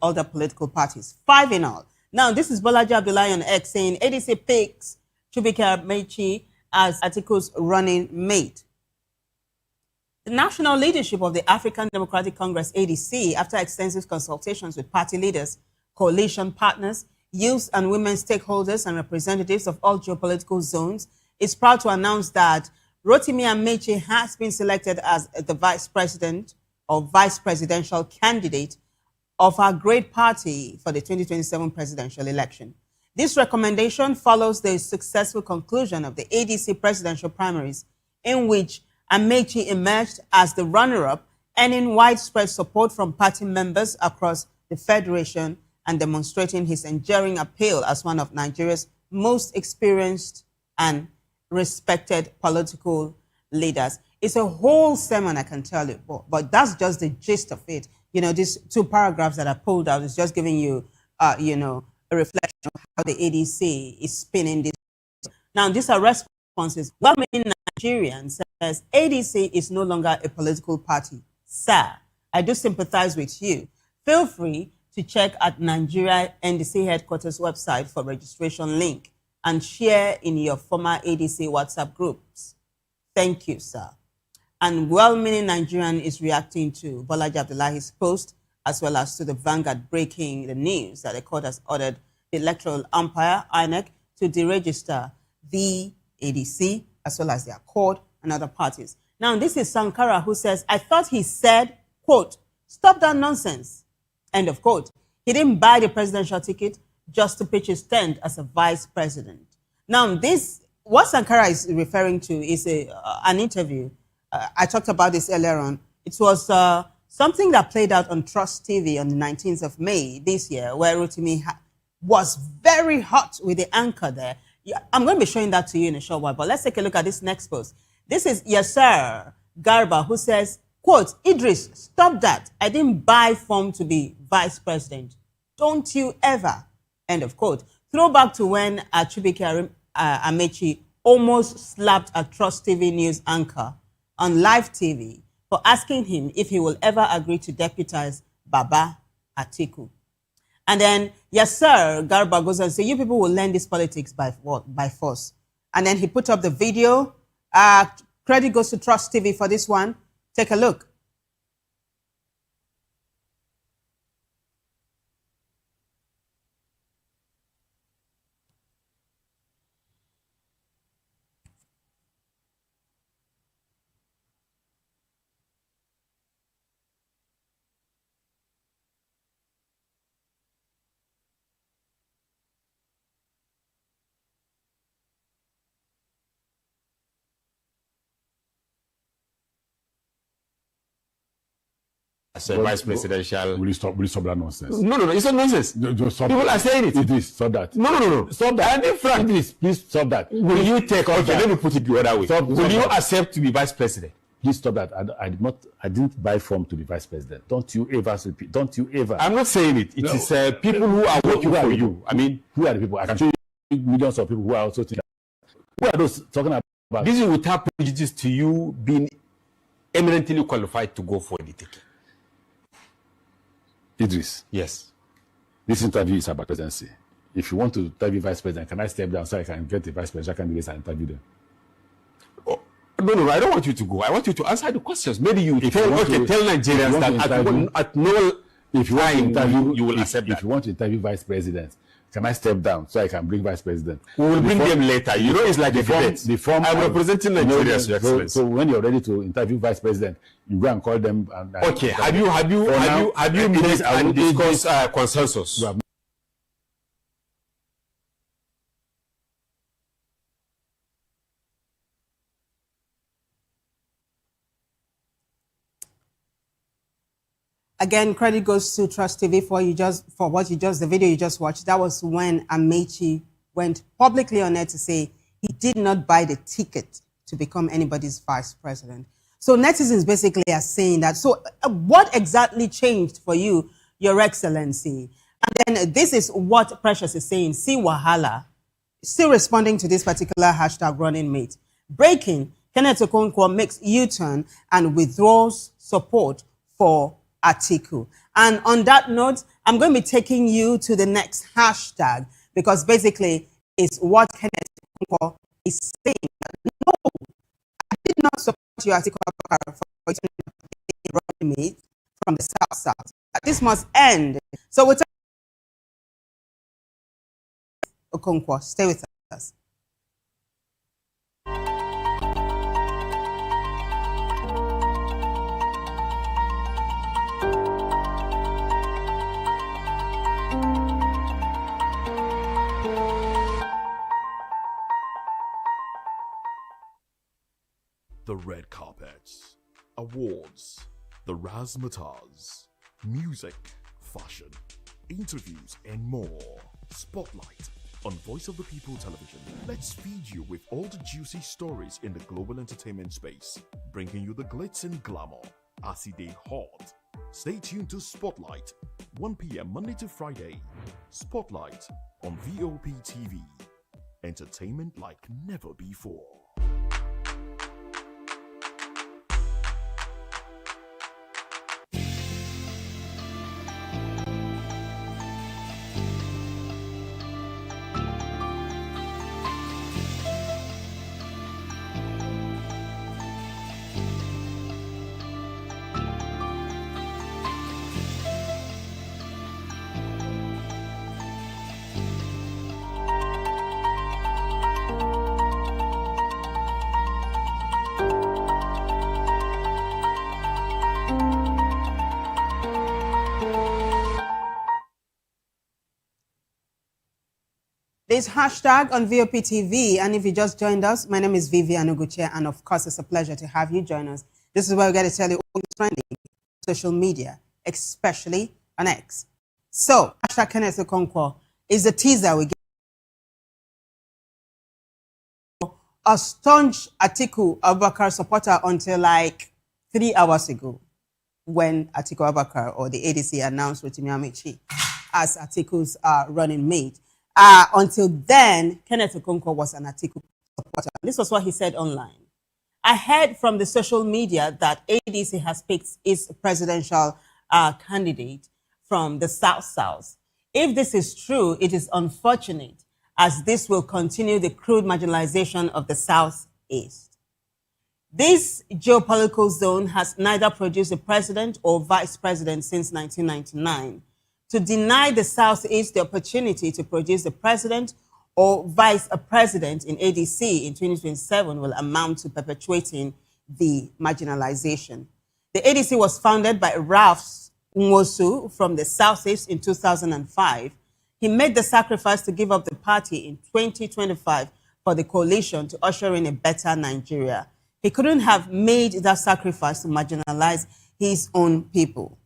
Speaker 7: other political parties, 5 in all. Now, this is Bolaji Abdullahi on X saying ADC picks Chubike Amechi as Atiku's running mate. The national leadership of the African Democratic Congress, ADC, after extensive consultations with party leaders, coalition partners, youth and women stakeholders, and representatives of all geopolitical zones, is proud to announce that Rotimi Amechi has been selected as the vice president or vice presidential candidate of our great party for the 2027 presidential election. This recommendation follows the successful conclusion of the ADC presidential primaries, in which Amechi emerged as the runner-up, earning widespread support from party members across the federation and demonstrating his enduring appeal as one of Nigeria's most experienced and respected political leaders. It's a whole sermon, I can tell you, but that's just the gist of it. You know, these 2 paragraphs that I pulled out is just giving you, a reflection of how the ADC is spinning this. Now, these are responses. Well-meaning Nigerian says ADC is no longer a political party. Sir, I do sympathize with you. Feel free to check at Nigeria NDC headquarters website for registration link and share in your former ADC WhatsApp groups. Thank you, sir. And well-meaning Nigerian is reacting to Bolaji Abdullahi's post, as well as to the Vanguard breaking the news that the court has ordered the electoral umpire, INEC, to deregister the ADC, as well as their court and other parties. Now, this is Sankara, who says, I thought he said, quote, stop that nonsense, end of quote. He didn't buy the presidential ticket just to pitch his tent as a vice president. Now, what Sankara is referring to is an interview. I talked about this earlier on. It was something that played out on Trust TV on the 19th of May this year, where Rotimi was very hot with the anchor there. I'm going to be showing that to you in a short while, but let's take a look at this next post. This is Yasser Garba, who says, quote, Idris, stop that. I didn't buy form to be vice president. Don't you ever, end of quote. Throwback to when Chubike Amechi almost slapped a Trust TV news anchor on live TV for asking him if he will ever agree to deputize Baba Atiku. And then, yes, sir, Garba goes on and says, you people will learn this politics by what? By force. And then he put up the video. Credit goes to Trust TV for this one. Take a look.
Speaker 6: As a vice presidential.
Speaker 9: Will you stop that nonsense?
Speaker 6: No, it's not nonsense.
Speaker 9: Stop.
Speaker 6: People are saying it.
Speaker 9: It is. Stop that.
Speaker 6: No.
Speaker 9: Stop that. Please stop that.
Speaker 6: Will you take, okay, let me put it the other way. Will you accept to be vice president?
Speaker 9: Please stop that. I didn't buy form to be vice president. Don't you ever repeat. Don't you ever.
Speaker 6: I'm not saying it. It is people who are working for you. I mean,
Speaker 9: who are the people? I can show you millions of people who are also thinking. Who are those talking about?
Speaker 6: This is without prejudice to you being eminently qualified to go for the ticket.
Speaker 9: Idris.
Speaker 6: Yes.
Speaker 9: This interview is about presidency. If you want to interview vice president, can I step down so I can get the vice presidential candidates and interview them?
Speaker 6: Oh, no, I don't want you to go. I want you to answer the questions. Maybe you tell Nigerians that at no time you will accept that.
Speaker 9: If you want to interview vice president, can I step down so I can bring vice president?
Speaker 6: We will bring them later. You know, it's like a debate. I'm representing Nigerians, Your Excellency.
Speaker 9: So when you're ready to interview vice president, you go and call them.
Speaker 6: Okay. Have you made and discussed consensus?
Speaker 7: Again, credit goes to Trust TV the video you just watched. That was when Amechi went publicly on air to say he did not buy the ticket to become anybody's vice president. So netizens basically are saying that. So what exactly changed for you, Your Excellency? And then this is what Precious is saying. See Wahala, still responding to this particular hashtag running mate. Breaking, Kenneth Okonkwo makes U-turn and withdraws support for Atiku. And on that note, I'm going to be taking you to the next hashtag because basically it's what Kenneth Okonkwo is saying. No, I did not support you, Atiku for running mate from the South. This must end. So we'll Okonkwo, stay with us.
Speaker 13: The red carpets, awards, the razzmatazz, music, fashion, interviews, and more. Spotlight on Voice of the People Television. Let's feed you with all the juicy stories in the global entertainment space, bringing you the glitz and glamour as they hot. Stay tuned to Spotlight, 1 p.m. Monday to Friday. Spotlight on VOP TV. Entertainment like never before.
Speaker 7: This hashtag on VOP TV, and if you just joined us, my name is Vivian Uguche, and of course, it's a pleasure to have you join us. This is where we get to tell you all the trending social media, especially on X. So, hashtag Kenneth Okonkwo is the teaser we get. A staunch Atiku Abubakar supporter until like 3 hours ago, when Atiku Abubakar or the ADC announced Rotimi Amechi as Atiku's running mate. Until then, Kenneth Okonkwo was an Atiku supporter. This was what he said online. I heard from the social media that ADC has picked its presidential candidate from the South. If this is true, it is unfortunate, as this will continue the crude marginalization of the Southeast. This geopolitical zone has neither produced a president or vice president since 1999. To deny the Southeast the opportunity to produce a president or vice president in ADC in 2027 will amount to perpetuating the marginalization. The ADC was founded by Ralph Nwosu from the Southeast in 2005. He made the sacrifice to give up the party in 2025 for the coalition to usher in a better Nigeria. He couldn't have made that sacrifice to marginalize his own people.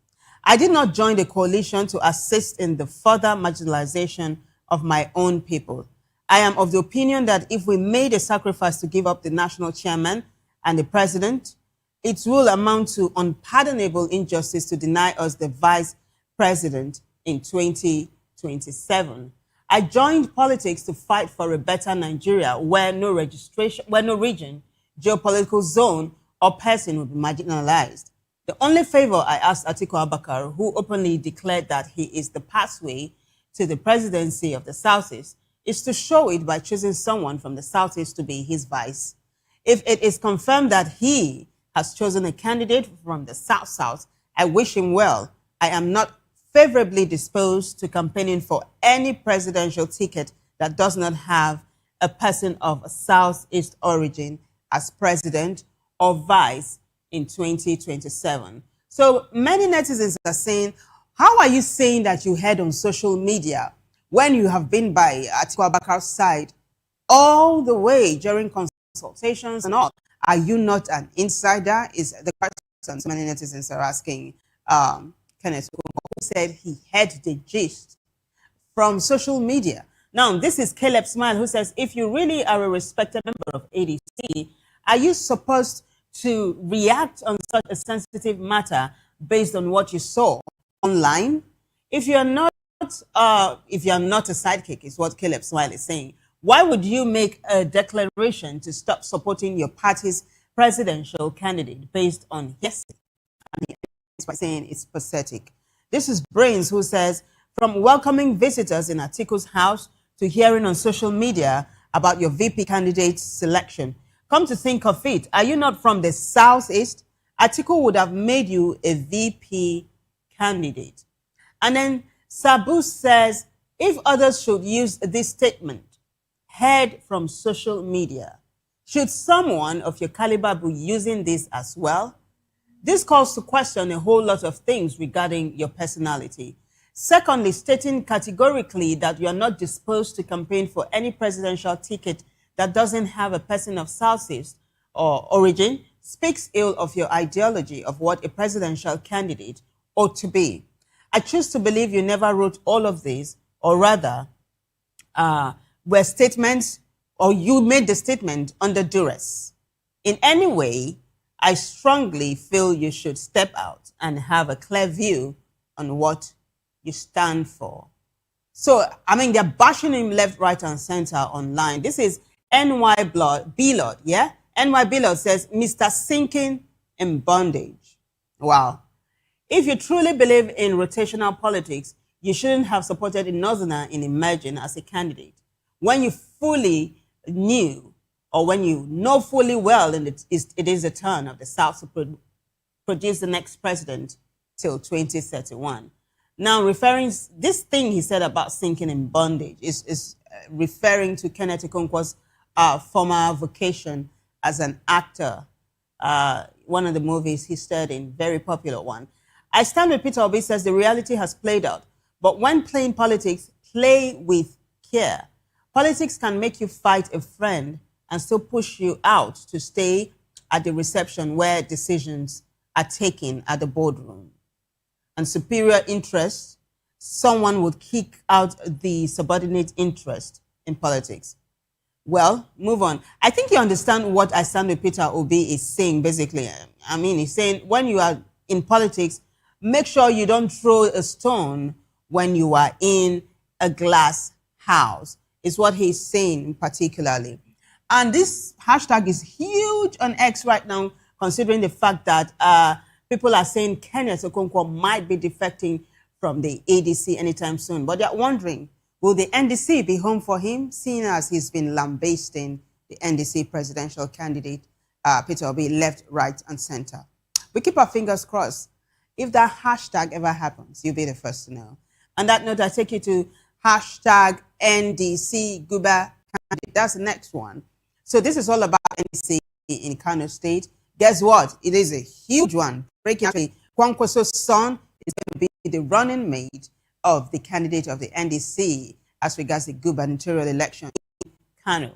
Speaker 7: I did not join the coalition to assist in the further marginalization of my own people. I am of the opinion that if we made a sacrifice to give up the national chairman and the president, it will amount to unpardonable injustice to deny us the vice president in 2027. I joined politics to fight for a better Nigeria where no region, geopolitical zone, or person will be marginalized. The only favor I asked Atiku Abubakar, who openly declared that he is the pathway to the presidency of the Southeast, is to show it by choosing someone from the Southeast to be his vice. If it is confirmed that he has chosen a candidate from the South, I wish him well. I am not favorably disposed to campaigning for any presidential ticket that does not have a person of Southeast origin as president or vice in 2027. So many netizens are saying, how are you saying that you heard on social media when you have been by Atiku Abubakar's side all the way during consultations and all? Are you not an insider? Is the question many netizens are asking Kenneth Okonkwo, who said he heard the gist from social media. Now, this is Caleb Smile, who says, if you really are a respected member of ADC, are you supposed to react on such a sensitive matter based on what you saw online? If you're not a sidekick, is what Caleb Smile is saying, why would you make a declaration to stop supporting your party's presidential candidate based on hearsay? By saying it's pathetic. This is Brains, who says, from welcoming visitors in Atiku's house to hearing on social media about your VP candidate selection, come to think of it, are you not from the Southeast? Atiku would have made you a VP candidate. And then Sabu says, if others should use this statement, heard from social media, should someone of your caliber be using this as well? This calls to question a whole lot of things regarding your personality. Secondly, stating categorically that you are not disposed to campaign for any presidential ticket that doesn't have a person of Southeast or origin speaks ill of your ideology of what a presidential candidate ought to be. I choose to believe you never wrote all of these, or rather, were statements, or you made the statement under duress. In any way, I strongly feel you should step out and have a clear view on what you stand for. So, I mean, they're bashing him left, right, and center online. This is NY Blord, yeah? NY Blord says, Mr. Sinking in Bondage. Wow. If you truly believe in rotational politics, you shouldn't have supported a Northerner in emerging as a candidate. When you fully knew, or when you know fully well it is the turn of the South to produce the next president till 2031. Now, this thing he said about sinking in bondage is referring to Kenneth Okonkwo's former vocation as an actor. One of the movies he starred in, very popular one. I stand with Peter Obi, says the reality has played out. But when playing politics, play with care. Politics can make you fight a friend and still push you out to stay at the reception where decisions are taken at the boardroom. And superior interest, someone would kick out the subordinate interest in politics. Well, move on. I think you understand what I stand with Peter Obi is saying, basically. I mean, he's saying when you are in politics, make sure you don't throw a stone when you are in a glass house, is what he's saying particularly. And this hashtag is huge on X right now, considering the fact that people are saying Kenneth Okonkwo might be defecting from the ADC anytime soon. But they're wondering, will the NDC be home for him, seeing as he's been lambasting the NDC presidential candidate, Peter Obi, left, right, and center? We keep our fingers crossed. If that hashtag ever happens, you'll be the first to know. On that note, I take you to hashtag NDC Guba candidate. That's the next one. So this is all about NDC in Kano State. Guess what? It is a huge one. Breaking actually, Kwankwaso's son is going to be the running mate of the candidate of the NDC as regards the gubernatorial election in Kano.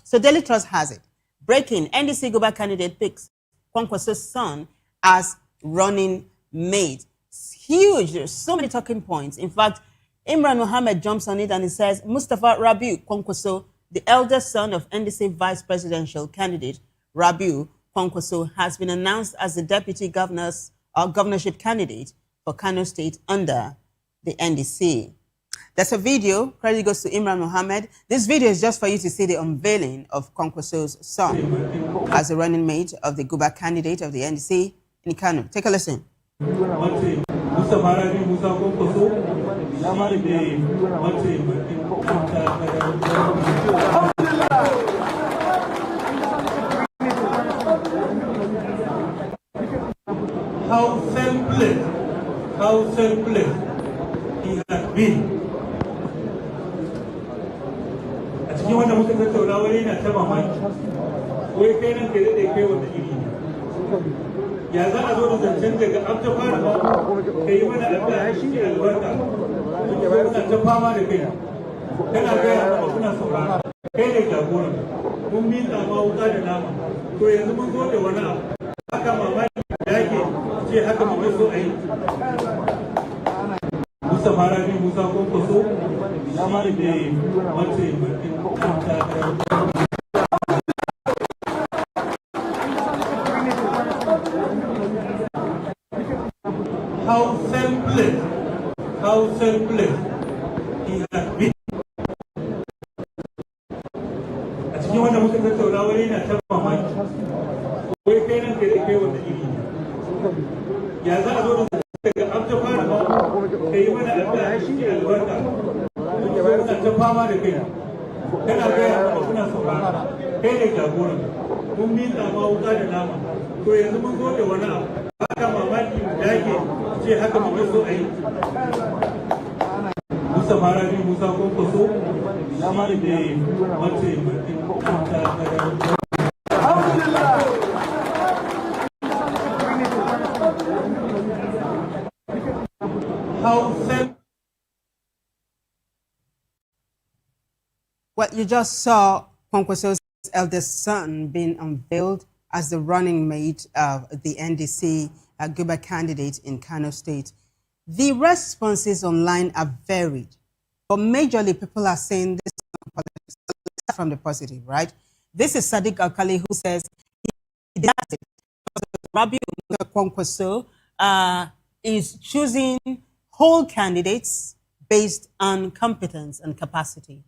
Speaker 7: So Daily Trust has it. Breaking, NDC Guba candidate picks Kwankwaso's son as running mate. It's huge. There's so many talking points. In fact, Imran Mohammed jumps on it and he says, Mustafa Rabiu Kwankwaso, the eldest son of NDC vice presidential candidate Rabiu Kwankwaso, has been announced as the deputy governorship candidate for Kano State under the NDC. There's a video. Credit goes to Imran Mohammed. This video is just for you to see the unveiling of Kwankwaso's son as the running mate of the Guba candidate of the NDC in Kano. Take a listen.
Speaker 10: How selfless he has been. A cikin wanda muka tattauna wani yana ta mamaki, wai kai nan kai daɗe kai wata iri ne. Ya za a zo da zancen daga abta fara ba, ka yi mana addu'a shi ne albarka, kuna ta fama da kai. Kana gaya mana kuna saurara, kai ne jagoran. Mun miƙa ma wuƙa da nama, to yanzu mun zo da wani abu. Haka mamaki da yake ce haka mu so a yi. Mustafa Rabi Musa Kwankwaso shi ne mataimakin how selfless he has been. A cikin wanda muka tattauna wani yana ta mamaki, wai kai nan kai wata iri ne. Ya za a zo da daga abta fara ba, ka yi mana addu'a shi ne albarka, kuna ta fama da kai. Kana gaya mana kuna saurara, kai ne jagoran. Mun miƙa ma wuƙa da nama, to yanzu mun zo da wani abu. Haka mamaki da yake ce haka mu so a yi. Mustafa Rabi Musa Kwankwaso shi ne mataimakin
Speaker 7: Well, you just saw Kwankwaso's eldest son being unveiled as the running mate of the NDC Guba candidate in Kano State. The responses online are varied, but majorly people are saying this is not politics. Let's start from the positive, right? This is Sadiq Alkali who says he does it because Rabiu Kwankwaso is choosing whole candidates based on competence and capacity.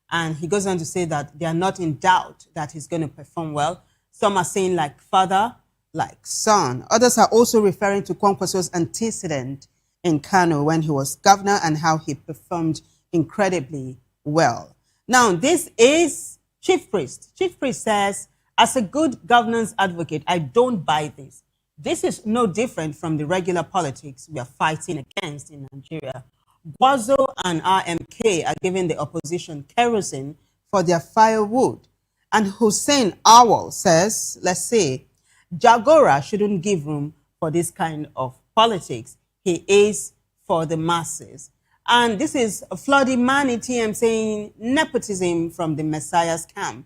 Speaker 7: And he goes on to say that they are not in doubt that he's going to perform well. Some are saying like father, like son. Others are also referring to Kwankwaso's antecedent in Kano when he was governor and how he performed incredibly well. Now, this is Chief Priest. Chief Priest says, as a good governance advocate, I don't buy this. This is no different from the regular politics we are fighting against in Nigeria. Guazo and RMK are giving the opposition kerosene for their firewood. And Hussein Awal says, let's say, Jagora shouldn't give room for this kind of politics. He is for the masses. And this is Floody Mani TM saying nepotism from the Messiah's camp.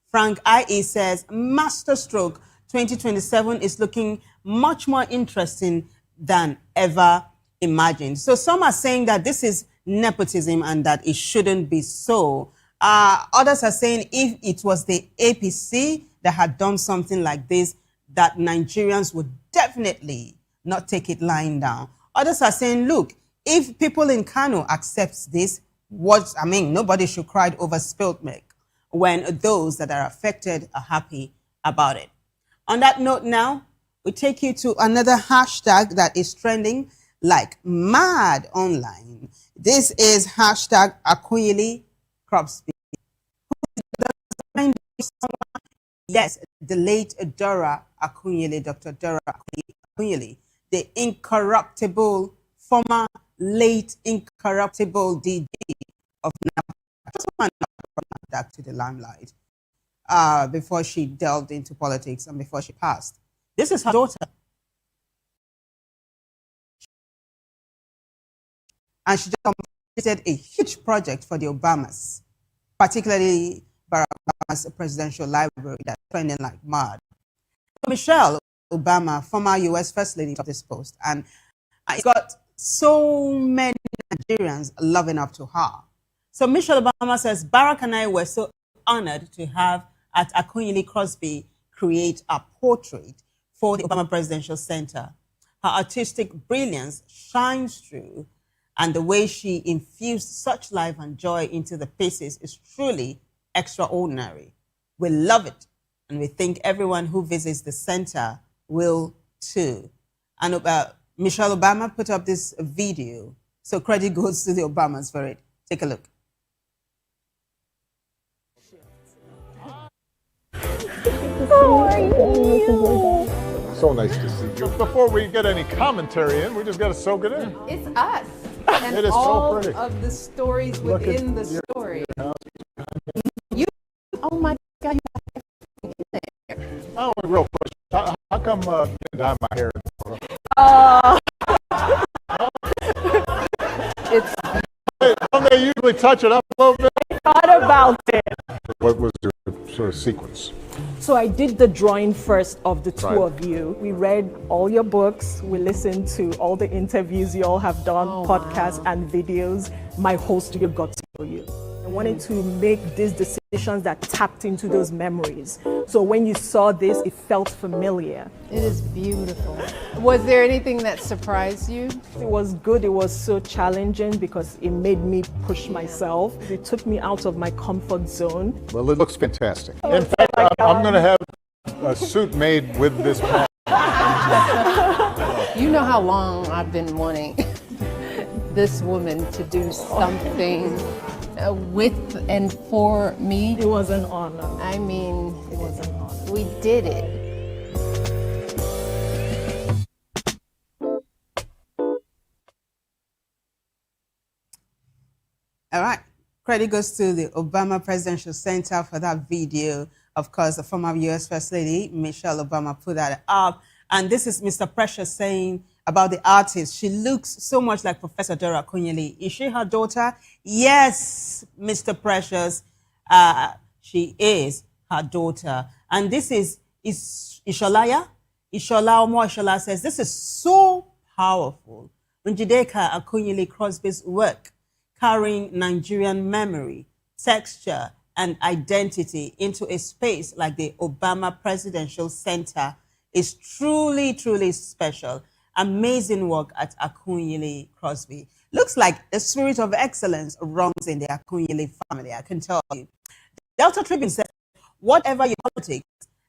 Speaker 7: Frank IE says, masterstroke 2027 is looking much more interesting than ever imagined. So some are saying that this is nepotism and that it shouldn't be so. Others are saying if it was the APC that had done something like this, that Nigerians would definitely not take it lying down. Others are saying, look, if people in Kano accept this, nobody should cry over spilt milk when those that are affected are happy about it. On that note now, we take you to another hashtag that is trending like mad online. This is hashtag Akunyili Crosby. Yes, the late Dora Akunyili, Dr. Dora Akunyili, the incorruptible, former late incorruptible DG of NAFDAC to the limelight before she delved into politics and before she passed. This is her daughter. And she just completed a huge project for the Obamas, particularly Barack Obama's presidential library that's trending like mad. Michelle Obama, former U.S. First Lady, of this post, and it's got so many Nigerians loving up to her. So Michelle Obama says, Barack and I were so honored to have at Akunyili Crosby create a portrait for the Obama Presidential Center. Her artistic brilliance shines through, and the way she infused such life and joy into the pieces is truly extraordinary. We love it, and we think everyone who visits the center will too. And Michelle Obama put up this video, so credit goes to the Obamas for it. Take a look.
Speaker 1: How are you? So nice to see you. Before we get any commentary in, we just got to soak it in.
Speaker 11: It's us. And
Speaker 1: It is so
Speaker 11: all
Speaker 1: pretty.
Speaker 11: of the stories
Speaker 1: Look at
Speaker 11: within the
Speaker 1: your-
Speaker 11: story. You, oh my God, you have everything in there.
Speaker 1: Oh, real question. How come you didn't dye my hair?
Speaker 11: It's.
Speaker 1: Don't they usually touch it up a little bit?
Speaker 12: Thought about it.
Speaker 1: What was your sort of sequence?
Speaker 12: So I did the drawing first of the two
Speaker 1: Right.
Speaker 12: of you. We read all your books. We listened to all the interviews you all have done, podcasts and videos. My whole studio got to know you. I wanted to make these decisions that tapped into those memories. So when you saw this, it felt familiar.
Speaker 11: It is beautiful. Was there anything that surprised you?
Speaker 12: It was good. It was so challenging because it made me push myself. It took me out of my comfort zone.
Speaker 1: Well, it looks fantastic. In fact, I'm going to have a suit made with this pattern.
Speaker 11: You know how long I've been wanting this woman to do something with and for me.
Speaker 12: It was an honor.
Speaker 11: I mean,
Speaker 12: it was an honor.
Speaker 11: We did it.
Speaker 7: All right. Credit goes to the Obama Presidential Center for that video. Of course, the former U.S. First Lady, Michelle Obama, put that up. And this is Mr. Precious saying about the artist. She looks so much like Professor Dora Akunyili. Is she her daughter? Yes, Mr. Precious. She is her daughter. And this is Isholaya. Ishola says, this is so powerful. Njideka Akunyili Crosby's work, carrying Nigerian memory, texture, and identity into a space like the Obama Presidential Center is truly, truly special. Amazing work at Akunyili Crosby. Looks like the spirit of excellence runs in the Akunyili family, I can tell you. Delta Tribune said, whatever your politics,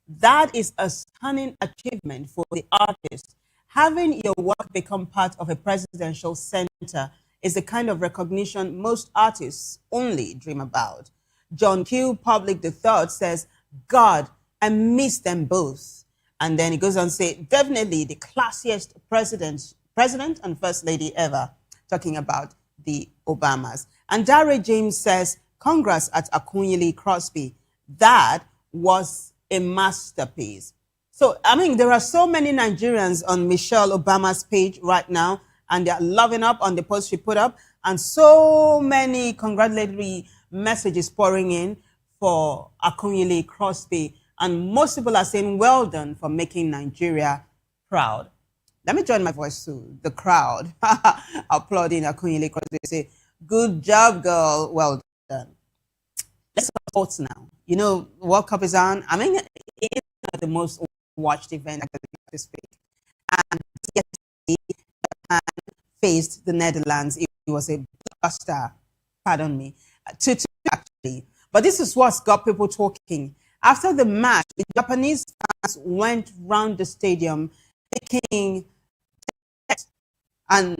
Speaker 7: that is a stunning achievement for the artist. Having your work become part of a presidential center is the kind of recognition most artists only dream about. John Q. Public III says, God, I miss them both. And then he goes on to say, definitely the classiest president and first lady ever, talking about the Obamas. And Dare James says, congrats at Akunyili Crosby. That was a masterpiece. So, I mean, there are so many Nigerians on Michelle Obama's page right now, and they're loving up on the post she put up, and so many congratulatory messages pouring in for Akunyili Crosby. And most people are saying, well done for making Nigeria proud. Let me join my voice to the crowd applauding Akunyili Crosby. Say, good job, girl. Well done. Let's talk sports now. You know, World Cup is on. I mean, it's the most watched event this week. And yesterday, Japan faced the Netherlands. It was a blockbuster, pardon me, 2-2 actually. But this is what's got people talking. After the match, the Japanese fans went round the stadium taking tests and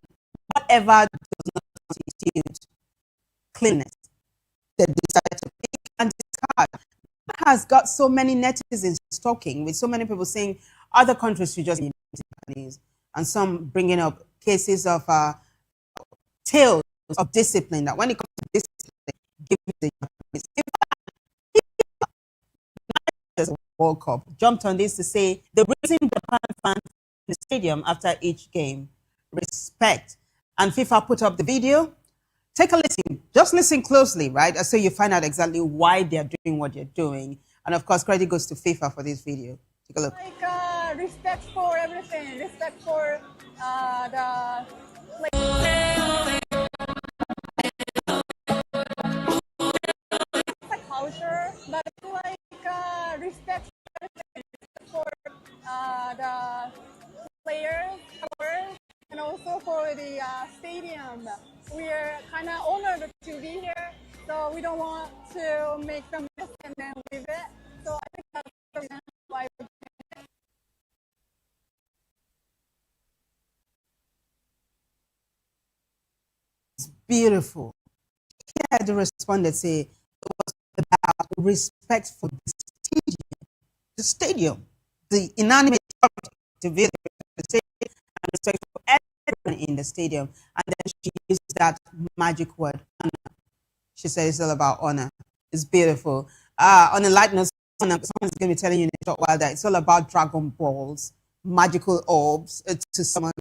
Speaker 7: whatever does not constitute cleanness, they decide to pick and discard. That has got so many netizens talking, with so many people saying other countries should just be Japanese, and some bringing up cases of tales of discipline, that when it comes to discipline, give it the Japanese. World Cup jumped on this to say the reason Japan fans in the stadium after each game, respect. And FIFA put up the video. Take a listen, just listen closely, right? So you find out exactly why they're doing what they're doing. And of course, credit goes to FIFA for this video. Take a look.
Speaker 4: Like respect for everything, respect for the it's a culture, but it's like respect for the players, and also for the stadium. We're kind of honored to be here, so we don't want to make them miss and then leave it. So I think that's the reason why we're doing it.
Speaker 7: It's beautiful. Here the respondent say it was about respect for the stadium, the inanimate object to visit the stadium, and respect for everyone in the stadium. And then she used that magic word, honor. She said it's all about honor. It's beautiful. On a light note, someone's going to be telling you in a short while that it's all about Dragon Balls, magical orbs to summon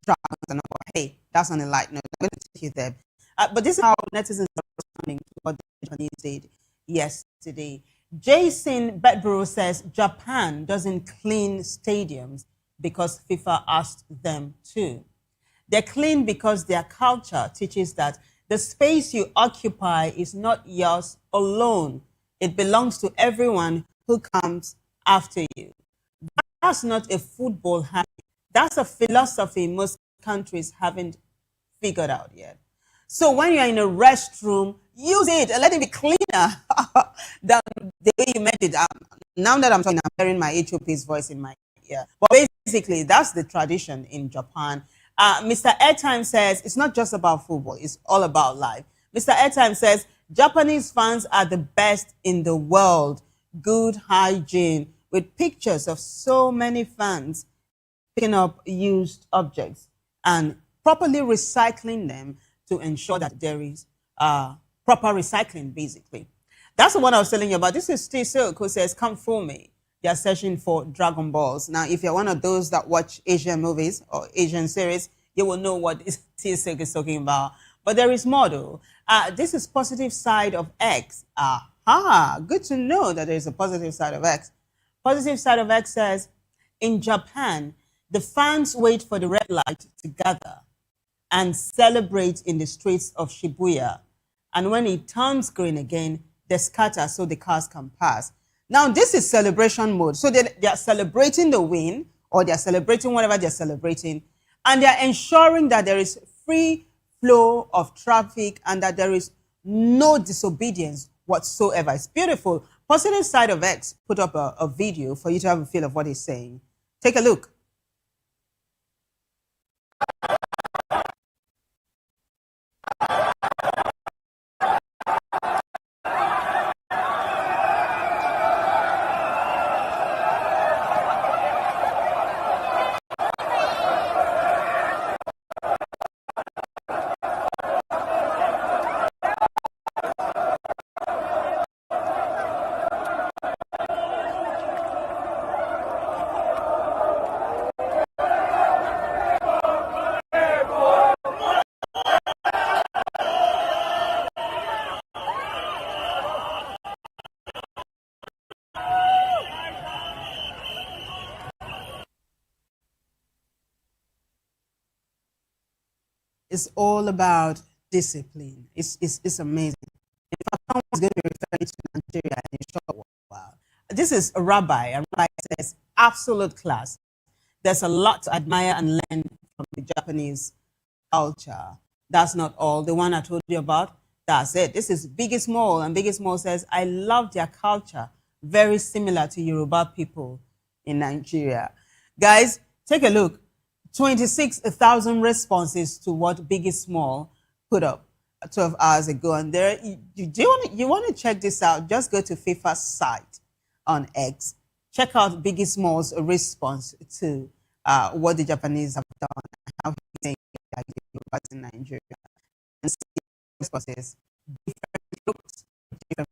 Speaker 7: dragons and all. Hey, that's on a light note. I'm going to take you there. But this is how netizens are responding to what the Japanese did yesterday. Jason Bedborough says Japan doesn't clean stadiums because FIFA asked them to. They're clean because their culture teaches that the space you occupy is not yours alone. It belongs to everyone who comes after you. That's not a football habit. That's a philosophy most countries haven't figured out yet. So when you're in a restroom, use it and let it be cleaner than the way you made it. Now that I'm talking, I'm hearing my HOP's voice in my ear. But basically, that's the tradition in Japan. Mr. Airtime says it's not just about football, it's all about life. Mr. Airtime says Japanese fans are the best in the world. Good hygiene, with pictures of so many fans picking up used objects and properly recycling them to ensure that there is proper recycling, basically. That's the one I was telling you about. This is Steve Silk, who says, come for me. They're searching for Dragon Balls. Now, if you're one of those that watch Asian movies or Asian series, you will know what Steve Silk is talking about. But there is more, though. This is positive side of X. Aha, good to know that there is a positive side of X. Positive side of X says, in Japan, the fans wait for the red light to gather and celebrate in the streets of Shibuya. And when it turns green again, they scatter so the cars can pass. Now, this is celebration mode. So they are celebrating the win, or they are celebrating whatever they're celebrating, and they're ensuring that there is free flow of traffic and that there is no disobedience whatsoever. It's beautiful. Positive side of X put up a video for you to have a feel of what he's saying. Take a look. It's all about discipline. It's amazing. In fact, someone's going to be referring to Nigeria in a short while. This is a rabbi, and rabbi says, absolute class. There's a lot to admire and learn from the Japanese culture. That's not all. The one I told you about, that's it. This is Biggie Small, and Biggie Small says, I love their culture, very similar to Yoruba people in Nigeria. Guys, Take a look. 26,000 responses to what Biggie Small put up 12 hours ago. And there, you want to check this out, just go to FIFA's site on X. Check out Biggie Small's response to what the Japanese have done, how he's saying that in Nigeria. And see responses, different looks, different.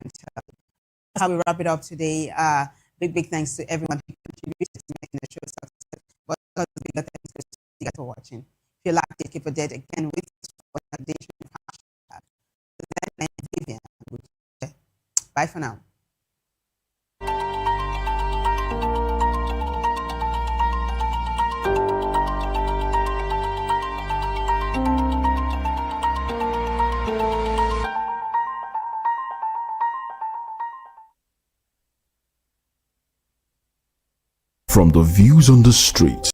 Speaker 7: That's how we wrap it up today. Big thanks to everyone who contributed to making the show success. But bigger thanks to you guys for watching. If you liked it, keep it dead again with for an update. Bye for now.
Speaker 20: From the views on the street,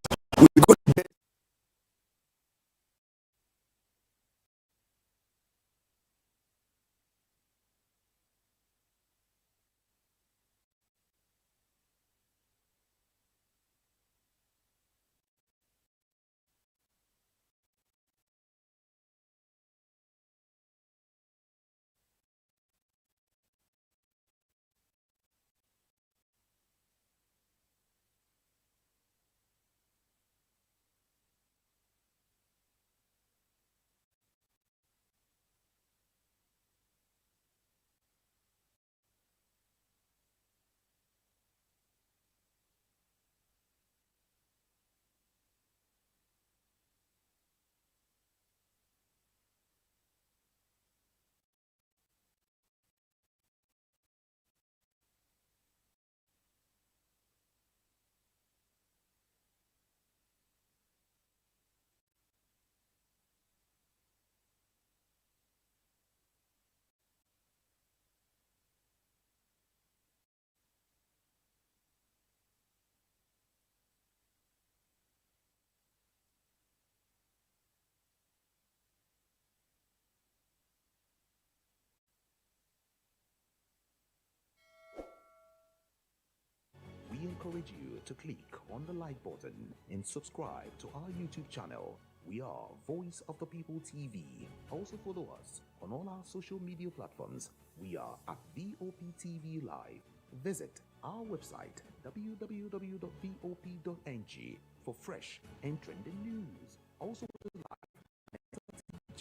Speaker 5: we encourage you to click on the like button and subscribe to our YouTube channel. We are Voice of the People TV. Also follow us on all our social media platforms. We are at VOPTV Live. Visit our website www.vop.ng for fresh and trending news. Also live on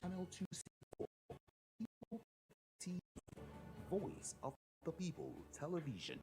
Speaker 5: channel 264 TV, Voice of the People Television.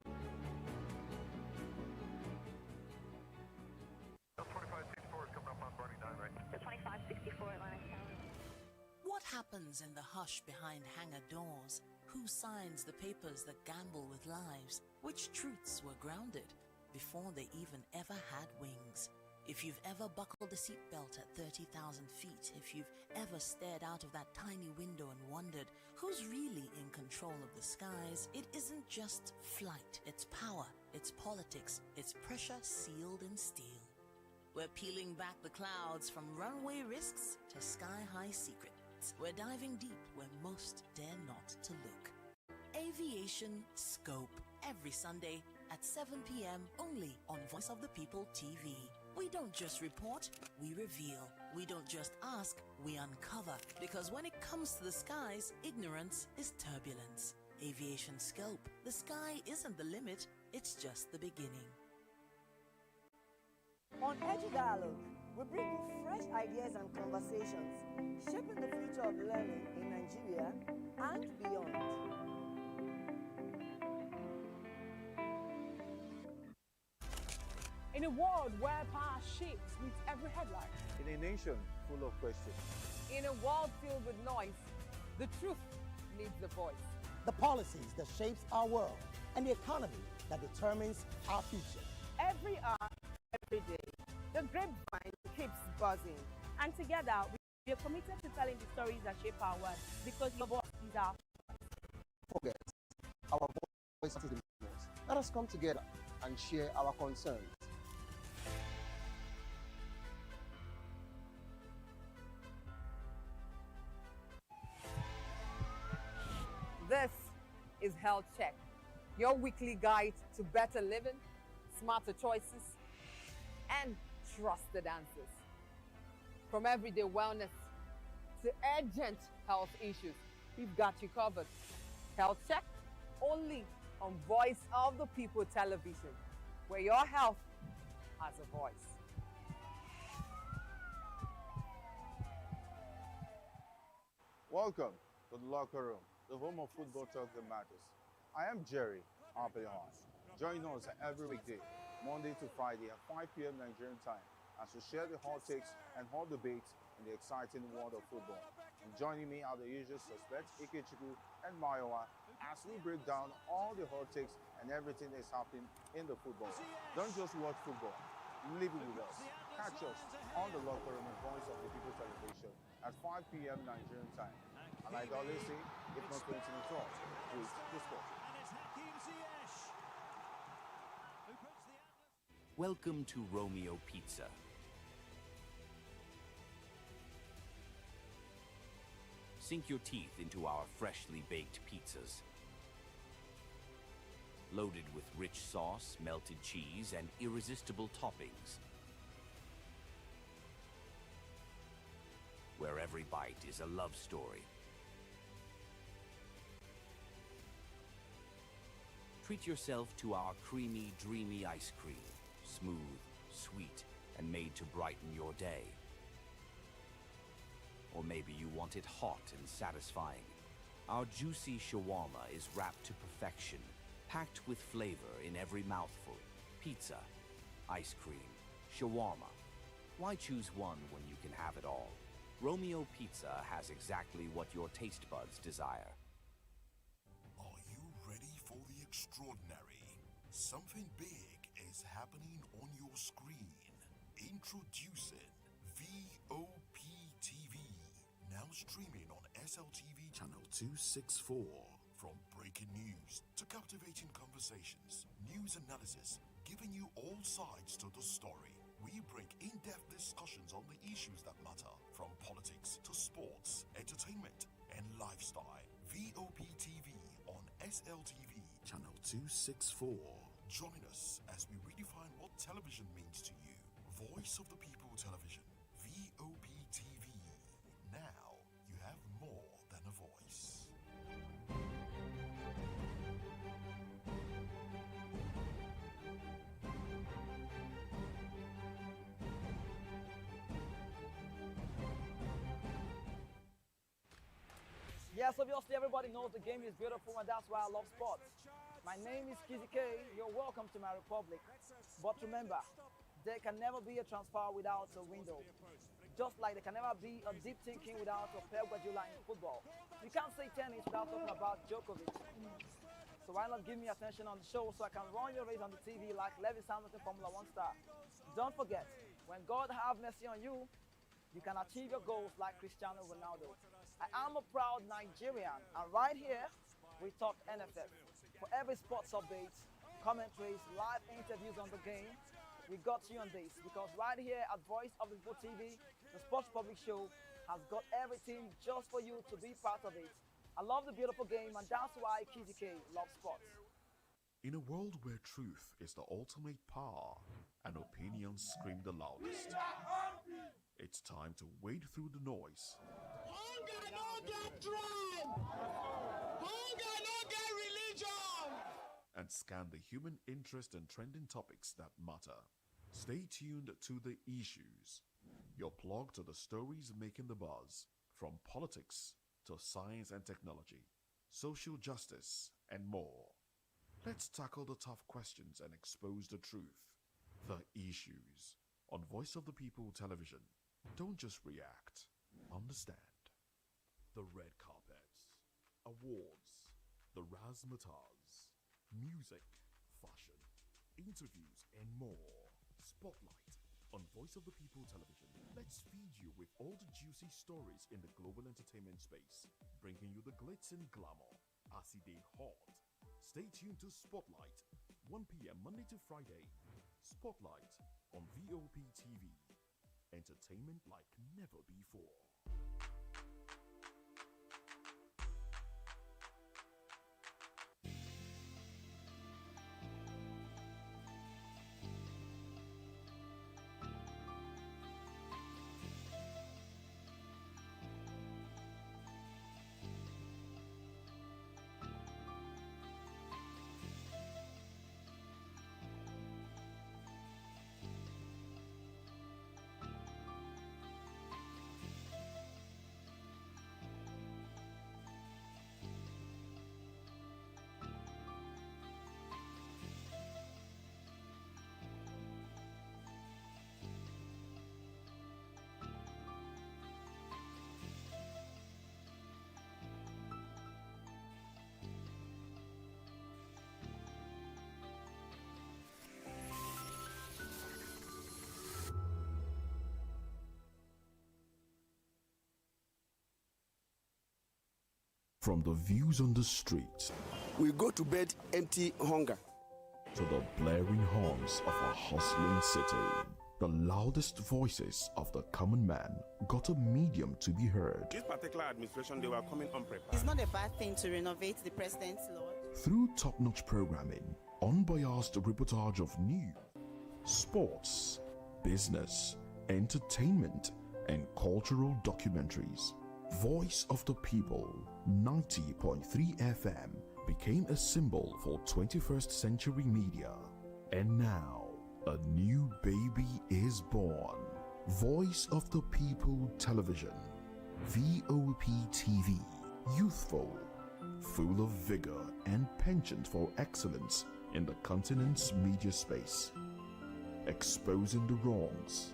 Speaker 15: What happens in the hush behind hangar doors? Who signs the papers that gamble with lives? Which truths were grounded before they even ever had wings? If you've ever buckled a seatbelt at 30,000 feet, if you've ever stared out of that tiny window and wondered who's really in control of the skies, it isn't just flight, it's power, it's politics, it's pressure sealed in steel. We're peeling back the clouds from runway risks to sky-high secrets. We're diving deep where most dare not to look. Aviation Scope, every Sunday at 7 p.m. only on Voice of the People TV. We don't just report, we reveal. We don't just ask, we uncover. Because when it comes to the skies, ignorance is turbulence. Aviation Scope, the sky isn't the limit, it's just the beginning.
Speaker 17: On Edu Dialogue, we bring you fresh ideas and conversations, shaping the future of learning in Nigeria and beyond.
Speaker 3: In a world where power shifts with every headline.
Speaker 19: In a nation full of questions.
Speaker 18: In a world filled with noise, the truth needs a voice.
Speaker 14: The policies that shapes our world and the economy that determines our future.
Speaker 21: Every hour, every day, the grapevine keeps buzzing. And together, we are committed to telling the stories that shape our world because your voice is our
Speaker 22: Forget, our voice is the most. Let us come together and share our concerns.
Speaker 18: This is Health Check, your weekly guide to better living, smarter choices, and trusted answers. From everyday wellness to urgent health issues, we've got you covered. Health Check, only on Voice of the People television, where your health has a voice.
Speaker 19: Welcome to the locker room, the home of football talk that matters. I am Jerry Ampelhon. Join us every weekday, Monday to Friday at 5 p.m. Nigerian time, as we share the hot takes and hot debates in the exciting world of football. And joining me are the usual suspects, Ikechukwu and Mayowa, as we break down all the hot takes and everything that's happening in the football. Don't just watch football, live it with us. Catch us on the locker room and Voice of the People television at 5 p.m. Nigerian time. And like I always say, if not 20 minutes off, please the sport.
Speaker 8: Welcome to Romeo Pizza. Sink your teeth into our freshly baked pizzas. Loaded with rich sauce, melted cheese, and irresistible toppings. Where every bite is a love story. Treat yourself to our creamy, dreamy ice cream. Smooth, sweet, and made to brighten your day. Or maybe you want it hot and satisfying. Our juicy shawarma is wrapped to perfection, packed with flavor in every mouthful. Pizza, ice cream, shawarma. Why choose one when you can have it all? Romeo Pizza has exactly what your taste buds desire.
Speaker 20: Are you ready for the extraordinary? Something big is happening on your screen. Introducing VOP TV. Now streaming on SLTV channel 264. From breaking news to captivating conversations, news analysis, giving you all sides to the story. We bring in-depth discussions on the issues that matter, from politics to sports, entertainment, and lifestyle. VOP TV on SLTV channel 264. Join us as we redefine what television means to you. Voice of the People Television, VOP TV. Now you have more than a voice.
Speaker 16: Yes, obviously everybody knows the game is beautiful and that's why I love sports. My name is Kizzy K. You're welcome to my republic. But remember, there can never be a transfer without a window. Just like there can never be a deep thinking without a Pep Guardiola in football. You can't say tennis without talking about Djokovic. So why not give me attention on the show so I can run your race on the TV like Lewis Hamilton, Formula 1 star. Don't forget, when God have mercy on you, you can achieve your goals like Cristiano Ronaldo. I am a proud Nigerian, and right here, we talk NFF. For every sports update, commentaries, live interviews on the game, we got you on this, because right here at Voice of the People TV, the Sports Public Show has got everything just for you to be part of it. I love the beautiful game, and that's why Kizzy K loves sports.
Speaker 13: In a world where truth is the ultimate power and opinions scream the loudest, it's time to wade through the noise.
Speaker 2: Hunger no get drive. Hunger no get religion.
Speaker 13: And scan the human interest and trending topics that matter. Stay tuned to The Issues, your plug to the stories making the buzz, from politics to science and technology, social justice, and more. Let's tackle the tough questions and expose the truth. The Issues on Voice of the People Television. Don't just react, understand. The red carpets, awards, the razzmatazz, music, fashion, interviews, and more. Spotlight on Voice of the People Television. Let's feed you with all the juicy stories in the global entertainment space, bringing you the glitz and glamour as it is hot. Stay tuned to Spotlight, 1 p.m. Monday to Friday. Spotlight on VOP TV. Entertainment like never before. From the views on the streets
Speaker 6: We go to bed empty hunger.
Speaker 13: to the blaring horns of a hustling city, the loudest voices of the common man got a medium to be heard.
Speaker 9: This particular administration, they were coming unprepared.
Speaker 23: It's not a bad thing to renovate the president's lawn.
Speaker 13: Through top-notch programming, unbiased reportage of news, sports, business, entertainment, and cultural documentaries, Voice of the People 90.3 FM became a symbol for 21st century media. And now, a new baby is born. Voice of the People Television, VOP TV, youthful, full of vigor and penchant for excellence in the continent's media space, exposing the wrongs,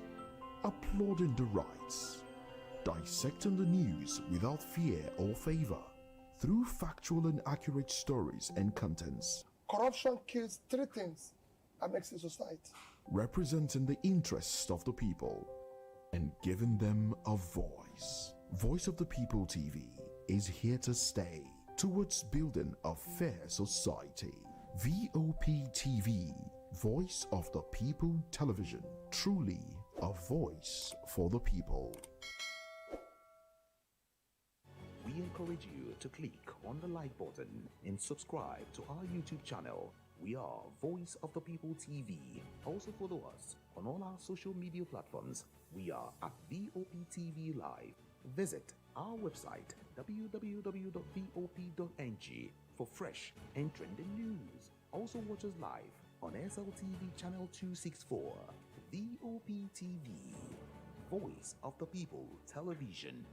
Speaker 13: applauding the rights, dissecting the news without fear or favor, through factual and accurate stories and contents,
Speaker 24: Corruption kills three things that makes a society.
Speaker 13: representing the interests of the people and giving them a voice. Voice of the People TV is here to stay towards building a fair society. VOP TV, Voice of the People Television, truly a voice for the people.
Speaker 5: We encourage you to click on the like button and subscribe to our YouTube channel. We are Voice of the People TV. Also follow us on all our social media platforms. We are at VOP TV Live. Visit our website www.vop.ng for fresh and trending news. Also watch us live on SLTV channel 264. VOP TV, Voice of the People Television.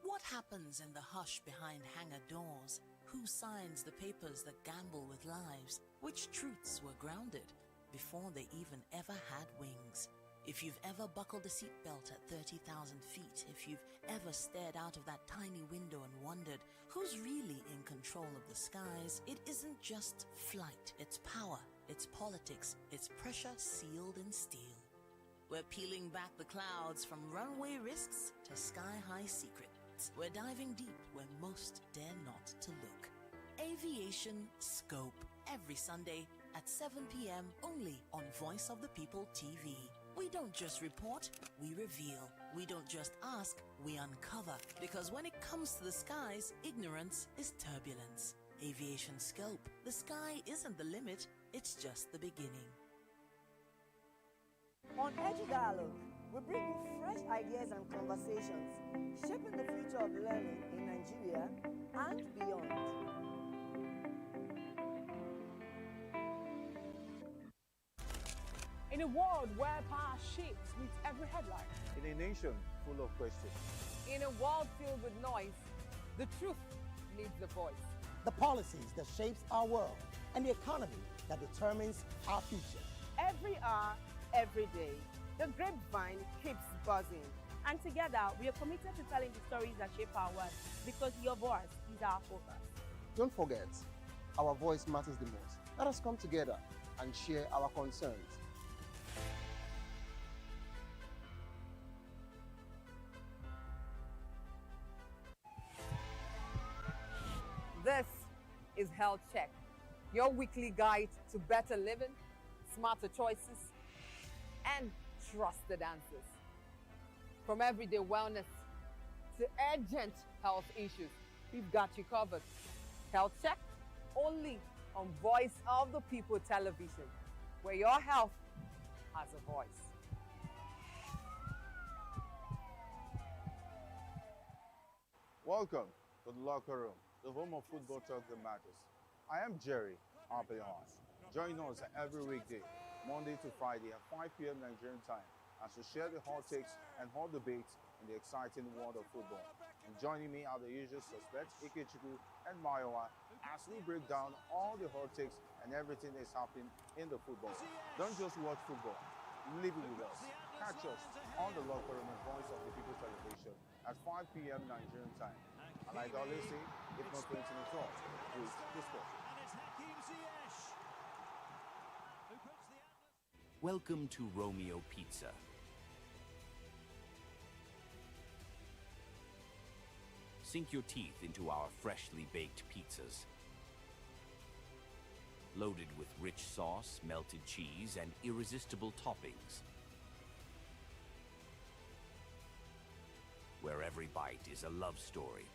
Speaker 15: What happens in the hush behind hangar doors? Who signs the papers that gamble with lives? Which truths were grounded before they even ever had wings? If you've ever buckled a seatbelt at 30,000 feet, if you've ever stared out of that tiny window and wondered who's really in control of the skies, it isn't just flight, it's power, it's politics, it's pressure sealed in steel. We're peeling back the clouds from runway risks to sky-high secrets. We're diving deep where most dare not to look. Aviation Scope, every Sunday at 7 p.m. only on Voice of the People TV. We don't just report, we reveal. We don't just ask, we uncover. Because when it comes to the skies, ignorance is turbulence. Aviation Scope, the sky isn't the limit, it's just the beginning.
Speaker 17: On Edu Dialogue, we bring you fresh ideas and conversations, shaping the future of learning in Nigeria and beyond.
Speaker 3: In a world where power shifts with every headline,
Speaker 19: In a nation full of questions,
Speaker 18: In a world filled with noise, the truth needs a voice.
Speaker 14: The policies that shapes our world and the economy that determines our future.
Speaker 21: Every hour, every day, the grapevine keeps buzzing. And together, we are committed to telling the stories that shape our world because your voice is our focus.
Speaker 22: Don't forget, our voice matters the most. Let us come together and share our concerns.
Speaker 18: This is Health Check, your weekly guide to better living, smarter choices, and trusted answers. From everyday wellness to urgent health issues, we've got you covered. Health Check, only on Voice of the People Television, where your health has a voice.
Speaker 19: welcome to the locker room, the home of football talk that matters. I am Jerry Arpillon. Join us every weekday, Monday to Friday at 5 p.m. Nigerian time, as we share the hot takes and hot debates in the exciting world of football. And joining me are the usual suspects, Ikechukwu and Mayowa, as we break down all the hot takes and everything that's happening in the football. Don't just watch football, live it with us. Catch us on the locker room and Voice of the People Television at 5 p.m. Nigerian time. And like I always say, if not playing in the talk, please, this sport.
Speaker 8: Welcome to Romeo Pizza. Sink your teeth into our freshly baked pizzas. Loaded with rich sauce, melted cheese, and irresistible toppings. Where every bite is a love story.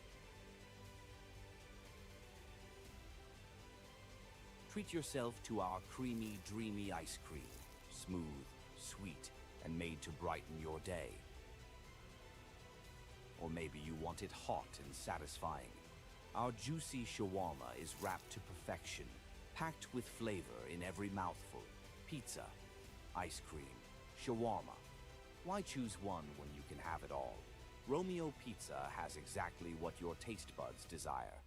Speaker 8: Treat yourself to our creamy, dreamy ice cream. Smooth, sweet, and made to brighten your day. Or maybe you want it hot and satisfying. Our juicy shawarma is wrapped to perfection, packed with flavor in every mouthful. Pizza, ice cream, shawarma. Why choose one when you can have it all? Romeo Pizza has exactly what your taste buds desire.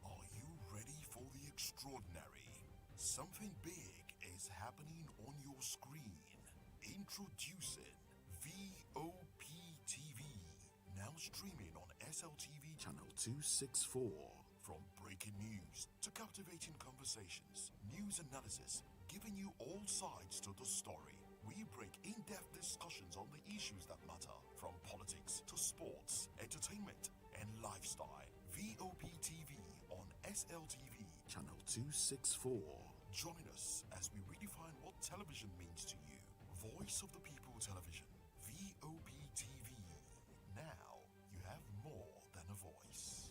Speaker 20: Are you ready for the extraordinary? Something big is happening on your screen. Introducing VOP TV. Now streaming on SLTV channel 264. From breaking news to captivating conversations, news analysis, giving you all sides to the story. We bring in-depth discussions on the issues that matter, from politics to sports, entertainment, and lifestyle. VOP TV on SLTV channel 264. Join us as we redefine what television means to you. Voice of the People Television, VOP TV. Now you have more than a voice.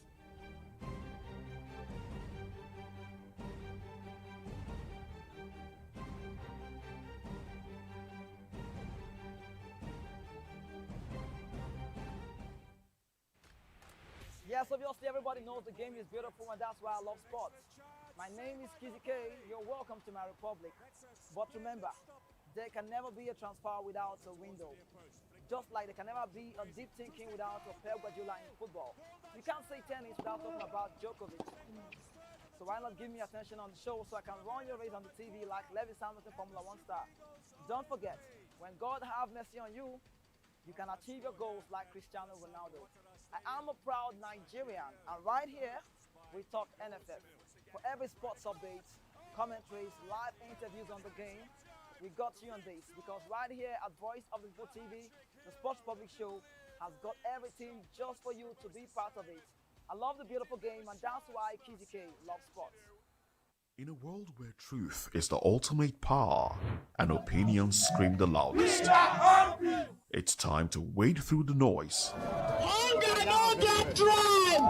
Speaker 16: Yes, obviously everybody knows the game is beautiful and that's why I love sports. My name is Kizzy K. You're welcome to my republic. But remember, there can never be a transfer without a window. Just like there can never be a deep thinking without a Pep Guardiola in football. You can't say tennis without talking about Djokovic. So why not give me attention on the show so I can run your race on the TV like Lewis Hamilton, Formula 1 star. Don't forget, when God have mercy on you, you can achieve your goals like Cristiano Ronaldo. I am a proud Nigerian, and right here, we talk NFF. For every sports update, commentaries, live interviews on the game, we got you on this, because right here at Voice of the People TV, the Sports Public Show has got everything just for you to be part of it. I love the beautiful game, and that's why Kizzy K loves sports.
Speaker 13: In a world where truth is the ultimate power and opinions scream the loudest, it's time to wade through the noise.
Speaker 2: Hunger no get tribe.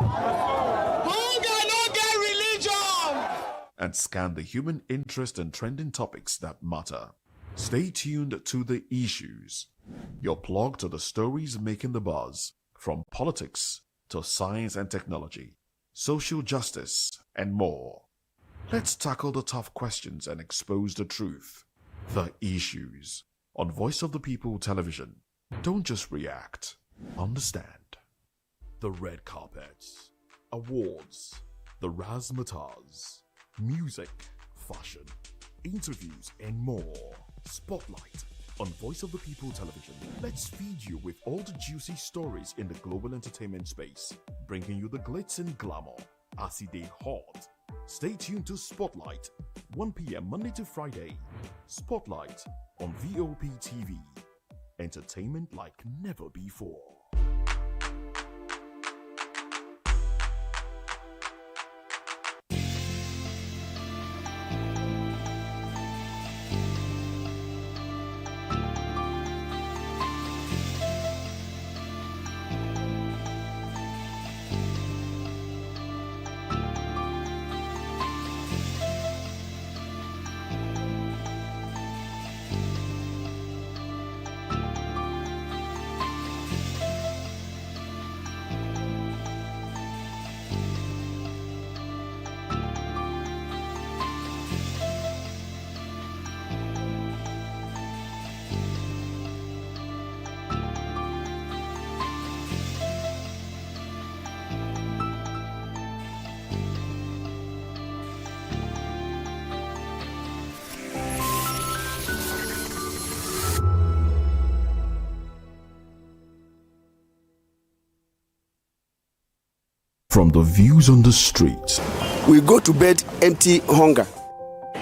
Speaker 2: Hunger no get religion.
Speaker 13: And scan the human interest and trending topics that matter. Stay tuned to The Issues, your plug to the stories making the buzz, from politics to science and technology, social justice, and more. Let's tackle the tough questions and expose the truth. The Issues on Voice of the People Television. Don't just react, understand. The red carpets, awards, the razzmatazz, music, fashion, interviews, and more. Spotlight on Voice of the People Television. Let's feed you with all the juicy stories in the global entertainment space, bringing you the glitz and glamour as it is hot. Stay tuned to Spotlight, 1 p.m. Monday to Friday. Spotlight on VOP TV. Entertainment like never before.
Speaker 20: From the views on the streets,
Speaker 6: we go to bed empty hunger.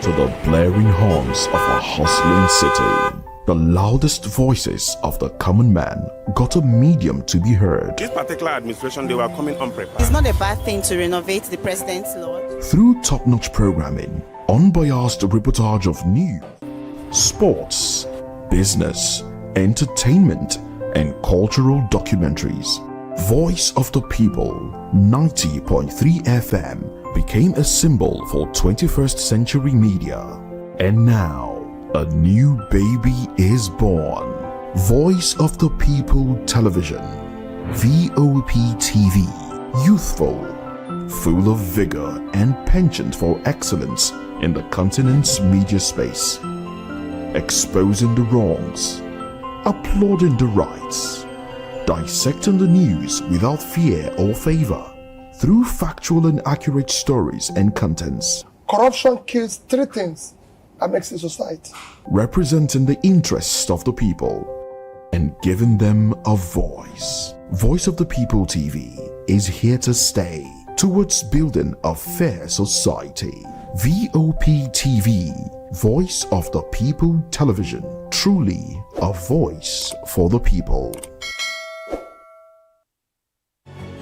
Speaker 13: to the blaring horns of a hustling city. The loudest voices of the common man got a medium to be heard.
Speaker 9: This particular administration, they were coming unprepared.
Speaker 23: It's not a bad thing to renovate the president's lodge.
Speaker 13: Through top-notch programming, unbiased reportage of news, sports, business, entertainment, and cultural documentaries, Voice of the People 90.3 FM became a symbol for 21st century media. And now, a new baby is born. Voice of the People Television, VOP TV, youthful, full of vigor and penchant for excellence in the continent's media space, exposing the wrongs, applauding the rights, dissecting the news without fear or favor, through factual and accurate stories and contents.
Speaker 24: Corruption kills three things that makes a society.
Speaker 13: Representing the interests of the people and giving them a voice. Voice of the People TV is here to stay towards building a fair society. VOP TV, Voice of the People Television, truly a voice for the people.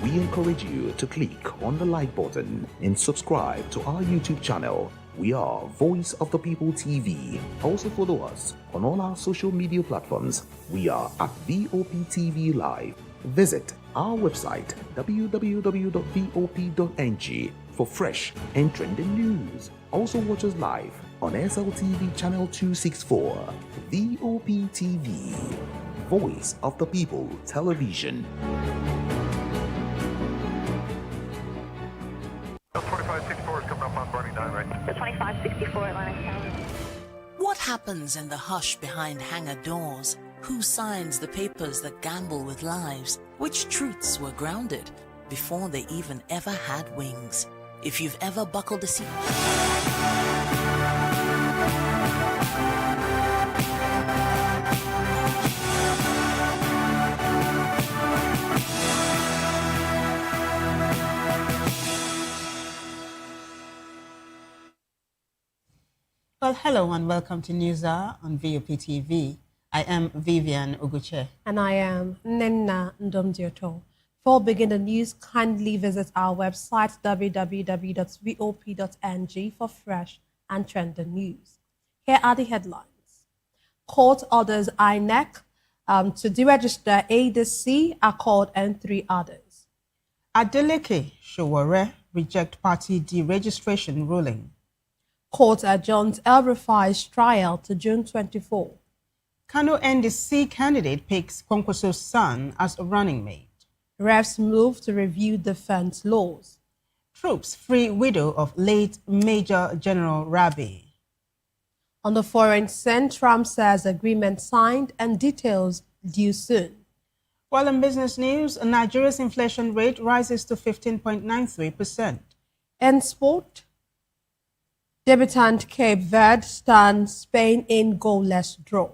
Speaker 5: We encourage you to click on the like button and subscribe to our YouTube channel. We are Voice of the People TV. Also follow us on all our social media platforms. We are at VOP TV Live. Visit our website www.vop.ng for fresh and trending news. Also watch us live on SLTV channel 264. VOP TV, Voice of the People Television.
Speaker 1: 2564 is coming up on Burning 9 right? The 2564 Atlantic Tower.
Speaker 15: What happens in the hush behind hangar doors? Who signs the papers that gamble with lives? Which truths were grounded before they even ever had wings? If you've ever buckled a seat...
Speaker 7: Well, hello and welcome to News Hour on VOP TV. I am Vivian Oguche.
Speaker 21: And I am Nenna Ndomdioto. Before beginning the news, kindly visit our website www.vop.ng for fresh and trending news. Here are the headlines. Court orders INEC to deregister ADC, Accord and 3 others.
Speaker 7: Adeleke Showore reject party deregistration ruling.
Speaker 21: Court adjourns El Rufai's trial to June 24.
Speaker 7: Kano NDC candidate picks Kwankwaso's son as a running mate.
Speaker 21: Refs move to review defense laws.
Speaker 7: Troops free widow of late Major General Rabi.
Speaker 21: On the foreign scene, Trump says agreement signed and details due soon.
Speaker 7: While in business news, Nigeria's inflation rate rises to 15.93%.
Speaker 21: In sport, debutant Cape Verde stands Spain in goalless draw.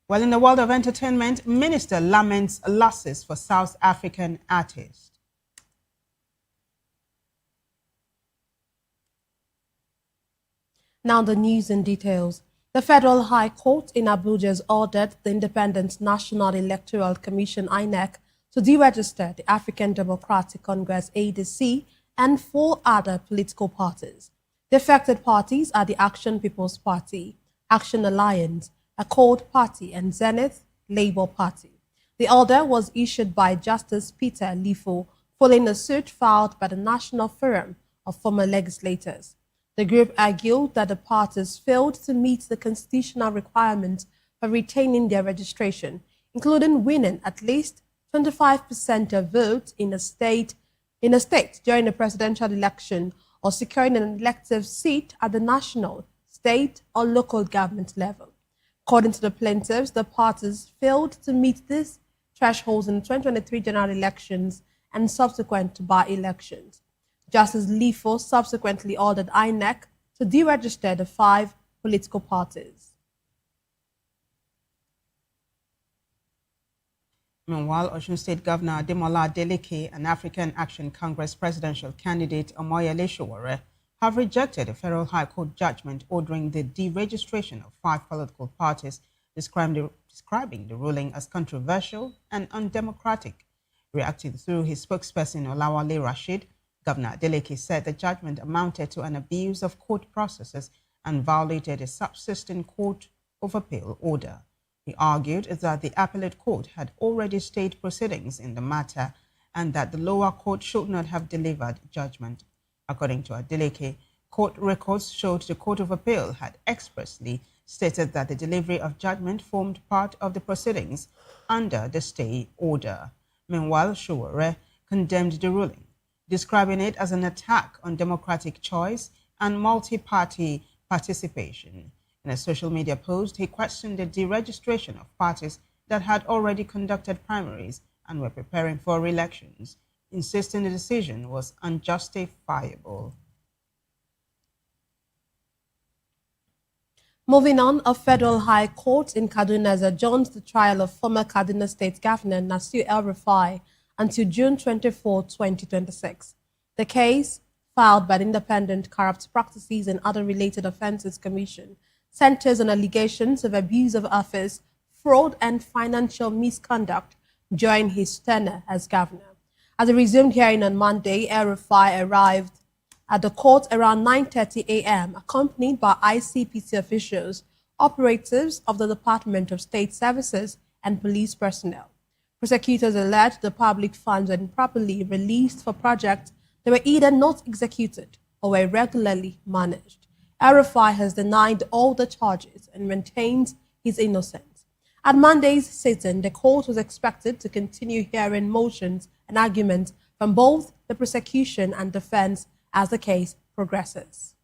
Speaker 7: Well, in the world of entertainment, Minister laments losses for South African artists.
Speaker 21: Now the news in details. The Federal High Court in Abuja has ordered the Independent National Electoral Commission, INEC, to deregister the African Democratic Congress, ADC, and 4 other political parties. The affected parties are the Action People's Party, Action Alliance, Accord Party, and Zenith Labour Party. The order was issued by Justice Peter Lifo following a suit filed by the National Forum of Former Legislators. The group argued that the parties failed to meet the constitutional requirements for retaining their registration, including winning at least 25% of votes in a state during a presidential election or securing an elective seat at the national, state, or local government level. According to the plaintiffs, the parties failed to meet these thresholds in the 2023 general elections and subsequent by-elections. Justice Lifo subsequently ordered INEC to deregister the 5 political parties.
Speaker 7: Meanwhile, Osun State Governor Ademola Adeleke and African Action Congress presidential candidate Omoyele Sowore have rejected a federal high court judgment ordering the deregistration of 5 political parties, describing the ruling as controversial and undemocratic. Reacting through his spokesperson Olawale Rashid, Governor Adeleke said the judgment amounted to an abuse of court processes and violated a subsisting court of appeal order. He argued that the appellate court had already stayed proceedings in the matter and that the lower court should not have delivered judgment. According to Adeleke, court records showed the Court of Appeal had expressly stated that the delivery of judgment formed part of the proceedings under the stay order. Meanwhile, Sowore condemned the ruling, describing it as an attack on democratic choice and multi-party participation. In a social media post, he questioned the deregistration of parties that had already conducted primaries and were preparing for elections, insisting the decision was unjustifiable.
Speaker 21: Moving on, a federal high court in Kaduna has adjourned the trial of former Kaduna State Governor Nasir El-Rufai until June 24, 2026. The case, filed by the Independent Corrupt Practices and Other Related Offences Commission, centers on allegations of abuse of office, fraud, and financial misconduct during his tenure as governor. As a resumed hearing on Monday, El-Rufai arrived at the court around 9:30 a.m., accompanied by ICPC officials, operatives of the Department of State Services, and police personnel. Prosecutors alleged the public funds were improperly released for projects that were either not executed or were irregularly managed. El-Rufai has denied all the charges and maintains his innocence. At Monday's sitting, the court was expected to continue hearing motions and arguments from both the prosecution and defense as the case progresses.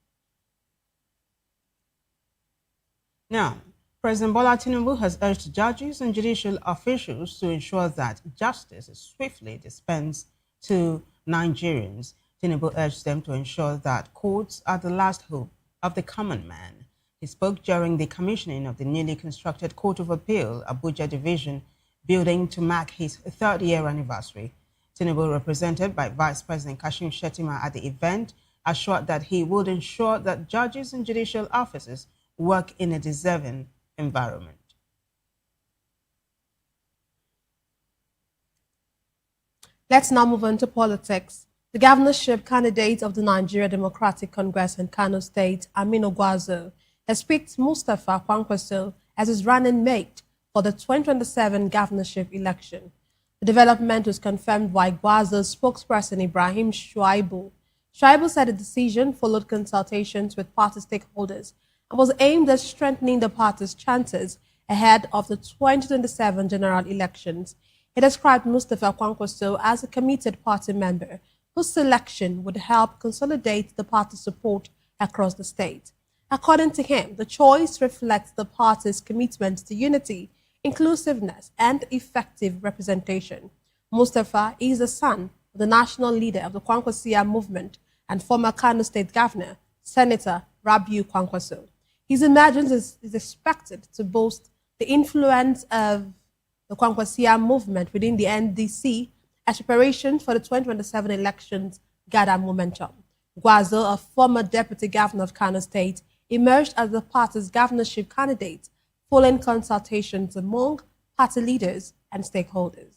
Speaker 7: Now, President Bola Tinubu has urged judges and judicial officials to ensure that justice is swiftly dispensed to Nigerians. Tinubu urged them to ensure that courts are the last hope of the common man. He spoke during the commissioning of the newly constructed Court of Appeal, Abuja Division building to mark his third-year anniversary. Tinubu, represented by Vice President Kashim Shettima at the event, assured that he would ensure that judges and judicial officers work in a deserving environment.
Speaker 21: Let's now move on to politics. The governorship candidate of the Nigeria Democratic Congress in Kano State, Aminu Gwazo, has picked Mustapha Kwankwaso as his running mate for the 2027 governorship election. The development was confirmed by Gwazo's spokesperson Ibrahim Shuaibu. Shuaibu said the decision followed consultations with party stakeholders and was aimed at strengthening the party's chances ahead of the 2027 general elections. He described Mustapha Kwankwaso as a committed party member whose selection would help consolidate the party's support across the state. According to him, the choice reflects the party's commitment to unity, inclusiveness, and effective representation. Mustafa is the son of the national leader of the Kwankwasia movement and former Kano State Governor, Senator Rabiu Kwankwaso. His emergence is expected to boost the influence of the Kwankwasia movement within the NDC as preparations for the 2027 elections gather momentum. Gwazo, a former deputy governor of Kano State, emerged as the party's governorship candidate following consultations among party leaders and stakeholders.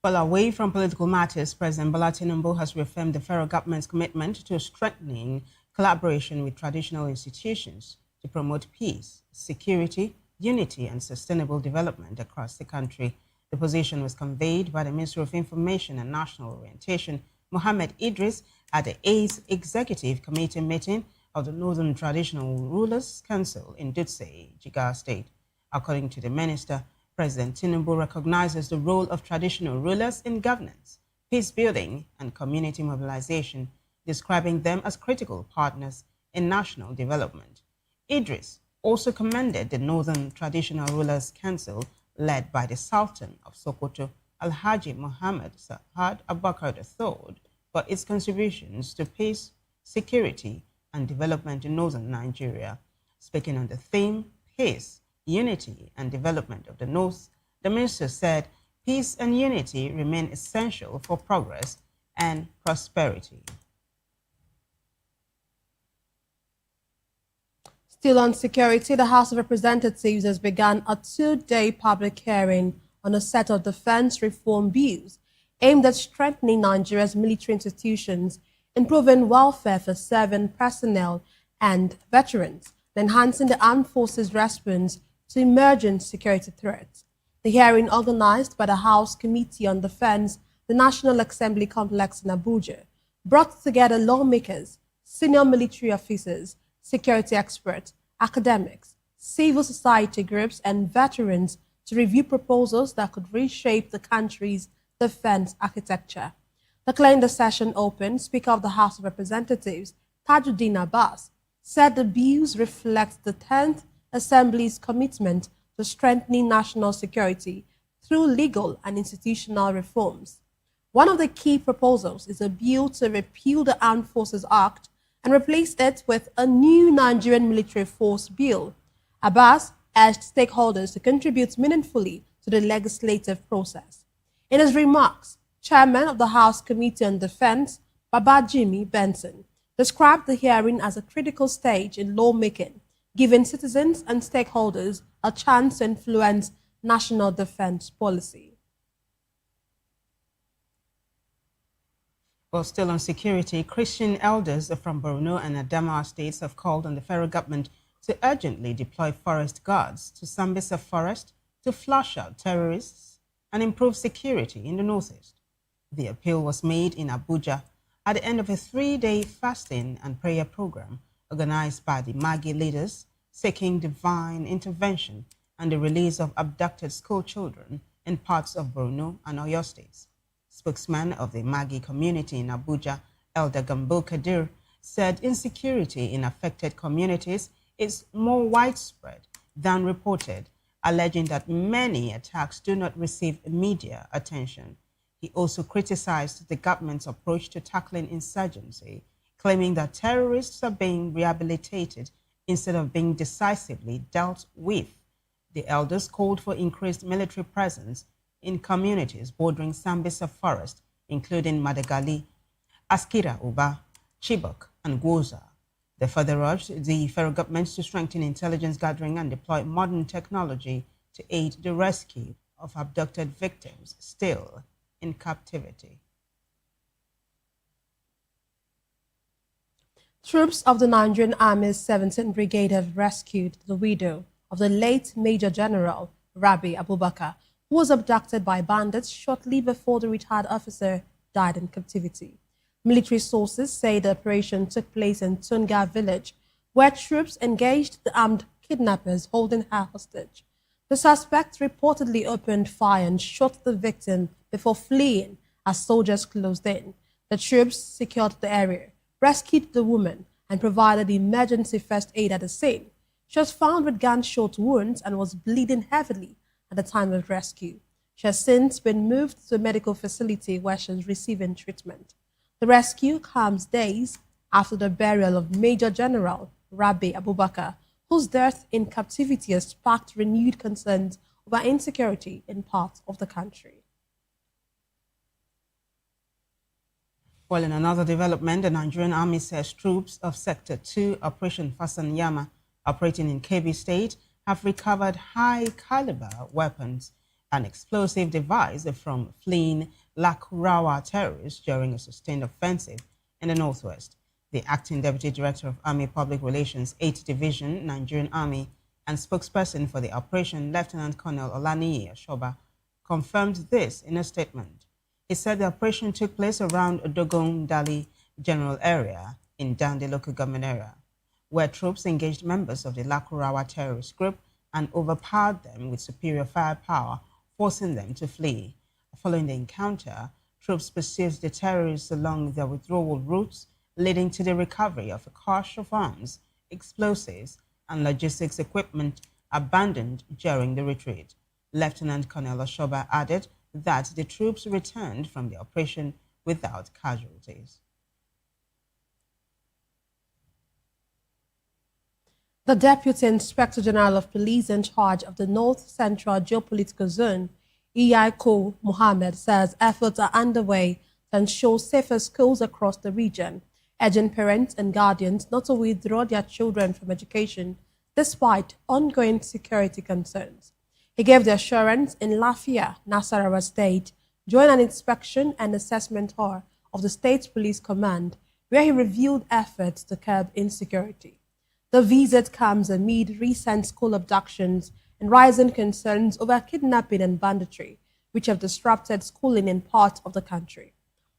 Speaker 7: Well, away from political matters, President Bola Tinubu has reaffirmed the federal government's commitment to strengthening collaboration with traditional institutions to promote peace, security, unity, and sustainable development across the country. The position was conveyed by the Minister of Information and National Orientation, Mohammed Idris, at the ACE Executive Committee meeting of the Northern Traditional Rulers Council in Dutse, Jigawa State. According to the minister, President Tinubu recognizes the role of traditional rulers in governance, peace building, and community mobilization, describing them as critical partners in national development. Idris also commended the Northern Traditional Rulers Council, led by the Sultan of Sokoto, Alhaji Muhammad Sa'ad Abubakar III, for its contributions to peace, security, and development in northern Nigeria. Speaking on the theme, Peace, Unity and Development of the North, the minister said peace and unity remain essential for progress and prosperity.
Speaker 21: Still on security, the House of Representatives has begun a two-day public hearing on a set of defense reform bills aimed at strengthening Nigeria's military institutions, improving welfare for serving personnel and veterans, and enhancing the armed forces' response to emerging security threats. The hearing, organized by the House Committee on Defense, the National Assembly Complex in Abuja, brought together lawmakers, senior military officers, security experts, academics, civil society groups, and veterans to review proposals that could reshape the country's defense architecture. Declaring the session open, Speaker of the House of Representatives, Tajuddin Abbas, said the bills reflect the 10th Assembly's commitment to strengthening national security through legal and institutional reforms. One of the key proposals is a bill to repeal the Armed Forces Act and replace it with a new Nigerian military force bill. Abbas urged stakeholders to contribute meaningfully to the legislative process. In his remarks, Chairman of the House Committee on Defense, Babajimi Benson, described the hearing as a critical stage in lawmaking, giving citizens and stakeholders a chance to influence national defense policy.
Speaker 7: Well, still on security, Christian elders from Borno and Adamawa states have called on the federal government to urgently deploy forest guards to Sambisa Forest to flush out terrorists and improve security in the northeast. The appeal was made in Abuja at the end of a 3-day fasting and prayer program organized by the Magi leaders seeking divine intervention and the release of abducted school children in parts of Borno and Oyo states. Spokesman of the Magi community in Abuja, Elder Gambo Kadir, said insecurity in affected communities is more widespread than reported, alleging that many attacks do not receive media attention. He also criticized the government's approach to tackling insurgency, claiming that terrorists are being rehabilitated instead of being decisively dealt with. The elders called for increased military presence in communities bordering Sambisa Forest, including Madagali, Askira Uba, Chibok, and Gwoza. They further urged the federal government to strengthen intelligence gathering and deploy modern technology to aid the rescue of abducted victims still in captivity.
Speaker 21: Troops of the Nigerian Army's 17th Brigade have rescued the widow of the late Major General Rabi Abubakar, who was abducted by bandits shortly before the retired officer died in captivity. Military sources say the operation took place in Tunga village, where troops engaged the armed kidnappers holding her hostage. The suspect reportedly opened fire and shot the victim before fleeing as soldiers closed in. The troops secured the area, rescued the woman, and provided emergency first aid at the scene. She was found with gunshot wounds and was bleeding heavily at the time of rescue. She has since been moved to a medical facility where she is receiving treatment. The rescue comes days after the burial of Major General Rabi Abubakar, whose death in captivity has sparked renewed concerns over insecurity in parts of the country.
Speaker 7: Well, in another development, the Nigerian Army says troops of Sector 2 Operation Fasanyama, operating in Kebbi State, have recovered high-caliber weapons and explosive devices from fleeing Lakurawa terrorists during a sustained offensive in the northwest. The acting Deputy Director of Army Public Relations, 8th Division, Nigerian Army, and spokesperson for the operation, Lieutenant Colonel Olaniyi Ashoba, confirmed this in a statement. He said the operation took place around Dogon Dali General Area in Dande local government area, where troops engaged members of the Lakurawa terrorist group and overpowered them with superior firepower, forcing them to flee. Following the encounter, troops pursued the terrorists along their withdrawal routes, leading to the recovery of a cache of arms, explosives, and logistics equipment abandoned during the retreat. Lieutenant Colonel Ashoba added that the troops returned from the operation without casualties.
Speaker 21: The Deputy Inspector General of Police in charge of the North Central Geopolitical Zone, Iyaiko Mohammed, says efforts are underway to ensure safer schools across the region, urging parents and guardians not to withdraw their children from education despite ongoing security concerns. He gave the assurance in Lafia, Nasarawa State, during an inspection and assessment tour of the State Police Command, where he reviewed efforts to curb insecurity. The visit comes amid recent school abductions and rising concerns over kidnapping and banditry, which have disrupted schooling in parts of the country.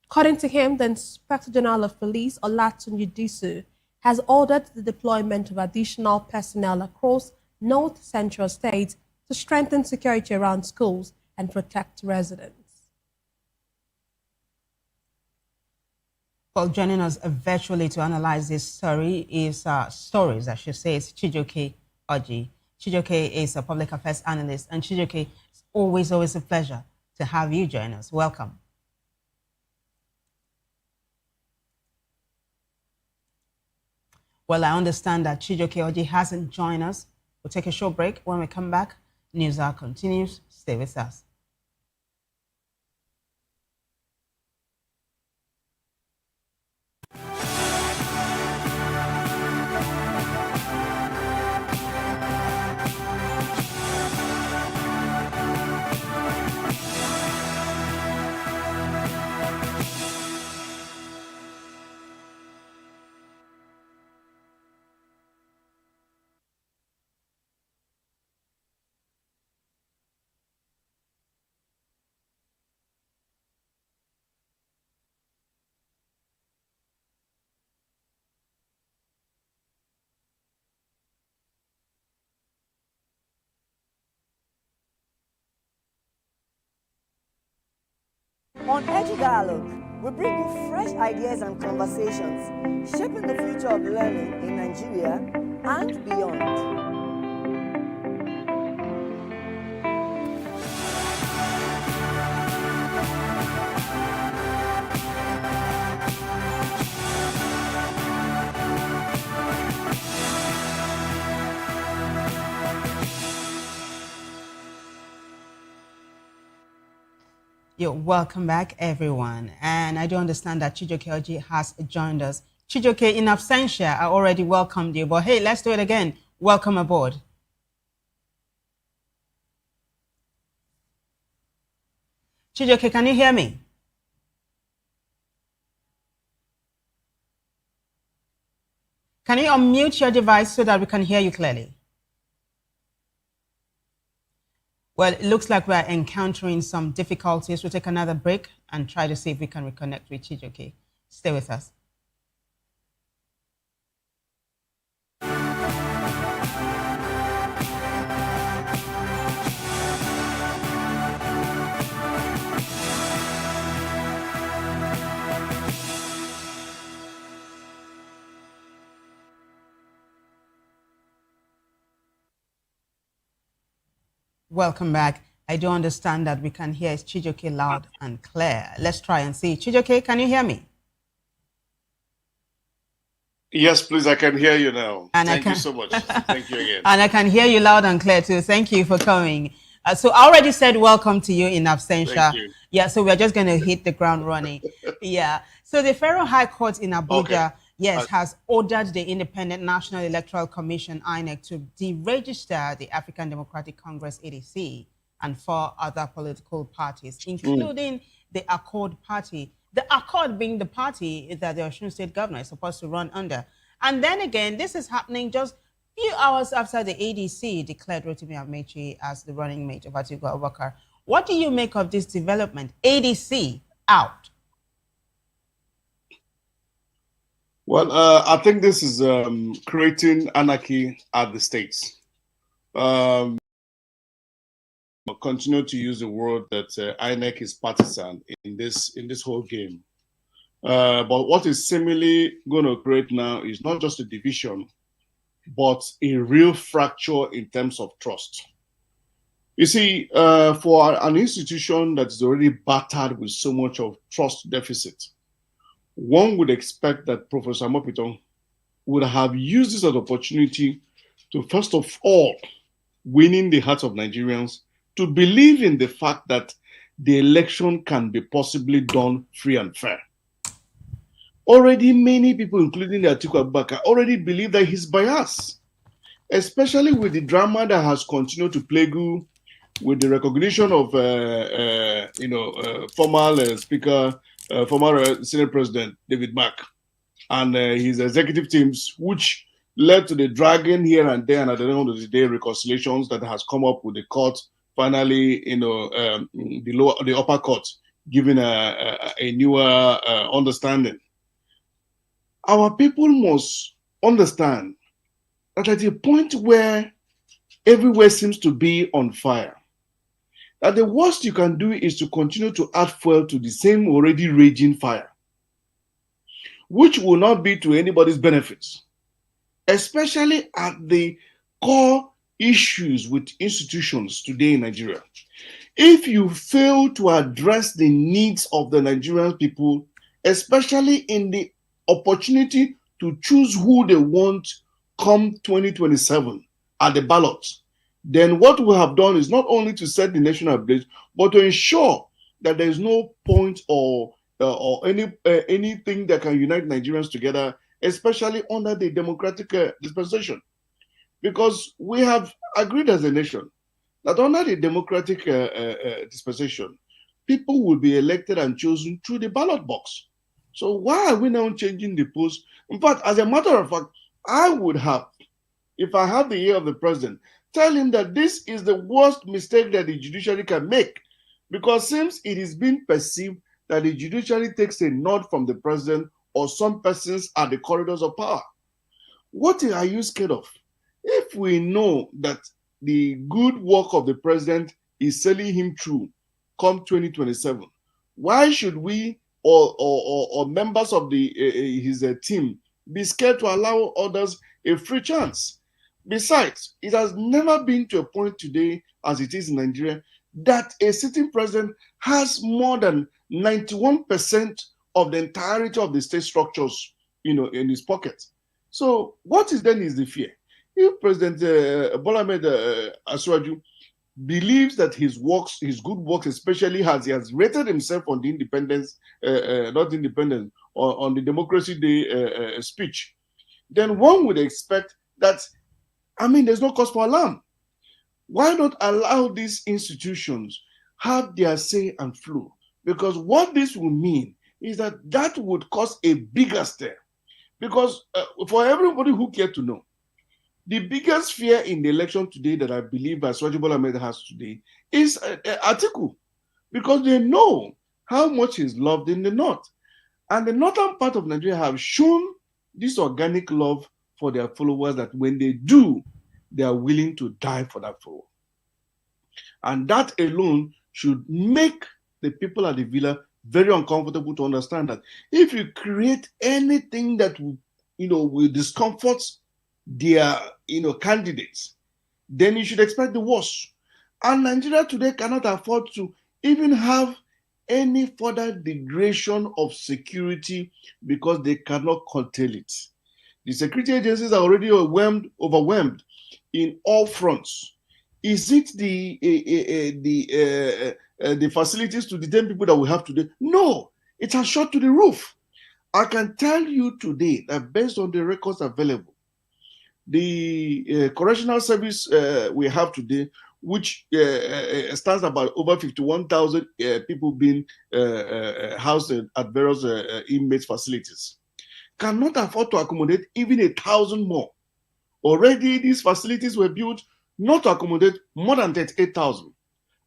Speaker 21: According to him, the Inspector General of Police, Olatunji Disu, has ordered the deployment of additional personnel across North Central states to strengthen security around schools and protect residents.
Speaker 7: Well, joining us virtually to analyze this story is stories, I should say, is Chijioke Oji. Chijioke is a public affairs analyst, and Chijioke, it's always a pleasure to have you join us. Welcome. Well, I understand that Chijioke Oji hasn't joined us. We'll take a short break. When we come back, news hour continues. Stay with us.
Speaker 17: On Edu Dialogue, we bring you fresh ideas and conversations shaping the future of learning in Nigeria and beyond.
Speaker 7: You're welcome back, everyone. And I do understand that Chijioke Oji has joined us. Chijioke, in absentia, I already welcomed you, but hey, let's do it again. Welcome aboard. Chijioke, can you hear me? Can you unmute your device so that we can hear you clearly? Well, it looks like we're encountering some difficulties. We'll take another break and try to see if we can reconnect with Chijioke. Stay with us. Welcome back. I do understand that we can hear Chijioke loud and clear. Let's try and see. Chijioke, can you hear me?
Speaker 4: Yes, please, I can hear you now.
Speaker 7: And
Speaker 4: Thank you so much. Thank you again.
Speaker 7: And I can hear you loud and clear too. Thank you for coming. So I already said welcome to you in absentia.
Speaker 4: Thank you.
Speaker 7: Yeah, so we're just going to hit the ground running. Yeah. So the Federal High Court in Abuja, has ordered the Independent National Electoral Commission, INEC, to deregister the African Democratic Congress, ADC, and 4 other political parties, including the Accord Party. The Accord being the party that the Osun State governor is supposed to run under. And then again, this is happening just a few hours after the ADC declared Rotimi Amechi as the running mate of Atiku Abubakar. What do you make of this development? ADC out.
Speaker 4: Well, I think this is creating anarchy at the states. Continue to use the word that INEC is partisan in this whole game. But what is seemingly going to create now is not just a division, but a real fracture in terms of trust. You see, for an institution that is already battered with so much of trust deficit, one would expect that Professor Mopito would have used this as an opportunity to, first of all, winning the hearts of Nigerians to believe in the fact that the election can be possibly done free and fair. Already many people, including the Atiku Abubakar, already believe that he's biased, especially with the drama that has continued to plague with the recognition of former Speaker, former Senate President David Mark and his executive teams, which led to the dragging here and there, and at the end of the day, reconciliations that has come up with the court. Finally, the upper court giving a newer understanding. Our people must understand that at a point where everywhere seems to be on fire, that the worst you can do is to continue to add fuel to the same already raging fire, which will not be to anybody's benefits, especially at the core issues with institutions today in Nigeria. If you fail to address the needs of the Nigerian people, especially in the opportunity to choose who they want come 2027 at the ballot, then what we have done is not only to set the nation ablaze, but to ensure that there is no point or anything that can unite Nigerians together, especially under the democratic dispensation. Because we have agreed as a nation that under the democratic dispensation, people will be elected and chosen through the ballot box. So why are we now changing the post? In fact, as a matter of fact, I would have, if I had the ear of the president, tell him that this is the worst mistake that the judiciary can make, because since it is being perceived that the judiciary takes a nod from the president or some persons at the corridors of power. What are you scared of? If we know that the good work of the president is selling him through come 2027, why should we or members of his team be scared to allow others a free chance? Besides, it has never been to a point today, as it is in Nigeria, that a sitting president has more than 91% of the entirety of the state structures, in his pocket. So what is the fear? If President Bola Ahmed Asuwaju believes that his good works, especially as he has rated himself on the independence, on the Democracy Day speech, then one would expect that, there's no cause for alarm. Why not allow these institutions have their say and flow? Because what this will mean is that would cause a bigger stir. Because for everybody who cares to know, the biggest fear in the election today that I believe Asuwaju Bola Ahmed has today is Atiku, because they know how much he's loved in the north. And the northern part of Nigeria have shown this organic love for their followers, that when they do, they are willing to die for that follower. And that alone should make the people at the villa very uncomfortable to understand that if you create anything that will discomfort their candidates, then you should expect the worst. And Nigeria today cannot afford to even have any further degradation of security because they cannot curtail it. The security agencies are already overwhelmed in all fronts. Is it the facilities to detain people that we have today? No, it has shot to the roof. I can tell you today that based on the records available, the correctional service we have today, which stands about over 51,000 people being housed at various inmates facilities, cannot afford to accommodate even 1,000 more. Already these facilities were built not to accommodate more than 38,000.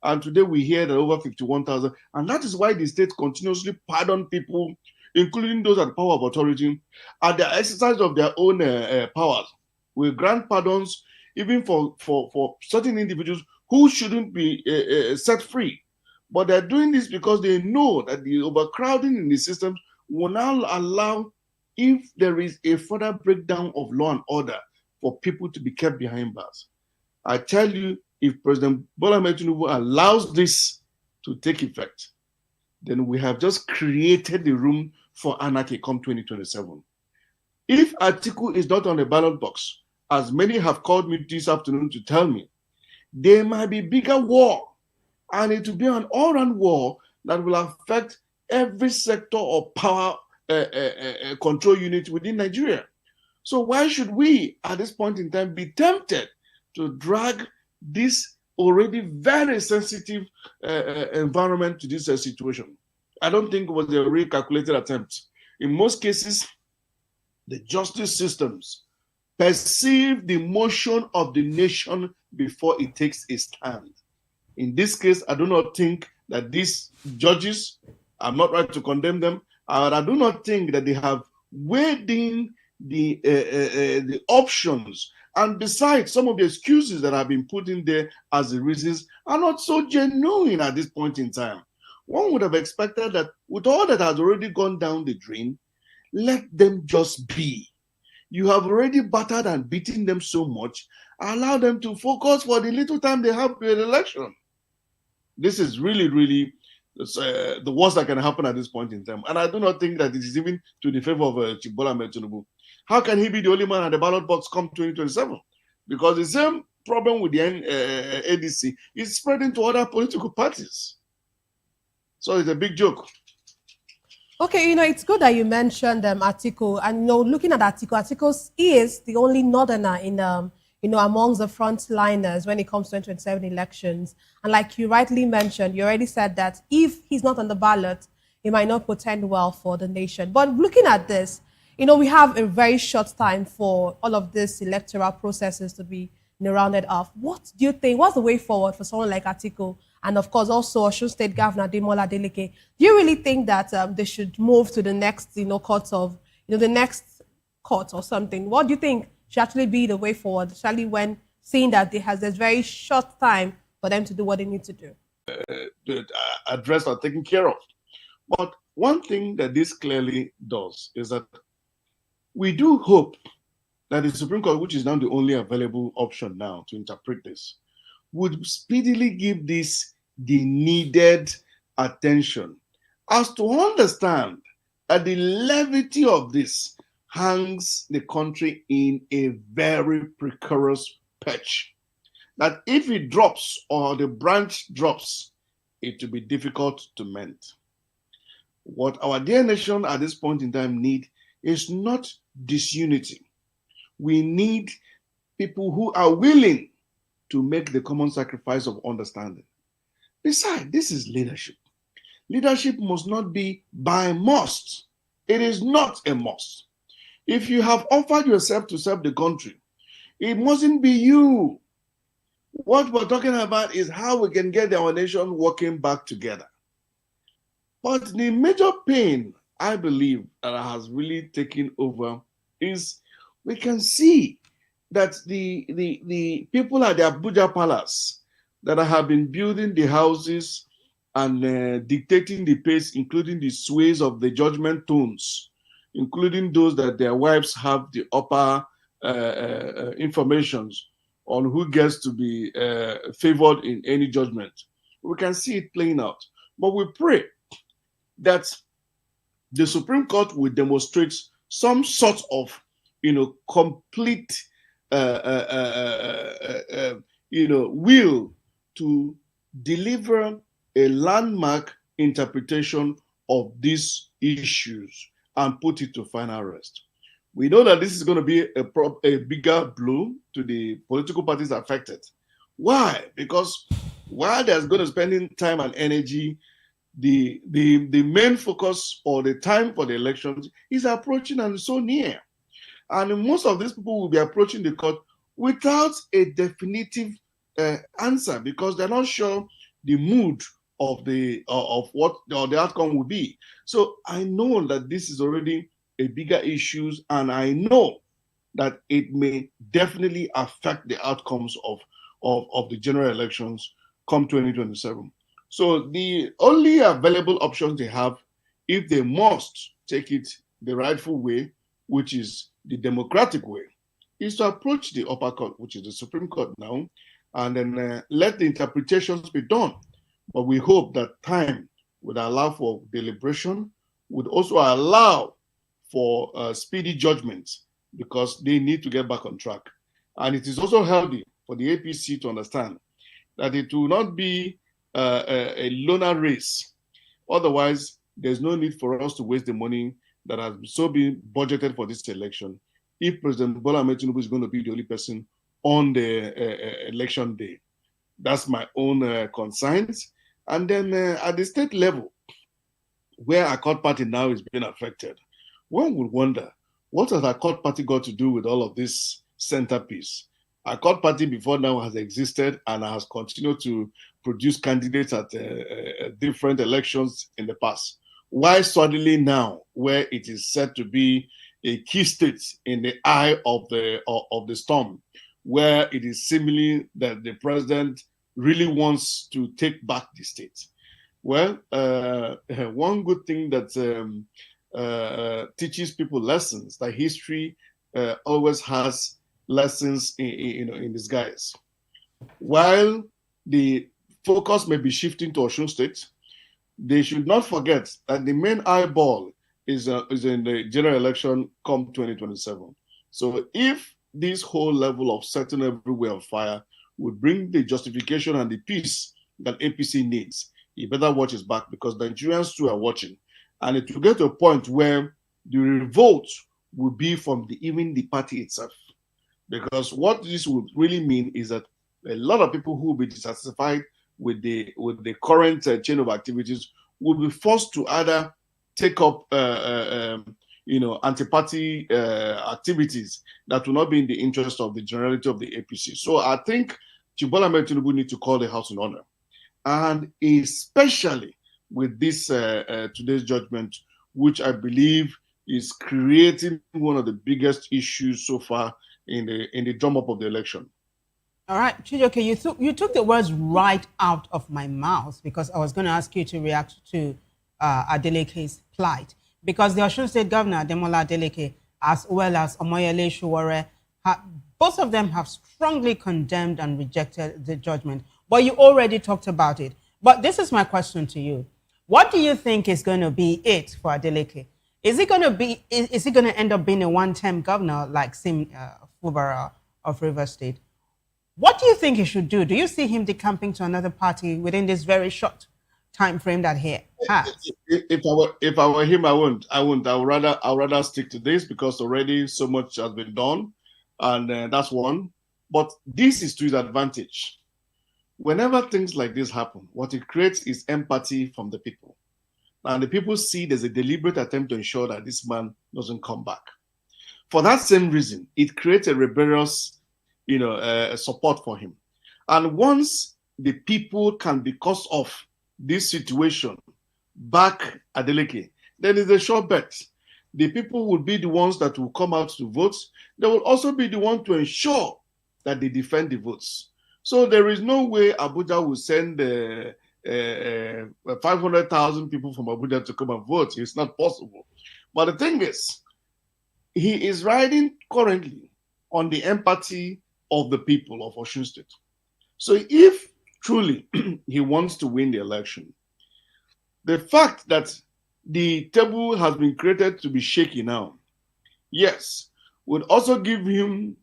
Speaker 4: And today we hear that over 51,000. And that is why the state continuously pardon people, including those at the power of authority, at the exercise of their own powers. We grant pardons even for certain individuals who shouldn't be set free. But they're doing this because they know that the overcrowding in the system will now allow, if there is a further breakdown of law and order, for people to be kept behind bars. I tell you, if President Bola Ahmed Tinubu allows this to take effect, then we have just created the room for anarchy come 2027. If Atiku is not on the ballot box, as many have called me this afternoon to tell me, there might be bigger war, and it will be an all-round war that will affect every sector of power control unit within Nigeria. So why should we, at this point in time, be tempted to drag this already very sensitive environment to this situation? I don't think it was a really calculated attempt. In most cases, the justice systems perceive the motion of the nation before it takes a stand. In this case, I do not think that these judges, I'm not right to condemn them, I do not think that they have weighed in the options. And besides, some of the excuses that have been put in there as the reasons are not so genuine at this point in time. One would have expected that with all that has already gone down the drain, let them just be. You have already battered and beaten them so much, allow them to focus for the little time they have to an election. This is really, really the worst that can happen at this point in time. And I do not think that it is even to the favor of Bola Ahmed Tinubu. How can he be the only man at the ballot box come 2027? Because the same problem with the ADC is spreading to other political parties. So it's a big joke.
Speaker 21: Okay, it's good that you mentioned Atiku, and looking at Atiku is the only northerner in amongst the frontliners when it comes to 2027 elections. And like you rightly mentioned, you already said that if he's not on the ballot, he might not portend well for the nation. But looking at this, we have a very short time for all of these electoral processes to be rounded off. What do you think? What's the way forward for someone like Atiku? And of course, also Osun State Governor Ademola Adeleke. Do you really think that they should move to the next, court of, the next court or something? What do you think should actually be the way forward, especially when seeing that there's very short time for them to do what they need to do?
Speaker 4: Addressed or taken care of. But one thing that this clearly does is that we do hope that the Supreme Court, which is now the only available option now to interpret this, would speedily give this the needed attention, as to understand that the levity of this hangs the country in a very precarious patch. That if it drops or the branch drops, it will be difficult to mend. What our dear nation at this point in time need is not disunity. We need people who are willing to make the common sacrifice of understanding. Besides, this is leadership. Leadership must not be by must. It is not a must. If you have offered yourself to serve the country, it mustn't be you. What we're talking about is how we can get our nation working back together. But the major pain, I believe, that has really taken over is we can see that the people at the Abuja Palace that have been building the houses and dictating the pace, including the sways of the judgment tones, including those that their wives have the upper informations on who gets to be favored in any judgment. We can see it playing out. But we pray that the Supreme Court will demonstrate some sort of, complete, will to deliver a landmark interpretation of these issues and put it to final rest. We know that this is going to be a bigger blow to the political parties affected. Why? Because while there's going to spending time and energy, the main focus or the time for the elections is approaching and so near. And most of these people will be approaching the court without a definitive answer, because they're not sure the mood of what the outcome will be. So I know that this is already a bigger issue, and I know that it may definitely affect the outcomes of the general elections come 2027. So the only available options they have, if they must take it the rightful way, which is the democratic way, is to approach the upper court, which is the Supreme Court now, and then let the interpretations be done. But we hope that time would allow for deliberation, would also allow for speedy judgments, because they need to get back on track. And it is also healthy for the APC to understand that it will not be a loner race. Otherwise, there's no need for us to waste the money that has so been budgeted for this election if President Bola Ahmed Tinubu is going to be the only person on the election day. That's my own concerns. And then at the state level, where Accord Party now is being affected, one would wonder, what has Accord Party got to do with all of this centerpiece? Accord Party before now has existed and has continued to produce candidates at different elections in the past. Why suddenly now, where it is said to be a key state in the eye of the storm, where it is seemingly that the president really wants to take back the state? Well, one good thing that teaches people lessons, that history always has lessons in disguise. While the focus may be shifting to Osun State, they should not forget that the main eyeball is in the general election come 2027. So if this whole level of setting everywhere on fire would bring the justification and the peace that APC needs, he better watch his back, because Nigerians too are watching. And it will get to a point where the revolt will be from even the party itself. Because what this would really mean is that a lot of people who will be dissatisfied with the current chain of activities will be forced to either take up anti-party activities that will not be in the interest of the generality of the APC. So I think Bola Ahmed Tinubu need to call the house in order, and especially with this today's judgment, which I believe is creating one of the biggest issues so far in the drum up of the election.
Speaker 7: All right, Chijoke, you took the words right out of my mouth, because I was going to ask you to react to Adeleke's plight, because the Osun State Governor, Demola Adeleke, as well as Omoyele Sowore, both of them have strongly condemned and rejected the judgment. But you already talked about it. But this is my question to you. What do you think is going to be it for Adeleke? Is he going to end up being a one-term governor like Sim Fubara of Rivers State? What do you think he should do? Do you see him decamping to another party within this very short time frame that he has?
Speaker 4: If I were him, I wouldn't. I would rather stick to this, because already so much has been done, and that's one. But this is to his advantage. Whenever things like this happen, what it creates is empathy from the people. And the people see there's a deliberate attempt to ensure that this man doesn't come back. For that same reason, it creates a rebellious support for him. And once the people can, because of this situation, back Adeleke, then it's a sure bet. The people will be the ones that will come out to vote. They will also be the one to ensure that they defend the votes. So there is no way Abuja will send 500,000 people from Abuja to come and vote. It's not possible. But the thing is, he is riding currently on the empathy of the people of Osun State. So if truly he wants to win the election, the fact that the table has been created to be shaky now, yes, would also give him,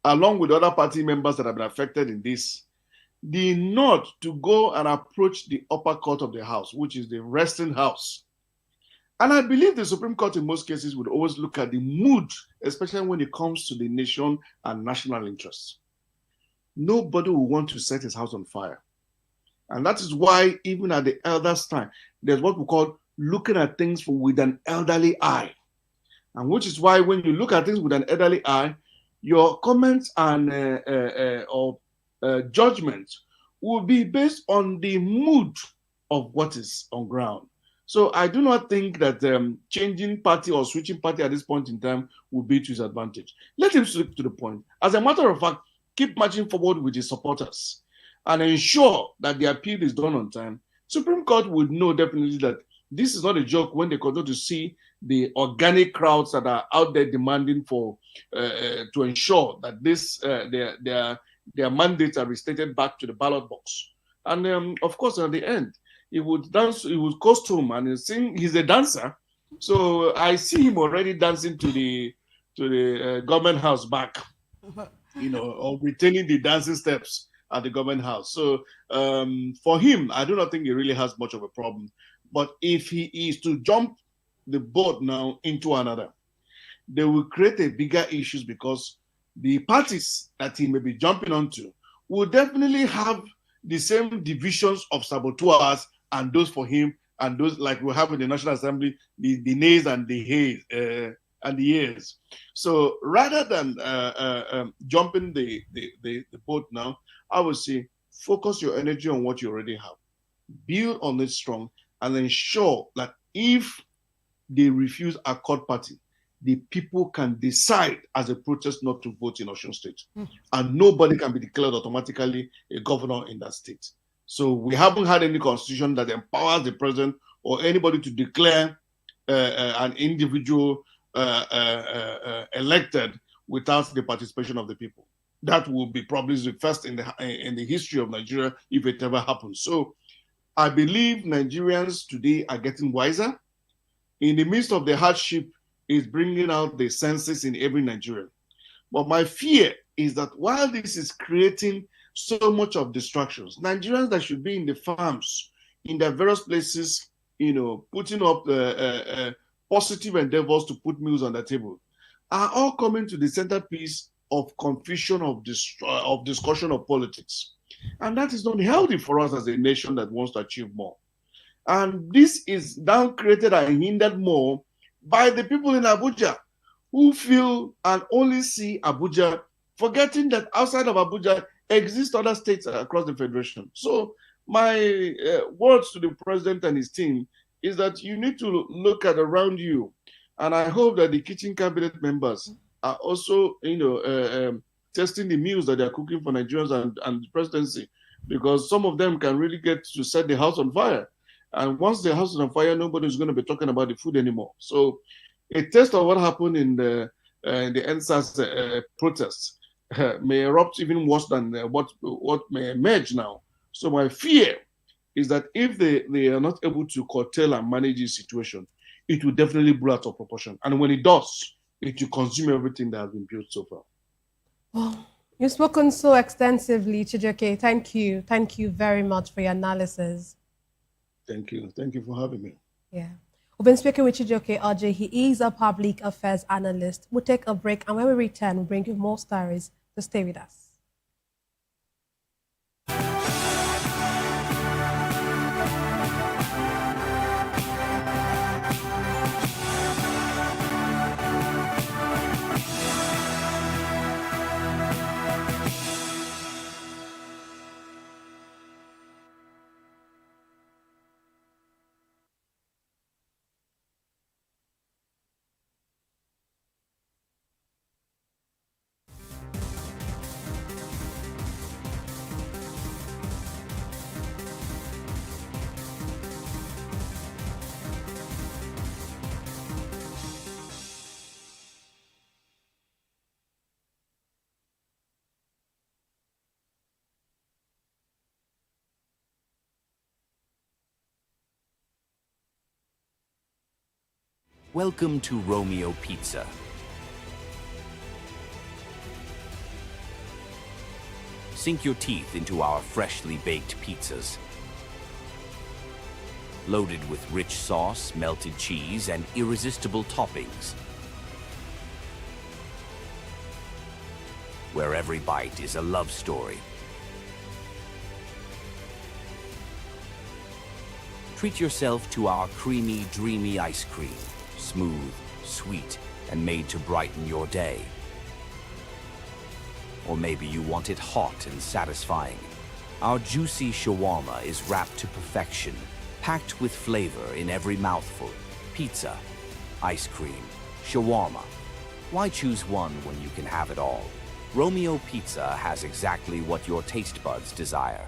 Speaker 4: along with other party members that have been affected in this, the nod to go and approach the upper court of the house, which is the resting house. And I believe the Supreme Court in most cases would always look at the mood, especially when it comes to the nation and national interests. Nobody will want to set his house on fire. And that is why even at the elders' time, there's what we call looking at things with an elderly eye. And which is why when you look at things with an elderly eye, your comments and judgment will be based on the mood of what is on ground. So I do not think that changing party or switching party at this point in time will be to his advantage. Let him stick to the point. As a matter of fact, keep marching forward with his supporters and ensure that the appeal is done on time. Supreme Court would know definitely that this is not a joke when they continue to see the organic crowds that are out there demanding for to ensure that this their mandates are restated back to the ballot box. And of course, at the end, he would dance, he would costume and sing. He's a dancer, so I see him already dancing to the government house back. or retaining the dancing steps at the government house. So for him, I do not think he really has much of a problem. But if he is to jump the boat now into another, they will create a bigger issues because the parties that he may be jumping onto will definitely have the same divisions of saboteurs and those for him and those like we have in the National Assembly, the nays and the hays and the years. So rather than jumping the boat now, I would say focus your energy on what you already have, build on it strong, and ensure that if they refuse accord party, the people can decide as a protest not to vote in Osun State. And nobody can be declared automatically a governor in that state. So we haven't had any constitution that empowers the president or anybody to declare an individual elected without the participation of the people. That will be probably the first in the history of Nigeria if it ever happens. So I believe Nigerians today are getting wiser. In the midst of the hardship, is bringing out the senses in every Nigerian. But my fear is that while this is creating so much of distractions, Nigerians that should be in the farms, in their various places, putting up positive endeavors to put meals on the table, are all coming to the centerpiece of confusion, of discussion of politics. And that is not healthy for us as a nation that wants to achieve more. And this is now created and hindered more by the people in Abuja who feel and only see Abuja, forgetting that outside of Abuja exist other states across the federation. So my words to the president and his team is that you need to look at around you. And I hope that the kitchen cabinet members are also, testing the meals that they're cooking for Nigerians and the presidency, because some of them can really get to set the house on fire. And once the house is on fire, nobody's going to be talking about the food anymore. So a taste of what happened in the NSAS protests may erupt even worse than what may emerge now. So my fear is that if they are not able to curtail and manage this situation, it will definitely blow out of proportion. And when it does, it will consume everything that has been built so far.
Speaker 21: Well, you've spoken so extensively, Chijioke. Thank you. Thank you very much for your analysis.
Speaker 4: Thank you. Thank you for having me.
Speaker 21: Yeah. We've been speaking with Chijioke Oje. He is a public affairs analyst. We'll take a break, and when we return, we'll bring you more stories. So stay with us.
Speaker 8: Welcome to Romeo Pizza. Sink your teeth into our freshly baked pizzas. Loaded with rich sauce, melted cheese, and irresistible toppings. Where every bite is a love story. Treat yourself to our creamy, dreamy ice cream. Smooth, sweet, and made to brighten your day. Or maybe you want it hot and satisfying. Our juicy shawarma is wrapped to perfection, packed with flavor in every mouthful. Pizza, ice cream, shawarma. Why choose one when you can have it all? Romeo Pizza has exactly what your taste buds desire.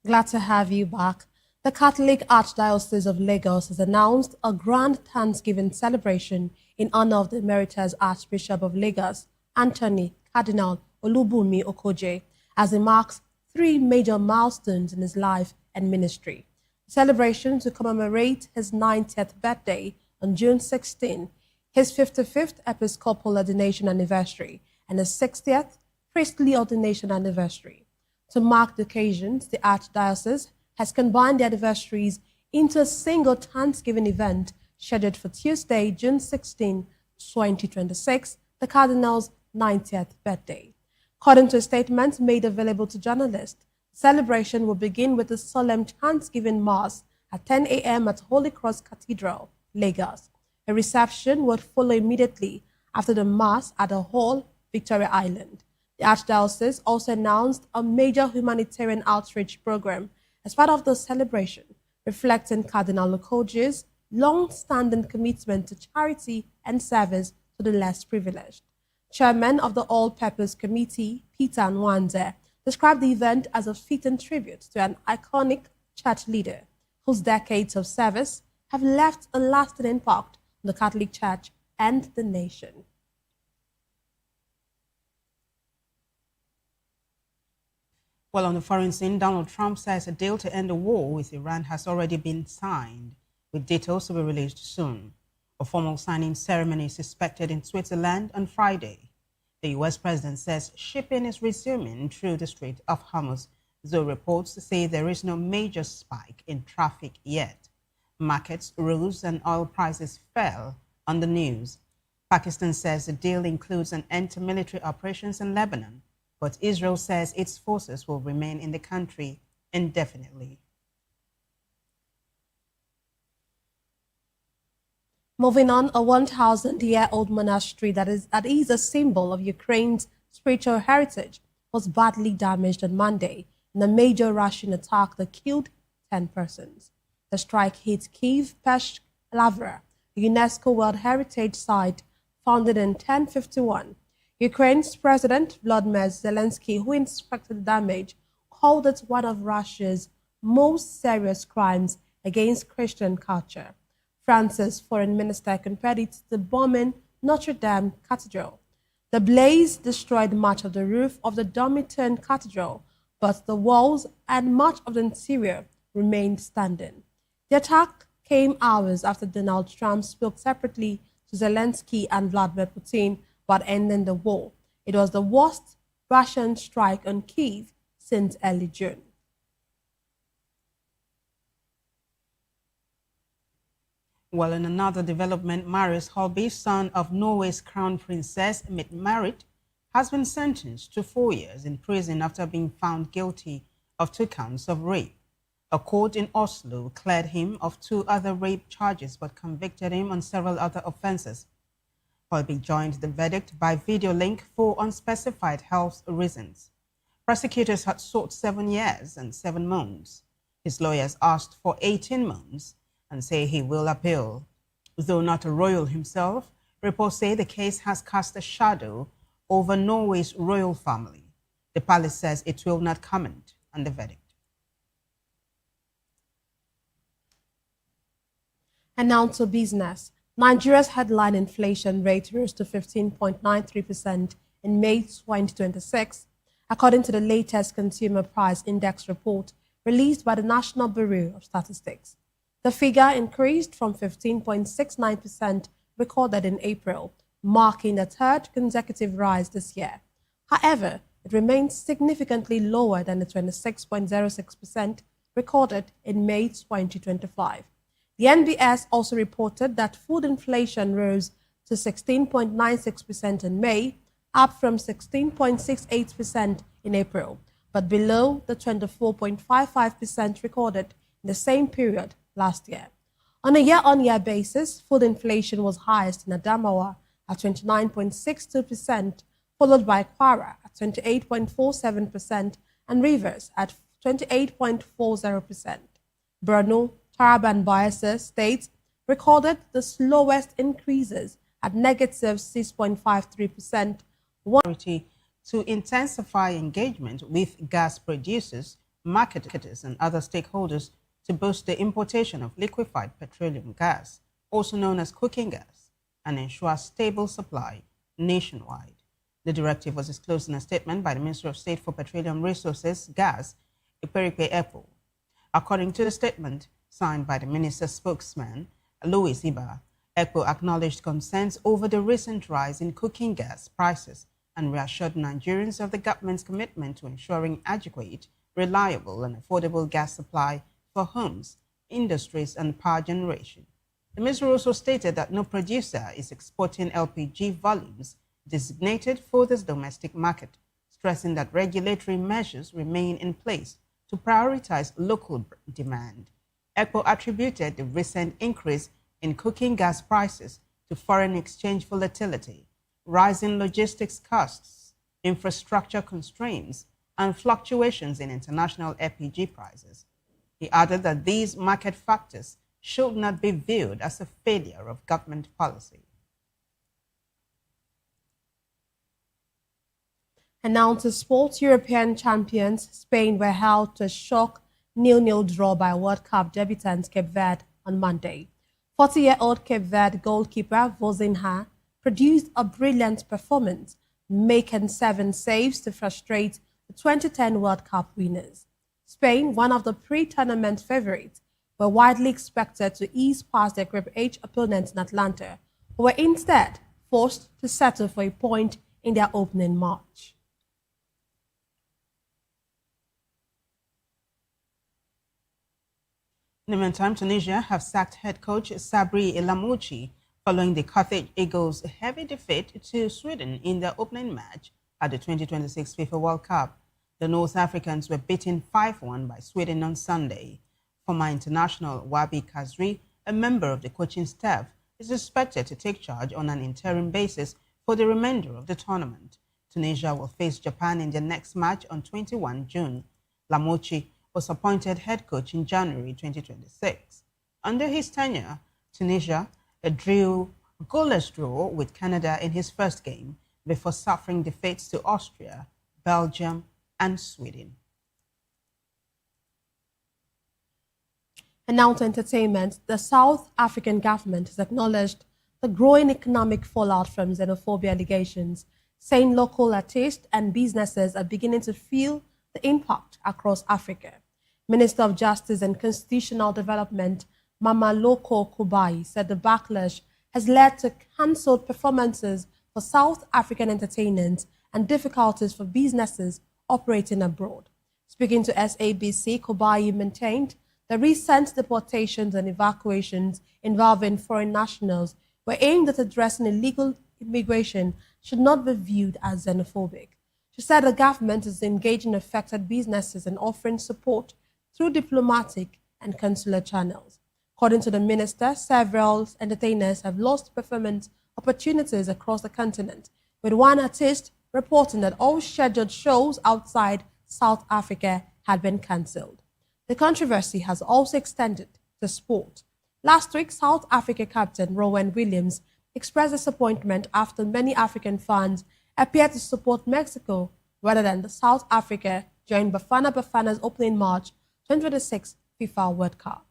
Speaker 21: Glad to have you back. The Catholic Archdiocese of Lagos has announced a grand Thanksgiving celebration in honor of the Emeritus Archbishop of Lagos, Anthony Cardinal Olubunmi Okoje, as he marks 3 major milestones in his life and ministry. The celebration to commemorate his 90th birthday on June 16, his 55th Episcopal ordination anniversary, and his 60th priestly ordination anniversary. To mark the occasions, the Archdiocese has combined the anniversaries into a single Thanksgiving event scheduled for Tuesday, June 16, 2026, the Cardinal's 90th birthday. According to a statement made available to journalists, the celebration will begin with a solemn Thanksgiving Mass at 10 a.m. at Holy Cross Cathedral, Lagos. A reception would follow immediately after the Mass at the Hall, Victoria Island. The Archdiocese also announced a major humanitarian outreach program as part of the celebration, reflecting Cardinal Okoje's long-standing commitment to charity and service to the less privileged. Chairman of the All-Purpose Committee, Peter Nwanze, described the event as a fitting tribute to an iconic church leader whose decades of service have left a lasting impact on the Catholic Church and the nation.
Speaker 7: Well, on the foreign scene, Donald Trump says a deal to end the war with Iran has already been signed, with details to be released soon. A formal signing ceremony is expected in Switzerland on Friday. The U.S. president says shipping is resuming through the Strait of Hormuz, though reports say there is no major spike in traffic yet. Markets rose and oil prices fell on the news. Pakistan says the deal includes an end to military operations in Lebanon, but Israel says its forces will remain in the country indefinitely.
Speaker 21: Moving on, a 1,000-year-old monastery that is a symbol of Ukraine's spiritual heritage was badly damaged on Monday in a major Russian attack that killed 10 persons. The strike hit Kiev Peshk Lavra, a UNESCO World Heritage Site founded in 1051. Ukraine's President Volodymyr Zelensky, who inspected the damage, called it one of Russia's most serious crimes against Christian culture. France's foreign minister compared it to the bombing Notre Dame Cathedral. The blaze destroyed much of the roof of the Domitian Cathedral, but the walls and much of the interior remained standing. The attack came hours after Donald Trump spoke separately to Zelensky and Vladimir Putin about ending the war. It was the worst Russian strike on Kyiv since early June.
Speaker 7: Well, in another development, Marius Holby, son of Norway's crown princess Mette-Marit, has been sentenced to 4 years in prison after being found guilty of 2 counts of rape. A court in Oslo cleared him of 2 other rape charges but convicted him on several other offenses. Holby joined the verdict by video link for unspecified health reasons. Prosecutors had sought 7 years and 7 months. His lawyers asked for 18 months and say he will appeal. Though not a royal himself, reports say the case has cast a shadow over Norway's royal family. The palace says it will not comment on the verdict.
Speaker 21: And now to business. Nigeria's headline inflation rate rose to 15.93% in May 2026, according to the latest Consumer Price Index report released by the National Bureau of Statistics. The figure increased from 15.69% recorded in April, marking the 3rd consecutive rise this year. However, it remains significantly lower than the 26.06% recorded in May 2025. The NBS also reported that food inflation rose to 16.96% in May, up from 16.68% in April, but below the 24.55% recorded in the same period last year. On a year-on-year basis, food inflation was highest in Adamawa at 29.62%, followed by Kwara at 28.47% and Rivers at 28.40%. Borno, Taraba and Bayelsa states recorded the slowest increases at negative 6.53%, to intensify engagement with gas producers
Speaker 7: marketers, and other stakeholders to boost the importation of liquefied petroleum gas, also known as cooking gas, and ensure stable supply nationwide. The directive was disclosed in a statement by the Minister of State for Petroleum Resources, Gas, Iperikpe Epo. According to the statement signed by the minister's spokesman, Louis Iba, ECHO acknowledged concerns over the recent rise in cooking gas prices and reassured Nigerians of the government's commitment to ensuring adequate, reliable, and affordable gas supply for homes, industries, and power generation. The minister also stated that no producer is exporting LPG volumes designated for this domestic market, stressing that regulatory measures remain in place to prioritize local demand. ECHO attributed the recent increase in cooking gas prices to foreign exchange volatility, rising logistics costs, infrastructure constraints, and fluctuations in international LPG prices. He added that these market factors should not be viewed as a failure of government policy.
Speaker 21: And now to sports. European champions Spain were held to a shock 0-0 draw by World Cup debutant Cape Verde on Monday. 40-year-old Cape Verde goalkeeper Vozinha produced a brilliant performance, making 7 saves to frustrate the 2010 World Cup winners. Spain, one of the pre-tournament favorites, were widely expected to ease past their Group H opponents in Atlanta, who were instead forced to settle for a point in their opening match.
Speaker 7: In the meantime, Tunisia have sacked head coach Sabri Lamouchi following the Carthage Eagles' heavy defeat to Sweden in their opening match at the 2026 FIFA World Cup. The North Africans were beaten 5-1 by Sweden on Sunday. Former international Wabi Kazri, a member of the coaching staff, is expected to take charge on an interim basis for the remainder of the tournament. Tunisia will face Japan in their next match on 21 June. Lamouchi was appointed head coach in January 2026. Under his tenure, Tunisia drew a goalless draw with Canada in his first game before suffering defeats to Austria, Belgium, and Sweden.
Speaker 21: And now to entertainment. The South African government has acknowledged the growing economic fallout from xenophobia allegations, saying local artists and businesses are beginning to feel the impact across Africa. Minister of Justice and Constitutional Development, Mamaloko Kubai, said the backlash has led to cancelled performances for South African entertainers and difficulties for businesses operating abroad. Speaking to SABC, Kubai maintained the recent deportations and evacuations involving foreign nationals were aimed at addressing illegal immigration should not be viewed as xenophobic. She said the government is engaging affected businesses and offering support through diplomatic and consular channels. According to the minister, several entertainers have lost performance opportunities across the continent, with one artist reporting that all scheduled shows outside South Africa had been cancelled. The controversy has also extended to sport. Last week, South Africa captain Rowan Williams expressed disappointment after many African fans appeared to support Mexico rather than the South Africa during Bafana Bafana's opening match 2026 FIFA World Cup.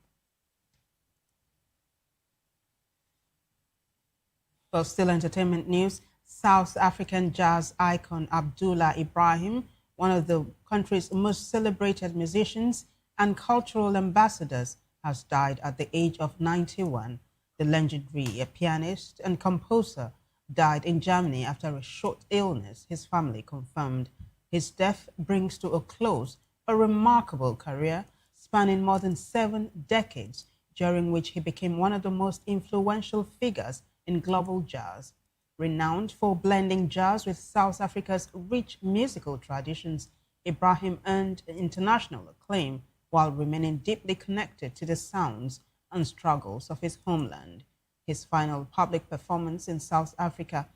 Speaker 7: For still entertainment news, South African jazz icon Abdullah Ibrahim, one of the country's most celebrated musicians and cultural ambassadors, has died at the age of 91. The legendary pianist and composer died in Germany after a short illness, his family confirmed. His death brings to a close a remarkable career spanning more than 7 decades, during which he became one of the most influential figures in global jazz. Renowned for blending jazz with South Africa's rich musical traditions, Ibrahim earned international acclaim while remaining deeply connected to the sounds and struggles of his homeland. His final public performance in South Africa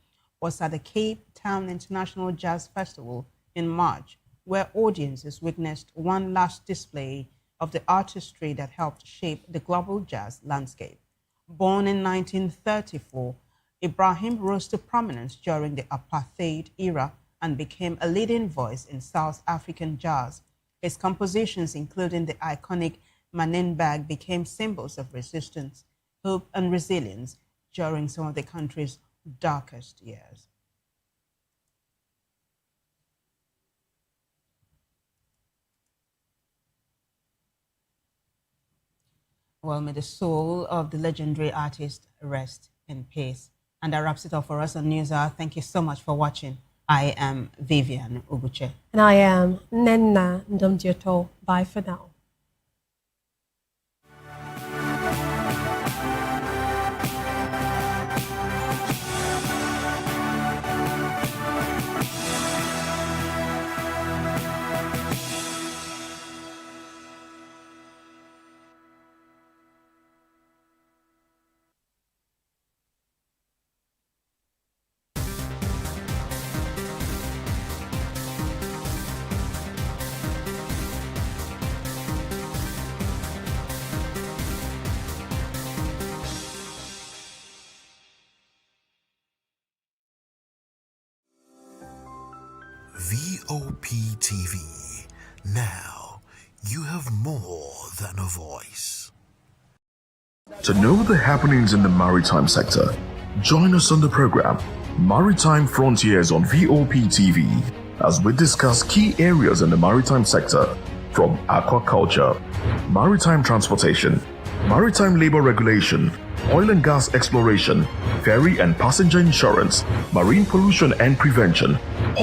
Speaker 7: was at the Cape Town International Jazz Festival in March, where audiences witnessed one last display of the artistry that helped shape the global jazz landscape. Born in 1934, Ibrahim rose to prominence during the apartheid era and became a leading voice in South African jazz. His compositions, including the iconic Manin bag, became symbols of resistance, hope, and resilience during some of the country's darkest years. Well, may the soul of the legendary artist rest in peace. And that wraps it up for us on News Hour. Thank you so much for watching. I am Vivian Uguche.
Speaker 21: And I am Nenna Ndumdioto. Bye for now.
Speaker 20: VOP TV. Now, you have more than a voice.
Speaker 13: To know the happenings in the maritime sector, join us on the program Maritime Frontiers on VOP TV as we discuss key areas in the maritime sector from aquaculture, maritime transportation, maritime labor regulation, oil and gas exploration, ferry and passenger insurance, marine pollution and prevention,